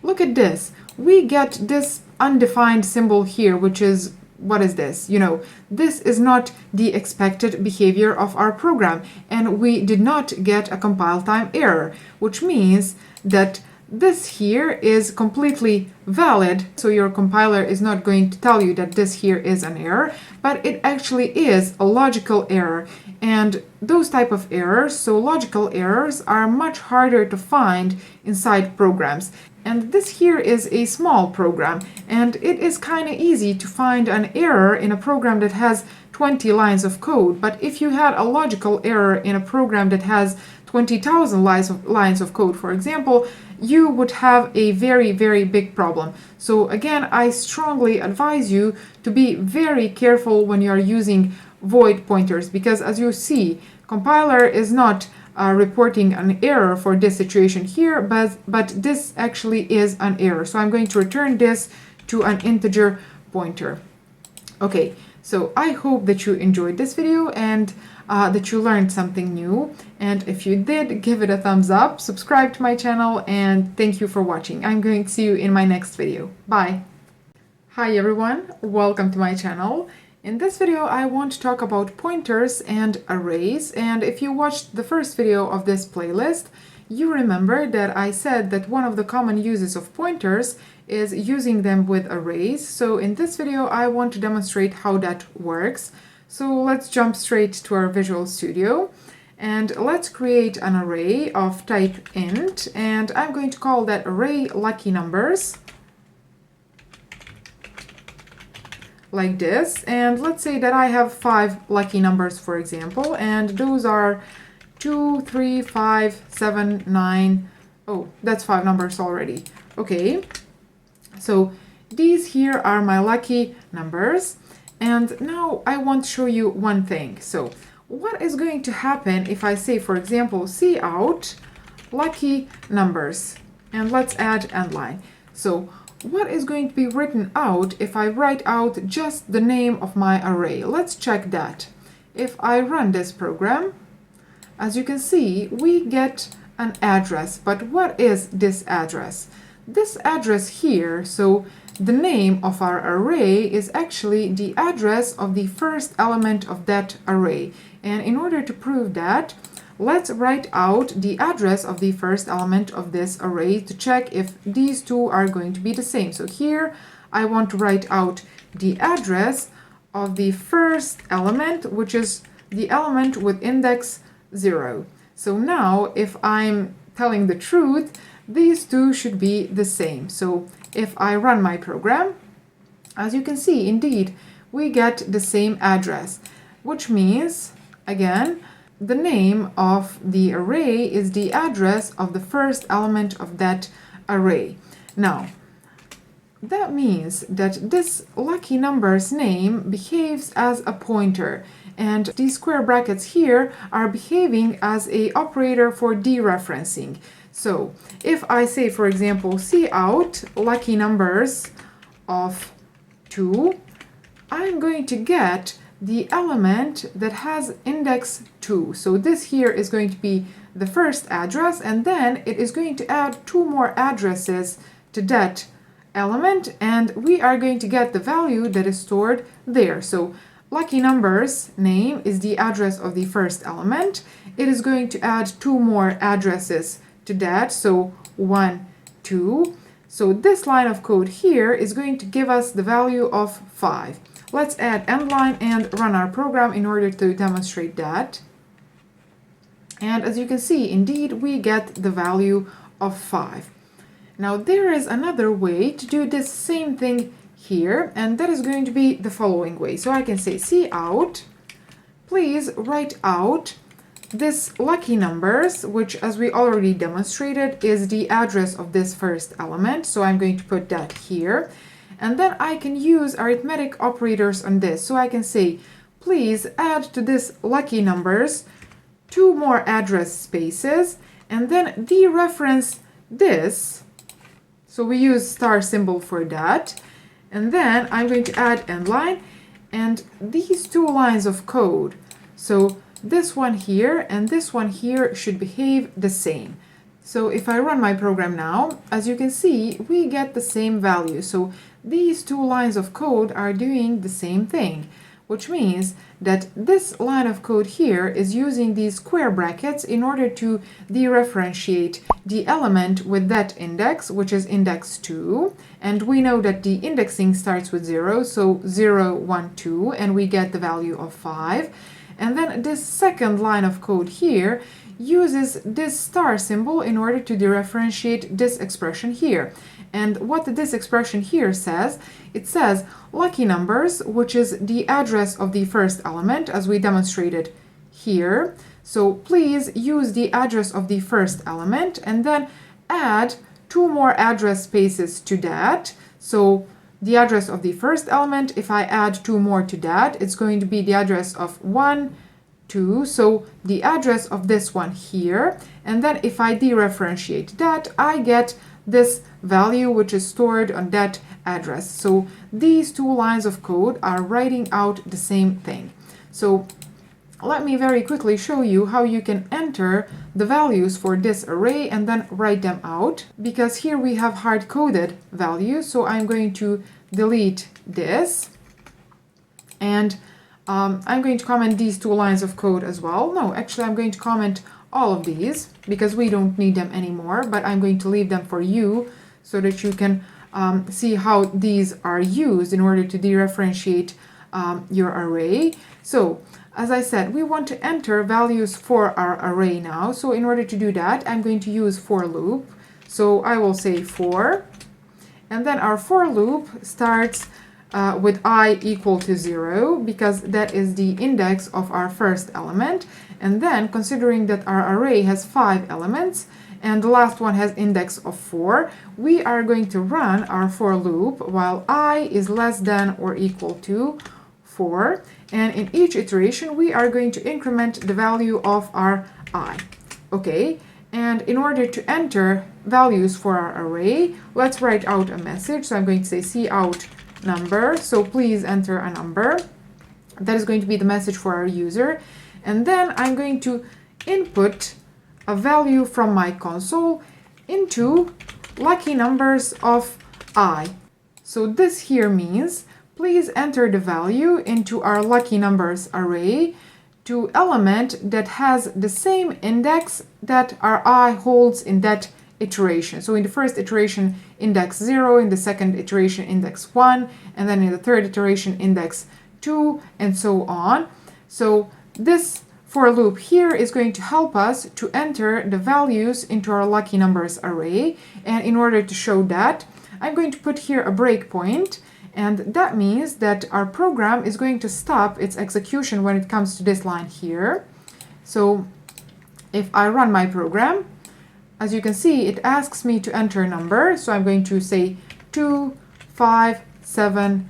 look at this. We get this undefined symbol here, which is, what is this? You know, this is not the expected behavior of our program, and we did not get a compile time error, which means that this here is completely valid. So your compiler is not going to tell you that this here is an error, but it actually is a logical error. And those type of errors, so logical errors, are much harder to find inside programs. And this here is a small program, and it is kind of easy to find an error in a program that has 20 lines of code. But if you had a logical error in a program that has 20,000 lines of code, for example, you would have a very, very big problem. So again, I strongly advise you to be very careful when you are using void pointers, because as you see, compiler is not reporting an error for this situation here, but this actually is an error. So I'm going to return this to an integer pointer. Okay, so I hope that you enjoyed this video and that you learned something new. And if you did, give it a thumbs up, subscribe to my channel, and thank you for watching. I'm going to see you in my next video. Bye! Hi everyone, welcome to my channel. In this video, I want to talk about pointers and arrays, and if you watched the first video of this playlist, you remember that I said that one of the common uses of pointers is using them with arrays. So in this video, I want to demonstrate how that works. So let's jump straight to our Visual Studio and let's create an array of type int, and I'm going to call that array lucky numbers, like this. And let's say that I have 5 lucky numbers, for example, and those are 2, 3, 5, 7, 9. Oh, that's 5 numbers already. Okay, so these here are my lucky numbers. And now I want to show you one thing. So what is going to happen if I say, for example, cout lucky numbers, and let's add endline. So what is going to be written out if I write out just the name of my array? Let's check that. If I run this program, as you can see, we get an address. But what is this address? This address here, so the name of our array is actually the address of the first element of that array. And in order to prove that, let's write out the address of the first element of this array to check if these two are going to be the same. So here I want to write out the address of the first element, which is the element with index 0. So now if I'm telling the truth, these two should be the same. So if I run my program, as you can see, indeed, we get the same address, which means, again, the name of the array is the address of the first element of that array. Now, that means that this lucky numbers name behaves as a pointer, and these square brackets here are behaving as an operator for dereferencing. So if I say, for example, cout lucky numbers of 2, I'm going to get the element that has index 2. So this here is going to be the first address, and then it is going to add 2 more addresses to that element, and we are going to get the value that is stored there. So lucky numbers name is the address of the first element. It is going to add 2 more addresses to that, so 1, 2. So this line of code here is going to give us the value of 5. Let's add endline and run our program in order to demonstrate that. And as you can see, indeed, we get the value of 5. Now there is another way to do this same thing here, and that is going to be the following way. So I can say cout, please write out this lucky numbers, which, as we already demonstrated, is the address of this first element. So I'm going to put that here. And then I can use arithmetic operators on this. So I can say, please add to this lucky numbers 2 more address spaces, and then dereference this. So we use star symbol for that. And then I'm going to add endline and these 2 lines of code. So this one here and this one here should behave the same. So if I run my program now, as you can see, we get the same value. So these 2 lines of code are doing the same thing, which means that this line of code here is using these square brackets in order to dereferentiate the element with that index, which is index 2. And we know that the indexing starts with 0, so 0, 1, 2, and we get the value of 5. And then this second line of code here uses this star symbol in order to dereferentiate this expression here. And what this expression here says, it says lucky numbers, which is the address of the first element, as we demonstrated here. So please use the address of the first element and then add 2 more address spaces to that. So the address of the first element, if I add 2 more to that, it's going to be the address of 1, 2, so the address of this one here. And then if I dereferentiate that, I get this value which is stored on that address. So these 2 lines of code are writing out the same thing. So let me very quickly show you how you can enter the values for this array and then write them out, because here we have hard-coded values. So I'm going to delete this, and I'm going to comment these 2 lines of code as well. No, actually I'm going to comment all of these because we don't need them anymore, but I'm going to leave them for you so that you can see how these are used in order to differentiate your array. So as I said, we want to enter values for our array now. So in order to do that, I'm going to use for loop. So I will say for, and then our for loop starts with I equal to 0, because that is the index of our first element. And then, considering that our array has 5 elements, and the last one has index of 4, we are going to run our for loop while I is less than or equal to 4. And in each iteration, we are going to increment the value of our I. Okay, and in order to enter values for our array, let's write out a message. So I'm going to say cout number. So please enter a number. That is going to be the message for our user. And then I'm going to input a value from my console into lucky numbers of I. So this here means please enter the value into our lucky numbers array to element that has the same index that our I holds in that iteration. So in the first iteration, index 0, in the second iteration, index 1, and then in the third iteration, index 2, and so on. So this for loop here is going to help us to enter the values into our lucky numbers array. And in order to show that, I'm going to put here a breakpoint, and that means that our program is going to stop its execution when it comes to this line here. So if I run my program, as you can see, it asks me to enter a number. So I'm going to say 2, 5, 7,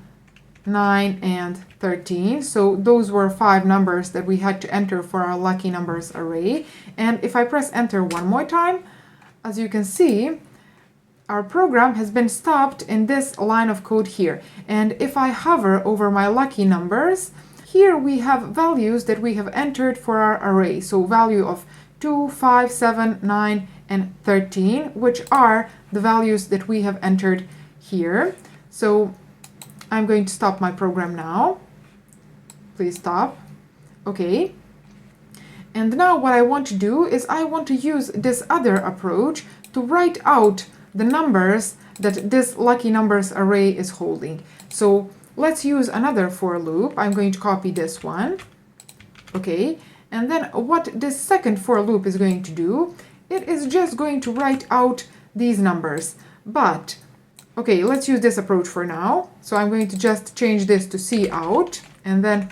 9, and 13. So those were 5 numbers that we had to enter for our lucky numbers array. And if I press enter one more time, as you can see, our program has been stopped in this line of code here. And if I hover over my lucky numbers, here we have values that we have entered for our array. So value of 2, 5, 7, 9, and 13, which are the values that we have entered here. So I'm going to stop my program now. Please stop. Okay. And now what I want to do is I want to use this other approach to write out the numbers that this lucky numbers array is holding. So let's use another for loop. I'm going to copy this one. Okay. And then what this second for loop is going to do, it is just going to write out these numbers. But, okay, let's use this approach for now. So I'm going to just change this to cout and then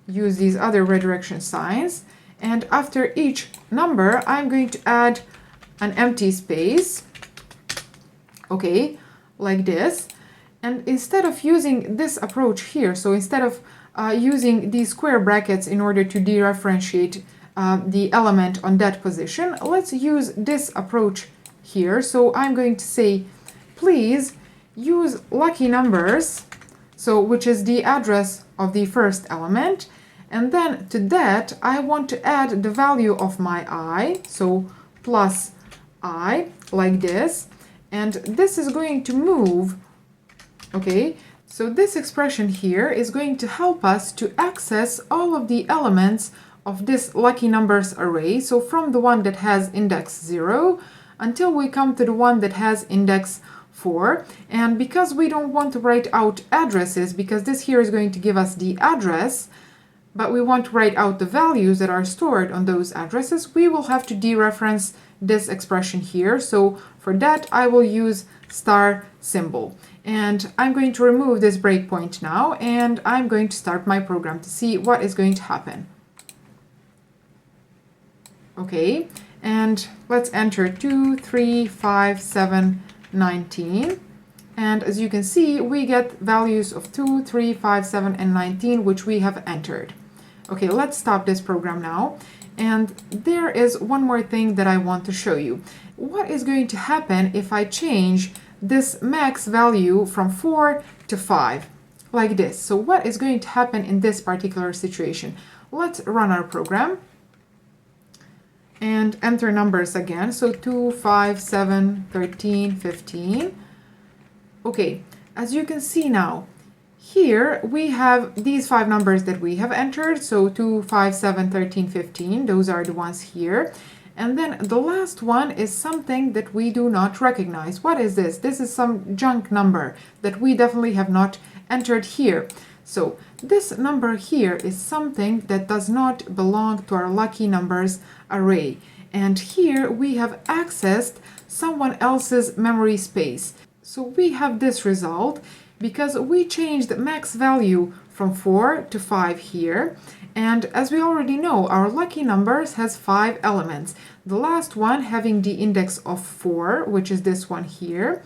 use these other redirection signs. And after each number, I'm going to add an empty space. Okay, like this. And instead of using this approach here, so instead of using these square brackets in order to differentiate the element on that position, let's use this approach here. So I'm going to say, please use lucky numbers, so which is the address of the first element. And then to that, I want to add the value of my I, so plus I, like this. And this is going to move, okay? So this expression here is going to help us to access all of the elements of this lucky numbers array. So from the one that has index 0 until we come to the one that has index 4. And because we don't want to write out addresses, because this here is going to give us the address, but we want to write out the values that are stored on those addresses, we will have to dereference this expression here. So for that, I will use star symbol. And I'm going to remove this breakpoint now, and I'm going to start my program to see what is going to happen. Okay, and let's enter 2, 3, 5, 7, 19. And as you can see, we get values of 2, 3, 5, 7, and 19, which we have entered. Okay, let's stop this program now. And there is one more thing that I want to show you. What is going to happen if I change this max value from 4 to 5, like this? So what is going to happen in this particular situation? Let's run our program and enter numbers again. So 2, 5, 7, 13, 15. Okay, as you can see now, here we have these 5 numbers that we have entered. So 2, 5, 7, 13, 15. Those are the ones here. And then the last one is something that we do not recognize. What is this? This is some junk number that we definitely have not entered here. So this number here is something that does not belong to our lucky numbers array. And here we have accessed someone else's memory space. So we have this result because we changed the max value from 4 to 5 here. And as we already know, our lucky numbers has 5 elements. The last one having the index of 4, which is this one here.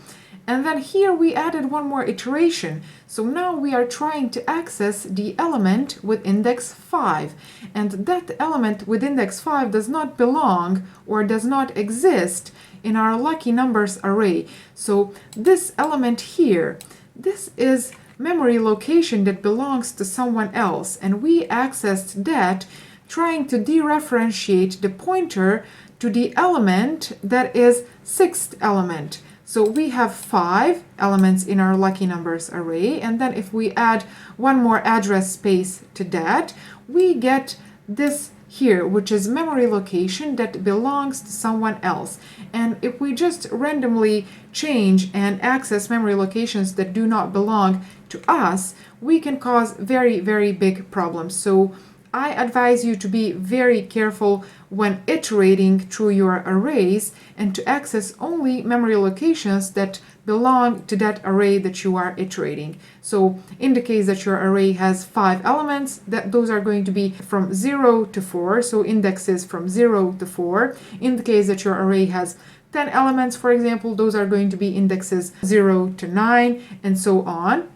And then here we added one more iteration. So now we are trying to access the element with index 5. And that element with index 5 does not belong or does not exist in our lucky numbers array. So this element here, this is memory location that belongs to someone else. And we accessed that trying to dereferentiate the pointer to the element that is 6th element. So we have 5 elements in our lucky numbers array, and then if we add one more address space to that, we get this here, which is memory location that belongs to someone else. And if we just randomly change and access memory locations that do not belong to us, we can cause very, very big problems. So I advise you to be very careful when iterating through your arrays and to access only memory locations that belong to that array that you are iterating. So in the case that your array has 5 elements, those are going to be from 0 to 4, so indexes from 0 to 4. In the case that your array has 10 elements, for example, those are going to be indexes 0 to 9, and so on.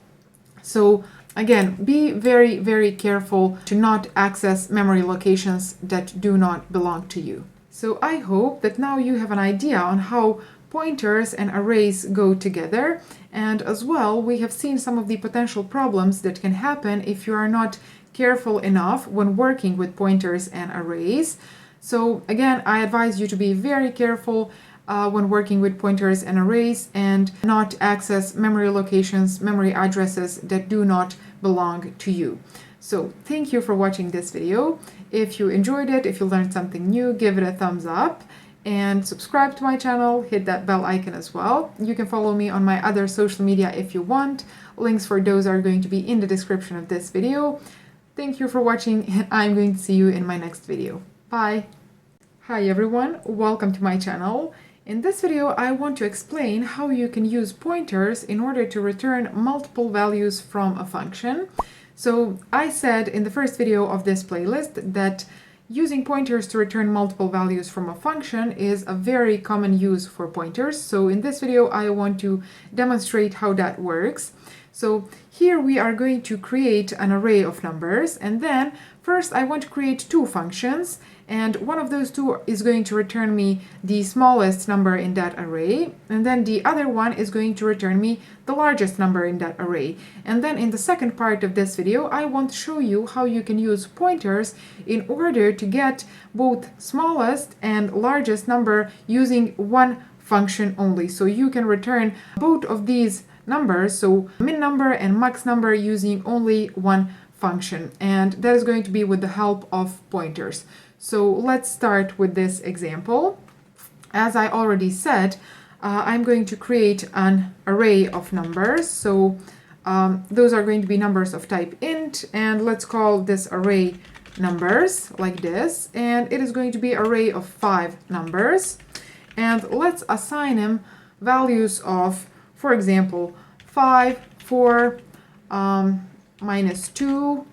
So again, be very, very careful to not access memory locations that do not belong to you. So I hope that now you have an idea on how pointers and arrays go together, and as well we have seen some of the potential problems that can happen if you are not careful enough when working with pointers and arrays. So again, I advise you to be very careful when working with pointers and arrays and not access memory locations, memory addresses that do not belong to you. So thank you for watching this video. If you enjoyed it, if you learned something new, give it a thumbs up and subscribe to my channel, hit that bell icon as well. You can follow me on my other social media if you want. Links for those are going to be in the description of this video. Thank you for watching, and I'm going to see you in my next video. Bye! Hi everyone, welcome to my channel. In this video, I want to explain how you can use pointers in order to return multiple values from a function. So I said in the first video of this playlist that using pointers to return multiple values from a function is a very common use for pointers. So in this video, I want to demonstrate how that works. So here we are going to create an array of numbers, and then first I want to create 2 functions, and one of those 2 is going to return me the smallest number in that array, and then the other one is going to return me the largest number in that array. And then in the second part of this video, I want to show you how you can use pointers in order to get both smallest and largest number using one function only. So you can return both of these numbers, so min number and max number, using only one function, and that is going to be with the help of pointers. So let's start with this example. As I already said, I'm going to create an array of numbers. So those are going to be numbers of type int, and let's call this array numbers like this, and it is going to be an array of 5 numbers, and let's assign them values of, for example, 5, 4, minus 2,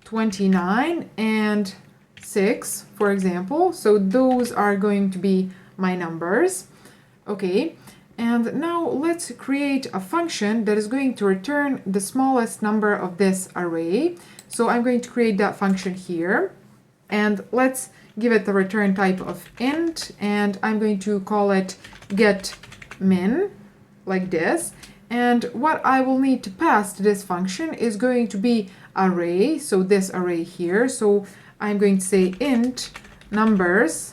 29, and 6, for example. So those are going to be my numbers. Okay, and now let's create a function that is going to return the smallest number of this array. So I'm going to create that function here, and let's give it the return type of int, and I'm going to call it getMin, like this. And what I will need to pass to this function is going to be array, so this array here. So I'm going to say int numbers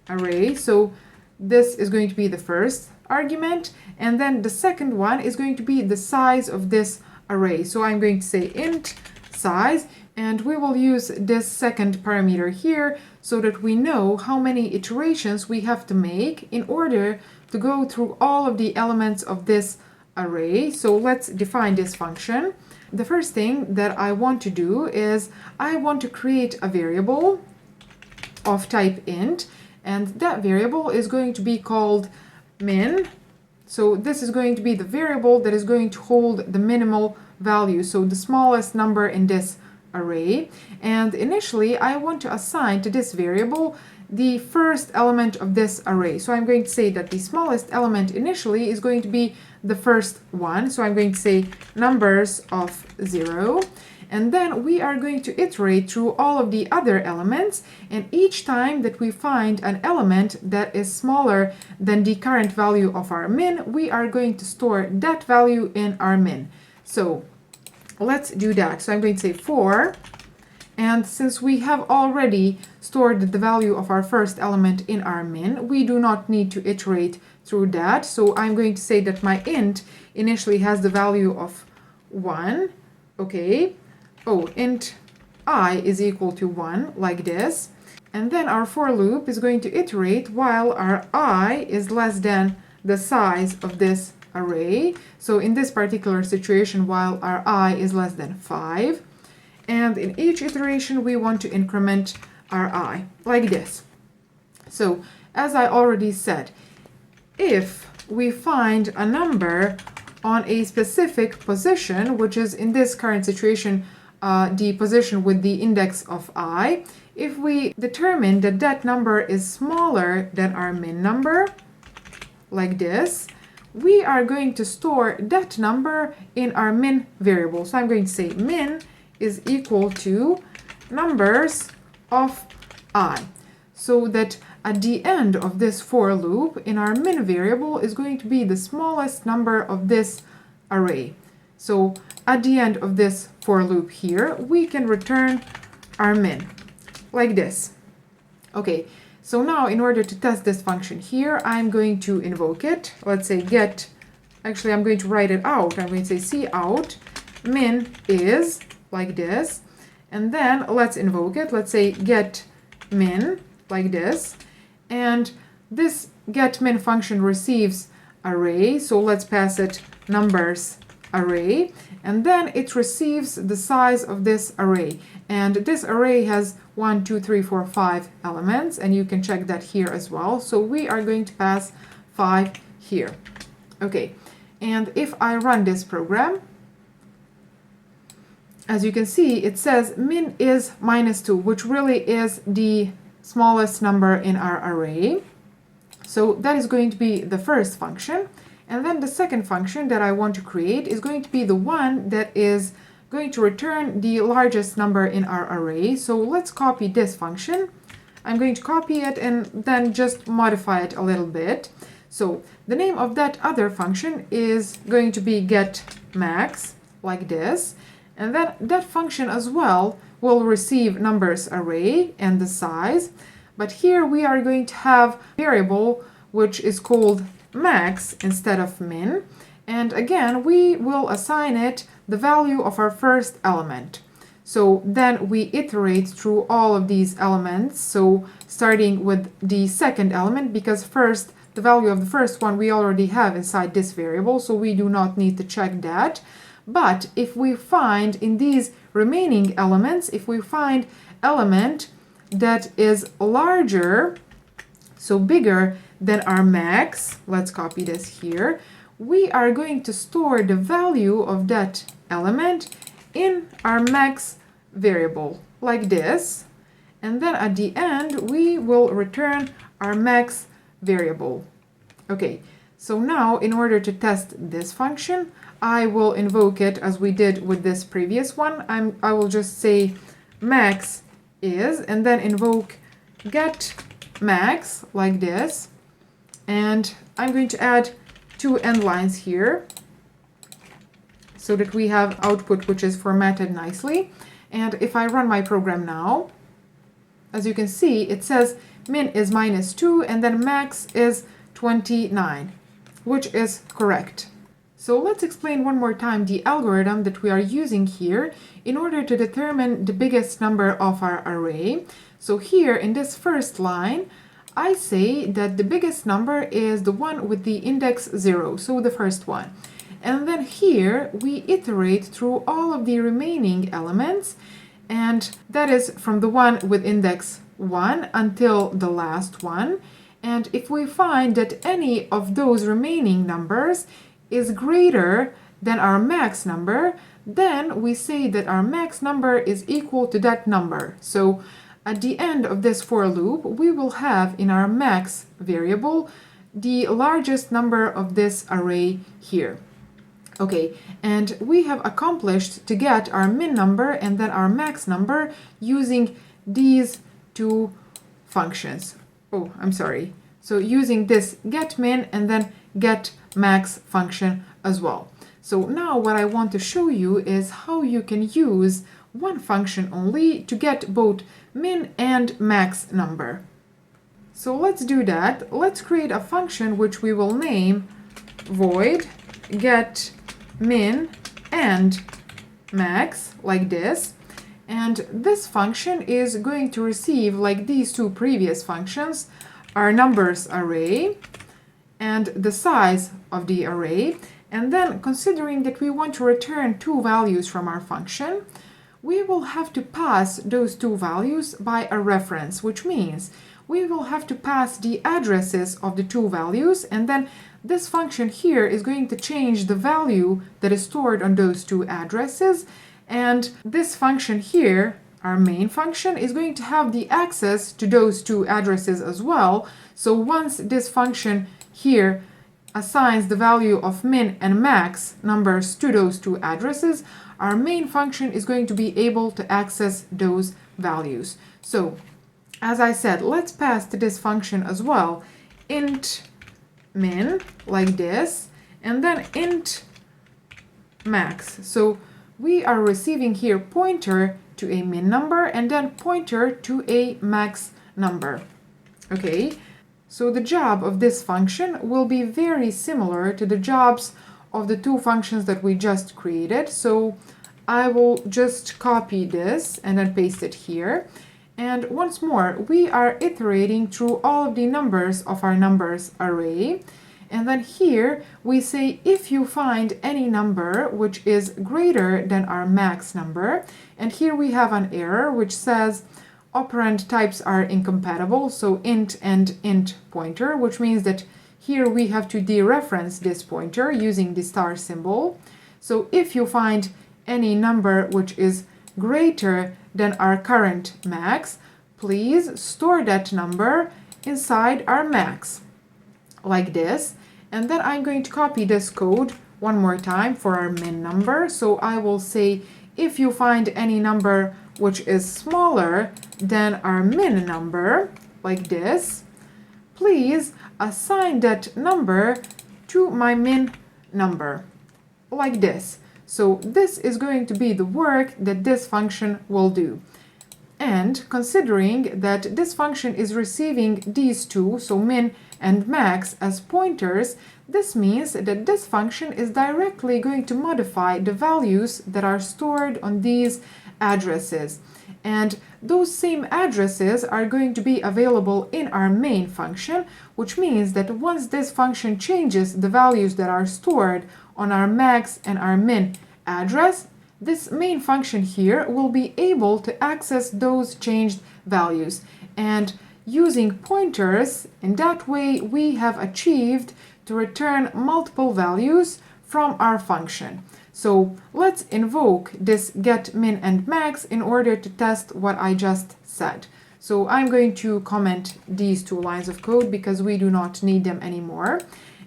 array. So this is going to be the first argument, and then the second one is going to be the size of this array. So I'm going to say int size, And we will use this second parameter here so that we know how many iterations we have to make in order to go through all of the elements of this array. So let's define this function. The first thing that I want to do is I want to create a variable of type int, and that variable is going to be called min. So this is going to be the variable that is going to hold the minimal value, so the smallest number in this array. And initially I want to assign to this variable the first element of this array. So I'm going to say that the smallest element initially is going to be the first one. So I'm going to say numbers of 0. And then we are going to iterate through all of the other elements, and each time that we find an element that is smaller than the current value of our min, we are going to store that value in our min. So let's do that. So I'm going to say for, and since we have already stored the value of our first element in our min, we do not need to iterate through that. So I'm going to say that my int initially has the value of 1. Okay. Oh, int I is equal to 1, like this. And then our for loop is going to iterate while our I is less than the size of this array. So in this particular situation, while our I is less than 5. And in each iteration, we want to increment our I, like this. So, as I already said, if we find a number on a specific position, which is in this current situation, the position with the index of I, if we determine that that number is smaller than our min number, like this, we are going to store that number in our min variable. So I'm going to say min is equal to numbers of I, so that at the end of this for loop in our min variable is going to be the smallest number of this array. So at the end of this for loop here, we can return our min, like this. Okay, so now in order to test this function here, I'm going to invoke it. Let's say get, actually I'm going to write it out. I'm going to say cout min is, like this. And then let's invoke it. Let's say get min, like this. And this get min function receives array. So let's pass it numbers array, and then it receives the size of this array, and this array has 1, 2, 3, 4, 5 elements, and you can check that here as well. So we are going to pass 5 here. Okay, and if I run this program, as you can see, it says min is -2, which really is the smallest number in our array. So that is going to be the first function. And then the second function that I want to create is going to be the one that is going to return the largest number in our array. So let's copy this function. I'm going to copy it and then just modify it a little bit. So the name of that other function is going to be get max, like this. And then that function as well will receive numbers array and the size. But here we are going to have a variable which is called max instead of min, and again we will assign it the value of our first element. So then we iterate through all of these elements, so starting with the second element, because first the value of the first one we already have inside this variable, so we do not need to check that. But if we find in these remaining elements, if we find element that is larger, so bigger than our max, let's copy this here, we are going to store the value of that element in our max variable, like this. And then at the end, we will return our max variable. Okay, so now in order to test this function, I will invoke it as we did with this previous one. I will just say max is, and then invoke get max, like this. And I'm going to add 2 end lines here so that we have output which is formatted nicely. And if I run my program now, as you can see, it says min is -2 and then max is 29, which is correct. So let's explain one more time the algorithm that we are using here in order to determine the biggest number of our array. So here in this first line, I say that the biggest number is the one with the index 0, so the first one. And then here we iterate through all of the remaining elements, and that is from the one with index 1 until the last one. And if we find that any of those remaining numbers is greater than our max number, then we say that our max number is equal to that number. So at the end of this for loop, we will have in our max variable the largest number of this array here. Okay, and we have accomplished to get our min number and then our max number using these two functions. Oh, I'm sorry. So using this get min and then get max function as well. So now what I want to show you is how you can use one function only to get both min and max number. So let's do that. Let's create a function which we will name void get min and max, like this. And this function is going to receive, like these two previous functions, our numbers array and the size of the array. And then, considering that we want to return two values from our function, we will have to pass those two values by a reference, which means we will have to pass the addresses of the two values, and then this function here is going to change the value that is stored on those two addresses. And this function here, our main function, is going to have the access to those two addresses as well. So once this function here assigns the value of min and max numbers to those two addresses, our main function is going to be able to access those values. So as I said, let's pass to this function as well int min, like this, and then int max. So we are receiving here pointer to a min number and then pointer to a max number. Okay, so the job of this function will be very similar to the jobs of the two functions that we just created. So I will just copy this and then paste it here. And once more, we are iterating through all of the numbers of our numbers array. And then here we say if you find any number which is greater than our max number, and here we have an error which says operand types are incompatible, so int and int pointer, which means that here we have to dereference this pointer using the star symbol. So if you find any number which is greater than our current max, please store that number inside our max, like this. And then I'm going to copy this code one more time for our min number. So I will say if you find any number which is smaller than our min number, like this, please assign that number to my min number, like this. So this is going to be the work that this function will do. And considering that this function is receiving these two, so min and max, as pointers, this means that this function is directly going to modify the values that are stored on these addresses. And those same addresses are going to be available in our main function, which means that once this function changes the values that are stored on our max and our min address, this main function here will be able to access those changed values. And using pointers, in that way we have achieved to return multiple values from our function. So let's invoke this get min and max in order to test what I just said. So I'm going to comment these two lines of code because we do not need them anymore.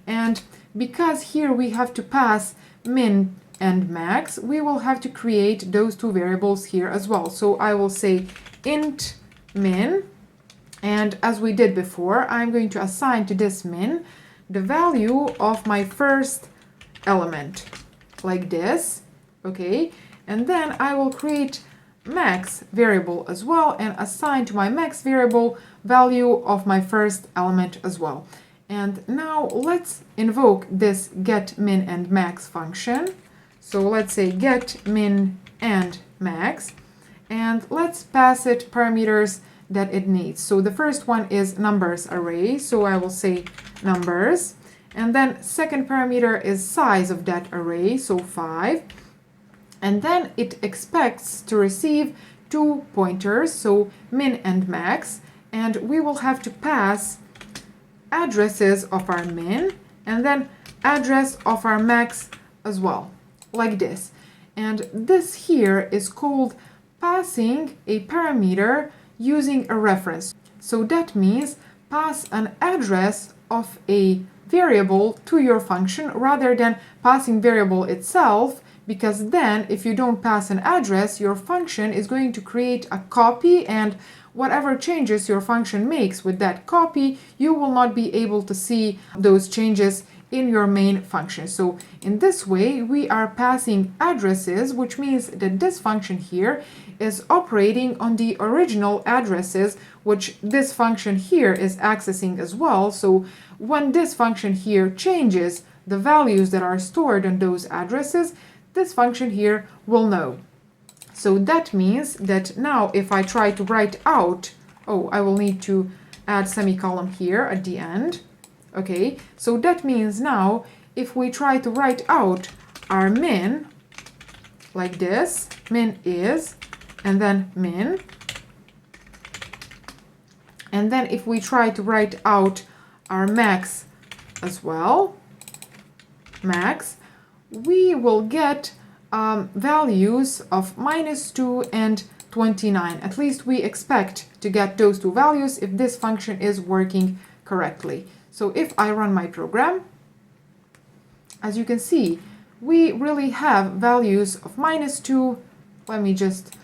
And because here we have to pass min and max, we will have to create those two variables here as well. So I will say int min, and as we did before, I'm going to assign to this min the value of my first element, like this. Okay, and then I will create max variable as well and assign to my max variable value of my first element as well. And now let's invoke this get min and max function. So let's say get min and max, and let's pass it parameters that it needs. So the first one is numbers array, so I will say numbers. And then second parameter is size of that array, so 5. And then it expects to receive 2 pointers, so min and max. And we will have to pass addresses of our min and then address of our max as well, like this. And this here is called passing a parameter using a reference. So that means pass an address of a variable to your function rather than passing variable itself, because then if you don't pass an address, your function is going to create a copy, and whatever changes your function makes with that copy, you will not be able to see those changes in your main function. So in this way, we are passing addresses, which means that this function here is operating on the original addresses, which this function here is accessing as well. So when this function here changes the values that are stored on those addresses, this function here will know. So that means that now if I try to write out, I will need to add semicolon here at the end. Okay, so that means now if we try to write out our min like this, min is, and then min, and then if we try to write out our max as well, max, we will get values of -2 and 29. At least we expect to get those two values if this function is working correctly. So if I run my program, as you can see, we really have values of -2. Let me just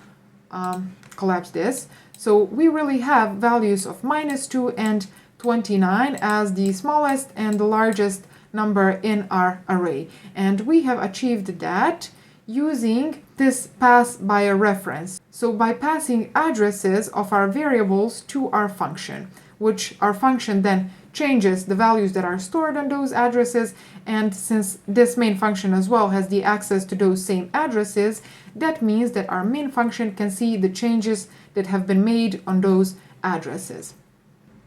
collapse this. So we really have values of -2 and 29 as the smallest and the largest number in our array. And we have achieved that using this pass by a reference. So by passing addresses of our variables to our function, which our function then changes the values that are stored on those addresses. And since this main function as well has the access to those same addresses, that means that our main function can see the changes that have been made on those addresses.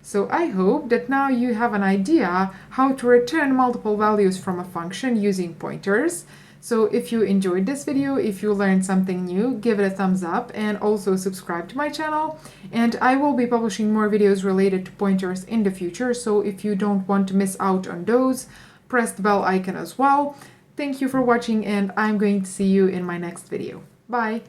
So I hope that now you have an idea how to return multiple values from a function using pointers. So if you enjoyed this video, if you learned something new, give it a thumbs up and also subscribe to my channel. And I will be publishing more videos related to pointers in the future, so if you don't want to miss out on those, press the bell icon as well. Thank you for watching, and I'm going to see you in my next video. Bye!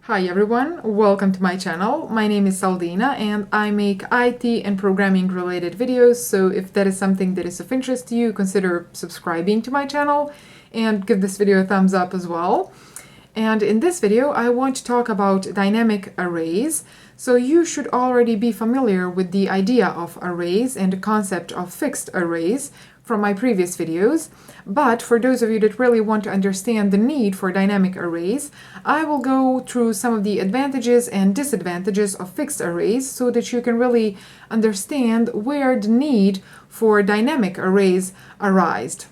Hi everyone, welcome to my channel. My name is Saldina and I make IT and programming related videos, so if that is something that is of interest to you, consider subscribing to my channel and give this video a thumbs up as well. And in this video I want to talk about dynamic arrays. So you should already be familiar with the idea of arrays and the concept of fixed arrays from my previous videos, but for those of you that really want to understand the need for dynamic arrays, I will go through some of the advantages and disadvantages of fixed arrays so that you can really understand where the need for dynamic arrays arised.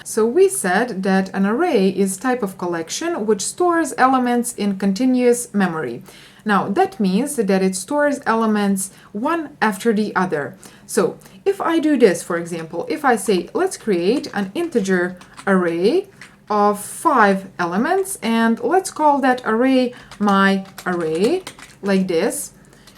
So we said that an array is type of collection which stores elements in continuous memory. Now that means that it stores elements one after the other. So if I do this, for example, if I say let's create an integer array of 5 elements and let's call that array my array, like this,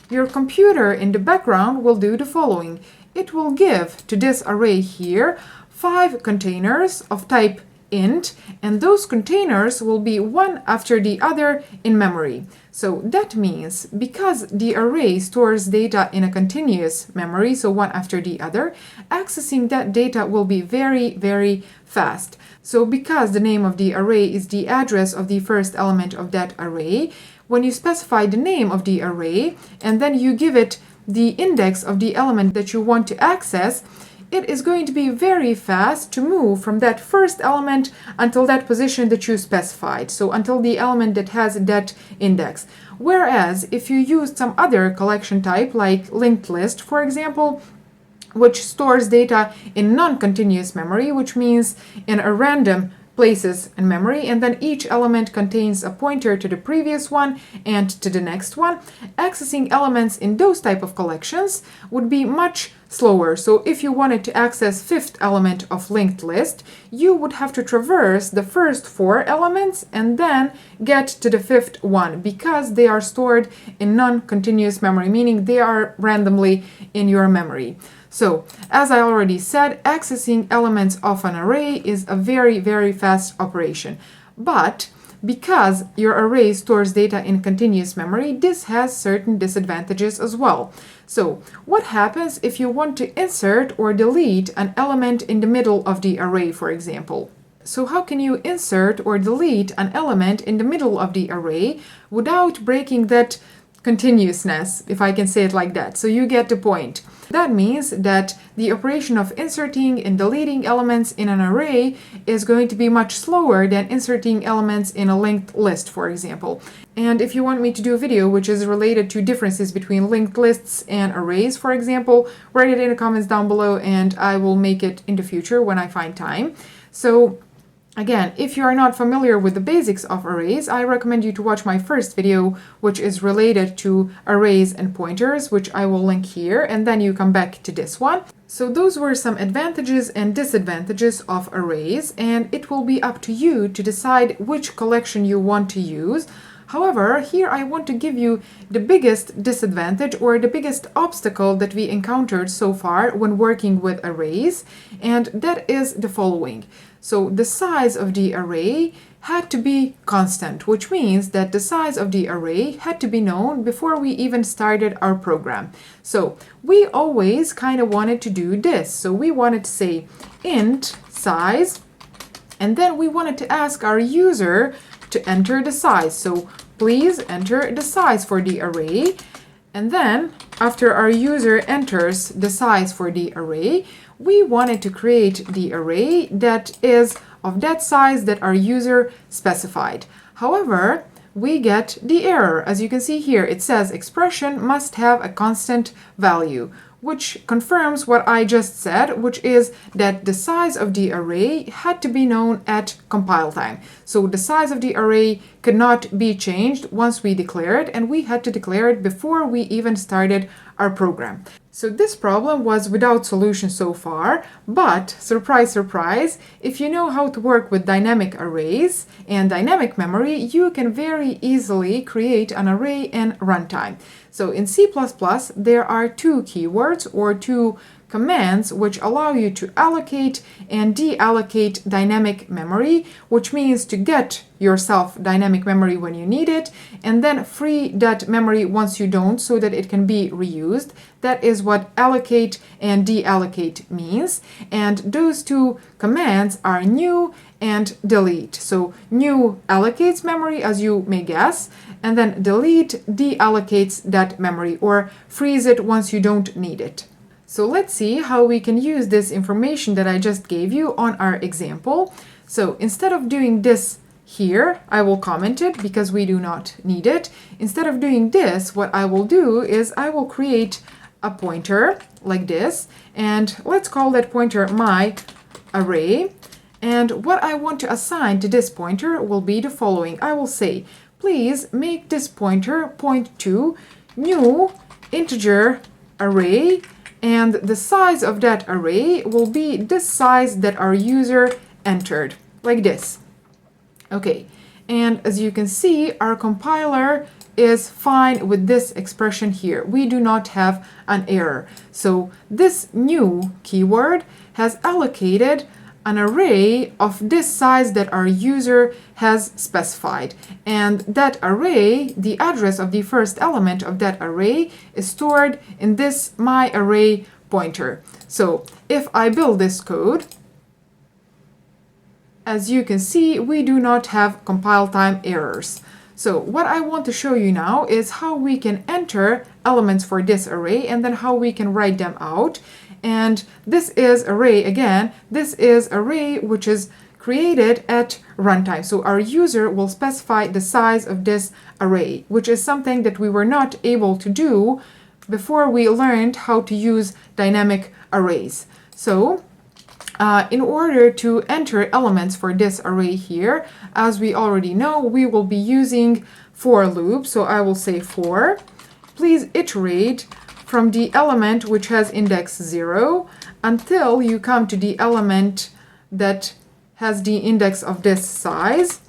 your computer in the background will do the following. It will give to this array here 5 containers of type int, and those containers will be one after the other in memory. So that means because the array stores data in a continuous memory, so one after the other, accessing that data will be very, very fast. So because the name of the array is the address of the first element of that array, when you specify the name of the array and then you give it the index of the element that you want to access, it is going to be very fast to move from that first element until that position that you specified, so until the element that has that index. Whereas if you use some other collection type like linked list, for example, which stores data in non-continuous memory, which means in a random places in memory, and then each element contains a pointer to the previous one and to the next one. Accessing elements in those type of collections would be much slower. So if you wanted to access fifth element of linked list, you would have to traverse the first 4 elements and then get to the 5th one, because they are stored in non-continuous memory, meaning they are randomly in your memory. So, as I already said, accessing elements of an array is a very, very fast operation. But because your array stores data in continuous memory, this has certain disadvantages as well. So, what happens if you want to insert or delete an element in the middle of the array, for example? So how can you insert or delete an element in the middle of the array without breaking that continuousness, if I can say it like that? So you get the point. That means that the operation of inserting and deleting elements in an array is going to be much slower than inserting elements in a linked list, for example. And if you want me to do a video which is related to differences between linked lists and arrays, for example, write it in the comments down below and I will make it in the future when I find time. So again, if you are not familiar with the basics of arrays, I recommend you to watch my first video, which is related to arrays and pointers, which I will link here, and then you come back to this one. So those were some advantages and disadvantages of arrays, and it will be up to you to decide which collection you want to use. However, here I want to give you the biggest disadvantage or the biggest obstacle that we encountered so far when working with arrays, and that is the following. So the size of the array had to be constant, which means that the size of the array had to be known before we even started our program. So we always kind of wanted to do this. So we wanted to say int size, and then we wanted to ask our user to enter the size. So please enter the size for the array. And then after our user enters the size for the array, we wanted to create the array that is of that size that our user specified. However, we get the error. As you can see here, it says expression must have a constant value, which confirms what I just said, which is that the size of the array had to be known at compile time. So the size of the array could not be changed once we declare it, and we had to declare it before we even started our program. So this problem was without solution so far, but surprise, surprise, if you know how to work with dynamic arrays and dynamic memory, you can very easily create an array in runtime. So in C++, there are 2 keywords or 2 commands which allow you to allocate and deallocate dynamic memory, which means to get yourself dynamic memory when you need it, and then free that memory once you don't, so that it can be reused. That is what allocate and deallocate means. And those 2 commands are new and delete. So new allocates memory, as you may guess, and then delete deallocates that memory or frees it once you don't need it. So let's see how we can use this information that I just gave you on our example. So instead of doing this here, I will comment it because we do not need it. Instead of doing this, what I will do is I will create a pointer like this, and let's call that pointer my array. And what I want to assign to this pointer will be the following. I will say, please make this pointer point to new integer array, and the size of that array will be the size that our user entered, like this. Okay, and as you can see, our compiler is fine with this expression here. We do not have an error. So this new keyword has allocated an array of this size that our user has specified. And that array, the address of the first element of that array, is stored in this my array pointer. So if I build this code, as you can see, we do not have compile time errors. So what I want to show you now is how we can enter elements for this array and then how we can write them out. And this is array, again, this is array which is created at runtime. So our user will specify the size of this array, which is something that we were not able to do before we learned how to use dynamic arrays. So in order to enter elements for this array here, as we already know, we will be using for loop. So I will say for, please iterate from the element which has index 0 until you come to the element that has the index of this size.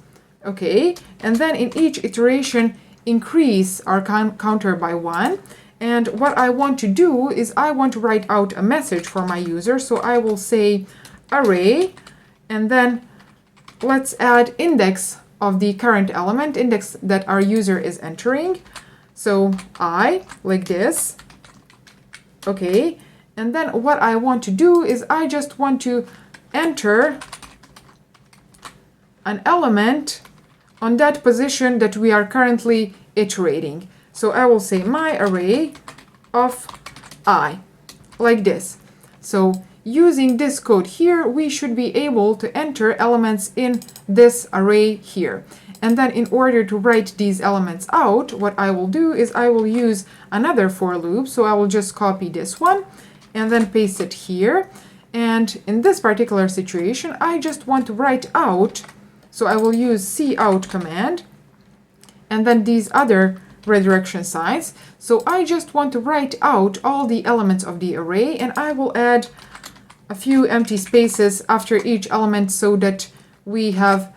Okay, and then in each iteration increase our counter by 1. And what I want to do is I want to write out a message for my user. So I will say array, and then let's add index of the current element, index that our user is entering. So I, like this. Okay, and then what I want to do is I just want to enter an element on that position that we are currently iterating. So I will say my array of I, like this. So using this code here, we should be able to enter elements in this array here. And then in order to write these elements out, what I will do is I will use another for loop. So I will just copy this one and then paste it here. And in this particular situation, I just want to write out. So I will use cout command and then these other redirection signs. So I just want to write out all the elements of the array, and I will add a few empty spaces after each element so that we have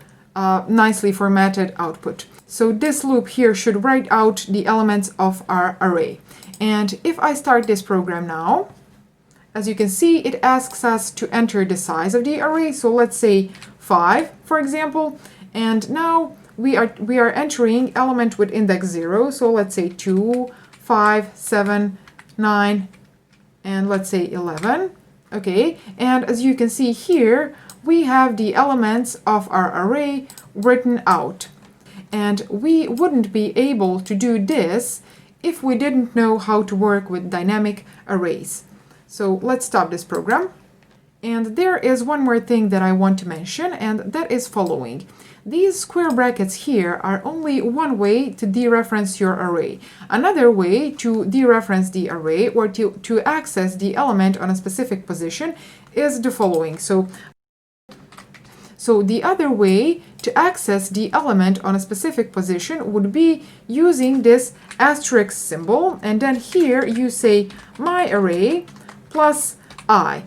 nicely formatted output. So this loop here should write out the elements of our array. And if I start this program now, as you can see, it asks us to enter the size of the array. So let's say 5, for example. And now we are entering element with index 0. So let's say 2, 5, 7, 9, and let's say 11. Okay, and as you can see here, we have the elements of our array written out. And we wouldn't be able to do this if we didn't know how to work with dynamic arrays. So let's stop this program. And there is one more thing that I want to mention, and that is following. These square brackets here are only one way to dereference your array. Another way to dereference the array or to access the element on a specific position is the following. So the other way to access the element on a specific position would be using this asterisk symbol, and then here you say my array plus I.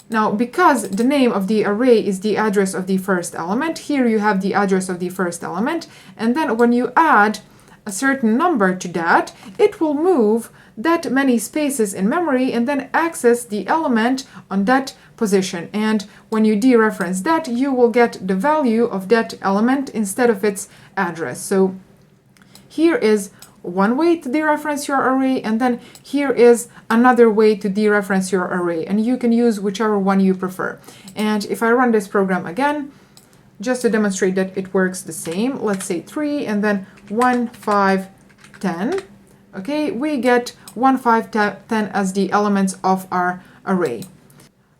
Now, because the name of the array is the address of the first element, here you have the address of the first element, and then when you add a certain number to that, it will move that many spaces in memory and then access the element on that position. And when you dereference that, you will get the value of that element instead of its address. So here is one way to dereference your array, and then here is another way to dereference your array, and you can use whichever one you prefer. And if I run this program again, just to demonstrate that it works the same, let's say 3 and then 1, 5, 10. Okay, we get 1, 5, 10 as the elements of our array.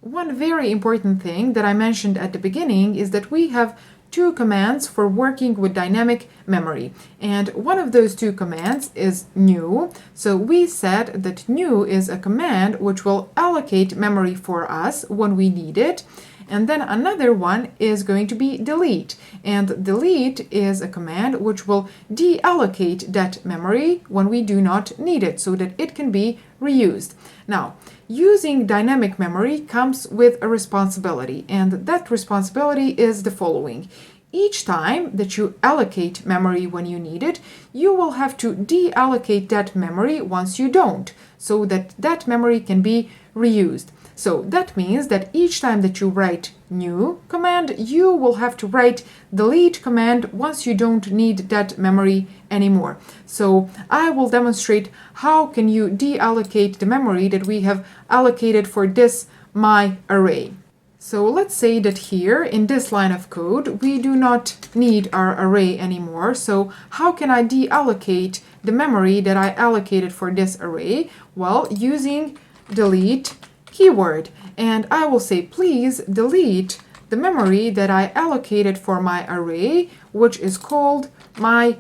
One very important thing that I mentioned at the beginning is that we have two commands for working with dynamic memory. And one of those two commands is new. So we said that new is a command which will allocate memory for us when we need it. And then another one is going to be delete. And delete is a command which will deallocate that memory when we do not need it so that it can be reused. Now, using dynamic memory comes with a responsibility, and that responsibility is the following. Each time that you allocate memory when you need it, you will have to deallocate that memory once you don't, so that that memory can be reused. So that means that each time that you write new command, you will have to write delete command once you don't need that memory anymore. So I will demonstrate how can you deallocate the memory that we have allocated for this my array. So let's say that here in this line of code, we do not need our array anymore. So how can I deallocate the memory that I allocated for this array? Well, using delete keyword, and I will say, please delete the memory that I allocated for my array, which is called my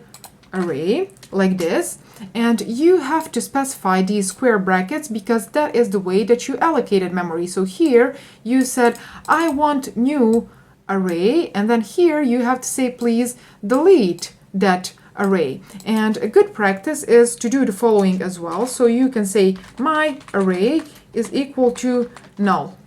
array, like this. And you have to specify these square brackets because that is the way that you allocated memory. So here you said, I want new array, and then here you have to say, please delete that array. And a good practice is to do the following as well. So you can say my array is equal to null,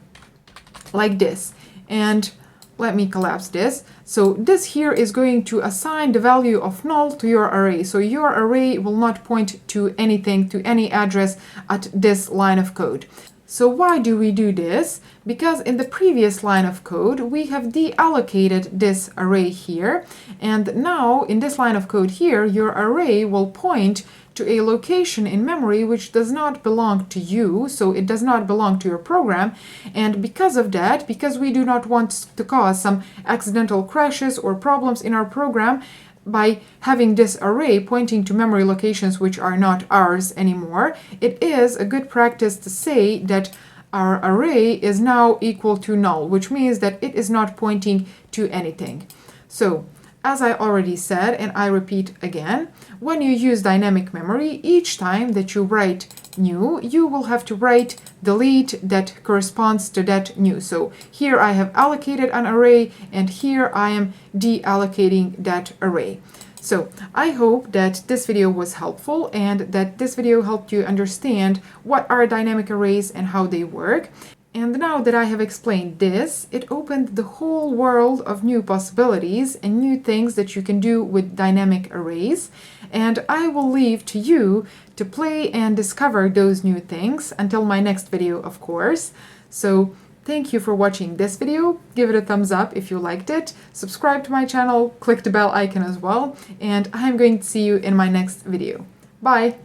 like this. And let me collapse this. So this here is going to assign the value of null to your array. So your array will not point to anything, to any address at this line of code. So why do we do this? Because in the previous line of code, we have deallocated this array here. And now in this line of code here, your array will point to a location in memory which does not belong to you, so it does not belong to your program. And because of that, because we do not want to cause some accidental crashes or problems in our program by having this array pointing to memory locations which are not ours anymore, it is a good practice to say that our array is now equal to null, which means that it is not pointing to anything. So as I already said, and I repeat again, when you use dynamic memory, each time that you write new, you will have to write delete that corresponds to that new. So here I have allocated an array, and here I am deallocating that array. So I hope that this video was helpful and that this video helped you understand what are dynamic arrays and how they work. And now that I have explained this, it opened the whole world of new possibilities and new things that you can do with dynamic arrays. And I will leave to you to play and discover those new things until my next video, of course. So thank you for watching this video. Give it a thumbs up if you liked it. Subscribe to my channel, click the bell icon as well, and I'm going to see you in my next video. Bye!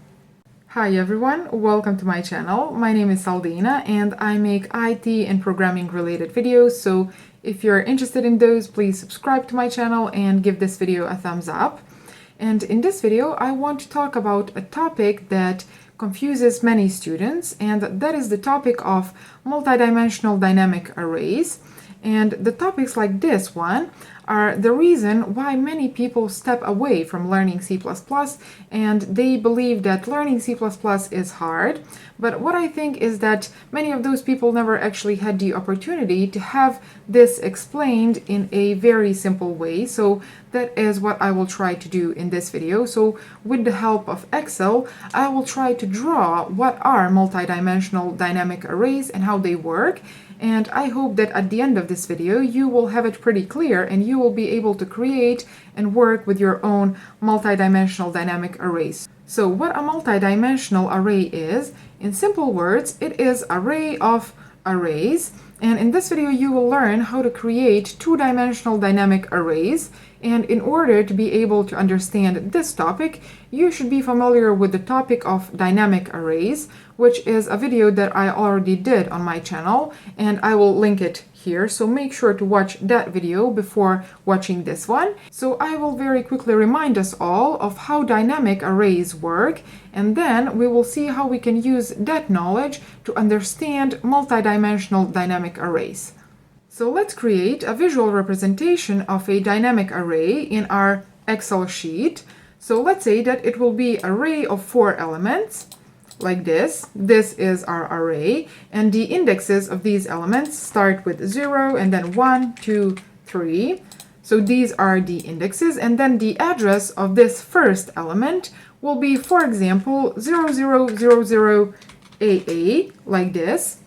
Hi everyone, welcome to my channel. My name is Saldina and I make IT and programming related videos, so if you're interested in those, please subscribe to my channel and give this video a thumbs up. And in this video, I want to talk about a topic that confuses many students, and that is the topic of multidimensional dynamic arrays. And the topics like this one are the reason why many people step away from learning C++, and they believe that learning C++ is hard. But what I think is that many of those people never actually had the opportunity to have this explained in a very simple way. So that is what I will try to do in this video. So with the help of Excel, I will try to draw what are multidimensional dynamic arrays and how they work. And I hope that at the end of this video, you will have it pretty clear and you will be able to create and work with your own multidimensional dynamic arrays. So what a multidimensional array is, in simple words, it is an array of arrays. And in this video, you will learn how to create two-dimensional dynamic arrays. And in order to be able to understand this topic, you should be familiar with the topic of dynamic arrays, which is a video that I already did on my channel, and I will link it here. So make sure to watch that video before watching this one. So I will very quickly remind us all of how dynamic arrays work, and then we will see how we can use that knowledge to understand multidimensional dynamic arrays. So let's create a visual representation of a dynamic array in our Excel sheet. So let's say that it will be an array of 4 elements, like this. This is our array, and the indexes of these elements start with 0 and then 1, 2, 3. So these are the indexes, and then the address of this first element will be, for example, 0000AA, like this.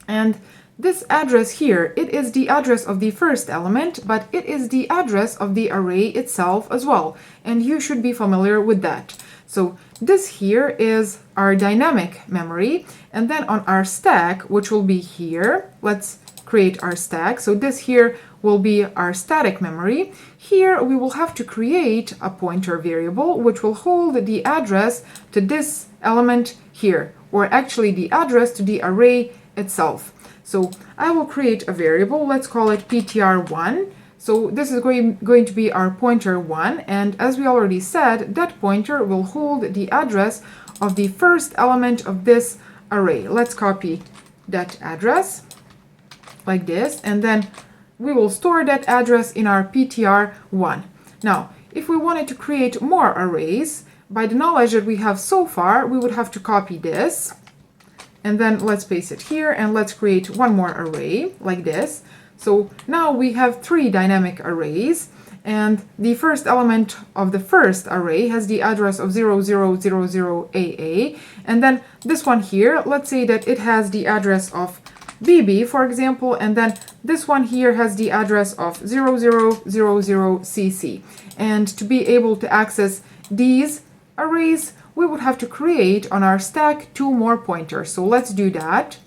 And this address here, it is the address of the first element, but it is the address of the array itself as well, and you should be familiar with that. So this here is our dynamic memory, and then on our stack, which will be here, let's create our stack. So this here will be our static memory. Here we will have to create a pointer variable which will hold the address to this element here, or actually the address to the array itself. So I will create a variable, let's call it ptr1. So this is going to be our pointer 1, and as we already said, that pointer will hold the address of the first element of this array. Let's copy that address like this, and then we will store that address in our ptr1. Now, if we wanted to create more arrays, by the knowledge that we have so far, we would have to copy this, and then let's paste it here, and let's create one more array like this. So now we have 3 dynamic arrays, and the first element of the first array has the address of 0000AA, and then this one here, let's say that it has the address of BB, for example, and then this one here has the address of 0000CC. And to be able to access these arrays, we would have to create on our stack 2 more pointers. So let's do that.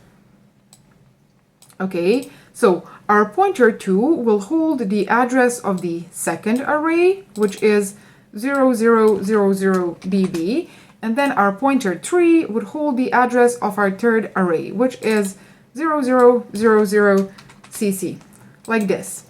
Okay, so our pointer 2 will hold the address of the second array, which is 0000BB, and then our pointer 3 would hold the address of our third array, which is 0000CC, like this.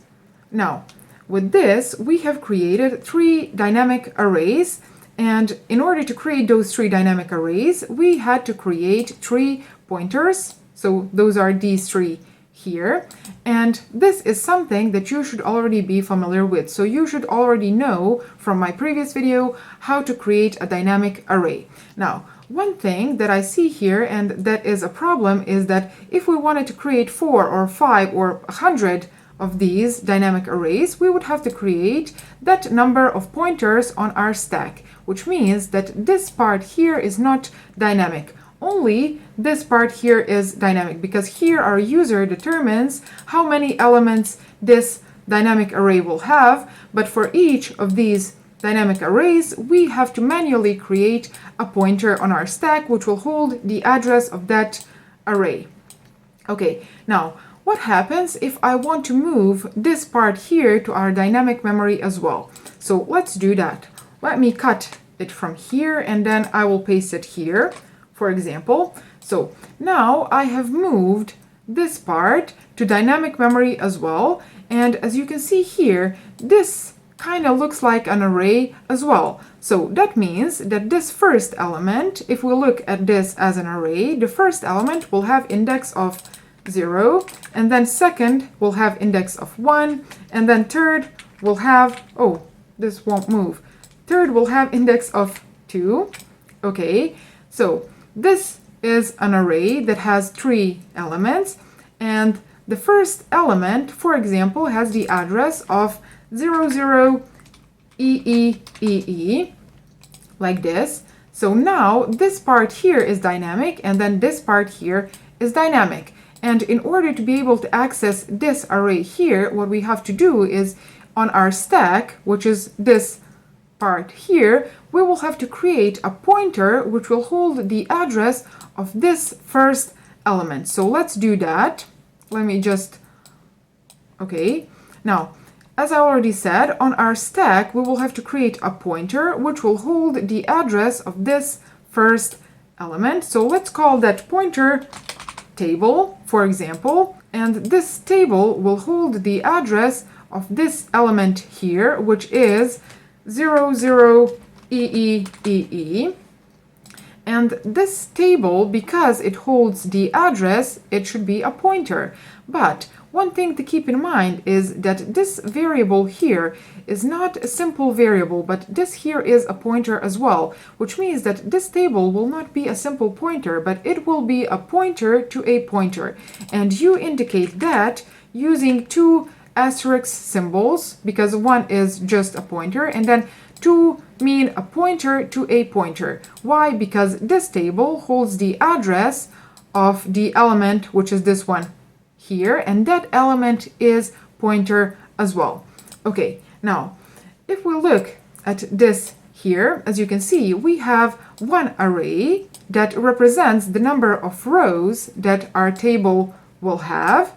Now, with this, we have created 3 dynamic arrays, and in order to create those 3 dynamic arrays, we had to create 3 pointers. So those are these 3 here, and this is something that you should already be familiar with. So you should already know from my previous video how to create a dynamic array. Now, one thing that I see here, and that is a problem, is that if we wanted to create 4 or 5 or 100 of these dynamic arrays, we would have to create that number of pointers on our stack, which means that this part here is not dynamic. Only this part here is dynamic, because here our user determines how many elements this dynamic array will have, but for each of these dynamic arrays, we have to manually create a pointer on our stack, which will hold the address of that array. Okay, now, what happens if I want to move this part here to our dynamic memory as well? So let's do that. Let me cut it from here, and then I will paste it here, for example. So now I have moved this part to dynamic memory as well, and as you can see here, this kind of looks like an array as well. So that means that this first element, if we look at this as an array, the first element will have index of 0, and then second will have index of 1, and then third will have, oh, this won't move. Third will have index of 2. Okay, so this is an array that has 3 elements, and the first element, for example, has the address of 00EEEE, like this. So now this part here is dynamic, and then this part here is dynamic. And in order to be able to access this array here, what we have to do is on our stack, which is this part here, we will have to create a pointer which will hold the address of this first element. So let's do that. Let me just, okay. Now, as I already said, on our stack, we will have to create a pointer which will hold the address of this first element. So let's call that pointer table, for example, and this table will hold the address of this element here, which is 00EEEE. And this table, because it holds the address, it should be a pointer. But one thing to keep in mind is that this variable here is not a simple variable, but this here is a pointer as well, which means that this table will not be a simple pointer, but it will be a pointer to a pointer. And you indicate that using 2 asterisk symbols, because one is just a pointer, and then 2 mean a pointer to a pointer. Why? Because this table holds the address of the element, which is this one here, and that element is pointer as well. Okay, now, if we look at this here, as you can see, we have one array that represents the number of rows that our table will have.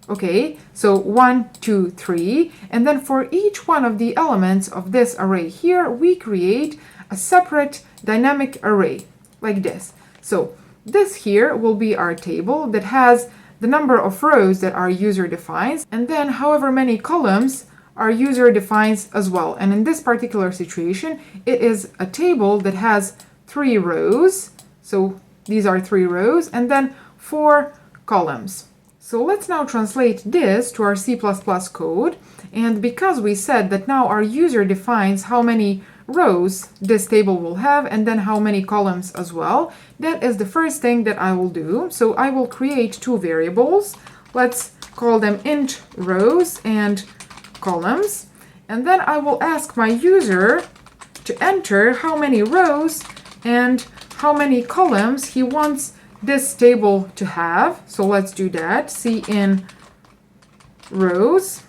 Okay, so 1, 2, 3, and then for each one of the elements of this array here, we create a separate dynamic array, like this. So this here will be our table that has the number of rows that our user defines, and then however many columns our user defines as well. And in this particular situation, it is a table that has 3 rows, so these are 3 rows, and then 4 columns. So let's now translate this to our C++ code. And because we said that now our user defines how many rows this table will have and then how many columns as well, that is the first thing that I will do. So I will create two variables. Let's call them int rows and columns. And then I will ask my user to enter how many rows and how many columns he wants this table to have. So let's do that. C in rows,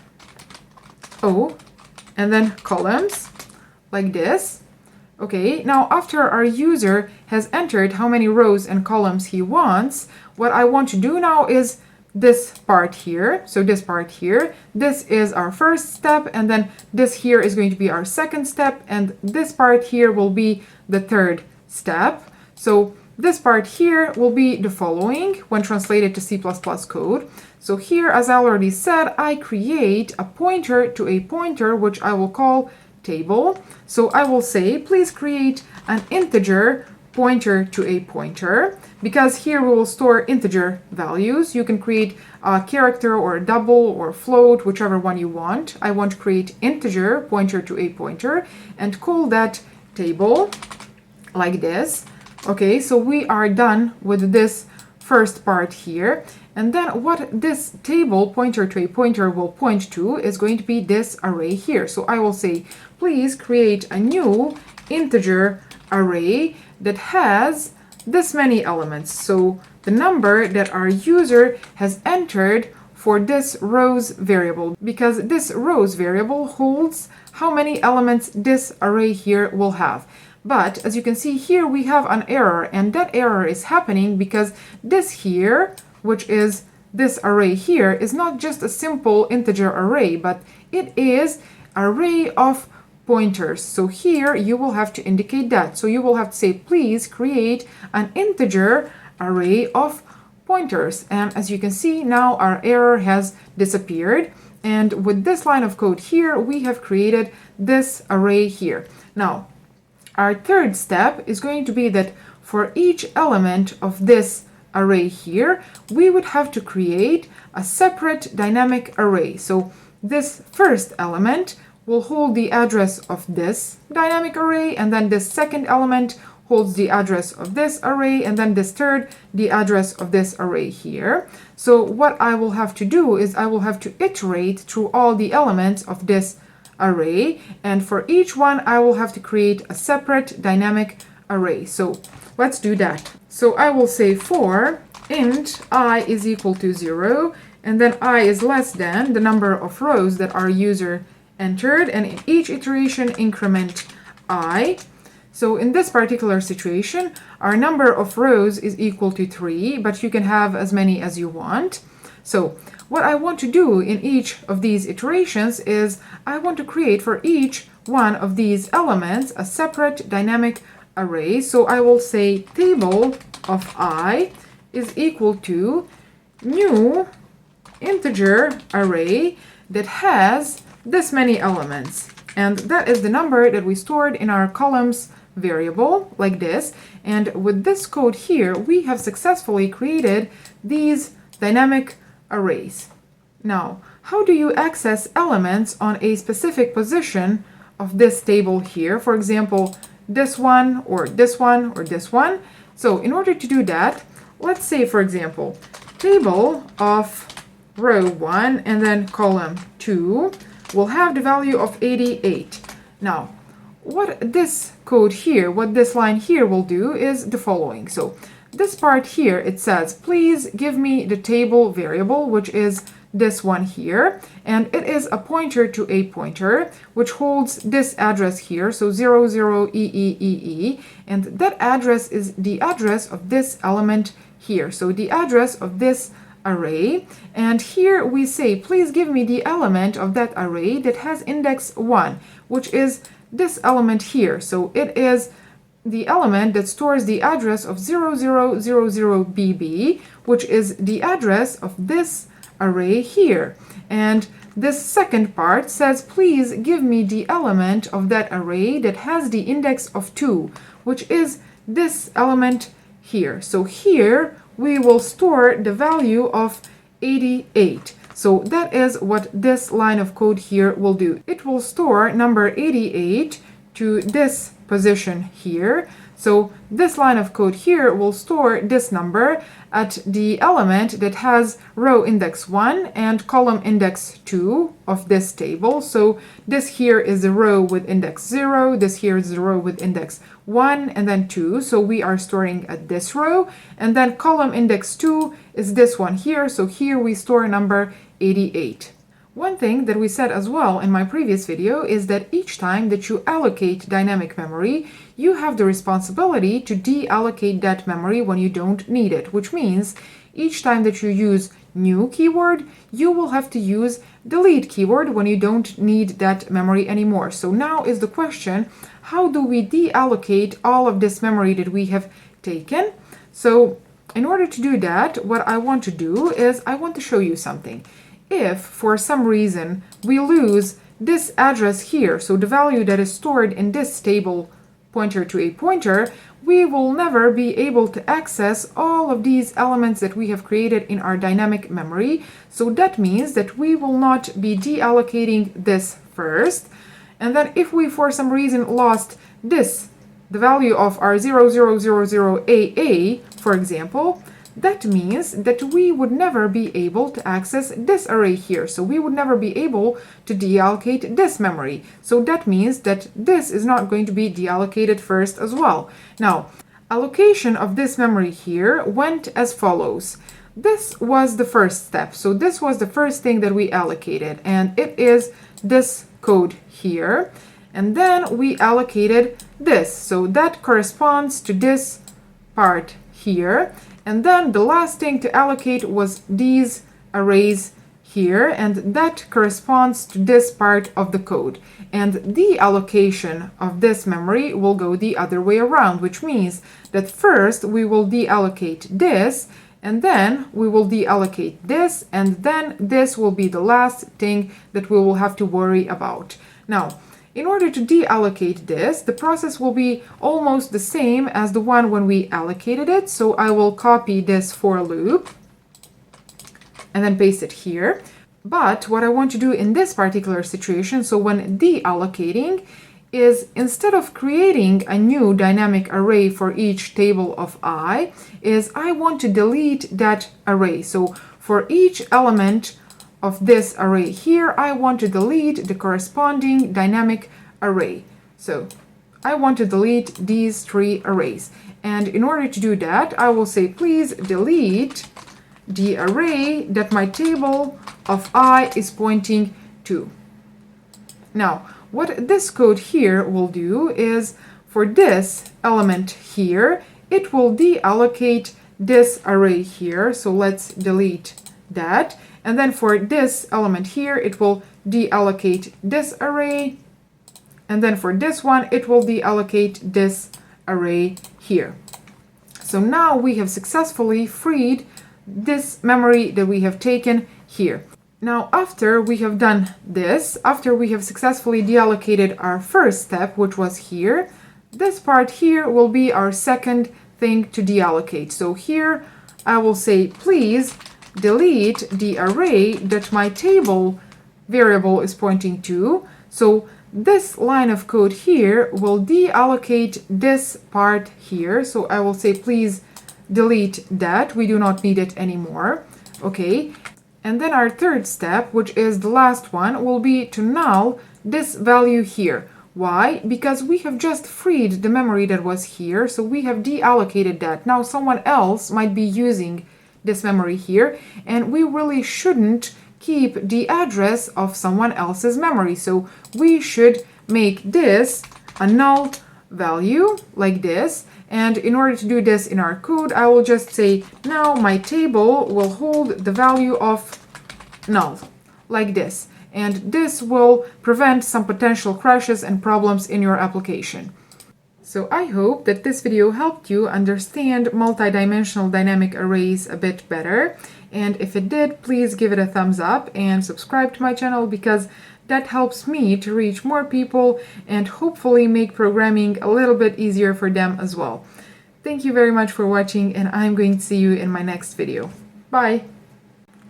O, and then columns, like this. Okay, now after our user has entered how many rows and columns he wants, what I want to do now is this part here. So this part here, this is our first step, and then this here is going to be our second step, and this part here will be the third step. So this part here will be the following when translated to C++ code. So here, as I already said, I create a pointer to a pointer, which I will call table. So I will say, please create an integer pointer to a pointer, because here we will store integer values. You can create a character or a double or float, whichever one you want. I want to create integer pointer to a pointer and call that table, like this. Okay, so we are done with this first part here. And then what this table pointer to a pointer will point to is going to be this array here. So I will say, please create a new integer array that has this many elements. So the number that our user has entered for this rows variable, because this rows variable holds how many elements this array here will have. But as you can see here, we have an error, and that error is happening because this here, which is this array here, is not just a simple integer array, but it is an array of pointers. So here you will have to indicate that. So you will have to say, please create an integer array of pointers. And as you can see, now our error has disappeared. And with this line of code here, we have created this array here. Now, our third step is going to be that for each element of this array here, we would have to create a separate dynamic array. So this first element will hold the address of this dynamic array, and then this second element holds the address of this array, and then this third, the address of this array here. So what I will have to do is I will have to iterate through all the elements of this array, and for each one I will have to create a separate dynamic array. So let's do that. So I will say for int I is equal to 0, and then I is less than the number of rows that our user entered, and in each iteration increment I. So in this particular situation, our number of rows is equal to 3, but you can have as many as you want. So what I want to do in each of these iterations is I want to create for each one of these elements a separate dynamic array. So I will say table of I is equal to new integer array that has this many elements. And that is the number that we stored in our columns variable, like this. And with this code here, we have successfully created these dynamic arrays. Now, how do you access elements on a specific position of this table here? For example, this one or this one or this one. So in order to do that, let's say, for example, table of row 1 and then column 2 will have the value of 88. Now, what this code here, what this line here will do is the following. So this part here, it says, please give me the table variable, which is this one here, and it is a pointer to a pointer, which holds this address here, so 00EEEE, and that address is the address of this element here, so the address of this array. And here we say, please give me the element of that array that has index 1, which is this element here. So it is the element that stores the address of 0000BB, which is the address of this array here. And this second part says, please give me the element of that array that has the index of 2, which is this element here. So here we will store the value of 88. So that is what this line of code here will do. It will store number 88 to this position here. So this line of code here will store this number at the element that has row index 1 and column index 2 of this table. So this here is the row with index 0, this here is the row with index 1 and then 2. So we are storing at this row, and then column index 2 is this one here. So here we store number 88. One thing that we said as well in my previous video is that each time that you allocate dynamic memory, you have the responsibility to deallocate that memory when you don't need it, which means each time that you use new keyword, you will have to use delete keyword when you don't need that memory anymore. So now is the question, how do we deallocate all of this memory that we have taken? So in order to do that, what I want to do is I want to show you something. If for some reason we lose this address here, so the value that is stored in this table pointer to a pointer, we will never be able to access all of these elements that we have created in our dynamic memory. So that means that we will not be deallocating this first. And then if we for some reason lost this, the value of our 0000AA, for example, that means that we would never be able to access this array here. So we would never be able to deallocate this memory. So that means that this is not going to be deallocated first as well. Now, allocation of this memory here went as follows. This was the first step. So this was the first thing that we allocated, and it is this code here. And then we allocated this. So that corresponds to this part here. And then the last thing to allocate was these arrays here, and that corresponds to this part of the code. And the allocation of this memory will go the other way around, which means that first we will deallocate this, and then we will deallocate this, and then this will be the last thing that we will have to worry about. Now, in order to deallocate this, the process will be almost the same as the one when we allocated it. So I will copy this for loop and then paste it here. But what I want to do in this particular situation, so when deallocating, is instead of creating a new dynamic array for each table of I, is I want to delete that array. So for each element of this array here, I want to delete the corresponding dynamic array. So I want to delete these three arrays. And in order to do that, I will say, please delete the array that my table of I is pointing to. Now, what this code here will do is for this element here, it will deallocate this array here. So let's delete that. And then for this element here, it will deallocate this array. And then for this one, it will deallocate this array here. So now we have successfully freed this memory that we have taken here. Now, after we have done this, after we have successfully deallocated our first step, which was here, this part here will be our second thing to deallocate. So here I will say, please delete the array that my table variable is pointing to. So this line of code here will deallocate this part here. So I will say, please delete that. We do not need it anymore. Okay. And then our third step, which is the last one, will be to null this value here. Why? Because we have just freed the memory that was here. So we have deallocated that. Now someone else might be using this memory here, and we really shouldn't keep the address of someone else's memory. So we should make this a null value like this. And in order to do this in our code, I will just say, now my table will hold the value of null like this. And this will prevent some potential crashes and problems in your application. So I hope that this video helped you understand multidimensional dynamic arrays a bit better. And if it did, please give it a thumbs up and subscribe to my channel, because that helps me to reach more people and hopefully make programming a little bit easier for them as well. Thank you very much for watching, and I'm going to see you in my next video. Bye!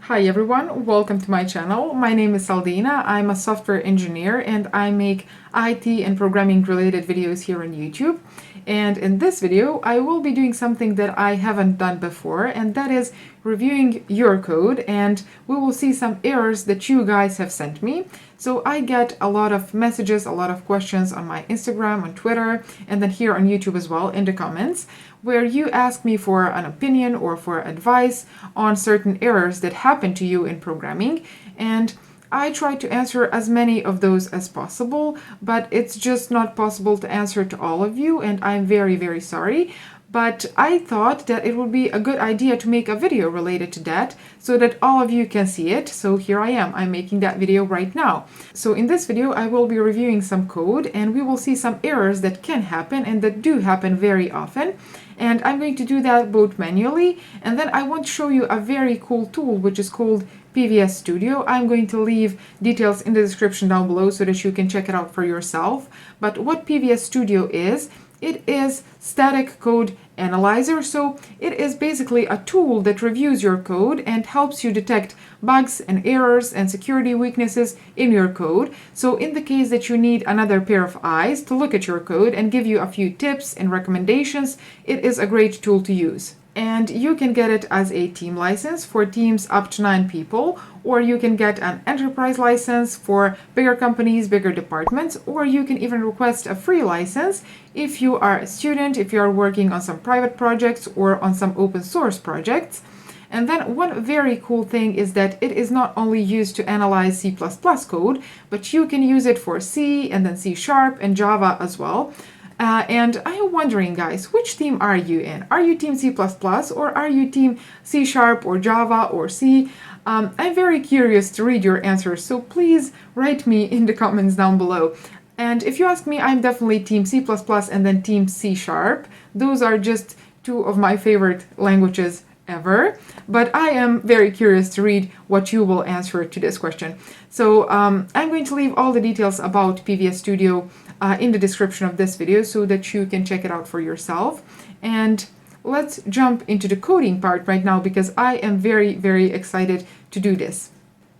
Hi everyone, welcome to my channel. My name is Saldina. I'm a software engineer and I make IT and programming related videos here on YouTube. And in this video, I will be doing something that I haven't done before, and that is reviewing your code, and we will see some errors that you guys have sent me. So I get a lot of messages, a lot of questions on my Instagram, on Twitter, and then here on YouTube as well in the comments, where you ask me for an opinion or for advice on certain errors that happen to you in programming, and I try to answer as many of those as possible, but it's just not possible to answer to all of you, and I'm very, very sorry. But I thought that it would be a good idea to make a video related to that so that all of you can see it. So here I am, I'm making that video right now. So in this video, I will be reviewing some code and we will see some errors that can happen and that do happen very often. And I'm going to do that both manually, and then I want to show you a very cool tool which is called PVS Studio. I'm going to leave details in the description down below so that you can check it out for yourself. But what PVS Studio is, it is static code analyzer. So it is basically a tool that reviews your code and helps you detect bugs and errors and security weaknesses in your code. So in the case that you need another pair of eyes to look at your code and give you a few tips and recommendations, it is a great tool to use. And you can get it as a team license for teams up to 9 people, or you can get an enterprise license for bigger companies, bigger departments, or you can even request a free license if you are a student, if you are working on some private projects or on some open source projects. And then one very cool thing is that it is not only used to analyze C++ code, but you can use it for C and then C# and Java as well. And I am wondering, guys, which team are you in? Are you team C++ or are you team C# or Java or C? I'm very curious to read your answers, so please write me in the comments down below. And if you ask me, I'm definitely team C++ and then team C#. Those are just two of my favorite languages ever, but I am very curious to read what you will answer to this question. So I'm going to leave all the details about PVS Studio in the description of this video so that you can check it out for yourself. And let's jump into the coding part right now because I am very, very excited to do this.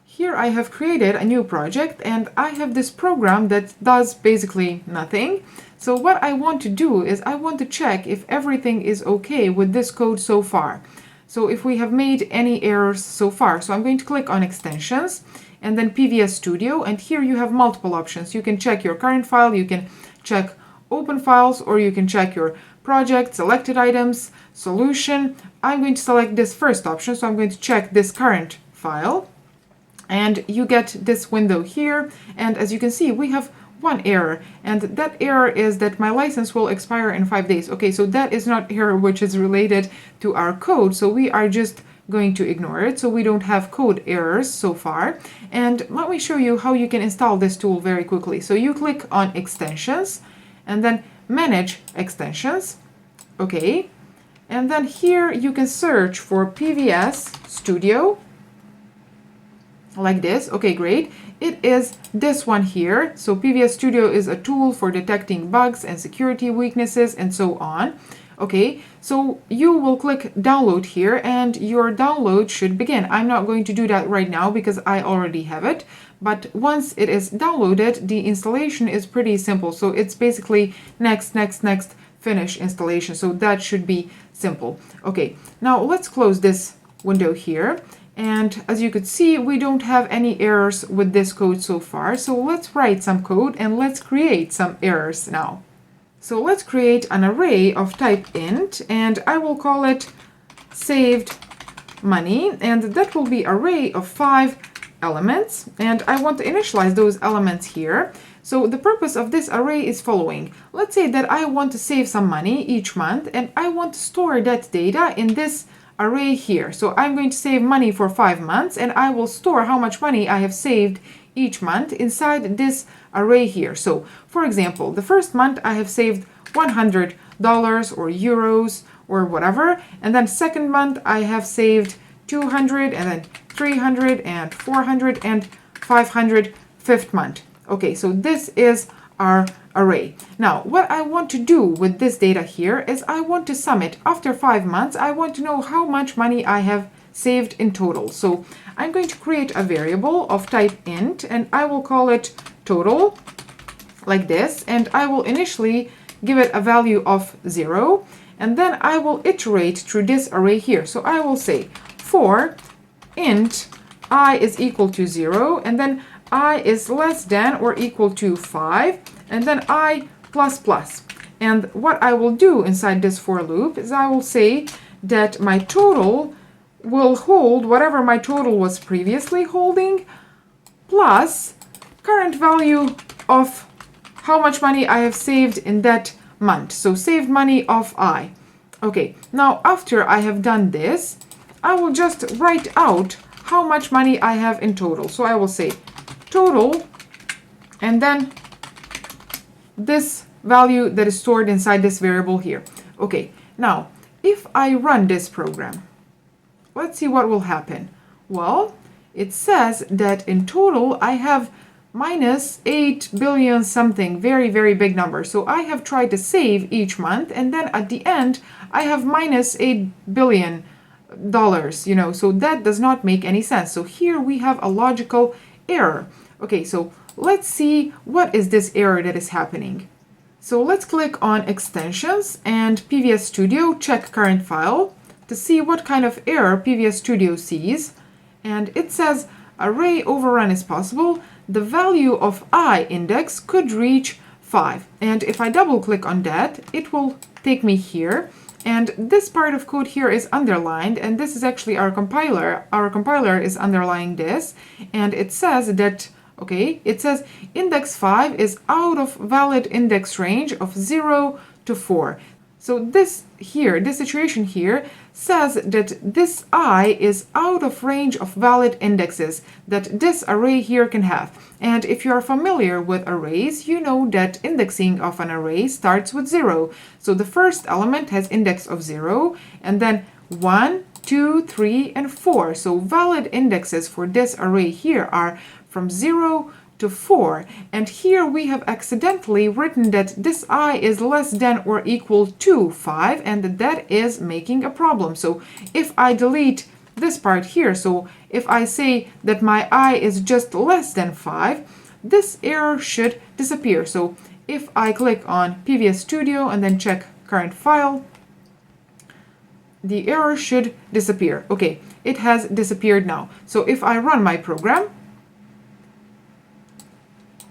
Here I have created a new project and I have this program that does basically nothing. So what I want to do is I want to check if everything is okay with this code so far. So if we have made any errors so far. So I'm going to click on extensions and then PVS Studio, and here you have multiple options. You can check your current file, you can check open files, or you can check your project, selected items, solution. I'm going to select this first option, so I'm going to check this current file, and you get this window here, and as you can see, we have one error, and that error is that my license will expire in 5 days. Okay, so that is not error which is related to our code, so we are just going to ignore it, so we don't have code errors so far. And let me show you how you can install this tool very quickly. So you click on extensions and then manage extensions. Okay, and then here you can search for PVS Studio like this. Okay, great. It is this one here. So PVS Studio is a tool for detecting bugs and security weaknesses and so on. Okay, so you will click download here and your download should begin. I'm not going to do that right now because I already have it, but once it is downloaded, the installation is pretty simple. So it's basically next, next, next, finish installation. So that should be simple. Okay, now let's close this window here. And as you could see, we don't have any errors with this code so far. So let's write some code and let's create some errors now. So let's create an array of type int, and I will call it saved money, and that will be an array of 5 elements, and I want to initialize those elements here. So the purpose of this array is following. Let's say that I want to save some money each month, and I want to store that data in this array here. So I'm going to save money for 5 months, and I will store how much money I have saved each month inside this array here. So for example, the first month I have saved $100 or euros or whatever, and then second month I have saved 200, and then 300 and 400 and 500 fifth month. Okay, so this is our array. Now, what I want to do with this data here is I want to sum it. After 5 months, I want to know how much money I have saved in total. So I'm going to create a variable of type int, and I will call it total, like this, and I will initially give it a value of 0, and then I will iterate through this array here. So I will say for int I is equal to 0, and then I is less than or equal to 5, and then I plus plus. And what I will do inside this for loop is I will say that my total will hold whatever my total was previously holding, plus current value of how much money I have saved in that month. So saved money of I. Okay, now after I have done this, I will just write out how much money I have in total. So I will say total, and then this value that is stored inside this variable here. Okay, now if I run this program, let's see what will happen. Well, it says that in total I have minus 8 billion something, very, very big number. So I have tried to save each month, and then at the end I have minus $8 billion, so that does not make any sense. So here we have a logical error. Okay, so let's see what is this error that is happening. So let's click on extensions and PVS Studio, check current file to see what kind of error PVS Studio sees. And it says array overrun is possible. The value of I index could reach 5. And if I double click on that, it will take me here. And this part of code here is underlined, and this is actually our compiler. Our compiler is underlying this, and it says that, okay, it says index 5 is out of valid index range of 0 to 4. So this here, this situation here, says that this I is out of range of valid indexes that this array here can have. And if you are familiar with arrays, you know that indexing of an array starts with 0. So the first element has index of 0, and then 1, 2, 3, and 4. So valid indexes for this array here are from 0 to 4. And here we have accidentally written that this I is less than or equal to 5, and that is making a problem. So if I delete this part here, so if I say that my I is just less than 5, this error should disappear. So if I click on PVS Studio and then check current file, the error should disappear. Okay, it has disappeared now. So if I run my program,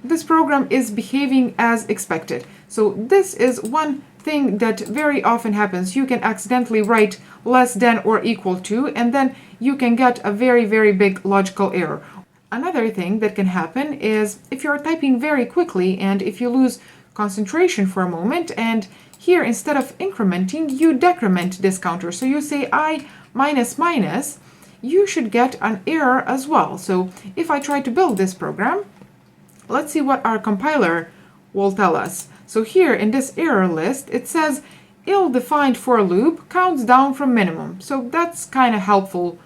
this program is behaving as expected. So this is one thing that very often happens. You can accidentally write less than or equal to, and then you can get a very, very big logical error. Another thing that can happen is if you're typing very quickly and if you lose concentration for a moment, and here instead of incrementing, you decrement this counter. So you say I minus minus, you should get an error as well. So if I try to build this program, let's see what our compiler will tell us. So here in this error list, it says ill-defined for loop counts down from minimum. So that's kind of helpful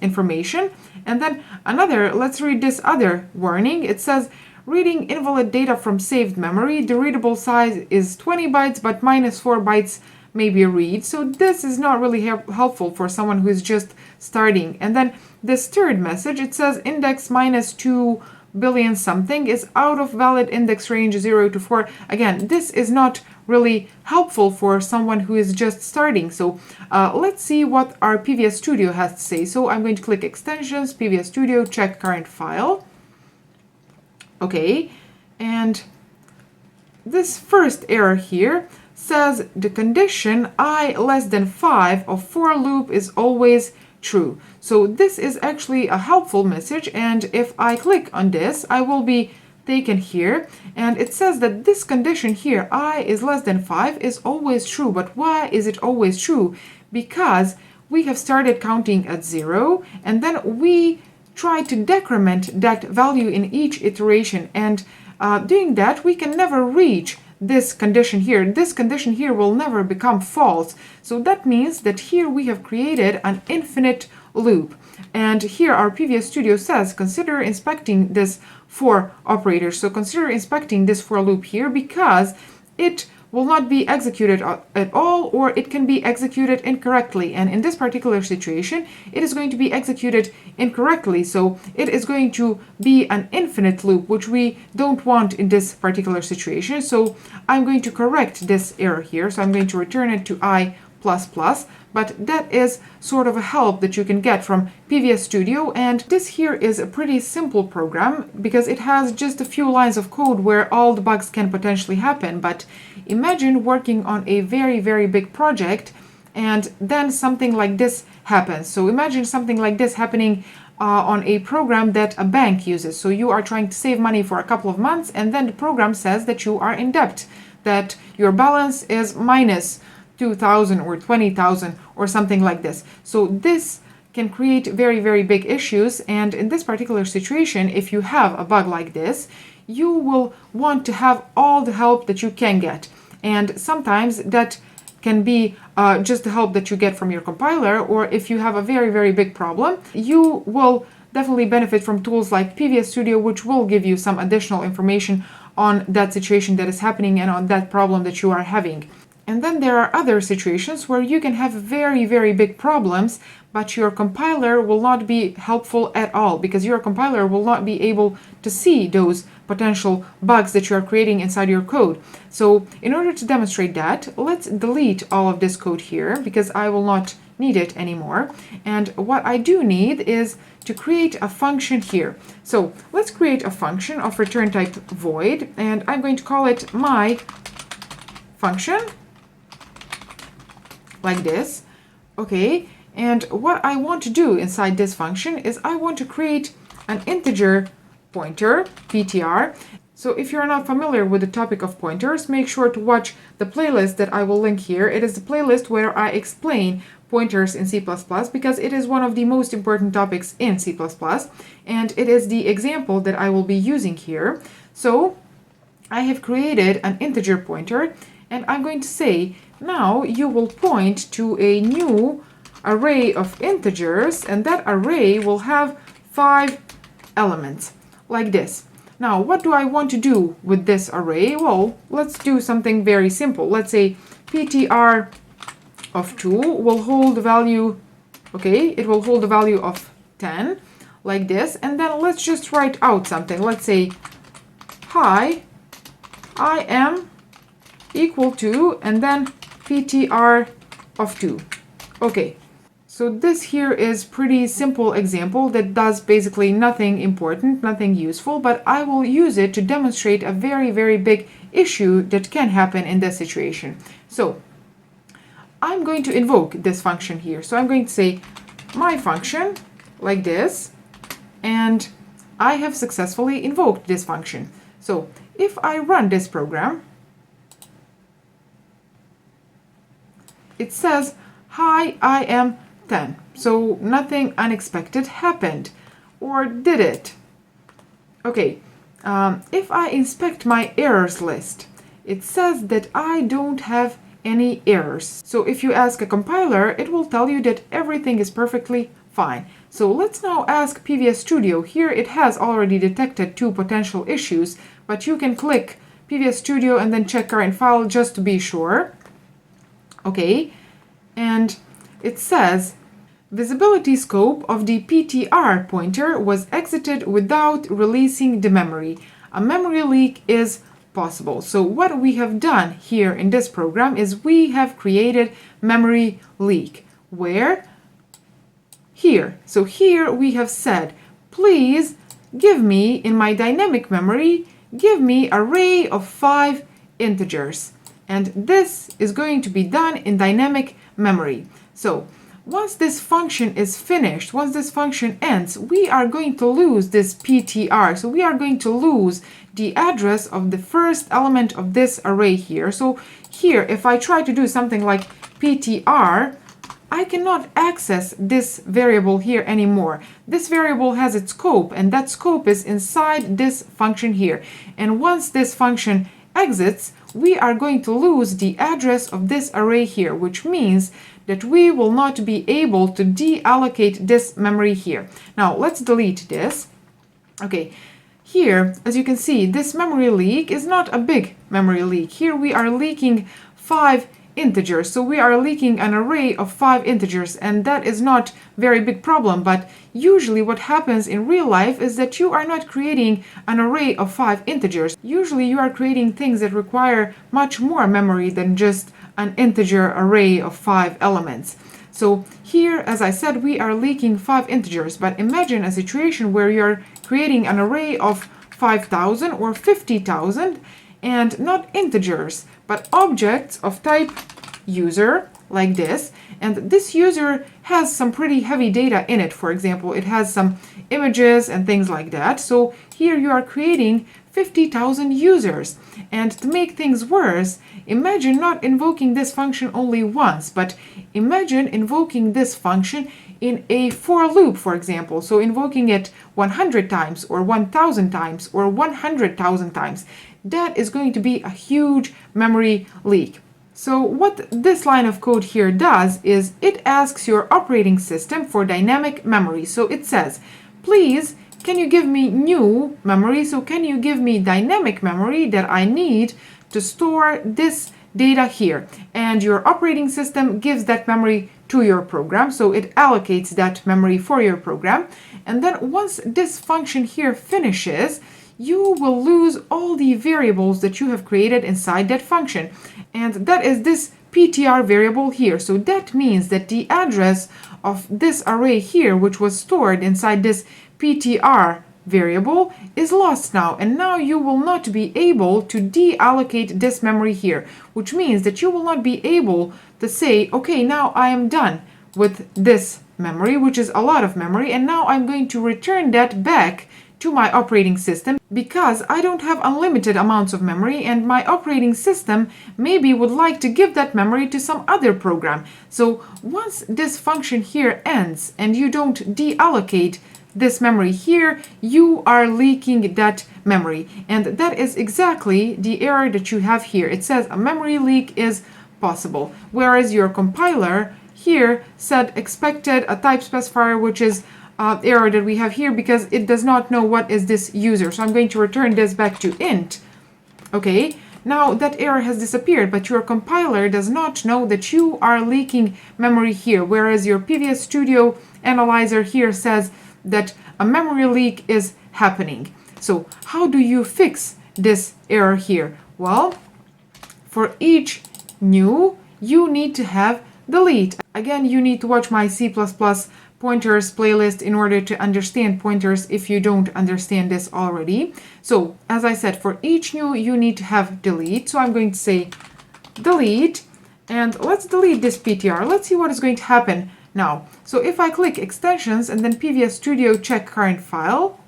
information. And then let's read this other warning. It says reading invalid data from saved memory. The readable size is 20 bytes, but minus 4 bytes may be read. So this is not really helpful for someone who is just starting. And then this third message, it says index minus 2 billion something is out of valid index range 0 to 4. Again, this is not really helpful for someone who is just starting. So let's see what our PVS Studio has to say. So I'm going to click extensions, PVS Studio, check current file. Okay, and this first error here says the condition I less than 5 of for loop is always true. So this is actually a helpful message, and if I click on this, I will be taken here, and it says that this condition here, I is less than 5, is always true. But why is it always true? Because we have started counting at 0, and then we try to decrement that value in each iteration, and doing that, we can never reach this condition here. This condition here will never become false. So that means that here we have created an infinite loop. And here our PVS Studio says, consider inspecting this for operators. So consider inspecting this for loop here, because it will not be executed at all, or it can be executed incorrectly. And in this particular situation, it is going to be executed incorrectly. So it is going to be an infinite loop, which we don't want in this particular situation. So I'm going to correct this error here. So I'm going to return it to I++. But that is sort of a help that you can get from PVS Studio. And this here is a pretty simple program because it has just a few lines of code where all the bugs can potentially happen. But imagine working on a very, very big project and then something like this happens. So imagine something like this happening on a program that a bank uses. So you are trying to save money for a couple of months, and then the program says that you are in debt, that your balance is minus 2,000 or 20,000 or something like this. So this can create very, very big issues. And in this particular situation, if you have a bug like this, you will want to have all the help that you can get. And sometimes that can be just the help that you get from your compiler, or if you have a very, very big problem, you will definitely benefit from tools like PVS Studio, which will give you some additional information on that situation that is happening and on that problem that you are having. And then there are other situations where you can have very, very big problems, but your compiler will not be helpful at all, because your compiler will not be able to see those potential bugs that you are creating inside your code. So in order to demonstrate that, let's delete all of this code here, because I will not need it anymore. And what I do need is to create a function here. So let's create a function of return type void, and I'm going to call it my function, like this. Okay, and what I want to do inside this function is I want to create an integer pointer, PTR. So if you're not familiar with the topic of pointers, make sure to watch the playlist that I will link here. It is the playlist where I explain pointers in C++, because it is one of the most important topics in C++, and it is the example that I will be using here. So I have created an integer pointer, and I'm going to say, now you will point to a new array of integers, and that array will have 5 elements, like this. Now, what do I want to do with this array? Well, let's do something very simple. Let's say ptr of 2 will hold the value, okay, it will hold the value of 10, like this. And then let's just write out something. Let's say, hi, I am equal to, and then ptr of 2. Okay, so this here is pretty simple example that does basically nothing important, nothing useful, but I will use it to demonstrate a very, very big issue that can happen in this situation. So I'm going to invoke this function here. So I'm going to say my function, like this, and I have successfully invoked this function. So if I run this program, it says, hi, I am 10. So nothing unexpected happened. Or did it? Okay, if I inspect my errors list, it says that I don't have any errors. So if you ask a compiler, it will tell you that everything is perfectly fine. So let's now ask PVS Studio. Here it has already detected 2 potential issues, but you can click PVS Studio and then check current file just to be sure. Okay, and it says visibility scope of the PTR pointer was exited without releasing the memory. A memory leak is possible. So what we have done here in this program is we have created memory leak. Where? Here. So here we have said, please give me, in my dynamic memory, give me an array of 5 integers. And this is going to be done in dynamic memory. So once this function is finished, once this function ends, we are going to lose this PTR. So we are going to lose the address of the first element of this array here. So here, if I try to do something like PTR, I cannot access this variable here anymore. This variable has its scope, and that scope is inside this function here. And once this function exits, we are going to lose the address of this array here, which means that we will not be able to deallocate this memory here. Now let's delete this. Okay, here, as you can see, this memory leak is not a big memory leak. Here we are leaking 5 integers. So we are leaking an array of 5 integers, and that is not very big problem. But usually what happens in real life is that you are not creating an array of 5 integers. Usually you are creating things that require much more memory than just an integer array of 5 elements. So here, as I said, we are leaking 5 integers, but imagine a situation where you're creating an array of 5,000 or 50,000, and not integers, but objects of type user, like this. And this user has some pretty heavy data in it. For example, it has some images and things like that. So here you are creating 50,000 users. And to make things worse, imagine not invoking this function only once, but imagine invoking this function in a for loop, for example. So invoking it 100 times or 1,000 times or 100,000 times. That is going to be a huge memory leak. So what this line of code here does is it asks your operating system for dynamic memory. So it says, please, can you give me new memory? So can you give me dynamic memory that I need to store this data here? And your operating system gives that memory to your program. So it allocates that memory for your program. And then once this function here finishes, you will lose all the variables that you have created inside that function. And that is this PTR variable here. So that means that the address of this array here, which was stored inside this PTR variable, is lost now. And now you will not be able to deallocate this memory here, which means that you will not be able to say, okay, now I am done with this memory, which is a lot of memory, and now I'm going to return that back to my operating system because I don't have unlimited amounts of memory, and my operating system maybe would like to give that memory to some other program. So once this function here ends and you don't deallocate this memory here, you are leaking that memory. And that is exactly the error that you have here. It says a memory leak is possible, whereas your compiler here said expected a type specifier, which is error that we have here because it does not know what is this user. So I'm going to return this back to int. Okay, now that error has disappeared, but your compiler does not know that you are leaking memory here, whereas your PVS Studio analyzer here says that a memory leak is happening. So how do you fix this error here? Well, for each new, you need to have delete. Again, you need to watch my C++ pointers playlist in order to understand pointers if you don't understand this already. So as I said, for each new you need to have delete. So I'm going to say delete, and let's delete this PTR. Let's see what is going to happen now. So if I click extensions and then PVS Studio check current file,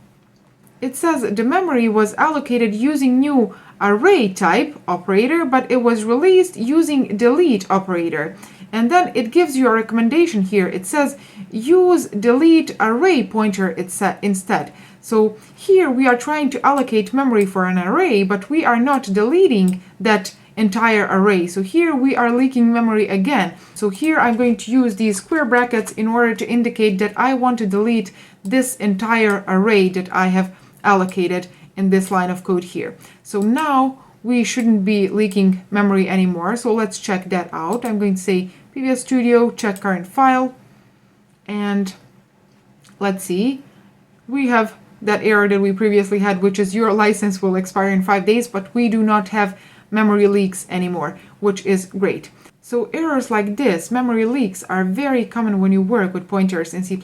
it says the memory was allocated using new array type operator, but it was released using delete operator. And then it gives you a recommendation here. It says use delete array pointer instead. So here we are trying to allocate memory for an array, but we are not deleting that entire array. So here we are leaking memory again. So here I'm going to use these square brackets in order to indicate that I want to delete this entire array that I have allocated in this line of code here. So now we shouldn't be leaking memory anymore. So let's check that out. I'm going to say PVS Studio, check current file, and let's see. We have that error that we previously had, which is your license will expire in 5 days, but we do not have memory leaks anymore, which is great. So errors like this, memory leaks, are very common when you work with pointers in C++,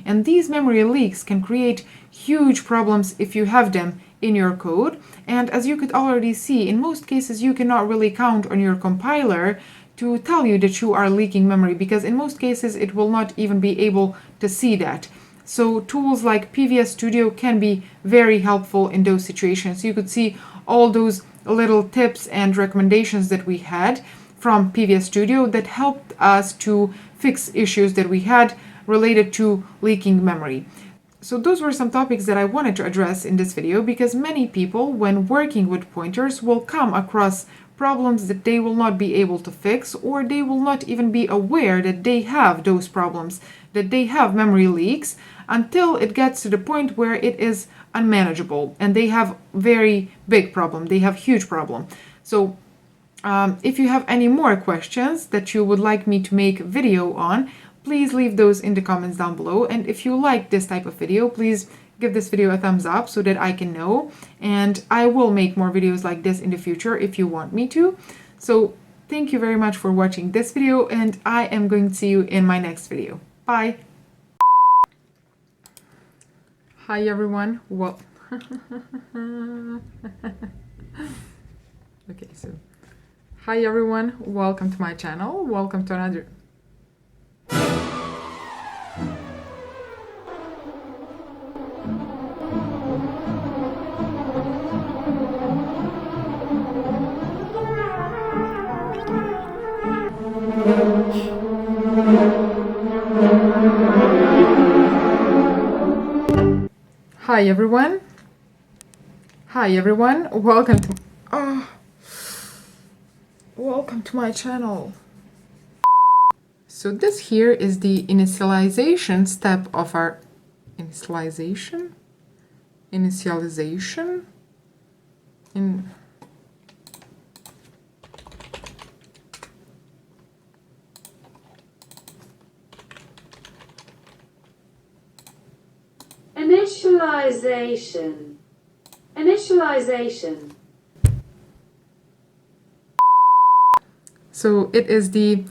and these memory leaks can create huge problems if you have them in your code. And as you could already see, in most cases you cannot really count on your compiler to tell you that you are leaking memory, because in most cases it will not even be able to see that. So tools like PVS Studio can be very helpful in those situations. You could see all those little tips and recommendations that we had from PVS Studio that helped us to fix issues that we had related to leaking memory. So those were some topics that I wanted to address in this video, because many people, when working with pointers, will come across problems that they will not be able to fix, or they will not even be aware that they have those problems, that they have memory leaks, until it gets to the point where it is unmanageable, and they have very big problem. They have huge problem. So if you have any more questions that you would like me to make a video on, please leave those in the comments down below. And if you like this type of video, please give this video a thumbs up so that I can know. And I will make more videos like this in the future if you want me to. So thank you very much for watching this video, and I am going to see you in my next video. Bye! Hi everyone. Well, okay, so hi everyone, welcome to my channel. Welcome to another. Hi everyone. Hi everyone. Welcome to my channel. So this here is the initialization step of our initialization Initialization. So it is the